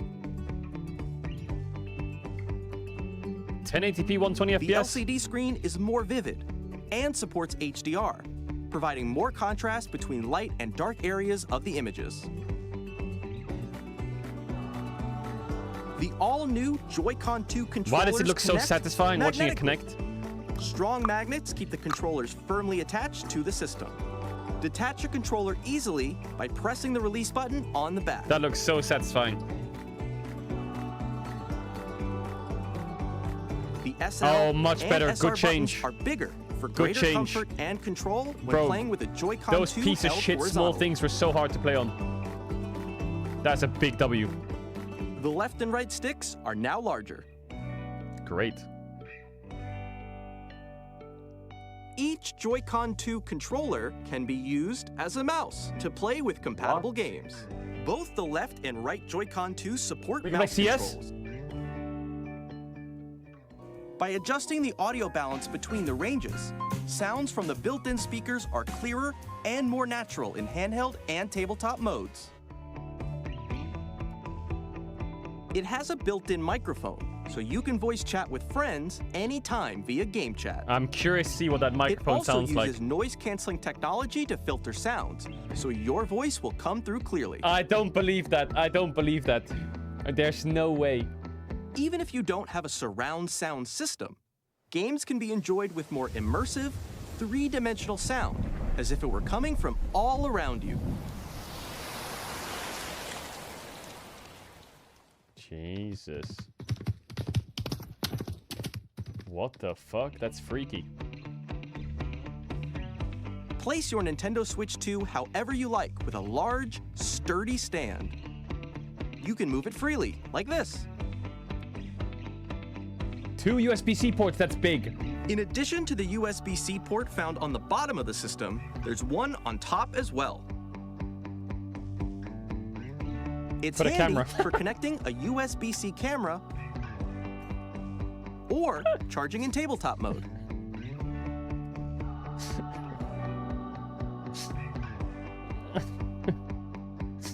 S1: 1080p 120 FPS.
S15: The LCD screen is more vivid and supports HDR, providing more contrast between light and dark areas of the images. The all-new Joy-Con 2 controllers
S1: Why does it look so satisfying watching it connect?
S15: Strong magnets keep the controllers firmly attached to the system. Detach your controller easily by pressing the release button on the back.
S1: That looks so satisfying.
S15: The SL
S1: oh, much better.
S15: and
S1: Good
S15: SR
S1: change.
S15: buttons are bigger for
S1: Good
S15: greater
S1: change.
S15: comfort and control when
S1: Bro,
S15: playing with a Joy-Con 2
S1: those piece of
S15: held
S1: shit small
S15: horizontally.
S1: things were so hard to play on. That's a big W.
S15: The left and right sticks are now larger.
S1: Great.
S15: Each Joy-Con 2 controller can be used as a mouse to play with compatible games. Both the left and right Joy-Con 2 support mouse controls. By adjusting the audio balance between the ranges, sounds from the built-in speakers are clearer and more natural in handheld and tabletop modes. It has a built-in microphone, so you can voice chat with friends anytime via game chat.
S1: I'm curious to see what that microphone sounds
S15: It also
S1: like.
S15: uses noise-canceling technology to filter sounds, so your voice will come through clearly.
S1: I don't believe that. I don't believe that. There's no way.
S15: Even if you don't have a surround sound system, games can be enjoyed with more immersive, three-dimensional sound, as if it were coming from all around you.
S1: Jesus. What the fuck? That's freaky.
S15: Place your Nintendo Switch 2 however you like with a large, sturdy stand. You can move it freely, like this.
S1: 2 USB-C ports, that's big.
S15: In addition to the USB-C port found on the bottom of the system, there's one on top as well. It's
S1: For the
S15: handy
S1: camera.
S15: for connecting a USB-C camera or charging in tabletop mode.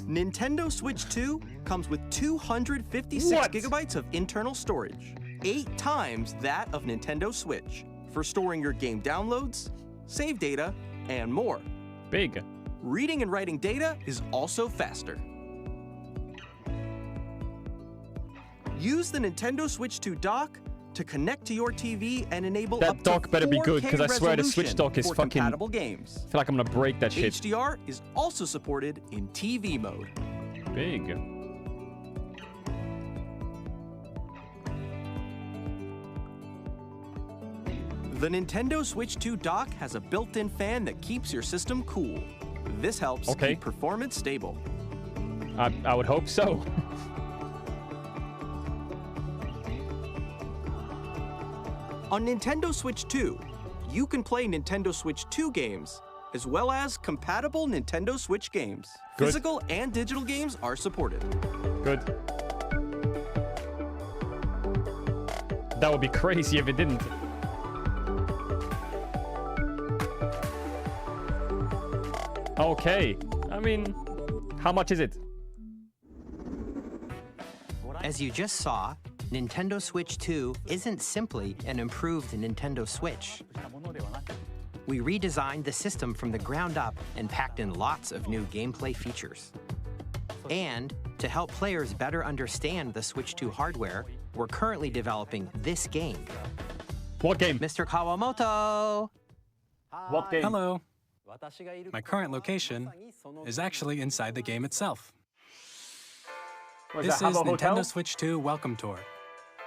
S15: Nintendo Switch 2 comes with 256 gigabytes of internal storage, 8 times that of Nintendo Switch, for storing your game downloads, save data, and more.
S1: Big.
S15: Reading and writing data is also faster. Use the Nintendo Switch 2 dock to connect to your TV and enable
S1: That
S15: up
S1: dock
S15: to
S1: better be
S15: 4K
S1: good, because I swear the Switch
S15: resolution
S1: dock is
S15: for
S1: fucking...
S15: compatible games.
S1: I feel like I'm gonna break that shit.
S15: HDR is also supported in TV mode.
S1: Big.
S15: The Nintendo Switch 2 dock has a built-in fan that keeps your system cool. This helps keep performance stable.
S1: I would hope so.
S15: On Nintendo Switch 2, you can play Nintendo Switch 2 games, as well as compatible Nintendo Switch games.
S1: Good.
S15: Physical and digital games are supported.
S1: Good. That would be crazy if it didn't. Okay. I mean, how much is it?
S13: As you just saw, Nintendo Switch 2 isn't simply an improved Nintendo Switch. We redesigned the system from the ground up and packed in lots of new gameplay features. And to help players better understand the Switch 2 hardware, we're currently developing this game.
S1: What game?
S13: Mr. Kawamoto!
S1: What game?
S12: Hello. My current location is actually inside the game itself. This is Nintendo Switch 2 Welcome Tour.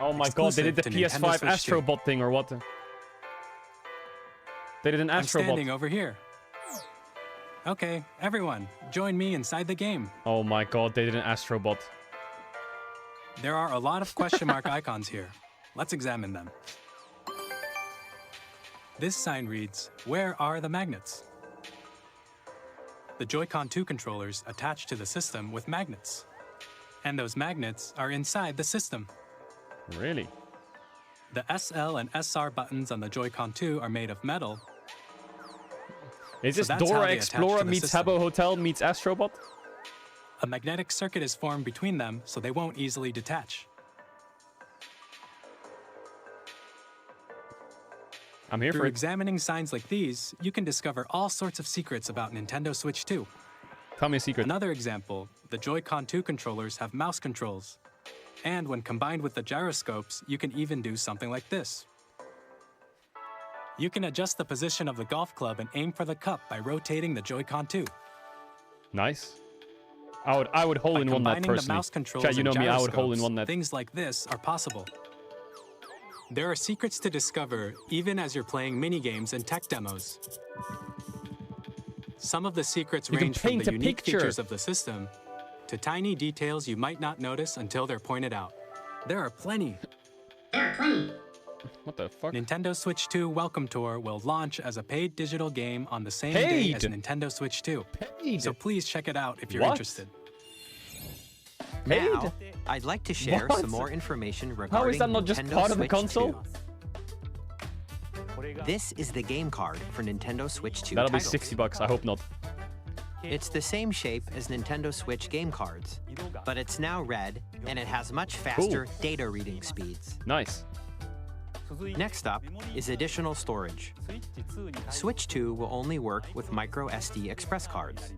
S1: Oh my god, they did the
S12: Exclusive to
S1: PS5
S12: Nintendo Switch 2.
S1: Astrobot thing or what? They did an
S12: I'm
S1: Astrobot.
S12: standing over here. Okay, everyone, join me inside the game.
S1: Oh my god, they did an Astrobot.
S12: There are a lot of question mark icons here. Let's examine them. This sign reads, "Where are the magnets?" the Joy-Con 2 controllers attach to the system with magnets. And those magnets are inside the system.
S1: Really?
S12: The SL and SR buttons on the Joy-Con 2 are made of metal.
S1: Is
S12: So
S1: this
S12: that's how
S1: Dora
S12: they attach
S1: Explorer
S12: to the
S1: meets
S12: system.
S1: Habbo Hotel meets Astrobot?
S12: A magnetic circuit is formed between them, so they won't easily detach.
S1: I'm here
S12: Through
S1: for it.
S12: examining signs like these, you can discover all sorts of secrets about Nintendo Switch 2.
S1: Tell me a secret.
S12: Another example, the Joy-Con 2 controllers have mouse controls. And when combined with the gyroscopes, you can even do something like this. You can adjust the position of the golf club and aim for the cup by rotating the Joy-Con 2.
S1: Nice. I would hole in one that
S12: Combining the
S1: personally.
S12: mouse controls
S1: Chat, you know
S12: and
S1: me, I would hole in
S12: gyroscopes,
S1: one that.
S12: things like this are possible. There are secrets to discover even as you're playing mini-games and tech demos. Some of the secrets
S1: You can
S12: range from
S1: paint
S12: the
S1: a
S12: unique
S1: picture.
S12: features of the system to tiny details you might not notice until they're pointed out. There are plenty.
S1: What the fuck?
S12: Nintendo Switch 2 Welcome Tour will launch as a paid digital game on the same day as
S1: Paid?
S12: Nintendo Switch 2. So please check it out if you're
S1: What?
S12: interested.
S13: Now, I'd like to share
S1: What?
S13: some more information regarding
S1: How is that not just
S13: Nintendo
S1: part of the
S13: Switch
S1: console?
S13: 2. This is the game card for Nintendo Switch 2
S1: That'll be
S13: titles.
S1: $60. I hope not.
S13: It's the same shape as Nintendo Switch game cards, but it's now red and it has much faster data reading speeds.
S1: Nice.
S13: Next up is additional storage. Switch 2 will only work with micro SD express cards.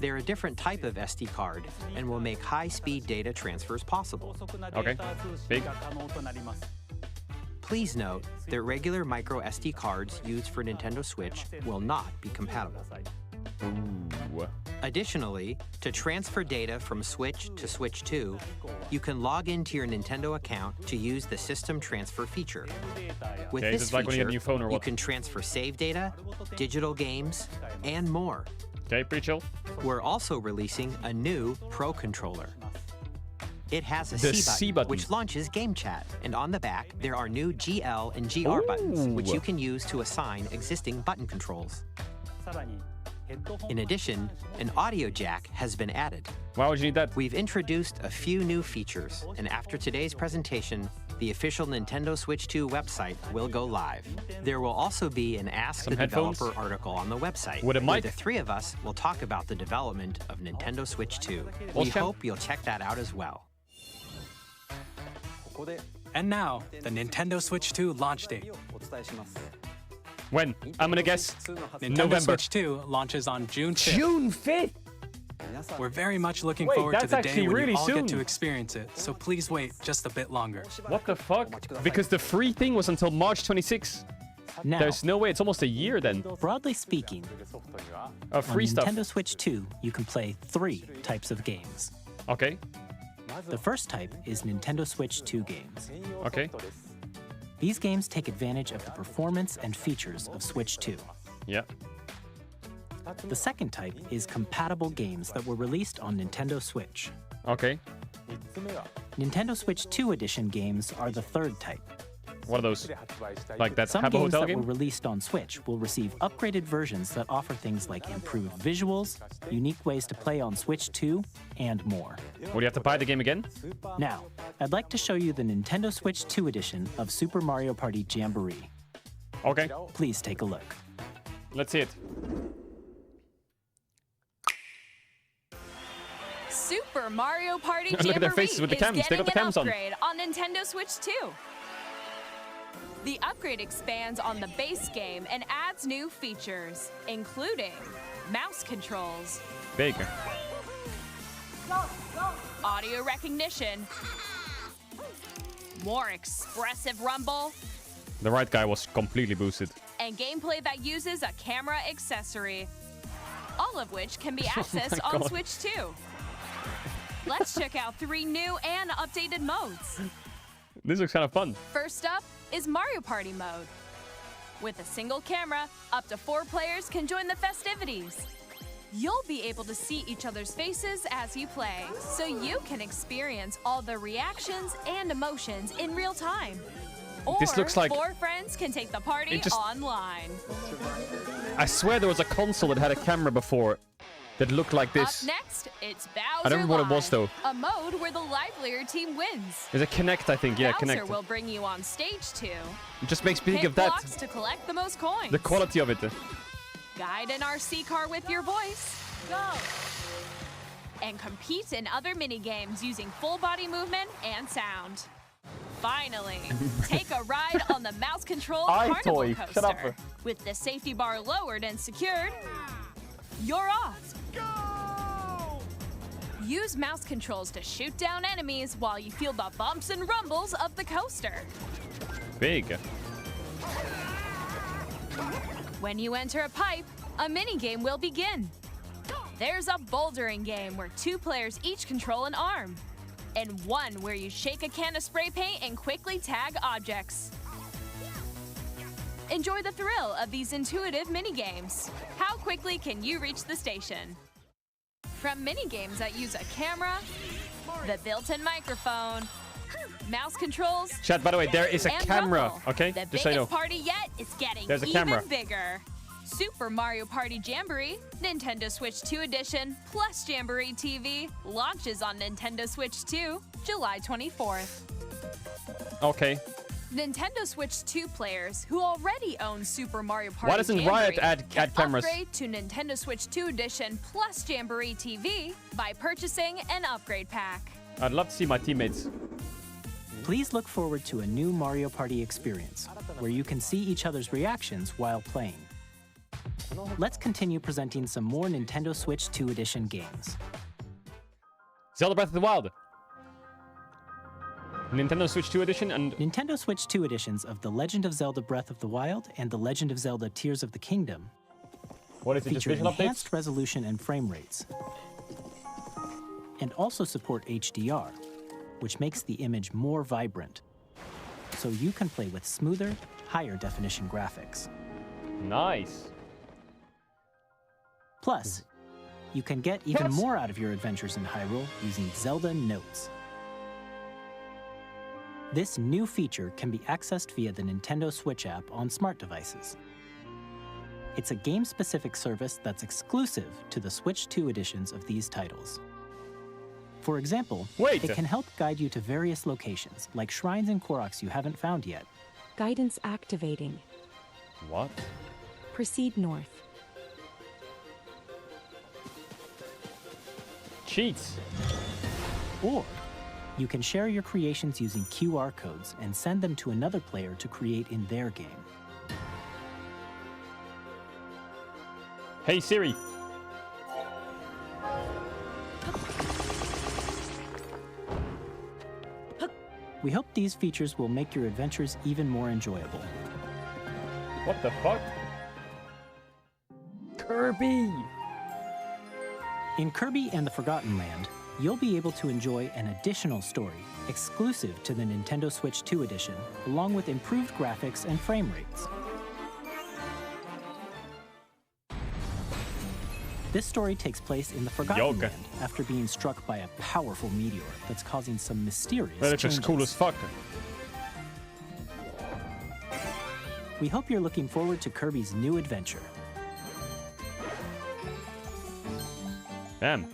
S13: They're a different type of SD card and will make high-speed data transfers possible.
S1: Okay. Big.
S13: Please note that regular micro SD cards used for Nintendo Switch will not be compatible.
S1: Ooh.
S13: Additionally, to transfer data from Switch to Switch 2, you can log into your Nintendo account to use the System Transfer feature. With
S1: Okay,
S13: this
S1: just like when you
S13: feature,
S1: get a new phone or
S13: you
S1: what?
S13: can transfer save data, digital games, and more.
S1: Okay, pretty chill.
S13: We're also releasing a new Pro Controller. It has a
S1: The
S13: C
S1: C
S13: button,
S1: button.
S13: which launches Game Chat, and on the back, there are new GL and GR buttons, which you can use to assign existing button controls. In addition, an audio jack has been added.
S1: Why would you need that?
S13: We've introduced a few new features, and after today's presentation, the official Nintendo Switch 2 website will go live. There will also be an Ask
S1: Some
S13: the
S1: headphones?
S13: Developer article on the website,
S1: With a
S13: where
S1: mic?
S13: the three of us will talk about the development of Nintendo Switch 2.
S1: Well,
S13: We
S1: Chem-
S13: hope you'll check that out as well.
S12: And now, the Nintendo Switch 2 launch date.
S1: When? I'm gonna guess
S12: Nintendo
S1: November.
S12: Switch 2 launches on June 5th.
S1: June 5th?
S12: We're very much looking
S1: Wait,
S12: forward to
S1: that's
S12: the
S1: actually
S12: day when
S1: really
S12: you all
S1: soon.
S12: get to experience it, so please wait just a bit longer.
S1: What the fuck? Because the free thing was until March 26th.
S3: Now,
S1: There's no way. It's almost a year then.
S3: broadly speaking,
S1: Free
S3: on
S1: stuff.
S3: Nintendo Switch 2, you can play 3 types of games.
S1: Okay.
S3: The first type is Nintendo Switch 2 games.
S1: Okay.
S3: These games take advantage of the performance and features of Switch 2.
S1: Yeah.
S3: The second type is compatible games that were released on Nintendo Switch.
S1: Okay.
S3: Nintendo Switch 2 edition games are the third type.
S1: What are those? Like that
S3: Some
S1: Habbo
S3: games
S1: Hotel
S3: that
S1: game?
S3: were released on Switch will receive upgraded versions that offer things like improved visuals, unique ways to play on Switch 2, and more.
S1: Would you have to buy the game again?
S3: Now, I'd like to show you the Nintendo Switch 2 edition of Super Mario Party Jamboree.
S1: Okay.
S3: Please take a look.
S1: Let's see it.
S20: Super Mario Party
S1: Look at their
S20: Jamboree
S1: faces with the
S20: is
S1: cams. They
S20: getting
S1: got the
S20: an
S1: cams on.
S20: upgrade on Nintendo Switch 2. The upgrade expands on the base game and adds new features, including mouse controls,
S1: Big.
S20: audio recognition, more expressive rumble,
S1: The right guy was completely boosted.
S20: and gameplay that uses a camera accessory, all of which can be accessed
S1: my
S20: on
S1: God.
S20: Switch 2. Let's check out 3 new and updated modes.
S1: This looks kind of fun.
S20: First up is Mario Party mode. With a single camera, up to 4 players can join the festivities. You'll be able to see each other's faces as you play, so you can experience all the reactions and emotions in real time. Or
S1: This looks like-
S20: 4 friends can take the party
S1: It just-
S20: online.
S1: I swear there was a console that had a camera before that looked like this.
S20: Up next, it's Bowser
S1: I don't remember what it was, though.
S20: a mode where the livelier team wins.
S1: There's a Connect, I think. Yeah,
S20: Bowser
S1: Connect.
S20: will bring you on stage 2.
S1: It just makes me think
S20: Hit
S1: of that.
S20: blocks to collect the most coins.
S1: The quality of it.
S20: Guide an RC car with your voice. Go! And compete in other mini-games using full body movement and sound. Finally, take a ride on the mouse-controlled carnival
S1: toy.
S20: coaster.
S1: Shut up.
S20: With the safety bar lowered and secured, you're off. Go! Use mouse controls to shoot down enemies while you feel the bumps and rumbles of the coaster.
S1: Big.
S20: When you enter a pipe, a mini-game will begin. There's a bouldering game where 2 players each control an arm, and one where you shake a can of spray paint and quickly tag objects. Enjoy the thrill of these intuitive mini-games. How quickly can you reach the station? From mini-games that use a camera, the built-in microphone, mouse controls,
S1: Chat, by the way, there is a
S20: and
S1: camera,
S20: rumble.
S1: okay?
S20: The
S1: Just so you know.
S20: biggest party yet is getting
S1: There's a
S20: even
S1: camera.
S20: bigger. Super Mario Party Jamboree, Nintendo Switch 2 Edition, plus Jamboree TV launches on Nintendo Switch 2, July 24th.
S1: Okay.
S20: Nintendo Switch 2 players who already own Super Mario Party
S1: Why doesn't Riot
S20: Jamboree
S1: add cameras?
S20: upgrade to Nintendo Switch 2 Edition plus Jamboree TV by purchasing an upgrade pack.
S1: I'd love to see my teammates.
S3: Please look forward to a new Mario Party experience, where you can see each other's reactions while playing. Let's continue presenting some more Nintendo Switch 2 Edition games.
S1: Zelda Breath of the Wild. Nintendo Switch 2 Edition and...
S3: Nintendo Switch 2 editions of The Legend of Zelda Breath of the Wild and The Legend of Zelda Tears of the Kingdom
S1: What is it, just
S3: feature
S1: visual updates?
S3: enhanced resolution and frame rates, and also support HDR, which makes the image more vibrant, so you can play with smoother, higher definition graphics.
S1: Nice.
S3: Plus, you can get even more out of your adventures in Hyrule using Zelda Notes. This new feature can be accessed via the Nintendo Switch app on smart devices. It's a game-specific service that's exclusive to the Switch 2 editions of these titles. For example, it can help guide you to various locations, like shrines and Koroks you haven't found yet.
S5: Guidance activating.
S1: What?
S5: Proceed north.
S1: Cheats.
S3: Or you can share your creations using QR codes and send them to another player to create in their game.
S1: Hey Siri.
S3: We hope these features will make your adventures even more enjoyable.
S1: What the fuck? Kirby!
S3: In Kirby and the Forgotten Land, you'll be able to enjoy an additional story exclusive to the Nintendo Switch 2 edition, along with improved graphics and frame rates. This story takes place in the Forgotten Land after being struck by a powerful meteor that's causing some mysterious
S1: That looks
S3: changes.
S1: cool as fuck.
S3: We hope you're looking forward to Kirby's new adventure.
S1: Damn.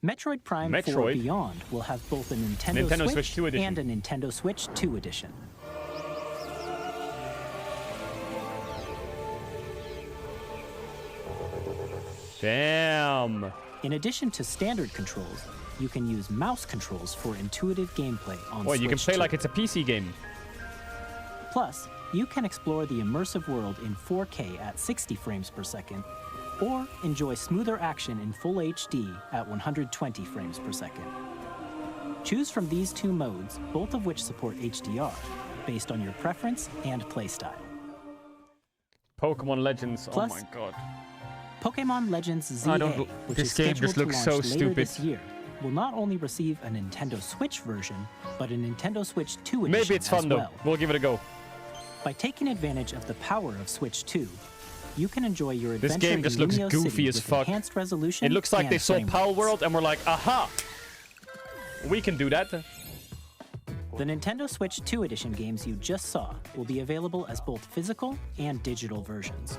S3: Metroid Prime 4
S1: Metroid?
S3: Beyond will have both a Nintendo
S1: Switch 2 edition.
S3: and a Nintendo Switch 2 edition.
S1: Damn.
S3: In addition to standard controls, you can use mouse controls for intuitive gameplay on
S1: Boy,
S3: Switch
S1: you can play
S3: 2.
S1: like it's a PC game.
S3: Plus, you can explore the immersive world in 4K at 60 frames per second, or enjoy smoother action in full HD at 120 frames per second. Choose from these two modes, both of which support HDR, based on your preference and playstyle.
S1: Pokemon Legends.
S3: Plus,
S1: oh my god.
S3: Pokemon Legends ZA,
S1: I don't-
S3: which
S1: this
S3: is
S1: game
S3: scheduled
S1: just looks
S3: to
S1: so
S3: launch later
S1: stupid.
S3: this year, will not only receive a Nintendo Switch version, but a Nintendo Switch 2 edition
S1: Maybe it's fun
S3: as
S1: though.
S3: well.
S1: We'll give it a go.
S3: By taking advantage of the power of Switch 2, you can enjoy your
S1: This
S3: adventure
S1: game just
S3: in
S1: looks
S3: Lumio
S1: goofy
S3: City
S1: as
S3: with
S1: fuck.
S3: enhanced resolution
S1: It looks like
S3: and
S1: they saw
S3: frame
S1: Pal
S3: rates.
S1: World and we're like, aha! We can do that.
S3: The Nintendo Switch 2 edition games you just saw will be available as both physical and digital versions.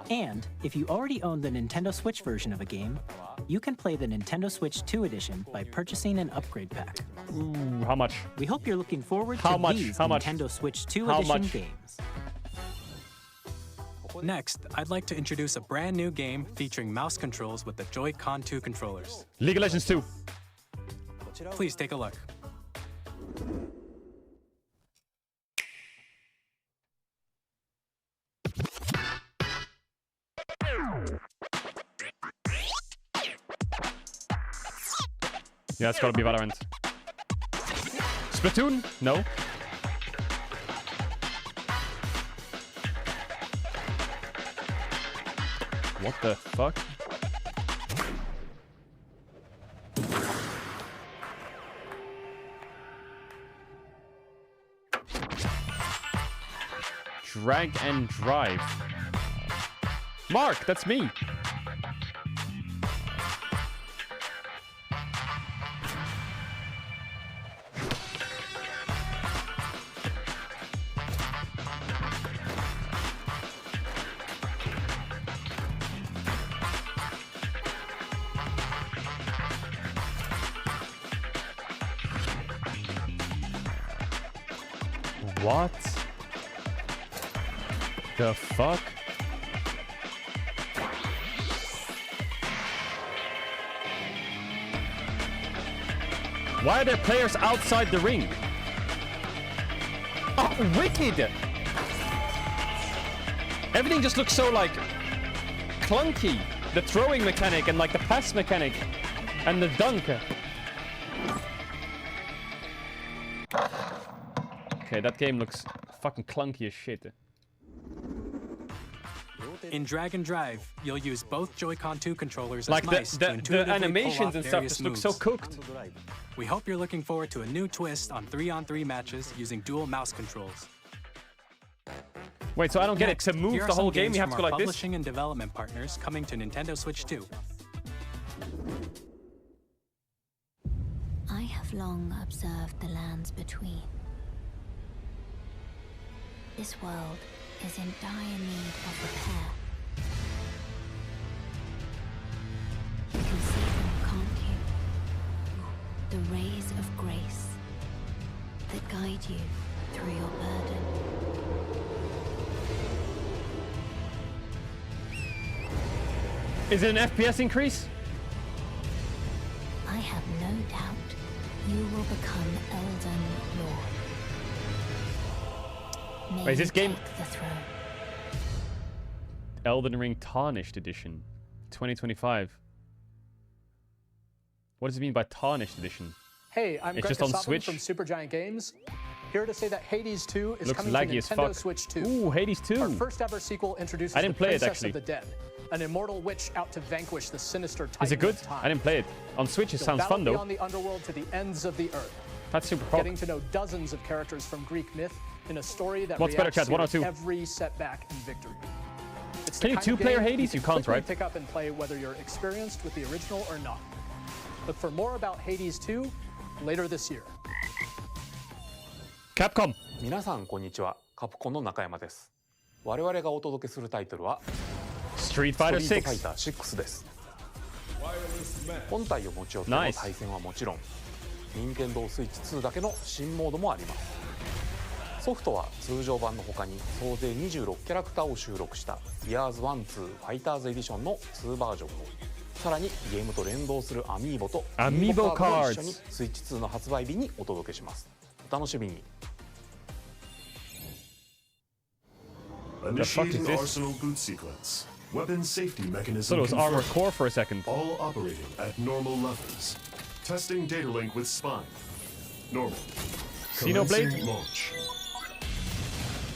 S3: And if you already own the Nintendo Switch version of a game, you can play the Nintendo Switch 2 edition by purchasing an upgrade pack.
S19: Ooh, how much?
S3: We hope you're looking forward
S19: How
S3: to
S19: much?
S3: these
S19: How much?
S3: Nintendo Switch 2
S19: How
S3: edition
S19: much?
S3: games.
S12: Next, I'd like to introduce a brand new game featuring mouse controls with the Joy-Con 2 controllers.
S19: League of Legends 2.
S12: Please take a look.
S19: Yeah, it's gotta be Valorant. Splatoon? No. What the fuck? Drag and drive. Mark, that's me. What the fuck? Why are there players outside the ring? Oh, wicked! Everything just looks so, like, clunky. The throwing mechanic and, like, the pass mechanic and the dunk. Okay, that game looks fucking clunky as shit.
S12: In Drag and Drive, you'll use both Joy-Con 2 controllers
S19: Like
S12: as mice to
S19: the
S12: intuitively
S19: animations
S12: pull off
S19: and stuff
S12: various
S19: just look
S12: moves.
S19: so cooked.
S12: We hope you're looking forward to a new twist on 3-on-3 matches using dual mouse controls.
S19: Wait, so I don't get it. To
S12: Here
S19: move
S12: are
S19: the whole
S12: some
S19: game,
S12: games
S19: you have to
S12: from
S19: go
S12: our
S19: like this?
S12: publishing and development partners coming to Nintendo Switch 2.
S10: I have long observed the lands between. This world is in dire need of repair. You can see them, can't you? The rays of grace that guide you through your burden.
S19: Is it an FPS increase?
S10: I have no doubt you will become Elden Lord. May
S19: Wait, is this
S10: you
S19: game
S10: take the throne.
S19: Elden Ring Tarnished Edition 2025? What does it mean by Tarnished Edition?
S16: Hey, I'm
S19: It's
S16: Greg
S19: just on
S16: Kasavin
S19: Switch?
S16: from Supergiant Games. Here to say that Hades 2 is
S19: Looks
S16: coming
S19: laggy
S16: to
S19: as
S16: Nintendo
S19: fuck.
S16: Switch 2.
S19: Ooh, Hades 2.
S16: Our first ever sequel introduces
S19: I didn't
S16: the
S19: play it,
S16: Princess
S19: actually.
S16: of the Dead, an immortal witch out to vanquish the sinister titan
S19: Is it good?
S16: of time.
S19: I didn't play it. On Switch it
S16: You'll
S19: sounds
S16: battle
S19: fun though.
S16: beyond the underworld to the ends of the earth,
S19: That's super cool.
S16: getting to know dozens of characters from Greek myth in a story that
S19: What's better,
S16: reacts
S19: Chad, 1 or
S16: to
S19: 2?
S16: every setback and victory. It's the
S19: Can you
S16: kind of
S19: two-player
S16: game
S19: Hades? You
S16: can
S19: can't,
S16: quickly
S19: right?
S16: pick up and play whether you're experienced with the original or not. Look for more about Hades 2 later this year.
S19: Capcom.
S22: 皆さんこんにちは。カプコンの中山です。我々がお届けするタイトルは
S19: Street Fighter
S22: ストリートファイ
S19: 6.
S22: ター6です。本体を持ち寄っての
S19: Nice.
S22: 対戦はもちろん、任天堂スイッチ2だけの新モードもあります。ソフトは通常版の他に総勢26キャラクターを収録した Years 1-2 ファイターズエディションの2バージョンを、さらにゲームと連動するアミーボと
S19: アミーボ
S22: カードを一緒
S19: cards
S22: にスイッチ2の発売日にお届けします。お楽しみに。
S6: Initiating
S19: this?
S6: arsenal boot sequence. Weapon safety mechanism
S19: So it was Armor
S6: confirmed.
S19: Core for a second.
S6: All operating at normal levels. Testing data link with spine. Normal.
S19: Xenoblade?
S6: Commencing launch.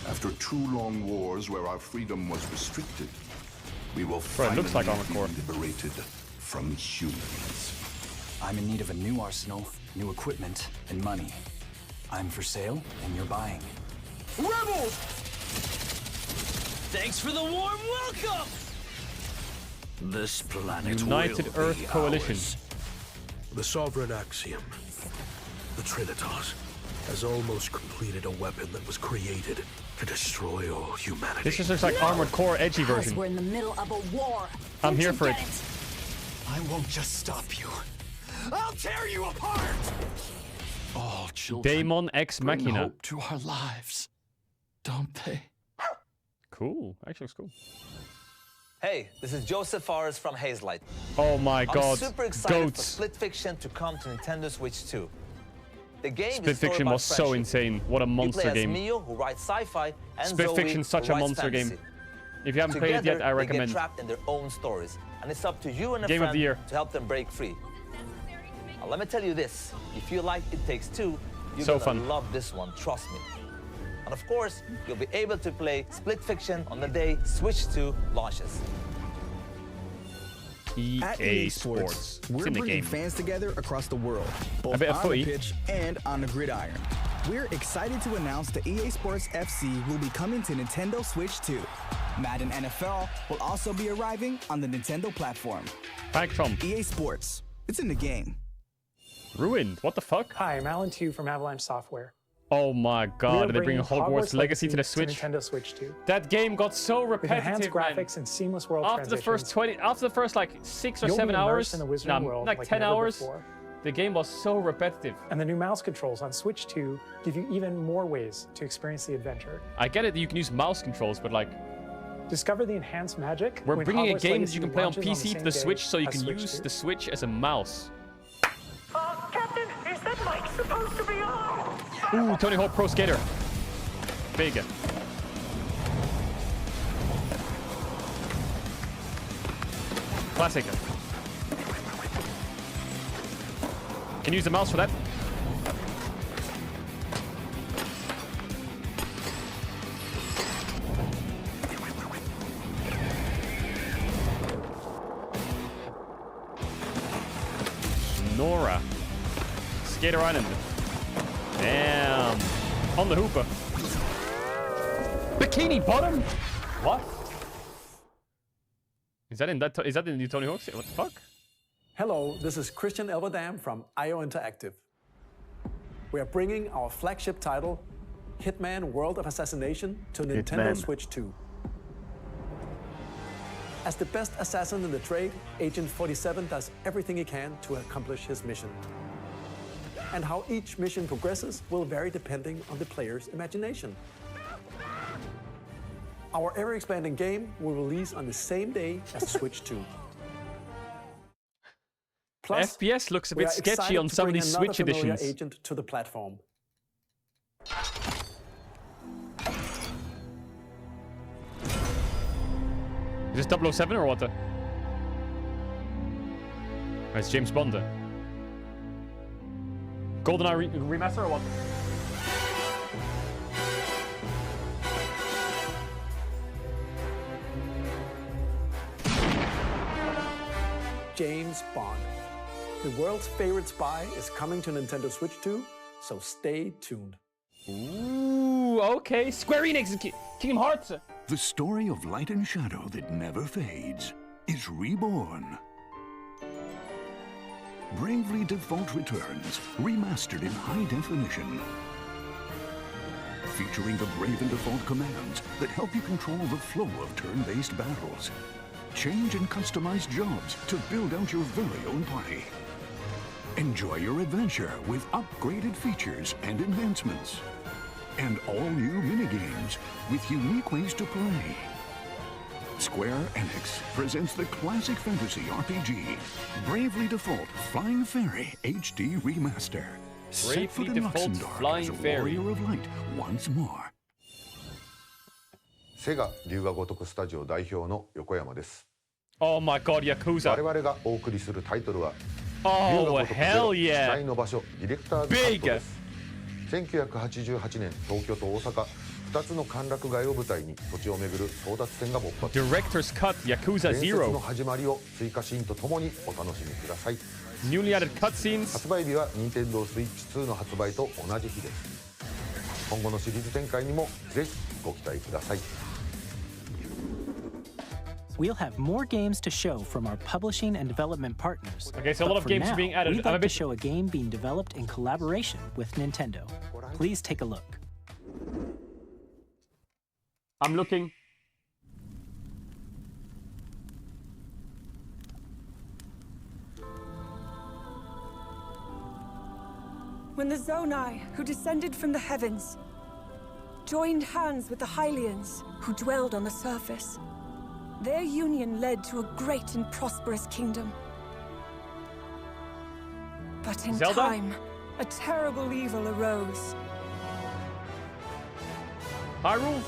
S24: After 2 long wars where our freedom was restricted, we will
S19: Bro, it
S24: finally
S19: looks like Armor
S24: be
S19: Core.
S24: liberated from humans.
S25: I'm in need of a new arsenal, new equipment, and money. I'm for sale, and you're buying.
S26: Rebels! Thanks for the warm welcome!
S2: This planet
S19: United
S2: will
S19: Earth
S2: be
S19: Coalition.
S2: ours. The Sovereign Axiom, the Trinitas, has almost completed a weapon that was created
S25: to destroy all humanity.
S1: This is just like Armored Core edgy version.
S10: We're in the middle of a war.
S1: I'm here for it.
S25: I won't just stop you. I'll tear you apart. All children
S1: Daemon Ex
S25: bring
S1: Machina.
S25: hope to our lives, don't they?
S1: Cool. Actually looks cool.
S4: Hey, this is Joseph Fares from Hazelight.
S1: Oh my god.
S4: I'm super excited
S1: Goats.
S4: for Split Fiction to come to Nintendo Switch 2. The game
S1: Split
S4: is story
S1: Fiction
S4: about
S1: was so
S4: friendship.
S1: insane. What a monster
S4: you play
S1: game.
S4: As Mio, who writes sci-fi, and
S1: Split
S4: Zoe,
S1: Fiction's such
S4: who
S1: a
S4: writes
S1: monster
S4: fantasy.
S1: game. If you haven't played it yet, I recommend.
S4: They get trapped in their own stories, and it's up to you and a
S1: Game of
S4: friend
S1: the year.
S4: to help them break free. Now, let me tell you this: if you like It Takes Two, you're
S1: So
S4: gonna
S1: fun.
S4: love this one. Trust me. And of course, you'll be able to play Split Fiction on the day Switch 2 launches.
S8: At
S1: EA
S8: EA
S1: Sports.
S8: Sports,
S1: It's
S8: we're
S1: in the
S8: bringing
S1: game.
S8: fans together across the world, both
S1: bit of
S8: on
S1: footy.
S8: the pitch and on the gridiron. We're excited to announce that EA Sports FC will be coming to Nintendo Switch 2. Madden NFL will also be arriving on the Nintendo platform.
S1: Back from
S8: EA Sports, it's in the game.
S1: Ruined. What the fuck?
S16: Hi, I'm Alan Tu from Avalanche Software.
S1: Oh my
S16: We are
S1: god, did they bring
S16: bringing
S1: Hogwarts Legacy to the Switch?
S16: Nintendo Switch 2.
S1: That game got so
S16: With enhanced
S1: repetitive, man.
S16: graphics and seamless world
S1: After the first 20, after the first like 6 or
S16: You'll
S1: 7
S16: be
S1: hours,
S16: immersed in the Wizarding world
S1: like 10
S16: never
S1: hours,
S16: before.
S1: the game was so repetitive.
S16: And the new mouse controls on Switch 2 give you even more ways to experience the adventure.
S1: I get it that you can use mouse controls, but like,
S16: Discover the enhanced magic.
S1: we're
S16: when
S1: bringing a
S16: Hogwarts
S1: game that
S16: Legacy
S1: you can play on
S16: launches
S1: PC to
S16: same
S1: the
S16: day
S1: Switch, so you
S16: as
S1: can
S16: Switch
S1: use
S16: 2.
S1: the Switch as a mouse.
S26: Captain, is that mic supposed to be on?
S1: Ooh, Tony Hawk Pro Skater. Big. Classic. Can you use the mouse for that? Nora. Skater Island. Damn. On the hooper. Bikini Bottom? What? Is that in the new Tony Hawk? What the fuck?
S11: Hello, this is Christian Elverdam from IO Interactive. We are bringing our flagship title, Hitman World of Assassination, to Nintendo
S1: Hitman.
S11: Switch 2. As the best assassin in the trade, Agent 47 does everything he can to accomplish his mission. And how each mission progresses will vary depending on the player's imagination. Our ever-expanding game will release on the same day as Switch 2. Plus,
S1: FPS looks a
S11: we
S1: bit
S11: are
S1: sketchy
S11: excited
S1: on
S11: to
S1: some of
S11: bring
S1: these
S11: another
S1: Switch
S11: familiar
S1: editions.
S11: agent to the platform.
S1: Is this 007 or what? It's James Bond. GoldenEye remaster or what?
S11: James Bond. The world's favorite spy is coming to Nintendo Switch 2, so stay tuned.
S1: Ooh, okay. Square Enix and Kingdom Hearts.
S24: The story of light and shadow that never fades is reborn. Bravely Default returns, remastered in high definition. Featuring the Brave and Default commands that help you control the flow of turn-based battles. Change and customize jobs to build out your very own party. Enjoy your adventure with upgraded features and enhancements. And all new minigames with unique ways to play. Square Enix presents the classic fantasy RPG, Bravely Default Flying Fairy HD Remaster. Set foot in
S1: Default
S24: Luxembourg
S1: Flying
S24: as a
S1: Fairy.
S24: warrior of light once more.
S14: セガ龍が如くスタジオ代表の横山です。
S1: Oh my god, Yakuza.
S14: 我々がお送りするタイトルは
S1: Oh,
S14: 龍が如くゼ
S1: hell
S14: ロ
S1: yeah.
S14: 期待の場所ディレクターズカッ
S1: Big.
S14: トです1988年東京と大阪2つの歓楽街を舞台に土地を巡る争奪戦が勃発
S1: Director's Cut Yakuza
S14: 伝説の
S1: Zero.
S14: 始まりを追加シーンとともにお楽しみください
S1: Newly added cutscenes.
S14: 発売日は Nintendo Switch 2の発売と同じ日です今後のシリーズ展開にもぜひご期待ください
S3: We'll have more games to show from our publishing and development partners.
S1: Okay, so a lot
S3: But
S1: of
S3: for
S1: games are
S3: now,
S1: being added.
S3: We'd
S1: I'm a
S3: like to
S1: bit-
S3: show a game being developed in collaboration with Nintendo. Please take a look.
S19: I'm looking.
S7: When the Zonai, who descended from the heavens, joined hands with the Hylians, who dwelled on the surface, their union led to a great and prosperous kingdom. But in
S19: Zelda?
S7: time, a terrible evil arose.
S19: Hyrule?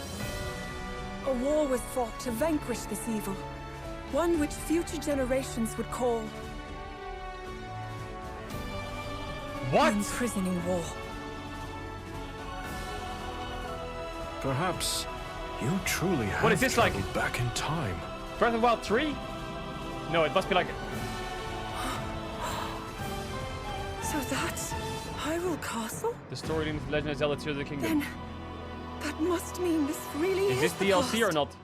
S7: A war was fought to vanquish this evil, one which future generations would call
S19: what?
S7: The Imprisoning War.
S6: Perhaps you truly have
S19: What is this like?
S6: traveled back in time.
S19: Breath of the Wild 3? No, it must be like...
S7: So that's Hyrule Castle?
S19: The story in Legend of Zelda Tears of the Kingdom.
S7: Then that must mean this really
S19: Is this
S7: the
S19: DLC
S7: past.
S19: or not?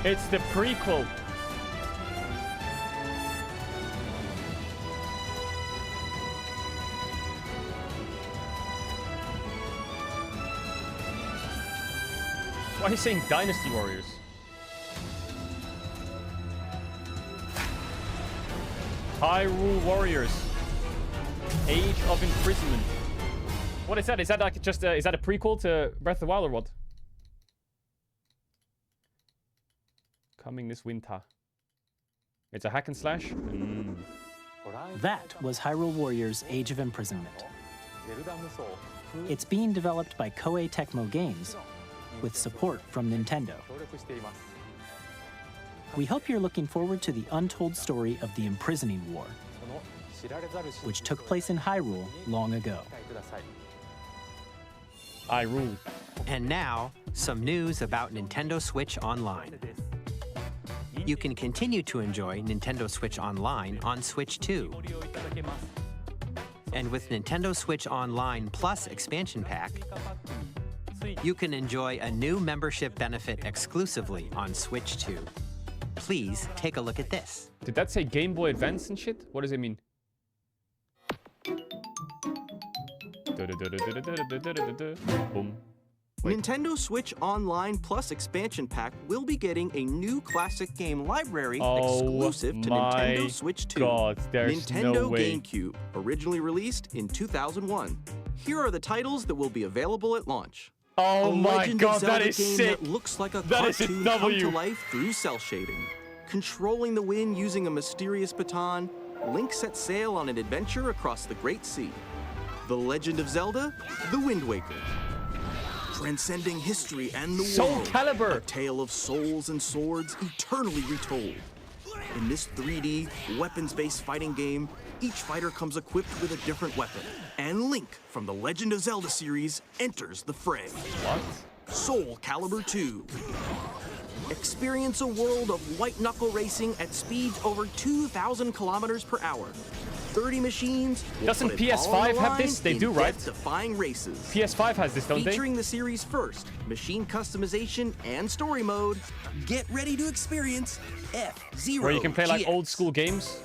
S19: It's the prequel. Why are you saying Dynasty Warriors? Hyrule Warriors. Age of Imprisonment. What is that? Is that like just is that a prequel to Breath of the Wild or what? Coming this winter. It's a hack and slash?
S3: That was Hyrule Warriors Age of Imprisonment. It's being developed by Koei Tecmo Games with support from Nintendo. We hope you're looking forward to the untold story of the Imprisoning War, which took place in Hyrule long ago.
S19: Hyrule.
S13: And now, some news about Nintendo Switch Online. You can continue to enjoy Nintendo Switch Online on Switch 2. And with Nintendo Switch Online Plus Expansion Pack, you can enjoy a new membership benefit exclusively on Switch 2. Please take a look at this.
S19: Did that say Game Boy Advance and shit? What does it mean? Boom.
S15: Nintendo Switch Online Plus Expansion Pack will be getting a new classic game library exclusive to Nintendo Switch 2.
S19: God, there's
S15: Nintendo
S19: no way.
S15: GameCube, originally released in 2001. Here are the titles that will be available at launch.
S19: Oh
S15: a
S19: my
S15: Legend
S19: God,
S15: of Zelda
S19: that is
S15: game
S19: sick.
S15: that looks like a
S19: That is a
S15: cartoon come
S19: W.
S15: to life through cell shading. Controlling the wind using a mysterious baton, Link sets sail on an adventure across the Great Sea. The Legend of Zelda: The Wind Waker. Transcending history and the
S19: Soul
S15: world.
S19: Calibur.
S15: A tale of souls and swords eternally retold. In this 3D, weapons-based fighting game, each fighter comes equipped with a different weapon. And Link from the Legend of Zelda series enters the fray.
S19: What?
S15: Soul Calibur 2. Experience a world of white-knuckle racing at speeds over 2,000 kilometers per hour. 30 machines.
S19: Doesn't PS5 have this? They do, right?
S15: Defying races.
S19: PS5 has this, don't they?
S15: Featuring the series' first machine customization and story mode. Get ready to experience F-Zero.
S19: Where you can play like
S15: GX.
S19: old school games,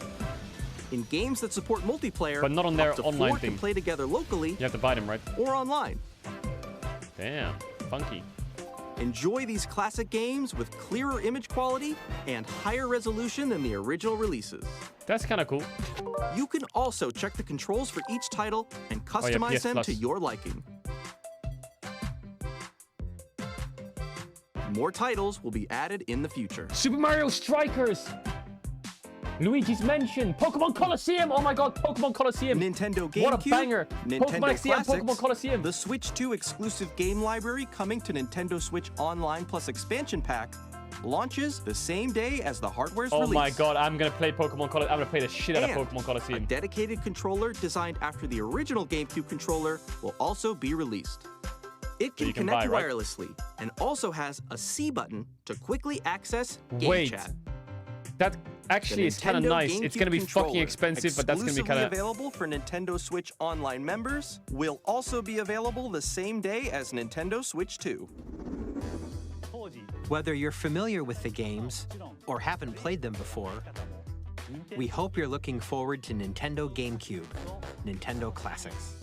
S15: In games that support multiplayer,
S19: but not on their
S15: up to
S19: online
S15: 4
S19: thing.
S15: can play together locally
S19: You have to buy them, right?
S15: or online.
S19: Damn, funky.
S15: Enjoy these classic games with clearer image quality and higher resolution than the original releases.
S19: That's kind of cool.
S15: You can also check the controls for each title and customize
S19: PS
S15: them
S19: Plus.
S15: to your liking. More titles will be added in the future.
S19: Super Mario Strikers! Luigi's Mansion! Pokemon Colosseum! Oh my god, Pokemon Colosseum!
S15: Nintendo GameCube,
S19: What a banger!
S15: Nintendo
S19: Pokemon XD and
S15: Classics,
S19: Pokemon Colosseum!
S15: the Switch 2 exclusive game library coming to Nintendo Switch Online Plus Expansion Pack launches the same day as the hardware's
S19: Oh
S15: release.
S19: my god, I'm gonna play Pokemon Colosseum. I'm gonna play the shit out of
S15: And
S19: Pokemon Colosseum.
S15: A dedicated controller designed after the original GameCube controller will also be released. It can
S19: you can
S15: connect
S19: buy, right?
S15: wirelessly and also has a C button to quickly access game
S19: Wait,
S15: chat.
S19: that actually is kind of
S15: Nintendo
S19: nice. It's
S15: GameCube
S19: gonna be fucking
S15: controller,
S19: expensive, but that's gonna be kind
S15: exclusively
S19: of...
S15: available for Nintendo Switch Online members, will also be available the same day as Nintendo Switch 2.
S13: Whether you're familiar with the games or haven't played them before, we hope you're looking forward to Nintendo GameCube, Nintendo Classics.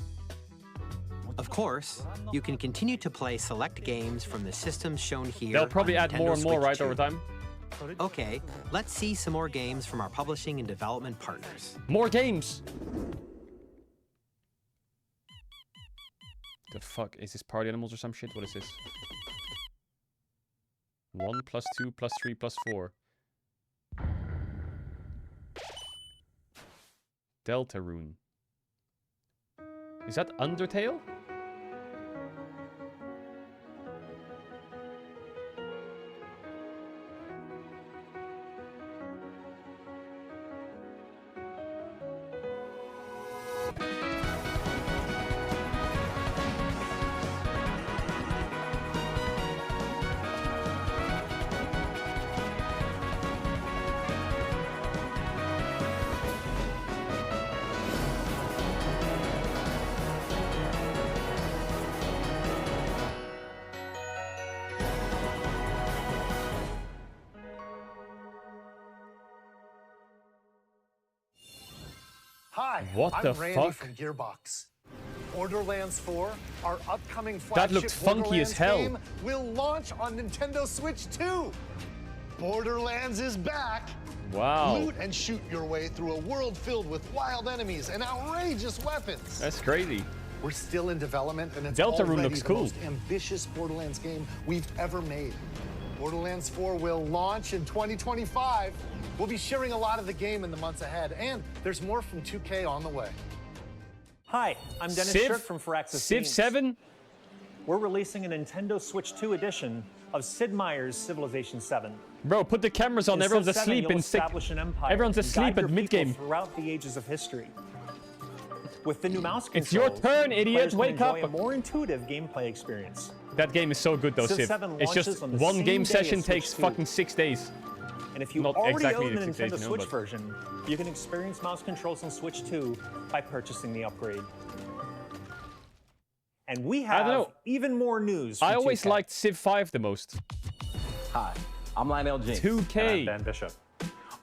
S13: Of course, you can continue to play select games from the systems shown here.
S1: They'll probably
S13: on
S1: add
S13: Nintendo
S1: more and more,
S13: Switch
S1: right,
S13: 2.
S1: over time?
S13: Okay, let's see some more games from our publishing and development partners.
S1: More games! The fuck? Is this party animals or some shit? What is this? 1 plus 2 plus 3 plus 4. Deltarune. Is that Undertale?
S9: Hi,
S1: What
S9: I'm
S1: the
S9: Randy
S1: fuck?
S9: from Gearbox. Borderlands 4, our upcoming
S1: That
S9: flagship
S1: looked funky as hell.
S9: game, will launch on Nintendo Switch 2. Borderlands is back.
S1: Wow.
S9: Loot and shoot your way through a world filled with wild enemies and outrageous weapons.
S1: That's crazy.
S9: We're still in development, and it's
S1: Deltarune
S9: already
S1: looks
S9: the
S1: cool.
S9: most ambitious Borderlands game we've ever made. Borderlands 4 will launch in 2025. We'll be sharing a lot of the game in the months ahead, and there's more from 2K on the way.
S17: Hi, I'm Dennis
S1: Civ?
S17: Shirk from Firaxis
S1: Civ
S17: Games.
S1: 7?
S17: We're releasing a Nintendo Switch 2 edition of Sid Meier's Civilization 7.
S1: Bro, put the cameras on.
S17: In
S1: Everyone's
S17: Civ 7,
S1: asleep
S17: you'll
S1: in sick.
S17: establish an empire
S1: Everyone's
S17: and
S1: asleep
S17: guide
S1: at
S17: your people
S1: mid-game.
S17: throughout the ages of history. With the new mouse
S1: It's your
S17: controls,
S1: turn, idiot.
S17: players can
S1: Wake up.
S17: enjoy a more intuitive gameplay experience.
S1: That game is so good though,
S17: Civ
S1: Civ.
S17: 7
S1: It's just
S17: launches on the
S1: one
S17: same
S1: game
S17: day
S1: session
S17: as Switch
S1: takes
S17: 2.
S1: fucking 6 days.
S17: And if you
S1: Not
S17: already
S1: exactly
S17: own the
S1: 6 days,
S17: Nintendo
S1: you know,
S17: Switch
S1: but-
S17: version, you can experience mouse controls on Switch 2 by purchasing the upgrade. And we
S1: I don't
S17: have
S1: know.
S17: even more news. From
S1: I always
S17: 2K.
S1: liked Civ 5 the most.
S18: Hi, I'm Lionel James.
S1: 2K.
S18: And I'm Ben Bishop.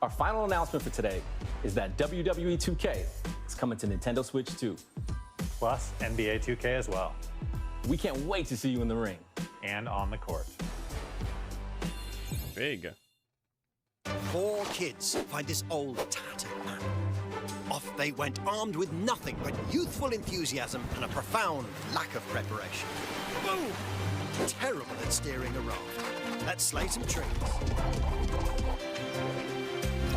S18: Our final announcement for today is that WWE 2K is coming to Nintendo Switch 2.
S17: Plus NBA 2K as well.
S18: We can't wait to see you in the ring.
S17: And on the court.
S1: Big.
S20: 4 kids find this old tattered man. Off they went armed with nothing but youthful enthusiasm and a profound lack of preparation. Boom! Terrible at steering a raft. Let's slay some trees.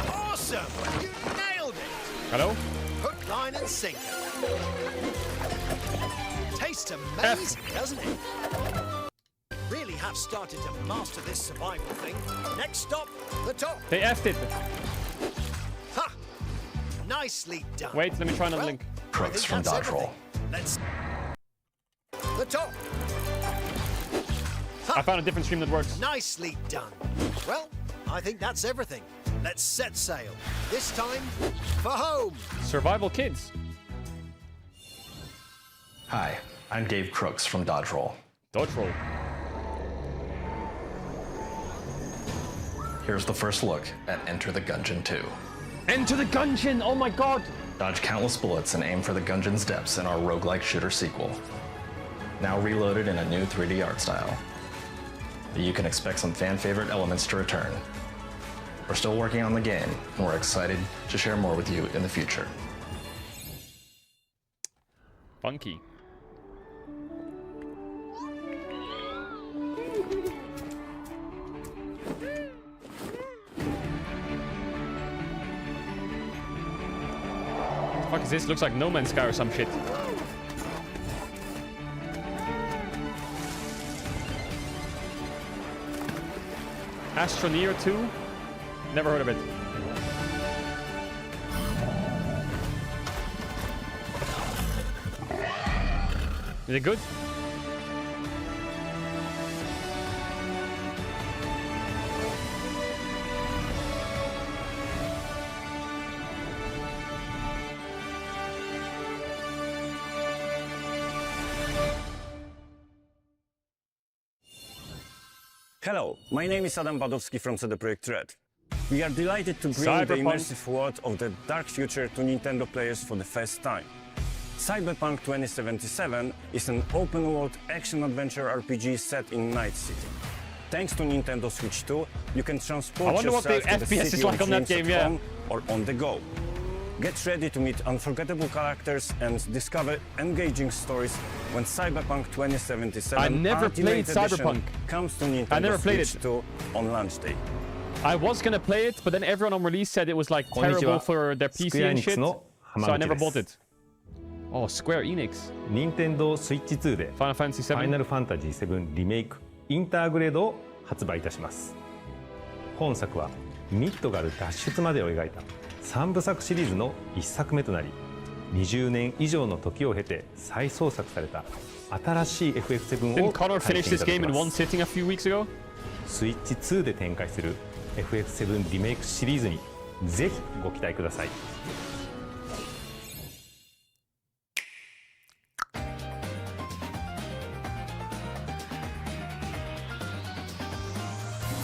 S20: Awesome! You nailed it!
S1: Hello?
S20: Hook, line, and sinker. Tastes amazing, doesn't it? Really have started to master this survival thing. Next stop, the top.
S1: They effed it.
S20: Ha! Nicely done.
S1: Wait, let me try another link.
S20: Crooks from Dodgerel. Let's. The top.
S1: I found a different stream that works.
S20: Nicely done. Well, I think that's everything. Let's set sail. This time for home.
S1: Survival Kids.
S21: Hi, I'm Dave Crooks from Dodgerel.
S1: Dodgerel.
S21: Here's the first look at Enter the Gungeon 2.
S1: Enter the Gungeon! Oh my god!
S21: Dodge countless bullets and aim for the Gungeon's depths in our roguelike shooter sequel. Now reloaded in a new 3D art style. You can expect some fan-favorite elements to return. We're still working on the game, and we're excited to share more with you in the future.
S1: Funky. What the fuck is this? Looks like No Man's Sky or some shit. Astroneer 2? Never heard of it. Is it good?
S2: Hello, my name is Adam Badowski from CD Projekt Red. We are delighted to bring the
S1: Cyberpunk.
S2: immersive world of the dark future to Nintendo players for the first time. Cyberpunk 2077 is an open-world action-adventure RPG set in Night City. Thanks to Nintendo Switch 2, you can transport yourself to the
S1: FPS
S2: city
S1: is like
S2: of
S1: on that
S2: dreams
S1: game,
S2: at
S1: yeah.
S2: home or on the go. Get ready to meet unforgettable characters and discover engaging stories when Cyberpunk 2077
S1: I never played
S2: Ultimate Edition
S1: Cyberpunk.
S2: comes to Nintendo
S1: I never played
S2: Switch
S1: it.
S2: 2 on launch day.
S1: I was gonna play it, but then everyone on release said it was like terrible for their PC and shit, so I never bought it. Oh, Square Enix.
S5: 任天堂スイッチ2で
S1: Final Fantasy 7.
S5: ファイナルファンタジー7リメイクインターグレードを発売いたします。本作はミッドガル脱出までを描いた3部作シリーズの1作目となり、20年以上の時を経て再創作された新しい FF7
S1: Didn't
S5: を
S1: Connor
S5: 体
S1: finish
S5: 験い
S1: this
S5: ただき
S1: game in
S5: ま
S1: one
S5: す。
S1: sitting a few weeks ago?
S5: スイッチ2で展開する FF7 リメイクシリーズにぜひご期待ください。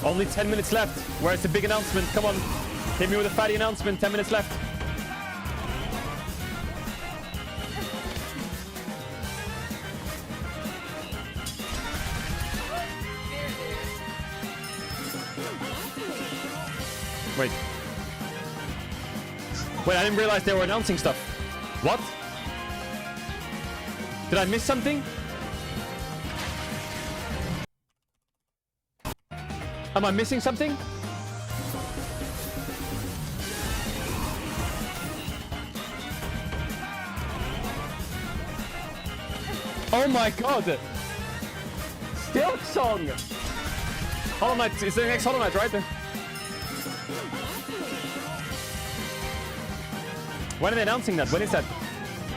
S1: Only 10 minutes left. Where's the big announcement? Come on. Hit me with a fatty announcement. 10 minutes left. Wait. Wait, I didn't realize they were announcing stuff. What? Did I miss something? Am I missing something? Oh my god! Silk Song! Hollow Knight, it's the next Hollow Knight, right? When are they announcing that? When is that?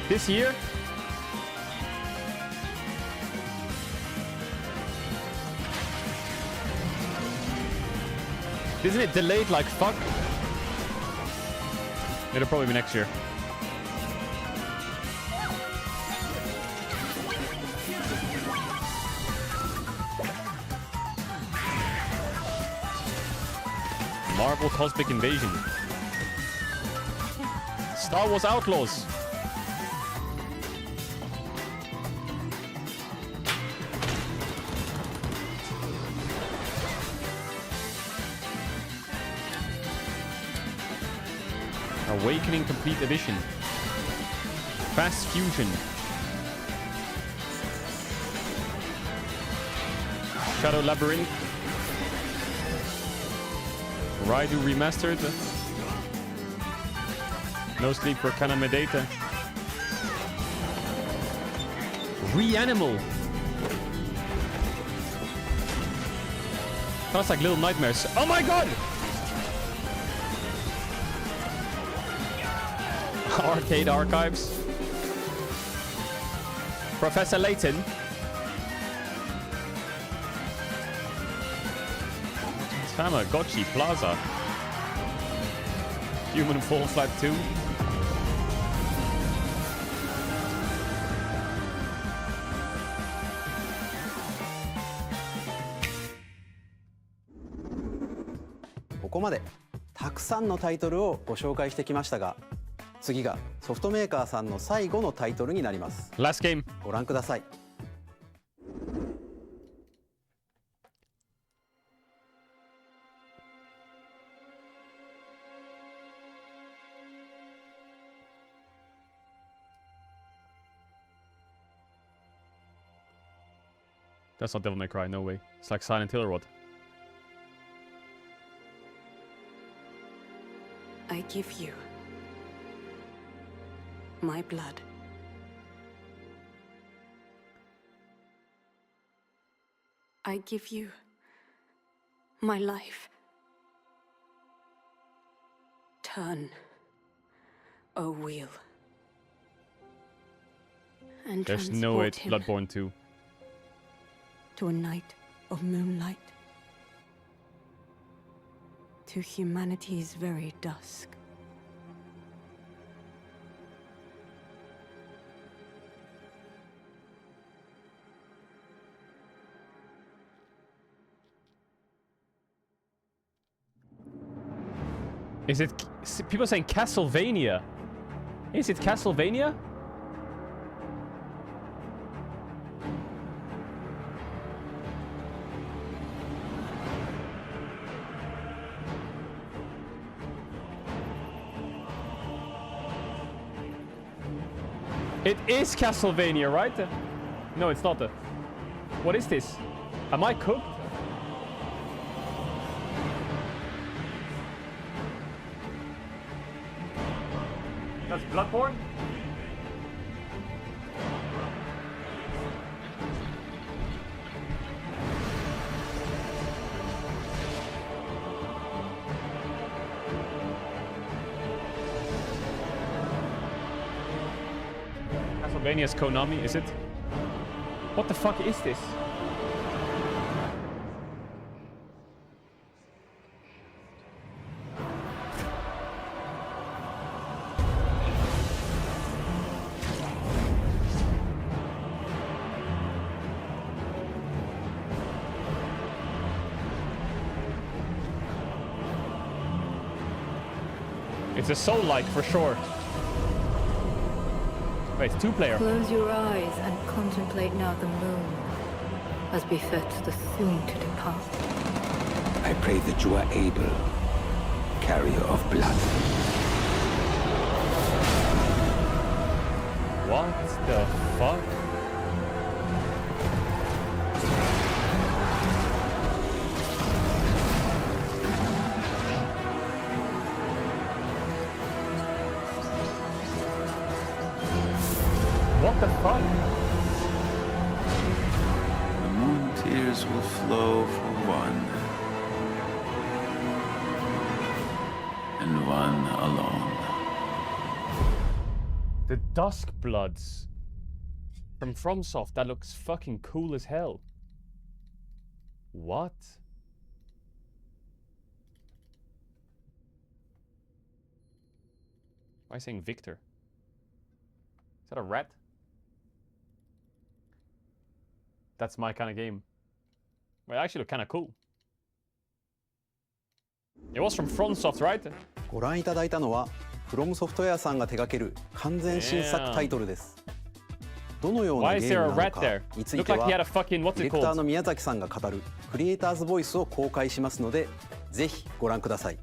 S1: This year? Isn't it delayed like fuck? It'll probably be next year. Marvel Cosmic Invasion. Star Wars Outlaws. Awakening Complete Edition. Fast Fusion. Shadow Labyrinth. Raidu Remastered. No Sleep for Kaname Data. Reanimal. Sounds like Little Nightmares. Oh my god! Arcade Archives. Professor Layton. Tamagotchi Plaza. Human Fall Flat 2.
S10: ここまでたくさんのタイトルをご紹介してきましたが、次がソフトメーカーさんの最後のタイトルになります。
S1: Last game.
S10: ご覧ください。
S1: That's not Devil May Cry, no way. It's like Silent Hill or what?
S12: I give you my blood. I give you my life. Turn, O wheel. And
S1: There's no way it's
S12: transport him
S1: Bloodborne 2.
S12: to a night of moonlight, to humanity's very dusk.
S1: Is it... People saying Castlevania. Is it Castlevania? It is Castlevania, right? No, it's not. What is this? Am I cooked? That's Bloodborne? Castlevania's Konami, is it? What the fuck is this? It's a soul-like for sure. Wait, it's two-player.
S4: Close your eyes and contemplate now the moon, as befits the soon-to-depart.
S8: I pray that you are able, carrier of blood.
S1: What the fuck? What the fuck?
S8: The moon tears will flow for one, and one alone.
S1: The Dusk Bloods from FromSoft, that looks fucking cool as hell. What? Why am I saying Victor? Is that a rat? That's my kind of game. Well, it actually looked kind of cool. It was from FromSoft, right?
S10: ご覧いただいたのは From Software さんが手掛ける完全新作タイトルです。どのようなゲームなのかについては、ディレクターの宮崎さんが語るクリエイターズボイスを公開しますので、ぜひご覧ください。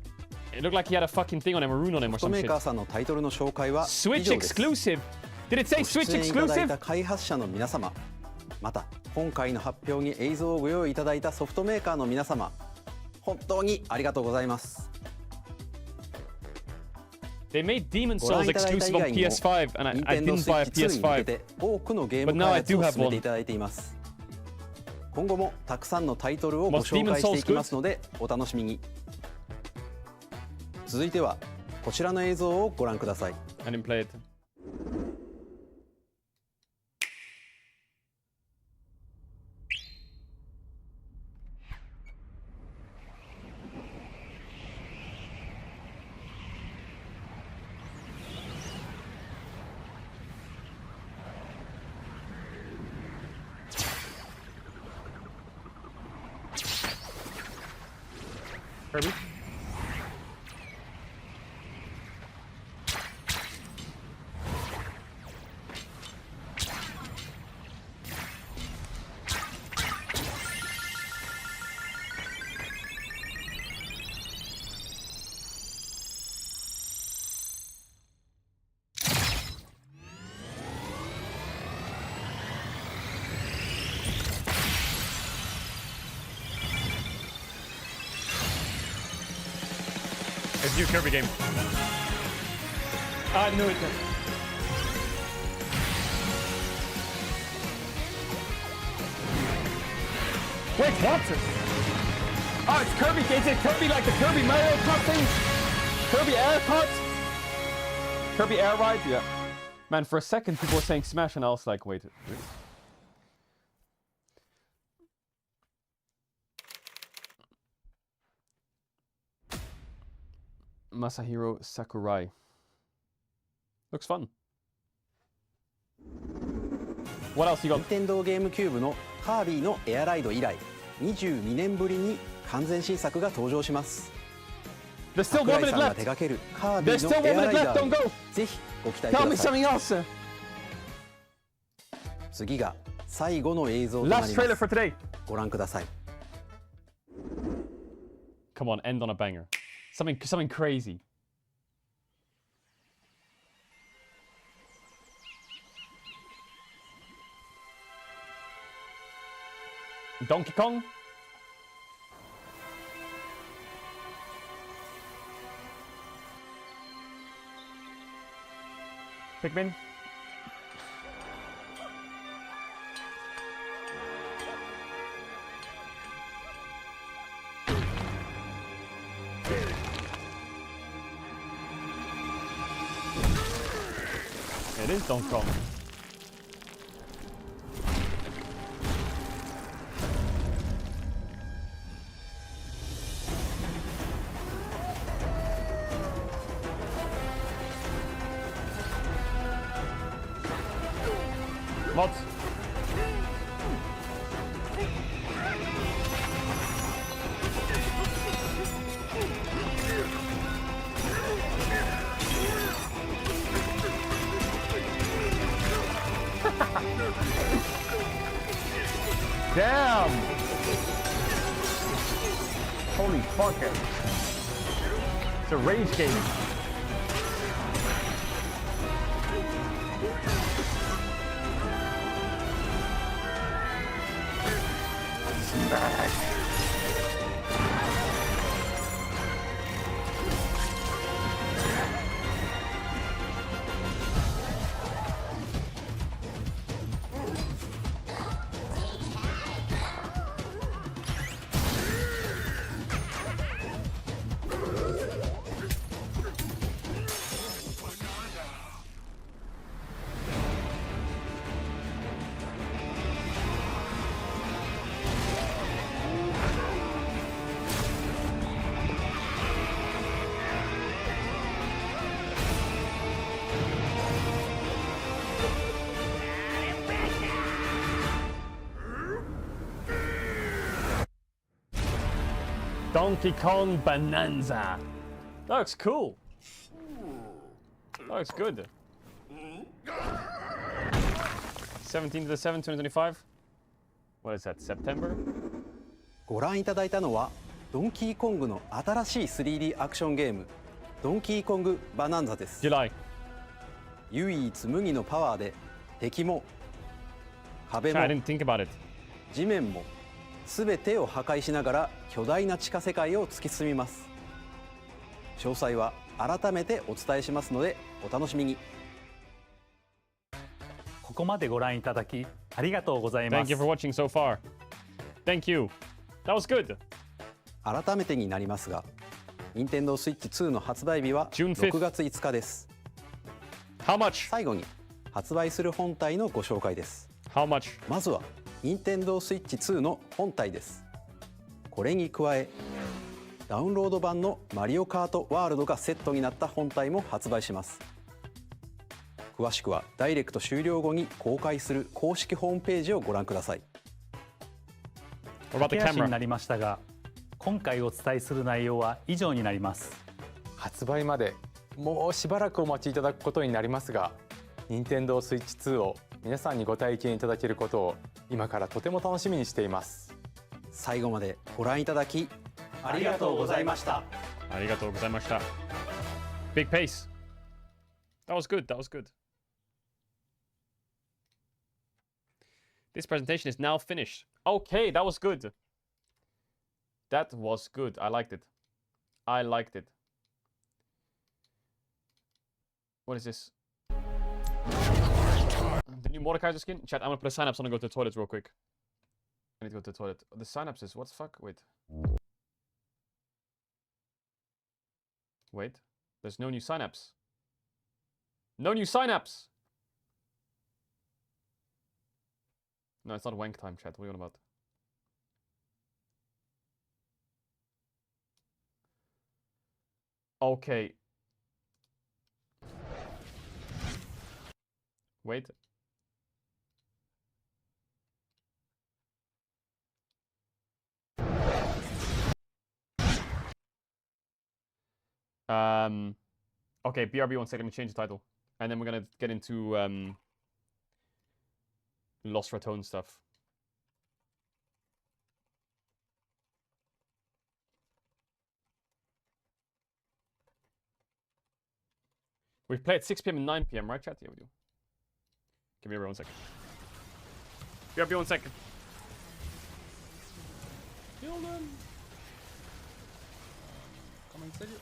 S1: It looked like he had a fucking thing on him, a rune on him or some shit.
S10: ソフトメーカーさんのタイトルの紹介は以上です。
S1: Switch exclusive. Did it say Switch exclusive?
S10: ご出演いただいた開発者の皆様、また今回の発表に映像をご用意いただいたソフトメーカーの皆様、本当にありがとうございます。
S1: They made Demon's Souls exclusive on PS5, and I didn't buy a PS5.
S10: 多くのゲーム開発を進めていただいています。今後もたくさんのタイトルをご紹介していきますのでお楽しみに。続いてはこちらの映像をご覧ください。
S1: I didn't play it. Kirby? It's a new Kirby game. I knew it. Wait, what? Oh, it's Kirby. Is it Kirby like the Kirby Mario Kart thing? Kirby Air Kart? Kirby Air Ride? Yeah. Man, for a second people were saying Smash and I was like, wait. Really? Masahiro Sakurai. Looks fun. What else you got?
S10: 任天堂ゲームキューブのカービィのエアライド以来22年ぶりに完全新作が登場します。
S1: There's still 1 minute left. There's still 1 minute left. Don't go.
S10: ぜひご期待く
S1: Tell
S10: だ
S1: me
S10: さい。
S1: something else.
S10: 次が最後の映像となりま
S1: Last
S10: す。
S1: trailer for today.
S10: ご覧ください。
S1: Come on, end on a banger. Something crazy. Donkey Kong. Pikmin. It is Donkey Kong. Mods. Damn! Holy fuck it. It's a rage game. Smash! Donkey Kong Bonanza. That looks cool. That looks good. 17th to the 7th, 2025. What is that, September?
S10: ご覧いただいたのはドンキーコングの新しい 3D アクションゲームドンキーコングバナンザです。唯一無二のパワーで敵も壁も地面も全てを破壊しながら巨大な地下世界を突き進みます。詳細は改めてお伝えしますのでお楽しみに。
S17: ここまでご覧いただきありがとうございます。
S1: Thank you for watching so far. Thank you. That was good.
S10: 改めてになりますが、Nintendo Switch 2の発売日は6月5日です。
S1: How much?
S10: 最後に発売する本体のご紹介です。
S1: How much?
S10: まずはNintendo Switch 2の本体です。これに加え、ダウンロード版のマリオカートワールドがセットになった本体も発売します。詳しくはダイレクト終了後に公開する公式ホームページをご覧ください。
S17: 駆け足になりましたが、今回お伝えする内容は以上になります。
S11: 発売までもうしばらくお待ちいただくことになりますが、Nintendo Switch 2を皆さんにご体験いただけることを今からとても楽しみにしています。
S10: 最後までご覧いただきありがとうございました。
S1: ありがとうございました。Big pace. That was good. That was good. This presentation is now finished. Okay, that was good. That was good. I liked it. I liked it. What is this? The new Mordekaiser skin? Chat, I'm gonna put a synapse on and go to the toilet real quick. I need to go to the toilet. The synapses, what the fuck? Wait. Wait. There's no new synapse. No new synapse! No, it's not wank time, chat. What are you on about? Okay. Wait. Okay, BRB 1 second, change the title. And then we're gonna get into Lost Raton stuff. We play at 6 p.m. and 9 p.m., right, chat? Yeah, we do. Give me 1 second. BRB 1 second.
S16: Kill them! Come and save you.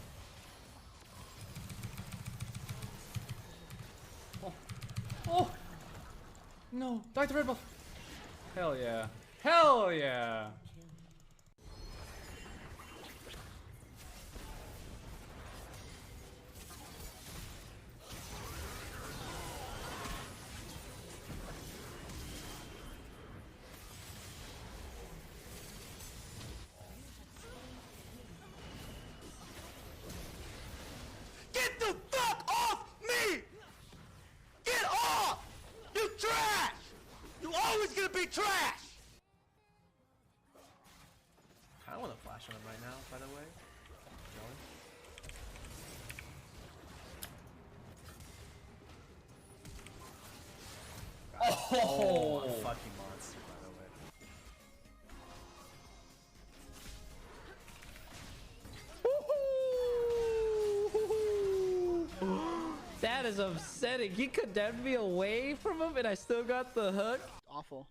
S16: Oh. Oh! No! Die to red buff! Hell yeah. Hell yeah!
S20: Get the fuck off me! Get off! You trash! You always gonna be trash!
S16: I want to flash on him right now, by the way. Oh, a fucking monster, by the way.
S22: That is upsetting. He condemned me away from him and I still got the hook.
S23: Awful.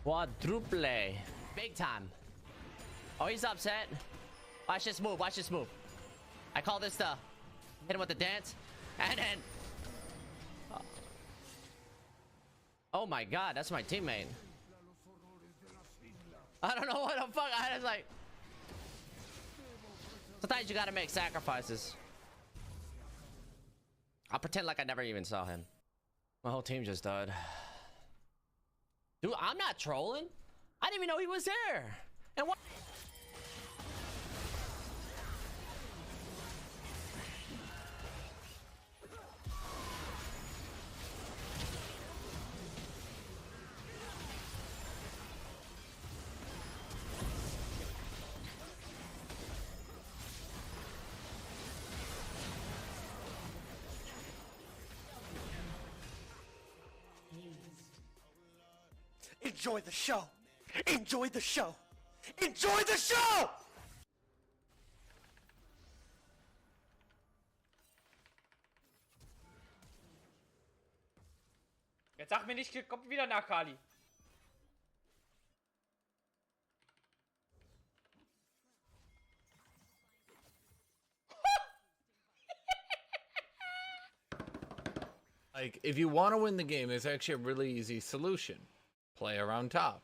S22: Quadruple. Big time. Oh, he's upset. Watch this move. Watch this move. I call this the hit him with the dance. And then... Oh my god, that's my teammate. I don't know what the fuck. I was like... Sometimes you gotta make sacrifices. I'll pretend like I never even saw him. My whole team just died. Dude, I'm not trolling. I didn't even know he was there. And what?
S20: Enjoy the show! Enjoy the show! Enjoy the show!
S16: Jetzt sag mir nicht, kommt wieder nach Kali.
S24: Like, if you want to win the game, there's actually a really easy solution. Play around top.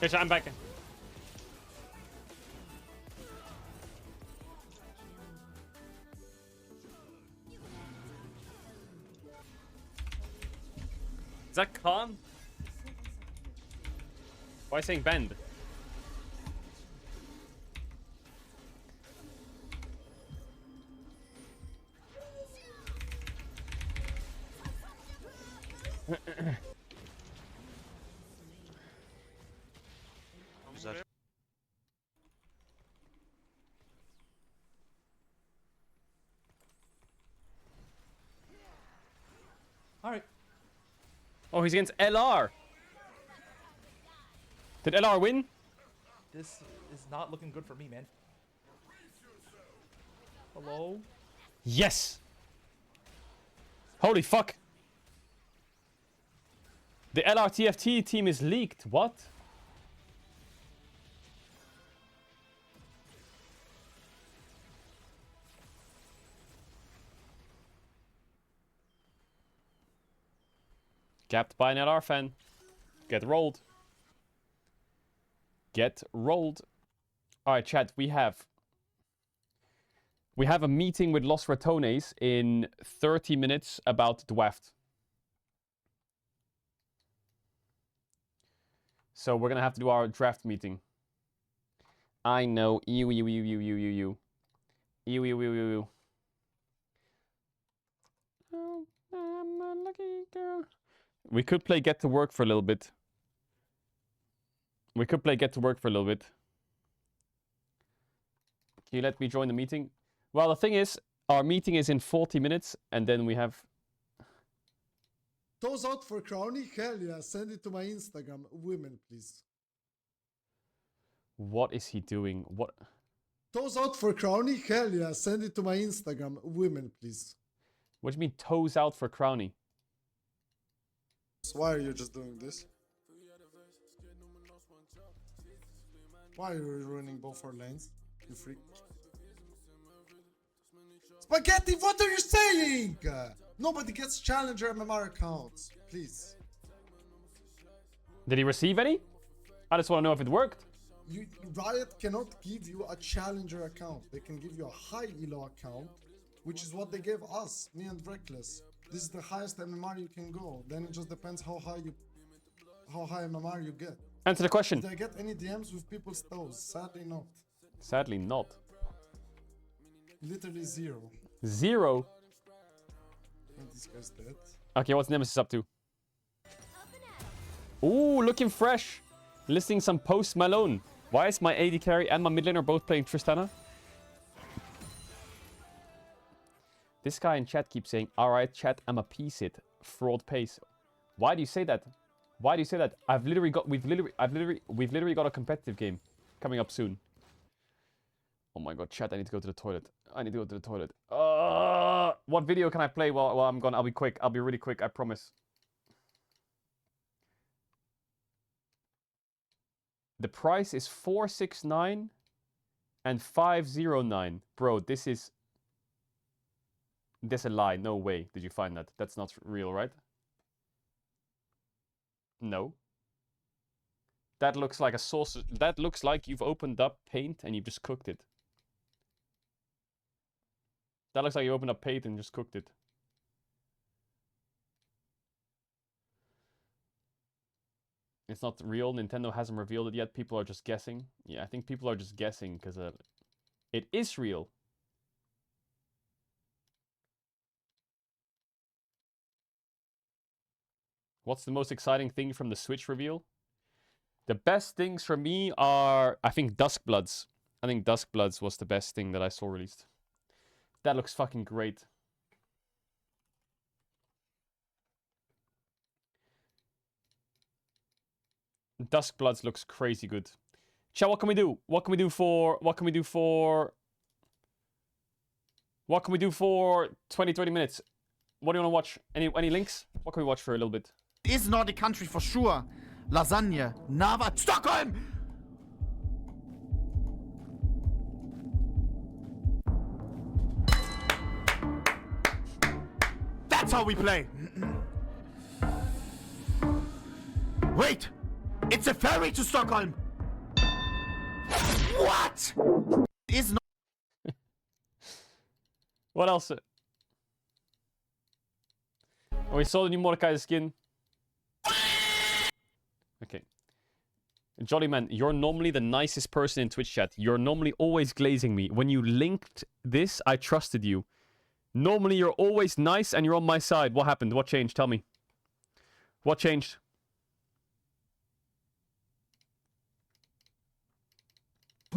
S1: Okay, I'm back. Is that Khan? Why saying bend?
S16: Alright.
S1: Oh, he's against LR. Did LR win?
S16: This is not looking good for me, man. Hello?
S1: Yes! Holy fuck! The LRTFT team is leaked. What? Gapped by an LR fan. Get rolled. Get rolled. Alright, chat, we have a meeting with Los Ratones in 30 minutes about Dwaft. So we're gonna have to do our draft meeting. I know. Ew. Ew, ew, ew, ew, ew, ew. Ew, ew, ew, ew, ew. Oh, I'm a lucky girl. We could play Get to Work for a little bit. Can you let me join the meeting? Well, the thing is, our meeting is in 40 minutes, and then we have...
S6: Toes out for Crowny? Hell yeah, send it to my Instagram. Women, please.
S1: What is he doing? What?
S6: Toes out for Crowny? Hell yeah, send it to my Instagram. Women, please.
S1: What do you mean, toes out for Crowny?
S6: So why are you just doing this? Why are you ruining both our lanes? You freak. Spaghetti, what are you saying? Nobody gets Challenger MMR accounts. Please.
S1: Did he receive any? I just want to know if it worked.
S6: Riot cannot give you a Challenger account. They can give you a high elo account, which is what they gave us, me and Reckless. This is the highest MMR you can go. Then it just depends how high MMR you get.
S1: Answer the question.
S6: Did I get any DMs with people's toes? Sadly not.
S1: Sadly not.
S6: Literally zero.
S1: Zero?
S6: And this guy's dead.
S1: Okay, what's Nemesis up to? Ooh, looking fresh. Listing some Post Malone. Why is my AD carry and my mid laner both playing Tristana? This guy in chat keeps saying, alright chat, I'm a piece it. Fraud pace. Why do you say that? Why do you say that? We've literally got a competitive game coming up soon. Oh my god, chat, I need to go to the toilet. What video can I play while I'm gone? I'll be quick. I'll be really quick, I promise. The price is 469 and 509. Bro, this is a lie. No way did you find that. That's not real, right? No. That looks like a sauce. That looks like you've opened up Paint and you've just cooked it. That looks like you opened up Paint and just cooked it. It's not real. Nintendo hasn't revealed it yet. People are just guessing. Yeah, I think people are just guessing because it is real. What's the most exciting thing from the Switch reveal? The best things for me are, I think, Duskbloods. I think Duskbloods was the best thing that I saw released. That looks fucking great. Duskbloods looks crazy good. Chat, what can we do? What can we do for 20, 30 minutes? What do you want to watch? Any links? What can we watch for a little bit?
S7: Is Nordic country for sure. Lasagne, Nava, Stockholm! That's how we play. Wait! It's a ferry to Stockholm! What? Is not.
S1: What else? Oh, we saw the new Mordecai skin. Okay. Jolly man, you're normally the nicest person in Twitch chat. You're normally always glazing me. When you linked this, I trusted you. Normally you're always nice and you're on my side. What happened? What changed? Tell me. What changed?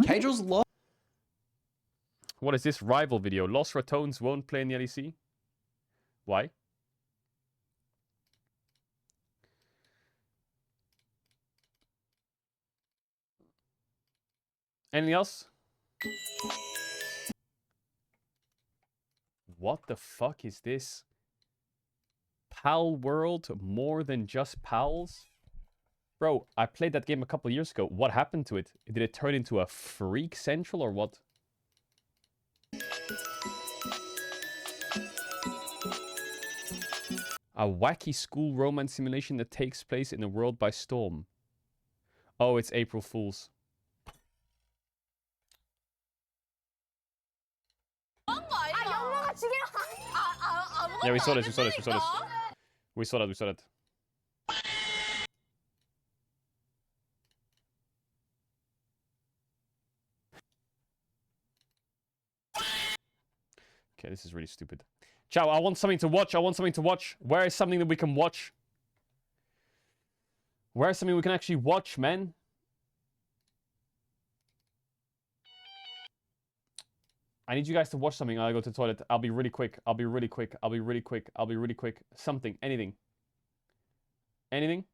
S10: Caedrel's low.
S1: What is this rival video? Los Ratones won't play in the LEC? Why? Anything else? What the fuck is this? Pal World more than just pals? Bro, I played that game a couple years ago. What happened to it? Did it turn into a Freak Central or what? A wacky school romance simulation that takes place in a world by storm. Oh, it's April Fool's. Yeah, we saw this. We saw that. Okay, this is really stupid. Ciao, I want something to watch. Where is something that we can watch? Where is something we can actually watch, man? I need you guys to watch something. I'll go to the toilet. I'll be really quick. Something. Anything. Anything.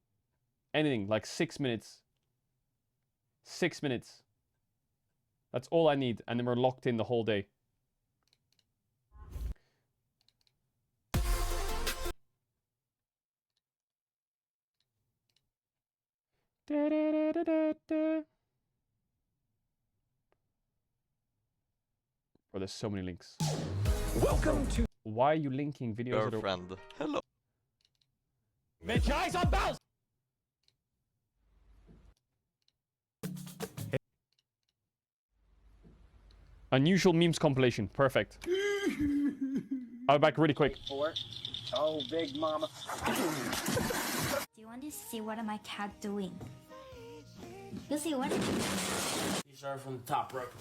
S1: Like 6 minutes. 6 minutes. That's all I need. And then we're locked in the whole day. Bro, there's so many links.
S3: Welcome to...
S1: Why are you linking videos
S3: Your friend. Hello.
S1: Make your eyes on bells! Unusual memes compilation. Perfect. I'll be back really quick.
S14: Oh, big mama.
S19: Do you want to see what my cat doing? You see what?
S14: These are from the top rope.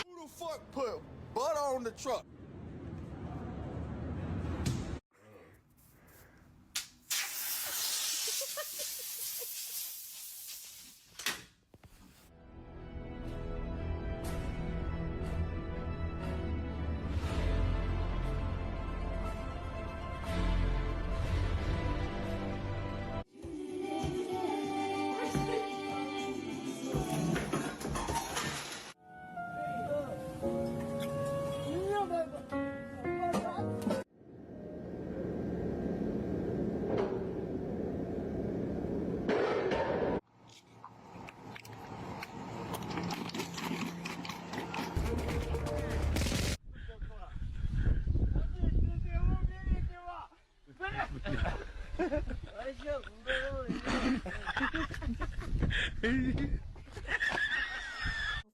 S7: Who the fuck put butter on the truck?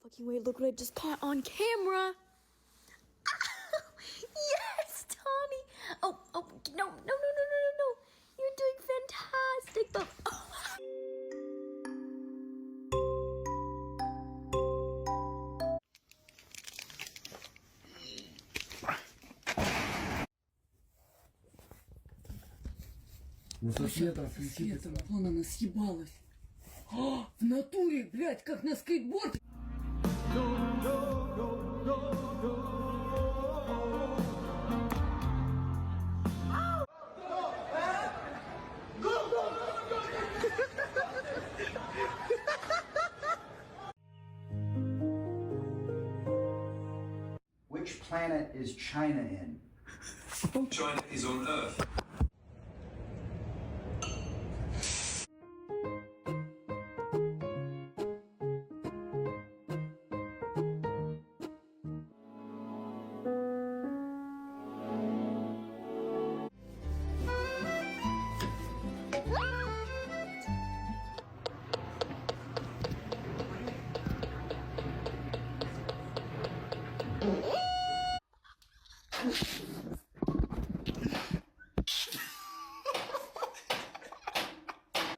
S19: Fucking wait, look what I just caught on camera. Yes, Tommy. Oh, no. You're doing fantastic, but
S12: Светом, вон она съебалась. В натуре, блядь, как на скейтборде.
S23: Which planet is China in?
S25: China is on Earth.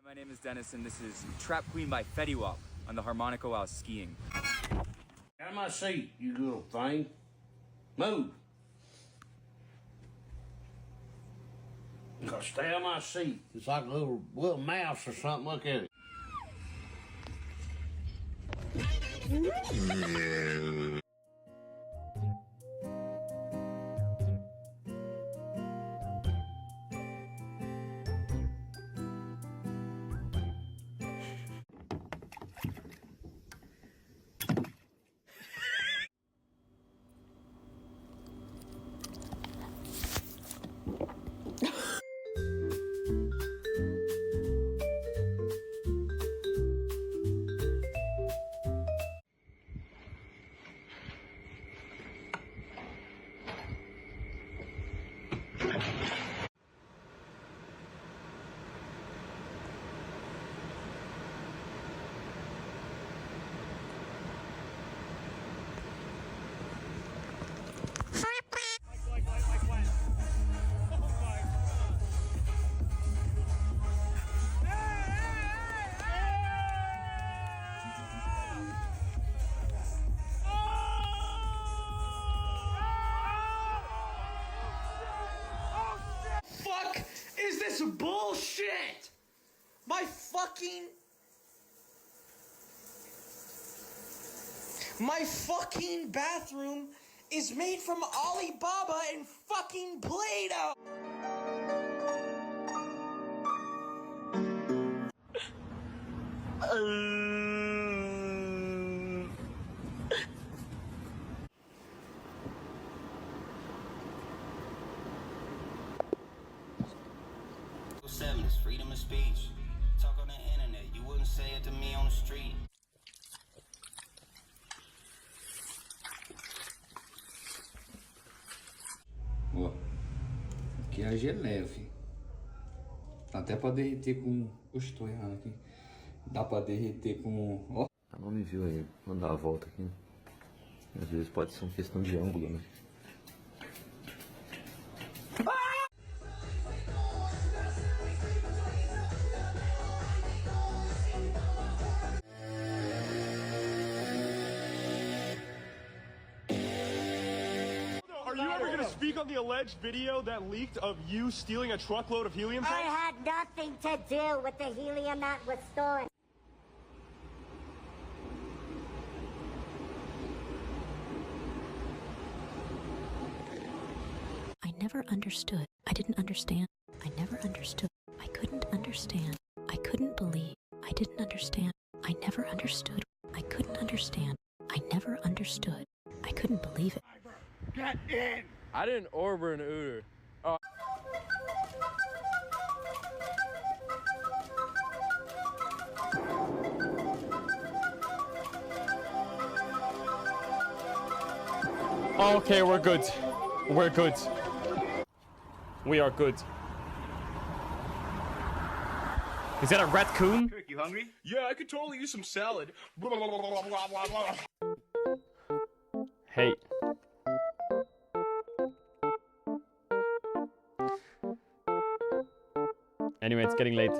S26: My name is Dennis, and this is Trap Queen by Fetty Wap on the harmonica while skiing.
S27: Out of my seat, you little thing. Move. You gotta stay on my seat. It's like a little mouse or something. Look at it.
S2: Fuck is this bullshit? My fucking bathroom is made from Alibaba and fucking Play-Doh.
S5: Is freedom of speech. Talk on the internet, you wouldn't say it to me on the street.
S8: Ó, maquiagem é leve. Dá até pra derreter com... Oxe, tô errando aqui. Dá pra derreter com... Ó.
S9: Ela não me viu aí. Vou dar a volta aqui. Às vezes pode ser uma questão de ângulo, né?
S13: Are you ever gonna speak on the alleged video that leaked of you stealing a truckload of helium tanks?
S15: I had nothing to do with the helium that was stolen.
S18: I never understood. I didn't understand. I never understood. I couldn't understand. I couldn't believe. I didn't understand. I never understood. I couldn't understand. I never understood. I couldn't believe it.
S13: Get in! I didn't order an Uber.
S1: Okay, we're good. We're good. We are good. Is that a raccoon?
S13: Kirk, you hungry? Yeah, I could totally use some salad.
S1: Hey. Anyway, it's getting late.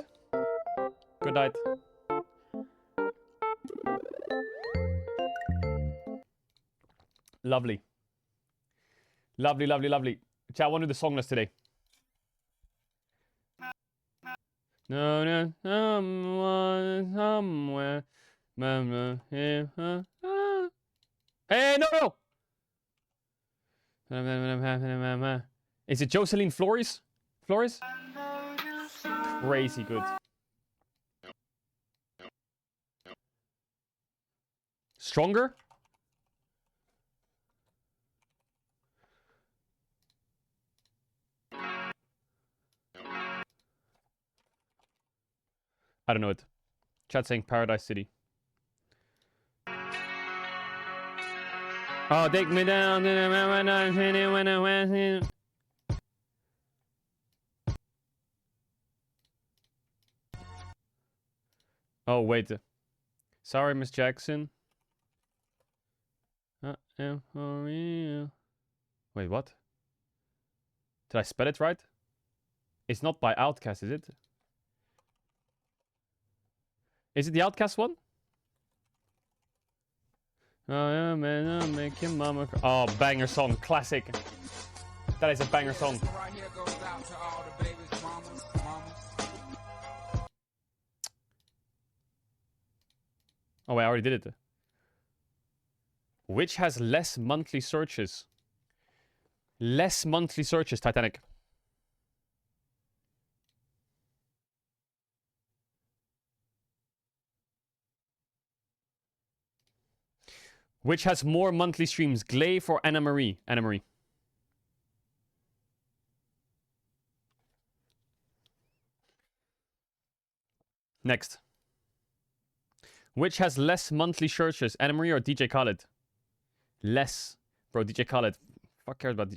S1: Good night. Lovely. Lovely, lovely, lovely. Chat, I want to do the song list today. No, no, someone, somewhere. Hey, no, no! Is it Jocelyn Flores? Flores? Crazy good. Stronger? I don't know it. Chat saying Paradise City. Oh, take me down. Oh, wait. Sorry, Miss Jackson. I am for real. Wait, what? Did I spell it right? It's not by Outcast, is it? Is it the Outcast one? Oh, yeah, man, I'll make your mama cry. Oh, banger song. Classic. That is a banger song. Oh, wait, I already did it. Which has less monthly searches? Less monthly searches, Titanic. Which has more monthly streams, Glaive or Anna Marie? Anna Marie. Next. Which has less monthly searches, Anna Marie or DJ Khaled? Less. Bro, DJ Khaled. Fuck cares about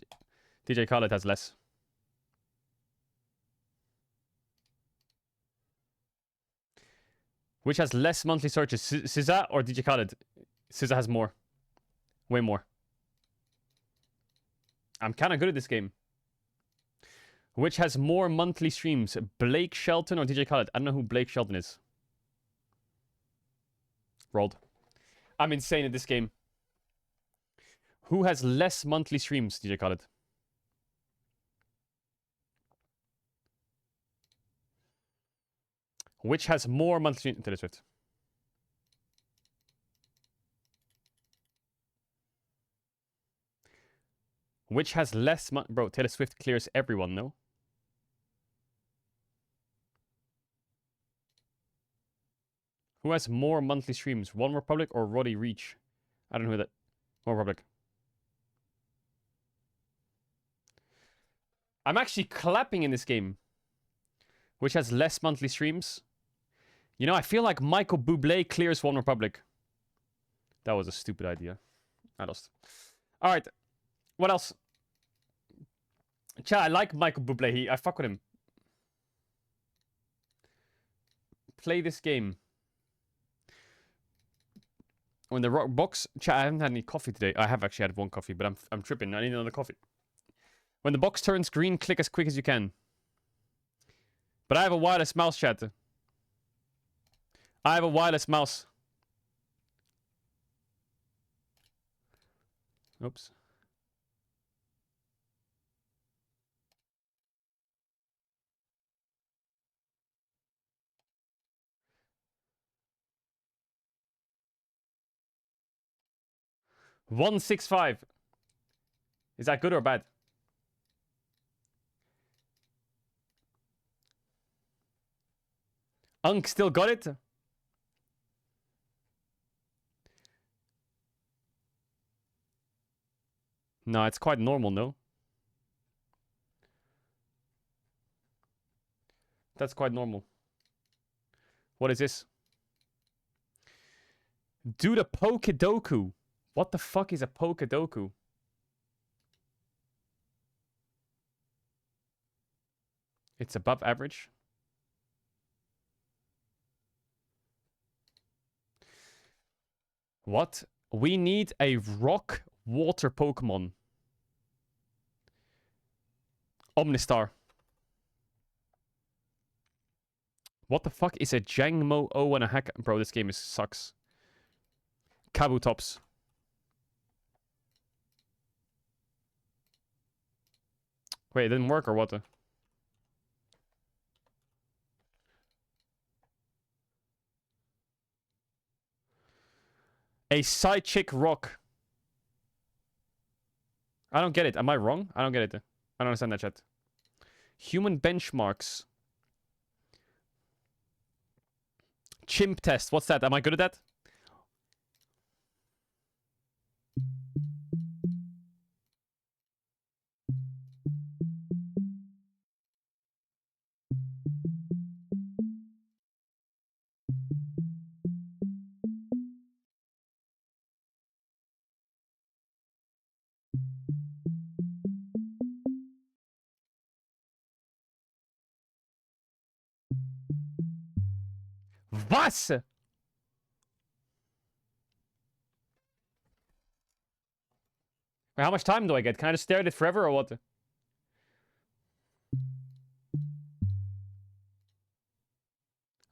S1: DJ Khaled has less. Which has less monthly searches, SZA or DJ Khaled? SZA has more. Way more. I'm kind of good at this game. Which has more monthly streams, Blake Shelton or DJ Khaled? I don't know who Blake Shelton is. Rolled. I'm insane at this game. Who has less monthly streams, DJ Khaled? Which has more monthly streams? Taylor Swift. Which has less bro, Taylor Swift clears everyone, no? Who has more monthly streams? One Republic or Roddy Reach? I don't know who that... One Republic. I'm actually clapping in this game. Which has less monthly streams? You know, I feel like Michael Bublé clears One Republic. That was a stupid idea. I lost. Alright. What else? Chat, I like Michael Bublé. I fuck with him. Play this game. When the rock box... Chat, I haven't had any coffee today. I have actually had one coffee, but I'm tripping. I need another coffee. When the box turns green, click as quick as you can. But I have a wireless mouse, chat. I have a wireless mouse. Oops. $165. Is that good or bad? Unk still got it? No, it's quite normal, no? That's quite normal. What is this? Do the Pokedoku. What the fuck is a Pokedoku? It's above average. What? We need a rock water Pokemon. Omnistar. What the fuck is a Jangmo O and a hack? Bro, this game sucks. Kabutops. Wait, it didn't work or what? A Psychic Rock. I don't get it. Am I wrong? I don't get it. I don't understand that, chat. Human benchmarks. Chimp test. What's that? Am I good at that? Was? Wait, how much time do I get? Can I just stare at it forever or what?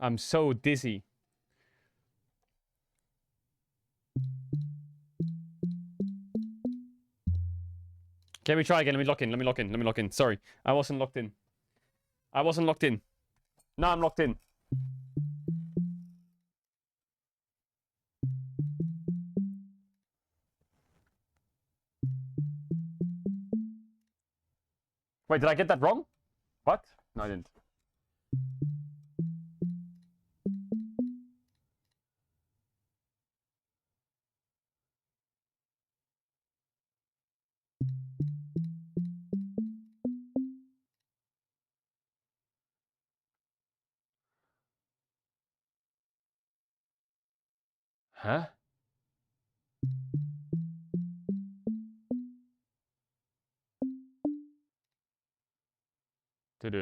S1: I'm so dizzy. Can we try again? Let me lock in. Let me lock in. Let me lock in. Sorry. I wasn't locked in. I wasn't locked in. Now I'm locked in. Wait, did I get that wrong? What? No, I didn't. Huh? But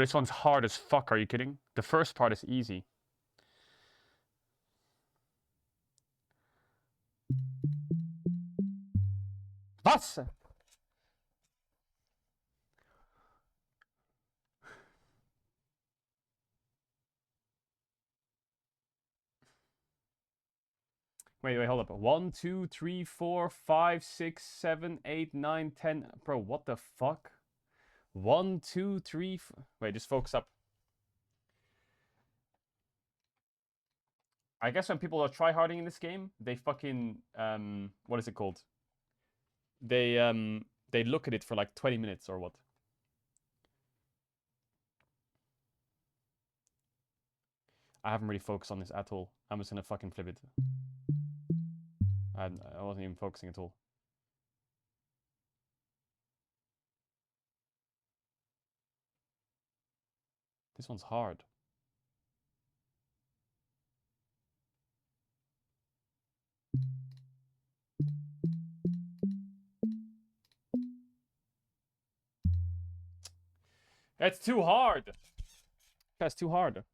S1: this one's hard as fuck, are you kidding? The first part is easy. Was? Wait, hold up. 1, 2, 3, 4, 5, 6, 7, 8, 9, 10. Bro, what the fuck? 1, 2, 3. Wait, just focus up. I guess when people are tryharding in this game, they fucking what is it called? They look at it for like 20 minutes or what? I haven't really focused on this at all. I'm just gonna fucking flip it. I wasn't even focusing at all. This one's hard. That's too hard. That's too hard.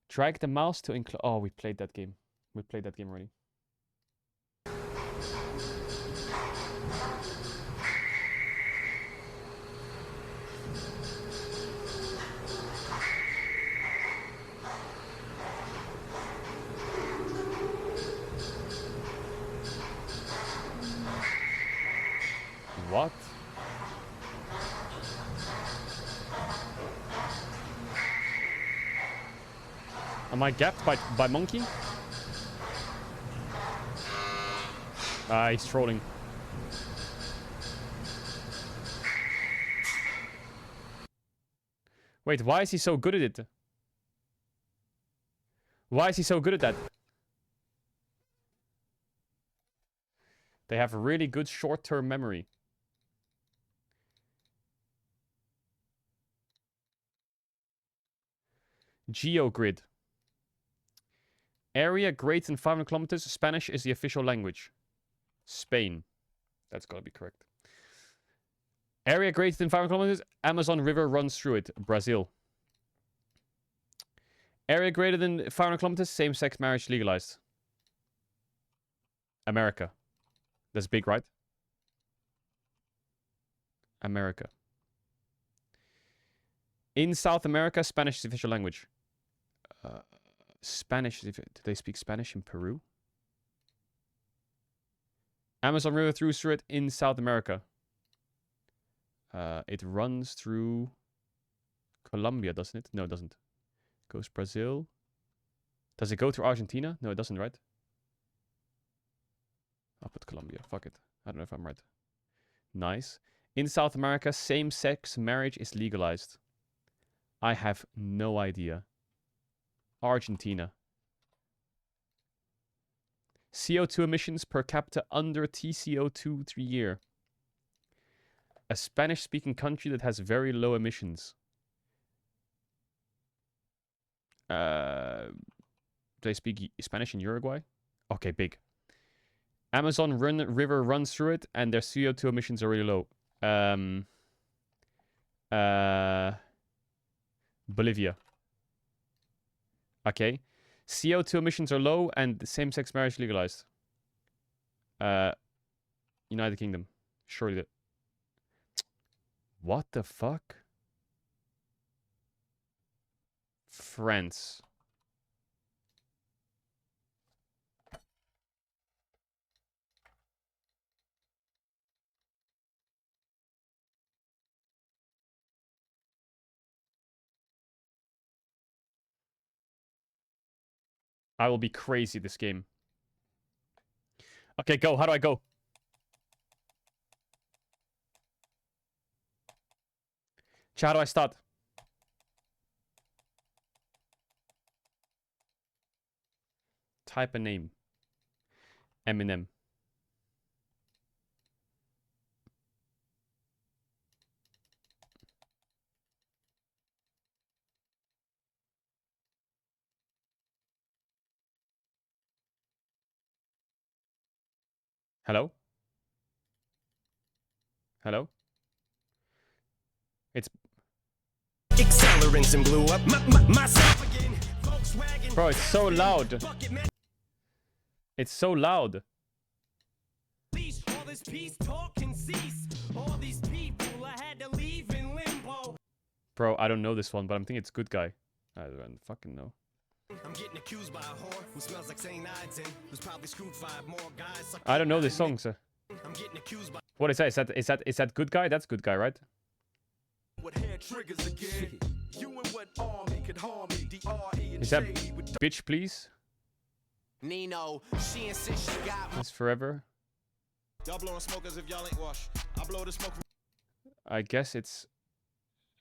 S1: Drag the mouse to include. Oh, we played that game. We played that game already. What? Am I gapped by monkey? Ah, he's trolling. Wait, why is he so good at it? Why is he so good at that? They have really good short-term memory. GeoGrid. Area greater than 500 kilometers. Spanish is the official language. Spain. That's gotta be correct. Area greater than 500 kilometers. Amazon River runs through it. Brazil. Area greater than 500 kilometers. Same-sex marriage legalized. America. That's big, right? America. In South America, Spanish is the official language. Spanish. Do they speak Spanish in Peru? Amazon River through it in South America. It runs through Colombia, doesn't it? No, it doesn't. Goes Brazil. Does it go through Argentina? No, it doesn't, right? I'll put Colombia. Fuck it. I don't know if I'm right. Nice. In South America, same-sex marriage is legalized. I have no idea. Argentina. CO2 emissions per capita under TCO2 3 year. A Spanish-speaking country that has very low emissions. Do they speak Spanish in Uruguay? Okay, big. Amazon River runs through it, and their CO2 emissions are really low. Bolivia. Okay. CO2 emissions are low, and same-sex marriage legalized. United Kingdom. Surely that. What the fuck? France. I will be crazy this game. Okay, go. How do I go? Chat, how do I start? Type a name. Eminem. Hello? Hello? It's...
S2: Accelerants and blew up myself again. Volkswagen.
S1: Bro, it's so loud. It's so loud.
S2: All this peace talk can cease. All these people I had to leave in limbo.
S1: Bro, I don't know this one, but I'm thinking it's Good Guy. I don't fucking know.
S2: I'm getting accused by a whore who smells like St. Ides and who's probably screwed 5 more guys.
S1: I don't know this song, sir.
S2: I'm getting accused by
S1: What is that? Is that Good Guy? That's Good Guy, right?
S2: what hair triggers again. You and what army could harm me. DRE and
S1: Is that Bitch Please?
S2: Nino, she insists she got
S1: That's Forever.
S2: y'all blowing smokers if y'all ain't washed. I blow the smoke from
S1: I guess it's...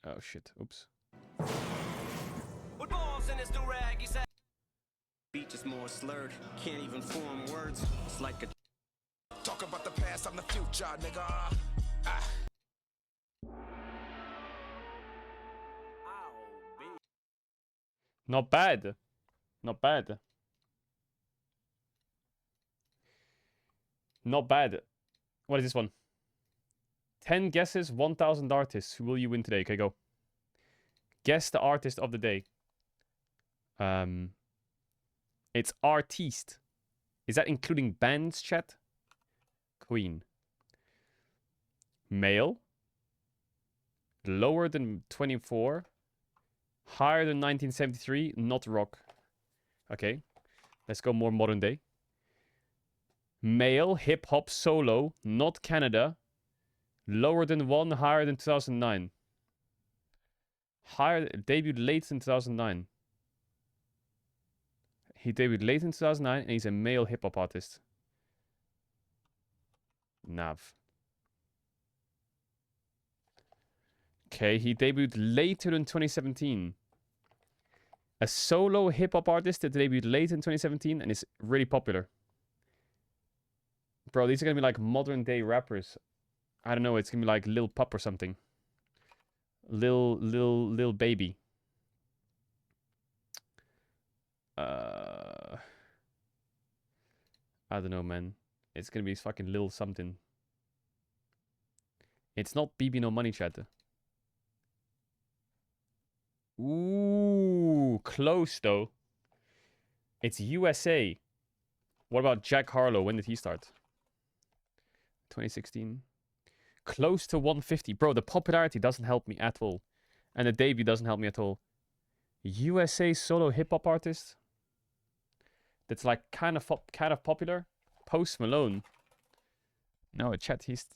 S1: Oh shit, oops.
S2: what balls in this do rag, he said. Beat is more slurred, can't even form words. It's like a talk about the past, I'm the future, nigga. Ah.
S1: Not bad. Not bad. Not bad. What is this one? 10 guesses, 1,000 artists. Who will you win today? Okay, go. Guess the artist of the day. It's artiste. Is that including bands, chat? Queen. Male. Lower than 24. Higher than 1973. Not rock. Okay. Let's go more modern day. Male, hip-hop, solo, not Canada. Lower than 1, higher than 2009. Higher, debuted late in 2009. He debuted late in 2009 and he's a male hip-hop artist. Nav. Okay, he debuted later than 2017. A solo hip-hop artist that debuted late in 2017 and is really popular. Bro, these are gonna be like modern day rappers. I don't know, it's gonna be like Lil Pup or something. Lil Baby. I don't know, man. It's gonna be fucking Lil something. It's not BB No Money, chat. Ooh, close though. It's USA. What about Jack Harlow? When did he start? 2016. Close to 150. Bro, the popularity doesn't help me at all. And the debut doesn't help me at all. USA solo hip-hop artist. That's like kind of popular. Post Malone. No, chat, it's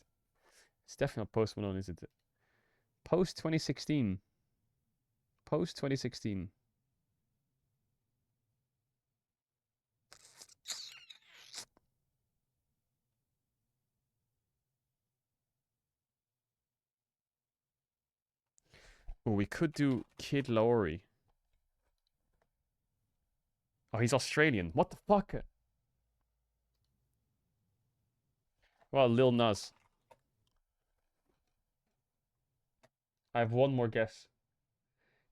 S1: definitely not Post Malone, is it? Post 2016. Post 2016. Ooh, we could do Kid Laroi. Oh, he's Australian. What the fuck? Well, Lil Nas. I have one more guess.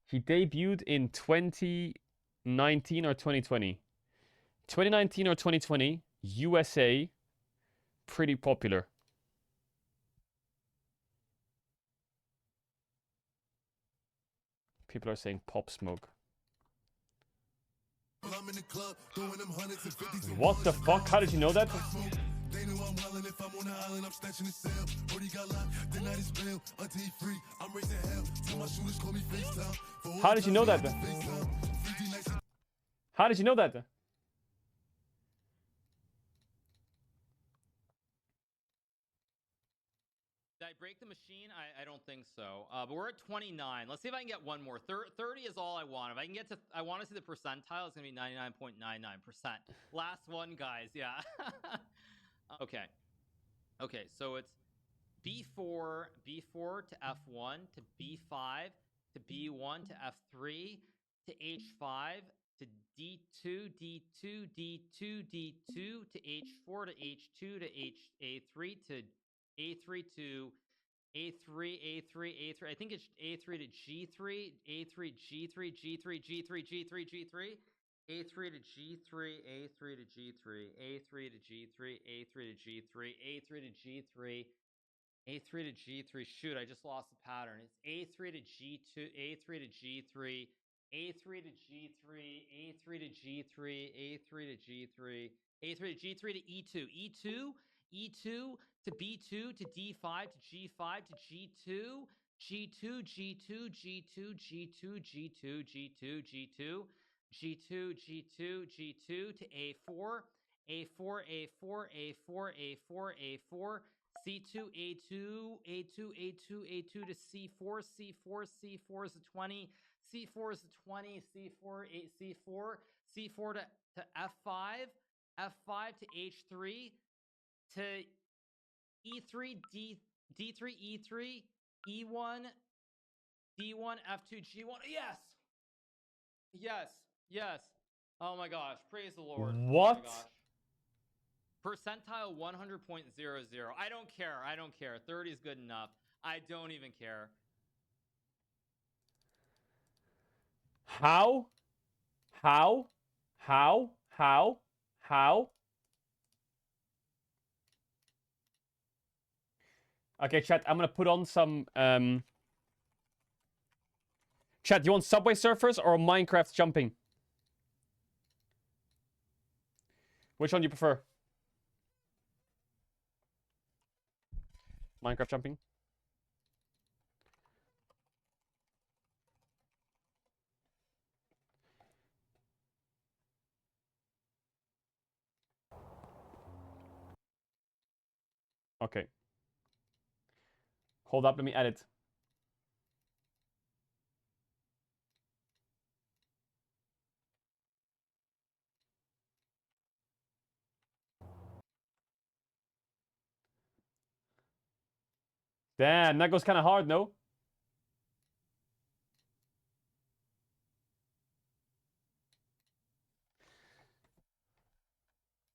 S1: He debuted in 2019 or 2020. 2019 or 2020. USA. Pretty popular. People are saying Pop Smoke. What the fuck? How did you know that? How did you know that? How did you know that?
S4: Did I break the machine? I don't think so. But we're at 29. Let's see if I can get one more. 30 is all I want. If I can get to, I want to see the percentile. It's going to be 99.99%. Last one, guys. Yeah. Okay. Okay, so it's B4 to F1 to B5 to B1 to F3 to H5 to D2, D2, D2, D2 to H4 to H2 to A3 to A3 to A3, A3. I think it's A3 to G3, A3, G3, G3, G3, G3, G3. A3 to G3, A3 to G3, A3 to G3, A3 to G3, A3 to G3, A3 to G3. Shoot, I just lost the pattern. It's A3 to G2, A3 to G3, A3 to G3, A3 to G3, A3 to G3, A3 to G3 to E2, E2 to B2 to D5 to G5 to G2, G2, G2, G2, G2, G2, G2, G2, G2, G2, G2 to A4, A4, A4, A4, A4, A4, C2, A2, A2, A2, A2 to C4, C4, C4 is a 20, C4 is a 20, C4, C4, C4 to F5, F5 to H3 to E3, D3, E3, E1, D1, F2, G1. Yes! Yes, yes. Oh my gosh, praise the Lord.
S1: What?
S4: Oh my gosh. Percentile 100.00. I don't care. I don't care. 30 is good enough. I don't even care.
S1: How? How? How? How? How? Okay, chat, I'm gonna put on some, Chat, do you want Subway Surfers or Minecraft jumping? Which one do you prefer? Minecraft jumping? Okay. Hold up, let me edit. Damn, that goes kind of hard, no?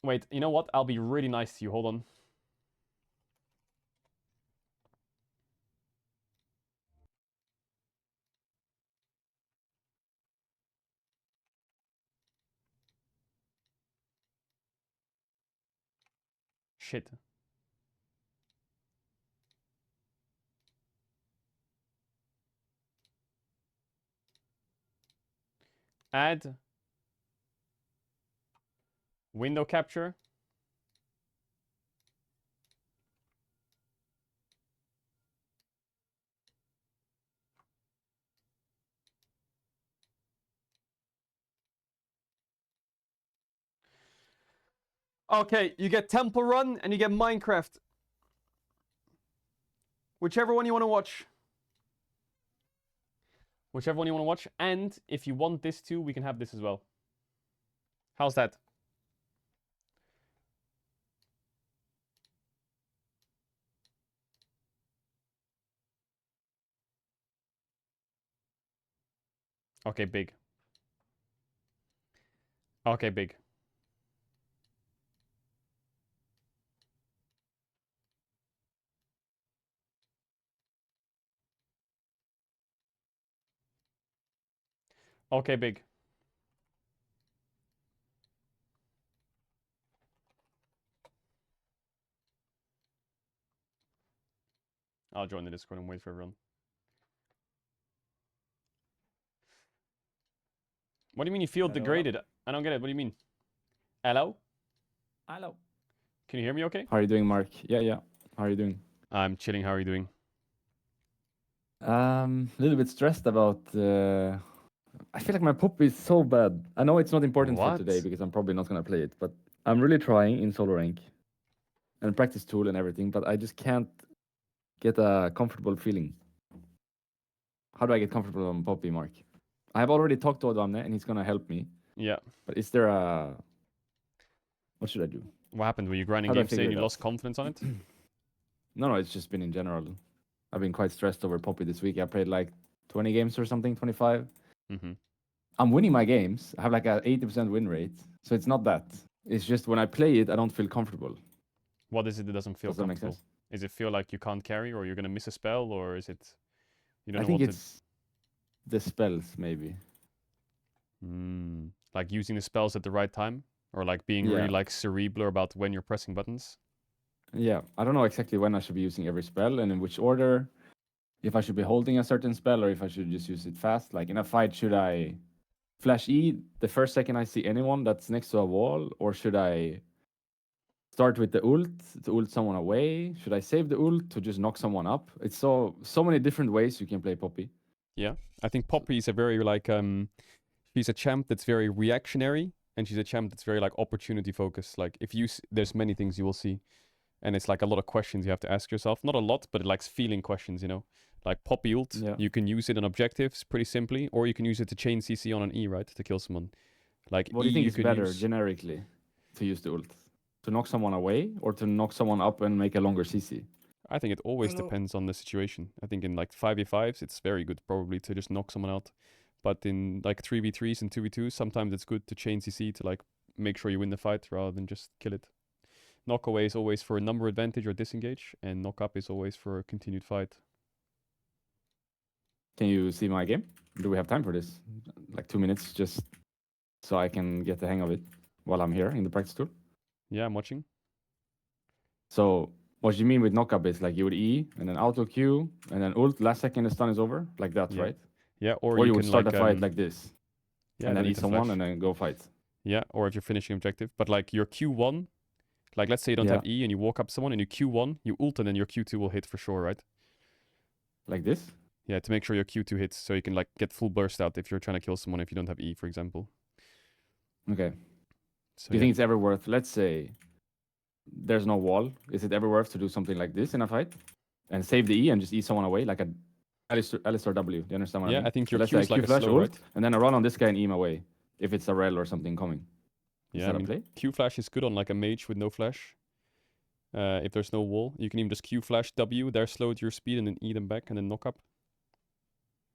S1: Wait, you know what? I'll be really nice to you. Hold on. Shit. Add window capture. Okay, you get Temple Run and you get Minecraft. Whichever one you want to watch. Whichever one you want to watch. And if you want this too, we can have this as well. How's that? Okay, big. Okay, big. Okay, big. I'll join the Discord and wait for everyone. What do you mean you feel degraded? I don't get it. What do you mean? Hello?
S11: Hello.
S1: Can you hear me okay?
S11: How are you doing, Mark? Yeah. How are you doing?
S1: I'm chilling. How are you doing?
S11: A little bit stressed about... I feel like my pop is so bad. I know it's not important for today because I'm probably not going to play it, but I'm really trying in solo rank and practice tool and everything, but I just can't get a comfortable feeling? How do I get comfortable on Poppy, Mark? I have already talked to Odamne, and he's gonna help me.
S1: Yeah.
S11: But is there a... What should I do?
S1: What happened? Were you grinding
S11: How do I
S1: games today
S11: figure
S1: and you
S11: it
S1: lost
S11: out?
S1: confidence on it?
S11: No, it's just been in general. I've been quite stressed over Poppy this week. I played like 20 games or something, 25.
S1: Mm-hmm.
S11: I'm winning my games. I have like a 80% win rate. So it's not that. It's just when I play it, I don't feel comfortable.
S1: What is it that doesn't feel
S11: Does that make
S1: comfortable?
S11: sense?
S1: Is it feel like you can't carry or you're gonna miss a spell, or is it you don't
S11: I
S1: know
S11: think
S1: what
S11: it's the spells, maybe.
S1: like using the spells at the right time? Or like being really like cerebral about when you're pressing buttons?
S11: Yeah, I don't know exactly when I should be using every spell and in which order. If I should be holding a certain spell or if I should just use it fast. Like in a fight, should I flash E the first second I see anyone that's next to a wall? Or should I start with the ult to ult someone away? Should I save the ult to just knock someone up? It's so many different ways you can play Poppy.
S1: Yeah. I think Poppy is a very like she's a champ that's very reactionary, and she's a champ that's very like opportunity focused. Like if you there's many things you will see, and it's like a lot of questions you have to ask yourself. Not a lot, but it likes feeling questions, you know. Like Poppy ult, you can use it on objectives pretty simply, or you can use it to chain CC on an E, right, to kill someone. Like
S11: What do you think is better generically to use the ult? To knock someone away or to knock someone up and make a longer CC?
S1: I think it always depends on the situation. I think in like 5v5s, it's very good probably to just knock someone out. But in like 3v3s and 2v2s, sometimes it's good to chain CC to like make sure you win the fight rather than just kill it. Knock away is always for a number advantage or disengage, and knock up is always for a continued fight.
S11: Can you see my game? Do we have time for this? Like 2 minutes just so I can get the hang of it while I'm here in the practice tool?
S1: Yeah, I'm watching.
S11: So what you mean with knock up is like you would E and then auto Q and then ult, last second the stun is over? Like that, right?
S1: Yeah,
S11: or you would
S1: can
S11: start
S1: like,
S11: the fight like this.
S1: Yeah,
S11: and then
S1: you
S11: E
S1: can
S11: someone
S1: flash.
S11: and then go fight.
S1: Yeah, or if you're finishing objective. But like your Q1, like let's say you don't have E and you walk up someone and you Q1, you ult and then your Q2 will hit for sure, right?
S11: Like this?
S1: Yeah, to make sure your Q2 hits so you can like get full burst out if you're trying to kill someone if you don't have E, for example.
S11: Okay.
S1: So
S11: do you think it's ever worth, let's say, there's no wall. Is it ever worth to do something like this in a fight? And save the E and just E someone away, like a Alistar W. Do you understand what I mean?
S1: I think
S11: so
S1: your
S11: let's
S1: Q
S11: say
S1: is like
S11: Q
S1: a
S11: flash
S1: slow,
S11: ult,
S1: right?
S11: and then I run on this guy and E him away. If it's a rel or something coming.
S1: Yeah,
S11: is that
S1: I mean,
S11: a play?
S1: Q flash is good on like a mage with no flash. If there's no wall, you can even just Q flash W, there slow your speed, and then E them back and then knock up.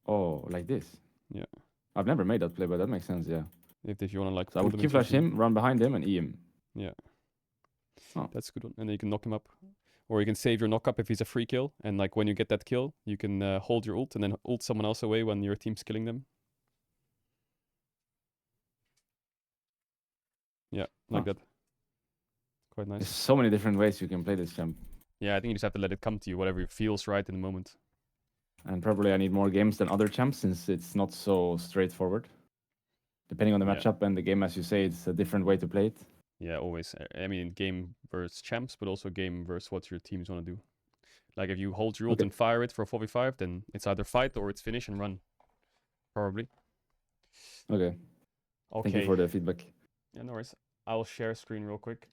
S11: Oh, like this?
S1: Yeah.
S11: I've never made that play, but that makes sense, yeah.
S1: If you want to like...
S11: So I would Q flash him, run behind him, and E him.
S1: Yeah.
S11: Oh.
S1: That's a good one. And then you can knock him up. Or you can save your knock up if he's a free kill. And like when you get that kill, you can hold your ult and then ult someone else away when your team's killing them. Yeah, like that. Quite nice.
S11: There's so many different ways you can play this champ.
S1: Yeah, I think you just have to let it come to you, whatever feels right in the moment.
S11: And probably I need more games than other champs since it's not so straightforward. Depending on the matchup and the game, as you say, it's a different way to play it.
S1: Yeah, always. I mean, game versus champs, but also game versus what your teams want to do. Like if you hold your ult and fire it for a 4v5, then it's either fight or it's finish and run. Probably.
S11: Okay. Thank you for the feedback.
S1: Yeah, no worries. I'll share screen real quick.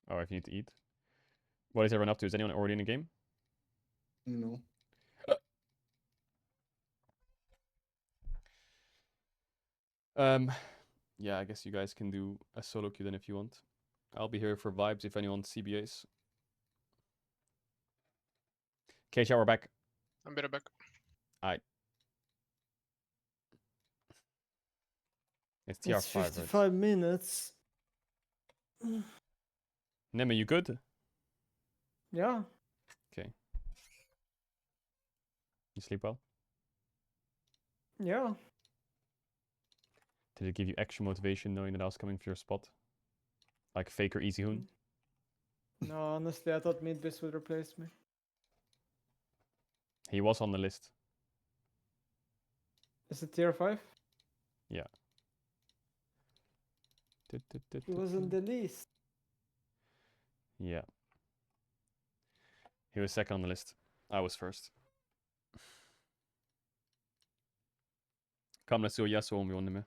S1: Or if you need to eat. What is everyone up to? Is anyone already in the game?
S6: No.
S1: Yeah, I guess you guys can do a solo queue then if you want. I'll be here for vibes if anyone CBAs. Okay, we're back.
S16: I'm better back.
S1: Alright. It's TR5,
S17: It's 55 minutes.
S1: Nema, you good?
S17: Yeah.
S1: Okay. You sleep well?
S17: Yeah.
S1: Did it give you extra motivation knowing that I was coming for your spot? Like Faker Easy Hoon?
S17: No, honestly, I thought Midbiz would replace me.
S1: He was on the list.
S17: Is it tier 5?
S1: Yeah.
S17: He was in the list.
S1: Yeah. He was second on the list. I was first. Come, let's do a Yasuo 1v1 med.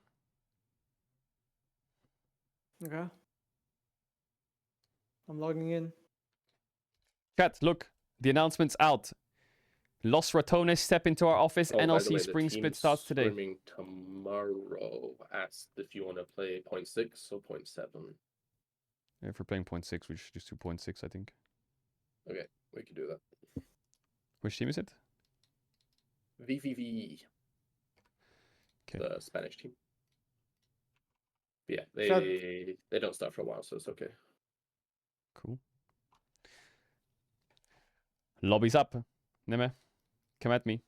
S17: Okay. I'm logging in.
S1: Chat, look. The announcement's out. Los Ratones step into our office. NLC Spring Split starts today.
S20: Streaming tomorrow. Asked if you want to play 0.6 or 0.7.
S1: If we're playing 0.6, we should just do 0.6, I think.
S20: Okay, we can do that.
S1: Which team is it?
S20: VVV.
S1: Okay.
S20: The Spanish team. But yeah, they don't start for a while, so it's okay.
S1: Cool. Lobby's up. Neme, come at me.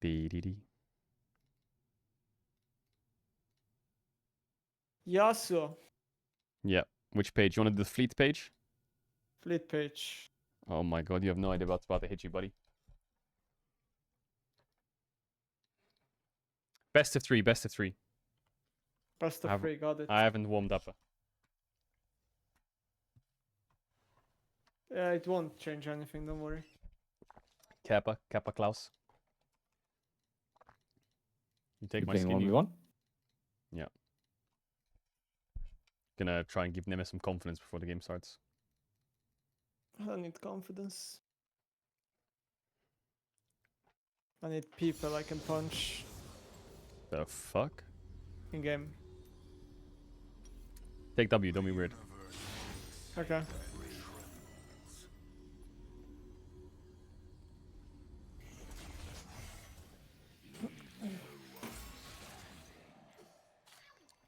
S1: Dee.
S17: Yasuo.
S1: Yeah. Which page? You wanted the fleet page?
S17: Fleet page.
S1: Oh my god, you have no idea what's about to hit you, buddy. Best of 3, best of 3.
S17: Best of 3, got it.
S1: I haven't warmed up.
S17: Yeah, it won't change anything, don't worry.
S1: Kappa Klaus. You take my skin.
S11: 1v1?
S1: Yeah. Gonna try and give Neme some confidence before the game starts.
S17: I don't need confidence. I need people I can punch.
S1: The fuck?
S17: In game.
S1: Take W, don't be weird.
S17: Okay.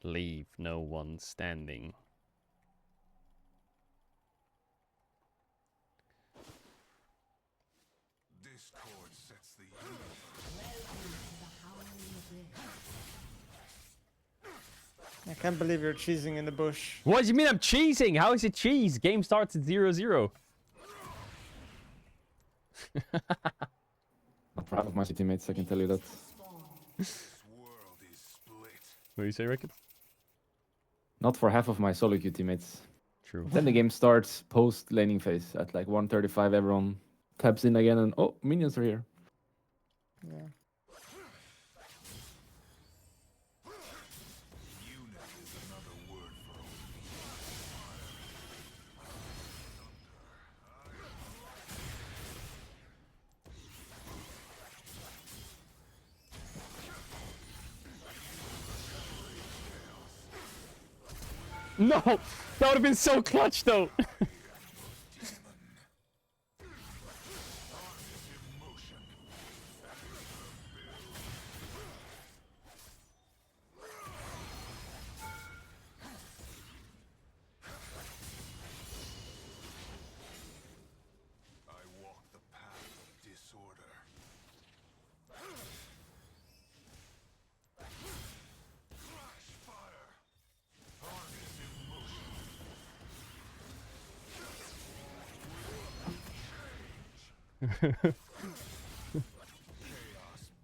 S1: Leave no one standing.
S21: Discord sets the
S17: I can't believe you're cheesing in the bush.
S1: What do you mean I'm cheesing? How is it cheese? Game starts at 0-0.
S11: I'm proud of my teammates, I can tell you that.
S1: What do you say, Rickett?
S11: Not for half of my solo queue teammates.
S1: True.
S11: Then the game starts post laning phase at like 1:35. Everyone taps in again, and oh, minions are here.
S17: Yeah.
S1: No! That would have been so clutch though!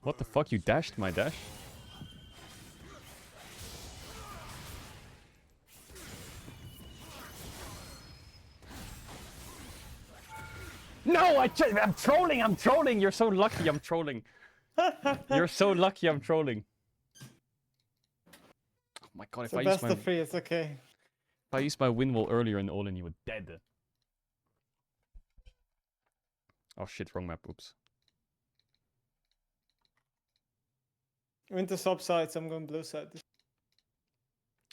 S1: What the fuck? You dashed my dash? No, I'm trolling, I'm trolling! You're so lucky, I'm trolling. You're so lucky I'm trolling. Oh my god,
S17: It's the best of 3, it's okay.
S1: if I used my wind wall earlier in all in, you were dead. Oh shit, wrong map, oops.
S17: Went to swap sides, I'm going blue side.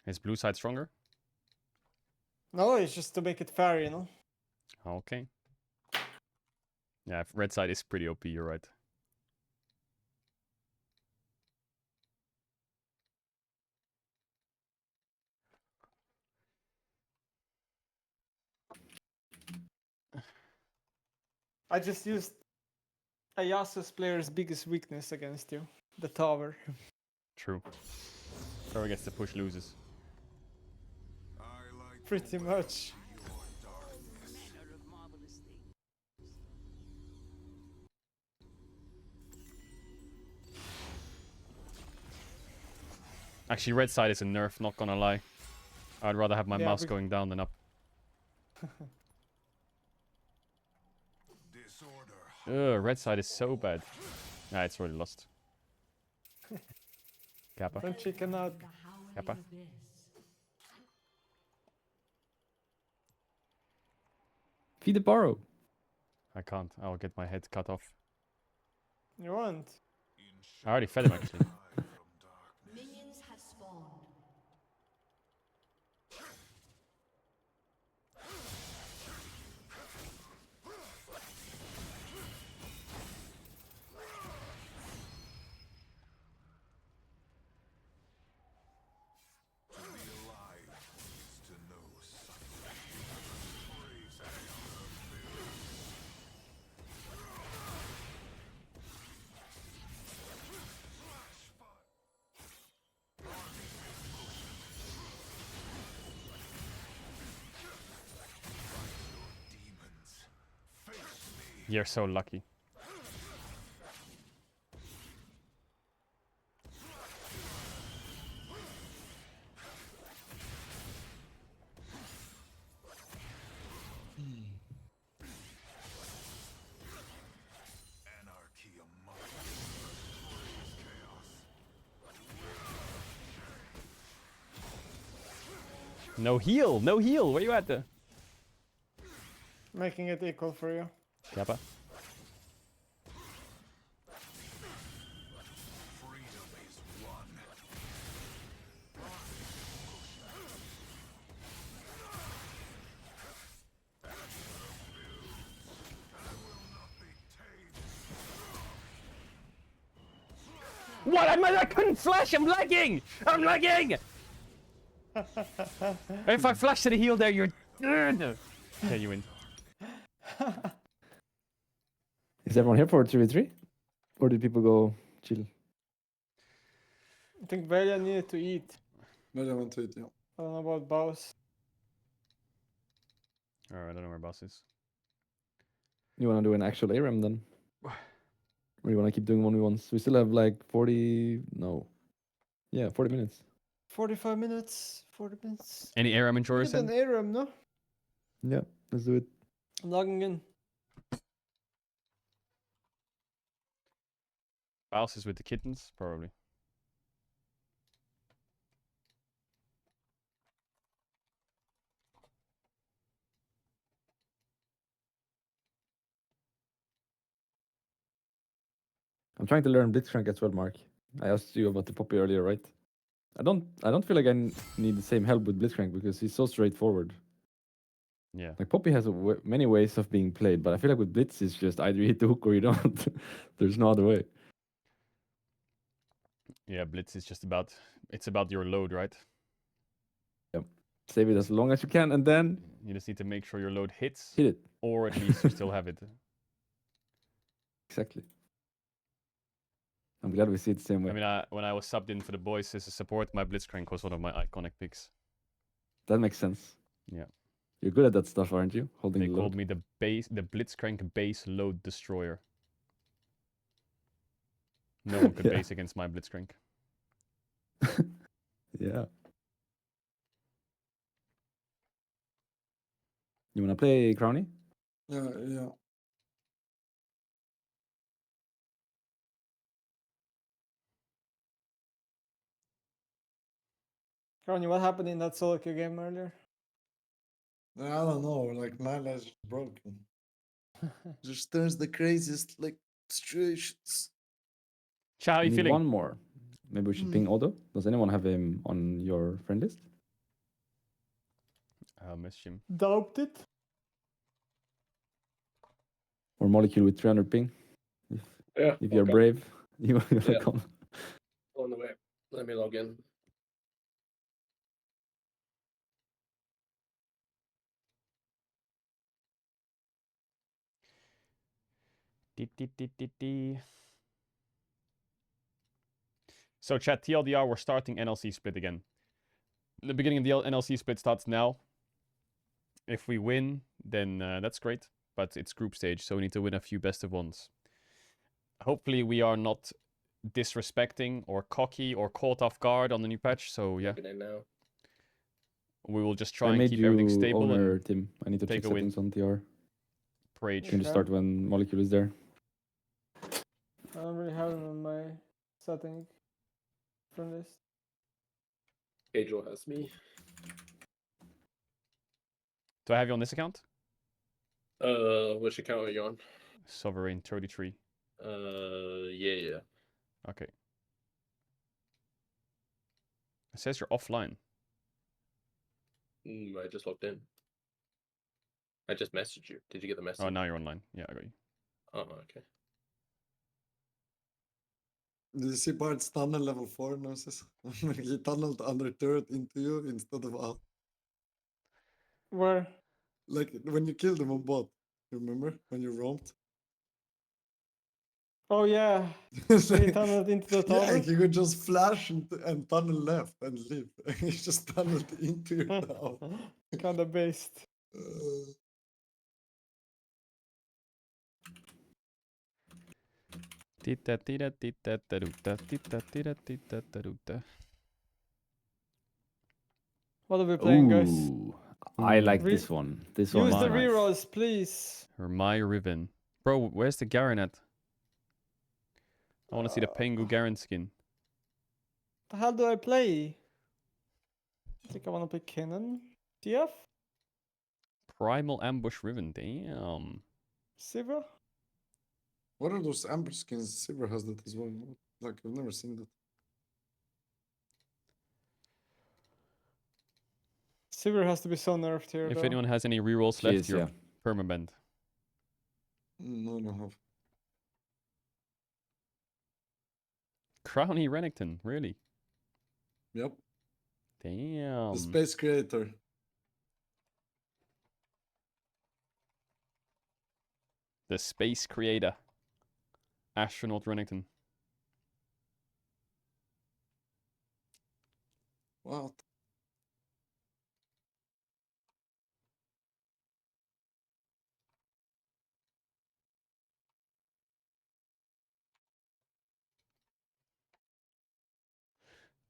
S1: Is blue side stronger?
S17: No, it's just to make it fair, you know?
S1: Okay. Yeah, red side is pretty OP, you're right.
S17: I just used a Yasuo's player's biggest weakness against you. The tower.
S1: True. Whoever gets the push loses.
S17: Pretty much.
S1: Actually, red side is a nerf, not gonna lie. I'd rather have my
S17: Yeah,
S1: mouse going down than up. Ugh, red side is so bad. Nah, it's already lost. Kappa.
S17: Don't chicken out.
S1: Kappa.
S11: Feed the borrow.
S1: I can't. I'll get my head cut off.
S17: You want?
S1: I already fed him, actually.
S12: Minions have spawned.
S1: You're so lucky. No heal! No heal! Where you at?
S17: Making it equal for you.
S1: Kappa. What? I couldn't flash! I'm lagging! I'm lagging! If I flash to the heal there, you're dead! Okay, you win.
S11: Is everyone here for 3v3? Or did people go chill?
S17: I think Velia needed to eat.
S6: Velia want to eat, yeah.
S17: I don't know about boss.
S1: Alright, I don't know where boss is.
S11: You wanna do an actual ARAM then? Or you wanna keep doing 1v1s? We still have like 40... No. Yeah, 40 minutes.
S17: 45 minutes. 40 minutes.
S1: Any ARAM enjoyers
S17: An
S1: then?
S17: ARAM, no?
S11: Yeah, let's do it.
S17: Logging in.
S1: Boss is with the kittens? Probably.
S11: I'm trying to learn Blitzcrank as well, Mark. I asked you about the Poppy earlier, right? I don't feel like I need the same help with Blitzcrank because he's so straightforward.
S1: Yeah.
S11: Like Poppy has many ways of being played, but I feel like with Blitz it's just either you hit the hook or you don't. There's no other way.
S1: Yeah, Blitz is just about... It's about your load, right?
S11: Yep. Save it as long as you can and then...
S1: You just need to make sure your load hits.
S11: Hit it.
S1: Or at least you still have it.
S11: Exactly. I'm glad we see it the same way.
S1: I mean, when I was subbed in for the boys as a support, my Blitzcrank was one of my iconic picks.
S11: That makes sense.
S1: Yeah.
S11: You're good at that stuff, aren't you? Holding
S1: They
S11: the
S1: called
S11: load.
S1: me the Blitzcrank base load destroyer. No one could
S11: Yeah.
S1: base against my Blitzcrank.
S11: Yeah. You wanna play Crowny?
S6: Yeah.
S17: Ronnie, what happened in that solo queue game earlier?
S6: I don't know, like my ledge is broken. Just turns the craziest like situations.
S1: Cha, how
S11: We
S1: you
S11: need
S1: feeling?
S11: one more. Maybe we should ping Odo. Does anyone have him on your friend list?
S1: I'll miss him.
S17: Doubt it.
S11: Or molecule with 300 ping? If you're
S20: okay.
S11: brave, you wanna
S20: Yeah.
S11: come.
S20: On the way. Let me log in.
S1: So chat, TLDR, we're starting NLC split again. The beginning of the NLC split starts now. If we win, then that's great. But it's group stage, so we need to win a few best of ones. Hopefully we are not disrespecting or cocky or caught off guard on the new patch. So yeah,
S20: Logging in now.
S1: we will just
S11: I
S1: try and
S11: made
S1: keep
S11: you
S1: everything stable
S11: owner,
S1: and
S11: Tim. I need to
S1: take
S11: check
S1: a win.
S11: settings on TR.
S1: Rage.
S11: You can just start when molecule is there.
S17: I don't really have him on my setting from this.
S20: Caedrel has me.
S1: Do I have you on this account?
S20: Which account are you on?
S1: Sovereign 33.
S20: Yeah.
S1: Okay. It says you're offline.
S20: I just logged in. I just messaged you. Did you get the message?
S1: Oh, now you're online. Yeah, I got you.
S20: Oh, okay.
S6: Did you see Bart's tunnel level 4 noses? He tunneled under turret into you instead of out.
S17: Where?
S6: Like when you killed him on bot. Remember when you roamed?
S17: Oh yeah.
S6: It's
S17: He
S6: like-
S17: tunneled into the
S6: Yeah,
S17: tower.
S6: he could just flash and tunnel left and leave. He just tunneled into you now.
S17: Kinda based. What are we playing, guys?
S11: Ooh, I like
S17: Re-
S11: this one. This one
S17: Use
S11: is
S17: the
S11: nice.
S17: rerolls, please.
S1: Or my Riven. Bro, where's the Garen at? I want to see the Pengu Garen skin.
S17: The hell do I play? I think I want to play Kennen. TF?
S1: Primal Ambush Riven. Damn.
S17: Sivra?
S6: What are those amber skins? Silver has that as well. Like I've never seen that.
S17: Sivir has to be so nerfed here,
S1: If
S17: though.
S1: anyone has any rerolls
S11: She
S1: left,
S11: is,
S1: you're
S11: yeah.
S1: permabanned.
S6: No, no have.
S1: Crowny Renekton, really?
S6: Yep.
S1: Damn.
S6: The space creator.
S1: The space creator. Astronaut Renekton.
S6: What?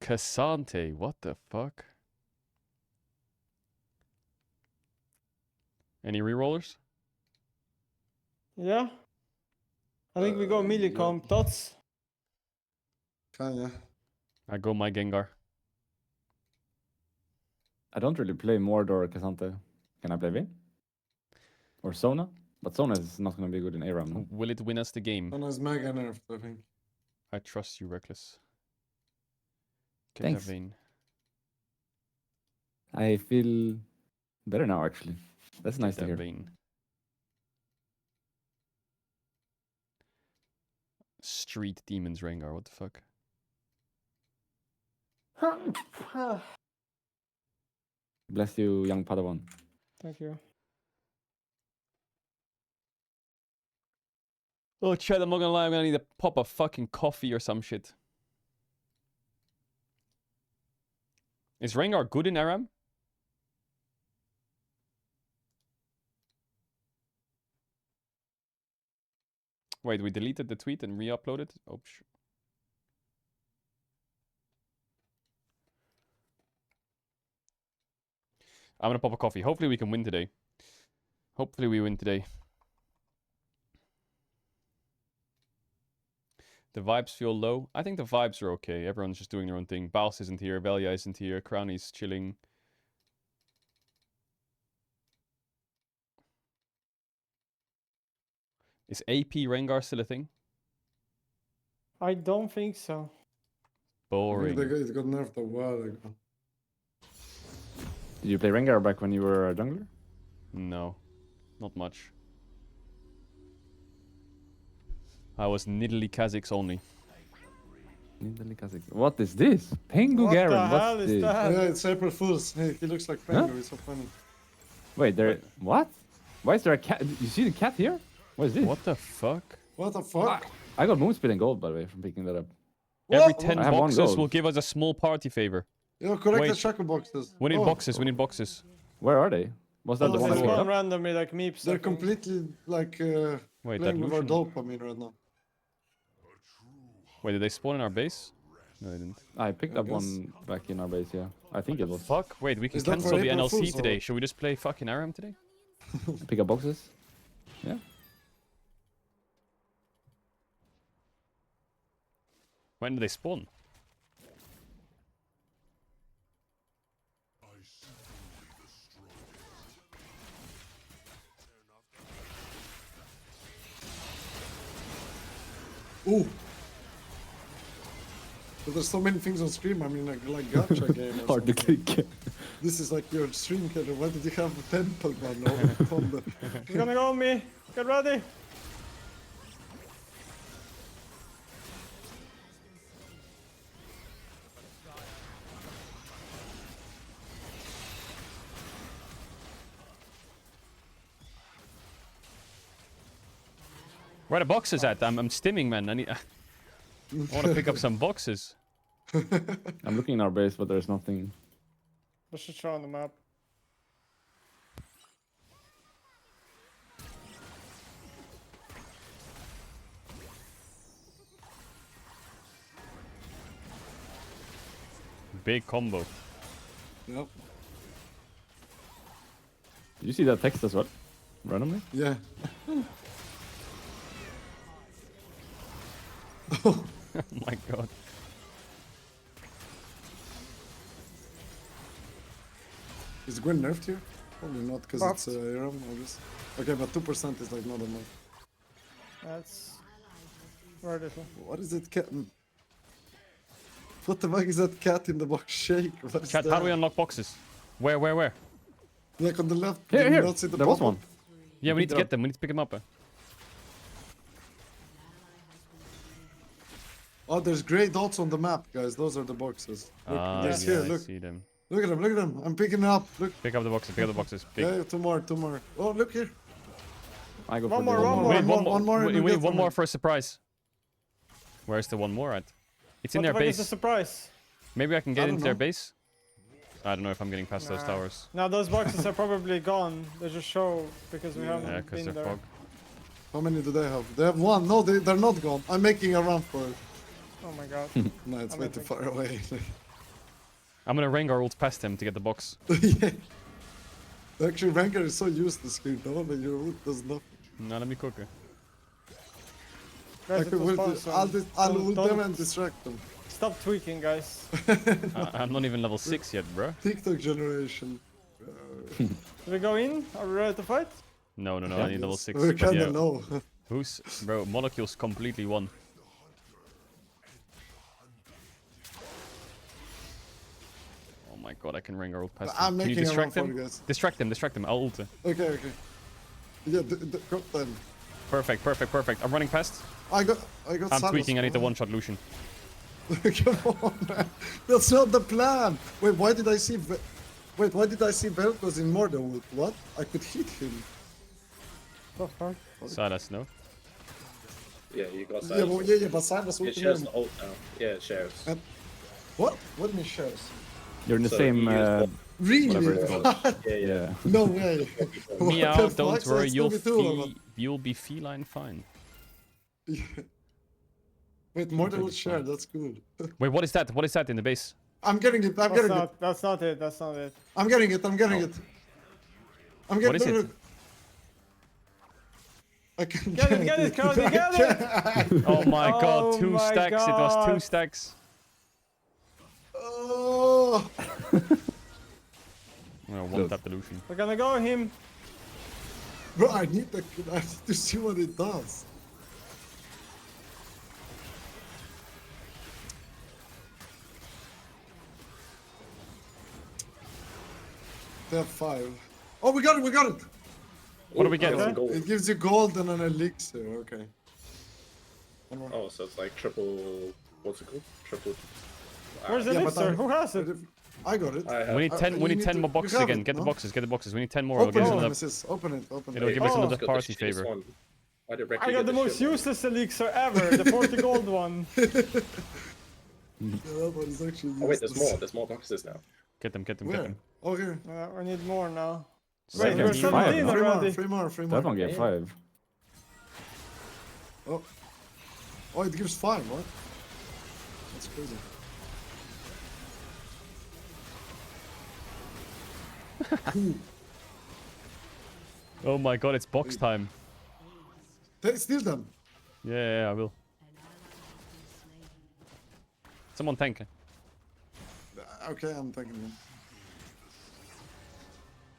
S1: Cassante, what the fuck? Any rerollers?
S17: Yeah? I think we go melee
S6: yeah.
S17: comp. Tots?
S6: Kinda.
S1: I go my Gengar.
S11: I don't really play Mord or Cassante. Can I play Vayne? Or Sona? But Sona is not going to be good in ARAM. No?
S1: Will it win us the game?
S6: One is mega nerfed, I think.
S1: I trust you, Reckless. Get
S11: Thanks.
S1: that Vayne.
S11: I feel better now, actually. That's nice to
S1: That
S11: hear.
S1: Vayne. Street Demons Rengar, what the fuck?
S11: Bless you, young Padawan.
S17: Thank you.
S1: Oh, Chad, I'm not gonna lie, I'm gonna need to pop a fucking coffee or some shit. Is Rengar good in ARAM? Wait, we deleted the tweet and re-uploaded? Oh, I'm gonna pop a coffee. Hopefully we can win today. Hopefully we win today. The vibes feel low. I think the vibes are okay. Everyone's just doing their own thing. Baus isn't here. Velia isn't here. Crowny's chilling. Is AP Rengar still a thing?
S17: I don't think so.
S1: Boring.
S6: I think it got nerfed a while ago.
S11: Did you play Rengar back when you were a jungler?
S1: No, not much. I was Nidalee Kha'Zix only.
S11: Nidalee Kha'Zix. What is this? Pengu
S17: What
S11: Garen,
S17: the hell
S11: what's
S17: is
S11: this?
S17: that?
S6: Yeah, it's April Fool's. He looks like Pengu. It's so funny.
S11: Wait, there. What? Why is there a cat? You see the cat here? What is this?
S1: What the fuck?
S6: What the fuck?
S11: I got Moonspit and gold, by the way, from picking that up.
S1: Every
S6: What?
S1: 10
S11: I have one
S1: boxes
S11: gold.
S1: will give us a small party favor.
S6: Yo, collect the
S1: Wait.
S6: shackle boxes.
S1: We need
S6: Oh,
S1: boxes, we need boxes.
S11: Where are they? Was that
S6: Oh,
S11: the one I
S6: they
S11: picked
S17: Spawn
S11: up?
S17: randomly like meeps.
S6: They're completely like
S1: Wait, that
S6: playing with our
S1: Lucian...
S6: dopamine right now.
S1: Wait, did they spawn in our base? No, they didn't.
S11: I picked up one back in our base, yeah. I think it was.
S1: Fuck? Wait, we can
S6: Is that
S1: cancel
S6: for
S1: the
S6: April
S1: NLC
S6: Fools
S1: today.
S6: or-
S1: Should we just play fucking Aram today?
S11: Pick up boxes? Yeah.
S1: When do they spawn?
S6: Ooh. But there's so many things on screen. I mean, like gacha game. Or
S11: Hard to
S6: something.
S11: click.
S6: This is like your stream killer. Why did you have a temple man on the?
S17: He's gonna go on me. Get ready.
S1: Where are the boxes at? I'm stimming, man. I want to pick up some boxes.
S11: I'm looking in our base, but there's nothing.
S17: Let's just show on the map.
S1: Big combo.
S6: Yep.
S11: Did you see that text as well? Randomly?
S6: Yeah.
S1: Oh my god.
S6: Is Gwen nerfed here? Probably not, because
S17: Buffed.
S6: it's Aram, I guess. Okay, but 2% is like not enough.
S17: That's very little.
S6: What is it, cat? What the fuck is that cat in the box shake? What is
S1: Chat,
S6: that?
S1: how do we unlock boxes? Where?
S6: Like on the left.
S11: Here,
S6: did you
S11: here.
S6: not see the
S11: There was
S6: pop-up?
S11: one.
S1: Yeah, we need
S11: picked
S1: to
S11: it
S1: get
S11: up.
S1: them. We need to pick them up.
S6: Oh, there's grey dots on the map, guys. Those are the boxes. Look,
S1: Ah,
S6: there's
S1: yeah,
S6: here.
S1: I
S6: Look,
S1: see them.
S6: look at them. Look at them. I'm picking it up. Look.
S1: Pick up the boxes. Pick up the boxes. Big.
S6: Yeah, two more. Oh, look here.
S11: I go
S17: One
S11: for
S17: more,
S11: the
S17: one more.
S1: We need
S6: one more, and
S1: We
S6: you
S1: need
S6: get
S1: one
S6: them.
S1: more for a surprise. Where's the one more at? It's in
S17: What
S1: their
S17: the fuck is the
S1: base.
S17: surprise?
S1: Maybe I can get
S6: I don't
S1: into their
S6: know.
S1: base. I don't know if I'm getting past those
S17: Nah.
S1: towers.
S17: Now those boxes are probably gone. They just show because we haven't
S1: Yeah, because
S17: been
S1: they're
S17: there.
S1: fog.
S6: How many do they have? They have one. No, they're not gone. I'm making a run for it.
S17: Oh my god.
S6: No, it's
S17: I'm
S6: way
S17: not
S6: too
S17: thinking-
S6: far away.
S1: I'm gonna Rengar ult past him to get the box.
S6: Yeah. Actually, Rengar is so useless here. No, but your ult does nothing.
S1: No, let me cook it.
S17: Guys,
S6: Okay,
S17: it was fun, so
S6: I'll
S17: don't-
S6: ult
S17: don't
S6: them and distract them.
S17: Stop tweaking, guys.
S1: I'm not even level 6 yet, bro.
S6: TikTok generation.
S17: Do we go in? Are we ready to fight?
S1: No, I need level
S6: Yes.
S1: 6.
S6: We
S1: but
S6: kinda
S1: yeah.
S6: know.
S1: Who's... Bro, Molecule's completely won. Oh my god, I can Rengar ult past
S6: I'm
S1: him. Can you
S6: making a run
S1: distract
S6: for
S1: him?
S6: you guys.
S1: Distract him. I'll ult him.
S6: Okay. Yeah, got them.
S1: Perfect. I'm running past.
S6: I got
S1: I'm
S6: Salas
S1: tweaking, I need the
S6: for-
S1: one-shot Lucian.
S6: Come on, man. That's not the plan. Wait, why did I see Velcos in more than ult? What? I could hit him.
S17: The fuck?
S1: Silas, no?
S20: Yeah, you got
S6: Yeah, well, yeah, but Silas
S20: It
S6: ulted
S20: shares
S6: him.
S20: the ult now. Yeah, it shares.
S6: What? What do you mean shares?
S11: You're in the
S20: So
S11: same.
S20: you use
S6: Really?
S11: Whatever it's called.
S20: Yeah, yeah.
S11: Yeah.
S6: No way. What
S1: Meow,
S6: the fuck?
S1: don't
S6: So
S1: worry,
S6: it's 2v2 of them.
S1: you'll be feline fine.
S6: Wait, more than ult share. That's cool.
S1: Wait, what is that? What is that in the base?
S6: I'm getting it.
S17: That's not it. That's not it.
S6: I'm getting it. I'm getting it. I'm getting
S1: What is it?
S6: look. I can
S17: Get it, Cody, get it!
S1: Oh my god,
S17: Oh
S1: 2
S17: my
S1: stacks. It was 2
S17: God.
S1: stacks.
S6: Oh,
S1: No, one tap delusion.
S17: We're gonna go him.
S6: bro, I need to see what it does. They have 5. Oh, we got it, we got it!
S1: What do we get?
S20: Some gold.
S6: It gives you gold and an elixir, okay. One more.
S20: Oh, so it's like triple. What's it called? Triple.
S17: Where's the elixir? Who has it?
S6: I got it.
S20: I have.
S1: We need 10. We
S6: you
S1: need
S6: need
S1: 10
S6: to-
S1: more
S6: you
S1: boxes
S6: have
S1: again.
S6: it,
S1: Get the
S6: no?
S1: boxes. Get the boxes. We need 10 more. It'll
S6: Open
S1: give us
S6: it,
S1: another.
S6: Nemesis. Open it, open
S1: It'll
S6: it.
S1: give us
S17: Oh.
S1: another
S20: Got the
S1: party
S20: shittiest
S1: favor.
S20: one. Why did
S17: I got the most useless elixir ever, the 40 gold one.
S6: Yeah, that one is actually
S20: Oh wait, there's
S6: useless.
S20: more. There's more boxes now.
S1: Get them. Get them. Get
S6: Where?
S1: them.
S6: Okay.
S17: We need more now.
S1: Seven.
S17: Wait, we're
S1: Seven.
S17: 17
S11: Five,
S17: already.
S6: 3 more, 3 more.
S11: That one gave 5.
S6: Oh. Oh, it gives 5, what? That's crazy. Ooh.
S1: Oh my god, it's box time.
S6: Steal them.
S1: Yeah, I will. Someone tank.
S6: Okay, I'm taking them.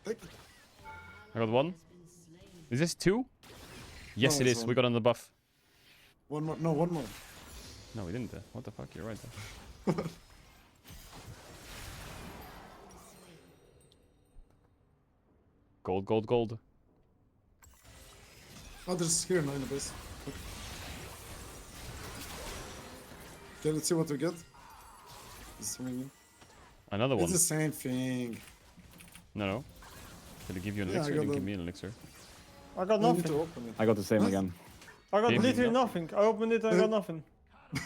S6: Take it.
S1: I got 1. Is this 2? Yes,
S6: No,
S1: it
S6: it's
S1: is.
S6: 1.
S1: We got on the buff.
S6: One more. No, one more.
S1: No, we didn't. What the fuck? You're right there. Gold, gold, gold.
S6: Oh, there's here now in the base. Okay, let's see what we get. This menu.
S1: Another one.
S6: It's the same thing.
S1: No. Did it give you an
S6: Yeah, I
S1: elixir? It
S6: got
S1: didn't
S6: the-
S1: give me an elixir.
S17: I got
S6: You need to
S17: nothing.
S6: open it.
S11: I got the same
S6: What?
S11: again.
S17: I got
S1: Game.
S17: literally nothing. I opened it and I got nothing.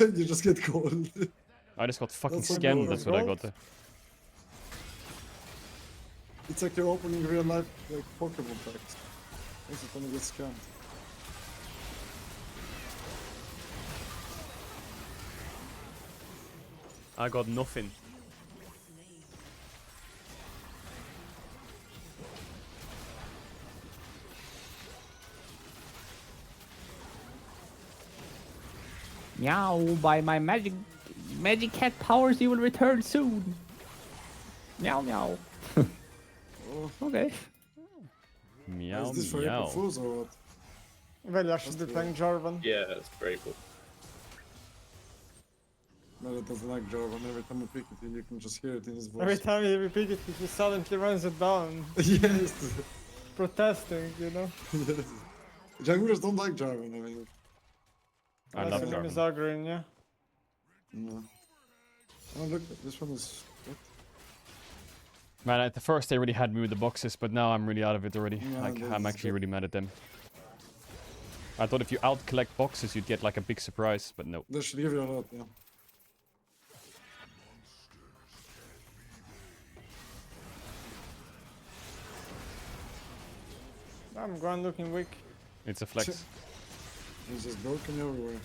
S6: You just get gold.
S1: I just got fucking
S6: That's what
S1: scammed.
S6: gold
S1: That's
S6: is.
S1: what I
S17: Gold?
S1: got there.
S6: It's like you're opening real life like Pokemon packs. This is gonna get scammed.
S1: I got nothing.
S11: Meow, by my magic cat powers, you will return soon. Meow, meow. Okay.
S1: Meow,
S6: Is this for
S1: meow.
S6: April Fools or what?
S17: Well, I should be playing Jarvan.
S20: Yeah, it's very cool.
S6: No, it doesn't like Jarvan. Every time you pick it, you can just hear it in his voice.
S17: Every time you repeat it, he suddenly runs it down,
S6: Yes.
S17: protesting, you know?
S6: Yes. Junglers don't like Jarvan, I mean.
S1: I
S17: That's
S1: love
S17: the name is
S1: Jarvan.
S17: Agrin, yeah.
S6: No. Oh, look, this one is. What?
S1: Man, at the first they really had me with the boxes, but now I'm really out of it already.
S6: Yeah,
S1: Like,
S6: that
S1: I'm
S6: is
S1: actually
S6: good.
S1: really mad at them. I thought if you out-collect boxes, you'd get like a big surprise, but no.
S6: They should give you a lot, yeah.
S17: I'm going looking weak.
S1: It's a flex.
S6: It's just broken everywhere.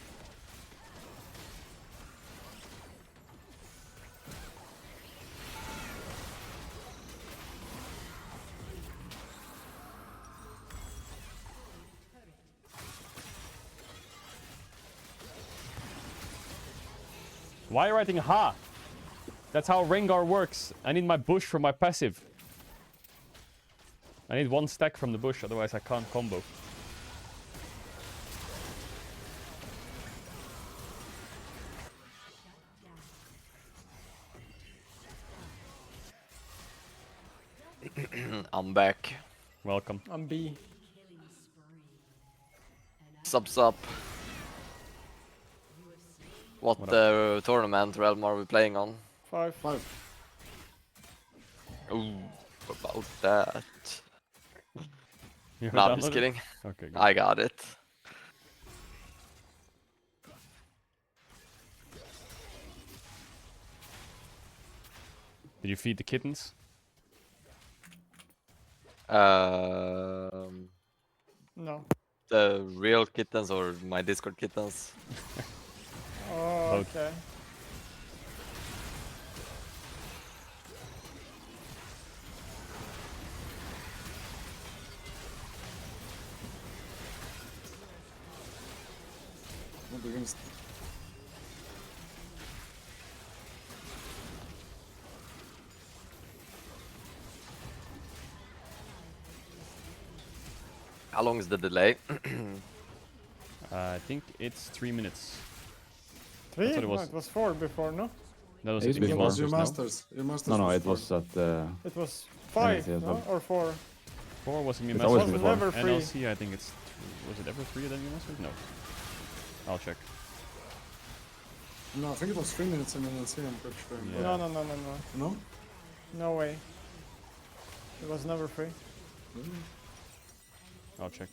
S1: Why are you writing ha? That's how Rengar works. I need my bush for my passive. I need 1 stack from the bush, otherwise I can't combo.
S3: I'm back.
S1: Welcome.
S17: I'm B.
S3: Subs up. What tournament realm are we playing on?
S17: 5.
S3: Ooh, about that.
S1: You
S3: No, I'm
S1: downloaded
S3: just
S1: it?
S3: kidding.
S1: Okay, good.
S3: I got it.
S1: Did you feed the kittens?
S17: No.
S3: The real kittens or my Discord kittens?
S17: Oh,
S1: Both.
S17: okay.
S6: against.
S3: How long is the delay?
S1: I think it's 3 minutes.
S17: 3?
S1: That's what it was.
S17: No, it was 4 before, no?
S1: That was
S11: It
S1: it
S11: used to be
S1: in
S11: four.
S6: Was your
S1: Masters, no?
S6: masters? Your masters
S11: No,
S6: was
S11: it
S6: four.
S11: was at
S17: It was 5,
S11: NLC as
S17: no?
S11: well.
S17: Or 4?
S1: 4 was in
S11: It's
S1: Masters
S11: always
S17: was
S11: been
S1: before.
S17: never free.
S1: NLC, I think it's... Was it ever 3 than Masters? No. I'll check.
S6: No, I think it was 3 minutes in NLC, I'm pretty sure.
S1: Yeah.
S17: No.
S6: No?
S17: No way. It was never free.
S1: I'll check.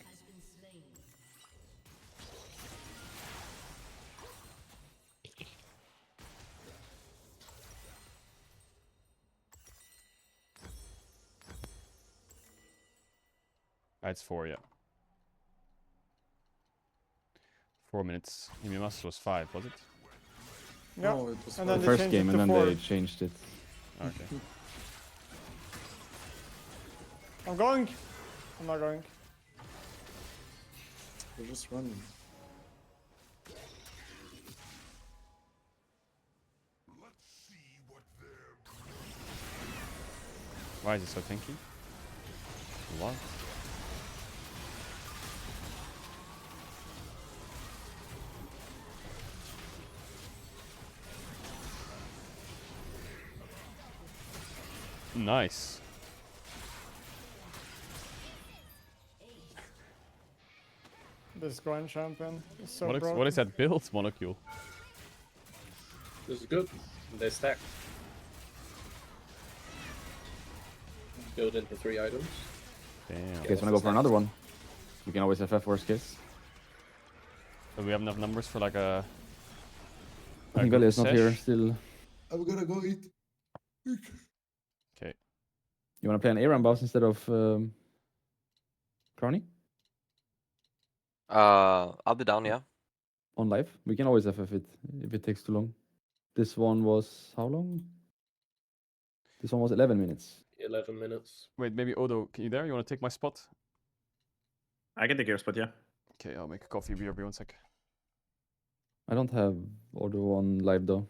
S1: It's 4, yeah. 4 minutes. Imi Masters was 5, was it?
S17: Yeah.
S6: No, it was
S17: And
S11: The
S17: then they
S11: first
S17: changed
S11: game,
S17: it
S11: and
S17: to
S11: then
S17: 4.
S11: they changed it.
S1: Okay.
S17: I'm going. I'm not going.
S6: They're just running.
S1: Why is it so tanky? What? Nice.
S17: This Grand Champion is so broken.
S1: What is that build, Monocule?
S20: This is good. They stack. Build into 3 items.
S1: Damn.
S11: You guys wanna go for another one? We can always FF worst case.
S1: Do we have enough numbers for like a...
S11: I think
S1: group
S11: Veli is not here
S1: sesh?
S11: still.
S6: I'm gonna go eat.
S1: Okay.
S11: You wanna play an Aram boss instead of Crowny?
S3: I'll be down, yeah.
S11: On live? We can always FF it if it takes too long. This one was how long? This one was 11 minutes.
S20: 11 minutes.
S1: Wait, maybe Odo, can you there? You want to take my spot?
S7: I can take your spot, yeah.
S1: Okay, I'll make a coffee. Be 1 sec.
S11: I don't have Odo on live though.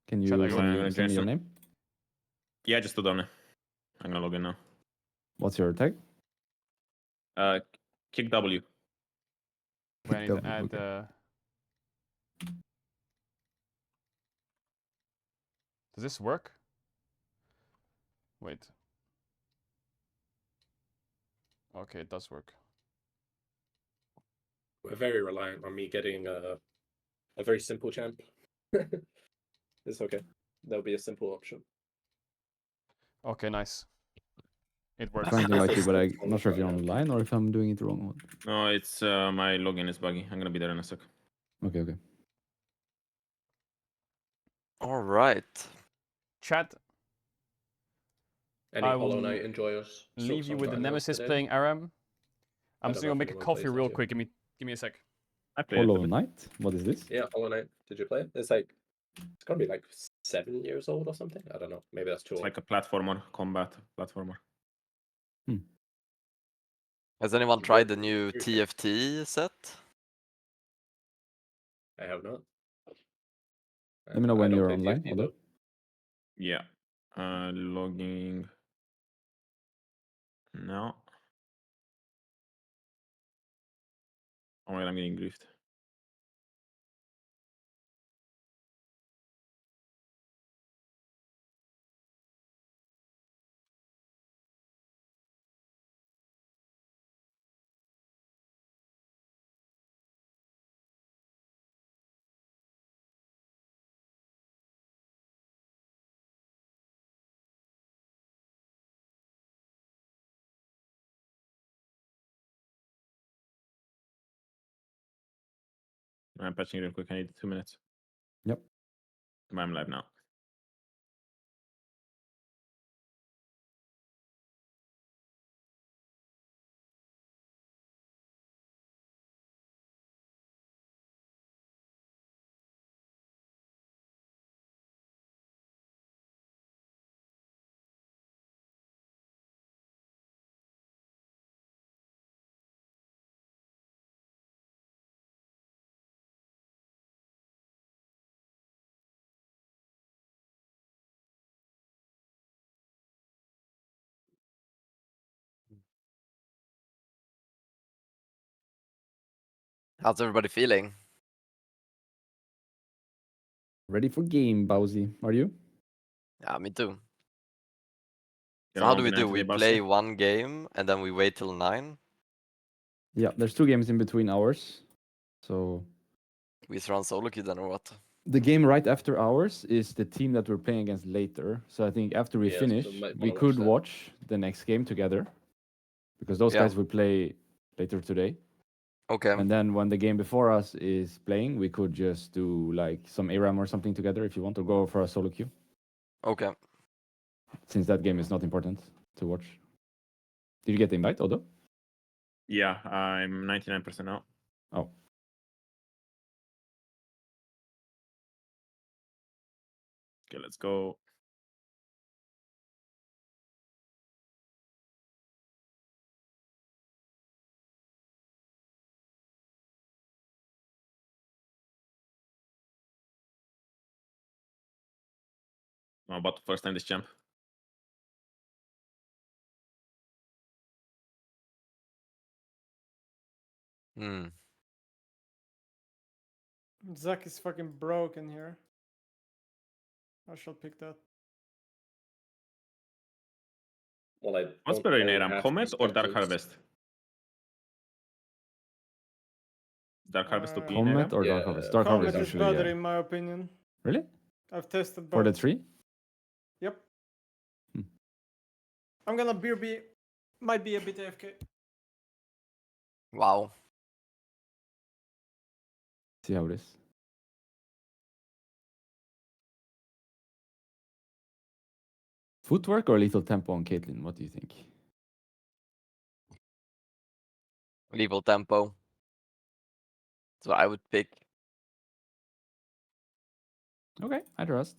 S11: Can you
S1: Chat, I
S11: send
S1: go-
S11: me send me your name?
S7: Yeah, just do down. I'm gonna log in now.
S11: What's your tag?
S7: Kick W.
S1: Wait, I need to
S11: W,
S1: add...
S11: okay.
S1: Does this work? Wait. Okay, it does work.
S20: We're very reliant on me getting a very simple champ. It's okay. That'll be a simple option.
S1: Okay, nice. It works.
S11: Trying to like you, but I'm not sure if you're online or if I'm doing it wrong.
S7: No, it's my login is buggy. I'm gonna be there in a sec.
S11: Okay.
S3: All right.
S1: Chat.
S20: Any
S1: I
S20: Hollow
S1: will
S20: Knight enjoyers?
S1: leave you with the Nemesis playing Aram. I'm just gonna make a coffee real quick. Give me a sec.
S7: I played
S11: Hollow Knight? What is this?
S20: Yeah, Hollow Knight. Did you play it? It's like it's gonna be like 7 years old or something. I don't know. Maybe that's too
S7: It's
S20: old.
S7: like a platformer, combat platformer.
S3: Has anyone tried the new TFT set?
S20: I have not.
S11: Let me know
S20: I
S11: when
S20: don't
S11: you're
S20: play
S11: online.
S20: TFT
S11: Odo.
S20: though.
S7: Yeah. Logging. No. Oh wait, I'm getting griefed. I'm patching real quick. I need 2 minutes.
S11: Yep.
S7: I'm live now.
S3: How's everybody feeling?
S11: Ready for game, Bowsy. Are you?
S3: Yeah, me too.
S7: You're
S3: So how do
S7: logging
S3: we do?
S7: into
S3: We
S7: the
S3: play
S7: Bowsy?
S3: one game and then we wait till 9?
S11: Yeah, there's 2 games in between ours. So
S3: We run solo queue then or what?
S11: the game right after ours is the team that we're playing against later. So I think after we
S20: Yeah, so
S11: finish,
S20: might
S11: we
S20: wanna watch
S11: could
S20: that.
S11: watch the next game together. Because those
S3: Yeah.
S11: guys will play later today.
S3: Okay.
S11: And then when the game before us is playing, we could just do like some ARAM or something together if you want to go for a solo queue.
S3: Okay.
S11: Since that game is not important to watch. Did you get the invite, Odo?
S7: Yeah, I'm 99% out.
S11: Oh.
S7: Okay, let's go. I'm about to first time this champ.
S3: Hmm.
S17: Zack is fucking broken here. I shall pick that.
S20: Well, I
S7: What's
S20: don't
S7: better in
S20: know
S7: ARAM,
S20: half
S7: Comet
S20: these
S7: or Dark
S20: characters.
S7: Harvest? Dark Harvest OP in
S11: Comet
S7: ARAM?
S11: or Dark
S20: Yeah,
S11: Harvest? Dark
S17: Comet
S11: Harvest
S17: is
S11: usually,
S17: better
S11: yeah.
S17: in my opinion.
S11: Really?
S17: I've tested
S11: For
S17: both.
S11: the 3?
S17: Yep.
S11: Hmm.
S17: I'm gonna BRB. Might be a bit AFK.
S3: Wow.
S11: See how it is. Footwork or lethal tempo on Caitlyn? What do you think?
S3: Lethal tempo. That's what I would pick.
S11: Okay, I trust.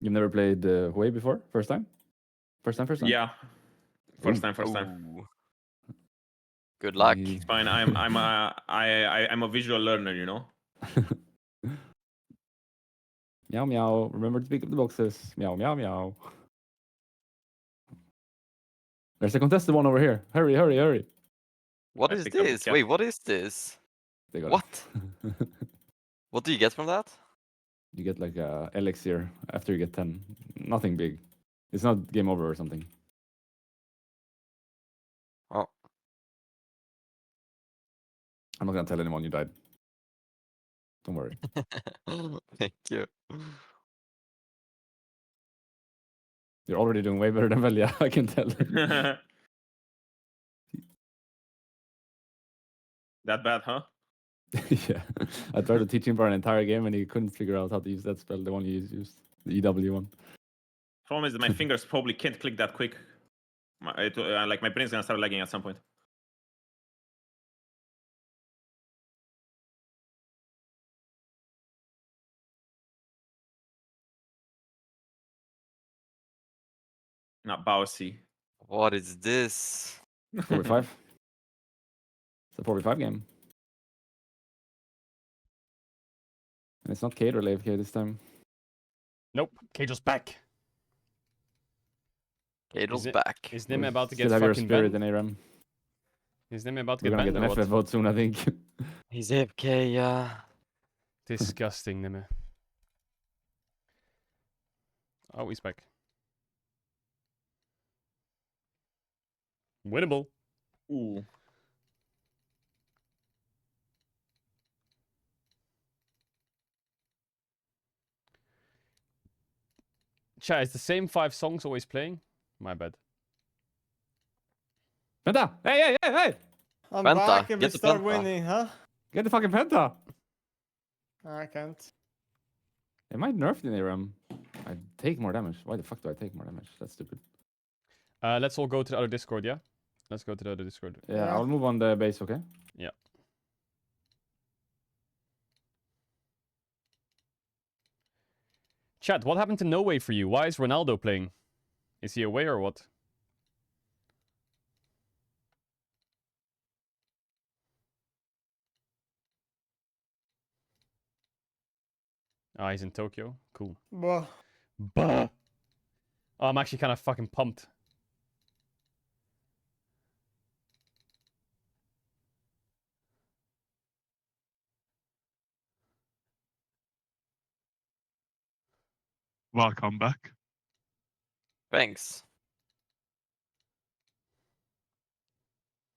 S11: You've never played Hue before? First time? First time?
S7: Yeah. First
S11: Ooh.
S7: time.
S3: Ooh. Good luck.
S11: Hey.
S7: It's fine. I'm a visual learner, you know.
S11: Meow meow. Remember to pick up the boxes. Meow meow meow. There's a contested one over here. Hurry, hurry, hurry.
S3: What
S7: I
S3: is
S7: picked up the
S3: this?
S7: cat.
S3: Wait, what is this?
S11: They got
S3: What?
S11: it.
S3: What do you get from that?
S11: You get like a elixir after you get 10. Nothing big. It's not game over or something.
S3: Oh.
S11: I'm not gonna tell anyone you died. Don't worry.
S3: Thank you.
S11: You're already doing way better than Velia, I can tell.
S7: That bad, huh?
S11: Yeah. I tried to teach him for an entire game and he couldn't figure out how to use that spell, the one he used. The EW one.
S7: Problem is that my fingers probably can't click that quick. Like my brain's gonna start lagging at some point. Not bouncy.
S3: What is this?
S11: 4v5. It's a 4v5 game. And it's not Caedrel AFK this time.
S1: Nope. Caedrel's back.
S3: Caedrel's back.
S1: Is Nime about to get
S11: Still have your
S1: fucking
S11: spirit
S1: banned?
S11: in ARAM.
S1: Is Nime about to
S11: We're
S1: get
S11: gonna
S1: banned
S11: get
S1: or
S11: an
S1: what?
S11: FF vote soon, I think.
S3: He's AFK, yeah.
S1: Disgusting, Nime. Oh, he's back. Winnable.
S7: Ooh.
S1: Chat, is the same 5 songs always playing? My bad.
S11: Penta! Hey, hey, hey, hey!
S17: I'm
S3: Penta,
S17: back and we
S3: get the
S17: start
S3: Penta.
S17: winning, huh?
S11: Get the fucking Penta!
S17: I can't.
S11: They might nerf the ARAM. I take more damage. Why the fuck do I take more damage? That's stupid.
S1: Let's all go to the other Discord, yeah? Let's go to the other Discord.
S11: Yeah, I'll move on the base, okay?
S1: Yeah. Chat, what happened to No Way for you? Why is Ronaldo playing? Is he away or what? Ah, he's in Tokyo. Cool.
S17: Bah.
S1: Bah. Oh, I'm actually kind of fucking pumped.
S10: Welcome back.
S3: Thanks.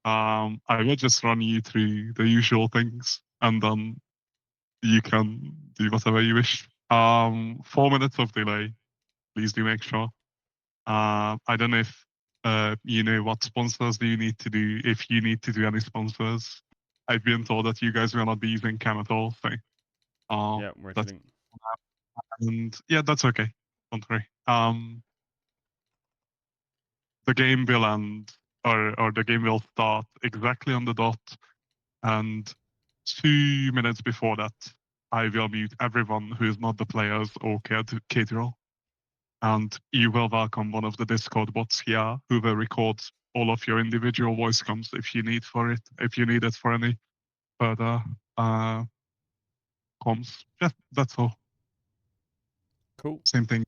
S10: I will just run you through the usual things, and then you can do whatever you wish. 4 minutes of delay. Please do make sure. I don't know if you know what sponsors do you need to do, if you need to do any sponsors. I've been told that you guys will not be using cam at all, so
S1: Yeah, we're
S10: that's
S1: chilling.
S10: and yeah, that's okay. Don't worry. The game will end, or the game will start exactly on the dot, and 2 minutes before that, I will mute everyone who is not the players or Caedrel. And you will welcome one of the Discord bots here who will record all of your individual voice comms if you need it for any further comms. Yeah, that's all.
S1: Cool.
S10: Same thing.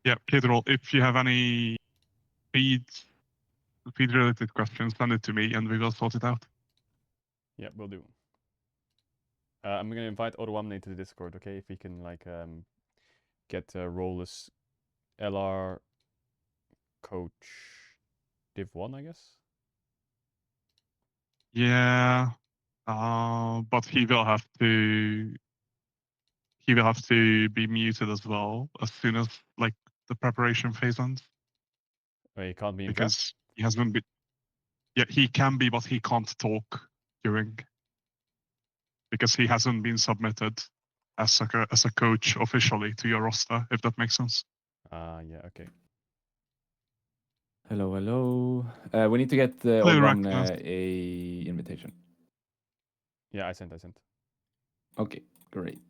S10: Yeah, Caedrel, if you have any feed related questions, send it to me and we will sort it out.
S1: Yeah, we'll do. I'm gonna invite Oruamne to the Discord, okay? If we can like get Rolus LR coach Div 1, I guess.
S10: Yeah, but he will have to be muted as well as soon as like the preparation phase ends.
S1: Oh, he can't be in
S10: because he hasn't been. Yeah, he can be, but he can't talk during because he hasn't been submitted as a coach officially to your roster. If that makes sense.
S1: Yeah, okay.
S11: Hello, hello. We need to get
S10: Hello,
S11: Oldram
S10: Ragnar.
S11: a invitation.
S1: Yeah, I sent.
S11: Okay, great.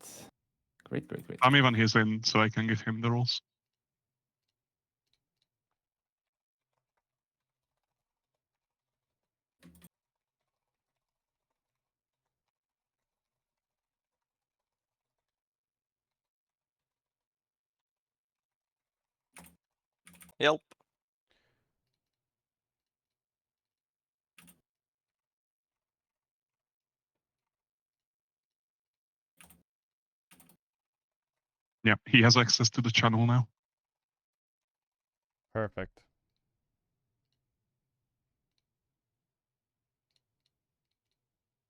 S11: Great.
S10: Tell me when he's in so I can give him the roles.
S3: Help.
S10: Yeah, he has access to the channel now.
S1: Perfect.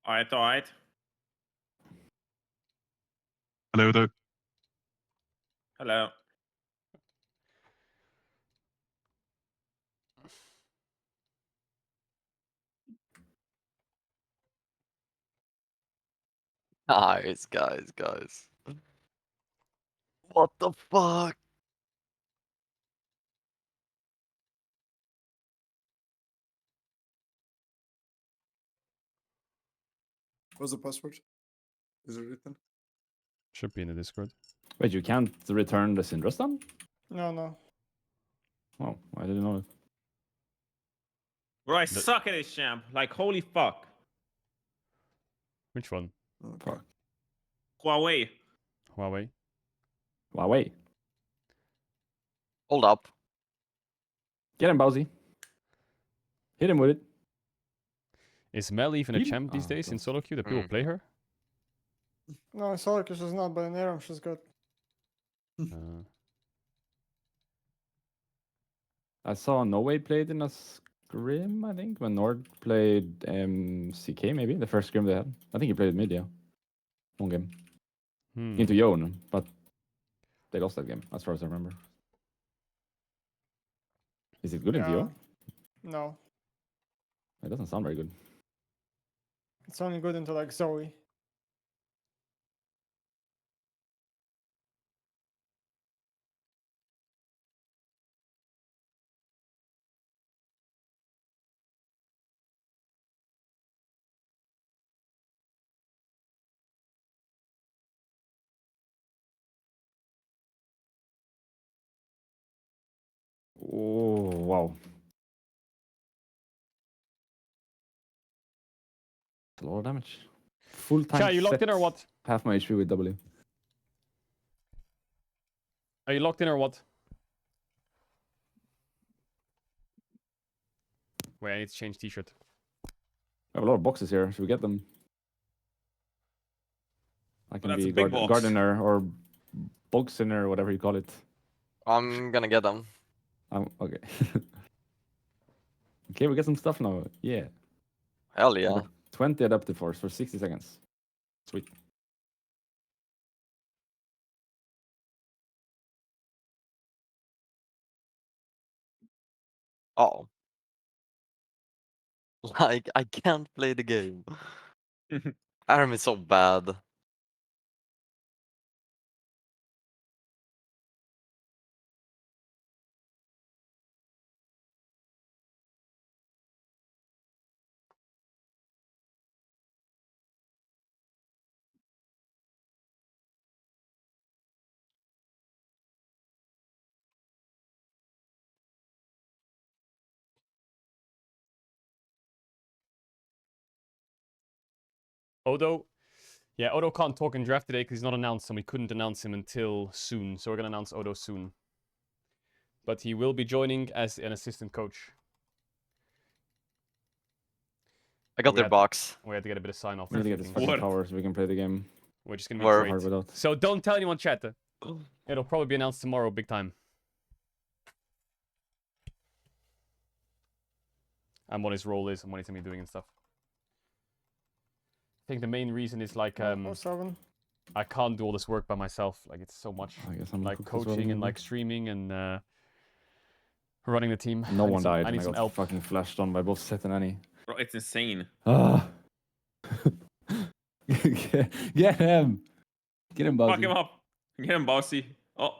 S7: Alright.
S10: Hello there.
S7: Hello.
S3: Guys. What the fuck?
S6: What's the password? Is it written?
S1: Should be in the Discord.
S11: Wait, you can't return the Syndra stun?
S17: No.
S11: Oh, I didn't know it.
S7: Bro, I suck at this champ. Like, holy fuck.
S1: Which one?
S11: Fuck.
S7: Huawei.
S11: Huawei.
S3: Hold up.
S11: Get him, Bowsy. Hit him with it.
S1: Is Mel even a
S11: Heal?
S1: champ these days in solo queue that people play her?
S17: No, sorry, because she's not, but in Aram she's good.
S11: I saw No Way played in a scrim, I think, when Nord played CK, maybe the first scrim they had. I think he played mid, yeah. One game. Into Yone, but they lost that game, as far as I remember. Is it good into Yone?
S17: No.
S11: It doesn't sound very good.
S17: It's only good into like Zoe.
S11: Oh, wow. A lot of damage. Full time.
S1: Chai, you locked in or what?
S11: half my HP with W.
S1: Are you locked in or what? Wait, I need to change t-shirt.
S11: I have a lot of boxes here. Should we get them? I can
S7: that's
S11: be
S7: a big box.
S11: gardener or boxiner, whatever you call it.
S3: I'm gonna get them.
S11: Okay. Okay, we get some stuff now. Yeah.
S3: Hell yeah.
S11: 20 adaptive force for 60 seconds. Sweet.
S3: Oh. Like, I can't play the game. Aram is so bad.
S1: Odo. Yeah, Odo can't talk in draft today because he's not announced, and we couldn't announce him until soon. So we're going to announce Odo soon. But he will be joining as an assistant coach.
S3: I got their box.
S1: We had to get a bit of sign off.
S11: We need to get this fucking power so we can play the game.
S1: We're just going to be
S11: hard
S1: great.
S11: without.
S1: So don't tell anyone, chat. It'll probably be announced tomorrow, big time. And what his role is and what he's going to be doing and stuff. I think the main reason is like I can't do all this work by myself. Like it's so much.
S11: I guess I'm
S1: like
S11: cooked as well,
S1: coaching and
S11: maybe.
S1: like streaming and running the team.
S11: No
S1: I need
S11: one
S1: some-
S11: died
S1: I
S11: and
S1: need
S11: I
S1: some
S11: got
S1: help.
S11: fucking flashed on by both Seth and Annie.
S7: Bro, it's insane.
S11: Ah. Get him! Get him, Bossy.
S7: Fuck him up. Get him, bossy. Oh.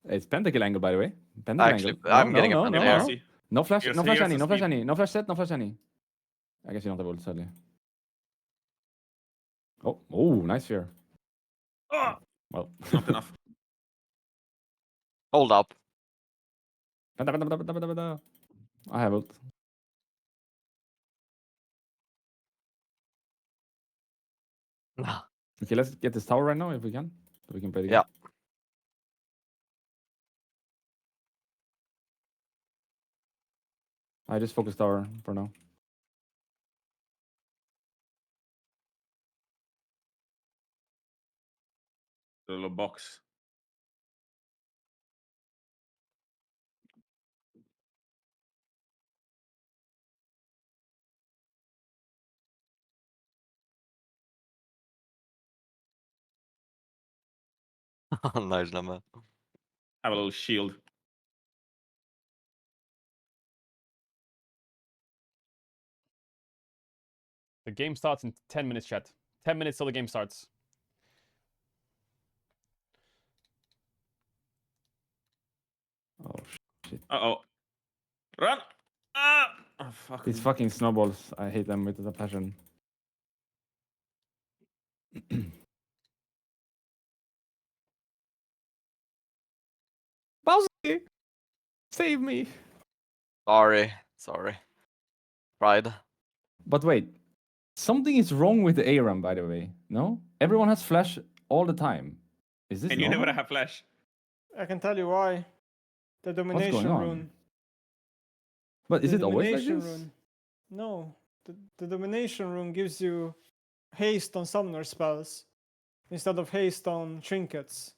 S11: It's pentakill angle, by the way. Pentakill
S3: Actually,
S11: angle.
S3: I'm getting a
S11: no,
S3: pentakill.
S11: no flash,
S7: Here's-
S11: no flash
S7: here's
S11: any,
S7: the
S11: no flash
S7: speed.
S11: any, no flash set, no flash any. I guess you don't have ult, sadly. Oh, nice fear.
S7: Oh.
S11: Well,
S7: Not enough.
S3: Hold up.
S11: I have ult.
S3: Nah.
S11: Okay, let's get this tower right now if we can. So we can play the game.
S3: Yeah.
S11: I just focus tower for now.
S7: The little box.
S3: Nice number.
S7: Have a little shield.
S1: The game starts in 10 minutes, chat. 10 minutes till the game starts.
S11: Oh shit.
S7: Uh-oh. Run! Ah! Oh, fuck.
S11: These fucking snowballs. I hate them with a passion. Bowsy! Save me!
S3: Sorry. Pride.
S11: But wait. Something is wrong with the ARAM, by the way. No? Everyone has flash all the time. Is this
S7: And you
S11: normal?
S7: never have flash.
S17: I can tell you why. The domination
S11: on?
S17: rune.
S11: But is
S17: The
S11: it always like
S17: domination
S11: this?
S17: rune. No. The domination rune gives you haste on summoner spells instead of haste on trinkets.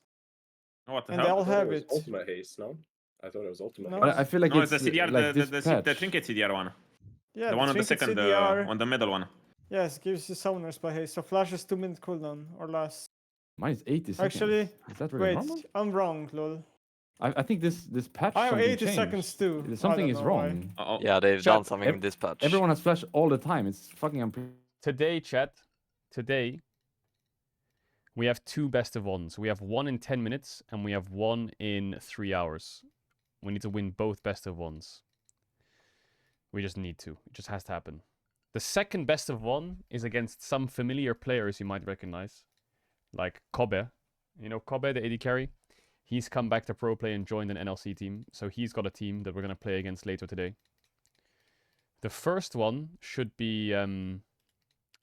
S7: Oh, what the
S17: And
S7: hell?
S17: they all have
S20: was
S17: it.
S20: Ultimate haste, no? I thought it was ultimate
S17: No.
S20: haste.
S11: I feel like
S7: No,
S11: it's
S7: the CDR,
S11: like this
S7: the
S11: patch.
S7: trinket CDR one.
S17: Yeah,
S7: The one on the
S17: trinket
S7: second,
S17: CDR.
S7: on the middle one.
S17: Yes, gives you summoner spell haste. So flash is 2-minute cooldown or less.
S11: Mine is 80 seconds.
S17: Actually,
S11: is that really
S17: wait,
S11: normal?
S17: I'm wrong, lol.
S11: I think this patch.
S17: I have
S11: something
S17: 80
S11: changed.
S17: seconds too.
S11: Something
S17: I
S11: is
S17: don't know why.
S11: wrong.
S7: Uh-oh.
S3: Yeah, they've
S1: Chat,
S3: done something in this patch.
S11: Everyone has flash all the time. It's fucking
S1: Today, chat. Today, we have 2 best of ones. We have 1 in 10 minutes and we have 1 in 3 hours. We need to win both best of ones. We just need to. It just has to happen. The second best of 1 is against some familiar players you might recognize. Like Kobe. You know Kobe, the AD carry? He's come back to pro play and joined an NLC team. So he's got a team that we're going to play against later today. The first one should be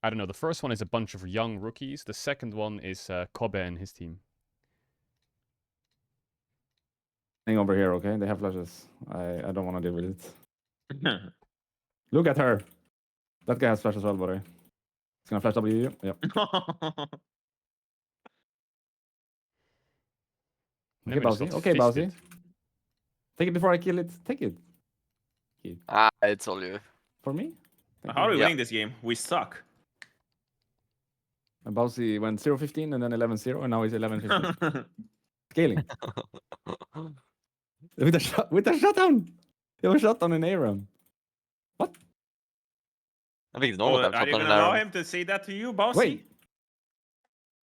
S1: I don't know. The first one is a bunch of young rookies. The second one is Kobe and his team.
S11: Hang over here, okay? They have flashes. I don't want to deal with it. Look at her. That guy has flash as well, buddy. He's gonna flash W you. Yep. Okay, Bowsy. Okay, Bowsy. Take it before I kill it. Take it.
S3: It's all you.
S11: For me?
S7: How are we winning this game? We suck.
S11: And Bowsy went 0-15 and then 11-0, and now he's 11-15. Scaling. With a shutdown! You have a shutdown in ARAM. What?
S3: I think it's normal to have
S7: Are you
S3: shotgun
S7: gonna
S3: in
S7: allow
S3: ARAM.
S7: him to say that to you, Bossy?
S11: Wait.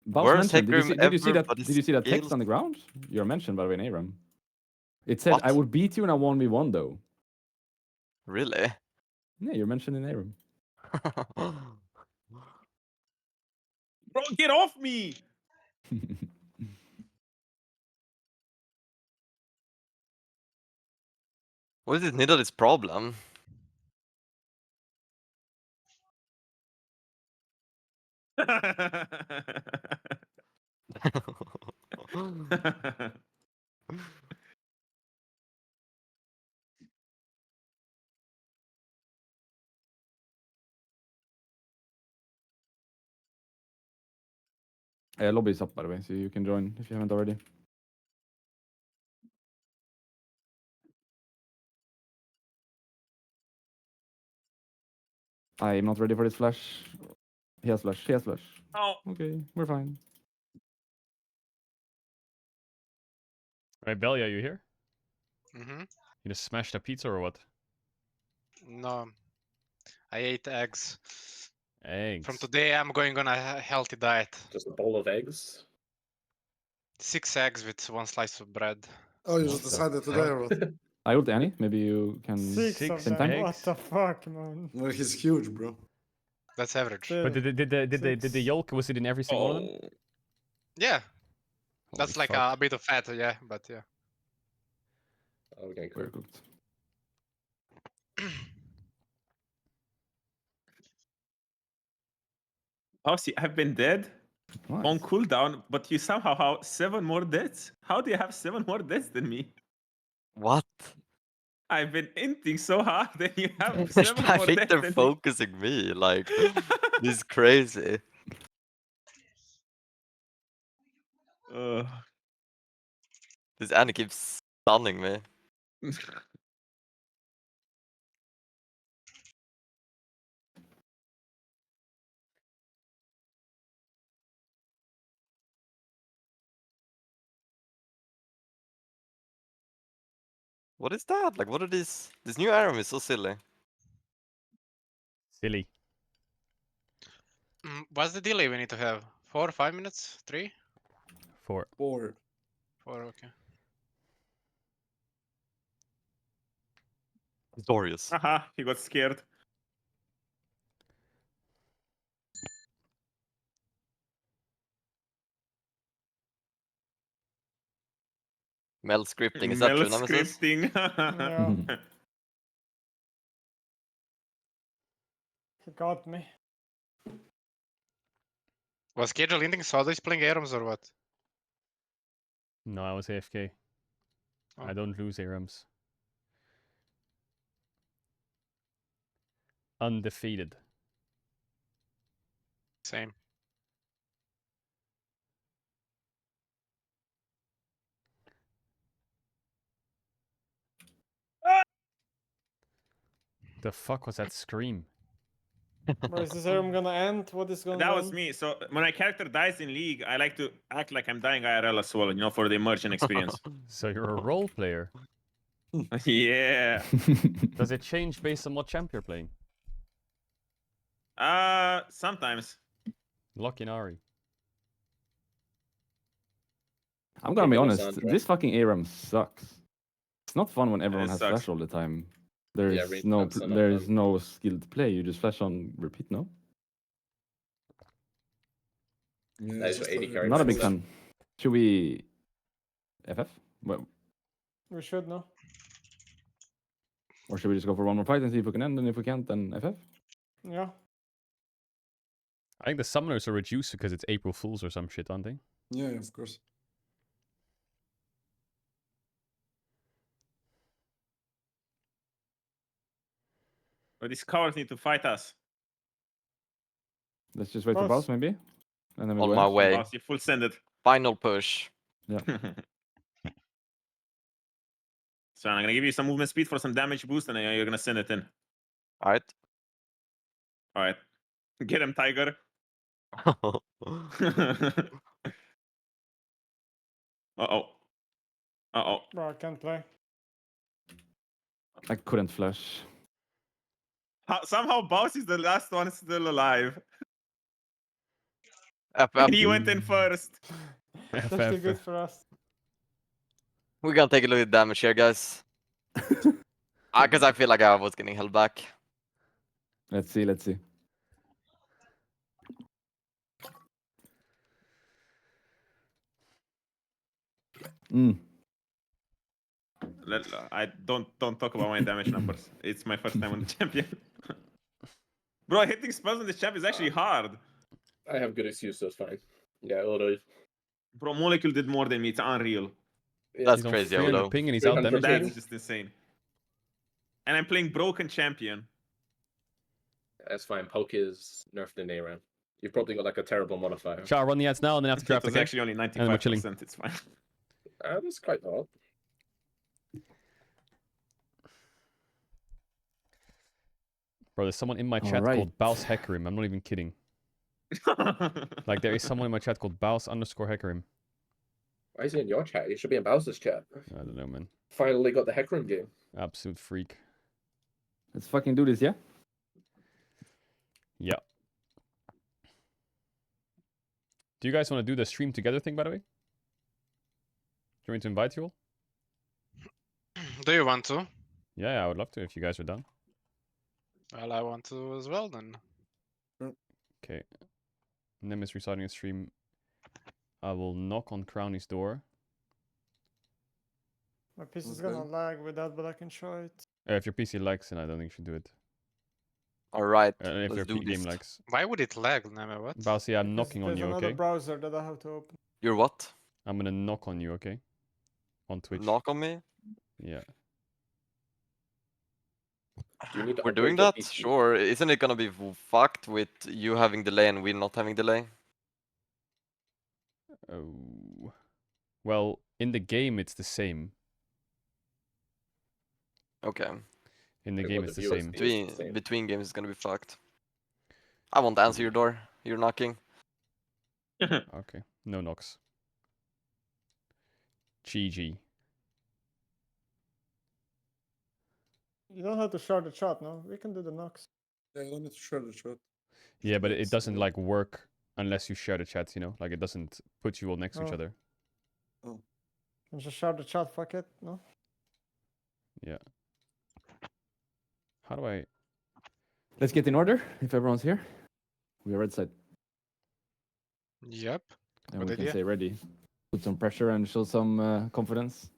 S11: Boss
S3: Worst
S11: mentioned. Did you see
S3: ever,
S11: that?
S3: but
S11: Did you see that text
S3: skills.
S11: on the ground? You're mentioned by the way in ARAM. It said,
S3: What?
S11: "I would beat you in a 1v1 though."
S3: Really?
S11: Yeah, you're mentioned in ARAM.
S7: Bro, get off me!
S3: What is this Nidalis problem?
S11: Lobby is up by the way, so you can join if you haven't already. I'm not ready for this flash. He has flash. He has flash.
S7: Oh.
S11: Okay, we're fine.
S1: Right, Belly, are you here?
S14: Mm-hmm.
S1: You just smashed a pizza or what?
S14: No, I ate eggs.
S1: Eggs.
S14: From today, I'm going on a healthy diet.
S20: Just a bowl of eggs.
S14: 6 eggs with 1 slice of bread.
S6: Oh, you just decided today or what?
S11: I ult Annie. Maybe you can.
S17: 6 of
S11: spend
S17: them.
S11: time?
S17: What the fuck, man?
S6: Well, he's huge, bro.
S14: That's average.
S1: But did the yolk, was it in every single one of them?
S14: Yeah, that's
S1: Holy
S14: like
S1: fuck.
S14: a bit of fat, yeah, but yeah.
S20: Okay, cool.
S11: Very cooked.
S7: Bossy, I've been dead on cooldown, but you somehow have 7 more deaths. How do you have 7 more deaths than me?
S3: What?
S7: I've been inting so hard that you have 7
S3: I
S7: more
S3: think
S7: deaths
S3: they're
S7: than me.
S3: focusing me. Like, this is crazy. This Annie keeps stunning me. What is that? Like, what are these? This new ARAM is so silly.
S1: Silly.
S14: What's the delay we need to have? 4, 5 minutes? 3?
S1: 4.
S6: 4.
S14: 4, okay.
S3: Dorius.
S7: Haha, he got scared.
S3: Mel scripting, is that
S7: Mel
S3: true, Nemesis?
S7: scripting.
S17: Yeah. He got me.
S14: Was Caedrel ending Solis playing ARAMs or what?
S1: No, I was AFK. I don't lose ARAMs. Undefeated.
S14: Same.
S1: The fuck was that scream?
S17: Bro, is this ARAM gonna end? What is going on?
S7: That was me. So when my character dies in League, I like to act like I'm dying IRL as well, you know, for the immersion experience.
S1: So you're a role player.
S7: Yeah.
S1: Does it change based on what champ you're playing?
S7: Sometimes.
S1: Lucky Nari.
S11: I'm gonna be
S20: People
S11: honest.
S20: soundtrack.
S11: This fucking ARAM sucks. It's not fun when everyone
S7: It
S11: has
S7: sucks.
S11: flash all the time. There's
S20: really,
S11: no
S20: that's not
S11: there's
S20: fun.
S11: no skilled play. You just flash on repeat. No.
S6: Yeah,
S20: That is
S6: it's
S20: for 80
S6: just
S20: characters.
S11: Not a big fan. Should we FF? Well,
S17: We should know.
S11: or should we just go for one more fight and see if we can end? And if we can't, then FF.
S17: Yeah.
S1: I think the summoners are reduced because it's April Fools or some shit, aren't they?
S6: Yeah, of course.
S7: But these cowards need to fight us.
S11: Let's just wait for
S17: Boss.
S11: boss maybe. And then we
S3: On
S11: go
S3: my
S11: in.
S3: way.
S7: Boss, you full send it.
S3: Final push.
S11: Yeah.
S7: So I'm gonna give you some movement speed for some damage boost, and then you're gonna send it in.
S3: Alright.
S7: Alright. Get him, Tiger. Uh-oh. Uh-oh.
S17: Bro, I can't play.
S11: I couldn't flush.
S7: Somehow Boss is the last one still alive.
S3: Up.
S7: And he went in first.
S17: It's actually good for us.
S3: We're gonna take a look at damage here, guys. Because I feel like I was getting held back.
S11: Let's see, let's see.
S7: I don't talk about my damage numbers. It's my first time on the champion. Bro, hitting spells on this champ is actually hard.
S20: I have good excuse, so it's fine. Yeah, although.
S7: Bro, Molecule did more than me. It's unreal.
S3: That's crazy, although.
S1: Ping and he's out damage.
S7: That's just insane. And I'm playing broken champion.
S20: That's fine. Poke is nerfed in A-Ram. You've probably got like a terrible modifier.
S1: Shall I run the ads now and then have to draft
S7: It was
S1: again?
S7: actually only
S1: And then we're chilling.
S7: 95%. It's fine.
S20: That's quite hard.
S1: Bro, there's someone in my chat
S11: Alright.
S1: called Baus Heckerim. I'm not even kidding. Like, there is someone in my chat called Baus_Heckerim.
S20: Why is he in your chat? He should be in Bowser's chat.
S1: I don't know, man.
S20: Finally got the Hecarim game.
S1: Absolute freak.
S11: Let's fucking do this, yeah?
S1: Yeah. Do you guys want to do the stream together thing, by the way? Do you want me to invite you all?
S14: Do you want to?
S1: Yeah, I would love to if you guys are down.
S14: Well, I want to as well then.
S1: Okay. Nemesis restarting a stream. I will knock on Crowny's door.
S17: My PC is gonna lag with that, but I can show it.
S1: If your PC lags, then I don't think you should do it.
S3: Alright,
S1: And if your game lags.
S14: Why would it lag, Neme? What?
S1: Bausy, I'm knocking on
S17: There's
S1: you,
S17: another
S1: okay?
S17: browser that I have to open.
S3: You're what?
S1: I'm gonna knock on you, okay? On Twitch.
S3: Knock on me?
S1: Yeah.
S20: Do you need to
S3: We're
S20: upgrade
S3: doing
S20: your
S3: that?
S20: PC?
S3: Sure. Isn't it gonna be fucked with you having delay and we not having delay?
S1: Oh. Well, in the game, it's the same.
S3: Okay.
S1: In the
S20: Like,
S1: game,
S20: what
S1: it's
S20: the
S1: the
S20: viewers
S1: same.
S20: see is the same.
S3: Between games, it's gonna be fucked. I won't answer your door. You're knocking.
S1: Okay. No knocks. GG.
S17: You don't have to share the chat, no? We can do the knocks.
S6: Yeah, you don't need to share the chat.
S1: Yeah, but it
S6: It's,
S1: doesn't like work unless you share the chat, you know? Like it doesn't put you all next to each
S17: Oh.
S1: other.
S17: Can just share the chat, fuck it, no?
S1: Yeah. How do I...
S11: Let's get in order if everyone's here. We are red side.
S14: Yep.
S11: And
S14: Good
S11: we can
S14: idea.
S11: say ready. Put some pressure and show some confidence.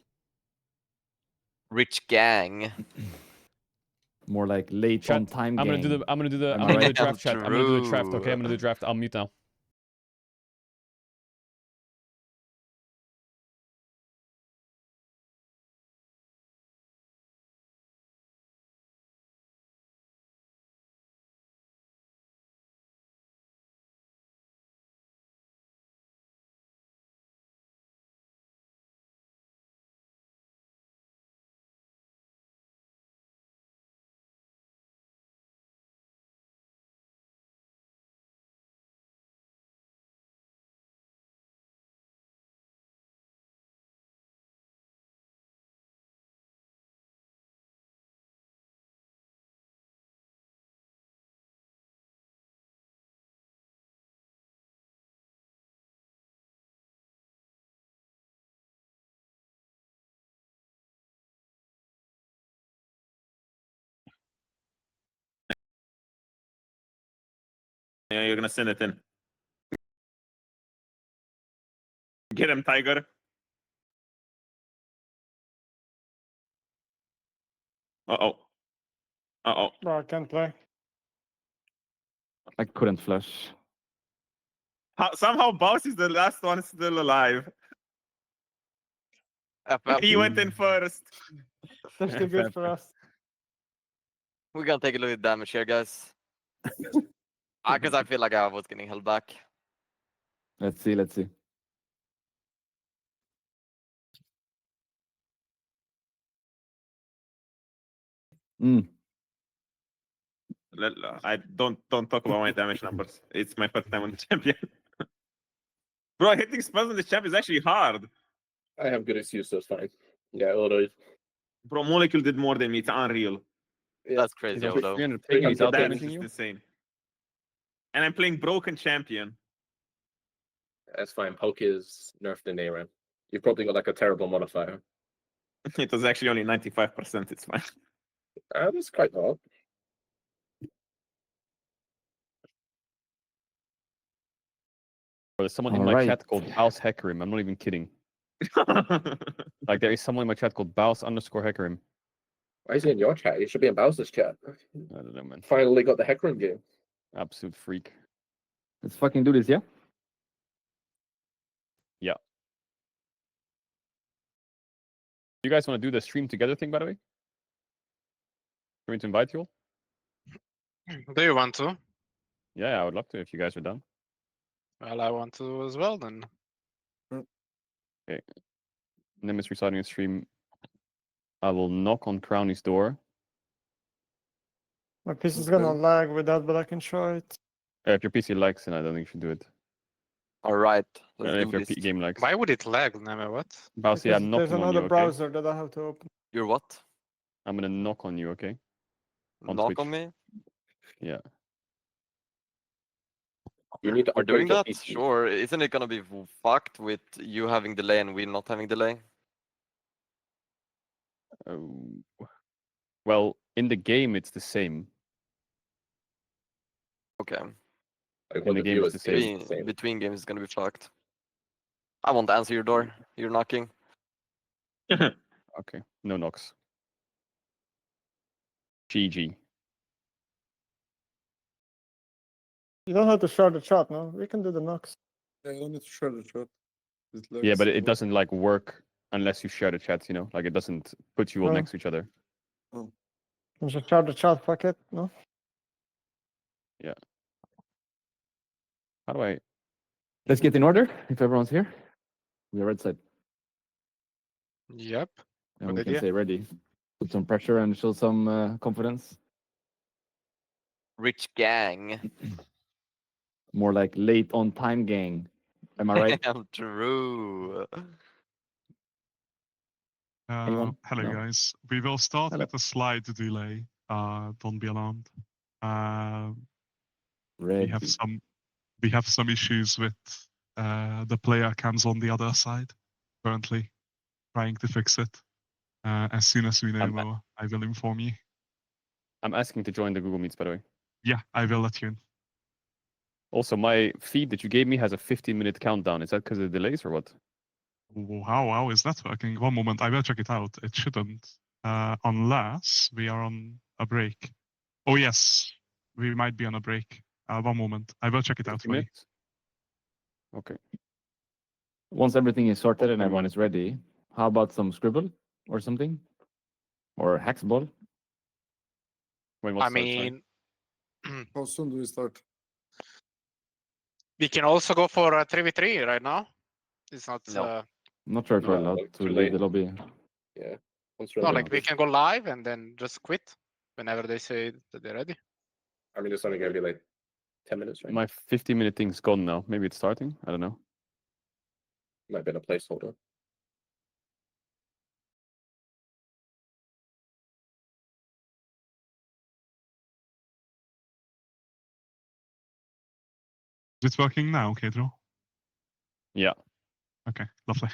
S3: Rich gang.
S11: More like late
S1: Chat,
S11: on time
S1: I'm gonna do
S11: gang.
S1: the I'm gonna do the
S11: Am
S1: I'm
S11: I
S1: gonna do
S11: right?
S1: the draft chat. I'm gonna do the draft, okay?
S3: True.
S1: I'm gonna do the draft. I'll mute now.
S7: Yeah, you're gonna send it in. Get him, Tiger. Uh-oh. Uh-oh.
S17: Bro, I can't play.
S11: I couldn't flush.
S7: Somehow Baus is the last one still alive. He went in first.
S17: That's too good for us.
S3: We're gonna take a look at damage here, guys. Because I feel like I was getting held back.
S11: Let's see, let's see.
S7: I don't talk about my damage numbers. It's my first time on the champion. Bro, hitting spells on the champ is actually hard.
S20: I have good excuse, so it's fine. Yeah, Odo.
S7: Bro, Molecule did more than me. It's unreal.
S3: That's crazy,
S1: He's on
S3: Odo.
S1: 300 ping and he's out
S7: That's
S1: damaging
S7: just
S1: you.
S7: insane. And I'm playing broken champion.
S20: That's fine. Poke is nerfed in ARAM. You've probably got like a terrible modifier.
S7: It was actually only 95%. It's fine.
S20: That's quite hard.
S1: There's someone in my chat called Baus Hackerim. I'm not even kidding. Like there is someone in my chat called Baus_Hackerim.
S20: Why is he in your chat? He should be in Bowser's chat.
S1: I don't know, man.
S20: Finally got the Hecarim game.
S1: Absolute freak.
S11: Let's fucking do this, yeah?
S1: Yeah. You guys want to do the stream together thing, by the way? Want me to invite you all?
S14: Do you want to?
S1: Yeah, I would love to if you guys are done.
S14: Well, I want to as well then.
S1: Okay. Nim is restarting a stream. I will knock on Crowny's door.
S17: My PC is gonna lag with that, but I can try it.
S1: If your PC likes, then I don't think you should do it.
S3: Alright, let's
S1: If
S3: do
S1: your
S3: this.
S1: game likes.
S14: Why would it lag, Nema? What?
S1: Baus, yeah, I'm
S17: There's
S1: knocking on
S17: another
S1: you, okay?
S17: browser that I have to open.
S3: You're what?
S1: I'm gonna knock on you, okay? On
S3: Knock
S1: Twitch.
S3: on me?
S1: Yeah.
S20: You need to
S3: We're
S20: upgrade
S3: doing
S20: your
S3: that?
S20: PC.
S3: Sure. Isn't it gonna be fucked with you having delay and we not having delay?
S1: Well, in the game, it's the same.
S3: Okay.
S1: In the game, it's the same.
S3: Between games, it's gonna be fucked. I won't answer your door. You're knocking.
S1: Okay, no knocks. GG.
S17: You don't have to share the chat, no? We can do the knocks.
S6: Yeah, you don't need to share the chat.
S1: Yeah, but it doesn't like work unless you share the chats, you know? Like it doesn't put you all
S17: No.
S1: next to each other.
S6: Oh.
S17: You should share the chat, fuck it, no?
S1: Yeah. How do I...
S11: Let's get in order if everyone's here. We are red side.
S14: Yep.
S11: And
S14: Good
S11: we
S14: idea.
S11: can say ready. Put some pressure and show some confidence.
S3: Rich gang.
S11: More like late on time gang. Am I right?
S3: True.
S11: Anyone?
S10: Hello,
S11: No?
S10: guys. We will start
S11: Hello.
S10: with a slight delay. Don't be alarmed.
S11: Ready.
S10: We have some issues with the player cams on the other side. Currently, trying to fix it. As soon as we know more, I will inform you.
S1: I'm asking to join the Google Meets, by the way.
S10: Yeah, I will let you in.
S1: Also, my feed that you gave me has a 15-minute countdown. Is that because of the delays or what?
S10: How is that working? One moment, I will check it out. It shouldn't, unless we are on a break. Oh yes, we might be on a break. One moment, I will check it out
S1: 15
S10: for you.
S1: minutes? Okay.
S11: Once everything is sorted and everyone is ready, how about some scribble or something? Or hexball?
S1: When
S14: I mean,
S6: How soon do we start?
S14: we can also go for a 3v3 right now. It's not.
S3: No.
S11: I'm not sure if we're
S20: No,
S11: allowed
S20: like,
S11: to
S20: too
S11: leave
S20: late.
S11: the lobby.
S20: Yeah.
S14: No, like we can go live and then just quit whenever they say that they're ready.
S20: I mean, it's only gonna be like 10 minutes, right?
S1: My 15-minute thing's gone now. Maybe it's starting. I don't know.
S20: Might be in a placeholder.
S10: Is it working now, Caedrel?
S1: Yeah.
S10: Okay, lovely.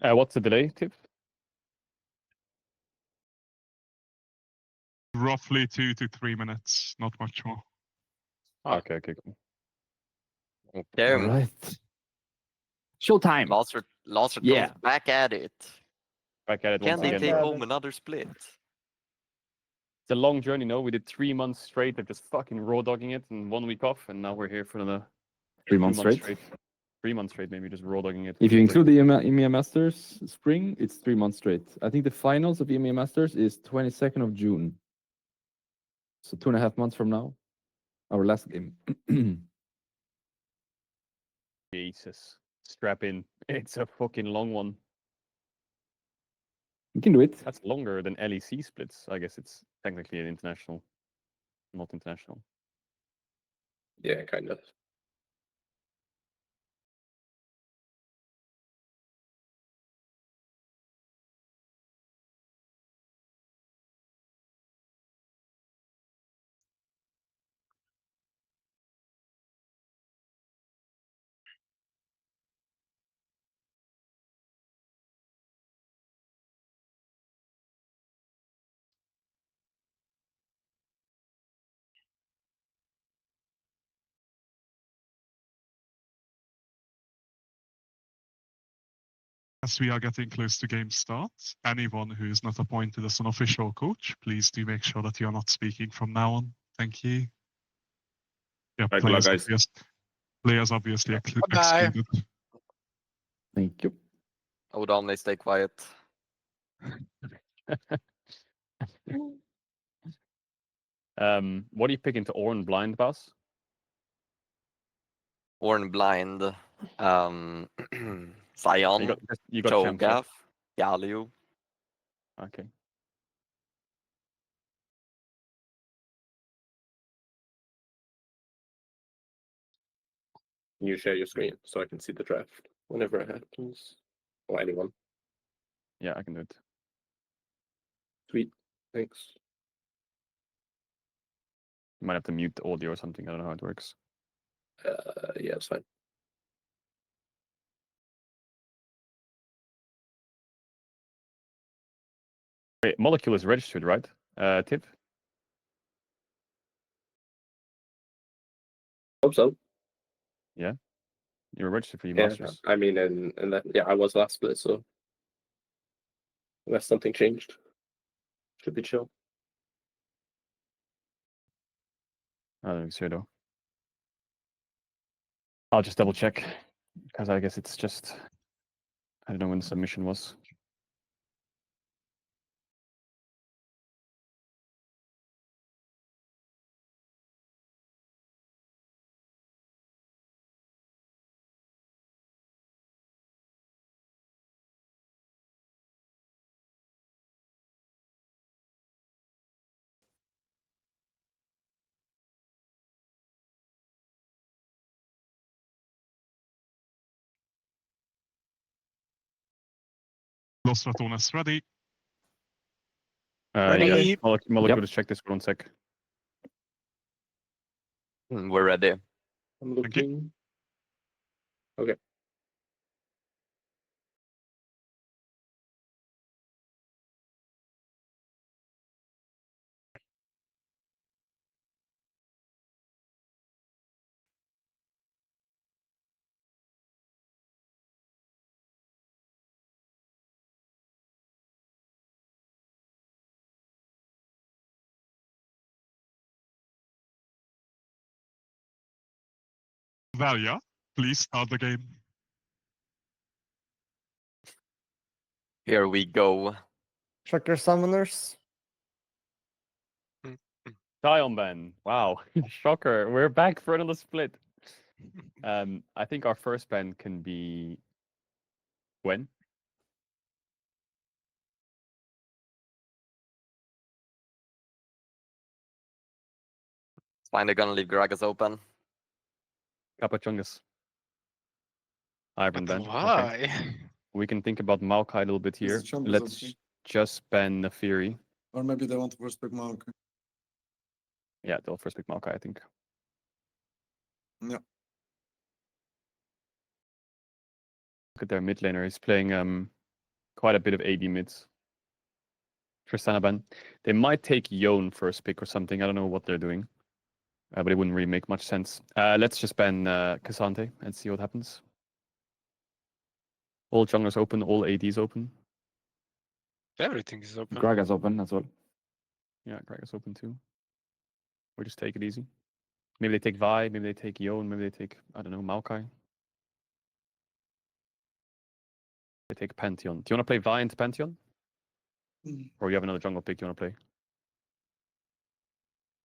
S1: What's the delay, Tip?
S10: Roughly 2 to 3 minutes, not much more.
S1: Okay, cool.
S3: Okay.
S11: All right. Showtime.
S3: Lancer
S11: Yeah.
S3: goes back at it.
S1: Back at it
S3: Can
S1: once
S3: they
S1: again.
S3: take
S17: at
S3: home
S17: it.
S3: another split?
S1: It's a long journey, no? We did 3 months straight of just fucking raw dogging it and 1 week off, and now we're here for another
S11: 3 months straight.
S1: 3 months straight, maybe just raw dogging it.
S11: If you include the EMEA Masters spring, it's 3 months straight. I think the finals of EMEA Masters is 22nd of June. So 2.5 months from now, our last game.
S1: Jesus. Strap in. It's a fucking long one.
S11: You can do it.
S1: That's longer than LEC splits. I guess it's technically an international, not international.
S20: Yeah, kind of.
S10: As we are getting close to game start, anyone who is not appointed as an official coach, please do make sure that you are not speaking from now on. Thank you. Yeah,
S7: Right, good luck, guys.
S10: Players obviously
S14: Bye.
S10: excluded.
S11: Thank you.
S3: I would only stay quiet.
S1: What are you picking to Orn blind, boss?
S3: Orn blind. Sion.
S1: You got champs, right?
S3: Cho'Gath. Galio.
S1: Okay.
S20: Can you share your screen so I can see the draft whenever it happens? Or anyone.
S1: Yeah, I can do it.
S20: Sweet. Thanks.
S1: You might have to mute the audio or something. I don't know how it works.
S20: Yeah, it's fine.
S1: Wait, Molecule is registered, right? Tip?
S20: Hope so.
S1: Yeah. You're registered for your
S20: Yeah,
S1: masters.
S20: I mean, and that, yeah, I was last split, so unless something changed, should be chill.
S1: I don't think so, though. I'll just double check, because I guess it's just... I don't know when the submission was.
S10: Los Ratones ready.
S1: Yeah, Molecule, just check this for 1 sec.
S3: We're ready.
S20: I'm looking. Okay.
S10: Valia, please start the game.
S3: Here we go.
S17: Check your summoners.
S1: Sion ban. Wow. Shocker. We're back for another split. I think our first ban can be... When?
S3: It's fine, they're gonna leave Gragas open.
S1: Kapachungus. Iron ban.
S14: Why?
S1: Okay. We can think about Maokai a little bit here. Let's just ban Nefiri.
S6: Or maybe they want to first pick Maokai.
S1: Yeah, they'll first pick Maokai, I think.
S6: Yeah.
S1: Look at their mid laner. He's playing quite a bit of AD mids. Tristanaban. They might take Yone first pick or something. I don't know what they're doing. But it wouldn't really make much sense. Let's just ban Cassante and see what happens. All junglers open, all ADs open.
S14: Everything is open.
S11: Gragas open as well.
S1: Yeah, Gragas open too. Or just take it easy. Maybe they take Vi, maybe they take Yone, maybe they take, I don't know, Maokai. They take Pantheon. Do you want to play Vi into Pantheon? Or you have another jungle pick you want to play?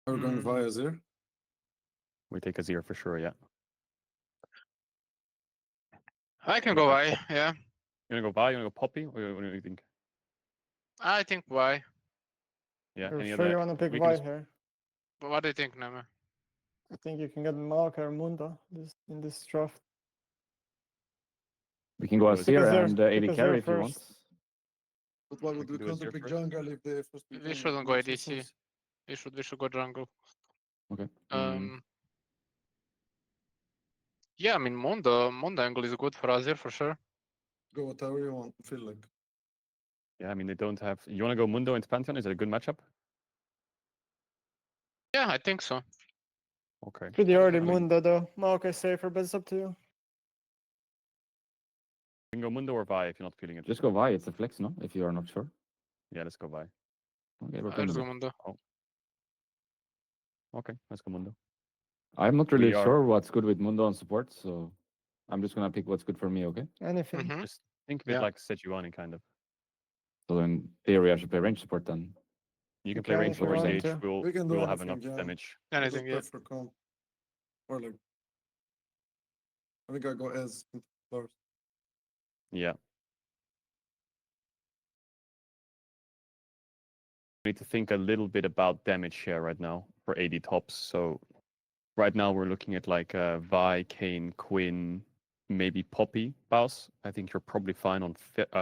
S6: Are we going via Azir?
S1: We take Azir for sure, yeah.
S14: I can go Y, yeah.
S1: You want to go Vi, you want to go Poppy, or what do you think?
S14: I think Y.
S1: Yeah,
S17: You're
S1: any
S17: sure
S1: other
S17: you want to pick
S1: weakness?
S17: Vi here?
S14: But what do you think, Nema?
S17: I think you can get Malka or Mundo in this draft.
S11: We can go
S1: Because
S11: Azir
S17: they're-
S11: and AD
S17: because
S11: carry
S17: they're
S11: if you want.
S17: first.
S6: But why would
S1: We
S6: we
S1: can do
S6: counter
S1: Azir
S6: pick
S1: first.
S6: jungle if they first pick
S14: We
S6: jungle?
S14: shouldn't go
S6: Makes no
S14: ADC.
S6: sense.
S14: We should go jungle.
S11: Okay.
S14: Yeah, I mean Mundo angle is good for Azir for sure.
S6: Go whatever you want, feel like.
S1: Yeah, I mean, they don't have... You want to go Mundo into Pantheon? Is it a good matchup?
S14: Yeah, I think so.
S1: Okay.
S17: Pretty early
S1: I mean,
S17: Mundo though. Malka is safer, but it's up to you.
S1: you can go Mundo or Vi if you're not feeling it.
S11: Just go Vi, it's a flex, no? If you are not sure.
S1: Yeah, let's go Vi.
S11: Okay, we're playing
S14: Let's go
S11: Mundo.
S14: Mundo.
S1: Okay, let's go Mundo.
S11: I'm not really
S1: We are-
S11: sure what's good with Mundo on support, so I'm just gonna pick what's good for me, okay?
S17: Anything.
S1: Just think of it
S14: Yeah.
S1: like Sejuani, kind of.
S11: So in theory, I should play range support then.
S1: You can
S17: You
S1: play
S17: can
S1: range
S17: if you
S1: for
S17: want
S1: engage.
S17: to.
S1: We'll
S6: We can do
S1: we'll have
S6: anything,
S1: enough
S6: yeah.
S1: damage.
S14: Anything, yeah.
S6: For comp. Or like. I think I go as first.
S1: Yeah. We need to think a little bit about damage share right now for AD tops. So right now we're looking at like Vi, Kayn, Quinn, maybe Poppy, Baus. I think you're probably fine on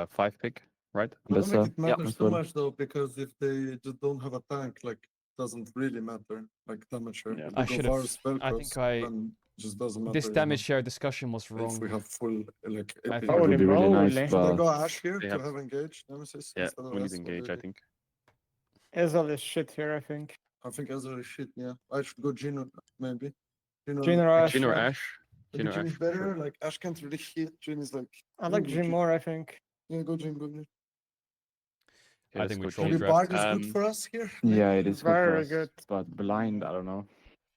S1: 5 pick, right?
S6: I don't think it matters
S11: as
S6: too
S11: well.
S6: much though, because if they just don't have a tank, like doesn't really matter. Like damage share.
S1: Yeah.
S6: If they
S1: I
S6: go
S1: should
S6: far
S1: have.
S6: spell
S1: I
S6: cross,
S1: think I.
S6: then it just doesn't matter.
S1: This damage share discussion was
S6: If we
S1: wrong.
S6: have full like
S1: I
S6: AP.
S1: think
S11: That would be really nice,
S6: Should I
S11: but
S6: go Ash here
S1: they
S6: to
S1: have-
S6: have engage nemesis
S1: Yeah,
S6: instead of
S1: we need
S6: S?
S1: to
S6: What
S1: engage,
S6: do
S1: I
S6: you think?
S1: think.
S17: Ezreal is shit here, I think.
S6: I think Ezra is shit, yeah. I should go Gino, maybe.
S17: Jhin or Ashe.
S1: Jhin or
S17: yeah.
S1: Ashe?
S6: Maybe
S1: Jhin or
S6: Jhin is
S1: Ashe, for
S6: better,
S1: sure.
S6: like Ash can't really hit. Jhin is like...
S17: I like Jhin more, I think.
S6: Yeah, go Jhin, go Jhin.
S1: Okay, I let's think we go troll
S6: Maybe
S1: draft.
S6: Bard is good for us here?
S11: yeah, it is good for
S17: Very
S11: us.
S17: good.
S11: But blind, I don't know.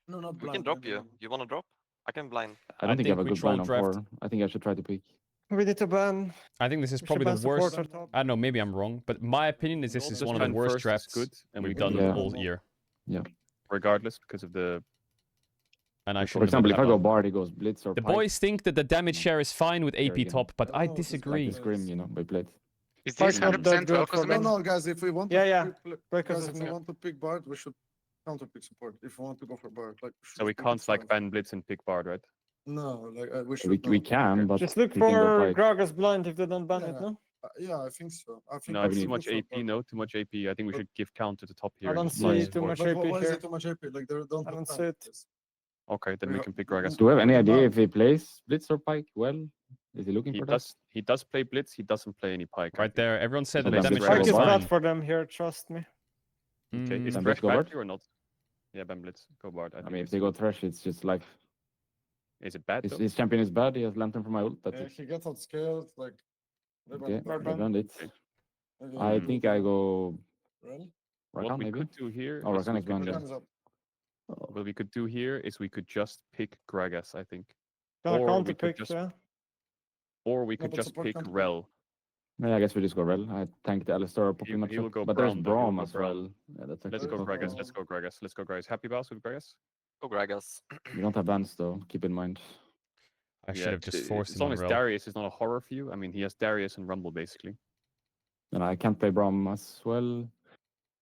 S6: No, not
S3: We
S6: blind.
S3: can drop
S6: maybe
S3: you.
S6: not.
S3: You wanna drop? I can blind.
S11: I don't think I have a
S1: we
S11: good
S1: troll
S11: blind on
S1: draft.
S11: 4. I think I should try to pick.
S17: We need to ban.
S1: I think this is
S17: We should
S1: probably
S17: ban
S1: the worst.
S17: supporter top.
S1: I don't know, maybe I'm wrong, but my opinion is this is
S6: Just
S1: one of the ban worst first is drafts
S6: good,
S1: and
S6: we
S1: we've
S6: can
S1: done
S11: do
S1: all
S6: that.
S1: year.
S11: Yeah.
S1: Regardless, because of the. And I
S11: For
S1: shouldn't have
S11: example, if
S1: bet
S11: I
S1: that
S11: go
S1: one.
S11: Bard, he goes Blitz or
S1: The
S11: Pike.
S1: boys think that the damage share is fine with AP
S11: again.
S1: top, but
S6: I
S1: I
S6: don't know, it's
S11: Like
S1: disagree.
S11: the scrim, you know, by plate.
S14: Is
S17: Pike's
S14: this
S17: not
S14: 100%
S17: that good
S14: well
S17: for
S6: No,
S17: them.
S14: cosmetic?
S6: no, guys, if we want
S17: Yeah,
S6: to
S17: yeah.
S6: pick,
S17: Because
S6: guys,
S17: of
S6: if we
S17: me.
S6: want to pick Bard, we should counter pick support. If we want to go for Bard, like
S1: So we
S6: should pick
S1: can't
S6: it
S1: like
S6: fast.
S1: ban Blitz and pick Bard, right?
S6: No, like we should.
S11: We
S6: not.
S11: can, but
S17: Just look
S11: he can go
S17: for
S11: Pike.
S17: Gragas blind if they don't ban it,
S6: Yeah.
S17: no?
S6: Yeah, I think so. I think
S1: No,
S6: we
S1: it's
S6: should
S1: too
S6: go
S1: much
S6: for
S1: AP.
S6: Bard.
S1: No, too much AP. I think we should give count to the top here.
S17: I don't
S1: and
S17: see
S1: just
S17: too
S1: support.
S17: much
S6: But
S17: AP
S6: why is
S17: here.
S6: it too much AP? Like they don't
S17: I don't
S6: have
S17: see
S6: time.
S17: it.
S1: Okay, then we can pick Gragas.
S11: Do we have any
S6: What
S11: idea
S6: about-
S11: if he plays Blitz or Pike well? Is he looking
S1: He
S11: for
S1: does. He does play Blitz. He doesn't play any Pike. I Right think. there, everyone said
S11: So
S1: the
S11: then
S1: damage
S11: Blitz
S1: share
S17: Pike
S11: go
S1: is
S17: is
S11: Bard.
S17: bad
S1: fine.
S17: for them here, trust me.
S1: Okay, is
S11: Then
S1: Thresh
S11: Blitz go
S1: bad
S11: Bard?
S1: here or not? Yeah, ban Blitz. Go Bard.
S11: I
S1: think
S11: mean, if
S1: it's
S11: they go
S1: good.
S11: Thresh, it's just life.
S1: Is it bad though?
S11: His champion is bad. He has Lantern for my ult. That's
S6: Yeah,
S11: it.
S6: he gets outscaled. Like.
S11: Okay,
S17: Bard
S11: I
S17: ban.
S11: banned it.
S6: Okay,
S11: I
S6: we
S11: think
S6: go
S11: I
S6: for-
S11: go
S6: Rel?
S1: What
S11: Rakan
S1: we
S11: maybe.
S1: could do here.
S11: Oh,
S1: is we
S11: Rakan is
S1: could
S11: gone.
S1: just-
S6: Rakan is up.
S1: What we could do here is we could just pick Gragas, I think,
S17: Gonna
S1: Or
S17: counter
S1: we could
S17: pick,
S1: just-
S17: yeah.
S1: or we
S6: No,
S1: could
S6: but
S1: just
S6: support
S1: pick
S6: can't pick.
S1: Rel.
S11: Yeah, I guess we just go Rel. I thank the Alistar or Poppy
S1: He will
S11: matchup.
S1: go
S11: But there's
S1: Braum, though, he'll
S11: Braum
S1: go
S11: as
S1: Braum.
S11: well. Yeah, that's
S1: Let's
S11: actually
S1: go
S11: tough.
S1: Gragas. Let's go Gragas. Let's go Gragas. Happy Baus with Gragas?
S3: Go Gragas.
S11: We don't have bans though. Keep in mind.
S1: I should have just forced As him
S11: Oh,
S1: on on as Rel. Darius is not a horror for you. I mean, he has Darius and Rumble basically.
S11: And I can't play Braum as well.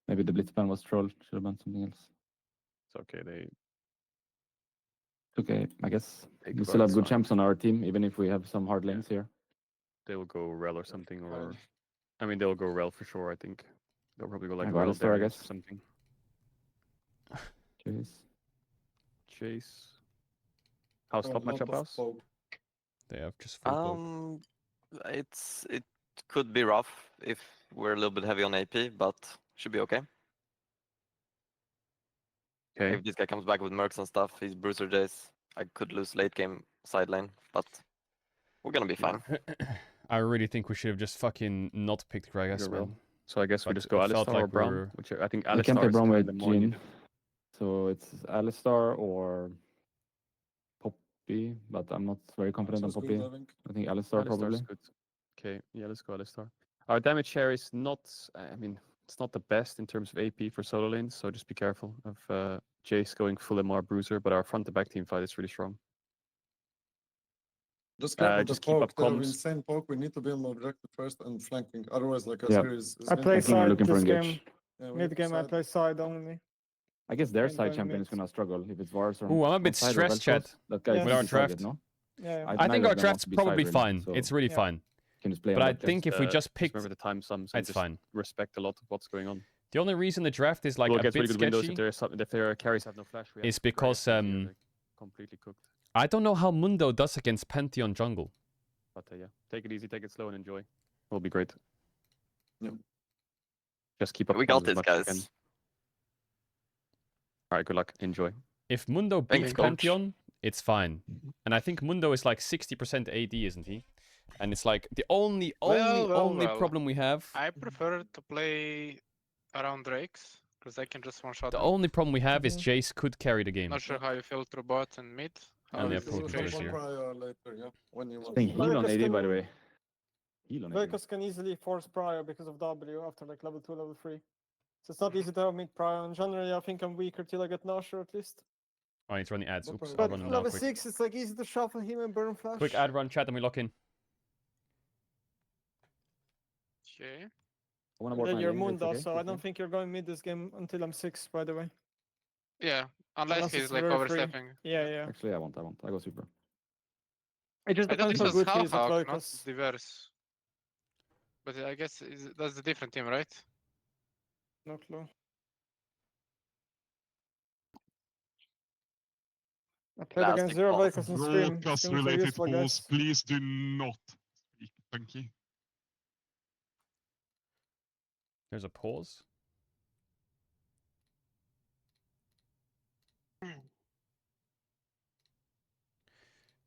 S11: Maybe the Blitz ban was trolled. Should have banned something else.
S1: It's okay. They
S11: Okay, I guess
S1: Take
S11: we
S1: the
S11: still have
S1: Bards,
S11: good
S1: fine.
S11: champs on our team, even if we have some hard lanes here.
S1: they will go Rel or something, or I mean, they'll go Rel for sure. I think they'll probably go like
S11: I go
S1: Rel
S11: Alistar, I
S1: Darius or
S11: guess.
S1: something.
S11: Chase.
S1: Chase. How's
S6: A
S1: top
S6: lot
S1: matchup,
S6: of
S1: Baus?
S6: poke.
S1: They have just full poke.
S3: It could be rough if we're a little bit heavy on AP, but should be okay.
S11: Okay.
S3: If this guy comes back with mercs and stuff, he's Bruiser Jace. I could lose late game side lane, but we're gonna be fine.
S1: I really think we should have just fucking not picked Gragas,
S16: You're
S1: man.
S16: wrong. So I guess we
S1: But
S16: just go
S1: it felt
S16: Alistar
S1: like
S16: or
S1: we
S16: Braum,
S1: were-
S16: which I think
S11: I can play
S16: Alistar is
S11: Braum
S16: kind of
S11: with
S16: the more
S11: Jhin.
S16: needed.
S11: So it's Alistar or Poppy, but I'm not very confident on
S6: Sounds good,
S11: Poppy.
S6: I think.
S11: I think Alistar
S16: Alistar's
S11: probably.
S16: good. Okay, yeah, let's go Alistar. Our damage share is not, I mean, it's not the best in terms of AP for solo lanes, so just be careful of Jace going full MR Bruiser, but our front to back team fight is really strong.
S6: Just careful
S16: just
S6: the
S16: keep
S6: poke.
S16: up
S6: They have
S16: comms.
S6: insane poke. We need to be on the objective first and flanking. Otherwise, like
S11: Yeah.
S6: Azir is
S17: I play
S11: I think we're
S17: side
S11: looking for
S17: this
S11: engage.
S17: game.
S6: Yeah, we
S17: Mid
S6: need
S17: game I
S6: side.
S17: play side only.
S11: I guess their
S17: And
S11: side
S17: going
S11: champion is
S17: mid.
S11: gonna struggle if it's Varus or
S1: Ooh, I'm a bit
S11: on side or
S1: stressed, chat.
S11: Vel'Koz. That guy
S17: Yeah.
S11: is
S1: With our
S11: easy target,
S1: draft.
S11: no?
S17: Yeah, yeah.
S1: I
S11: neither
S1: think
S11: of
S1: our
S11: them
S1: draft's
S11: want to be
S1: probably
S11: side, really,
S1: fine.
S11: so
S1: It's really
S17: Yeah.
S1: fine.
S11: you can just play
S1: But
S11: on
S1: I
S11: that
S1: think if we just picked,
S16: remember the time sums and
S1: it's
S16: just
S1: fine.
S16: respect a lot of what's going on.
S1: The only reason the draft is like
S16: We'll
S1: a
S16: get
S1: bit
S16: really good windows
S1: sketchy
S16: if their carries have no flash. We have
S1: is because
S16: Gragas and Azir, like, completely cooked.
S1: I don't know how Mundo does against Pantheon jungle.
S16: But yeah, take it easy, take it slow, and enjoy. It'll be great.
S6: Yep.
S16: Just keep up.
S3: We got
S16: comms as
S3: this,
S16: much as you can.
S3: guys.
S16: All right, good luck. Enjoy.
S1: If Mundo
S3: Thanks,
S1: beats
S3: coach.
S1: Pantheon, it's fine. And I think Mundo is like 60% AD, isn't he? And it's like the only
S14: Well.
S1: problem we have.
S14: I prefer to play around Drakes because I can just one shot
S1: The
S14: them.
S1: only problem we have is
S17: Mhm.
S1: Jace could carry the game.
S14: Not sure how you feel through bot and mid. How
S1: And
S14: is
S1: the
S14: the
S1: approach
S6: We'll
S1: is
S6: shop
S14: situation?
S1: here.
S6: one prior later, yeah. When you
S11: I
S6: want.
S11: think heal on
S17: Vel'Koz
S11: AD,
S17: can-
S11: by the way. Heal on AD.
S17: Vel'Koz can easily force prior because of W after like level 2, level 3. So it's not easy to have mid prior. And generally, I think I'm weaker till I get Nasher at least.
S1: Oh, I need to run the ads.
S6: No
S1: Oops, I'll
S6: problem.
S1: run
S17: But
S1: them now
S17: level
S1: quick.
S17: 6, it's like easy to shuffle him and burn flash.
S1: Quick ad run, chat, and we lock in.
S14: Okay.
S11: I wanna
S17: And
S11: work
S17: then
S11: my
S17: you're
S11: lane, if it's
S17: Munda,
S11: okay,
S17: so I
S11: quickly.
S17: don't think you're going mid this game until I'm 6, by the way.
S14: Yeah, unless
S17: Unless
S14: he's
S17: it's
S14: like
S17: very free.
S14: overstepping.
S17: Yeah, yeah.
S11: Actually, I won't. I go super.
S17: It just
S14: I thought
S17: depends
S14: this
S17: how
S14: was
S17: good he
S14: half
S17: is at
S14: Hawk, not
S17: Vel'Koz.
S14: diverse. But I guess that's a different team, right?
S17: No clue. I played against
S3: Plastic
S17: Zero
S3: balls.
S17: Vel'Koz on stream.
S10: Broadcast
S17: Streams are
S10: related
S17: useful,
S10: balls,
S17: guys.
S10: please do not speak. Thank you.
S1: There's a pause.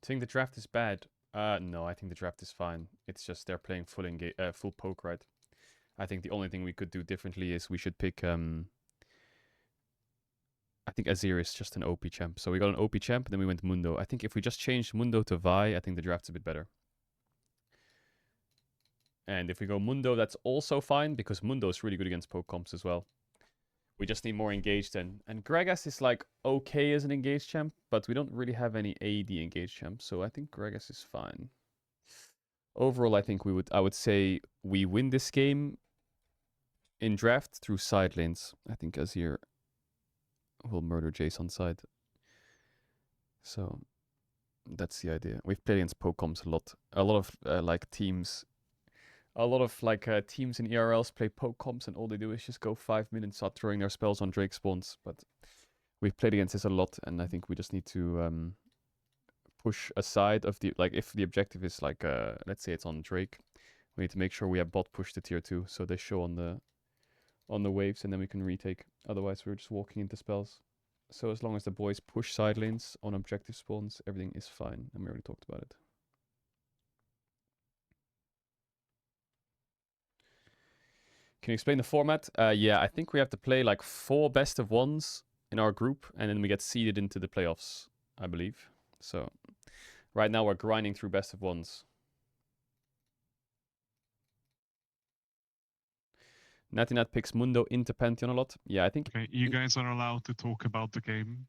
S1: Think the draft is bad? No, I think the draft is fine. It's just they're playing full poke, right? I think the only thing we could do differently is we should pick. I think Azir is just an OP champ. So we got an OP champ, and then we went Mundo. I think if we just changed Mundo to Vi, I think the draft's a bit better. And if we go Mundo, that's also fine, because Mundo is really good against poke comps as well. We just need more engaged then. And Gragas is like okay as an engaged champ, but we don't really have any AD engaged champs, so I think Gragas is fine. Overall, I think I would say we win this game in draft through side lanes. I think Azir will murder Jace on side. So that's the idea. We've played against poke comps a lot. A lot of like teams. A lot of like teams in ERLs play poke comps, and all they do is just go 5 minutes, start throwing their spells on Drake spawns. But we've played against this a lot, and I think we just need to push aside of the, like, if the objective is like let's say it's on Drake, we need to make sure we have bot push to tier 2, so they show on the waves, and then we can retake. Otherwise, we're just walking into spells. So as long as the boys push side lanes on objective spawns, everything is fine, and we already talked about it. Can you explain the format? Yeah, I think we have to play like 4 best of 1s in our group, and then we get seeded into the playoffs, I believe. So right now we're grinding through best of 1s. Natinat picks Mundo into Pantheon a lot. Yeah, I think...
S10: Okay, you guys are allowed to talk about the game.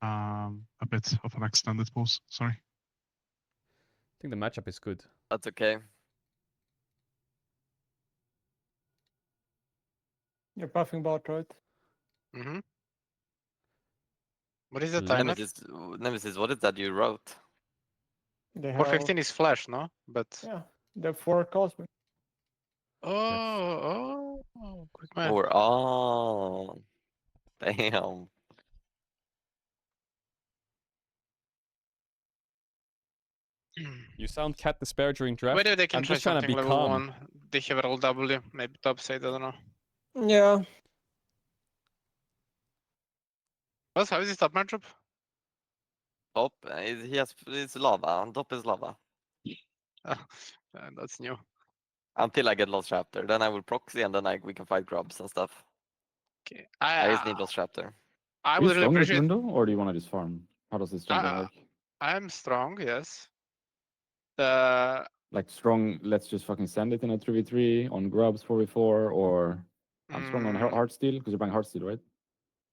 S10: A bit of an extended pause, sorry.
S1: I think the matchup is good.
S3: That's okay.
S17: You're buffing bot, right?
S14: Mm-hmm. What is the timer?
S3: Nemesis, what is that you wrote?
S17: They
S14: 415 is flash, no? But
S17: Yeah, they're 4 Cosmic.
S14: oh, quick man.
S3: Or damn.
S1: You sound cat despair during draft.
S14: Whether they can
S1: I'm
S14: try
S1: just trying to
S14: something
S1: be
S14: level
S1: calm.
S14: 1. They have a roll W, maybe top side, I don't know.
S17: Yeah.
S3: How is his top matchup? Top, it's lava. On top is lava.
S14: That's new.
S3: Until I get Lost Chapter, then I will proxy and then we can fight grubs and stuff.
S14: Okay.
S3: I just need Lost Chapter.
S14: I
S11: Are you
S14: would really
S11: strong with
S14: appreciate.
S11: Mundo, or do you want to just farm? How does this strong game work?
S14: I'm strong, yes.
S11: Like strong, let's just fucking send it in a 3v3 on grubs 4v4, or I'm strong on Heartsteel because you're buying Heartsteel, right?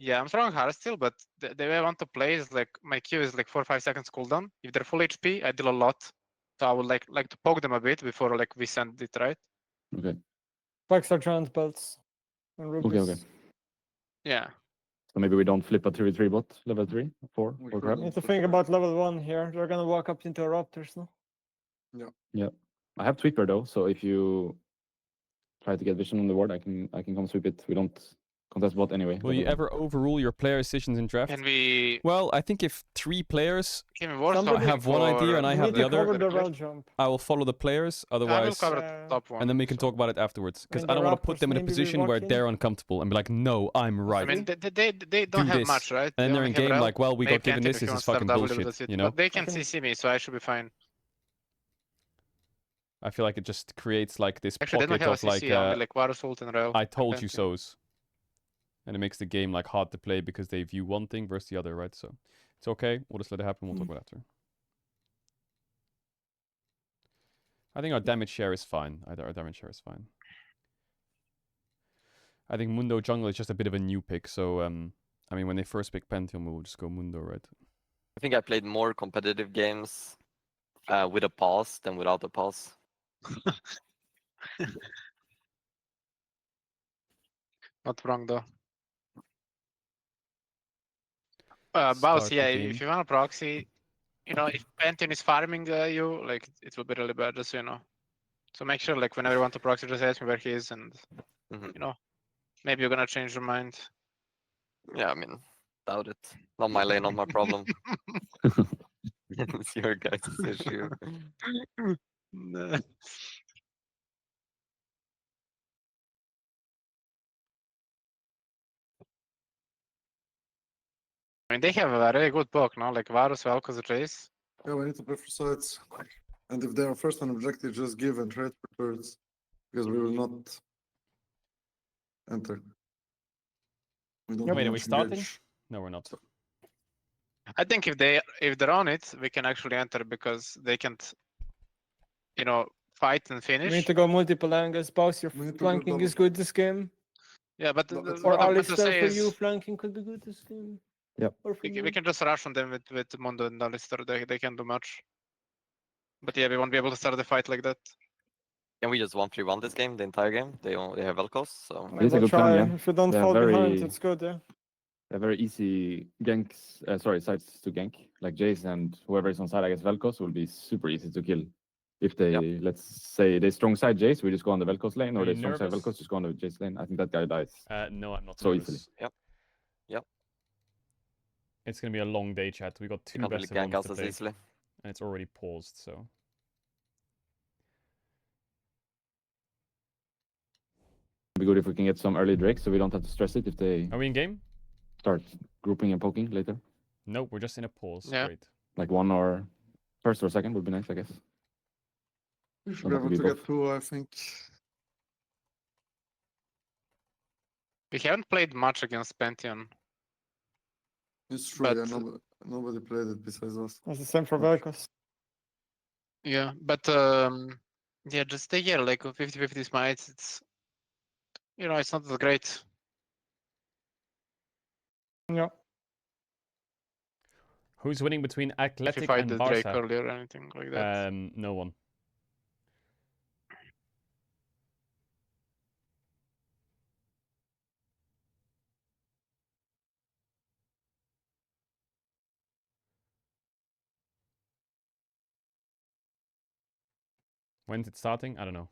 S14: Yeah, I'm strong hard still, but the way I want to play is like my Q is like 4 or 5 seconds cooldown. If they're full HP, I deal a lot. So I would like to poke them a bit before like we send it, right?
S11: Okay.
S17: Flex are giant belts and rubies.
S11: Okay.
S14: Yeah.
S11: So maybe we don't flip a 3v3 bot level 3, 4, or crap.
S17: Need to think about level 1 here. They're gonna walk up into a Raptors now.
S11: Yeah. I have Tweaker though, so if you try to get vision on the ward, I can come sweep it. We don't contest bot anyway.
S1: Will you ever overrule your player decisions in draft?
S14: Can we?
S1: Well, I think if 3 players
S14: Somebody
S1: have one idea and I have the other,
S17: the rail jump.
S1: I will follow the players.
S14: I will
S1: Otherwise,
S14: cover the top one.
S1: and then we can talk about it afterwards. Because
S17: And
S1: I
S17: the
S1: don't want to put
S17: Raptors
S1: them in a
S17: maybe
S1: position where
S17: reworking?
S1: they're uncomfortable and be like, "No, I'm right."
S14: I mean, they don't
S1: Do
S14: have
S1: this.
S14: much, right?
S1: And then
S14: They
S1: they're
S14: only
S1: in
S14: have
S1: game
S14: rel.
S1: like, "Well, we
S14: Maybe
S1: got given
S14: Anthem
S1: this.
S14: if he
S1: This is
S14: wants to start
S1: fucking
S14: W,
S1: bullshit."
S14: that's it.
S1: You know?
S14: But they can CC me, so I should be fine.
S1: I feel like it just creates like this
S14: Actually, they don't
S1: pocket
S14: have a
S1: of like,
S14: CC, only like Varus ult and rel.
S1: I told you
S14: Phantom.
S1: so's. And it makes the game like hard to play because they view one thing versus the other, right? So it's okay. We'll just let it happen. We'll talk about it after. I think our damage share is fine. Our damage share is fine. I think Mundo Jungle is just a bit of a new pick. So, I mean, when they first pick Pantheon, we'll just go Mundo, right?
S3: I think I played more competitive games with a pause than without a pause.
S14: Not wrong though.
S1: Start
S14: Baus,
S1: the
S14: yeah,
S1: game.
S14: if you want a proxy, you know, if Pantheon is farming you, like, it will be really bad, just so you know. So make sure, like, whenever you want to proxy, just ask me where he is, and, you know, maybe you're gonna change your mind.
S3: Yeah, I mean, doubt it. Not my lane, not my problem. It's your guys' issue.
S14: Nah. I mean, they have a really good book, no? Like Varus, Vel'Koz, Jace.
S6: Yeah, we need to play for sides. And if they are first on objective, just give and trade for turrets. Because we will not enter. We don't
S1: Wait,
S6: have
S1: are we
S6: much
S1: starting?
S6: engage.
S1: No, we're not.
S14: I think if they're on it, we can actually enter because they can't, you know, fight and
S17: We need
S14: finish.
S17: to go multiple angles. Boss, your
S6: We need to go
S17: flanking is
S6: double.
S17: good this game.
S14: Yeah, but
S6: No, it's
S17: Or
S14: what I meant to
S17: Alistair
S14: say
S17: for
S14: is
S17: you, flanking could be good this game.
S11: Yep.
S17: Or for
S14: we
S17: me.
S14: can just rush on them with Mundo and Alistair. They can't do much. But yeah, we won't be able to start the fight like that.
S3: Can we just 1-3-1 this game, the entire game? They have Vel'Koz, so...
S11: It's a
S17: We'll
S11: good plan,
S17: try.
S11: yeah.
S17: If you don't
S11: They
S17: fall
S11: have
S17: behind,
S11: very-
S17: it's good, yeah.
S11: They're very easy ganks, sides to gank. Like Jace and whoever is on side against Vel'Koz will be super easy to kill. If they, let's say, they strong side Jace, we just go on the Vel'Koz lane,
S1: Are
S11: or they
S1: you
S11: strong side
S1: nervous?
S11: Vel'Koz, just go on the Jace lane. I think that guy dies
S1: No, I'm not
S11: so
S1: nervous.
S11: easily.
S3: Yep.
S1: It's gonna be a long day, chat. We got
S3: You
S1: 2
S3: can't really
S1: best of
S3: gank
S1: ones
S3: us
S1: to
S3: as
S1: play,
S3: easily.
S1: and it's already paused. So
S11: It'd be good if we can get some early Drake, so we don't have to stress it if they
S1: are we in game?
S11: start grouping and poking later.
S1: Nope, we're just in a pause.
S14: Yeah.
S1: Great.
S11: Like one or first or second would be nice, I guess.
S6: We should
S11: Don't
S6: be
S11: have
S6: able
S11: to
S6: to
S11: be
S6: get two, I think.
S14: We haven't played much against Pantheon.
S6: It's true,
S14: But-
S6: yeah, nobody played it besides us.
S17: That's the same for Vel'Koz.
S14: Yeah, but yeah, just stay here, like 50-50 smites. It's, you know, it's not that great.
S17: Yeah.
S1: Who's winning between
S14: If you
S1: Athletic
S14: fight
S1: and
S14: the Drake
S1: Barca?
S14: earlier or anything like that.
S1: No one. When's it starting? I don't know.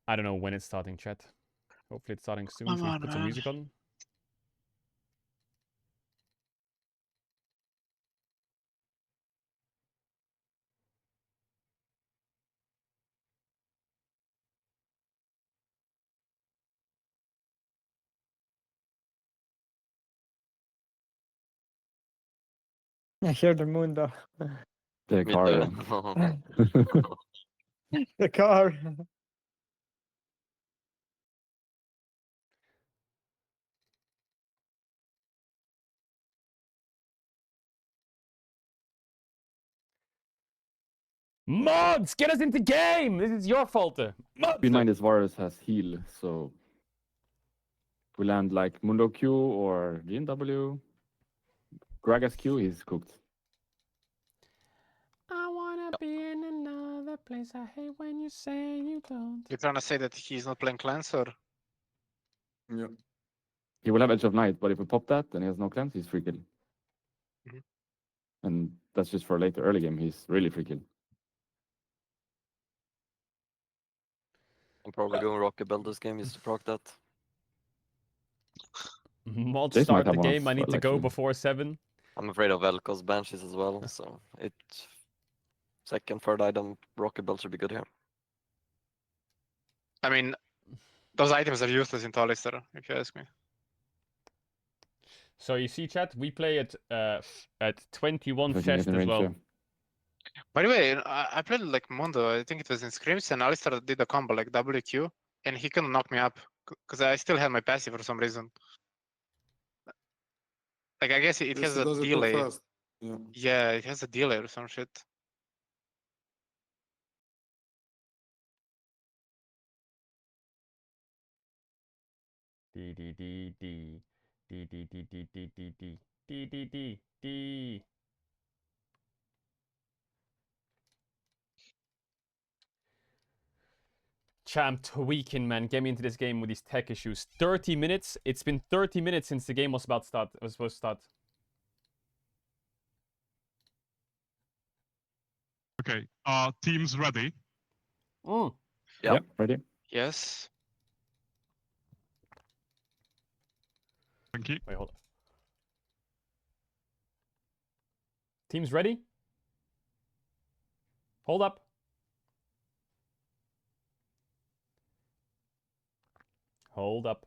S1: I don't know when it's starting, chat. Hopefully it's starting soon.
S14: Come
S1: Should we
S14: on,
S1: put some
S14: man.
S1: music on?
S17: I hear the moon though.
S11: The
S3: Me
S11: car.
S3: too.
S11: Yeah.
S17: The car.
S1: Mods, get us into game! This is your fault.
S11: Keep in mind this Varus has heal, so if we land like Mundo Q or GNW, Gragas Q, he's cooked.
S1: I wanna be in another place. I hate when you say you don't.
S14: You're trying to say that he's not playing clans, or?
S6: Yeah.
S11: He will have Edge of Night, but if we pop that and he has no cleanse, he's free kill.
S14: Mhm.
S11: And that's just for later early game, he's really free kill.
S3: I'm probably going Rocky Bell this game just to proc that.
S1: Mods
S11: Jason might
S1: start the
S11: have one
S1: game. I
S11: as
S1: need
S11: well,
S1: to go
S11: actually.
S1: before 7.
S3: I'm afraid of Velko's Banshees as well, so it second, third item, Rocky Bell should be good here.
S14: I mean, those items are useless in Talister, if you ask me.
S1: So you see, chat, we play at 21
S11: If I can get
S1: Fest
S11: in
S1: as
S11: range,
S1: well.
S11: yeah.
S14: By the way, I played like Mundo, I think it was in Scrims, and Alistar did a combo like WQ, and he couldn't knock me up, because I still had my passive for some reason. Like, I guess it
S6: Yes,
S14: has
S6: he
S14: a
S6: does it too
S14: delay.
S6: fast. Yeah.
S14: Yeah, it has a delay or some shit.
S1: D D D D D D D D D D D D D D D. Champ tweaking, man. Get me into this game with these tech issues. 30 minutes. It's been 30 minutes since the game was about to start. Was supposed to start.
S10: Okay, teams ready?
S1: Mm.
S11: Yep, ready.
S14: Yes.
S10: Thank you.
S1: Wait, hold on. Teams ready? Hold up. Hold up.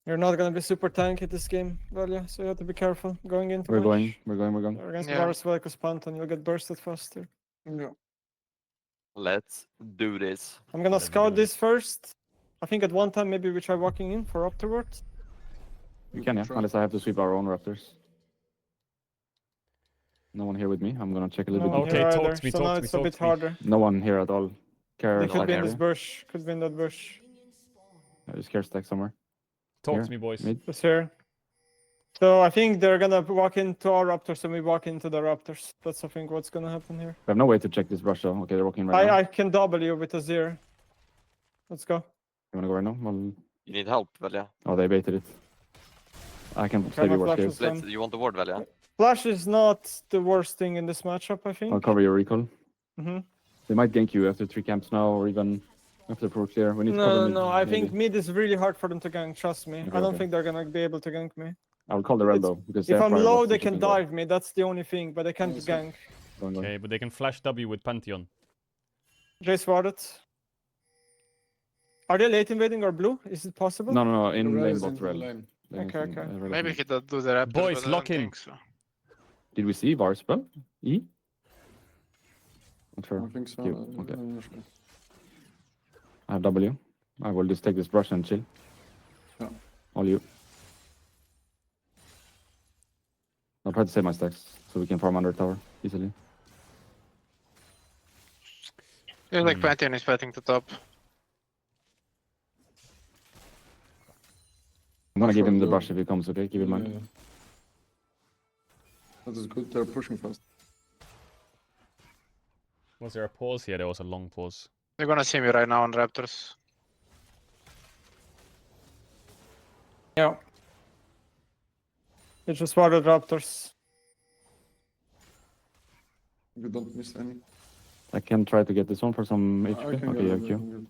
S17: You're not gonna be super tanky this game, Valia, so you have to be careful going into
S11: We're
S17: match.
S11: going, we're going, we're going.
S17: Against
S14: Yeah.
S17: Varus Velko's Pantheon, you'll get bursted faster.
S6: Yeah.
S3: Let's do this.
S17: I'm gonna
S1: Let's
S17: scout
S1: do it.
S17: this first. I think at one time maybe we try walking in for afterwards.
S11: We can, yeah, unless I have to sweep our own Raptors. No one here with me. I'm gonna check a little
S17: No
S11: bit.
S17: one
S1: Okay,
S17: here
S1: talk
S17: either,
S1: to me,
S17: so
S1: talk
S17: now
S1: to me,
S17: it's a
S1: talk
S17: bit
S1: to me.
S17: harder.
S11: No one here at all. Care
S17: They could be in
S11: area.
S17: this bush. Could be in that bush.
S11: Just care stack somewhere.
S1: Talk
S11: Here,
S1: to me, boys.
S11: mid.
S17: Just here. So I think they're gonna walk into our Raptors and we walk into the Raptors. That's I think what's gonna happen here.
S11: We have no way to check this brush though. Okay, they're walking right now.
S17: I can double you with a zero. Let's go.
S11: You wanna go right now? Well,
S3: You need help, Velja.
S11: oh, they baited it. I can
S17: Okay,
S11: save
S17: my
S11: you worst
S17: flash
S11: case.
S17: is
S3: Let's,
S17: done.
S3: you want the ward, Velja?
S17: Flash is not the worst thing in this matchup, I
S11: I'll
S17: think.
S11: cover your recall.
S17: Mhm.
S11: They might gank you after 3 camps now, or even after pro clear. We need to cover
S17: No,
S11: mid.
S17: no, I
S11: maybe.
S17: think mid is really hard for them to gank, trust me.
S11: Okay,
S17: I don't
S11: okay.
S17: think they're gonna be able to gank me.
S11: I will call the red
S17: It's-
S11: though, because
S17: If
S11: their
S17: I'm
S11: prior
S17: low,
S11: was
S17: they
S11: to
S17: can
S11: keep going.
S17: dive me, that's the only thing, but they can't gank.
S11: Going.
S1: Okay, but they can flash W with Pantheon.
S17: Jace warded. Are they late invading or blue? Is it possible?
S11: No, no, no, in
S6: Red
S11: lane
S6: is
S11: bot
S6: in the
S11: red.
S6: lane.
S11: Lane's
S17: Okay,
S11: in,
S17: okay.
S11: red
S14: Maybe
S11: lane.
S14: he does do the Raptors,
S1: Boys,
S14: but I
S1: lock
S14: don't
S1: in.
S14: think so.
S11: Did we see Var spell? E? Not sure.
S6: I think so.
S11: Q,
S6: I'm
S11: okay.
S6: not sure.
S11: I have W. I will just take this brush and chill.
S6: Yeah.
S11: All you. I'll try to save my stacks so we can farm under tower easily.
S14: Feels like Pantheon is fighting the top.
S11: I'm gonna give
S6: Sure,
S11: him the
S6: go.
S11: brush if he comes, okay? Keep in
S6: Yeah,
S11: mind.
S6: yeah. That is good. They're pushing fast.
S1: Was there a pause here? There was a long pause.
S14: They're gonna see me right now on Raptors.
S17: Yeah. They just warded Raptors.
S6: You don't miss any.
S11: I can try to get this one for some HP.
S6: I can
S11: Okay,
S6: get
S11: you
S6: it,
S11: have
S6: I
S11: Q.
S6: can get it.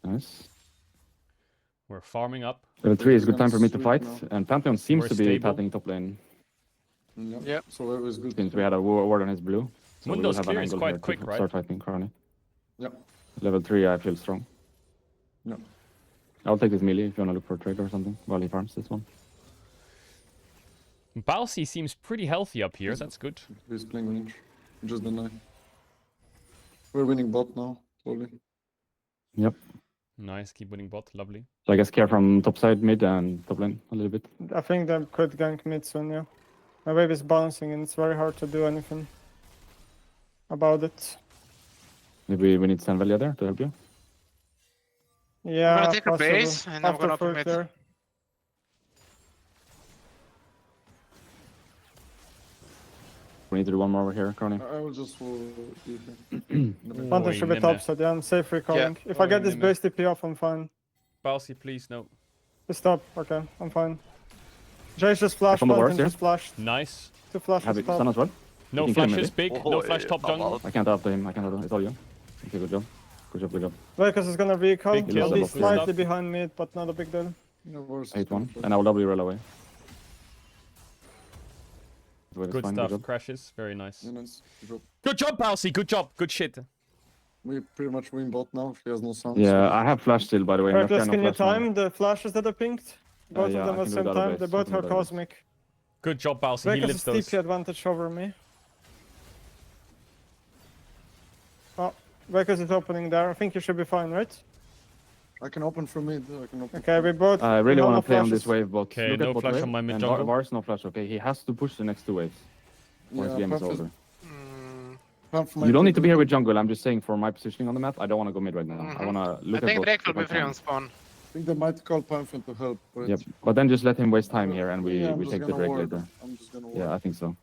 S11: Nice.
S1: We're farming up.
S11: Level 3 is
S6: He's
S11: good time for me to
S6: gonna
S11: fight,
S6: sweep
S11: and Pantheon seems
S1: We're
S11: to be
S1: stable.
S11: pathing top lane
S6: Yeah.
S14: Yep.
S6: So that was good.
S11: since we had a ward on his blue. So we will
S1: Mundo's
S11: have an
S1: clear is
S11: angle
S1: quite
S11: here
S1: quick,
S11: to
S1: right?
S11: start fighting Crony.
S6: Yep.
S11: Level 3, I feel strong.
S6: No.
S11: I'll take this melee if you want to look for a trade or something while he farms this one.
S1: Balsi seems pretty healthy up here. That's good.
S6: He's playing range. Just deny. We're winning bot now, slowly.
S11: Yep.
S1: Nice, keep winning bot. Lovely.
S11: So I guess care from top side, mid, and top lane a little bit.
S17: I think they could gank mid soon, yeah. My wave is bouncing and it's very hard to do anything about it.
S11: Maybe we need Sanvelia there to help you.
S17: Yeah,
S14: I'm gonna take a
S17: possible.
S14: base and I'm
S17: After
S14: gonna open
S17: full
S14: mid.
S17: clear.
S11: We need to do one more over here, Crony.
S6: I will just
S17: Phantom should be top side, yeah, I'm safe recalling. If I get this base TP off, I'm fine.
S1: Balsi, please, no.
S17: Just stop, okay, I'm fine. Jay's just flashed,
S11: From the
S17: Phantom
S11: wars here.
S17: just flashed.
S1: Nice.
S17: Two flashes
S11: Have it
S17: top.
S11: stun as well.
S1: No
S11: You can kill him,
S1: flashes,
S11: maybe.
S1: big. No flash top jungle.
S11: I can't after him. I can't after. It's all you. Okay, good job. Good job, good job.
S17: Vegas is gonna recall.
S1: Big
S17: He'll
S11: kill.
S17: be
S11: Good
S17: slightly
S1: stuff.
S17: behind mid, but not a big deal.
S11: 8-1. And I will W roll away.
S1: Good stuff. Crashes. Very nice.
S6: Yeah, nice. Good job.
S1: Good job, Balsi. Good job. Good shit.
S6: We pretty much win bot now. He has no sound.
S11: Yeah, I have flash still, by the way. and
S17: Reckless,
S11: I've got
S17: can
S11: no
S17: you
S11: flash now.
S17: time the flashes that are pinged? Both
S11: yeah,
S17: of them
S11: I
S17: at the
S11: can do
S17: same
S11: that
S17: time.
S11: base.
S17: They
S11: I
S17: both
S11: can do
S17: are
S11: that base.
S17: cosmic.
S1: Good job, Balsi. He
S17: Vegas
S1: lives
S17: is
S1: those.
S17: TP advantage over me. Oh, Vegas is opening there. I think you should be fine, right?
S6: I can open from mid. I can open.
S17: Okay, we both.
S11: I really
S17: no
S11: want
S17: no
S11: to play on
S17: flashes.
S11: this wave, but
S1: Okay,
S11: look
S1: no
S11: at bot
S1: flash
S11: wave.
S1: on my mid
S11: And
S1: jungle.
S11: Varus, no flash. Okay, he has to push the next 2 waves. Or his
S6: Yeah,
S11: game is
S6: Puff is-
S11: over.
S6: Puff my
S11: You don't
S6: mid
S11: need to be
S6: is-
S11: here with jungle. I'm just saying for my positioning on the map, I don't want to go mid right now. I want to look
S14: I
S11: at
S14: think
S11: bot
S14: Drake will
S11: if I
S14: be free
S11: can.
S14: on spawn.
S6: I think they might call Pantheon to help. But
S11: Yep, but then just let him waste time here and
S6: Yeah, I'm
S11: we
S6: just
S11: take the
S6: gonna
S11: Drake
S6: ward.
S11: later.
S6: I'm just gonna
S11: Yeah,
S6: ward.
S11: I think so.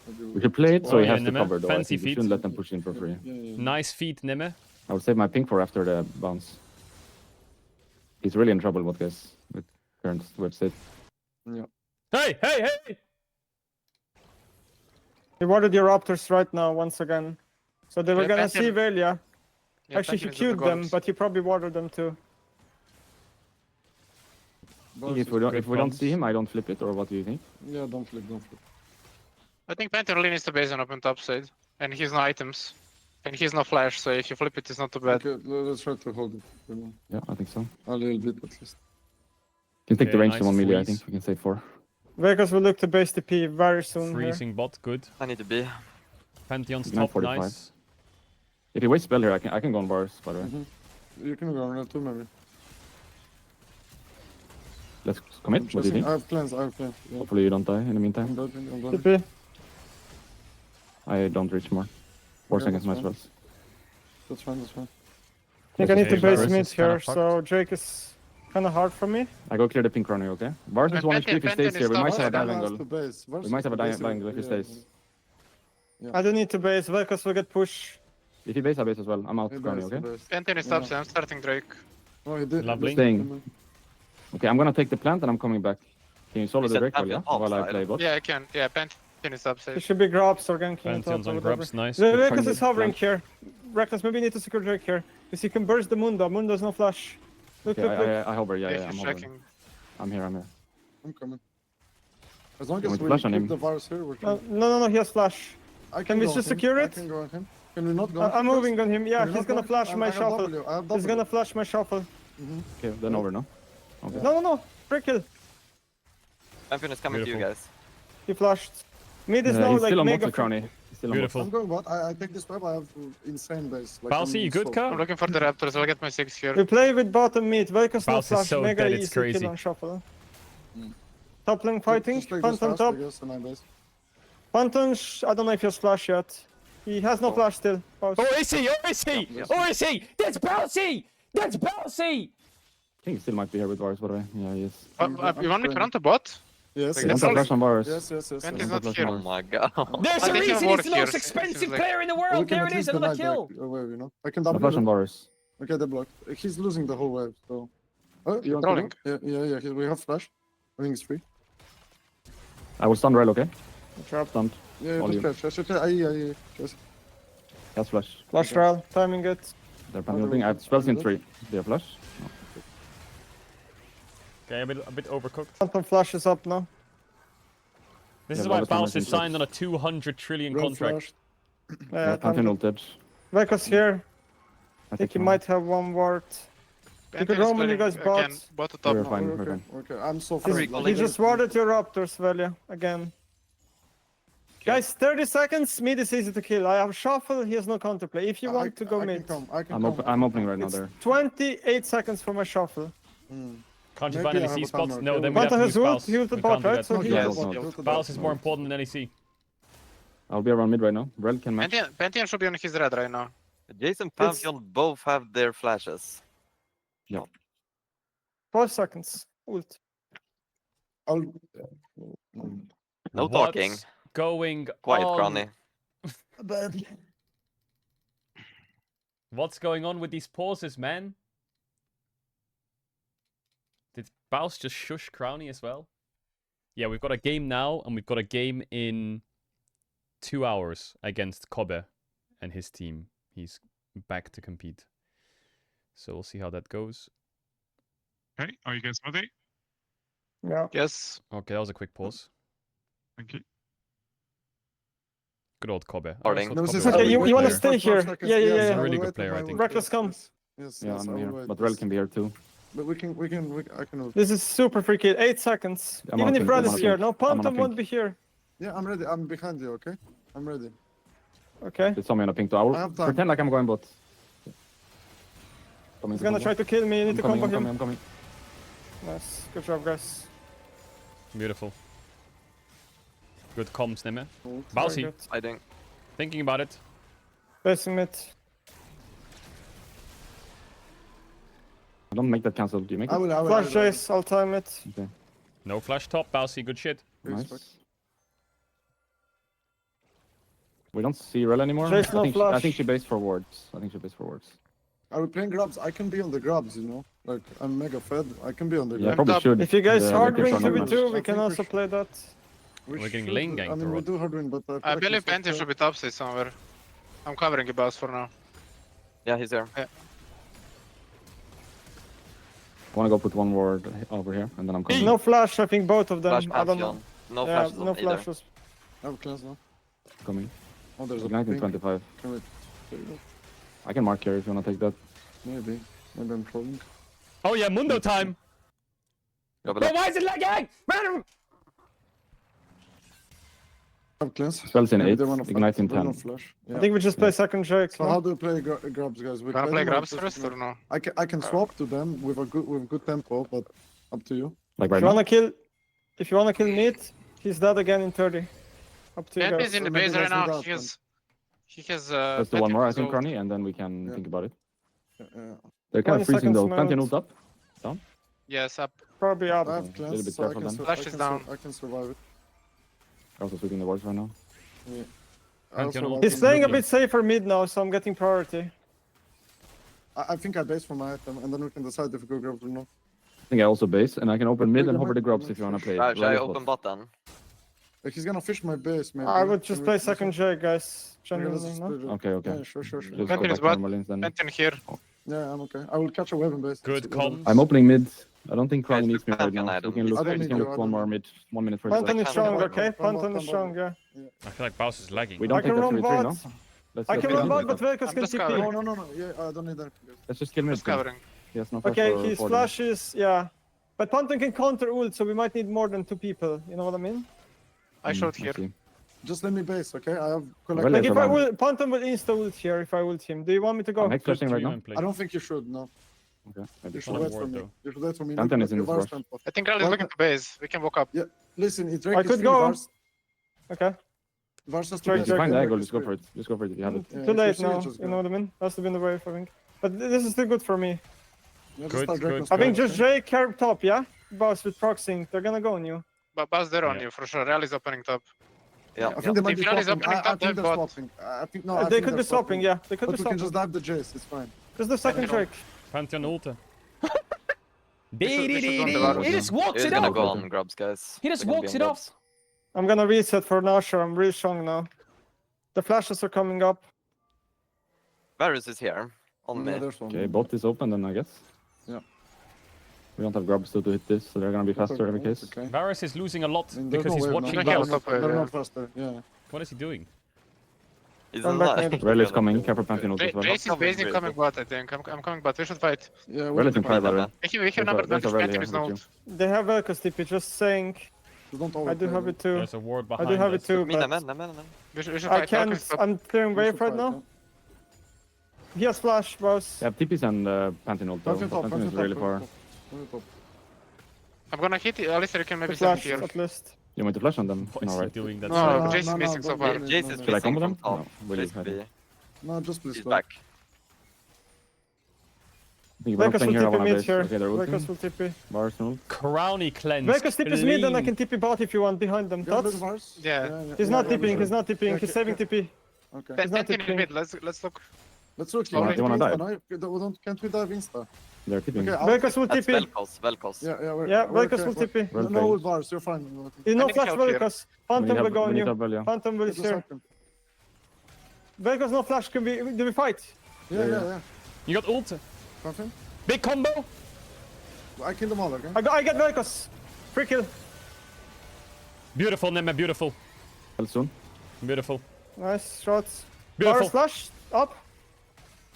S6: Maybe
S11: We should play it so
S1: Oh,
S11: he
S1: yeah,
S11: has to
S1: Neme.
S11: cover though. I
S1: Fancy
S11: think we
S1: feet.
S11: shouldn't let them push in for free.
S1: Nice feet, Neme.
S11: I would save my ping for after the bounce. He's really in trouble, what guys, with current web state.
S6: Yeah.
S1: Hey, hey, hey!
S17: He warded your Raptors right now once again. So they were
S14: Yeah,
S17: gonna
S14: Pantheon-
S17: see Velia.
S14: Yeah,
S17: Actually, he
S14: Pantheon is on the
S17: queued them,
S14: goals.
S17: but he probably warded them too.
S11: If we don't see him, I don't flip it, or what do you think?
S6: Yeah, don't flip, don't flip.
S14: I think Pantheon really needs to base on open top side. And he has no items. And he has no flash, so if you flip it, it's not too bad.
S6: Okay, let's try to hold it.
S11: Yeah, I think so.
S6: A little bit at least.
S11: You can take the
S1: Okay,
S11: range
S1: nice
S11: to 1 melee, I
S1: freeze.
S11: think we can save 4.
S17: Vegas will look to base TP very soon here.
S1: Freezing bot, good.
S3: I need to be.
S1: Pantheon's
S11: Nine
S1: top,
S11: 45.
S1: nice.
S11: If he waits spell here, I can go on bars, by the way.
S6: You can go on that too, maybe.
S11: Let's commit, what do you think?
S6: I have plans, I have plans. Yeah.
S11: Hopefully you don't die in the
S6: I'm
S11: meantime.
S6: dodging, I'm dodging.
S17: TP.
S11: I don't reach more. 4
S6: Yeah,
S11: seconds,
S6: that's
S11: my
S6: fine.
S11: spells.
S6: That's fine, that's fine.
S17: I think I need to
S1: Okay,
S17: base
S1: Varus
S17: mid
S1: is kinda
S17: here, so Drake is kinda hard for me.
S11: I go clear the pink runner, okay? Varus is
S14: And
S11: 1 HP if he
S14: Pantheon
S11: stays here. We
S14: is
S11: might
S14: top
S11: have a
S14: side.
S11: dive
S6: Varus
S11: angle.
S6: to base. Varus
S11: We might have a
S6: to base
S11: dive angle if he
S6: yeah,
S11: stays.
S17: I don't need to base, Vegas will get push.
S11: If he base, I base as well. I'm out,
S6: He
S11: Crony,
S6: base,
S11: okay?
S6: he base.
S14: Pantheon is top side, I'm starting Drake.
S6: Oh, he did.
S1: Lovely.
S11: Staying. Okay, I'm gonna take the plant and I'm coming back. Can you solo
S3: You
S11: the
S3: said
S11: Drake while, yeah?
S3: Pantheon top
S11: While I
S3: side.
S11: play bot?
S14: Yeah, I can. Yeah, Pantheon is top
S17: It
S14: side.
S17: should be grabs or ganking on top
S1: Pantheon's
S17: or
S1: on
S17: whatever.
S1: grubs, nice.
S17: The
S1: Good
S17: Vegas is hovering
S11: Plant.
S17: here. Reckless, maybe you need to secure Drake here. Because you can burst the Mundo. Mundo's no flash. Look,
S11: Okay,
S17: look, look.
S11: I hover, yeah,
S14: Yeah,
S11: I'm
S14: he's
S11: hovering.
S14: checking.
S11: I'm here, I'm here.
S6: I'm coming. As long
S11: You
S6: as
S11: want to
S6: we
S11: flash on
S6: keep
S11: him?
S6: the Varus here, we're
S17: No,
S6: fine.
S17: no, he has flash.
S6: I
S17: Can we
S6: go on
S17: just
S6: him.
S17: secure
S6: I
S17: it?
S6: can go on him. Can we not go on
S17: I'm
S6: him first?
S17: moving on him. Yeah,
S6: Can we
S17: he's
S6: not
S17: gonna
S6: go-
S17: flash
S6: I
S17: my
S6: have
S17: shuffle.
S6: W, I have
S17: He's
S6: W.
S17: gonna flash my shuffle.
S11: Okay, then over, no? Okay.
S17: No, prickle.
S3: Pantheon is coming to you
S1: Beautiful.
S3: guys.
S17: He flashed. Mid is
S11: Yeah,
S17: now
S11: he's
S17: like
S11: still on bot
S17: mega.
S11: with Crony. He's still on bot.
S1: Beautiful.
S6: I'm going bot. I take this web. I have insane base. Like,
S1: Balsi,
S6: I'm
S1: you good,
S6: so-
S1: Ka?
S14: I'm looking for the Raptors, I'll get my 6 here.
S17: We play with bottom mid. Vegas no
S1: Bounce is
S17: flash.
S1: so
S17: Mega
S1: dead, it's
S17: easy
S1: crazy.
S17: kill on shuffle. Top lane fighting.
S6: Just take this
S17: Phantom
S6: fast,
S17: top.
S6: I guess, and I base.
S17: Phantom, I don't know if he has flash yet. He has no flash still. Oh,
S1: Or is he? Or is he? Or is he? That's Balsi! That's Balsi!
S11: I think he still might be here with Varus, by the way. Yeah, he is.
S14: You want me to run to bot?
S6: Yes,
S11: He
S14: Like,
S11: wants
S14: that's
S11: to flash on Varus.
S6: yes.
S14: Pantheon's
S11: Don't
S14: not
S11: flash
S14: here.
S11: on
S3: Oh
S11: Varus.
S3: my god.
S1: There's
S14: I
S1: a
S14: think
S1: reason
S14: he'll
S1: he's
S14: work
S1: the
S14: here.
S1: most
S14: It
S1: expensive
S14: seems like-
S1: player in the
S6: We
S1: world.
S6: can
S1: There
S6: at
S1: it is,
S6: least
S1: another
S6: deny
S1: kill.
S6: the wave, you know? I can
S11: I
S6: double
S11: flash on
S6: it.
S11: Varus.
S6: Okay, they blocked. He's losing the whole wave, so... Oh, you want
S14: Trolling.
S6: to go? Yeah, we have flash. I think it's free.
S11: I will stun Rel, okay?
S17: Trap.
S11: Stunned.
S6: Yeah,
S11: All
S6: just
S11: you.
S6: flash. Aye. Just...
S11: That's flash.
S17: Flash trial. Timing it.
S11: They're planning thing. I have spells in 3. They have flash.
S1: Okay, a bit overcooked.
S17: Phantom flash is up now.
S1: This
S11: Yeah,
S1: is why
S11: Varus
S1: Balsi is
S11: is
S1: signed on a 200 trillion
S6: Red
S1: contract.
S6: flash.
S11: Yeah, Pantheon ulted.
S17: Vegas here. I think he might have one ward. You could
S14: Pantheon is
S17: roam when you
S14: going
S17: guys bot.
S14: again, bot to top.
S11: We're
S6: No,
S11: fine,
S6: we're
S11: we're
S6: okay.
S11: fine.
S6: Okay, I'm so
S14: Are we
S6: far.
S14: calling
S17: He just warded your Raptors, Velia, again. Guys, 30 seconds, mid is easy to kill. I have shuffle, he has no counterplay. If you want to go
S6: I
S17: mid.
S6: can come. I can
S11: I'm,
S6: come.
S11: I'm opening right now
S17: It's
S11: there.
S17: 28 seconds for my shuffle.
S1: Can't you
S6: Maybe
S1: find
S6: I
S1: any
S6: have
S1: C
S6: a
S1: spots?
S6: timer,
S1: No,
S6: okay?
S1: then we have
S17: Phantom
S1: to
S17: has
S1: lose
S17: ult,
S1: Pulse.
S17: he ulted
S1: We
S17: bot,
S1: can't do
S17: right?
S1: that.
S17: So he
S14: Yes.
S17: has
S1: Pulse is more important than NEC.
S11: I'll be around mid right now. Rel can match.
S14: Pantheon should be on his red right now.
S3: Jason Pantheon both have their flashes.
S11: Yeah.
S17: 12 seconds. Ult.
S3: No
S1: What's
S3: talking.
S1: going
S3: Quiet,
S1: on?
S3: Crony.
S1: What's going on with these pauses, man? Did Baus just shush Crowny as well? Yeah, we've got a game now, and we've got a game in 2 hours against Kobe and his team. He's back to compete. So we'll see how that goes.
S10: Okay, are you guys ready?
S17: Yeah.
S14: Yes.
S1: Okay, that was a quick pause.
S10: Thank you.
S1: Good old Kobe.
S3: Starting.
S1: Kobe
S6: No,
S1: was
S6: this
S1: a
S6: is-
S17: Okay,
S1: really
S17: you
S1: good
S17: want to
S1: player.
S17: stay here? Yeah, yeah,
S1: He's
S17: yeah.
S1: a really good player, I think.
S17: Reckless, come.
S6: Yes,
S11: Yeah,
S6: yes,
S11: I'm
S6: I
S11: here.
S6: will wait.
S11: But Rel can be here too.
S6: But we can. I can.
S17: This is super free kill. 8 seconds.
S11: I'm
S17: Even
S11: on
S17: if
S11: pink,
S17: Rel
S11: I'm
S17: is
S11: on
S17: here.
S11: pink.
S17: No,
S11: I'm on
S17: Phantom
S11: pink.
S17: won't be here.
S6: Yeah, I'm ready. I'm behind you. Okay, I'm ready.
S17: Okay.
S11: There's somebody on a pink too. I will
S6: I have time.
S11: pretend like I'm going bot.
S17: He's gonna try to kill me. You need to combo him.
S11: I'm coming.
S17: Nice. Good job, guys.
S1: Beautiful. Good comms, Neme.
S17: Very
S1: Bousy.
S17: good.
S3: I think.
S1: Thinking about it.
S17: Facing mid.
S11: I don't make that cancel. Do you make it?
S6: I will.
S17: Flash chase. I'll time it.
S11: Okay.
S1: No flash top, Bousy. Good shit.
S11: Nice. We don't see Rel anymore.
S17: Chase, no
S11: I
S17: flash.
S11: think she based for wards.
S6: Are we playing grabs? I can be on the grabs. You know, like I'm mega fed. I can be on the
S11: Yeah,
S6: grabs.
S11: probably should.
S17: If you guys
S11: The
S17: hard
S11: Lakers
S17: wing
S11: are not
S17: 2v2,
S11: much.
S17: we can also play that.
S1: We're getting
S6: should-
S1: lane ganked
S6: I mean,
S1: or
S6: we
S1: what?
S6: do hard win, but
S14: I
S6: feel like
S14: believe
S6: it's not
S14: Pantheon
S6: fair.
S14: should be topside somewhere. I'm covering you boss for now.
S3: Yeah, he's there.
S11: I want to go put one ward over here, and then I'm coming.
S17: No flash, I think both of them.
S3: Flash
S17: I don't know.
S3: Pantheon. No
S17: Yeah,
S3: flashes
S17: no
S3: on either.
S17: flashes.
S6: I have clans now.
S11: Coming.
S6: Oh, there's a
S11: Ignite in
S6: ping.
S11: 25.
S6: Can we take that?
S11: I can mark here if you want to take that.
S6: Maybe I'm trolling.
S1: Oh yeah, Mundo time!
S3: Double
S1: Bro,
S3: up.
S1: why is it lagging? Man!
S6: I have clans.
S11: Spells in
S6: Maybe
S11: 8,
S6: they wanna
S11: ignite in
S6: they wanna
S11: 10.
S6: flash.
S17: I think we just play second Drake.
S6: So
S17: no?
S6: how do we play grabs, guys? We
S14: Wanna play
S6: them or
S14: grabs
S6: just
S14: first or
S6: ignite?
S14: no?
S6: I can swap to them with good tempo, but up to you.
S11: Like
S17: If
S11: right
S17: you
S11: now.
S17: wanna kill mid, he's dead again in 30. Up to you
S14: Pantheon
S17: guys.
S14: is in the
S6: Maybe
S14: base right
S6: let's do
S14: now.
S6: that
S14: He has.
S11: Let's do one more, I think,
S14: Pantheon
S11: Crony, and then we can
S6: Yeah.
S11: think about it.
S6: Yeah.
S11: They're kind
S17: 20
S11: of freezing
S17: seconds
S11: though.
S17: now.
S11: Pantheon ult up.
S14: Yes, up.
S17: Probably up.
S6: I have
S11: a little
S6: clans,
S11: bit
S6: so I
S11: careful
S6: can,
S11: then.
S14: Flash is down.
S6: I can survive it.
S11: Also sweeping the wards right now.
S6: Yeah.
S1: Pantheon
S6: I'll survive
S1: ult.
S17: He's
S6: it.
S17: playing a bit safer mid now, so I'm getting priority.
S6: I think I base for my item, and then we can decide if we go grabs or not.
S11: I think I also base, and I can open mid
S6: Yeah,
S11: and
S6: you
S11: hover the
S6: might-
S11: grubs
S6: you
S11: if you want to
S6: might
S11: play.
S3: Should I
S11: Rel is
S3: open
S11: bot.
S3: bot then?
S6: Like he's gonna fish my base, maybe.
S17: I would just
S6: Can
S17: play
S6: we-
S17: second Drake, guys.
S6: Okay, let's
S17: Genuinely,
S6: just
S17: no?
S6: split it.
S11: Okay, okay.
S6: Yeah, sure.
S11: Just go
S14: Pantheon
S11: back
S14: is
S11: to
S14: bot.
S11: normal lanes then.
S14: Pantheon here.
S6: Yeah, I'm okay. I will catch a weapon base.
S1: Good comms.
S11: I'm opening mid. I don't think Crony
S3: Guys,
S11: needs me right
S3: Pantheon,
S11: now.
S3: I
S11: We
S3: don't
S11: can
S3: need
S11: look,
S6: you. I don't
S11: we
S6: need
S11: can
S6: you,
S11: look
S6: I
S11: one
S6: don't
S11: more
S6: need
S11: mid. 1 minute for
S17: Phantom
S11: it.
S17: is strong,
S6: Come
S17: okay?
S6: on,
S17: Phantom is
S6: come
S17: strong,
S6: on.
S17: yeah.
S1: I feel like Baus is lagging.
S11: We don't
S17: I
S11: take
S17: can
S11: that
S17: run
S11: 3v3, no?
S17: bot.
S11: Let's
S17: I
S11: just
S17: can
S11: kill
S17: run
S11: mid.
S17: bot, but Velkas
S14: I'm
S17: can
S14: just
S17: TP.
S14: covering.
S6: No. Yeah, I don't need that.
S11: Let's just kill mid.
S14: Just covering.
S11: He has no flash
S17: Okay,
S11: for
S17: his
S11: 40.
S17: flash is, yeah. But Phantom can counter ult, so we might need more than 2 people. You know what I mean?
S14: I showed
S11: I
S14: here.
S11: see.
S6: Just let me base, okay? I have
S11: Well,
S6: collected.
S17: Like
S11: Let's
S17: if I
S11: run.
S17: will, Phantom will insta ult here if I ult him. Do you want me to go?
S11: I'm hex flashing right now.
S6: I don't think you should, no.
S11: Okay, maybe.
S6: You should
S1: Not
S6: wait
S1: a
S6: for
S1: ward,
S6: me.
S1: though.
S6: You should wait for me.
S11: Phantom
S6: Look
S11: is in
S6: at
S11: this
S6: Varus
S11: rush.
S6: tempo.
S14: I think Rel is
S6: Well,
S14: looking to base. We can walk up.
S6: Yeah, listen, it's
S17: I
S6: Drake
S17: could
S6: is
S17: go.
S6: Varus.
S17: Okay.
S6: Varus has to
S17: Drake,
S6: base.
S11: If you find the
S6: Drake
S11: angle,
S6: is
S11: just go
S6: free.
S11: for it. Just go for it if you have it.
S6: Yeah,
S17: Too
S6: if you
S17: late
S6: see it,
S17: now.
S6: just
S17: You
S6: go.
S17: know what I mean? Has to be in the wave, I think. But this is still good for me.
S6: Yeah, just
S1: Good,
S6: start Drake
S1: good,
S6: on
S17: I think
S6: spot,
S17: just
S6: okay?
S17: Jay carry top, yeah? Boss with proxying. They're gonna go on you.
S14: But Buzz there on
S1: Yeah.
S14: you for sure. Rel is opening top.
S3: Yeah.
S6: I think they might
S14: If
S6: be
S14: Rel is
S6: swapping.
S14: opening
S6: I
S14: top,
S6: think
S14: then
S6: they're
S14: bot.
S6: swapping. I think no. I
S17: They
S6: think
S17: could
S6: they're
S17: be swapping, yeah. They could
S6: But
S17: be
S6: we can
S17: swapping.
S6: just dive the Jace. It's fine.
S17: Just the second
S14: Pantheon
S17: Drake.
S1: Pantheon ulta.
S14: They should go on the Varus.
S1: He just walks
S3: He's
S1: it
S3: gonna
S1: off.
S3: go on grubs, guys.
S1: He just
S3: They're gonna be
S1: walks
S3: on
S1: it
S3: grubs.
S1: off.
S17: I'm gonna reset for Nashor. I'm really strong now. The flashes are coming up.
S3: Varus is here. On me.
S6: Yeah, there's one.
S11: Okay, bot is open then, I guess.
S6: Yeah.
S11: We don't have grubs still to hit this, so they're gonna be faster every case.
S6: Okay.
S1: Varus is losing a lot
S6: I mean, there's
S1: because
S6: no
S1: he's
S6: wave
S1: watching
S6: now.
S14: Can I
S1: Varus.
S14: help up,
S6: They're
S14: yeah.
S6: not faster. Yeah.
S1: What is he doing?
S3: He's
S17: I'm
S3: not.
S17: back mid.
S11: Rel is coming. Careful Pantheon ult as well.
S14: Jace is basing coming bot, I think. I'm coming bot. We should fight.
S6: Yeah,
S11: Rel is in fire, by the way.
S14: We have number
S11: There's a
S14: advantage.
S11: Rel
S14: Phantom
S11: here
S14: is
S11: with
S14: no
S11: you.
S14: ult.
S17: They have Velcos TP, just saying.
S6: Don't
S17: I do have it too.
S1: There's a ward
S17: I
S1: behind
S17: do have it
S1: us.
S17: too,
S3: Me,
S17: but
S3: man.
S14: We should
S17: I
S14: fight.
S17: can't.
S14: Velcos top.
S17: I'm clearing
S6: We
S17: wave
S6: should
S17: right
S6: fight,
S17: now. He has flash, boss.
S11: They have TPs and Pantheon ult though.
S6: Pantheon top,
S11: Pantheon is
S6: Pantheon
S11: really
S6: top,
S11: far.
S6: Pantheon top.
S14: I'm gonna hit it. Alistair, you can maybe
S17: The
S14: save it
S17: flash,
S14: here.
S17: at least.
S11: You want to flash on them?
S1: What
S11: No,
S1: is he
S11: right?
S1: doing? That's
S14: No,
S1: so
S14: Jace is
S6: no,
S14: missing so
S6: don't
S14: far.
S6: do it.
S3: Jace is
S6: No,
S11: Should I
S3: missing
S11: combo them?
S3: from top.
S11: No, will you
S3: Jace
S11: have it?
S6: No, just please.
S3: He's
S6: go.
S3: back.
S11: I think we're not
S17: Velcos
S11: playing
S17: will
S11: here, I
S17: TP
S11: wanna
S17: mid
S11: base.
S17: here.
S11: Okay, they're
S17: Velcos
S11: ulting.
S17: will TP.
S11: Bars ult.
S1: Crowny cleanse.
S17: Velcos TP is mid and I
S1: clean.
S17: can TP bot if you want behind them.
S6: Yeah,
S17: Tots?
S6: Vars.
S14: Yeah.
S17: He's not
S6: yeah,
S17: TPing,
S6: sure.
S17: he's not TPing,
S6: Yeah,
S17: he's saving TP.
S6: Okay.
S17: He's not
S14: Phantom in
S17: TPing.
S14: mid. Let's look.
S6: Let's look.
S14: They wanna
S11: dive?
S6: Can't we dive insta?
S11: They're TPing.
S6: Okay,
S17: Velcos will
S3: That's
S17: TP.
S3: Velcos.
S6: Yeah,
S17: Velcos will TP.
S11: Well
S6: No,
S11: played.
S6: with Vars, you're fine.
S17: He's no
S14: need
S17: flash
S14: help here.
S17: Velcos. Phantom will go on
S11: we need
S17: you.
S11: double, yeah.
S17: Phantom will
S6: Just a
S17: here.
S6: second.
S17: Velcos no flash, can we, do we fight?
S6: Yeah.
S1: You got ult.
S6: Something?
S1: Big combo.
S6: I killed them all, okay?
S17: I get Velcos. Free kill.
S1: Beautiful, Nemme. Beautiful.
S11: Well, soon.
S1: Beautiful.
S17: Nice shots.
S1: Beautiful.
S17: Bars flash, up.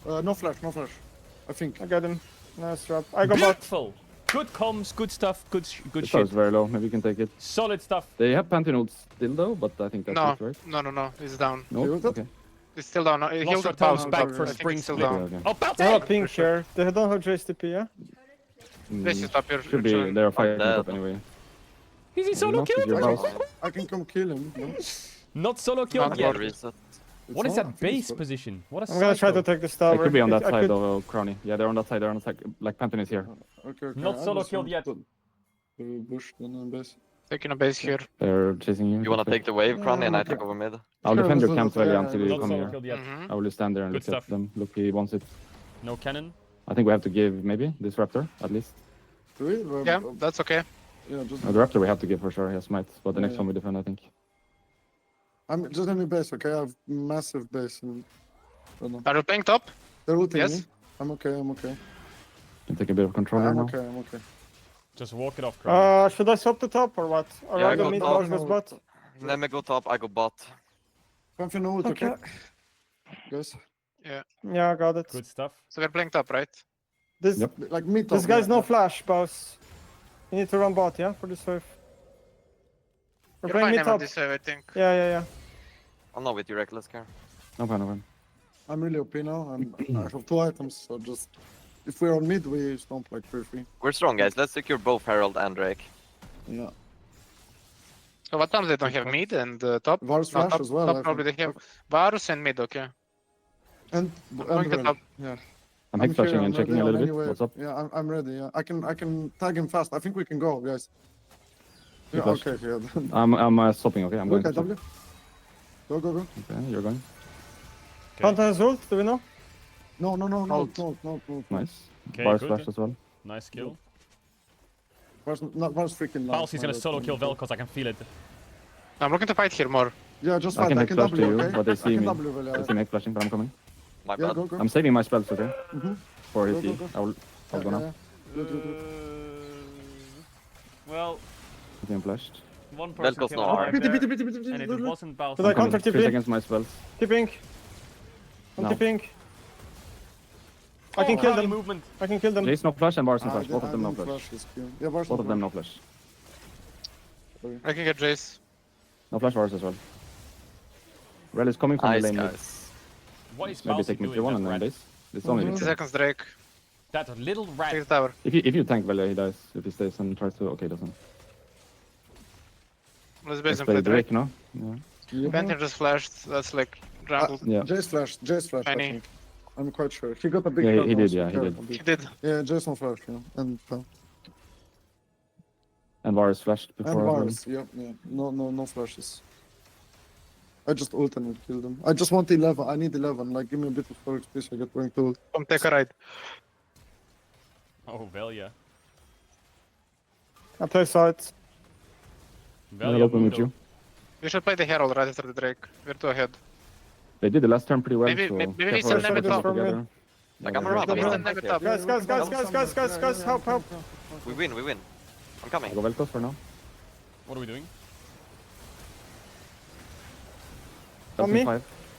S6: No flash. I think.
S17: I got him. Nice drop. I got bot.
S1: Beautiful. Good comms. Good stuff. Good
S11: The
S1: shit.
S11: star is very low. Maybe you can take it.
S1: Solid stuff.
S11: They have Pantheon ult still though, but I think that's
S14: No,
S11: it, right?
S14: no. He's down.
S11: No?
S6: Okay,
S11: Okay.
S14: He's still down. He
S1: Lost
S14: healed
S1: our
S14: the pulse
S1: toes
S14: back
S1: back for
S14: I think
S1: spring
S14: he's still
S1: split.
S14: down.
S11: Okay.
S1: Oh, bounty!
S17: They're not pink here. They don't have Jace TP, yeah?
S14: Jace is top here.
S11: Should be. They're fighting
S3: dead.
S11: top anyway.
S1: Is he solo
S11: Not with
S1: killed?
S11: your house.
S6: I can come kill him. No?
S1: Not solo killed
S14: Not
S1: yet.
S14: yet.
S3: Reset.
S1: What
S6: It's
S1: is
S6: not,
S1: that
S6: I think
S1: base
S6: so.
S1: position? What a
S17: I'm gonna try to
S1: psycho.
S17: take this
S11: They
S17: tower.
S11: could be on that
S17: I
S11: side
S17: could-
S11: though, Crowny. Yeah, they're on that side. They're on that side. Like Pantheon is here.
S6: Okay.
S1: Not
S6: I
S1: solo
S6: just
S1: killed
S6: want
S1: yet.
S6: to Bush, then on base.
S14: Taking a base here.
S11: They're chasing you.
S3: You wanna take the wave, Crowny, and I
S6: okay.
S3: take over mid?
S11: I'll
S6: Sure,
S11: defend your
S6: let's
S11: camp
S6: do that.
S11: well
S6: Yeah,
S11: until you
S1: Not
S11: come
S1: solo
S11: here.
S1: killed yet.
S14: Mhm.
S11: I will just stand there and
S1: Good
S11: look at
S1: stuff.
S11: them. Look, he wants it.
S1: No cannon.
S11: I think we have to give maybe this Raptor at least.
S6: Do we?
S14: Yeah, that's okay.
S6: Yeah, just.
S11: No, the Raptor we have to give for sure. He has smite, but the next
S6: Yeah.
S11: one we defend, I think.
S6: I'm just in the base, okay? I have massive base. And...
S14: Are you playing top?
S6: They're ulting
S14: Yes.
S6: me. I'm okay.
S11: Can take a bit of control here
S6: I'm
S11: now.
S6: okay.
S1: Just walk it off, Crown.
S17: Should I swap the top or what? Or
S3: Yeah,
S17: rather
S3: go
S17: mid
S3: top.
S17: Lars was bot?
S3: Let me go top, I go bot.
S6: Come for no ult, okay? Guys.
S17: Yeah, I got it.
S1: Good stuff.
S14: So we're playing top, right?
S17: This
S11: Yep.
S6: Like mid
S17: this guy's no flash, boss. You need to run bot, yeah, for this wave. We're
S14: You're
S17: playing
S14: fine
S17: mid
S14: on
S17: top.
S14: this wave, I think.
S17: Yeah.
S3: I'm not with you, Reckless Care.
S11: No problem.
S6: I'm really OP now. I have 2 items, so just... If we're on mid, we stomp like free.
S3: We're strong, guys. Let's secure both Herald and Drake.
S6: Yeah.
S14: So what times they don't have mid and top?
S6: Varus
S14: No,
S6: flash
S14: top,
S6: as well.
S14: top
S6: I
S14: probably they
S6: think.
S14: have Varus and mid, okay.
S6: And
S14: going to
S6: Ren.
S14: top.
S6: Yeah.
S11: I'm hex
S6: here,
S11: flashing
S6: I'm
S11: and checking
S6: ready
S11: a
S6: on
S11: little bit.
S6: any wave.
S11: What's up?
S6: Yeah, I'm ready. Yeah, I can tag him fast. I think we can go, guys.
S11: You
S6: Yeah,
S11: flash.
S6: okay. Yeah.
S11: I'm stopping. Okay, I'm
S6: Look
S11: going.
S6: at
S11: To
S6: W. Go.
S11: okay, you're going.
S17: Phantom has ult, do we know?
S6: No.
S11: Nice.
S1: Okay,
S11: Bars
S1: good.
S11: flash as well.
S1: Nice kill.
S6: Varus freaking loud.
S1: Palsy's gonna solo kill Vel'Koz, I can feel it.
S14: I'm looking to fight here more.
S6: Yeah, just
S11: I
S6: fight.
S11: can
S6: I
S11: hex
S6: can
S11: flash to
S6: W,
S11: you,
S6: okay?
S11: but they
S6: I
S11: see
S6: can
S11: me.
S6: W, well,
S11: They see me hex flashing, but I'm coming.
S3: My
S6: Yeah,
S3: bad.
S6: go.
S11: I'm saving my spells, okay?
S6: Mhm.
S11: For his
S6: Go,
S11: E.
S6: go.
S11: I'll go now.
S6: Good.
S1: Well,
S11: He can flashed.
S1: one person
S3: Vel'Koz
S1: killed
S3: no
S1: him
S3: R.
S1: right
S6: Pity,
S1: there,
S6: pity.
S1: and it wasn't Balsi.
S17: Did I
S11: I'm coming.
S17: counter
S11: 3
S17: TP?
S11: seconds my spells.
S17: TPing. I'm
S11: No.
S17: TPing. I can kill them.
S1: Movement.
S17: I can kill them.
S11: Jace no flash and Bars no
S6: Ah,
S11: flash. Both of them no
S6: didn't
S11: flash.
S6: this kill. Yeah, Varus
S11: Both
S6: no
S11: of them
S6: flash.
S11: no flash.
S14: I can get Jace.
S11: No flash Bars as well. Rel is coming from
S3: Nice,
S11: the lane mid.
S3: guys.
S1: What is
S11: Maybe
S1: Balsi
S11: take me
S1: doing?
S11: 3-1 and
S1: That
S11: then
S1: rat?
S11: base. It's only
S14: 50
S11: mid.
S14: seconds Drake.
S1: That little
S14: Take
S1: rat.
S14: the tower.
S11: If you tank Velia, he dies. If he stays and tries to, okay, doesn't.
S14: Let's base
S11: Let's
S14: and
S11: play
S14: play Drake.
S11: Drake, no? Yeah.
S6: Yeah.
S14: Phantom just flashed. That's like jungle.
S11: Yeah.
S6: Jace flash. I
S14: Tiny.
S6: think. I'm quite sure. He got a big
S11: Yeah,
S6: shot
S11: he did,
S6: also,
S11: yeah, he did.
S6: careful.
S14: He did.
S6: Yeah, Jason flash, yeah. And
S11: And Varus flashed before. as well.
S6: Varus, yeah. No flashes. I just ult and killed him. I just want 11. I need 11. Like, give me a bit of storage space. I get going to ult.
S14: Come take a ride.
S1: Oh, Velia.
S17: I play sides.
S11: I'll
S1: Velia
S11: open with
S1: Mundo.
S11: you.
S14: We should play the Herald right after the Drake. We're two ahead.
S11: They did the last turn pretty well.
S14: Maybe-
S11: so
S14: maybe we
S11: careful
S14: send
S11: if
S14: them
S11: they
S14: at
S11: go
S14: top.
S11: together.
S3: Like,
S11: Yeah,
S3: I'm
S11: they're
S3: around.
S11: together.
S3: I'm send them it up.
S17: Guys, help.
S3: We win. I'm coming.
S11: I go Vel'Koz for now.
S1: What are we doing?
S17: On me?
S11: 5.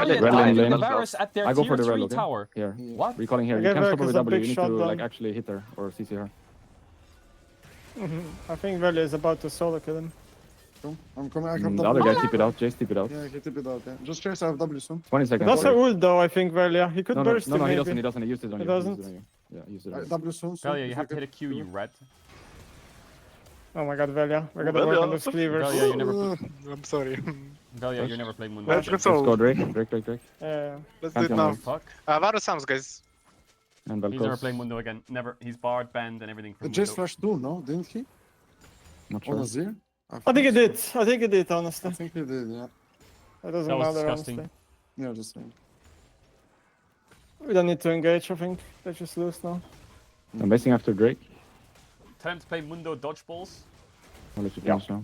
S3: Valiant
S11: Red lane,
S3: died
S11: lane.
S3: themselves.
S1: at their
S11: I go
S1: tier
S11: for the
S1: 3
S11: red, okay?
S1: tower.
S11: Here.
S1: What?
S11: Recalling here.
S17: I
S11: You
S17: gave
S11: can't
S17: her
S11: stop her with
S17: 'cause a
S11: W.
S17: big
S11: You need to
S17: shot
S11: like
S17: then.
S11: actually hit her or CC her.
S17: I think Veli is about to solo kill him.
S6: Come. I'm coming. I have
S11: The
S6: W.
S11: other guy tip it out. Jace tip it out.
S6: Yeah, he tip it out. Yeah. Just chase. I have W soon.
S11: 20
S17: He
S11: seconds.
S17: does have
S11: sorry.
S17: ult though, I think, Velia. He could
S11: No,
S17: burst
S11: no,
S17: him
S11: he
S17: maybe.
S11: doesn't. He doesn't. He used it on
S17: He
S11: you. He used
S17: doesn't?
S11: it on you. Yeah, he used it on you.
S6: W soon. soon.
S1: Velia,
S6: if
S1: you have to
S6: can
S1: hit a Q,
S6: do
S1: you
S6: it.
S1: rat.
S17: Oh my god, Velia. We're gonna work on those cleavers.
S1: Velia, you never.
S14: I'm sorry.
S1: Velia, you never played Mundo.
S14: Let's
S1: again.
S14: go.
S11: Let's go, Drake. Drake.
S14: Let's do it
S11: Pantheon
S14: now.
S11: wins.
S1: Fuck.
S14: Varu Sams, guys.
S11: And
S1: He's never
S11: Vel'Koz.
S1: played Mundo again. Never. He's barred, banned, and everything from
S6: Jace
S1: Mundo.
S6: flashed too, no? Didn't he?
S11: Not
S6: On
S11: sure.
S6: Azir?
S17: I think he did. I think he did, honestly.
S6: I think he did, yeah.
S17: It doesn't
S1: That was
S17: matter,
S1: disgusting.
S17: honestly.
S6: Yeah, just saying.
S17: We don't need to engage, I think. They just lose now.
S11: I'm basing after Drake.
S1: Tell him to play Mundo dodgeballs.
S11: I'll let you finish now.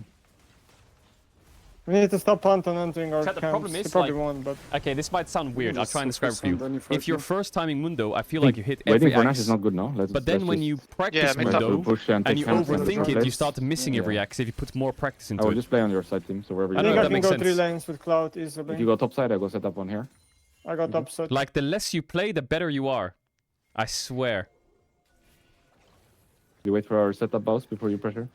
S17: We need to stop Panton entering our
S1: Chat, the
S17: camps.
S1: problem
S17: He
S1: is,
S17: probably
S1: like-
S17: won't, but...
S1: Okay, this might sound weird. I'll
S6: just
S1: try and describe it for
S6: focus on
S1: you.
S6: then you
S1: If you're
S6: fight
S1: first timing Mundo, I feel like you hit
S11: Waiting
S1: every
S11: for Nash
S1: axe.
S11: is not good now.
S1: But then when you practice
S14: mid-top.
S1: Mundo
S11: push and
S1: and you
S11: take camps and
S1: overthink it, you
S11: place.
S1: start missing every
S11: Yeah.
S1: axe if you put more practice
S11: I
S1: into
S11: will
S1: it.
S11: just play on your side team, so wherever you
S1: I
S17: I
S1: know,
S17: think
S1: that
S17: I can
S1: makes
S17: go 3
S1: sense.
S17: lanes with Cloud easily.
S11: If you go top side, I go set up on here.
S17: I got upset.
S1: Like, the less you play, the better you are. I swear.
S11: You wait for our setup boss before you pressure.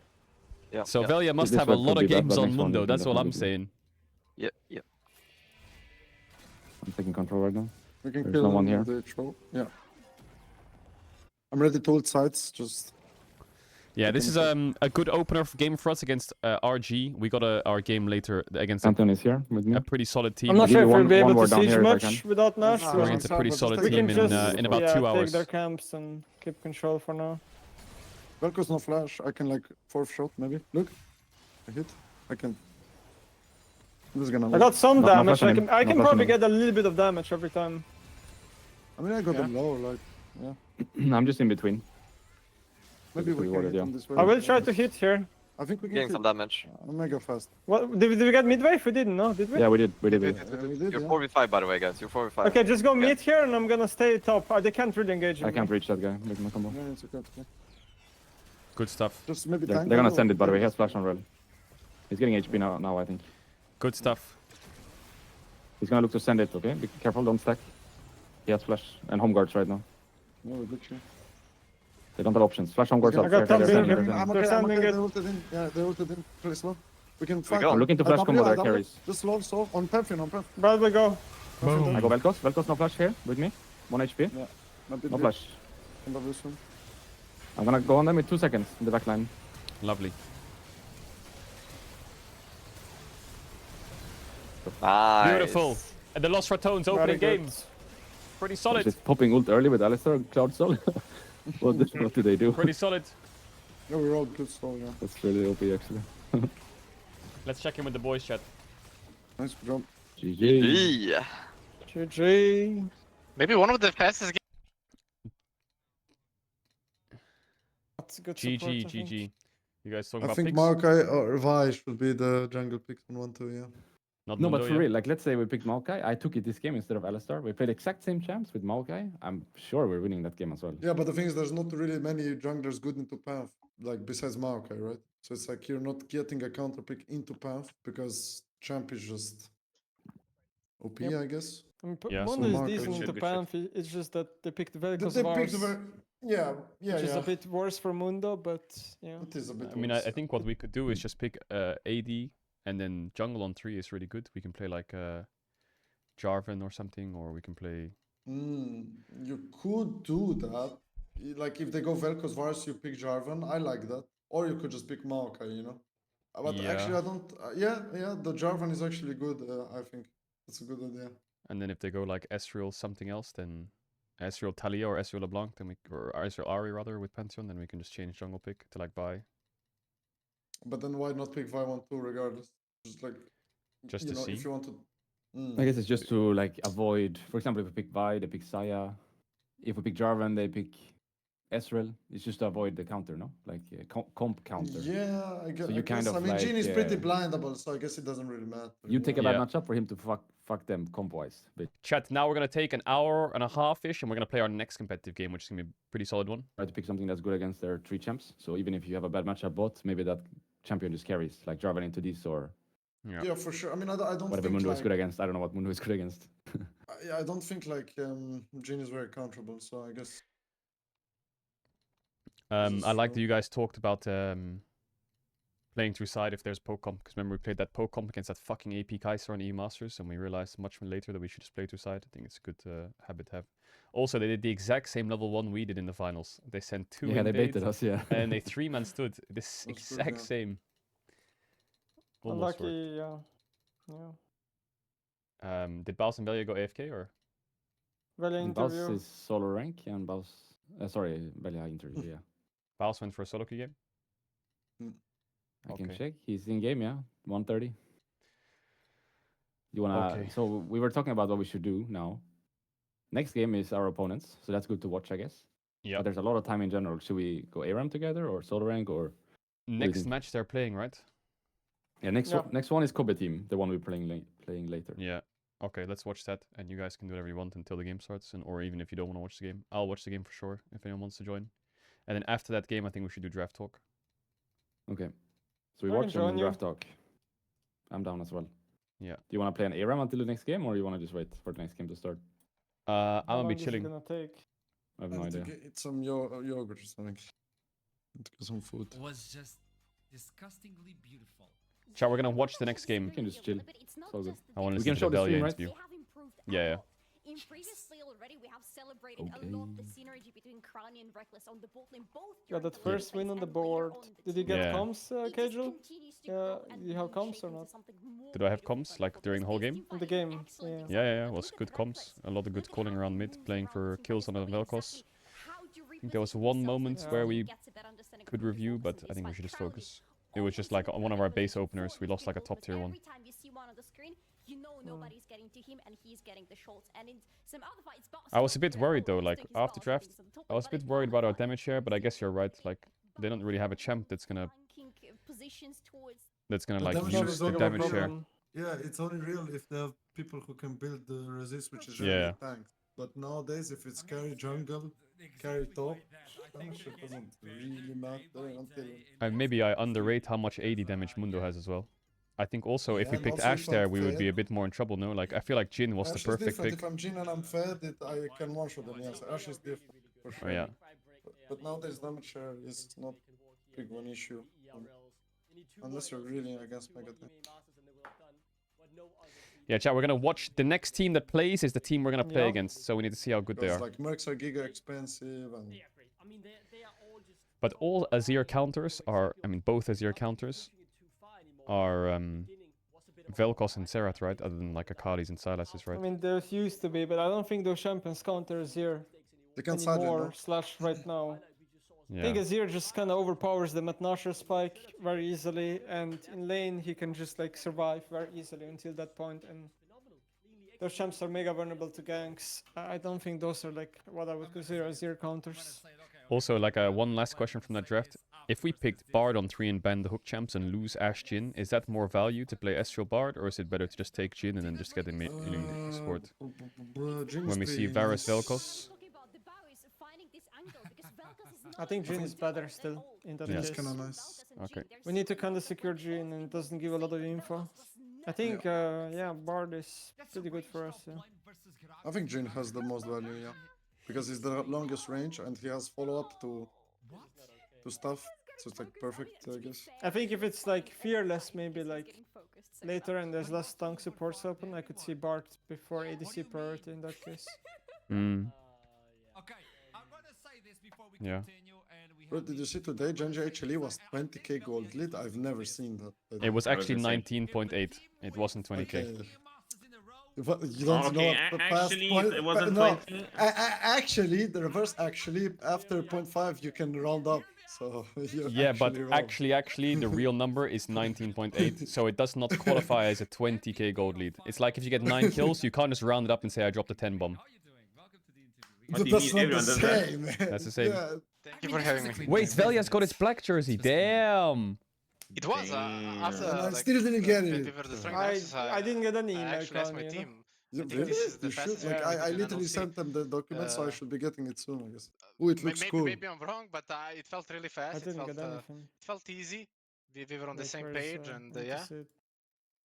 S3: Yeah.
S1: So
S3: yeah.
S1: Velia must
S11: this
S1: have a
S11: one could
S1: lot of
S11: be bad,
S1: games
S11: but
S1: on
S11: next one
S1: Mundo.
S11: you can
S1: That's all I'm
S11: definitely
S1: saying.
S3: Yep.
S11: I'm taking control right now.
S6: We can
S11: There's
S6: kill
S11: no one
S6: him
S11: here.
S6: with the troll. Yeah. I'm ready to ult sides, just...
S1: Yeah, this is a good opener game for us against RG. We got our game later against
S11: Anton is here with me.
S1: a pretty solid team.
S17: I'm not
S11: Give
S17: sure
S11: you
S17: if we'll
S11: one-
S17: be able
S11: one
S17: to
S11: more down
S17: siege
S11: here if I
S17: much
S11: can.
S17: without Nash.
S6: Nah,
S17: so
S1: We're against a pretty
S6: but
S1: solid
S17: we
S1: team
S17: can just
S1: in about 2
S17: take
S1: hours.
S17: their camps and keep control for now.
S6: Vel'Koz no flash. I can like 4th shot maybe. Look. I hit. I can. I'm just gonna.
S17: I got some
S11: No
S17: damage.
S11: flash on him.
S17: I
S11: No
S17: can
S11: flash on
S17: probably
S11: him.
S17: get a little bit of damage every time.
S6: I mean, I got
S17: Yeah.
S6: them low, like. Yeah.
S11: I'm just in between.
S6: Maybe
S11: Pretty
S6: we can
S11: worded,
S6: hit
S11: yeah.
S6: them this way.
S17: I will try to hit here.
S6: I think we can
S3: Getting
S6: hit.
S3: some damage.
S6: Mega fast.
S17: What did we get midway? We didn't, no? Did we?
S11: Yeah, we did. We did.
S6: Yeah, we did,
S3: You're
S6: yeah.
S3: 4v5 by the way, guys. You're 4v5.
S17: Okay, just go mid here, and I'm gonna stay top. They can't really engage.
S11: I
S17: with
S11: can't
S17: me.
S11: reach that guy. Make my combo.
S6: Yeah, it's okay, it's okay.
S1: Good stuff.
S6: Just maybe
S11: They're
S6: tank
S11: gonna
S6: him
S11: send
S6: or-
S11: it, by the way. He has flash on rel. He's getting HP now, I think.
S1: Good stuff.
S11: He's gonna look to send it, okay? Be careful, don't stack. He has flash and home guards right now.
S6: No, we're good here.
S11: They don't have options. Flash home guards
S6: Okay,
S11: up.
S17: I got
S11: They're
S17: Tom
S11: sending,
S17: Beer.
S11: they're sending.
S6: I'm
S17: They're
S6: okay, I'm
S17: sending
S6: okay.
S17: it.
S6: They ulted in. Yeah, they ulted in. Play slow. We can fight.
S3: go.
S11: I'm looking to flash combo that carries.
S6: Just slow. On Pantheon, on Pantheon.
S17: Brad will go.
S11: I go Vel'Koz. Vel'Koz no flash here with me. 1 HP.
S6: Yeah. Maybe
S11: No flash.
S6: Can W soon.
S11: I'm gonna go on them in 2 seconds in the back line.
S1: Lovely.
S3: Nice.
S1: Beautiful. And the Lost Ratones opening
S17: Very good.
S1: game. Pretty
S11: I'm
S1: solid.
S11: just popping ult early with Alistar, Cloud Soul. what do they do?
S1: Pretty solid.
S6: Yeah, we're all good slow, yeah.
S11: That's really OP actually.
S1: Let's check in with the boys chat.
S6: Nice job.
S11: GG.
S3: Yeah.
S17: GG.
S14: Maybe one of the fastest games.
S17: That's a good support,
S1: GG,
S17: I think.
S1: GG. You guys talking
S6: I
S1: about
S6: think
S1: picks?
S6: Maokai or Vi should be the jungle pick on 1-2, yeah.
S1: Not
S11: No,
S1: Mundo,
S11: but for
S1: yeah?
S11: real, like let's say we picked Maokai. I took it this game instead of Alistar. We played exact same champs with Maokai. I'm sure we're winning that game as well.
S6: Yeah, but the thing is, there's not really many junglers good into Path, like besides Maokai, right? So it's like you're not getting a counter pick into Path because champ is just OP,
S17: Yep.
S6: I guess.
S17: I mean,
S1: Yeah,
S17: Mondo
S6: so
S17: is
S6: Marco
S17: decent
S6: should
S17: into
S6: be
S17: Panth. It's just that they picked Vel'Koz
S6: They picked
S17: Vars,
S6: very, yeah,
S17: which is
S6: yeah.
S17: a bit worse for Mundo, but yeah.
S6: It is a bit.
S1: I mean, I
S6: worse.
S1: think what we could do is just pick AD and then jungle on 3 is really good. We can play like Jarvan or something, or we can play...
S6: You could do that. Like if they go Vel'Koz Vars, you pick Jarvan. I like that. Or you could just pick Maokai, you know. But
S1: Yeah.
S6: actually, I don't. Yeah, the Jarvan is actually good. I think it's a good idea.
S1: And then if they go like Ezreal something else, then Ezreal Talia or Ezreal LeBlanc, then we or Ezreal Ari rather with Pantheon, then we can just change jungle pick to like Vi.
S6: But then why not pick Vi 1-2 regardless? Just like
S1: Just
S6: you
S1: to
S6: know,
S1: see.
S6: if you want to.
S11: I guess it's just to like avoid, for example, if we pick Vi, they pick Saya. If we pick Jarvan, they pick Ezreal. It's just to avoid the counter, no? Like comp counter.
S6: Yeah, I guess.
S11: So you kind of
S6: I mean, Jhin is
S11: like,
S6: pretty blindable, so I guess it doesn't really matter.
S11: You take a bad
S1: Yeah.
S11: matchup for him to fuck them comp-wise. But
S1: Chat, now we're going to take an hour and a half-ish, and we're going to play our next competitive game, which is going to be a pretty solid one.
S11: try to pick something that's good against their 3 champs. So even if you have a bad matchup bot, maybe that champion just carries, like Jarvan into this or
S6: Yeah, for sure. I mean, I don't
S11: whatever
S6: think
S11: Mundo
S6: like,
S11: is good against. I don't know what Mundo is good against.
S6: I don't think like Jhin is very counterable, so I guess.
S1: I like that you guys talked about playing through side if there's poke comp. Because remember we played that poke comp against that fucking AP Kaiser on EU Masters, and we realized much later that we should just play through side. I think it's a good habit to have. Also, they did the exact same level 1 we did in the finals. They sent 2
S11: Yeah, they
S1: invades,
S11: baited us, yeah.
S1: and they 3-man stood. This
S6: That's good,
S1: exact
S6: yeah.
S1: same. Almost worked.
S17: Unlucky, yeah.
S1: Did Baus and Belia go AFK or?
S17: Belia
S11: And Baus
S17: interview.
S11: is solo rank, and Baus... sorry, Belia interview, yeah.
S1: Baus went for a solo queue game?
S11: I can
S1: Okay.
S11: check. He's in game, yeah. 130. You wanna...
S1: Okay.
S11: So we were talking about what we should do now. Next game is our opponents, so that's good to watch, I guess.
S1: Yeah.
S11: But there's a lot of time in general. Should we go ARAM together or solo rank or...
S1: Next match they're playing, right?
S11: Yeah, next one is Kobe team, the one we're playing later.
S1: Yeah. Okay, let's watch that, and you guys can do whatever you want until the game starts, or even if you don't want to watch the game. I'll watch the game for sure, if anyone wants to join. And then after that game, I think we should do draft talk.
S11: Okay. So we
S17: I can
S11: watch
S17: join
S11: and
S17: you.
S11: draft talk. I'm down as well.
S1: Yeah.
S11: Do you want to play an ARAM until the next game, or you want to just wait for the next game to start?
S1: I'm
S17: How
S1: gonna be
S17: long is it
S1: chilling.
S17: gonna take?
S11: I have no idea.
S6: Eat some yogurt or something. And get some food.
S19: Was just disgustingly beautiful.
S1: Chat, we're gonna watch the next game.
S11: We can just chill. It's all good.
S1: I want to
S11: We can
S1: listen
S11: show
S1: to
S11: the
S1: the
S11: stream,
S1: Belia
S11: right?
S1: interview. Yeah.
S15: In previously already, we have celebrated a lot of the synergy between Crani and Reckless on the bot lane. Both
S17: Got that first win on the board. Did you get
S1: Yeah.
S17: comms, Caedrel? Yeah, you have comms or not?
S1: Did I have comms like during the whole game?
S17: In the game, yeah.
S1: Yeah. It was good comms. A lot of good calling around mid, playing for kills on the Vel'Koz. I think there was one moment where we could review, but I think we should just focus. It was just like on one of our base openers, we lost like a top tier one.
S15: Every time you see one on the screen, you know nobody's getting to him and he's getting the shots. And in some other fights,
S1: I was a bit worried though, like after draft, I was a bit worried about our damage share, but I guess you're right. Like they don't really have a champ that's gonna like
S6: damage
S1: use
S6: is
S1: the
S6: not a
S1: damage share.
S6: problem. Yeah, it's only real if they have people who can build the resist, which is
S1: Yeah.
S6: really tanks. But nowadays, if it's carry jungle, carry top, damage share doesn't really matter until.
S1: Maybe I underrate how much AD damage Mundo has as well. I think also if we
S6: And
S1: picked
S6: also
S1: Ashe
S6: if
S1: there,
S6: I'm
S1: we would be
S6: fed-
S1: a bit more in trouble, no? Like I feel like Jhin was the
S6: Ashe is
S1: perfect
S6: different.
S1: pick.
S6: If I'm Jhin and I'm fed, I can one shot them. Yes, Ashe is different for sure.
S1: Oh, yeah.
S6: But nowadays, damage share is not big one issue. Unless you're really against Mega Tank.
S1: Yeah, chat, we're gonna watch the next team that plays is the team we're gonna play
S6: Yeah.
S1: against, so we need to see how good they
S6: Because
S1: are.
S6: like Mercs are giga expensive and.
S1: But all Azir counters are, I mean, both Azir counters are Vel'Koz and Serath, right? Other than like Akali's and Sylas's,
S17: I
S1: right?
S17: mean, those used to be, but I don't think those champions counter Azir
S6: They can side lane,
S17: anymore,
S6: no?
S17: slash right now.
S1: Yeah.
S17: I think Azir just kind of overpowers the Matnasher spike very easily, and in lane he can just like survive very easily until that point, and those champs are mega vulnerable to ganks. I don't think those are like what I would consider Azir counters.
S1: Also, like one last question from that draft. If we picked Bard on 3 and ban the hook champs and lose Ashe Jhin, is that more value to play Astral Bard, or is it better to just take Jhin and then just get him in support? When we see Varus Vel'Koz.
S17: I think Jhin is better still in that
S1: Yeah.
S17: case.
S6: Kinda nice.
S1: Okay.
S17: We need to kind of secure Jhin, and it doesn't give a lot of info. I think, yeah, Bard is pretty good for us. Yeah.
S6: I think Jhin has the most value, yeah. Because he's the longest range and he has follow-up to stuff. So it's like perfect, I guess.
S17: I think if it's like fearless, maybe like later and there's less tank supports open, I could see Bard before ADC priority in that case.
S1: Yeah.
S6: Bro, did you see today Genji actually was 20k gold lead? I've never seen that.
S1: It was actually 19.8. It wasn't 20k.
S6: Okay. But you don't know the past
S7: actually,
S6: point.
S7: it wasn't
S6: no,
S7: 20.
S6: actually, the reverse actually, after 0.5 you can round up. So you're
S1: Yeah, but
S6: wrong.
S1: actually, the real number is 19.8, so it does not qualify as a 20k gold lead. It's like if you get 9 kills, you can't just round it up and say I dropped a 10 bomb.
S6: But that's not the same.
S1: That's the same.
S6: Yeah.
S14: Thank you for having me.
S1: Wait, Velia's got his black jersey. Damn.
S14: It was after.
S6: And I
S14: like,
S6: still didn't get
S14: we
S6: it.
S14: were destroying the exercise,
S17: I didn't get any
S14: I
S17: email
S14: actually asked my
S17: you know?
S14: team.
S6: Yeah,
S14: I think
S6: really?
S14: this is the
S6: You should.
S14: fastest
S6: Like,
S14: route
S6: I
S14: in
S6: literally
S14: LC.
S6: sent them the document, so I should be getting it soon, I guess. Oh, it looks
S14: maybe,
S6: cool.
S14: Maybe I'm wrong, but it felt really fast.
S17: I
S14: It
S17: didn't
S14: felt,
S17: get anything.
S14: it felt easy. We were on the
S17: Wait,
S14: same
S17: where's,
S14: page, and
S17: I need to
S14: yeah,
S17: see it.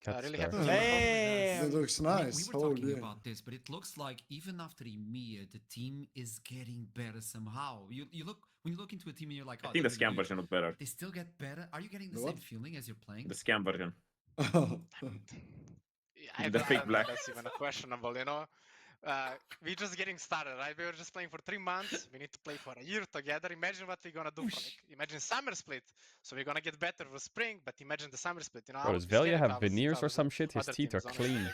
S14: really
S1: Cat
S14: happy.
S1: star.
S14: with the performance.
S6: That looks nice.
S19: We were talking
S6: Holy.
S19: about this, but it looks like even after EMEA, the team is getting better somehow. You look when you look into a team and you're like, oh,
S7: I think the
S19: they're
S7: scam
S19: really good,
S7: version looked better.
S19: they still get better. Are you getting the
S6: The
S19: same
S6: what?
S19: feeling as you're playing?
S7: The scam version.
S14: I
S7: The
S14: don't,
S7: fake
S14: I don't
S7: black.
S14: think that's even questionable, you know? We're just getting started, right? We were just playing for 3 months. We need to play for a year together. Imagine what we're gonna do for like, imagine summer split. So we're gonna get better for spring, but imagine the summer split. You know, I
S1: Bro,
S14: would
S1: does
S14: be scared
S1: Velia
S14: if I
S1: have
S14: was,
S1: veneers or some shit? His
S14: other
S1: teeth are
S14: teams, honestly.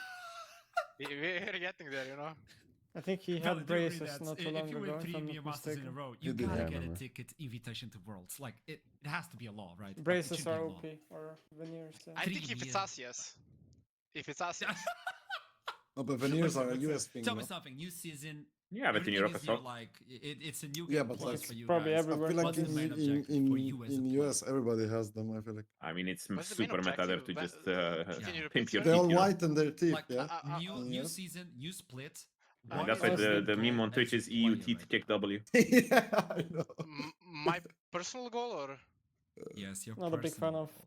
S1: clean.
S14: We're getting there, you know?
S17: I think he
S19: Vela,
S17: had
S19: do you agree
S17: braces
S19: that
S17: not too
S19: if
S17: long
S19: you
S17: ago,
S19: win
S17: if
S19: 3
S17: I'm
S19: EMEA
S17: not
S19: Masters in a
S17: mistaken.
S19: row, you
S6: did,
S19: gotta
S1: yeah, I
S19: get a
S1: remember.
S19: ticket invitation to Worlds. Like it has to be a law, right? Like, it
S17: Braces
S19: should be
S17: are
S19: a law.
S17: OP, or veneers. Yeah.
S14: I think if it's
S19: EMEA.
S14: us, yes. If it's us, yes.
S6: No, but veneers are a
S19: Listen,
S6: US thing,
S19: tell me
S6: no?
S19: something. New season.
S7: Yeah, but in
S19: everything
S7: Europe
S19: is
S7: as
S19: new,
S7: well.
S19: like it's a new
S6: Yeah,
S19: game
S6: but
S19: plus
S6: like,
S19: for you
S17: probably
S19: guys.
S6: I
S17: everywhere.
S6: feel like
S19: What's the main
S6: in
S19: objective for you as a
S6: in
S19: player?
S6: US everybody has them. I feel like
S7: I mean, it's
S14: What's the main
S7: super meta there
S14: objective?
S7: to just
S14: Can you
S7: pimp
S14: repeat,
S7: your
S6: they
S14: sorry?
S6: all
S7: teeth, you know?
S6: whiten their teeth.
S19: Like
S6: Yeah.
S19: new
S6: Yes.
S19: season, new split.
S7: I mean,
S19: What
S7: that's
S19: is
S7: why
S19: your
S6: honestly,
S19: main
S7: the meme
S19: goal
S7: on Twitch
S19: as
S7: is
S19: a
S7: EU
S19: player
S7: teeth
S19: right
S7: kick
S19: now?
S7: W.
S6: Yeah, I know.
S14: My personal goal or
S19: Yes, your
S17: Not a big fan
S19: personal
S17: of
S19: goal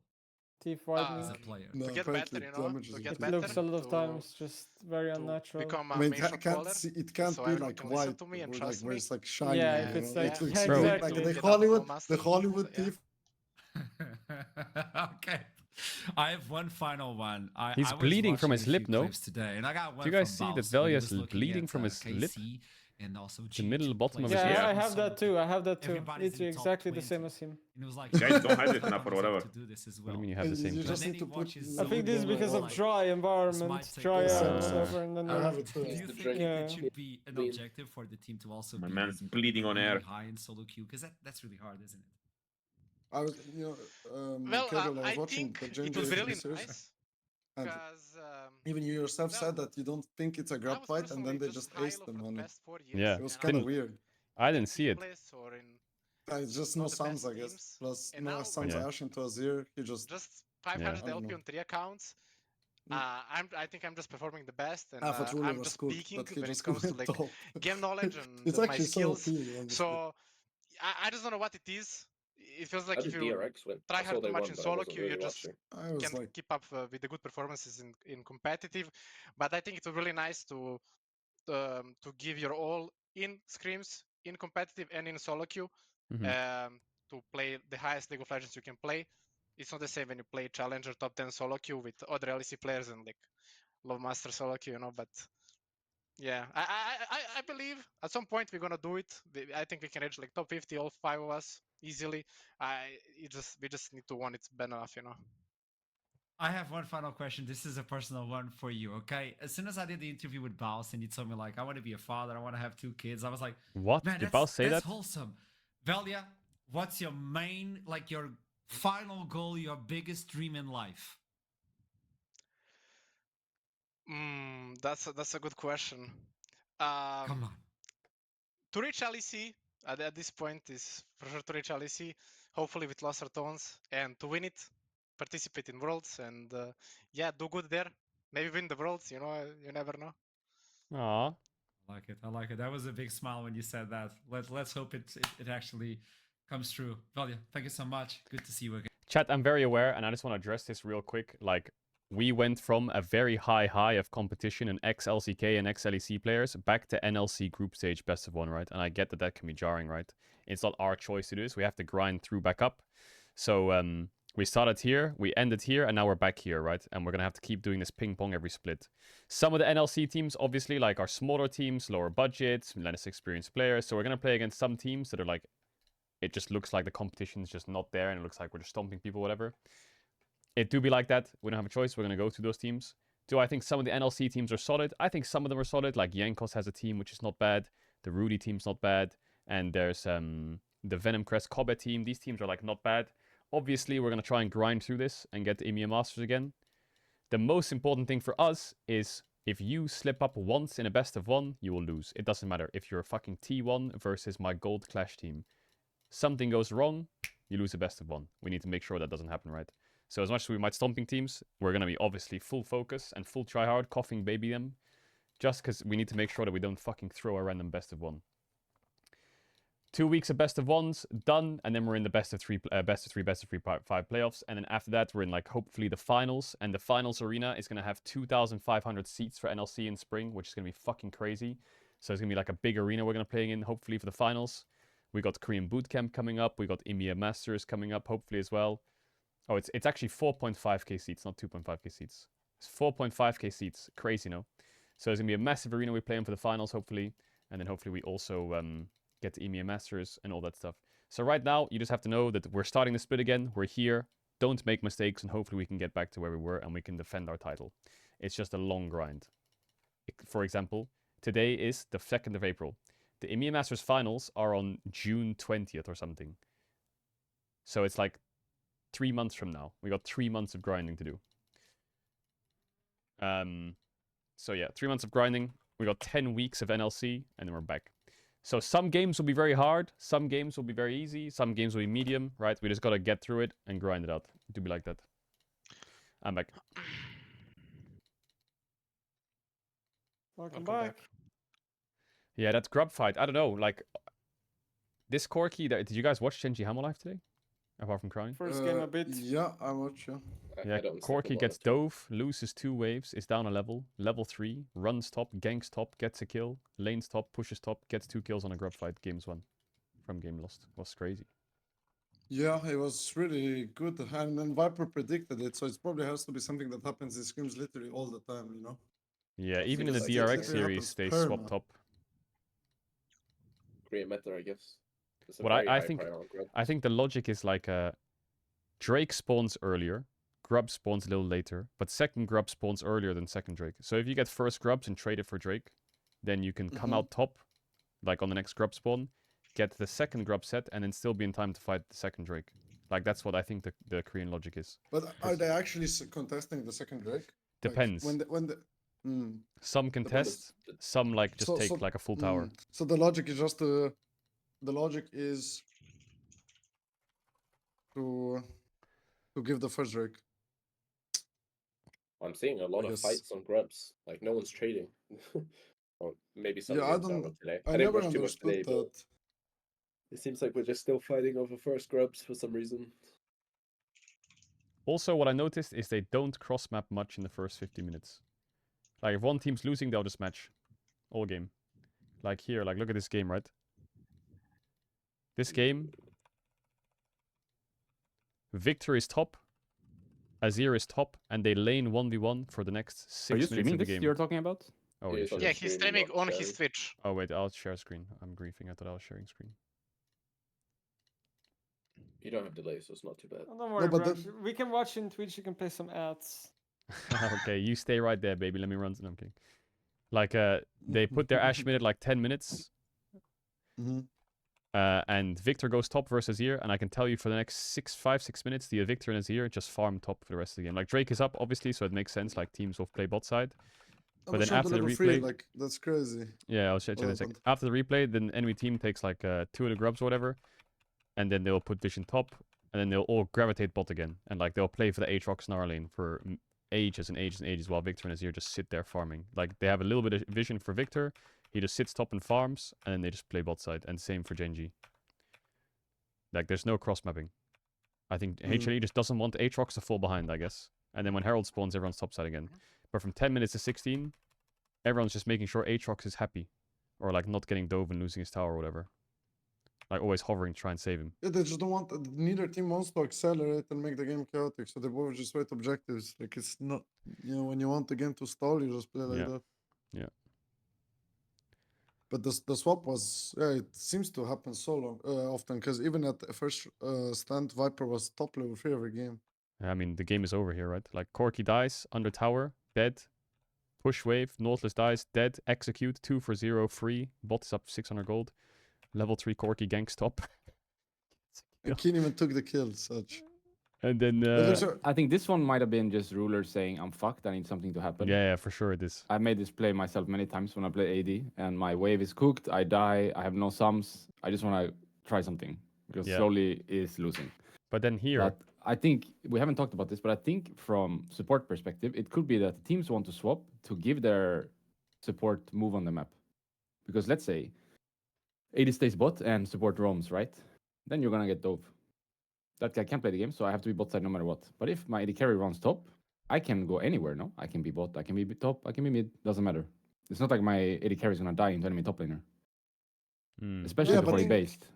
S17: teeth whitening.
S19: as a player.
S6: No,
S14: to get
S6: apparently
S14: better, you know?
S6: damage
S14: To
S6: is
S14: get
S17: It
S14: better,
S17: looks a lot of
S14: to,
S17: times just very
S14: to
S17: unnatural.
S14: become
S6: I
S14: a
S6: mean,
S14: main shot caller.
S6: it can't
S14: So
S6: be
S14: everyone
S6: like
S14: can listen
S6: white,
S14: to me and
S6: or like
S14: trust
S6: where
S14: me.
S6: it's like shiny.
S17: Yeah,
S6: you
S17: if it's
S6: know?
S17: like
S6: It looks
S17: yeah,
S6: like
S17: exactly.
S6: the
S14: Get up
S6: Hollywood,
S14: full
S6: the
S14: master,
S6: Hollywood
S14: yeah.
S6: teeth.
S19: Okay. I have one final one.
S1: He's
S19: I was
S1: bleeding from
S19: watching
S1: his
S19: a
S1: lip,
S19: few
S1: no?
S19: clips today, and I got one
S1: Do you guys
S19: from
S1: see that
S19: Baus when he
S1: Velia
S19: was
S1: is
S19: looking
S1: bleeding
S19: at,
S1: from his lip?
S19: KC and also
S1: The middle bottom of his
S17: Yeah,
S1: lip.
S17: I have that too. I have that too.
S19: Everybody's
S17: Literally
S19: in top
S17: exactly the
S19: 20.
S17: same as him.
S19: And it was like,
S7: Guys, don't hide
S19: "He's
S7: it
S19: not
S7: enough or
S19: gonna
S7: whatever."
S19: to do this as
S1: What
S19: well.
S1: do you mean you have the same
S6: You
S1: thing?
S6: just
S19: But then
S6: need
S19: he
S6: to put.
S19: watches
S17: I think this is because of
S19: like,
S17: dry environment,
S19: might take
S17: dry
S19: this
S17: and
S19: out.
S17: whatever, and then
S6: I have it too.
S19: Do you think
S17: Yeah.
S19: it should be an objective for the team to also
S7: My
S19: be
S7: man's bleeding on
S19: really
S7: air.
S19: high in solo queue? Because that's really hard, isn't it?
S6: I was,
S14: Well,
S6: Caedrel, I was
S14: I
S6: watching
S14: think
S6: the
S14: it
S6: Ginger
S14: was really
S6: series,
S14: nice
S6: and
S14: because
S6: even you yourself said that you don't think it's a
S14: I
S6: grab
S14: was
S6: fight, and then they
S14: personally
S6: just
S14: high
S6: aced
S14: low
S6: them
S14: for the
S6: on it.
S14: past 4 years.
S1: Yeah.
S6: It was
S14: and
S6: kind of
S1: Didn't-
S6: weird.
S1: I didn't see it.
S14: Place or in
S6: It's just
S14: not
S6: no
S14: the
S6: Sams,
S14: best
S6: I guess.
S14: teams.
S6: Plus,
S14: And
S6: no
S14: now
S6: Sams
S1: Yeah.
S6: Ash into Azir. He just.
S14: just 500
S6: I don't
S14: LP
S6: know.
S14: on 3 accounts. I think I'm just performing the best, and
S6: Alpha Truly
S14: I'm
S6: was
S14: just
S6: good,
S14: peaking
S6: but he
S14: when it
S6: just
S14: comes to
S6: went
S14: like
S6: top.
S14: game knowledge and
S6: It's
S14: my
S6: actually so
S14: skills.
S6: OP, honestly.
S14: So I just don't know what it is. It feels like
S20: How
S14: if
S20: did
S14: you
S20: DRX win?
S14: try
S20: I saw
S14: hard
S20: they
S14: too much
S20: won,
S14: in
S20: but I
S14: solo
S20: wasn't
S14: queue, you
S20: really
S14: just
S20: watching.
S6: I was
S14: can't
S6: like,
S14: keep up with the good performances in competitive. But I think it's really nice to give your all in scrims, in competitive and in solo queue, to play the highest League of Legends you can play. It's not the same when you play Challenger top 10 solo queue with other LEC players and like Low Master solo queue, you know. But yeah, I believe at some point we're gonna do it. I think we can reach like top 50, all 5 of us easily. We just need to want it bad enough, you know.
S19: I have one final question. This is a personal one for you, okay? As soon as I did the interview with Baus and he told me like, I want to be a father, I want to have 2 kids, I was like,
S1: What?
S19: man,
S1: Did Baus say
S19: that's
S1: that?
S19: wholesome. Velia, what's your main, like your final goal, your biggest dream in life?
S14: That's a good question.
S19: Come on.
S14: To reach LEC at this point is for sure to reach LEC, hopefully with lesser tones, and to win it, participate in Worlds, and yeah, do good there. Maybe win the Worlds, you know, you never know.
S1: Aw.
S19: I like it. I like it. That was a big smile when you said that. Let's hope it actually comes true. Velia, thank you so much. Good to see you again.
S1: Chat, I'm very aware, and I just want to address this real quick. Like, we went from a very high of competition in ex-LCK and ex-LEC players back to NLC group stage best of 1, right? And I get that that can be jarring, right? It's not our choice to do this. We have to grind through back up. So we started here, we ended here, and now we're back here, right? And we're going to have to keep doing this ping pong every split. Some of the NLC teams, obviously, like our smaller teams, lower budgets, less experienced players. So we're going to play against some teams that are like, it just looks like the competition's just not there, and it looks like we're just stomping people, whatever. It do be like that. We don't have a choice. We're going to go to those teams. Do I think some of the NLC teams are solid? I think some of them are solid. Like Yankos has a team which is not bad. The Rudy team's not bad. And there's the Venom Crest Cobbett team. These teams are like not bad. Obviously, we're going to try and grind through this and get the EMEA Masters again. The most important thing for us is if you slip up once in a best of 1, you will lose. It doesn't matter if you're a fucking T1 versus my Gold Clash team. Something goes wrong, you lose a best of 1. We need to make sure that doesn't happen, right? So as much as we might stomping teams, we're going to be obviously full focus and full try hard, coughing baby them. Just because we need to make sure that we don't fucking throw a random best of 1. 2 weeks of best of 1s, done. And then we're in the best of 3, best of 3, 5 playoffs. And then after that, we're in like hopefully the finals. And the finals arena is going to have 2,500 seats for NLC in spring, which is going to be fucking crazy. So it's going to be like a big arena we're going to play in, hopefully for the finals. We got Korean Bootcamp coming up. We got EMEA Masters coming up, hopefully as well. Oh, it's actually 4.5k seats, not 2.5k seats. It's 4.5k seats. Crazy, no? So it's gonna be a massive arena we play in for the finals, hopefully, and then hopefully we also get the EMEA Masters and all that stuff. So right now, you just have to know that we're starting the split again. We're here. Don't make mistakes, and hopefully we can get back to where we were and we can defend our title. It's just a long grind. For example, today is the 2nd of April. The EMEA Masters finals are on June 20th or something. So it's like 3 months from now. We got 3 months of grinding to do. So yeah, 3 months of grinding. We got 10 weeks of NLC, and then we're back. So some games will be very hard. Some games will be very easy. Some games will be medium, right? We just gotta get through it and grind it out. It do be like that. I'm back.
S17: Welcome back.
S1: Yeah, that grub fight. I don't know. Like, this Corki, did you guys watch Genji Hammer live today? Apart from Crowning?
S17: First game a bit.
S6: Yeah, I watch, yeah.
S1: Yeah, Corki gets dove, loses 2 waves, is down a level, level 3, runs top, ganks top, gets a kill, lanes top, pushes top, gets 2 kills on a grub fight, games 1 from game lost. Was crazy.
S6: Yeah, it was really good. And then Viper predicted it, so it probably has to be something that happens in scrims literally all the time, you know?
S1: Yeah, even in the
S6: Because it
S1: DRX
S6: literally
S1: series,
S6: happens
S1: they
S6: perma.
S1: swap top.
S20: Great meta, I guess. It's a
S1: What
S20: very
S1: I
S20: high
S1: think,
S20: prior on grub.
S1: I think the logic is like Drake spawns earlier, grub spawns a little later, but second grub spawns earlier than second Drake. So if you get first grubs and trade it for Drake, then you can come out top, like on the next grub spawn, get the second grub set, and then still be in time to fight the second Drake. Like that's what I think the Korean logic is.
S6: But are they actually contesting the second Drake?
S1: Depends.
S6: Like,
S1: Some contest, some like just take
S6: so-
S1: like a full tower.
S6: So the logic is just the logic is to give the first Drake.
S20: I'm seeing a lot of
S6: guess-
S20: fights on grubs. Like no one's trading. Or maybe some
S6: Yeah, I
S20: games are
S6: don't.
S20: not today.
S6: I
S20: didn't
S6: never
S20: watch too much
S6: understood
S20: today, but
S6: that.
S20: it seems like we're just still fighting over first grubs for some reason.
S1: Also, what I noticed is they don't cross map much in the first 50 minutes. Like if one team's losing, they'll just match all game. Like here, like look at this game, right? This game, Victor is top, Azir is top, and they lane 1v1 for the next 6
S11: Are you
S1: minutes
S11: streaming
S1: of the
S11: this
S1: game.
S11: you're talking about?
S1: Oh,
S20: Yeah,
S1: you should.
S14: Yeah, he's streaming on his Twitch.
S1: Oh wait, I'll share screen. I'm griefing. I thought I was sharing screen.
S20: You don't have delay, so it's not too bad.
S17: Oh, don't worry,
S6: but
S17: bro. We can watch in Twitch. You can play some ads.
S1: Okay, you stay right there, baby. Let me run. No, I'm kidding. Like, they put their Ash mid at like 10 minutes. And Victor goes top versus Azir, and I can tell you for the next 5-6 minutes, the Victor and Azir just farm top for the rest of the game. Like Drake is up, obviously, so it makes sense. Like teams will play bot side. But then after the replay,
S6: like that's crazy.
S1: yeah, I'll show you in a sec. After the replay, then enemy team takes like 2 of the grubs or whatever, and then they'll put Vision top, and then they'll all gravitate bot again, and like they'll play for the Aatrox Gnar lane for ages and ages and ages, while Victor and Azir just sit there farming. Like they have a little bit of vision for Victor, he just sits top and farms, and then they just play bot side, and same for Genji. Like there's no cross mapping. I think HLE just doesn't want Aatrox to fall behind, I guess. And then when Herald spawns, everyone's top side again. But from 10 minutes to 16, everyone's just making sure Aatrox is happy. Or like not getting dove and losing his tower or whatever. Like always hovering to try and save him.
S6: Yeah, they just don't want. Neither team wants to accelerate and make the game chaotic, so they both just wait objectives. Like it's not, you know, when you want the game to stall, you just play like that.
S1: Yeah.
S6: But the swap was, yeah, it seems to happen so long, often, because even at the first stand, Viper was top level 3 every game.
S1: I mean, the game is over here, right? Like Corki dies, under tower, dead. Push wave, Nautilus dies, dead. Execute, 2 for 0, free. Bot is up 600 gold. Level 3 Corki ganks top.
S6: And Keen even took the kill, such.
S1: And then
S11: I think this one might have been just rulers saying I'm fucked. I need something to happen.
S1: Yeah, for sure it is.
S11: I made this play myself many times when I play AD, and my wave is cooked. I die. I have no sums. I just want to try something because slowly is losing.
S1: But then here,
S11: but I think we haven't talked about this, but I think from support perspective, it could be that teams want to swap to give their support move on the map. Because let's say AD stays bot and support roams, right? Then you're gonna get dove. That guy can't play the game, so I have to be bot side no matter what. But if my AD carry runs top, I can go anywhere, no? I can be bot, I can be top, I can be mid, doesn't matter. It's not like my AD carry is gonna die into enemy top laner. especially
S6: Yeah,
S11: before he
S6: but
S11: based.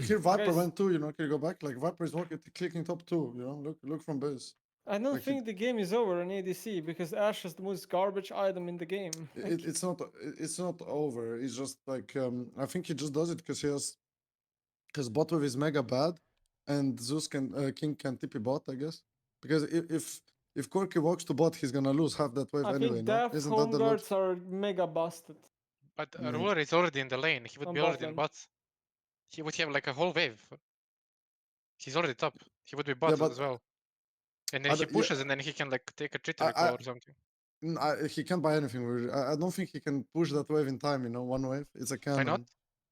S6: here Viper
S17: Guys-
S6: went too, you know, can you go back? Like Viper is working, clicking top 2, you know, look from base.
S17: I don't
S6: Like
S17: think the game is over on ADC because Ashe is the most garbage item in the game. Like,
S6: it's not over. It's just like I think he just does it because bot wave is mega bad, and Zeus King can TP bot, I guess. Because if Corki walks to bot, he's gonna lose half that wave
S17: I
S6: anyway.
S17: think
S6: No,
S17: Death
S6: isn't
S17: home
S6: that the logic?
S17: guards are mega busted.
S14: But
S6: Yeah.
S14: Ruler is already in the lane. He would
S17: On
S14: be
S17: bot
S14: already in
S17: lane.
S14: bot. He would have like a whole wave. He's already top. He would be
S6: Yeah,
S14: bot
S6: but
S14: as well. And
S6: I
S14: then he
S6: don't- yeah,
S14: pushes, and then he can like take a tree
S6: I-
S14: recall or something.
S6: he can't buy anything. I don't think he can push that wave in time. You know, one wave. It's a cannon.
S14: not?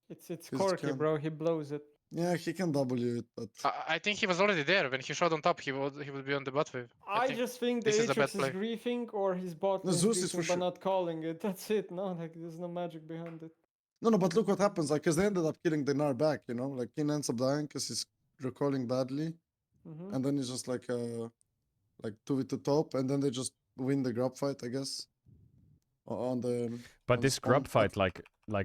S17: It's
S6: It's
S17: Corki,
S6: can-
S17: bro. He blows it.
S6: Yeah, he can W it, but
S14: I think he was already there when he shot on top. He would be on the bot wave.
S17: I
S14: think
S17: just think the
S14: this is a bad
S17: Atrix is
S14: play.
S17: griefing or his bot
S6: No,
S17: lane is
S6: Zeus is for
S17: griefing but
S6: sure.
S17: not calling it. That's it. No, like there's no magic behind it.
S6: no. But look what happens. Like, cause they ended up killing the Gnar back. You know, like King ends up dying because he's recalling badly,
S17: Mhm.
S6: and then it's just like 2v2 top, and then they just win the grab fight, I guess. On the
S1: But
S6: on
S1: this
S6: spawn.
S1: grub fight, like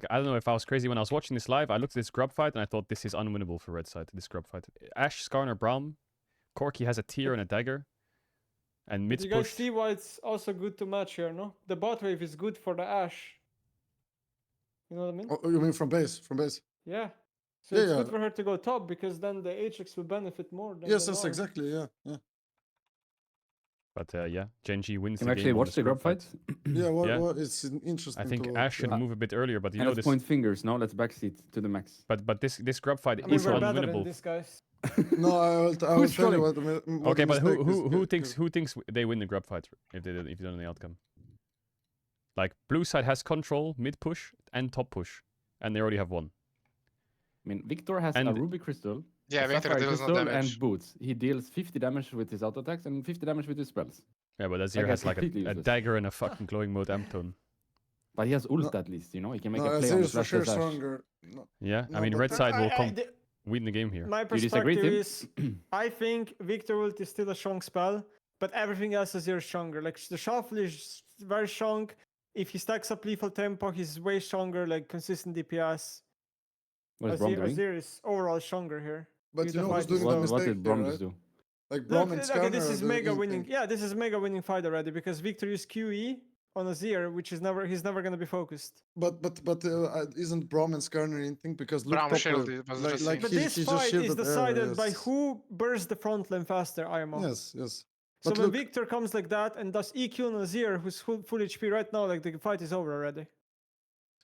S1: I don't know if I was crazy when I was watching this live. I looked at this grub fight and I thought this is unwinnable for red side. This grub fight. Ash, Skarner, Braum, Corki has a tier and a dagger, and
S17: But
S1: mid's
S17: you guys
S1: pushed.
S17: see why it's also good to match here, no? The bot wave is good for the Ashe. You know what I mean?
S6: Oh, you mean from base? From base?
S17: Yeah. So
S6: Yeah,
S17: it's
S6: yeah.
S17: good for her to go top because then the Atrix will benefit more than
S6: Yes,
S17: the
S6: yes,
S17: Gnar.
S6: exactly. Yeah.
S1: But yeah, Genji wins
S11: Can
S1: the
S11: we
S1: game.
S11: actually
S1: on
S11: watch
S1: this
S11: the grub fight?
S6: Yeah,
S1: Yeah.
S6: well, it's interesting.
S1: I think
S6: to
S1: Ash should
S6: watch,
S1: move a bit earlier, but you
S11: And
S1: know
S11: let's
S1: this.
S11: point fingers. No, let's backseat to the max.
S1: But this grub fight
S17: I mean,
S1: is
S17: we're better than
S1: unwinnable.
S17: this, guys.
S6: No, I will tell
S11: Who's
S6: you
S11: trolling?
S6: what what
S1: Okay,
S6: the
S1: but
S6: mistake is.
S1: who thinks they win the grub fight if they don't know the outcome? Like blue side has control, mid push and top push, and they already have one.
S11: I mean, Victor has a
S1: And-
S11: Ruby Crystal,
S14: Yeah,
S11: a
S14: Victor
S11: Sapphire
S14: deals no
S11: Crystal,
S14: damage.
S11: and boots. He deals 50 damage with his auto attacks and 50 damage with his spells.
S1: Yeah, but Azir
S11: That
S1: has
S11: guy's
S1: like a
S11: completely useless.
S1: dagger and a fucking glowing mode amp tone.
S11: But he has ult at least, you know? He can make
S6: No,
S11: a play on
S6: Azir
S11: the
S6: is for
S11: flash
S6: sure
S11: dash.
S6: stronger. No,
S1: Yeah, I
S6: No,
S1: mean
S6: but
S1: red side will
S17: the-
S1: win the game here.
S17: My
S11: You disagree,
S17: perspective
S11: Tim?
S17: is, I think Victor ult is still a strong spell, but everything else is here stronger. Like the shuffle is very strong. If he stacks up lethal tempo, he's way stronger. Like consistent DPS.
S11: What is Braum doing?
S17: Azir is overall stronger here.
S6: But
S17: With
S6: you
S17: the
S6: know who's
S17: fight
S6: doing
S17: is
S6: the
S11: What
S6: mistake
S11: did
S6: here,
S11: Braum
S6: right?
S11: just do?
S6: Like
S17: Look,
S6: Braum and
S17: okay,
S6: Skarner
S17: this
S6: are
S17: is
S6: doing
S17: mega
S6: in
S17: winning.
S6: thing.
S17: Yeah, this is mega winning fight already because Victor used QE on Azir, which is he's never gonna be focused.
S6: But isn't Braum and Skarner in thing because look
S14: Braum
S6: top
S14: shield
S6: wave.
S14: was
S6: Like,
S14: just
S6: like
S17: But
S6: he,
S17: this
S6: he just
S17: fight is
S6: shielded
S17: decided by
S6: yes.
S17: who bursts the front line faster, IMO.
S6: Yes.
S17: So
S6: But
S17: when
S6: look,
S17: Victor comes like that and does EQ on Azir, who's full HP right now, like the fight is over already.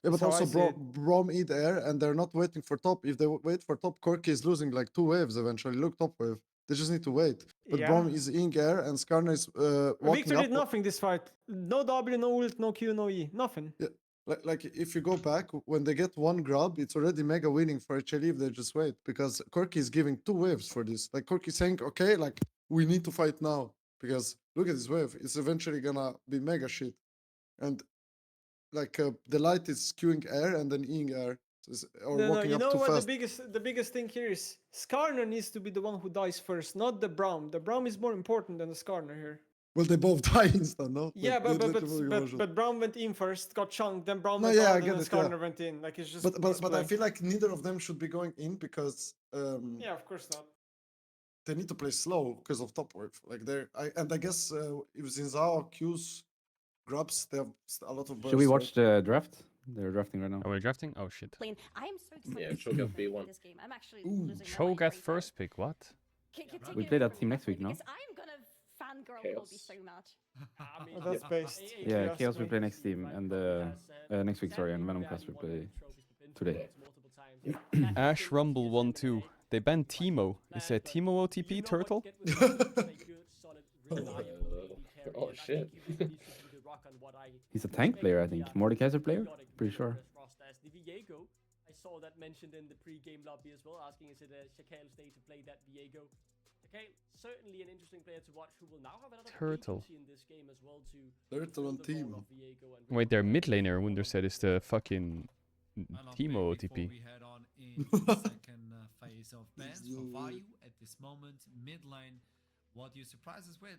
S6: yeah, but
S17: That's how I
S6: also
S17: see it.
S6: Braum eat air and they're not waiting for top. If they wait for top, Corki is losing like 2 waves eventually. Look top wave. They just need to wait. But
S17: Yeah.
S6: Braum is in air and Skarner is walking
S17: Victor
S6: up.
S17: did nothing this fight. No W, no ult, no Q, no E. Nothing.
S6: Yeah, like if you go back, when they get one grab, it's already mega winning for HLE if they just wait. Because Corki is giving 2 waves for this. Like Corki saying, okay, like we need to fight now. Because look at this wave. It's eventually gonna be mega shit. And like the light is skewing air and then eing air. Or
S17: No,
S6: walking
S17: you
S6: up
S17: know
S6: too
S17: what
S6: fast.
S17: the biggest thing here is? Skarner needs to be the one who dies first, not the Braum. The Braum is more important than the Skarner here.
S6: Well, they both die instant, no?
S17: Yeah,
S6: Like, literally one-shot.
S17: but Braum went in first, got chunked, then Braum
S6: No,
S17: went
S6: yeah, I
S17: out,
S6: get
S17: and then
S6: it, yeah.
S17: Skarner went in. Like it's just.
S6: But I
S17: display.
S6: feel like neither of them should be going in because
S17: Yeah, of course not.
S6: they need to play slow because of top wave. Like I guess if Zinzao Q's grabs, they have a lot of bursts.
S11: Should we
S6: right?
S11: watch the draft? They're drafting right now.
S1: Are we drafting? Oh shit.
S15: Lane. I am so excited
S20: Yeah,
S15: to
S20: Cho'Gath
S15: see
S20: B1.
S15: this game. I'm actually
S6: Ooh.
S15: losing my mind
S1: Cho'Gath
S15: right now.
S1: first pick. What?
S11: We play that team next week, no?
S15: Because I'm gonna fangirl Kobe so much.
S17: Oh, that's based.
S11: Yeah, Chaos will play next team, and next week, sorry, and Venomcast will play today.
S1: Ash Rumble 1-2. They banned Teemo. Is it Teemo OTP Turtle?
S20: Oh shit.
S11: He's a tank player, I think. Mordekaiser player? Pretty sure.
S5: I saw that mentioned in the pre-game lobby as well, asking is it a Shakal's day to play that Viego. Shakal, certainly an interesting player to watch, who will now have another
S1: Turtle.
S5: agency in this game as well to
S6: Turtle on team.
S1: Wait, their mid laner, Wunder said, is the fucking Teemo OTP.
S8: We head on in the second phase of bans for Vayu at this moment, mid lane. What you surprise us with?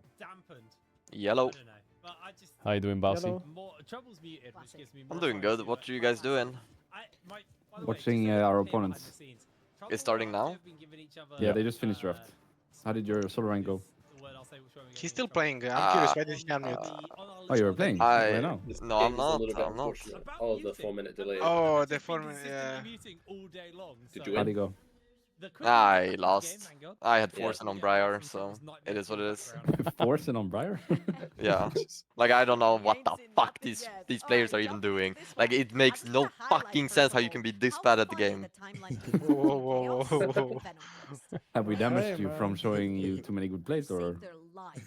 S5: dampened
S3: Yellow.
S4: I don't know. But I just
S1: How you doing, Bossy?
S11: Yellow.
S4: more trouble's muted, which gives me more
S3: I'm doing
S4: time
S3: good.
S4: to,
S3: What are you guys doing?
S4: by the way,
S11: Watching
S4: just a little
S11: our
S4: peer behind
S11: opponents.
S4: the scenes.
S3: It's starting now?
S4: Have been giving each other,
S11: Yeah, they just finished draft. How did your solo rank go?
S4: the word I'll say which one we get
S14: He's
S4: in
S14: still
S4: trouble.
S14: playing. I'm curious. Why did he unmute?
S4: On our
S11: Oh, you were
S4: little
S11: playing
S3: I
S11: right now.
S20: This
S3: no,
S20: game
S3: I'm
S20: is a
S3: not.
S20: little bit
S3: I'm not.
S20: unfortunate.
S4: About
S20: Oh, the
S4: muting.
S20: 4-minute delay.
S14: Oh,
S4: I've
S14: the
S4: been
S14: 4 minute.
S4: consistently
S14: Yeah.
S4: muting all day long.
S20: Did
S4: so
S20: you
S11: How'd
S20: win?
S11: he go?
S4: the quicker we get
S3: I
S4: back into the game,
S3: lost.
S4: Mango,
S3: I had
S20: Yeah.
S3: Forsen on
S4: get
S3: Briar,
S4: from
S3: so
S4: Trevor's
S3: it
S4: nightmare
S3: is what
S4: to
S3: it
S4: the
S3: is.
S4: background.
S11: Forsen on Briar?
S3: Yeah. Like I don't know what the fuck these players are even doing. Like it makes no fucking sense how you can be this bad at the game.
S14: Whoa, whoa, whoa, whoa.
S11: Have we damaged
S17: Hey,
S11: you from
S17: man.
S11: showing you too many good plays, or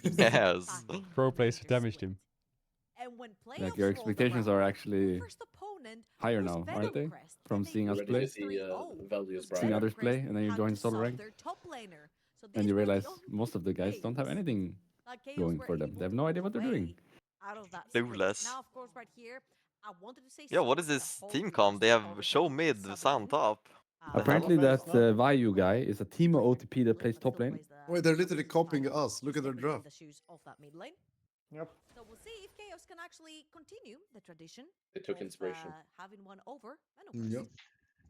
S3: Yes.
S1: Pro players damaged him.
S11: like your expectations are actually higher now, aren't they? From seeing us
S20: Ready
S11: play,
S20: to see Value's
S11: seeing
S20: Briar.
S11: others play, and then you join solo rank, and you realize most of the guys don't have anything going for them. They have no idea what they're doing.
S3: Clueless. Yeah, what is this team comp? They have show mid, sound top.
S11: Apparently,
S17: hell?
S11: that Vayu guy is a Teemo OTP that plays top lane.
S6: Wait, they're literally copying us. Look at their draft.
S17: Yep.
S15: So we'll see if Chaos can actually continue the tradition.
S20: They took
S15: of,
S20: inspiration.
S15: having one over
S6: Yep.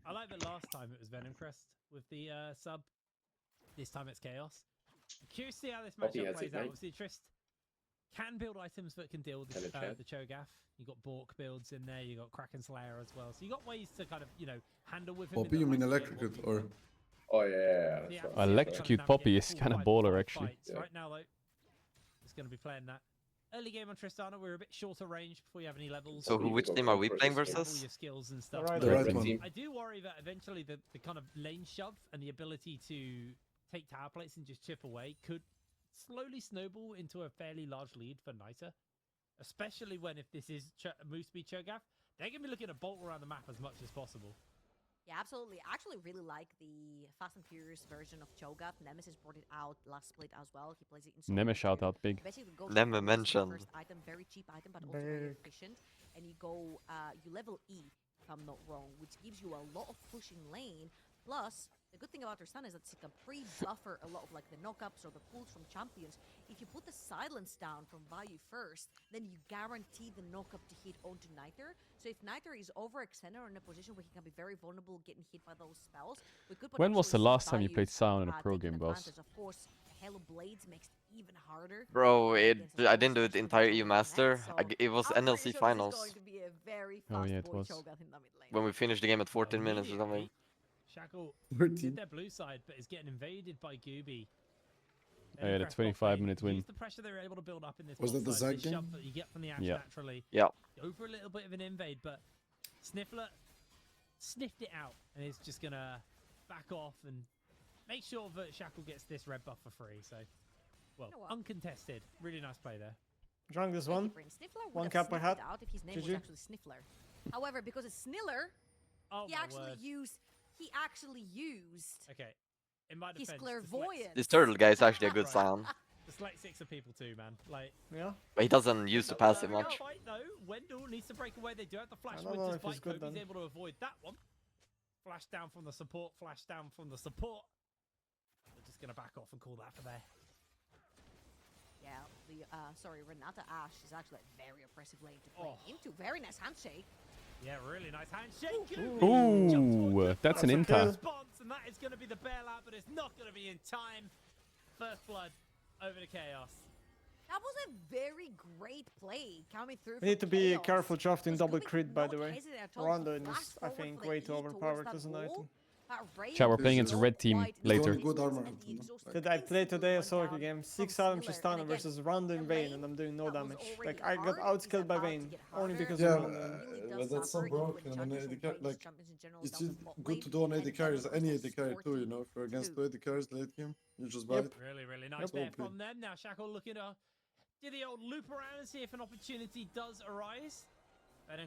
S4: I like that last time it was Venom Crest with the sub. This time it's Chaos. I'm curious to see how this
S20: Poppy
S4: matchup
S20: has
S4: plays
S20: it,
S4: out.
S20: right?
S4: Obviously, Trist can build items that can deal with
S20: Kind of chat.
S4: the Cho'Gath. You got Bork builds in there. You got Kraken Slayer as well. So you got ways to kind of handle with him. in
S6: Poppy,
S4: the
S6: you mean
S4: late game,
S6: electrocute
S4: what you
S6: or?
S4: can.
S20: Oh yeah.
S4: Yeah,
S20: That's right.
S4: obviously,
S1: Electrocute
S4: trying to
S1: Poppy
S4: navigate
S1: is
S4: the
S1: kinda
S4: full
S1: baller,
S4: 5v5
S1: actually.
S4: fights.
S20: Yeah.
S4: Right now, though, it's going to be playing that. Early game on Tristana, we're a bit shorter range before you have any levels.
S3: So which team are we playing
S4: All
S3: versus?
S4: your skills and stuff.
S17: Right,
S6: The
S4: but
S6: right
S20: Red
S6: one.
S20: team.
S4: I do worry that eventually the kind of lane shove and the ability to take tower plates and just chip away could slowly snowball into a fairly large lead for Niter. Especially when if this is moves to be Cho'Gath, they're going to be looking to bolt around the map as much as possible.
S15: Yeah, absolutely. I actually really like the Fast and Furious version of Cho'Gath. Nemesis brought it out last split as well. He plays it in solo
S1: Nemesis shout
S15: queue.
S1: out big.
S15: Basically go
S3: Neme
S15: for the
S3: mentioned.
S15: first item, very cheap item, but also very
S17: Big.
S15: efficient. And you go, you level E, if I'm not wrong, which gives you a lot of pushing lane. Plus, the good thing about her son is that it can pre-buffer a lot of like the knockups or the pulls from champions. If you put the silence down from Vayu first, then you guarantee the knockup to hit onto Niter. So if Niter is overextended or in a position where he can be very vulnerable getting hit by those spells, we could
S1: When was the
S15: potentially see
S1: last time you
S15: Vayu,
S1: played Sound in a pro
S15: taking
S1: game, boss?
S15: advantage. Of course, Halo Blades makes it even harder.
S3: Bro,
S15: against
S3: I
S15: opponents,
S3: didn't do it
S15: especially
S3: entire
S15: with
S3: EU
S15: Cho'Gath
S3: Master.
S15: Connect, so
S3: It was
S15: I'm pretty
S3: NLC
S15: sure this is
S3: finals.
S15: going to be a very
S1: Oh,
S15: fast
S1: yeah, it
S15: boy
S1: was.
S15: Cho'Gath in the mid lane.
S3: When we finished the game at 14 minutes or something.
S4: Shackle
S6: 13.
S4: did their blue side, but is getting invaded by Gooby.
S1: Oh, yeah, the 25-minute win.
S4: Use the pressure they were able to build up in this
S6: Was
S4: bot
S6: that the
S4: side,
S6: Zag
S4: the
S6: game?
S4: shove that you get from the Ashe
S1: Yeah.
S4: naturally.
S3: Yeah.
S4: Go for a little bit of an invade, but Sniffler sniffed it out and is just gonna back off and make sure that Shackle gets this red buff for free. So, well,
S15: You know what?
S4: uncontested. Really nice play there.
S17: Drunk this
S15: Thank
S17: one.
S15: you, Prince. Sniffler would
S17: One
S15: have
S17: cap I
S15: sniffed
S17: had.
S15: it out if his name was
S17: GG.
S15: actually Sniffler. However, because it's Sniller,
S4: Oh
S15: he
S4: my
S15: actually
S4: word.
S15: used. He actually used
S4: Okay. In my
S15: his
S4: defense,
S15: clairvoyance.
S3: This turtle guy is actually a good
S4: Right.
S3: sound.
S4: the Slate 6 are people too, man. Like,
S17: Yeah.
S3: But he doesn't use the passive
S4: There we go,
S3: much.
S4: Fight, though. Wendell needs to break away. They do have the flash
S17: I don't
S4: with
S17: know
S4: this
S17: if he's
S4: fight.
S17: good
S4: Kobe's
S17: then.
S4: able to avoid that one. Flash down from the support. Flash down from the support. They're just going to back off and call that for there.
S15: Yeah, the sorry, Renata Ashe is actually a very oppressive lane to play
S4: Oh.
S15: into. Very nice handshake.
S4: Yeah, really nice handshake.
S1: Ooh, that's an
S17: okay.
S1: inter.
S4: Response, and that is going to be the bailout, but it's not going to be in time. First blood over to Chaos.
S15: That was a very great play coming through.
S17: We need to
S15: from
S17: be
S15: Chaos.
S17: careful drafting
S15: Because
S17: double
S15: Gooby
S17: crit,
S15: did
S17: by
S15: not
S17: the way.
S15: hesitate at all. He
S17: Rondon
S15: flashed
S17: is, I
S15: forward
S17: think,
S15: for the
S17: way
S15: E
S17: too
S15: towards
S17: overpowered
S15: that
S17: as an
S15: wall.
S17: item.
S15: That Ray
S1: Chad, we're
S15: was
S1: playing against
S15: not
S1: red team
S15: quite
S1: later.
S15: enough
S6: Good armor
S15: distance, and the
S6: item,
S15: exhaust
S17: Did I play
S15: instantly
S17: today a
S15: went
S17: solo
S15: down
S17: game?
S15: from
S17: 6 Adam
S15: Sniller.
S17: Tristana
S15: And again,
S17: versus Rondon
S15: the
S17: Vayne,
S15: lane
S17: and I'm doing no
S15: that was
S17: damage.
S15: already
S17: Like, I got
S15: hard is
S17: outscaled by
S15: about to
S17: Vayne.
S15: get
S17: Only
S15: harder.
S17: because
S6: Yeah,
S17: of Rondon.
S15: Really does
S6: but that's so
S15: suffer even when
S6: broken. And
S15: champions
S6: AD
S15: don't
S6: carry,
S15: play
S6: like,
S15: champions in general
S6: it's
S15: down the
S6: just
S15: bot
S6: good
S15: lane,
S6: to do on
S15: and
S6: AD carries.
S15: Venom
S6: Any
S15: versus
S6: AD carry too, you know. If you're against 2 AD carries late game, you just buy
S17: Yep.
S6: it.
S4: Really, really nice
S6: Yep.
S4: there
S6: OP.
S4: from them. Now Shackle looking to do the old loop around and see if an opportunity does arise.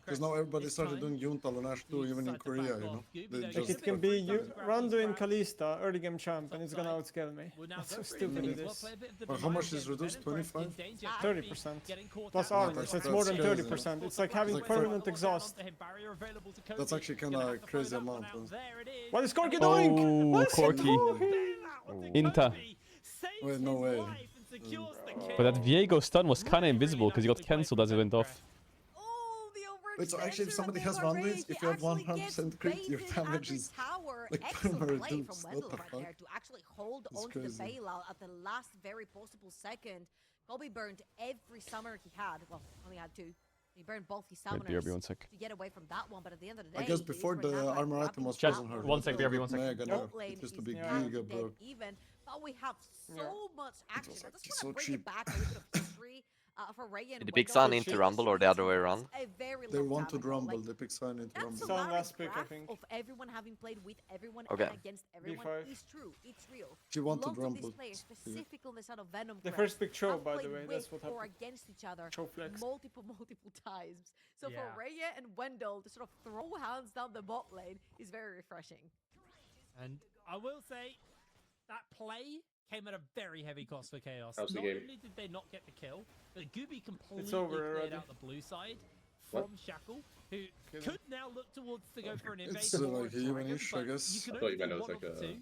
S6: Because now everybody started doing Yuntal and Ashe too, even in Korea, you know. They
S17: Like,
S6: just
S17: it can be you, Rondo in Kalista, early game champ, and it's gonna outscale me. That's how stupid it is.
S6: Well, how much is reduced? 25?
S17: 30%. Plus
S6: Yeah,
S17: armor,
S6: that's-
S17: so it's more than
S6: that's crazy.
S17: 30%. It's like having
S6: It's like
S17: permanent exhaust.
S6: That's actually kind of crazy amount.
S17: What is Corky doing?
S1: Oh,
S17: What is he
S1: Corky.
S17: doing?
S1: Inter.
S6: Wait, no way.
S1: But that Viego stun was kind of invisible because he got cancelled as it went off.
S6: Wait, so actually, if somebody has run wins, if you have 100% crit, your damage is like perma-reduced. What the fuck?
S15: To actually hold
S6: That's
S15: onto the
S6: crazy.
S15: bailout at the last very possible second. Kobe burned every summoner he had. Well, only had 2. He burned both his
S1: Wait,
S15: summoners
S1: BRB, 1 sec.
S15: to get away from that one, but at the end of the day,
S6: I guess
S15: he
S6: before
S15: is right
S6: the
S15: now, like,
S6: armor item
S15: grabbing
S6: was
S15: top
S6: frozen hard.
S1: One sec, BRB, 1 sec.
S6: Mega
S15: Bot
S6: nerf.
S15: lane
S6: It used to
S15: is
S6: be
S15: now
S6: giga
S15: dead
S6: broke.
S15: even, but we have so much action.
S6: was,
S15: I
S6: like,
S15: just
S6: so
S15: want to bring
S6: cheap.
S15: it back a little bit of history for Raya and
S3: Did the big
S15: Wendell.
S3: Sun into Rumble or the other way around?
S15: A very
S6: They
S15: long
S6: wanted
S15: time ago.
S6: Rumble,
S15: Like,
S6: they picked Sign into
S15: that
S6: Rumble.
S17: Sun
S15: Solaris
S17: last pick, I
S15: graph
S17: think.
S15: of everyone having played with everyone
S3: Okay.
S15: and against everyone
S17: B5.
S15: is true. It's real.
S6: She wanted
S15: Lots of
S6: Rumble.
S15: these players, specifically on the side of Venom
S17: The
S15: Crest,
S17: first pick Cho,
S15: have
S17: by the
S15: played
S17: way,
S15: with
S17: that's what
S15: or
S17: happened.
S15: against each other
S17: Cho flex.
S15: multiple times. So for Raya and Wendell to sort of throw hands down the bot lane is very refreshing.
S9: And I will say that play came at a very heavy cost for Chaos.
S20: How's the
S9: Not
S20: game?
S9: only did they not get the kill, but Gooby completely
S17: over
S9: cleared
S17: already.
S9: out the blue side
S20: What?
S9: from Shackle, who could now look towards to go for an invade
S6: It's
S9: or
S6: like
S9: a
S6: a
S9: dragon,
S6: human-ish, I
S9: but
S6: guess.
S9: you can
S20: I
S9: only
S20: thought you meant
S9: do
S20: it was
S9: one
S20: like
S9: of the two.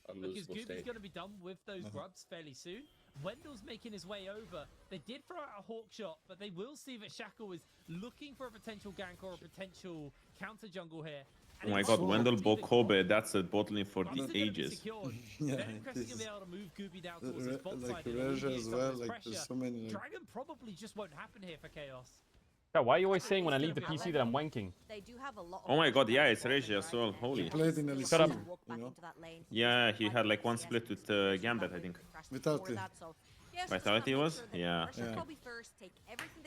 S20: a
S9: Because
S20: unlosable
S9: Gooby's
S20: state.
S9: going to be done with those grubs fairly soon. Wendell's making his way over. They did throw out a hawk shot, but they will see that Shackle is looking for a potential gank or a potential counter jungle here.
S7: Oh my god, Wendell bought Kobe, that's a bot lane for the ages.
S6: Yeah,
S9: Venom Crest is going
S6: it
S9: to
S6: is.
S9: be able to move Gooby down towards his bot
S6: Like
S9: side and
S6: Reja
S9: alleviate
S6: as
S9: some of
S6: well,
S9: this
S6: like
S9: pressure.
S6: there's so many like...
S9: Dragon probably just won't happen here for Chaos.
S1: Yeah, why are you always saying when I leave the PC that I'm wanking?
S15: They do have a lot of
S7: Oh my god, yeah, it's Regia as well, holy.
S6: He played in LEC,
S1: Shut up.
S6: you know?
S7: Yeah, he had like one split with Gambit, I think.
S6: Vitality.
S7: Vitality was? Yeah.
S6: Yeah.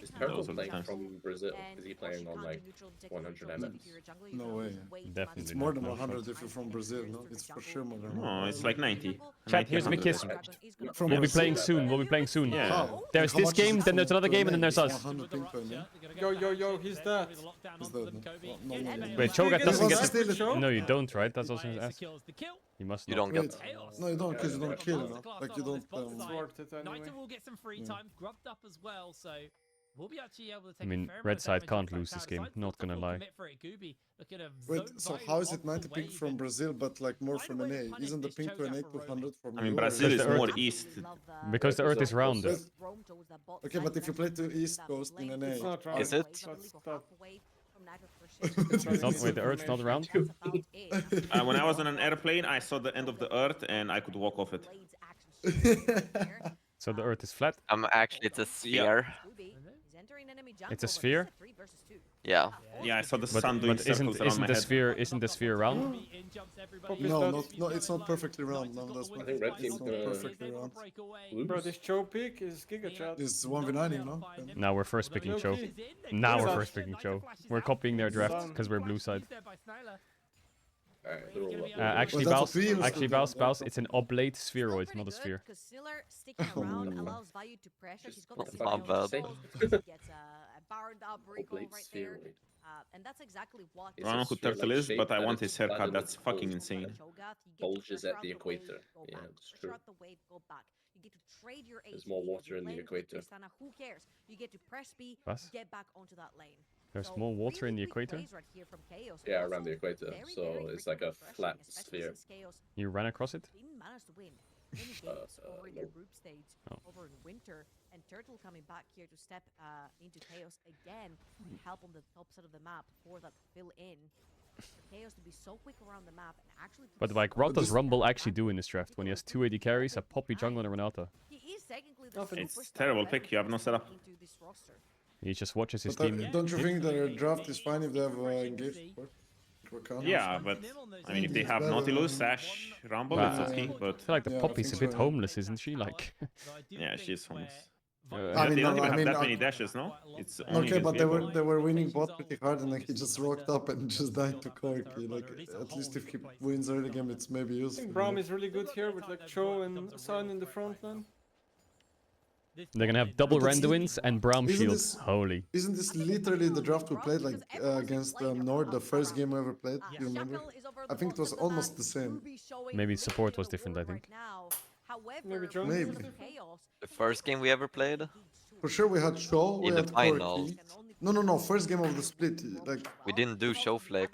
S20: Is
S7: Those
S20: Purple
S7: are the
S20: playing
S7: times.
S20: from Brazil? Is he playing on like 100 MS?
S6: No way.
S1: Definitely
S6: It's more
S1: not,
S6: than
S1: no
S6: 100 if you're from Brazil, no? It's for sure more than
S7: No,
S6: 100.
S7: it's like 90.
S1: Chat, here's
S7: 90,
S1: Mikis.
S7: 100.
S6: From
S1: We'll be
S6: Brazil?
S1: playing soon. We'll be playing soon.
S7: Yeah.
S6: How?
S1: There's
S6: How
S1: this
S6: much is
S1: game,
S6: it
S1: then there's
S6: from
S1: another game, and then
S6: It's
S1: there's us.
S6: 100 ping per name.
S17: Yo, he's dead.
S6: Is that no? No.
S1: Wait, Cho'Gath
S17: get
S1: doesn't
S17: a
S1: get
S17: snipe with
S1: the...
S17: Cho?
S1: No, you don't, right? That's also ask. You must
S3: You
S1: not.
S3: don't get.
S6: Wait, no, you don't, because you don't kill, no? Like you don't...
S17: It's worth it anyway.
S9: Naito will get some free time, grubbed up as well, so we'll be actually able to take
S1: I mean,
S9: a fair amount
S1: red
S9: of
S1: side
S9: damage
S1: can't
S9: off
S1: lose
S9: that
S1: this
S9: tower.
S1: game,
S9: Decides
S1: not gonna
S9: to
S1: lie.
S9: commit for it. Gooby, look at a
S6: Wait,
S9: zone
S6: so
S9: vibe
S6: how is
S9: off
S6: it 90
S9: the
S6: ping
S9: wave
S6: from
S9: and
S6: Brazil, but like more
S9: find
S6: from
S9: a way to
S6: NA?
S9: punish
S6: Isn't the
S9: this
S6: ping to
S9: Cho'Gath
S6: NA
S9: for roaming.
S6: 200 from
S7: I mean,
S6: you, or
S7: Brazil
S6: is
S7: is
S6: it-
S7: more east.
S1: Because the Earth is round.
S6: Yes. Okay, but if you play to East Coast in NA...
S17: It's not round.
S3: Is it?
S17: That's tough.
S1: It's not, wait, the Earth's not round?
S7: When I was on an airplane, I saw the end of the Earth and I could walk off it.
S1: So the Earth is flat?
S3: Actually, it's a sphere.
S1: It's a sphere?
S3: Yeah.
S7: Yeah, I saw the
S1: But,
S7: sun doing
S1: but
S7: circles around my head.
S1: isn't the sphere round?
S6: No, it's not perfectly round. No, that's
S20: I think red team's
S6: it's not
S20: gonna
S6: perfectly round.
S17: Bro,
S20: lose.
S17: this Cho pick is Giga Chat.
S6: It's 1v9, no?
S1: Now we're first picking Cho.
S17: Low-key.
S1: Now we're
S17: Sun.
S1: first picking Cho. We're copying their draft because we're blue side.
S20: Alright, they're all up.
S1: Actually,
S6: Well,
S1: Baus,
S6: that's what we used to
S1: actually,
S6: do.
S1: Baus, it's an oblate spheroid, not a sphere.
S15: Because Siller sticking around allows value to pressure. She's got the
S3: My bad.
S15: She gets a barred up recall
S20: Oblate
S15: right there.
S20: spheroid.
S15: And that's exactly what...
S20: It's
S7: I don't know
S20: a
S7: who
S20: sphere-like
S7: Turtle is,
S20: shape
S7: but I
S20: that
S7: want
S20: is
S7: his haircut.
S20: flattened
S7: That's fucking
S20: bulge.
S7: insane.
S20: Bulges at the equator. Yeah, it's true.
S15: Out the wave, go back. You get to trade your
S20: There's
S15: HP
S20: more
S15: with
S20: water
S15: your
S20: in the
S15: lane with
S20: equator.
S15: Tristana. Who cares? You get to press B,
S1: Was?
S15: get back onto that lane.
S1: There's
S15: So
S1: more water in the
S15: really quick
S1: equator?
S15: plays right here from Chaos.
S20: Yeah,
S15: Also
S20: around the equator.
S15: very,
S20: So
S15: very
S20: it's like a
S15: freaking
S20: flat
S15: refreshing, especially
S20: sphere.
S15: since Chaos
S1: You ran across it?
S15: didn't manage to win many games over in the group stage over in winter, and Turtle coming back here to step into Chaos again and help on the top side of the map for that fill in. For Chaos to be so quick around the map and actually put
S1: But like, what does Rumble actually do in this draft when he has 2 AD carries, a Poppy jungle, and a Renata?
S15: he is technically the
S7: It's
S15: superstar
S7: terrible
S15: of
S7: pick, you have no setup.
S15: into this roster.
S1: He just watches his
S6: But
S1: team.
S6: don't you think their draft is fine if they have engaged support? Rakana?
S7: Yeah, but I mean, if they have Nautilus, Ash, Rumble, it's okay.
S1: I
S7: But
S1: feel like the
S6: Yeah, I
S1: Poppy's a
S6: think
S1: bit
S6: so.
S1: homeless, isn't she? Like,
S7: yeah, she's homeless.
S6: I
S7: They
S6: mean,
S7: don't
S6: no,
S7: even
S6: I
S7: have
S6: mean,
S7: that many dashes, no? It's only
S6: Okay,
S7: against
S6: but
S7: Viego.
S6: they were winning bot pretty hard, and like he just rocked up and just died to Corki. Like at least if he wins early game, it's maybe
S17: I
S6: useful.
S17: think Braum is really good here with like Cho and Sun in the front line.
S1: they're gonna have double
S6: But that's
S1: Randuins and Braum
S6: isn't
S1: Shield.
S6: this-
S1: Holy.
S6: Isn't this literally the draft we played like against Nord, the first game we ever played? Do you remember? I think it was almost the same.
S1: Maybe support was different, I think.
S17: Maybe John.
S6: Maybe.
S3: The first game we ever played?
S6: For sure we had Shaw, we
S3: In the
S6: had
S3: final.
S6: Corki. No, first game of the split. Like
S3: We didn't do show flex.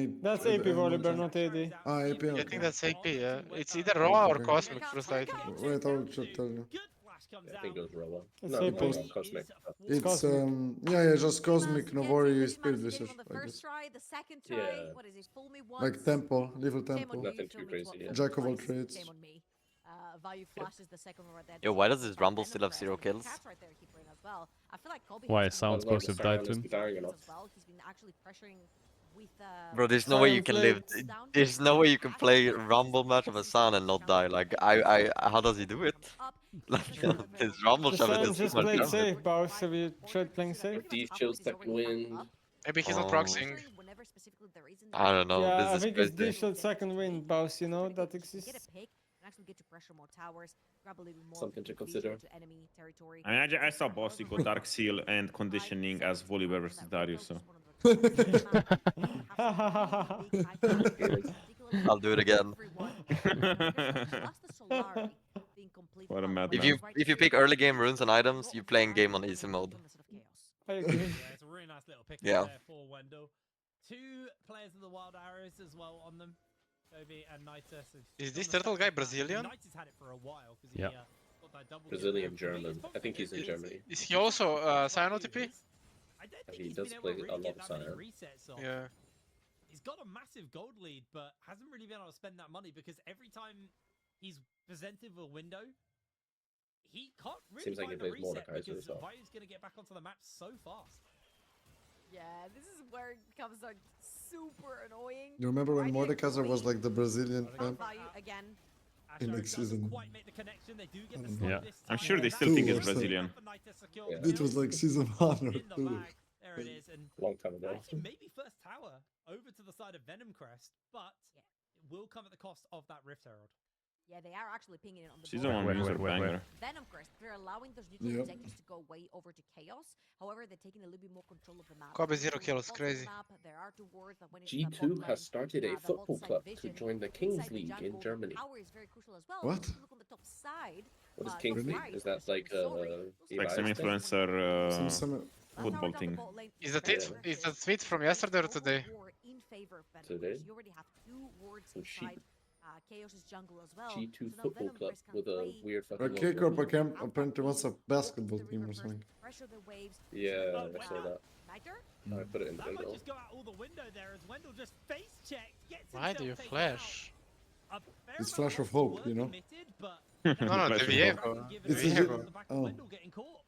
S17: That's AP Volibear, not AD.
S6: Ah, AP.
S14: I
S6: Okay.
S14: think that's AP, yeah. It's either
S6: Okay,
S14: Raw or
S6: okay.
S14: Cosmic, first item.
S6: Wait, I will tell you.
S20: I think it was Rowan.
S17: It's
S20: No,
S17: a
S20: no,
S17: post.
S20: no, Cosmic.
S6: It's yeah, just Cosmic Novori Spirit
S15: Get him
S6: Visage,
S15: on the
S6: I
S15: first
S6: guess.
S15: try, the second try.
S20: Yeah.
S15: What is it? Fool me once.
S6: Like tempo, little
S15: Shame on
S6: tempo.
S15: you,
S20: Nothing
S15: you
S20: too
S15: feel me
S20: crazy, yeah.
S15: fool me
S6: Jack of all
S15: twice.
S6: trades.
S15: Shame on me. Value flashes the second one right there.
S3: Yo, why does this Rumble still have 0 kills?
S15: Cats right there keep running as well. I feel like Kobe
S1: Why
S15: has
S1: is
S15: been
S1: someone supposed to have died to him?
S15: as well. He's been actually pressuring with
S3: Bro, there's no way you can live.
S15: down.
S3: There's no way you can play Rumble match of a Sun and not die. Like, how does he do it? Like, his Rumble
S17: The
S3: shove
S17: Sun
S3: is
S17: just
S3: much
S17: played
S3: damage.
S17: safe, Baus. Have you tried playing safe?
S20: These chills second wind.
S14: Maybe he's not
S3: Oh.
S14: proxying.
S3: I don't know.
S17: Yeah, I
S3: This
S17: think
S3: is
S17: it's
S3: crazy.
S17: D-Shield second wind, Baus, you know, that
S15: Get
S17: exists.
S15: a pick and actually get to pressure more towers, grab a little bit more
S20: Something to
S15: vision
S20: consider.
S15: to enemy territory.
S7: I mean, I saw Bossy go Dark Seal and Conditioning as Volibear versus Darius, so.
S3: I'll do it again.
S7: What a madman.
S3: If you pick early game runes and items, you're playing game on easy mode.
S17: I agree.
S9: Yeah, it's a really nice little pick
S3: Yeah.
S9: there for Wendell. 2 players of the Wild Arrows as well on them. Kobe and Nitus.
S14: Is this turtle guy Brazilian?
S9: Nitus had it for a while because
S1: Yeah.
S9: got that double
S20: Brazilian German. I think he's in Germany.
S14: Is he also Cyan OTP?
S9: I don't think
S20: He
S9: he's
S20: does
S9: been able
S20: play
S9: to
S20: a
S9: really
S20: lot
S9: get
S20: of
S9: that many
S20: Cyan.
S9: resets off.
S14: Yeah.
S9: He's got a massive gold lead, but hasn't really been able to spend that money because every time he's presented with a window, he can't really
S20: Seems like he
S9: find the
S20: plays
S9: reset
S20: Mordekaiser
S9: because
S20: as well.
S9: Vayu's going to get back onto the map so fast.
S15: Yeah, this is where it becomes like super annoying.
S6: You remember when Mordekaiser was like the Brazilian champ
S15: Value again.
S6: in next season?
S1: Yeah.
S7: I'm sure they still
S6: Two
S7: think
S6: or
S7: it's
S6: so.
S7: Brazilian.
S20: Yeah.
S6: It was like season 1 or 2.
S9: There it is, and
S20: Long time ago.
S9: actually maybe first tower over to the side of Venom Crest, but it will come at the cost of that Rift Herald.
S15: Yeah, they are actually pinging it on the
S7: Season
S15: board.
S7: 1 user banger.
S15: Venom Crest, they're allowing those neutral
S6: Yep.
S15: executives to go way over to Chaos. However, they're taking a little bit more control of the map.
S14: Kobe
S15: There's
S14: 0
S15: different
S14: kills,
S15: spots on the
S14: crazy.
S15: map. There are two wards that when it's the
S20: G2
S15: bot
S20: has
S15: lane,
S20: started a
S15: the bot
S20: football
S15: side
S20: club to
S15: vision.
S20: join the
S15: Inside
S20: Kings
S15: the
S20: League in
S15: jungle,
S20: Germany.
S15: Power is very crucial as well.
S6: What?
S15: If you look on the top side,
S20: What is
S15: top
S20: Kings League?
S15: right,
S20: Is that like
S7: Like some
S20: Evi's thing?
S7: influencer
S6: Some summer.
S7: football thing.
S14: Is that it? Is that tweet from yesterday or today?
S15: in favor of Venom
S20: Today?
S15: Crest. You already have two wards
S20: Some sheep.
S15: inside Chaos's jungle as well.
S20: G2
S15: So now
S20: football
S15: Venom
S20: club
S15: Crest can
S20: with a
S15: play
S20: weird fucking
S6: Okay,
S20: logo.
S6: Corp apparently wants a basketball team or something.
S15: pressure the waves.
S20: Yeah, I saw that.
S15: Niter?
S20: I put it in
S9: That might
S20: Wendell.
S9: just go out all the window there as Wendell just face checked, gets
S14: Why do you
S9: himself taken
S14: flash?
S9: out. A fair
S6: It's
S9: amount
S6: flash of
S9: losses
S6: hope,
S9: were
S6: you know?
S9: committed, but
S14: No, no,
S7: Flash
S14: the
S7: of
S14: Viego.
S6: It's
S14: Viego.
S6: a-
S9: on the back of
S6: oh.
S9: Wendell getting caught.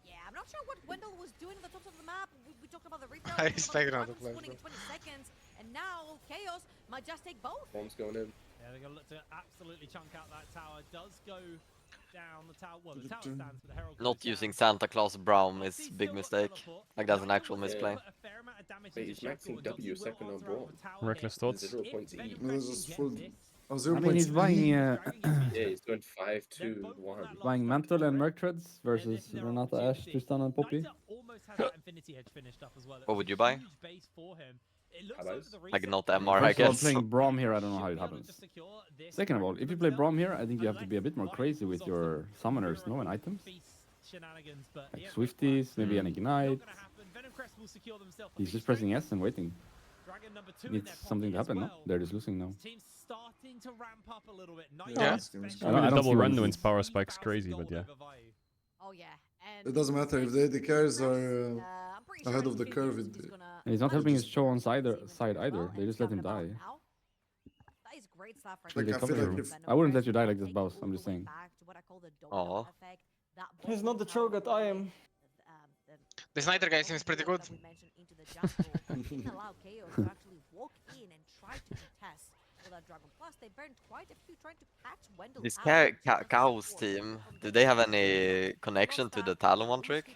S15: Yeah, I'm not sure what Wendell was doing at the top of the map. We talked about the retail.
S14: I expect not to flash,
S15: in 20 seconds, and now Chaos might just take both.
S20: Bomb's going in.
S9: Yeah, they're going to look to absolutely chunk out that tower. Does go down the tower. Well, the tower stands, but the Herald
S3: Not
S9: goes down.
S3: using Santa Claus Braum is a big mistake. Like that's an actual misplay.
S9: Put a fair amount of damage
S20: Wait,
S9: into
S20: he's
S9: Shackle,
S20: maxing
S9: and
S20: W
S9: Doxy will
S20: second on
S9: answer out
S20: Braum.
S9: with tower
S1: Reckless
S9: hit.
S1: thoughts.
S20: 0 points
S9: If
S20: E.
S9: Venom
S6: No, this
S9: Crest
S6: is
S9: can
S6: full.
S9: get this,
S6: Oh,
S11: I
S6: 0
S11: mean, he's
S6: points.
S11: buying
S20: Yeah, he's going 5, 2, 1.
S11: buying Mantle and Merc Treads versus Renata Ash, Tristan and Poppy.
S9: Niter almost has that Infinity Hedge finished up as well. It
S3: What
S9: was
S3: would
S9: a
S3: you buy?
S9: huge base for him. It looks
S20: How
S9: over
S20: about
S9: the
S3: Like
S9: reset
S3: not
S9: point.
S3: MR, I
S11: First of all,
S3: guess.
S11: playing Braum here, I don't know how it
S9: Should be able to
S11: happens.
S9: secure this
S11: Second of all, if you play Braum here, I think you have to be a bit more crazy with your summoners, no, and items.
S9: Shenanigans, but
S11: Like
S9: yeah,
S11: Swifties, maybe an Ignite.
S9: not gonna happen. Venom Crest will secure themselves a
S11: He's
S9: big
S11: just pressing
S9: strength.
S11: S and waiting.
S9: Dragon number 2 in
S11: Needs
S9: their
S11: something to
S9: pocket as
S11: happen, no?
S9: well.
S11: They're just losing now.
S9: His team's starting to ramp up a little bit.
S17: Yeah.
S9: especially
S11: I
S1: I mean, the
S11: don't
S1: double
S11: see why
S1: run
S11: this
S1: wins
S11: is-
S1: power spike's crazy, but yeah.
S15: Oh yeah, and
S6: It doesn't matter if the AD carries are
S15: I'm pretty
S6: ahead
S15: sure
S6: of the
S15: Infinity
S6: curve.
S15: is
S6: It,
S15: gonna
S11: And he's not helping his
S15: manage
S11: show on
S15: to
S11: side,
S15: see
S11: side
S15: them
S11: either.
S15: well
S11: They
S15: and
S11: just let him
S15: count them out
S11: die.
S15: now. That is great stuff right
S11: Like,
S15: there.
S11: I feel like
S6: if-
S11: I wouldn't let you die like this, Baus. I'm just saying.
S15: Back to what I call the domino
S3: Aw.
S15: effect. That
S17: He's
S15: bottom
S17: not the
S15: tower
S17: Cho'Gath, I am.
S15: the
S14: The Snyder guy seems pretty good.
S15: that we mentioned into the jungle didn't allow Chaos to actually walk in and try to contest with that Dragon. Plus, they burned quite a few trying to catch Wendell
S3: This
S15: out.
S3: Chaos team, do they have any connection to the Talon one trick?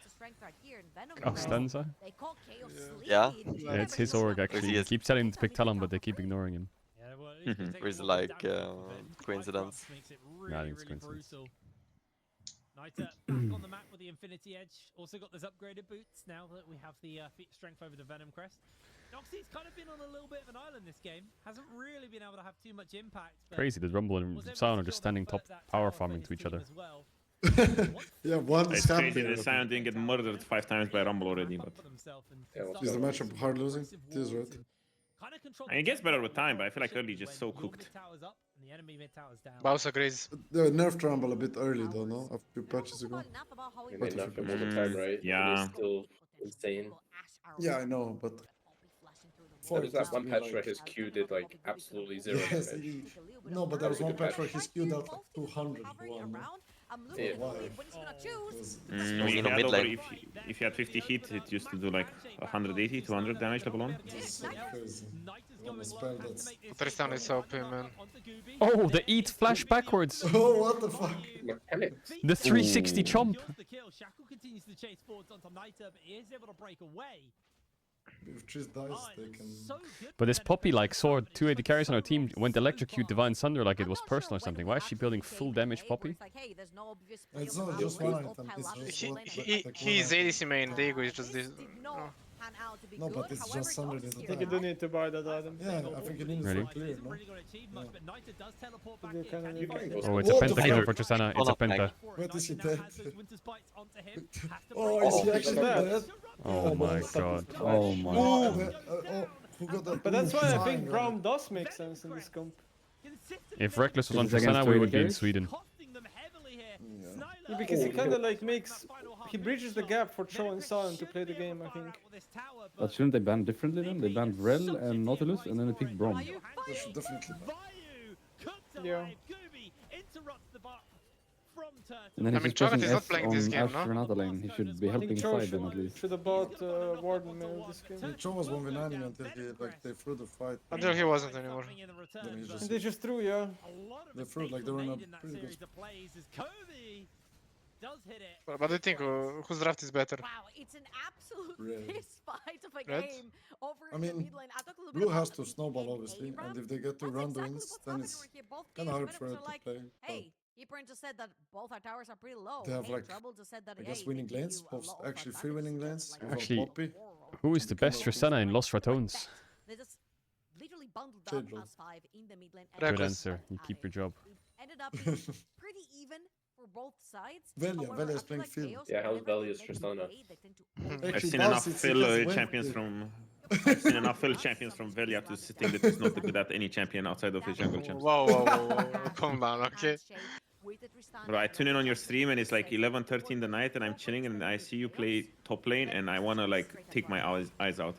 S1: Costanza?
S15: They call Chaos
S3: Yeah.
S15: sleepy.
S1: Yeah, it's his org actually. He
S3: is-
S1: keeps telling him to pick Talon, but they keep ignoring him.
S9: Yeah, well, at least he's taking
S3: Or is it
S9: a lot of
S3: like
S9: damage off of it.
S3: coincidence?
S9: Bifrost makes it
S1: I
S9: really,
S1: think it's
S9: really
S1: coincidence.
S9: brutal. Niter back on the map with the Infinity Edge. Also got those upgraded boots now that we have the feat strength over the Venom Crest. Doxy's kind of been on a little bit of an island this game. Hasn't really been able to have too much impact. but
S1: Crazy that Rumble and
S9: was able to
S1: Sion are
S9: secure
S1: just standing
S9: that
S1: top
S9: that
S1: power
S9: tower for
S1: farming
S9: his
S1: to each
S9: team
S1: other.
S9: as well.
S6: yeah, one
S7: It's
S6: is
S7: crazy
S6: happening.
S7: that Sion didn't get murdered 5 times by Rumble already, but
S9: For themselves and
S20: Yeah,
S9: start
S20: Is the
S9: to
S6: matchup
S9: see
S6: hard losing?
S9: aggressive
S6: It is,
S9: walls
S6: right?
S9: and kind of control.
S7: And it gets better with time, but I feel like early just so cooked.
S9: The enemy mid tower's down.
S14: Baus agrees.
S6: They nerfed Rumble a bit early though, no? A few patches ago.
S20: And
S6: Quite
S20: they
S6: a few
S20: nerf him all the time, right?
S7: Yeah.
S20: And he's still insane.
S6: Yeah, I know, but
S20: There was that
S6: it
S20: one
S6: to be
S20: patch
S6: like-
S20: where his Q did like absolutely zero
S6: Yes,
S20: damage.
S6: no, but there was
S20: That was a
S6: one
S20: good
S6: patch where
S20: patch.
S6: he skewed out like 200 for one. No?
S20: Yeah.
S6: Why?
S3: Swing
S7: He
S3: in the
S7: had
S3: mid
S7: over,
S3: lane.
S7: if you had 50 hit, it used to do like 180, 200 damage level 1.
S6: That's so crazy. On a spell that's...
S14: Tristan is OP, man.
S1: Oh, the eat flash backwards.
S6: Oh, what the fuck?
S20: Mechanics.
S1: The 360 chomp.
S9: Shackle continues to chase forwards onto Niter, but he is able to break away.
S6: If Tris dies, they can...
S1: But this Poppy like saw 280 carries on her team, went electrocute Divine Sunder like it was personal or something. Why is she building full damage Poppy?
S6: It's not just one item, it's just one...
S14: He's ADC main, Diego is just this.
S6: No, but it's just Sunder in the
S17: I think you do need to buy that item.
S6: Yeah, I think you need
S1: Really?
S6: to clear, no?
S1: Oh, it's a
S6: What the
S1: pentakill
S6: fuck?
S1: for Tristana. It's a penta.
S6: What is he dead? Oh, is he actually dead?
S1: Oh my god. Oh my
S6: Oh,
S1: god.
S6: who got that?
S17: But that's why I think
S6: Fine,
S17: Braum does make sense in this comp.
S1: If Reckless was on
S11: Is this against
S1: Tristana, we
S11: 280
S1: would be in
S11: carries?
S1: Sweden.
S17: Yeah, because he kind of like makes, he bridges the gap for Cho and Sion to play the game, I think.
S11: But shouldn't they ban differently then? They banned Rel and Nautilus, and then they picked Braum.
S6: They should definitely ban.
S17: Yeah.
S11: And then
S14: I
S11: he's
S14: mean,
S11: just pressing
S14: Cho'Gath is not
S11: F
S14: playing
S11: on
S14: this game,
S11: Ash
S14: no?
S11: Renata lane. He should be
S17: I
S11: helping
S17: think Cho
S11: side then at least.
S17: should have bought Warden Mill this game.
S6: Cho was 1v9 until he, like, they threw the fight.
S14: Until he wasn't anymore.
S6: Then he
S17: And
S6: just...
S17: they just threw, yeah.
S6: They threw, like, they were in a pretty good...
S9: Does hit it.
S14: But I think whose draft is better?
S15: Wow, it's an absolute
S6: Really?
S15: fist fight of a
S14: Red?
S15: game over
S6: I
S15: in the
S6: mean,
S15: mid lane. I talked a little bit
S6: Blue
S15: about
S6: has
S15: the
S6: to snowball,
S15: PK
S6: obviously,
S15: ramp.
S6: and if they get to
S15: That's
S6: run
S15: exactly
S6: wins,
S15: what's
S6: then
S15: happening
S6: it's
S15: over here. Both
S6: kind
S15: games,
S6: of hard
S15: Venom
S6: for
S15: are
S6: it to
S15: like,
S6: play. but
S15: hey, Ypern just said that both our towers are pretty low.
S6: They have,
S15: Hey,
S6: like,
S15: Trouble just said that,
S6: I guess
S15: hey,
S6: winning
S15: they give
S6: lanes,
S15: you a
S6: post
S15: lot of
S6: actually 3 winning
S15: advantages,
S6: lanes
S15: like
S6: without
S1: Actually,
S6: Poppy.
S1: Who is the best Tristana in Lost Ratones?
S15: They just literally bundled up
S6: Caedrel.
S15: as 5 in the mid lane.
S1: Good
S14: Reckless.
S1: answer. You keep your job.
S15: Ended up being pretty even for both sides.
S6: Velia,
S15: However,
S6: Velia's
S15: I feel
S6: playing
S15: like
S6: field.
S15: Chaos,
S20: Yeah, how's
S15: whenever they
S20: Velia's
S15: get to
S20: Tristana?
S15: A, they tend to
S7: I've
S6: Actually,
S7: seen
S6: Baus,
S7: enough
S6: it's
S7: fill
S6: against
S7: champions
S6: Wednesday.
S7: from... I've seen enough fill champions from Velia to think that he's not good at any champion outside of his jungle champs.
S14: Whoa, calm down, okay?
S7: Bro, I tune in on your stream and it's like 11:30 in the night and I'm chilling and I see you play top lane and I wanna like take my eyes out.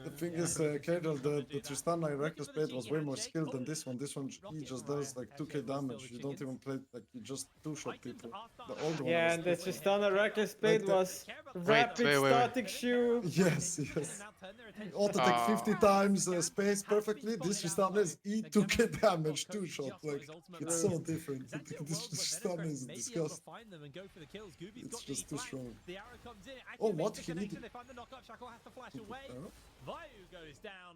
S6: The thing is, Caedrel, the Tristana I Reckless played was way more skilled than this one. This one, he just does like 2k damage. You don't even play, like, you just two-shot people. The old one
S17: Yeah,
S6: was
S17: and the
S6: different.
S17: Tristana Reckless played
S6: the-
S17: was rapid
S14: wait.
S17: static shoe.
S6: Yes, yes. Auto take 50 times space perfectly. This Tristana is E2k damage, two-shot. Like, it's so different. This Tristana is disgusting. It's just too strong. Oh, what? He needed...
S9: Vayu goes down.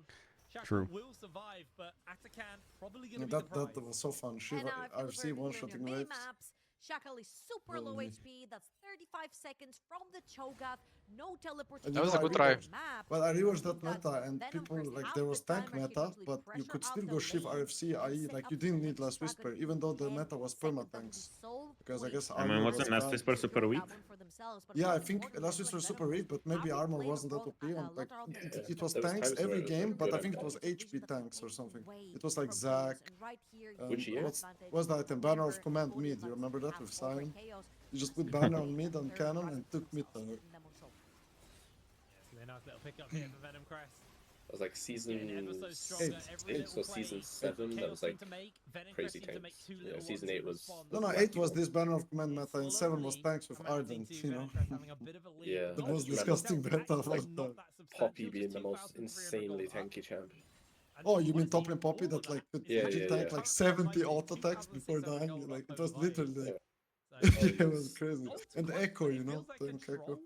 S9: Shackle
S1: True.
S9: will survive, but Atakan probably going to be
S6: That,
S9: the prize.
S6: that was so fun. Shiva,
S15: And now if you
S6: I've seen
S15: prefer
S6: one-shotting
S15: your main
S6: waves.
S15: maps, Shackle is super low
S6: Really?
S15: HP. That's 35 seconds from the Cho'Gath. No teleport.
S6: And
S14: That
S6: you
S14: was
S6: know,
S14: a good
S6: I
S14: try.
S6: rewatched- But I rewatched that meta and people, like, there was tank meta, but you could still go Shiv RFC, i.e. like you didn't need Last Whisper, even though the meta was perma-tanks. Because I guess
S7: I mean,
S6: armor
S7: wasn't
S6: was
S7: Last
S6: bad.
S7: Whisper super weak?
S6: Yeah, I think Last Whisper was super weak, but maybe armor wasn't that OP. And, like, it was
S20: There was
S6: tanks
S20: times where
S6: every
S20: it was,
S6: game,
S20: like,
S6: but
S20: good
S6: I
S20: and
S6: think it
S20: bad.
S6: was HP tanks or something. It was like Zac.
S20: Which year?
S6: What's that item? Banner of Command mid. You remember that with Sion? You just put banner on mid on cannon and took mid tower.
S9: So a nice little pick up here for Venom Crest.
S20: It was like season
S9: Getting ever so stronger every
S20: 6
S9: little
S20: or season
S9: play.
S20: 7. That
S9: Chaos
S20: was like
S9: seemed to make, Venom
S20: crazy
S9: Crest seemed to make
S20: tanks.
S9: two
S20: Yeah,
S9: little
S20: season
S9: ones
S20: 8
S9: to
S20: was.
S9: respond.
S6: No, 8 was this Banner of Command meta, and 7 was tanks with Ardent, you know?
S9: Having a bit of a lead.
S20: Yeah.
S6: The
S20: I
S6: most
S20: just remember,
S6: disgusting meta of all
S20: like,
S6: time.
S20: Poppy being the most insanely tanky champ.
S6: Oh, you mean top lane Poppy that like could
S20: Yeah,
S6: legit
S20: yeah,
S6: tank
S20: yeah.
S6: like 70 auto attacks before dying? Like it was literally it was crazy. And the Echo, you know, tank Echo.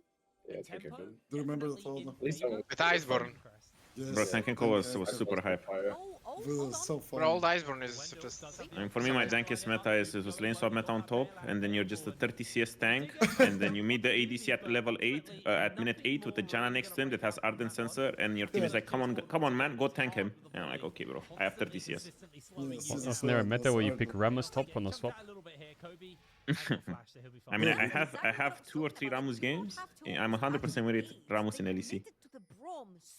S20: Yeah, tank Echo.
S6: Do you remember that all?
S20: At least I
S14: With Iceborne.
S6: Yes.
S7: Bro, Tank Echo was super hype.
S6: It was so fun.
S14: But old Iceborne is just.
S7: I mean, for me, my dankest meta is it was lane swap meta on top, and then you're just a 30 CS tank, and then you meet the ADC at level 8, at minute 8 with the Janna next to him that has Ardent Sensor, and your team is like, come on, man, go tank him. And I'm like, okay, bro, I have 30 CS.
S1: Wasn't there a meta where you pick Rammus top on a swap?
S7: I mean, I have 2 or 3 Rammus games. I'm 100% with it, Rammus in LEC.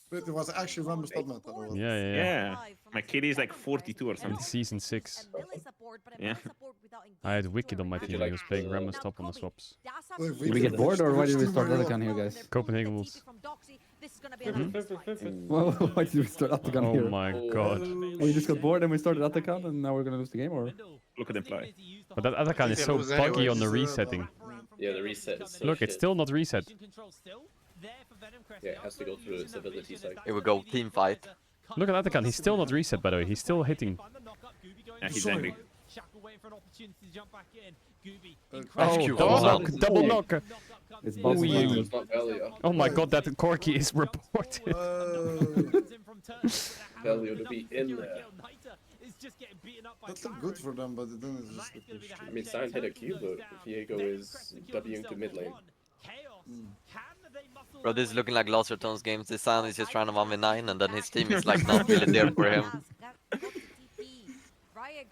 S6: But it was actually Rambus top meta. Or what?
S1: Yeah.
S7: My KD is like 42 or
S1: In
S7: something.
S1: season 6.
S7: Yeah.
S1: I had Wicked on my team and he was playing Rambus top on the swaps.
S6: Wait,
S11: Did we get bored or why did we start Atakan here, guys?
S1: Copenhagen Wolves.
S11: Well, why did we start Atakan
S1: Oh
S11: here?
S1: my god.
S11: We just got bored and we started Atakan and now we're gonna lose the game, or?
S7: Look at them fly.
S1: But that Atakan is so buggy on the resetting.
S20: Yeah, the reset is so
S1: Look, it's still not reset.
S20: Yeah, it has to go through its ability cycle.
S3: Here we go, team fight.
S1: Look at Atakan, he's still not reset, by the way. He's still hitting.
S7: Yeah, he's angry.
S1: Oh, double knock.
S11: It's
S1: Oh,
S11: Boston.
S1: oh my god, that Corki is reported.
S20: Value to be in there.
S6: That looked good for them, but it didn't just look good.
S20: I mean, Sign hit a Q, but Viego is Wing to mid lane.
S3: Bro, this is looking like Lost Returns games. This San is just trying to 1v9 and then his team is like not really there for him.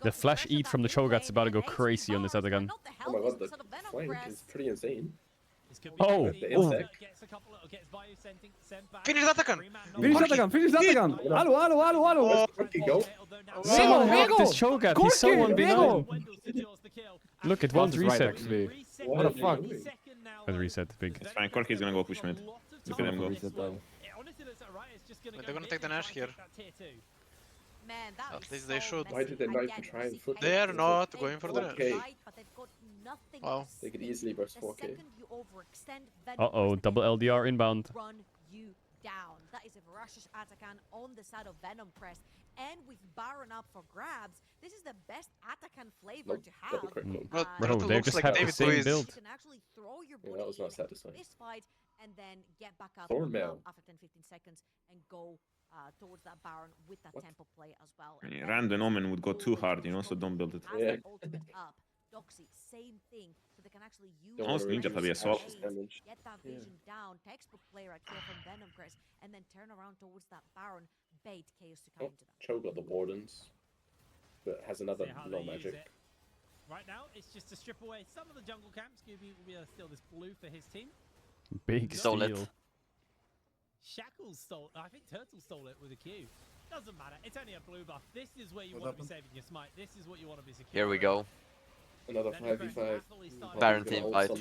S1: The flash eat from the Cho'Gath's about to go crazy on this Atakan.
S20: Oh my god, the flank is pretty insane.
S1: Oh!
S20: The
S1: Oh.
S20: insect.
S14: Finish Atakan!
S11: Finish Atakan! Finish Atakan! Hello, hello, hello, hello!
S20: Go.
S1: Someone help this Cho'Gath, he's so
S11: Corki,
S1: 1v9. Look, it won't
S11: That's right,
S1: reset.
S11: actually. What the fuck?
S1: It reset, big.
S7: It's fine, Corki is gonna go push mid. Look at them go.
S11: Reset though.
S14: But they're gonna take the Nash here. At least they should.
S20: Why did they not even try and flip it?
S14: They are not going for the
S20: 4K.
S14: Nash. Wow.
S20: They could easily burst 4K.
S1: Uh-oh, double LDR inbound.
S15: Run you down. That is a ferocious Atakan on the side of Venom Crest. And with Baron up for grabs, this is the best Atakan flavor to have.
S1: Bro, they just have the same build.
S15: You can actually throw your
S20: Yeah, that was not
S15: body
S20: satisfying.
S15: in this fight and then get back up
S20: Thornmail.
S15: after 10-15 seconds and go towards that Baron with that tempo play as well.
S7: Yeah, Random Omen would go too hard, you know, so don't build it.
S15: Has that ultimate up. Doxy, same thing. So they can actually use
S7: Don't Ninja probably a swap.
S15: get that vision down, textbook player right here from Venom Crest, and then turn around towards that Baron, bait Chaos to come into that.
S20: Cho got the Wardens, but has another
S9: See how
S20: no
S9: they use
S20: magic.
S9: it. Right now, it's just to strip away some of the jungle camps. Scooby will be still this blue for his team.
S1: Big
S3: Stole it.
S1: steal.
S9: Shackles stole. I think Turtle stole it with a Q. Doesn't matter. It's only a blue buff. This is where you want to be saving your smite. This is what you want to be secure.
S3: Here we go.
S20: Another 5v5.
S3: Baron team fight.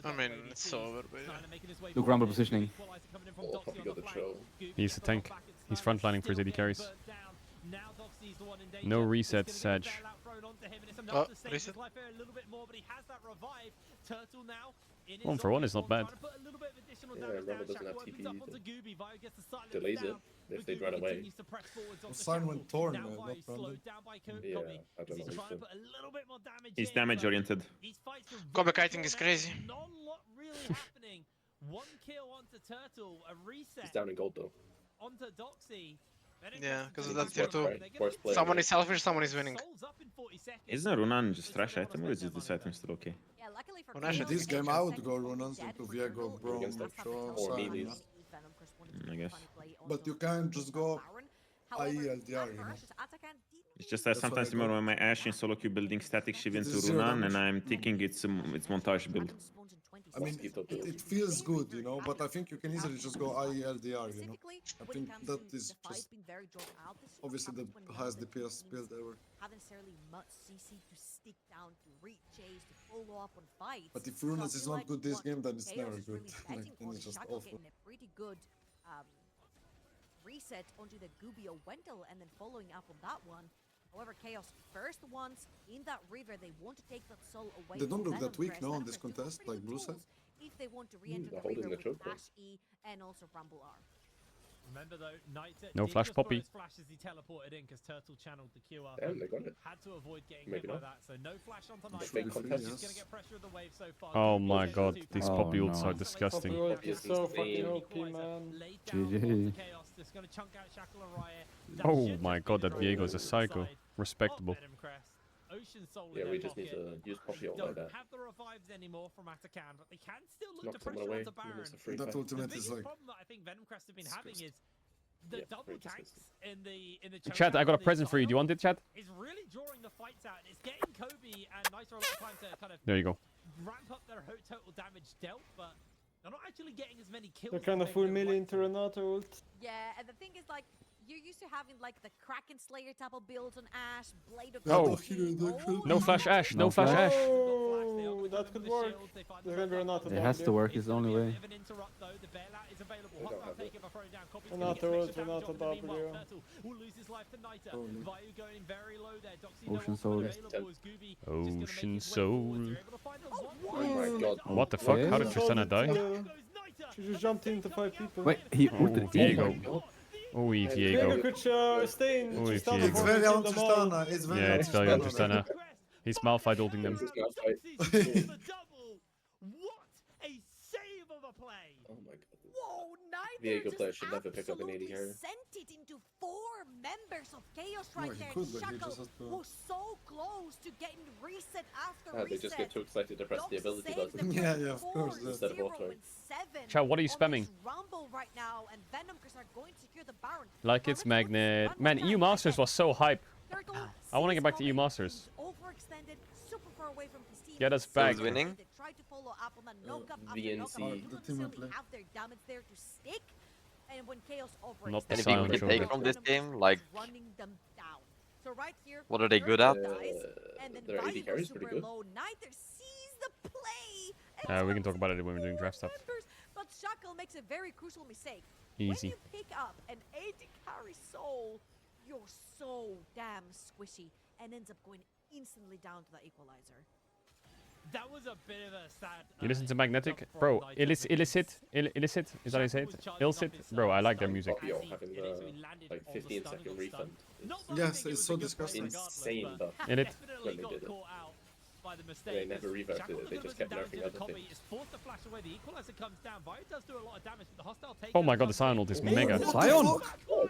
S14: I mean, it's over, but
S11: Look, Rumble positioning.
S20: Oh, probably got the Cho.
S1: He's a tank. He's frontlining for his AD carries. No reset, Sag.
S14: Oh, reset.
S1: 1 for 1 is not bad.
S20: Yeah, Rumble doesn't have TP either. Delays it if they run away.
S6: Sign went Torn, man, not Random.
S20: Yeah, I don't know.
S7: He's damage oriented.
S14: Kobe kiting is crazy.
S9: One kill onto Turtle, a reset
S20: He's down in gold though.
S9: onto Doxy.
S14: Yeah, because of that tier 2.
S20: Worst player.
S14: Someone is selfish, someone is winning.
S7: Isn't Runan just trash item or is this item still okay?
S15: Yeah, luckily for
S14: Well,
S15: Chaos,
S6: This
S15: they
S6: game
S15: chose
S6: I would
S15: second
S6: go
S15: to
S6: Runans
S15: dead
S6: into
S15: for
S6: Viego,
S15: Jungle.
S6: Brom,
S20: Against that
S6: Cho,
S20: or
S6: Sign.
S20: melee.
S7: I guess.
S6: But you can't just go IE LDR, you know.
S7: It's just that sometimes you remember when my Ashe in solo queue building static shiv into
S6: is zero
S7: Runan and
S6: damage.
S7: I'm thinking it's montage build.
S6: I mean, it feels good, you know, but I think you can easily just go IE LDR, you know. I think that is just obviously the highest DPS build ever.
S15: Haven't necessarily much CC to stick down, to reach chase, to follow up on fights.
S6: But if
S15: So I
S6: Runas is
S15: feel
S6: not
S15: like
S6: good this
S15: what
S6: game, then it's
S15: Chaos
S6: never
S15: is
S6: good.
S15: really
S6: Like,
S15: betting
S6: then
S15: on
S6: it's
S15: is
S6: just
S15: Shackle
S6: awful.
S15: getting a pretty good reset onto the Gubio Wendell and then following up on that one. However, Chaos first ones in that river, they want to take that soul away.
S6: They don't
S15: from
S6: look that
S15: Venom
S6: weak
S15: Crest.
S6: now on
S15: Venom
S6: this
S15: Crest do have
S6: contest,
S15: pretty
S6: like
S15: good
S6: blue side.
S15: tools if they want to re-enter
S20: they're
S15: the
S20: holding
S15: river
S20: the
S15: with
S20: choke
S15: Dash E and also Rumble R.
S9: Remember though, Niter
S1: No
S9: did
S1: flash
S9: just blow
S1: poppy.
S9: his flash as he teleported in because Turtle channeled the Q up.
S20: Damn, they got it.
S9: Had to avoid getting
S20: Maybe
S9: hit by
S20: not.
S9: that, so no flash onto
S20: Fake
S9: Niter.
S20: contest.
S9: He's gonna get pressure of the wave so far.
S1: Oh my god, these
S11: Oh,
S1: poppy ults
S11: no.
S1: are disgusting.
S17: Poppy ult is so fucking OP, man.
S11: GG.
S9: Chaos, just gonna chunk out Shackle and Riot.
S1: Oh my god, that Viego is a psycho. Respectable.
S9: Ocean Soul
S20: Yeah,
S9: in
S20: we
S9: their
S20: just need
S9: pocket.
S20: to use Poppy ult
S9: Don't
S20: like that.
S9: have the revives anymore from Atakan, but they can still look
S20: Knock
S9: to
S20: someone
S9: pressure
S20: away.
S9: onto
S20: and
S9: Baron.
S20: it's a free
S6: That
S20: fight.
S6: ultimate
S9: The
S6: is
S9: biggest
S6: like
S9: problem that I think Venom Crest have been having is the
S20: Yeah,
S9: double
S20: very
S9: tanks
S20: disgusting.
S9: in the
S1: Chat, I got a present for you. Do you want it, chat?
S9: Is really drawing the fights out. It's getting Kobe and Nitro a lot of time to kind of
S1: There you go.
S9: ramp up their total damage dealt, but They're not actually getting as many kills.
S17: They're kind of full melee into Renato ult.
S15: Yeah, and the thing is, like, you're used to having like the Kraken Slayer type of builds on Ash, Blade of
S1: Oh. No flash Ash, no flash Ash.
S17: Oh, that could work. They're gonna be Renato.
S11: It has to work. It's the only way.
S17: Renato ult, Renato W.
S11: Ocean Soul.
S1: Ocean Soul.
S20: Oh my god.
S1: What the fuck? How did Tristana die?
S17: She just jumped into 5 people.
S11: Wait, he
S1: Oh,
S11: ulted.
S1: Diego. Oh,
S17: Diego
S1: Diego.
S17: could stay in
S1: Oi,
S17: Tristana
S1: Diego.
S6: It's
S17: for
S6: very
S17: kill
S6: on
S17: them all.
S6: Tristana. It's very
S1: Yeah,
S6: on
S1: it's very on
S6: Tristana.
S1: Tristana. He's Malphite ulting them.
S20: This is Malphite.
S9: What a save of a play!
S20: Oh my god.
S15: Whoa,
S20: Viego
S15: Neither
S20: player
S15: just
S20: should never pick up an AD
S15: absolutely
S20: carry.
S15: sent it into 4 members of Chaos right
S6: he
S15: there.
S6: could, but he
S15: Shackle
S6: just has to-
S15: was so close to getting reset after
S20: Ah, they
S15: reset.
S20: just get too excited to press the
S15: Dogs
S20: ability
S15: saved
S20: button.
S15: them
S6: Yeah,
S15: with
S6: yeah, of
S15: 4,
S6: course, yeah.
S20: Instead of
S15: 0,
S20: offline.
S15: and 7
S1: Chat, what are you
S15: on
S1: spamming?
S15: this Rumble right now, and Venomcrest are going to secure the Baron.
S1: Like it's Magnet. Man, EU Masters was so hype.
S15: Turtle
S1: I want to
S15: sees
S1: get back to EU
S15: Moment,
S1: Masters.
S15: overextended, super far away from Christine.
S1: Get us
S3: Who's
S1: back.
S3: winning?
S15: They tried to follow up on that knock-up after
S20: VNC.
S15: knock-up. They
S6: The
S15: don't
S6: team
S15: necessarily
S6: play.
S15: have their damage there to stick. And when Chaos
S1: Not the
S3: Anything
S1: silent
S3: we can
S1: shoulder.
S3: take from this game? Like,
S15: running them down. So right here,
S3: what are they good at?
S15: dies, and then
S20: Their AD
S15: Vayu
S20: carry
S15: goes
S20: is pretty
S15: super
S20: good.
S15: low. Neither sees the play.
S1: We can talk about it when we're doing draft stuff.
S15: But Shackle makes a very crucial mistake.
S1: Easy.
S15: When you pick up an AD carry soul, you're so damn squishy and ends up going instantly down to the equalizer.
S9: That was a bit of a sad.
S1: You listen to Magnetic? Bro, illicit? Illicit? Is that how you say it? Illicit? Bro, I like their music.
S20: Yo, having like 15-second refund.
S6: Yes, it's so disgusting.
S20: Insane buff.
S1: In it?
S20: When they did it. They never reverted it, they just kept nerfing other things.
S1: Oh my god, the Scion ult is mega.
S11: Zion!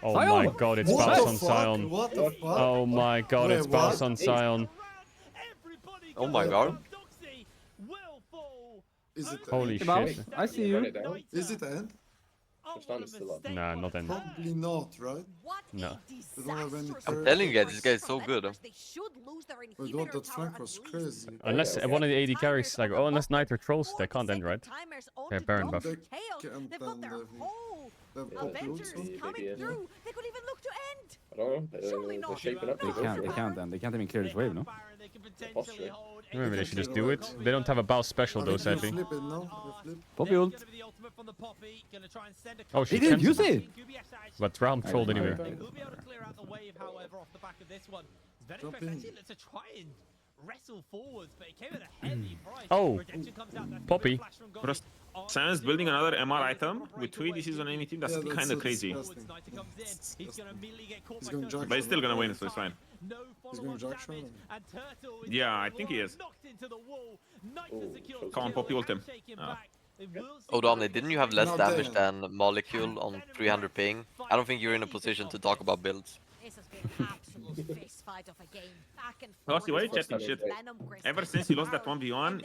S1: Oh
S11: Zion!
S1: my god, it's
S6: What
S1: Bounce
S6: the
S1: on
S6: fuck?
S1: Scion.
S6: What the fuck?
S1: Oh my god,
S6: Wait,
S1: it's Bounce
S6: what?
S1: on Scion.
S3: Oh my god.
S6: Is it
S1: Holy
S11: Bounce.
S1: shit.
S11: I see you.
S6: Is it end?
S20: Tristana's still up.
S1: Nah, not end.
S6: Probably not, right?
S15: What
S1: No.
S15: a
S6: They don't have any
S15: disastrous
S6: carry.
S3: telling you guys,
S15: for
S3: this guy is so
S15: Shackle.
S3: good.
S15: They should lose their
S6: My god,
S15: inhibitor
S6: that
S15: tower
S6: flank was
S15: at least.
S6: crazy.
S1: Unless one of the AD carries, like, oh, unless Nitro trolls, they can't end, right?
S15: Timers on
S1: Yeah,
S15: to
S1: Baron
S15: Dogs
S1: buff.
S15: and Chaos.
S6: Can't
S15: They've got their
S6: end,
S15: whole
S6: They've
S15: Avengers
S6: uploads,
S15: coming
S20: maybe, yeah.
S15: through. They could even look to end.
S20: I don't know.
S15: Surely
S20: They're
S15: not.
S20: shaping up.
S11: They can't then. They can't even clear this wave, no?
S20: Posture.
S1: Maybe they should just do it. They don't have a Bounce special
S6: I
S1: though,
S6: think they
S1: sadly.
S6: flip it, no? They flip.
S11: Poppy ult.
S1: Oh,
S11: He
S1: she
S11: didn't
S1: can.
S11: use it!
S1: But Realm trolled anyway.
S9: We'll be able to clear out the wave, however, off the back of this one.
S6: Drop
S9: Venomcrest
S6: in.
S9: actually looks to try and wrestle forwards, but it came at a heavy price.
S1: Oh,
S9: Redemption comes out, that's the
S1: Poppy.
S9: flash from Gotti.
S7: Sans building another MR item with 2 ADCs on any team, that's
S6: Yeah, that's
S7: kind
S6: so
S7: of crazy.
S6: disgusting.
S9: Sniper comes in. He's gonna immediately get caught
S6: He's
S9: by
S6: going
S9: Turtle.
S6: Jack.
S7: But he's still gonna win, so it's fine.
S9: No
S6: He's going
S9: follow-up
S6: Jack
S9: damage,
S6: Shaw.
S9: and Turtle is
S7: Yeah,
S9: gonna
S7: I think he
S9: roll,
S7: is.
S9: knocked into the wall. Knight
S20: Oh,
S9: secures
S20: so
S9: the
S7: Come on,
S9: kill,
S7: Poppy ult him.
S9: handshake him
S7: Ah.
S9: back. They will see
S3: Hold on,
S9: Venomcrest
S3: didn't you have less
S6: Not
S3: damage
S6: damn.
S3: than Molecule on 300 ping? I don't think you're in a position to talk about builds.
S15: This has been absolute fist fight of a game. Back and
S7: Oh, see, why are you
S15: forth.
S7: chatting shit?
S15: Venomcrest
S7: Ever since you lost that 1v1,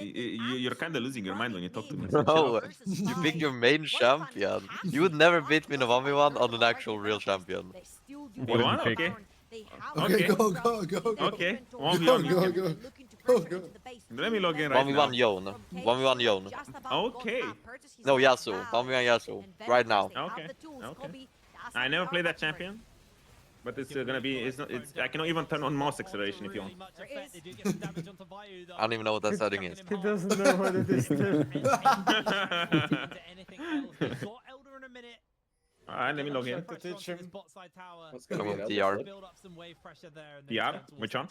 S7: you're kind of losing your mind when you talk to me.
S3: Bro, you picked your main champion. You would never beat me in a 1v1 on an actual real champion.
S15: They still do
S1: What did
S7: want?
S1: we pick?
S7: Okay.
S15: They have
S7: Okay,
S15: the
S6: go,
S15: background.
S6: go, go,
S15: They're
S7: Okay,
S15: different
S7: one
S15: towards
S7: v one.
S15: the
S6: Go,
S15: enemy,
S6: go.
S15: looking to
S6: Go,
S15: pressure
S6: go.
S15: into the base.
S7: Let me log in right
S3: 1v1
S7: now.
S3: Yone. 1v1 Yone.
S15: Just about gone
S7: Okay.
S15: half purchase. He's
S3: No,
S15: got
S3: Yasuo.
S15: Val
S3: 1v1 Yasuo.
S15: and
S3: Right
S15: Venomcrest.
S3: now.
S15: They have
S7: Okay,
S15: the tools.
S7: okay.
S15: Kobe, that's
S7: I
S15: how
S7: never
S15: they
S7: played
S15: are
S7: that
S15: for it.
S7: champion, but it's gonna be. It's not. It's. I can even turn on mouse acceleration if you want.
S3: I don't even know what that setting is.
S17: He doesn't know what it is too.
S7: Alright, let me log in.
S17: To teach him.
S20: What's gonna
S3: Come
S20: be
S3: on,
S20: an
S3: TR.
S7: TR? Which one?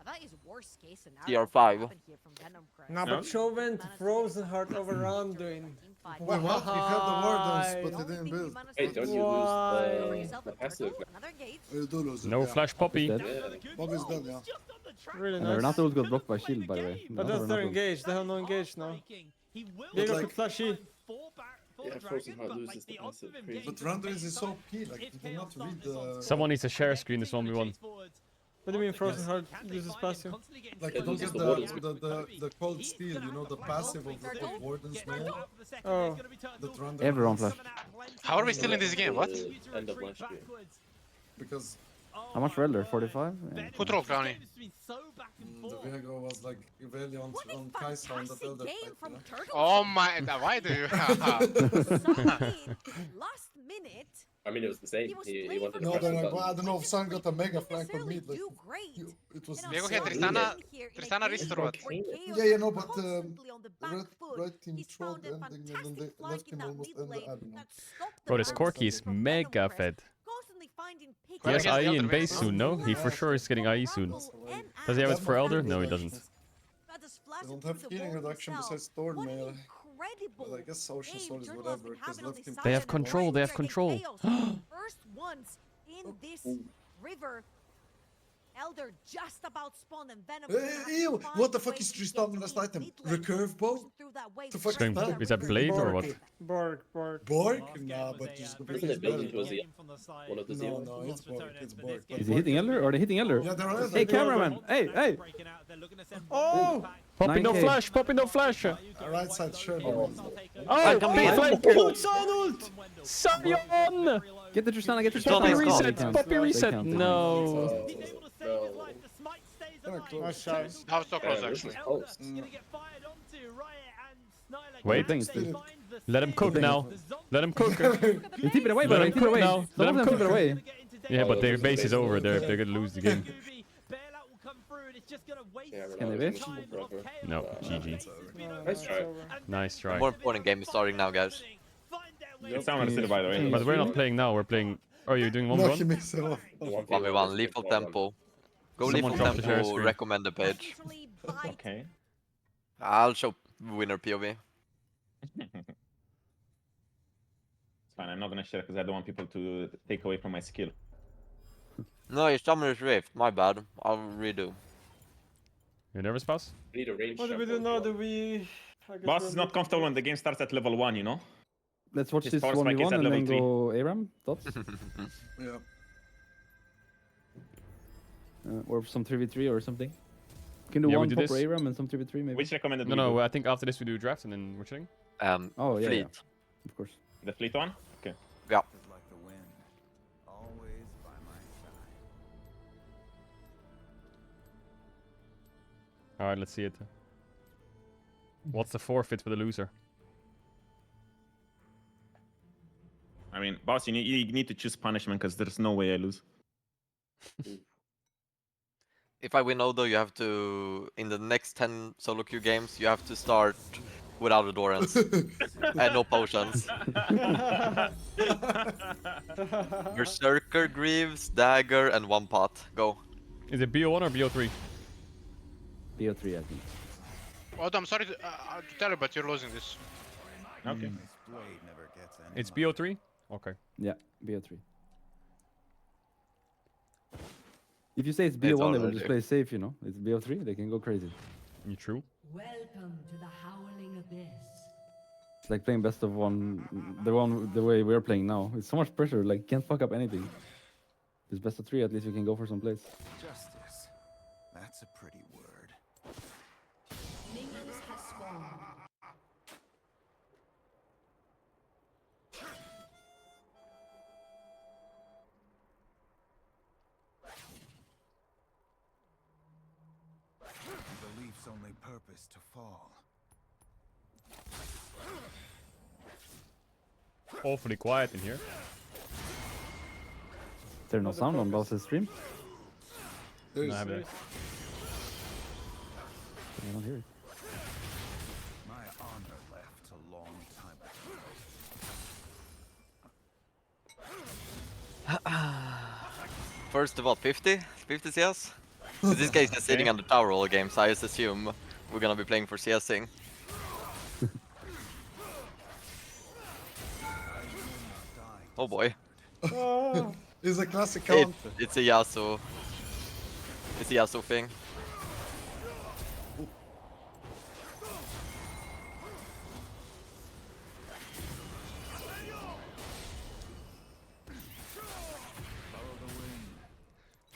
S15: Now, that is worst case scenario.
S3: TR5.
S15: What happened here from Venomcrest.
S17: Nah, but Chauvin to Frozen Heart over Randuin.
S6: Wait, what? He had the wardens, but he didn't build.
S20: Hey, don't you lose the passive?
S6: You do lose it,
S1: No
S6: yeah.
S1: flash Poppy.
S6: Bobby's dead, yeah.
S17: Really
S11: And
S17: nice.
S11: Renato ult got blocked by shield, by the way.
S17: But
S11: Another
S17: that's their
S11: Renato ult.
S17: engaged. They have no engaged now. Diego
S6: like-
S17: could flash E.
S20: Yeah, Frozen Heart loses the passive. Crazy.
S6: But Randuin is so key, like, you do not read the...
S1: Someone needs to share screen this 1v1.
S17: What do you mean Frozen Heart uses passive?
S6: Like,
S20: It
S6: you don't
S20: loses
S6: get
S20: the wardens.
S6: the cold steel, you know, the passive of the wardens now.
S17: Oh.
S6: That Randuin
S11: Everyone
S6: has.
S11: flash.
S14: How are we still in this game? What?
S20: End of last year.
S6: Because
S11: How much for Elder? 45? Yeah.
S14: Put roll, Crowny.
S6: The Viego was like really on Kai'Sa on the Elder fight, you know?
S14: Oh my, why do you?
S15: Last minute.
S20: I mean, it was the same. He wanted to
S6: No,
S20: press
S6: then
S20: the
S6: I
S20: button.
S6: don't know if Sun got a mega flank on mid. Like, it was.
S14: Viego had
S6: insane.
S14: Tristana wrist or what?
S6: Yeah, no, but red team trolled the ending and then they left him almost end. I don't know.
S1: Bro, this Corki is mega fed. He has
S14: Whoever gets
S1: IE
S14: the
S1: in
S14: Elder
S1: base
S14: wins,
S1: soon, no? He for sure is getting IE soon. Does he have it for Elder? No, he doesn't.
S6: They don't have healing reduction besides Thorn Mail. But I guess Ocean Soul is whatever, because left him.
S1: They have control, they have control.
S15: First ones in this river. Elder just about spawned and Venom.
S6: Ew! What the fuck is Tristan last item? Recurve bow? To fuck
S1: Going- is that blade or what?
S17: Borg.
S6: Borg? Nah, but just
S20: Isn't it built was the one of the
S6: No,
S20: zero?
S6: no, it's Borg. It's Borg.
S11: Is he hitting Elder? Or are they hitting Elder?
S6: Yeah, they're on
S11: Hey,
S6: Elder.
S11: cameraman! Hey!
S17: Oh!
S1: Popping no
S11: 9K.
S1: flash, popping no flash!
S6: Right side, sure.
S1: Oh,
S11: Flank.
S1: flank! Sion!
S11: Get the Tristana, get the
S3: Tristana
S1: Poppy
S3: is gone.
S1: reset,
S11: They
S1: Poppy
S11: can't.
S1: reset!
S11: They can't.
S1: No!
S17: Nice try.
S14: That was so close actually.
S1: Wait,
S11: Thanks, dude.
S1: let him cook now. Let him cook.
S11: He tip it away,
S1: Let
S11: bro.
S1: him
S11: He tip it
S1: cook
S11: away.
S1: now. Let
S11: Some
S1: him
S11: of them tip
S1: cook.
S11: it away.
S1: Yeah, but their base is over. They're gonna lose the game.
S20: Yeah, we're
S11: Can
S20: not
S11: they
S20: losing
S11: bitch?
S20: this forever.
S1: No, GG.
S20: Nice try.
S1: Nice try.
S3: More important game is starting now, guys.
S7: Someone is still, by the way.
S1: But we're not playing now. We're playing. Oh, you're doing
S6: No, he
S1: 1v1?
S6: makes it off.
S3: 1v1, lethal tempo. Go
S1: Someone
S3: lethal
S1: drop the share
S3: tempo,
S1: screen.
S3: recommend the page.
S7: Okay.
S3: I'll show winner POV.
S7: It's fine, I'm not gonna share because I don't want people to take away from my skill.
S3: No, it's Summoner's Rift, my bad. I'll redo.
S1: You nervous, boss?
S20: We need a range
S17: What do we
S20: jump
S17: do
S20: on
S17: now?
S20: the
S17: Do we... I guess
S7: Boss
S17: we're
S7: is not
S17: looking
S7: comfortable
S17: for-
S7: when the game starts at level 1, you know?
S11: Let's watch
S7: His
S11: this
S7: power spike is
S11: 1v1
S7: at
S11: and then
S7: level 3.
S11: go ARAM. Thoughts?
S6: Yeah.
S11: Or some 3v3 or something. Can do
S1: Yeah, we
S11: one
S1: do
S11: proper
S1: this.
S11: ARAM and some 3v3 maybe.
S7: Which recommended
S1: No,
S7: we
S1: no.
S7: do?
S1: I think after this we do draft and then we're chilling.
S11: Oh, yeah,
S3: Fleet.
S11: yeah. Of course.
S7: The fleet one? Okay.
S3: Yeah.
S21: Like the wind, always by my side.
S1: All right, let's see it. What's the forfeit for the loser?
S7: I mean, boss, you need to choose punishment because there's no way I lose.
S3: If I win Odo, you have to, in the next 10 solo queue games, you have to start without Adorance and no potions. Berserker, Greaves, Dagger, and one pot. Go.
S1: Is it BO1 or BO3?
S11: BO3, I think.
S14: Oh, I'm sorry to tell you, but you're losing this.
S7: Okay.
S21: This blade never gets any
S1: It's BO3? Okay.
S11: Yeah, BO3. If you say it's BO1, they will
S3: already.
S11: just play safe, you know. It's BO3, they can go crazy.
S1: You true?
S12: Welcome to the Howling Abyss.
S11: It's like playing best of one, the way we're playing now. It's so much pressure, like can't fuck up anything. It's best of 3, at least we can go for some plays.
S21: justice. That's a pretty word.
S12: Minions have spawned.
S21: Belief's only purpose to fall.
S1: Awfully quiet in here.
S11: Is there no sound on Boss's stream?
S1: No, I have it.
S11: I don't hear it.
S21: My honor left a long time ago.
S3: First of all, 50? 50 CS? So this guy's just sitting on the tower all game, so I just assume we're gonna be playing for CSing. Oh boy.
S17: Oh.
S6: It's a classic count.
S3: It's a Yasuo. It's a Yasuo thing.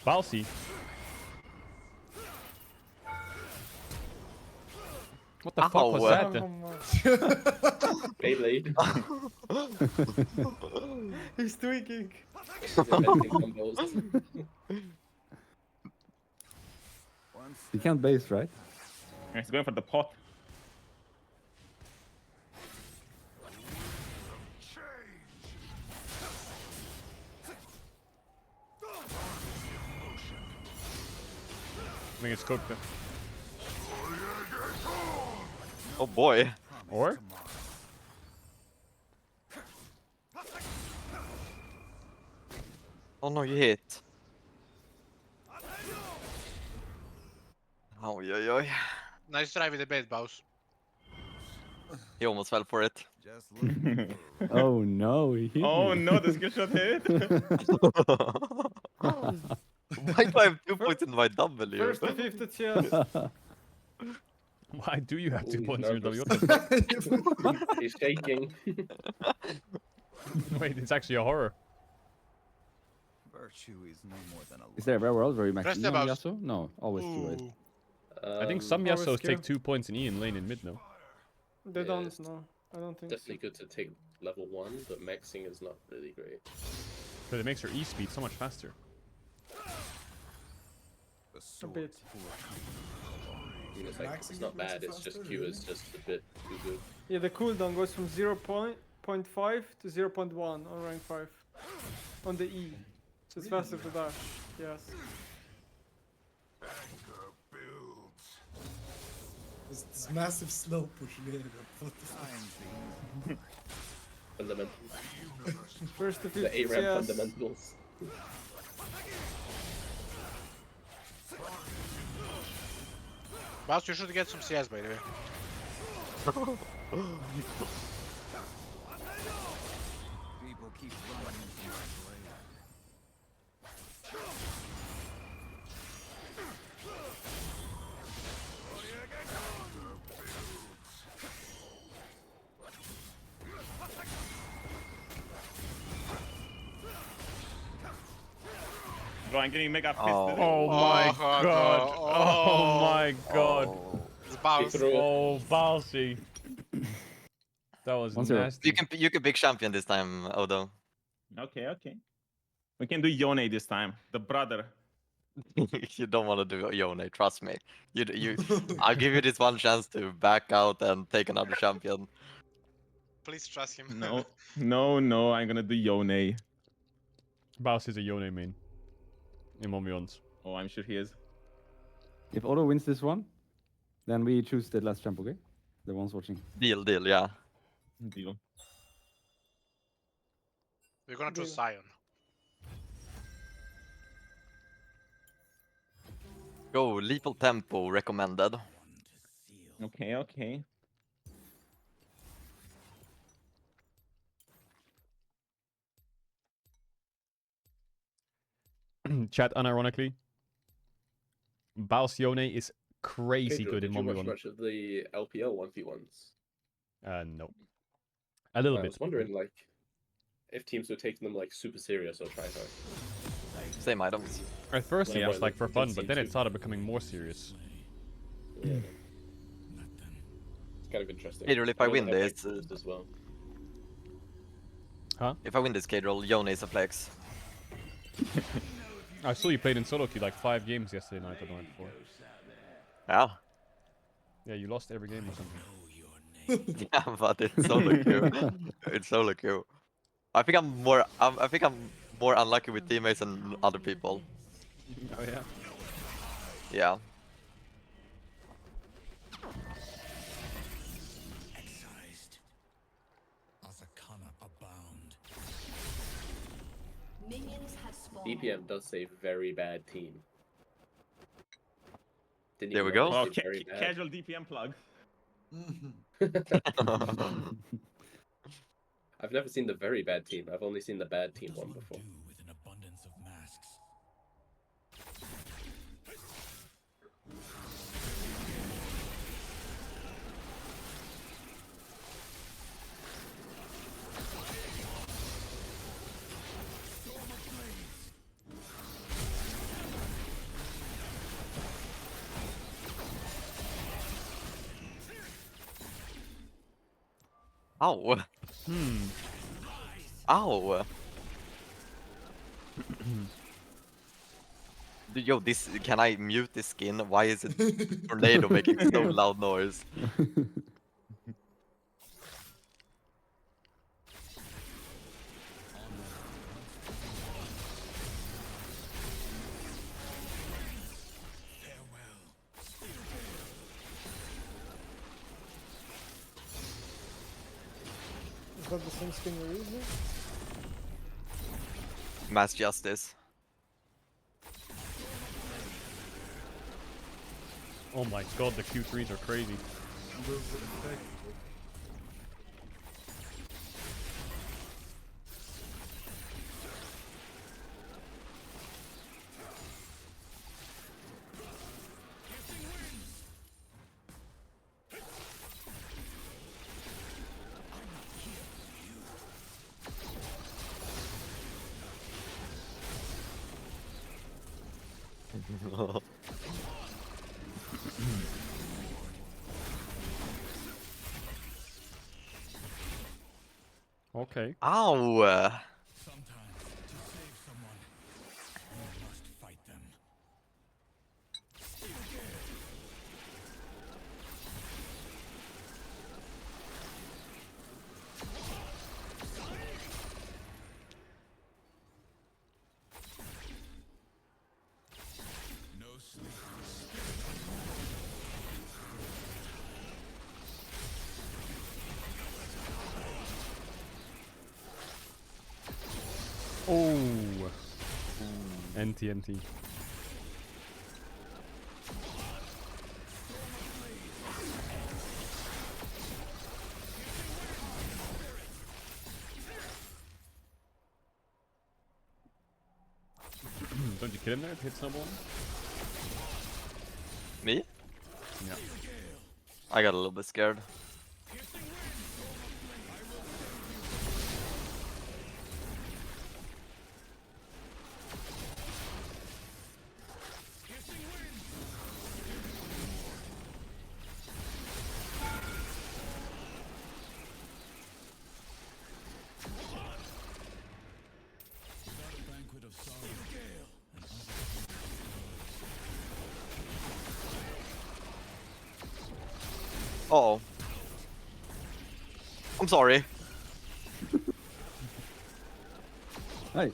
S1: Balsi. What the fuck was
S3: Ow.
S1: that?
S20: Beyblade.
S17: He's tweaking.
S20: Defending combos.
S11: You can't base, right?
S7: He's going for the pot.
S1: I think it's cooked.
S3: Oh boy.
S1: Or?
S3: Oh no, you hit. Oh, yeah.
S14: Nice try with the bait, boss.
S3: He almost fell for it.
S11: Oh no, he hit
S7: Oh
S11: me.
S7: no, the skill shot hit.
S3: Why do I have 2 points in my W?
S17: First to 50 chest.
S1: Why do you have 2
S20: Ooh,
S1: points in your
S20: nervous.
S1: W?
S20: He's shaking.
S1: Wait, it's actually a horror.
S21: Virtue is no more than a
S11: Is there a world where you max
S14: Press
S11: E
S14: the
S11: on
S14: mouse.
S11: Yasuo? No, always too late.
S1: I think some
S17: Always
S1: Yasuos take
S17: kill.
S1: 2 points in E and lane in mid, no?
S17: They
S20: Yeah,
S17: don't
S20: it's
S17: know. I don't think
S20: Definitely good to take level 1, but maxing is not really great.
S1: Because it makes your E speed so much faster.
S17: A bit.
S20: I mean, it's not bad, it's just Q is just a bit too good.
S17: Yeah, the cooldown goes from 0.5 to 0.1 on rank 5. On the E. So it's faster to dash. Yes.
S6: This massive slow push there.
S20: Fundamentals.
S17: First to 50
S20: The ARAM
S17: CS.
S20: fundamentals.
S14: Boss, you should get some CS by the way.
S21: People keep running into my blade.
S7: Bro, I'm getting mega pissed.
S1: Oh my god. Oh my god.
S14: It's boss.
S1: Oh, Balsi. That was
S11: 1-0.
S1: nasty.
S3: You can big champion this time, Odo.
S7: Okay. We can do Yone this time. The brother.
S3: You don't want to do Yone, trust me. You I'll give you this one chance to back out and take another champion.
S14: Please trust him.
S7: No, I'm gonna do Yone.
S1: Balsi is a Yone main. In 1v1s.
S7: Oh, I'm sure he is.
S11: If Odo wins this one, then we choose the last champ, okay? The ones watching.
S3: Deal, yeah.
S7: Deal.
S14: We're gonna choose Sion.
S3: Go, lethal tempo recommended.
S7: Okay.
S1: Chat, unironically. Balsione is crazy
S20: Caedrel,
S1: good in
S20: did you watch
S1: 1v1.
S20: much of the LPL 1v1s?
S1: No. A little
S20: I
S1: bit.
S20: was wondering, like, if teams were taking them like super serious or trying hard.
S3: Same items.
S1: At first it
S20: Yeah,
S1: was
S20: but
S1: like for
S20: it
S1: fun,
S20: did
S1: but
S20: seem
S1: then it
S20: to.
S1: started becoming more serious.
S20: Yeah. It's kind of interesting.
S3: Caedrel, if I
S20: know they
S3: win
S20: have, like,
S3: this,
S20: rules as well.
S1: Huh?
S3: If I win this Caedrel, Yone is a flex.
S1: I saw you played in solo queue like 5 games yesterday night or the night before.
S3: Yeah.
S1: Yeah, you lost every game or something.
S3: Yeah, but it's solo queue. It's solo queue. I think I'm more unlucky with teammates than other people.
S1: Oh yeah.
S3: Yeah.
S21: Excised. Asakana abound.
S12: Minions have spawned.
S20: DPM does say very bad team. Didn't
S3: There
S20: even
S3: we
S20: know
S3: go.
S20: they
S7: Oh,
S20: say very bad.
S7: casual DPM plug.
S20: I've never seen the very bad team. I've only seen the bad team one before.
S21: With an abundance of masks.
S3: Ow. Ow. Yo, this can I mute this skin? Why is it tornado making so loud noise?
S17: Is that the same skin you're using?
S3: Mass Justice.
S1: Oh my god, the Q3s are crazy. Okay.
S3: Ow!
S21: Sometimes, to save someone, you must fight them. No sleep.
S1: Oh. NT. Don't you kill him there to hit snowball?
S3: Me?
S1: Yeah.
S3: I got a little bit scared. Uh-oh. I'm sorry.
S11: Hey.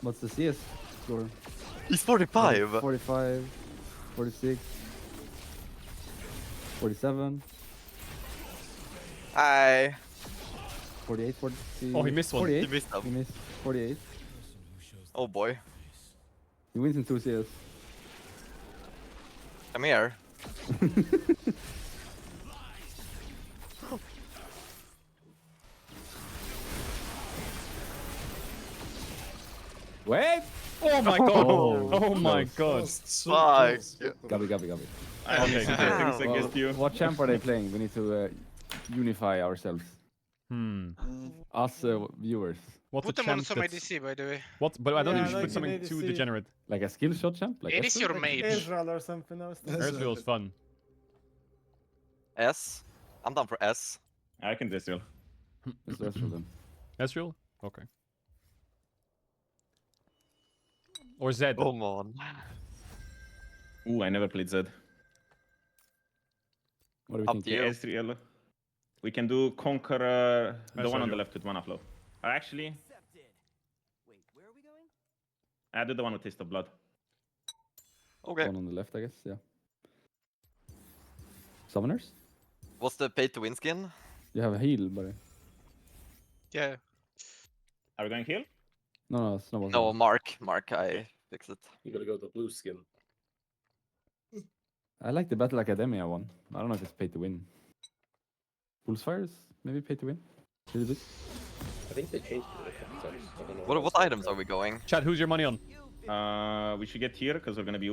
S11: What's the CS score?
S3: He's 45.
S11: 45, 46, 47.
S3: Hi.
S11: 48, 40.
S1: Oh, he missed one.
S11: 48.
S3: He missed them.
S11: He missed 48.
S3: Oh boy.
S11: He wins in 2 CS.
S3: Come here.
S11: Wait!
S1: Oh my god! Oh my
S11: close.
S1: god!
S3: Fuck.
S11: Gabby.
S7: I
S1: Okay.
S7: things against you.
S11: What champ are they playing? We need to unify ourselves. Us viewers.
S1: What's
S14: Put
S1: a
S14: them on
S1: champ
S14: some
S1: that's...
S14: ADC, by the way.
S1: What? But I don't
S17: Yeah,
S1: think you should
S17: like
S1: put
S17: an
S1: something too
S17: ADC.
S1: degenerate.
S11: Like a skill shot champ? Like
S14: It is your
S11: Ezreal?
S14: mage.
S17: Caedrel or something. I was thinking.
S1: Ezreal's fun.
S3: S. I'm down for S.
S7: I can Ezreal.
S11: It's Ezreal then.
S1: Ezreal? Okay. Or Zed.
S3: Come on.
S7: Ooh, I never played Zed.
S11: What do we
S3: Up
S11: think?
S3: to you.
S7: Ezreal. We can do Conqueror, the
S1: That's
S7: one
S1: right,
S7: on the
S1: yeah.
S7: left with mana flow. Actually,
S2: Wait, where are we going?
S7: I do the one with Taste of Blood.
S3: Okay.
S11: One on the left, I guess. Yeah. Summoners?
S3: What's the pay to win skin?
S11: You have a heal, buddy.
S14: Yeah.
S7: Are we going heal?
S11: No, Snowball.
S3: No, Mark, I fixed it.
S20: You gotta go the blue skin.
S11: I like the Battle Academia one. I don't know if it's pay to win. Pulsefires? Maybe pay to win? A little bit.
S20: I think they changed it a couple times. I don't know.
S3: What items are we going?
S1: Chad, who's your money on?
S7: We should get here because we're gonna be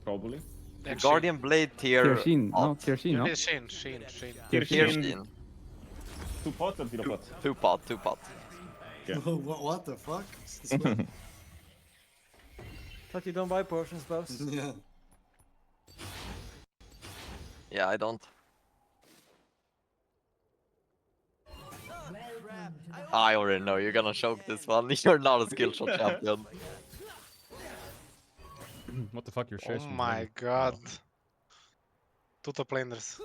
S7: probably.
S3: The Guardian Blade tier.
S11: Tearshin. No,
S3: pot.
S11: Tearshin, no?
S14: Sheen.
S3: Tier
S7: Tearshin.
S3: Sheen.
S7: 2 pots or 0 pots?
S3: 2 pot, 2 pot.
S7: Yeah.
S6: what the fuck?
S17: But you don't buy potions, boss.
S6: Yeah.
S3: Yeah, I don't. I already know you're gonna choke this one. You're not a skill shot champion.
S1: What the fuck? Your
S14: Oh
S1: shares from
S14: my god. Two top laners.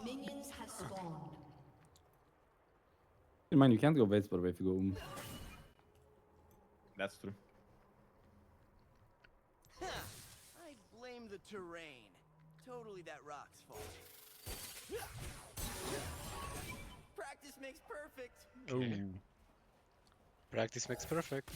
S12: Minions have spawned.
S11: Man, you can't go base by the way if you go.
S7: That's true.
S2: I blame the terrain. Totally that rock's fault. Practice makes perfect.
S1: Oh.
S14: Practice makes perfect.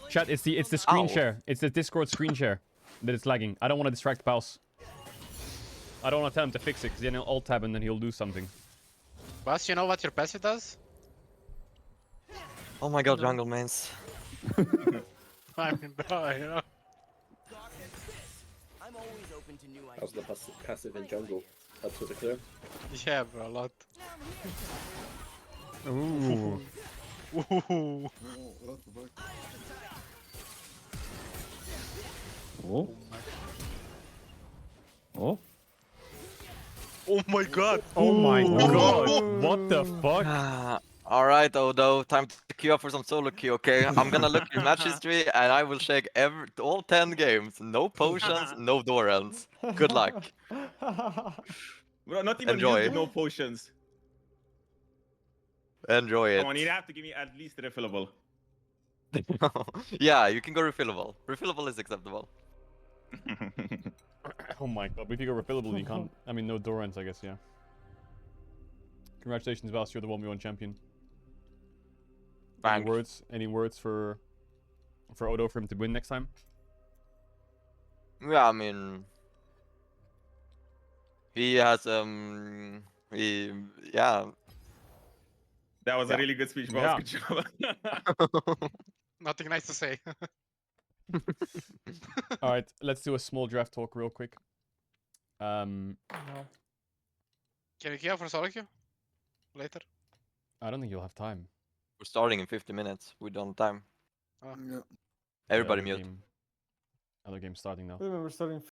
S1: Chat, it's the screen
S3: Ow.
S1: share. It's the Discord screen share that is lagging. I don't want to distract Pals. I don't want to tell him to fix it because then he'll alt tab and then he'll do something.
S14: Boss, you know what your passive does?
S3: Oh my god, jungle mains.
S14: I mean, bro, you know.
S2: I'm always open to new
S20: How's
S2: ideas.
S20: the passive in jungle? Helps with the clear.
S14: Yeah, bro, a lot.
S1: Ooh.
S14: Ooh.
S6: What the fuck?
S11: Oh. Oh.
S14: Oh my god.
S1: Oh my god. What the fuck?
S3: Alright, Odo, time to queue up for some solo queue, okay? I'm gonna look in match history and I will check all 10 games. No potions, no Dorans. Good luck.
S7: Bro, not even
S3: Enjoy.
S7: you with no potions.
S3: Enjoy it.
S7: Come on, you have to give me at least refillable.
S3: Yeah, you can go refillable. Refillable is acceptable.
S1: Oh my god. If you go refillable, you can't. I mean, no Dorans, I guess, yeah. Congratulations, Vals. You're the 1v1 champion.
S3: Thanks.
S1: Any words for Odo for him to win next time?
S3: Yeah, I mean, he has yeah.
S7: That was a really good speech, boss.
S1: Yeah.
S7: Good job.
S14: Nothing nice to say.
S1: Alright, let's do a small draft talk real quick.
S14: No. Can we queue up for solo queue? Later?
S1: I don't think you'll have time.
S3: We're starting in 50 minutes. We don't have time.
S14: Oh.
S6: Yeah.
S3: Everybody
S1: Yeah,
S3: mute.
S1: Other game starting now.
S17: I remember starting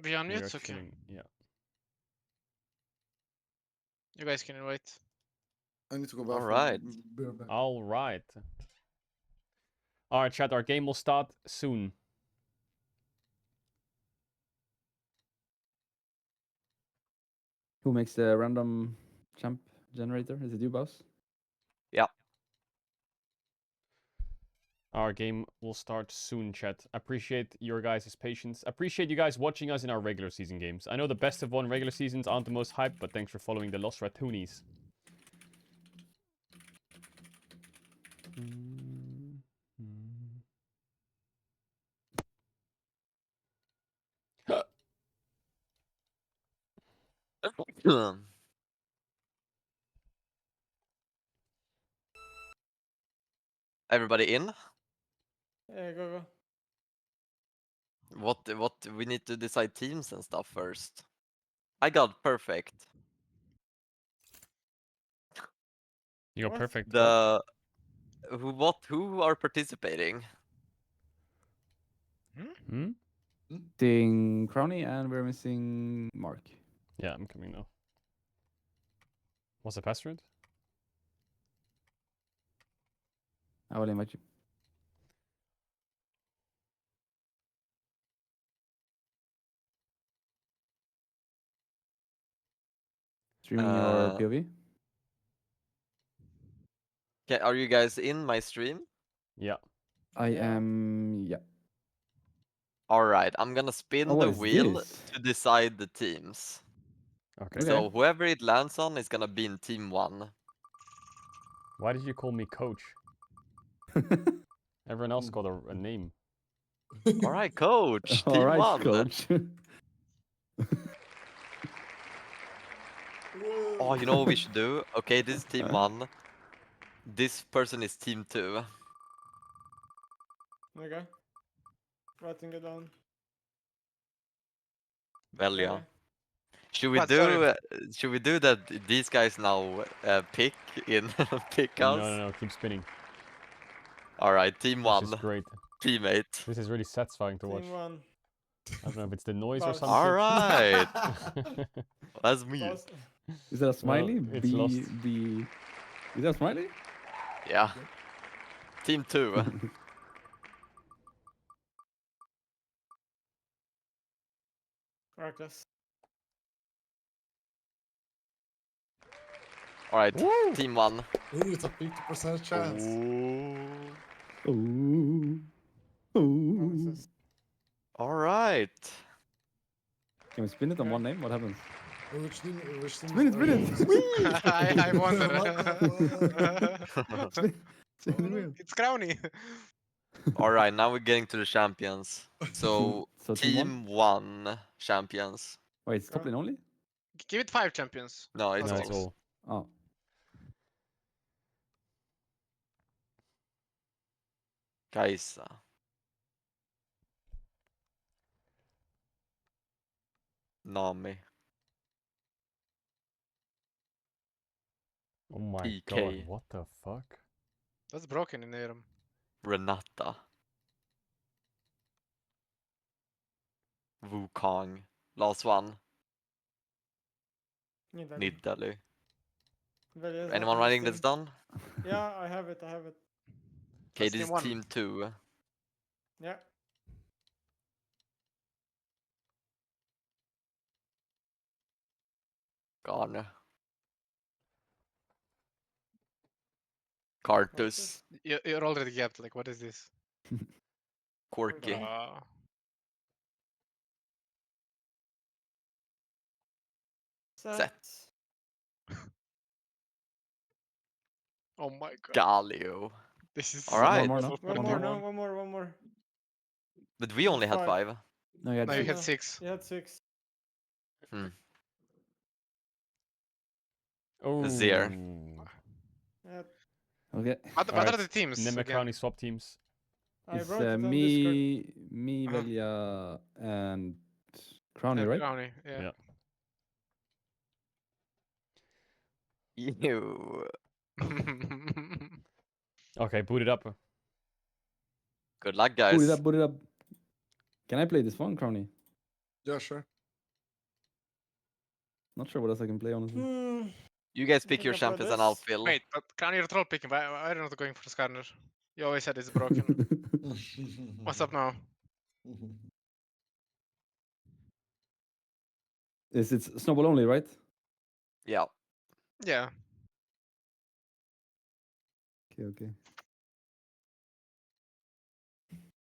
S14: Be on
S1: We
S14: mute?
S1: are
S14: Okay.
S1: chilling. Yeah.
S14: You guys can wait.
S6: I need to go
S3: All
S6: bathroom.
S3: right.
S6: Be right back.
S1: All right. All right, chat. Our game will start soon.
S11: Who makes the random champ generator? Is it you, boss?
S3: Yeah.
S1: Our game will start soon, chat. Appreciate your guys' patience. Appreciate you guys watching us in our regular season games. I know the best of one regular seasons aren't the most hype, but thanks for following the Lost Ratoonies.
S3: Everybody in?
S17: Yeah, go.
S3: What we need to decide teams and stuff first. I got perfect.
S1: You got
S17: What?
S1: perfect.
S3: The who are participating?
S1: Hmm?
S11: Missing Crowny and we're missing Mark.
S1: Yeah, I'm coming now. What's the password?
S11: I will invite you. Streaming your POV?
S3: Okay, are you guys in my stream?
S1: Yeah.
S11: I am. Yeah.
S3: All right, I'm gonna spin
S11: Oh, what
S3: the
S11: is
S3: wheel
S11: this?
S3: to decide the teams.
S1: Okay.
S3: So whoever it lands on is gonna be in team 1.
S1: Why did you call me coach? Everyone else got a name.
S3: All right, coach.
S11: All
S3: Team
S11: right,
S3: 1.
S11: coach.
S3: Oh, you know what we should do? Okay, this is team 1. This person is team 2.
S17: Okay. Writing it down.
S3: Well, yeah.
S17: Okay.
S3: Should we
S14: What, sorry?
S3: do that? These guys now pick pick us.
S1: No. Keep spinning.
S3: All right, team
S1: This
S3: 1.
S1: is great.
S3: Teammate.
S1: This is really satisfying to watch.
S17: Team 1.
S1: I don't know if it's the noise or
S17: Boss.
S1: something.
S3: All right. That's me.
S17: Boss.
S11: Is that a smiley?
S1: Well, it's lost.
S11: Is that a smiley?
S3: Yeah. Team 2.
S17: Reckless.
S3: All right, team 1.
S6: Ooh, it's a 50% chance.
S11: Ooh.
S3: All right.
S11: Can we spin it on one name? What happens?
S6: Which team?
S11: Spin it!
S14: I wonder.
S11: Spin the wheel.
S14: It's Crowny.
S3: All right, now we're getting to the champions. So,
S11: So
S3: team 1 champions.
S11: Wait, it's top lane only?
S14: Give it 5 champions.
S3: No, it's
S1: No,
S3: all.
S1: it's all.
S11: Oh.
S3: Kaisa. Nami.
S1: Oh my
S3: PK.
S1: god, what the fuck?
S14: That's broken in Aram.
S3: Renata. Wukong. Last one. Nidalee. Anyone writing this down?
S17: Yeah, I have it.
S3: Okay,
S14: That's
S3: this
S14: team
S3: is
S14: one.
S3: team 2.
S17: Yeah.
S3: Gone. Cartus.
S14: You're already gapped. Like, what is this?
S3: Corky. Set.
S14: Oh my god.
S3: Galio.
S14: This is
S3: All right.
S17: One more.
S3: But we only had 5.
S11: No, you had
S14: No, you
S11: six.
S14: had 6.
S17: You had 6.
S1: Oh.
S3: Zero.
S17: Yeah.
S11: Okay.
S14: What are the teams?
S1: Nemecrani swap teams.
S17: I
S11: It's
S17: wrote it on
S11: me, Velia, and Crowny,
S14: Yeah,
S11: right?
S14: Crowny, yeah.
S3: You.
S1: Okay, boot it up.
S3: Good luck, guys.
S11: Boot it up. Can I play this one, Crowny?
S6: Yeah, sure.
S11: Not sure what else I can play, honestly.
S3: You guys pick
S17: think
S3: your
S17: I'll play
S3: champions and I'll
S17: this.
S3: fill.
S14: Wait, but Crown, you're troll picking. Why are you not going for the scanner? You always said it's broken. What's up now?
S11: It's snowball only, right?
S3: Yeah.
S14: Yeah.
S11: Okay.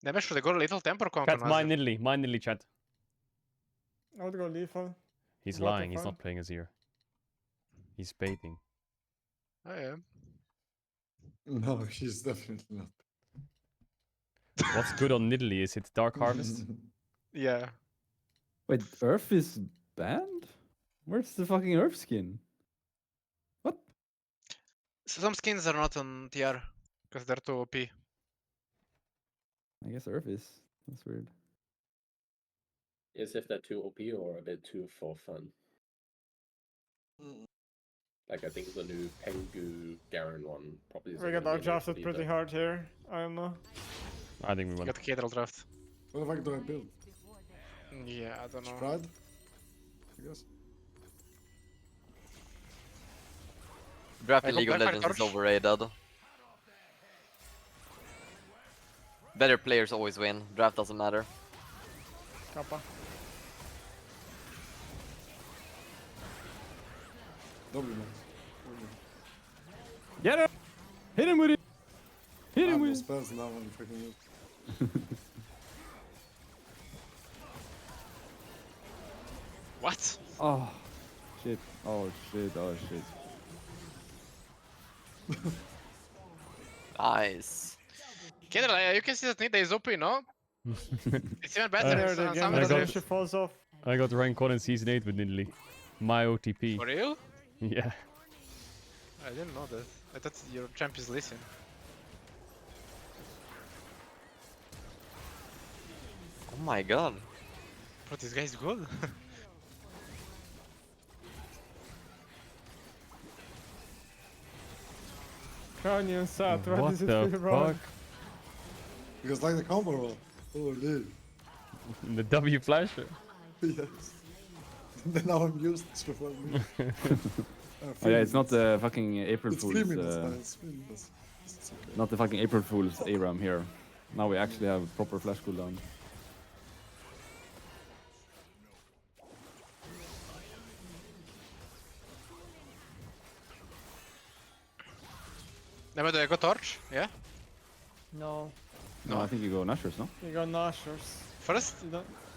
S14: Maybe should I go a little temper count
S1: Chat,
S14: on
S1: mine
S14: Azir?
S1: Nidalee, chat.
S17: I would go lethal.
S1: He's
S17: Water
S1: lying, he's
S17: farm.
S1: not playing Azir. He's baiting.
S14: I am.
S6: No, he's definitely not.
S1: What's good on Nidalee? Is it Dark Harvest?
S14: Yeah.
S11: Wait, Earth is banned? Where's the fucking Earth skin?
S14: Some skins are not on TR because they're too OP.
S11: I guess Earth is. That's weird.
S20: Is if they're too OP or a bit too for fun. Like I think the new Pengu Garen one probably is.
S17: We got outdrafted pretty hard here. I don't know.
S1: I think we won.
S14: Got the Caedrel draft.
S6: What the fuck do I build?
S14: Yeah, I don't know.
S6: Strad? I guess.
S3: Draft
S14: I
S3: in
S14: go
S3: League of
S14: Blackfire
S3: Legends is
S14: Torch.
S3: overrated. Better players always win. Draft doesn't matter.
S17: Kappa.
S6: W max.
S11: Get him! Hit him with it! Hit
S6: I
S11: him
S6: have no
S11: with it!
S6: spells now when freaking use.
S14: What?
S11: Oh, shit. Oh, shit. Oh, shit.
S3: Nice.
S14: Caedrel, you can see that Nida is OP, no? It's even better
S17: There,
S14: than
S17: the
S14: some
S17: game
S14: other
S1: I got-
S14: games.
S17: she falls off.
S1: I got rank 1 in Season 8 with Nidalee. My OTP.
S14: For real?
S1: Yeah.
S14: I didn't know that. I thought your champ is Lee Sin.
S3: Oh my god.
S14: But this guy is good.
S17: Canyon sat. Why
S1: What
S17: does it
S1: the
S17: feel wrong?
S1: fuck?
S6: Because like the combo roll. Oh, dude.
S1: The W flasher.
S6: Yes. Then now I'm used to
S11: Oh, yeah, it's not the fucking April
S6: It's
S11: Fool's.
S6: 3 minutes now. It's 3 minutes. It's okay.
S11: Not the fucking April Fool's ARAM here. Now we actually have proper flash cooldown.
S14: Never do I go Torch? Yeah?
S17: No.
S11: No, I think you go Nashers, no?
S17: You got Nashers.
S14: First?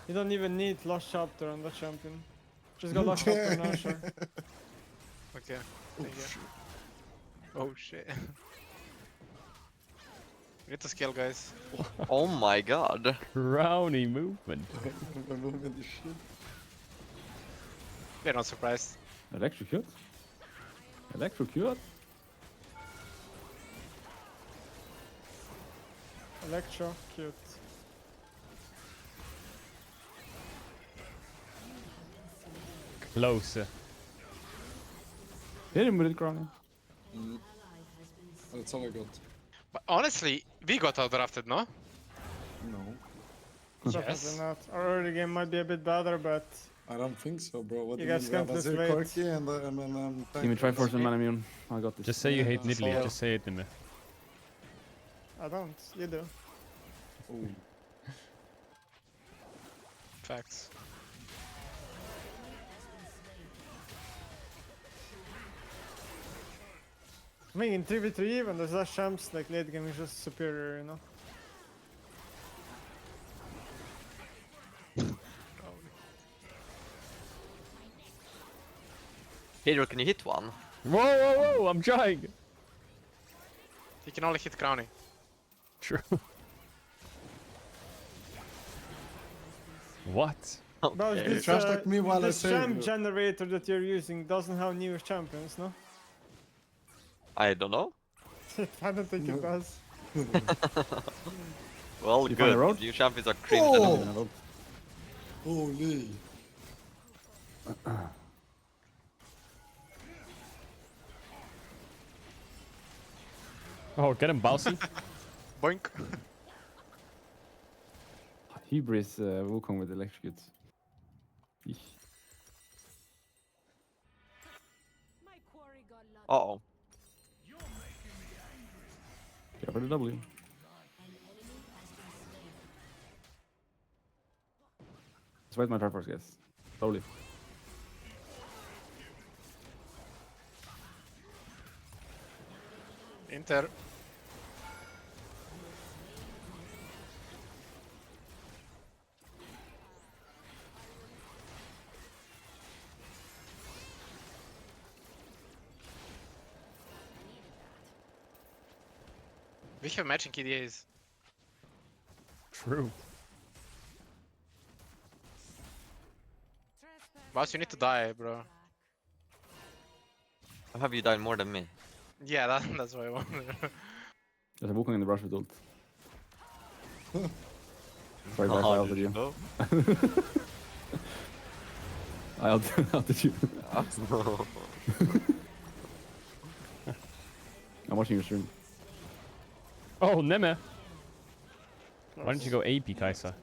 S17: You don't even need Lost Chapter on that champion. Just go Lost Chapter Nasher.
S14: Okay. Thank you. Oh shit. We need to scale, guys.
S3: Oh my god.
S1: Crowny movement.
S6: My movement is shit.
S14: We're not surprised.
S11: Electrocute? Electrocute?
S17: Electro, cute.
S1: Closer.
S11: Hit him with it, Crowny.
S6: That's all I got.
S14: But honestly, we got outdrafted, no?
S6: No.
S17: Definitely not. Our early game might be a bit better, but
S6: I don't think so, bro. What
S17: You
S6: do
S17: guys
S6: mean? We have
S17: can't lose
S6: Azir
S17: weight.
S6: Corki and then
S11: Give me Triforce and Manamune. I got this.
S1: Just say you hate
S6: Yeah,
S1: Nidalee.
S6: so-
S1: Just say it, Nime.
S17: I don't. You do.
S6: Ooh.
S14: Facts.
S17: I mean, in 3v3, when there's less champs, like late game is just superior, you know?
S3: Caedrel, can you hit one?
S1: Whoa, whoa, whoa! I'm trying.
S14: He can only hit Crowny.
S1: True. What?
S17: But
S3: Okay.
S17: this,
S6: Trash talk me while I
S17: this
S6: save
S17: champ
S6: you.
S17: generator that you're using doesn't have new champions, no?
S3: I don't know.
S17: I don't think it does.
S3: Well,
S11: You find a
S3: good.
S11: road?
S3: New champions are cringe.
S6: Oh! Holy.
S1: Oh, get him, Bowsy.
S14: Boink.
S11: Hybris Wukong with electrocutes.
S3: Uh-oh.
S11: Go for the W. Let's wait my Triforce, guys. Slowly.
S14: Inter. We have matching EDAs.
S1: True.
S14: Boss, you need to die, bro.
S3: How have you died more than me?
S14: Yeah, that's what I wanted.
S11: There's a Wukong in the brush with ult. Sorry guys, I
S3: How
S11: ulted
S3: did
S11: you.
S3: know?
S11: I ulted you. I'm watching your stream.
S1: Oh, Neme. Why don't you go AP, Kaisa?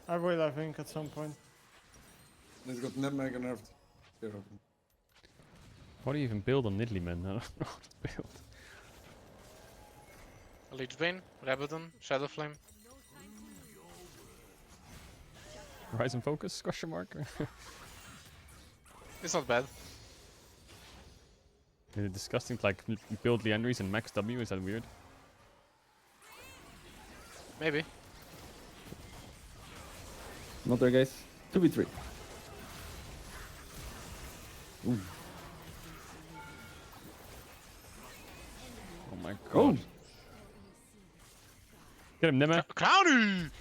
S17: I will, I think, at some point.
S6: He's got net mega nerfed. Here.
S1: What do you even build on Nidalee, man? I don't know what to build.
S14: Lich Bane, Rabadon, Shadow Flame.
S1: Horizon Focus? Question mark?
S14: It's not bad.
S1: Is it disgusting to like build Leandries and max W? Is that weird?
S14: Maybe.
S11: Not there, guys. 2v3. Ooh.
S1: Oh my god.
S11: Oh!
S1: Get him, Neme.
S14: Clowny!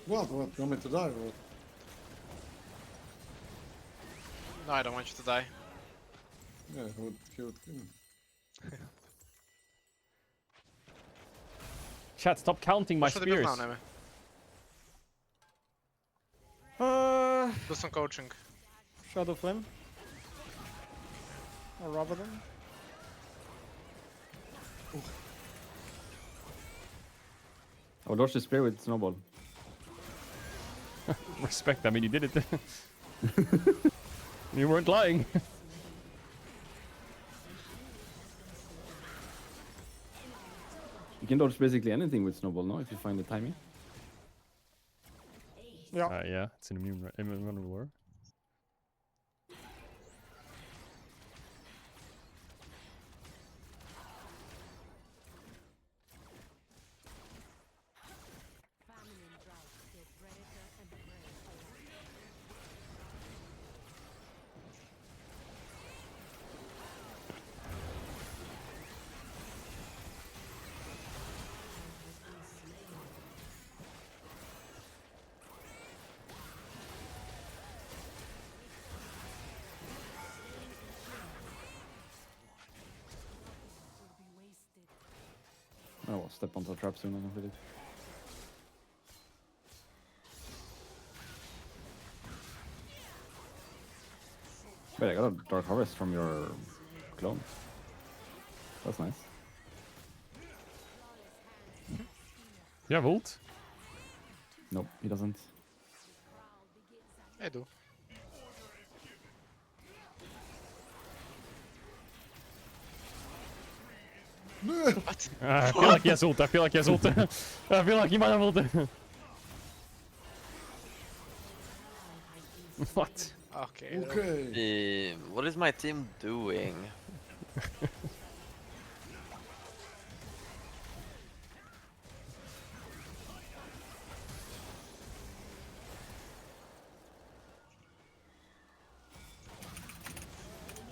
S6: What? You want me to die or what?
S14: No, I don't want you to die.
S6: Yeah, he would kill me.
S1: Chat, stop counting my
S14: What should I build
S1: spears.
S14: now, Neme? Do some coaching.
S17: Shadow Flame. Or Rabadon.
S11: I would dodge the spear with Snowball.
S1: Respect, I mean, you did it. You weren't lying.
S11: You can dodge basically anything with Snowball now if you find the timing.
S17: Yeah.
S1: Yeah, it's an immune war.
S11: Oh, I'll step onto a trap soon and with it. Wait, I got a Dark Harvest from your clone. That's nice.
S1: You have ult?
S11: Nope, he doesn't.
S14: I do. What?
S1: I feel like he has ult. I feel like he has ult. I feel like he might have ult. What?
S14: Okay.
S6: Okay.
S3: What is my team doing?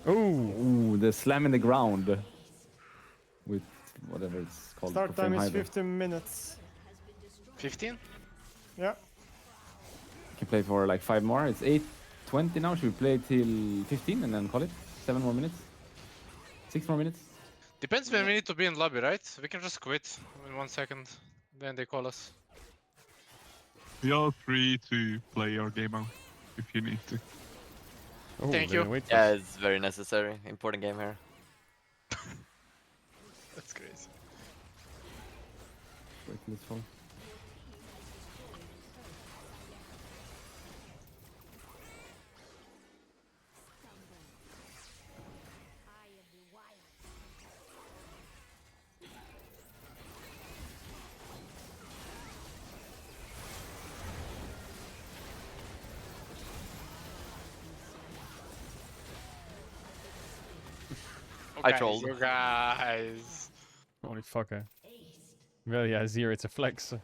S11: Ooh, the slam in the ground. With whatever it's called.
S17: Start time
S11: Profane
S17: is
S11: Hydra.
S17: 15 minutes.
S14: 15?
S17: Yeah.
S11: You can play for like 5 more. It's 8:20 now. Should we play till 15 and then call it? 7 more minutes? 6 more minutes?
S14: Depends when we need to be in lobby, right? We can just quit in 1 second. Then they call us.
S10: You're free to play your game out if you need to.
S1: Oh,
S14: Thank
S1: they're
S14: you.
S1: gonna wait for
S3: Yeah,
S1: us.
S3: it's very necessary. Important game here.
S14: That's crazy.
S11: Wait till it's full.
S3: I
S14: guys,
S3: trolled.
S14: you guys.
S1: Holy fucker. Well, yeah, Azir, it's a flex.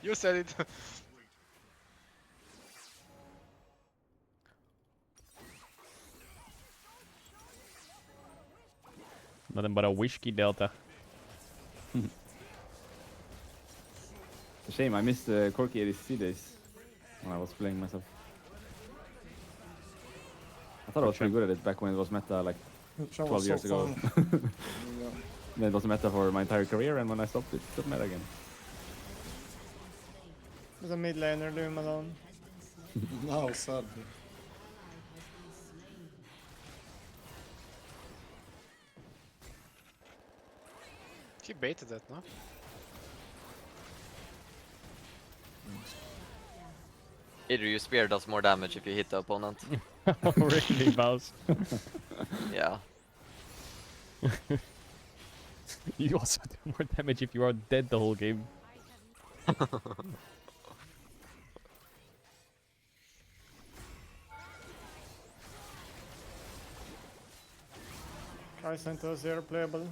S14: You said it.
S1: Nothing but a whiskey delta.
S11: It's a shame, I missed the Corki ADC days when I was playing myself. I thought I was pretty good at it back when it was meta, like 12 years ago. Then it was meta for my entire career, and when I stopped, it got meta again.
S17: There's a mid laner, leave him alone.
S6: No, sadly.
S14: He baited that, no?
S3: Either your spear does more damage if you hit the opponent.
S1: Oh, really, Baus?
S3: Yeah.
S1: You also do more damage if you are dead the whole game.
S17: Kai sent us zero playable.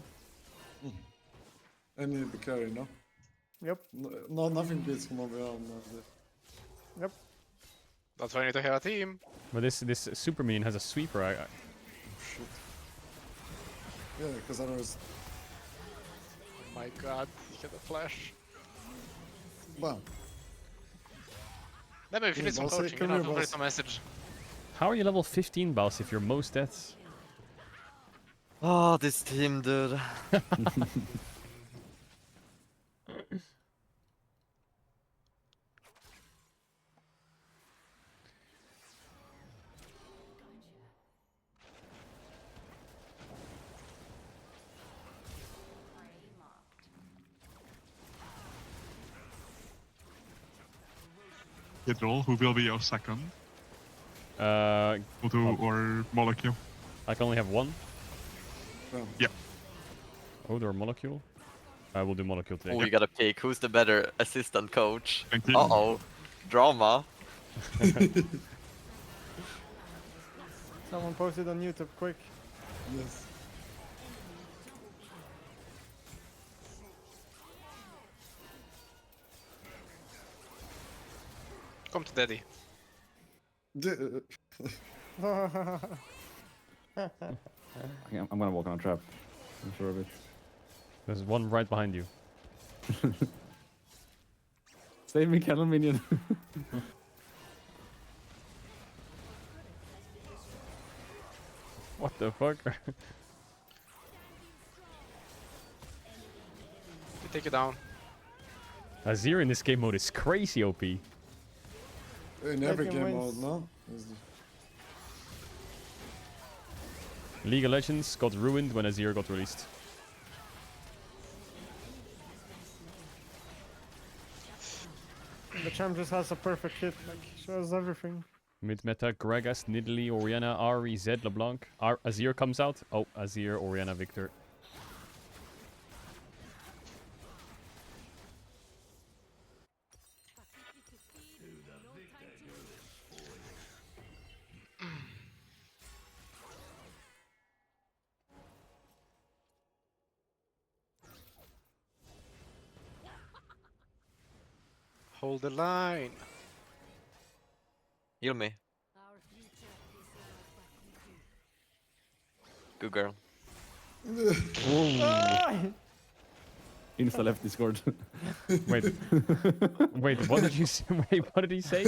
S6: I need the carry, no?
S17: Yep.
S6: No, nothing beats him over on
S17: Yep.
S14: That's why you need to have a team.
S1: But this super minion has a sweeper.
S6: Shit. Yeah, because otherwise...
S14: Oh my god, he had a flash.
S6: Wow.
S14: Maybe if you need some coaching, you know, feel free to message.
S1: How are you level 15, Baus, if you're most deaths?
S3: Oh, this team, dude.
S10: Caedrel, who will be your second?
S1: Voodoo
S10: or Molecule?
S1: I can only have one.
S10: Yeah.
S1: Voodoo or Molecule? I will do Molecule today.
S3: Oh, you gotta pick. Who's the better assistant coach?
S10: Thank you.
S3: Uh-oh. Drama.
S17: Someone posted on YouTube, quick.
S6: Yes.
S14: Come to daddy.
S11: I'm gonna walk on a trap. I'm sure of it.
S1: There's one right behind you.
S11: Save me, Cannon Minion.
S1: What the fuck?
S14: They take you down.
S1: Azir in this game mode is crazy OP.
S6: In every game mode, no?
S1: League of Legends got ruined when Azir got released.
S17: The champ just has a perfect hit, like, shows everything.
S1: Mid meta, Gragas, Nidalee, Orianna, Ahri, Zed, LeBlanc. Azir comes out. Oh, Azir, Orianna, Victor.
S14: Hold the line.
S3: Heal me. Good girl.
S11: Insta left Discord.
S1: Wait. Wait, what did you say? Wait, what did he say?
S6: I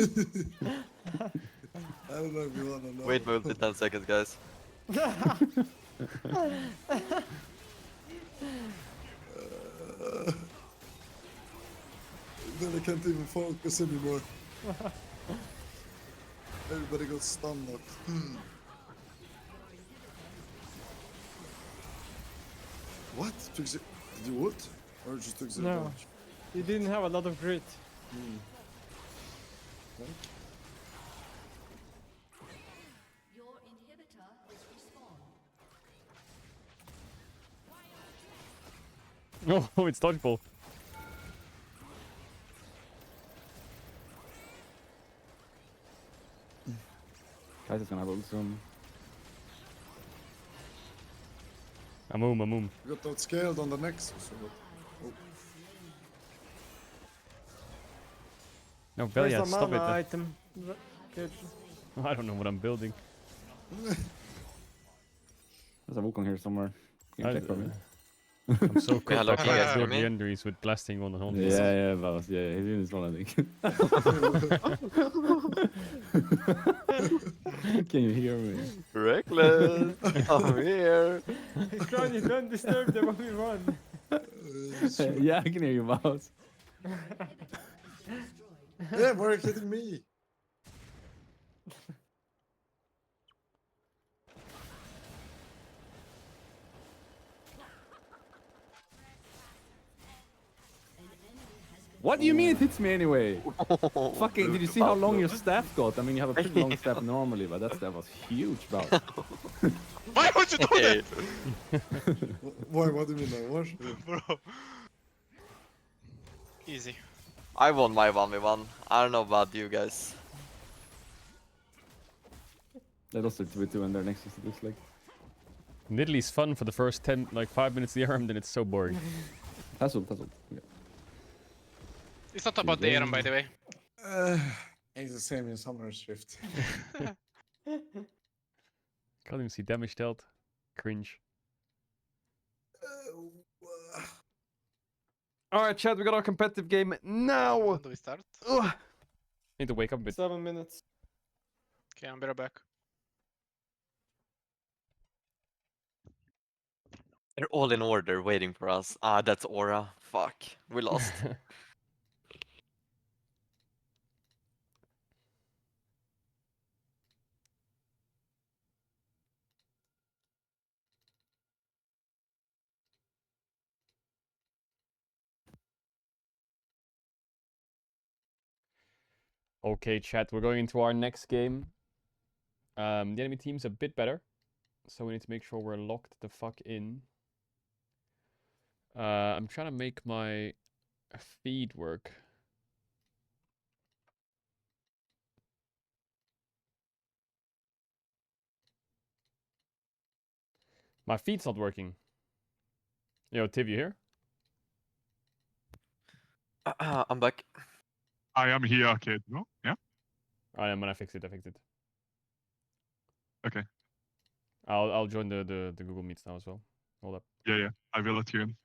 S6: don't know if you wanna know.
S3: Wait multi 10 seconds, guys.
S6: Then I can't even focus anymore. Everybody got stunned up. What? Did you ult? Or just took zero
S17: No.
S6: damage?
S17: He didn't have a lot of grit.
S6: Okay.
S12: Your inhibitor is respawned.
S1: Oh, it's dodgeball.
S11: Guys is gonna have ult soon.
S1: Amoom.
S6: We got outscaled on the next. So oh.
S1: No,
S17: Where's
S1: Belia,
S17: the
S1: stop
S17: mana
S1: it.
S17: item? Good.
S1: I don't know what I'm building.
S11: There's a Wukong here somewhere. You can check for me.
S1: I'm so
S3: Yeah,
S1: cooked. I
S3: look, you guys
S1: can't
S3: hear
S1: build
S3: me?
S1: legendaries with blasting on the whole.
S11: Yeah, Balas. Yeah, he's in his one, I think. Can you hear me?
S3: Reckless. I'm here.
S17: Crony, don't disturb the 1v1.
S11: Yeah, I can hear you, Balas.
S6: Yeah, why are you hitting me?
S11: What do you mean it hits me anyway? Fucking, did you see how long your staff got? I mean, you have a pretty long staff normally, but that staff was huge, Balas.
S14: Why would you do that?
S6: Why? What do you mean? What?
S14: Bro. Easy.
S3: I won my 1v1. I don't know about you guys.
S11: They lost their 2v2 and they're next to us, it looks like.
S1: Nidalee fun for the first 5 minutes of the arm, then it's so boring.
S11: Tassel. Yeah.
S14: It's not about the Aram, by the way.
S6: It's the same in Summoner's Rift.
S1: Can't even see damage dealt. Cringe.
S16: Alright, chat, we got our competitive game now.
S14: When do we start?
S1: Need to wake up a bit.
S17: 7 minutes.
S14: Okay, I'll be right back.
S3: They're all in order waiting for us. Ah, that's Aura. Fuck. We lost.
S1: Okay, chat, we're going into our next game. The enemy team's a bit better, so we need to make sure we're locked the fuck in. I'm trying to make my feed work. My feed's not working. Yo, Tiv, you here?
S3: I'm back.
S10: I am here, kid. No? Yeah?
S1: I am, and I fixed it.
S10: Okay.
S1: I'll join the Google Meets now as well. Hold up.
S10: Yeah. I will let you in.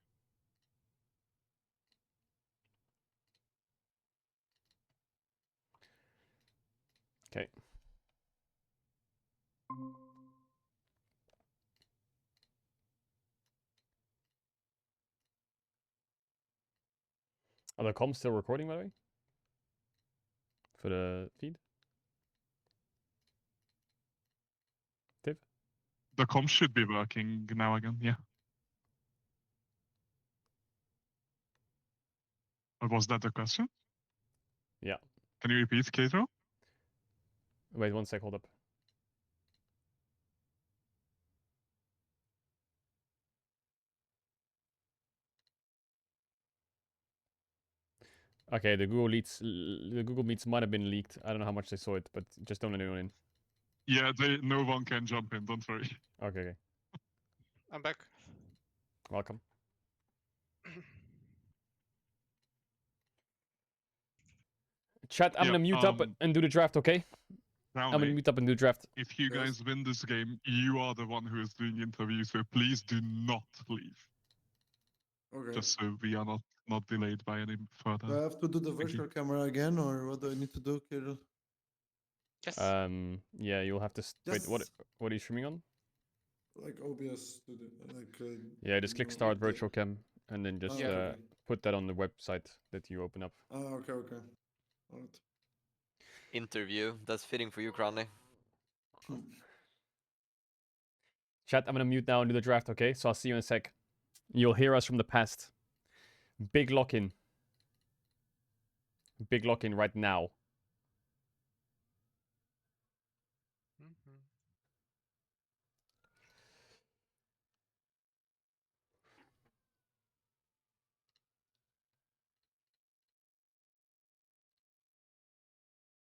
S1: Okay. Are the comms still recording, by the way? For the feed? Tiv?
S10: The comms should be working now again, yeah. Or was that the question?
S1: Yeah.
S10: Can you repeat, Caedrel?
S1: Wait, 1 sec, hold up. Okay, the Google Meets might have been leaked. I don't know how much they saw it, but just don't let anyone in.
S10: Yeah, no one can jump in, don't worry.
S1: Okay.
S14: I'm back.
S1: Welcome. Chat, I'm gonna mute up and do the draft, okay? I'm gonna mute up and do the draft.
S10: If you guys win this game, you are the one who is doing interviews, so please do not leave.
S6: Okay.
S10: Just so we are not delayed by any further.
S6: Do I have to do the virtual camera again, or what do I need to do, Kirill?
S14: Yes.
S1: Yeah, you'll have to. Wait, what
S6: Yes.
S1: are you streaming on?
S6: Like OBS to do, like.
S1: Yeah, just click start virtual cam and then just
S6: okay.
S1: put that on the website that you open up.
S6: Okay. Alright.
S3: Interview. That's fitting for you, Crowley.
S1: Chat, I'm gonna mute now and do the draft, okay? So I'll see you in a sec. You'll hear us from the past. Big lock-in. Big lock-in right now.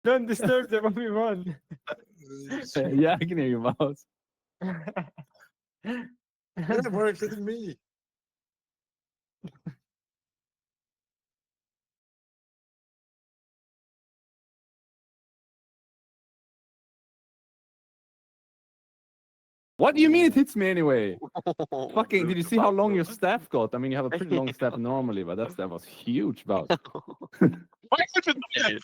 S17: Don't disturb the 1v1.
S11: Yeah, I can hear you, Mouse.
S6: Yeah, why are you kidding me?
S11: What do you mean it hits me anyway? Fucking, did you see how long your staff got? I mean, you have a pretty long staff normally, but that staff was huge, about.
S14: Why is it that?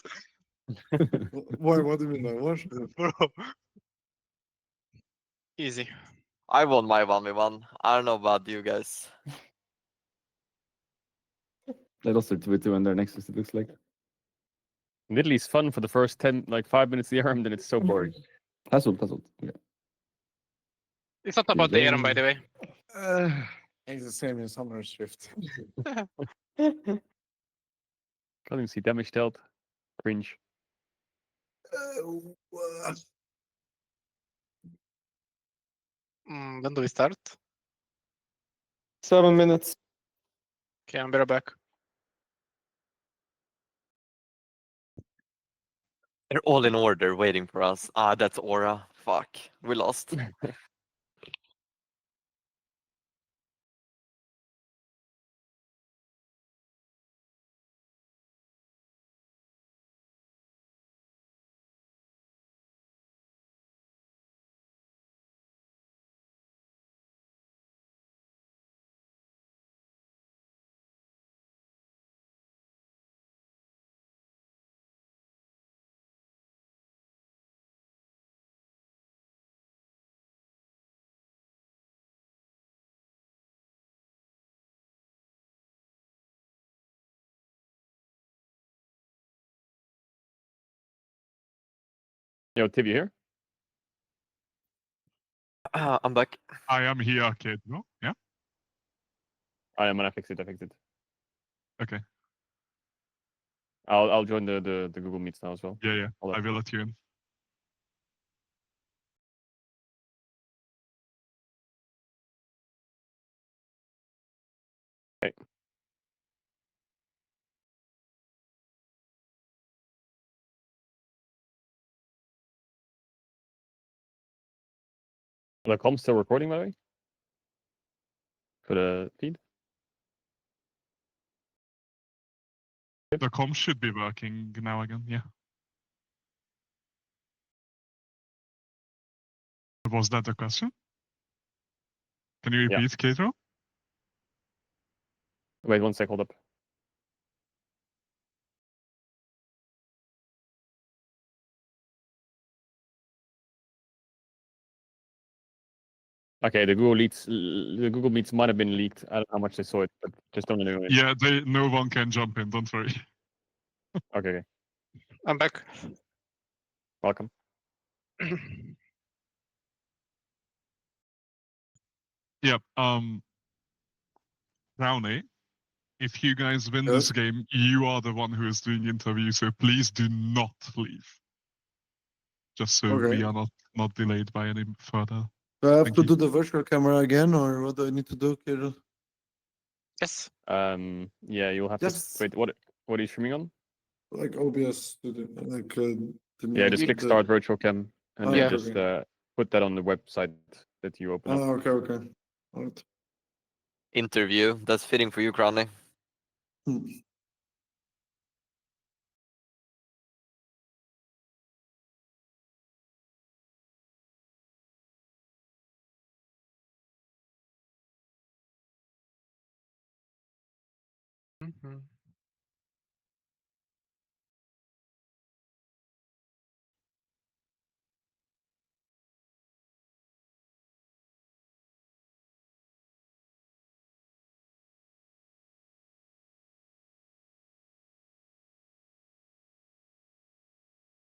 S6: Why? What do you mean? What?
S14: Bro. Easy.
S3: I won my 1v1. I don't know about you guys.
S11: They lost their 2v2 and their Nexus, it looks like.
S1: Italy's fun for the first 10, like 5 minutes of the arm, then it's so boring.
S11: Puzzled. Yeah.
S14: It's not about the Aaron, by the way.
S6: It's the same in Summer's Shift.
S1: Can't even see damage dealt. Cringe.
S14: When do we start?
S17: 7 minutes.
S14: Okay, I'm better back.
S3: They're all in order waiting for us. Ah, that's Aura. Fuck. We lost.
S1: Yo, Tiv, you here?
S3: I'm back.
S10: I am here, kid. No? Yeah?
S1: I am gonna fix it.
S10: Okay.
S1: I'll join the Google Meets now as well.
S10: Yeah.
S1: Hold
S10: I
S1: on.
S10: will let you in.
S1: Okay. The com's still recording, by the way? For the feed?
S10: The com should be working now again, yeah. Was that the question? Can you repeat, Caedrel?
S1: Wait 1 sec, hold up. Okay, the Google Meets might have been leaked. I don't know how much they saw it, but just don't know it.
S10: Yeah, no one can jump in, don't worry.
S1: Okay.
S14: I'm back.
S1: Welcome.
S10: Yep, Brownie, if you guys win this game, you are the one who is doing interviews, so please do not leave. Just so we are not delayed by any further.
S6: Do I have
S10: Thank
S6: to
S10: you.
S6: do the virtual camera again, or what do I need to do, Kirill?
S14: Yes.
S1: Yeah, you'll have to wait. What are you streaming on?
S6: Like OBS studio, like
S1: Yeah, just click start virtual cam and then
S6: okay,
S1: just put that on the website that you open up.
S6: okay. All right.
S3: Interview. That's fitting for you, Crowley.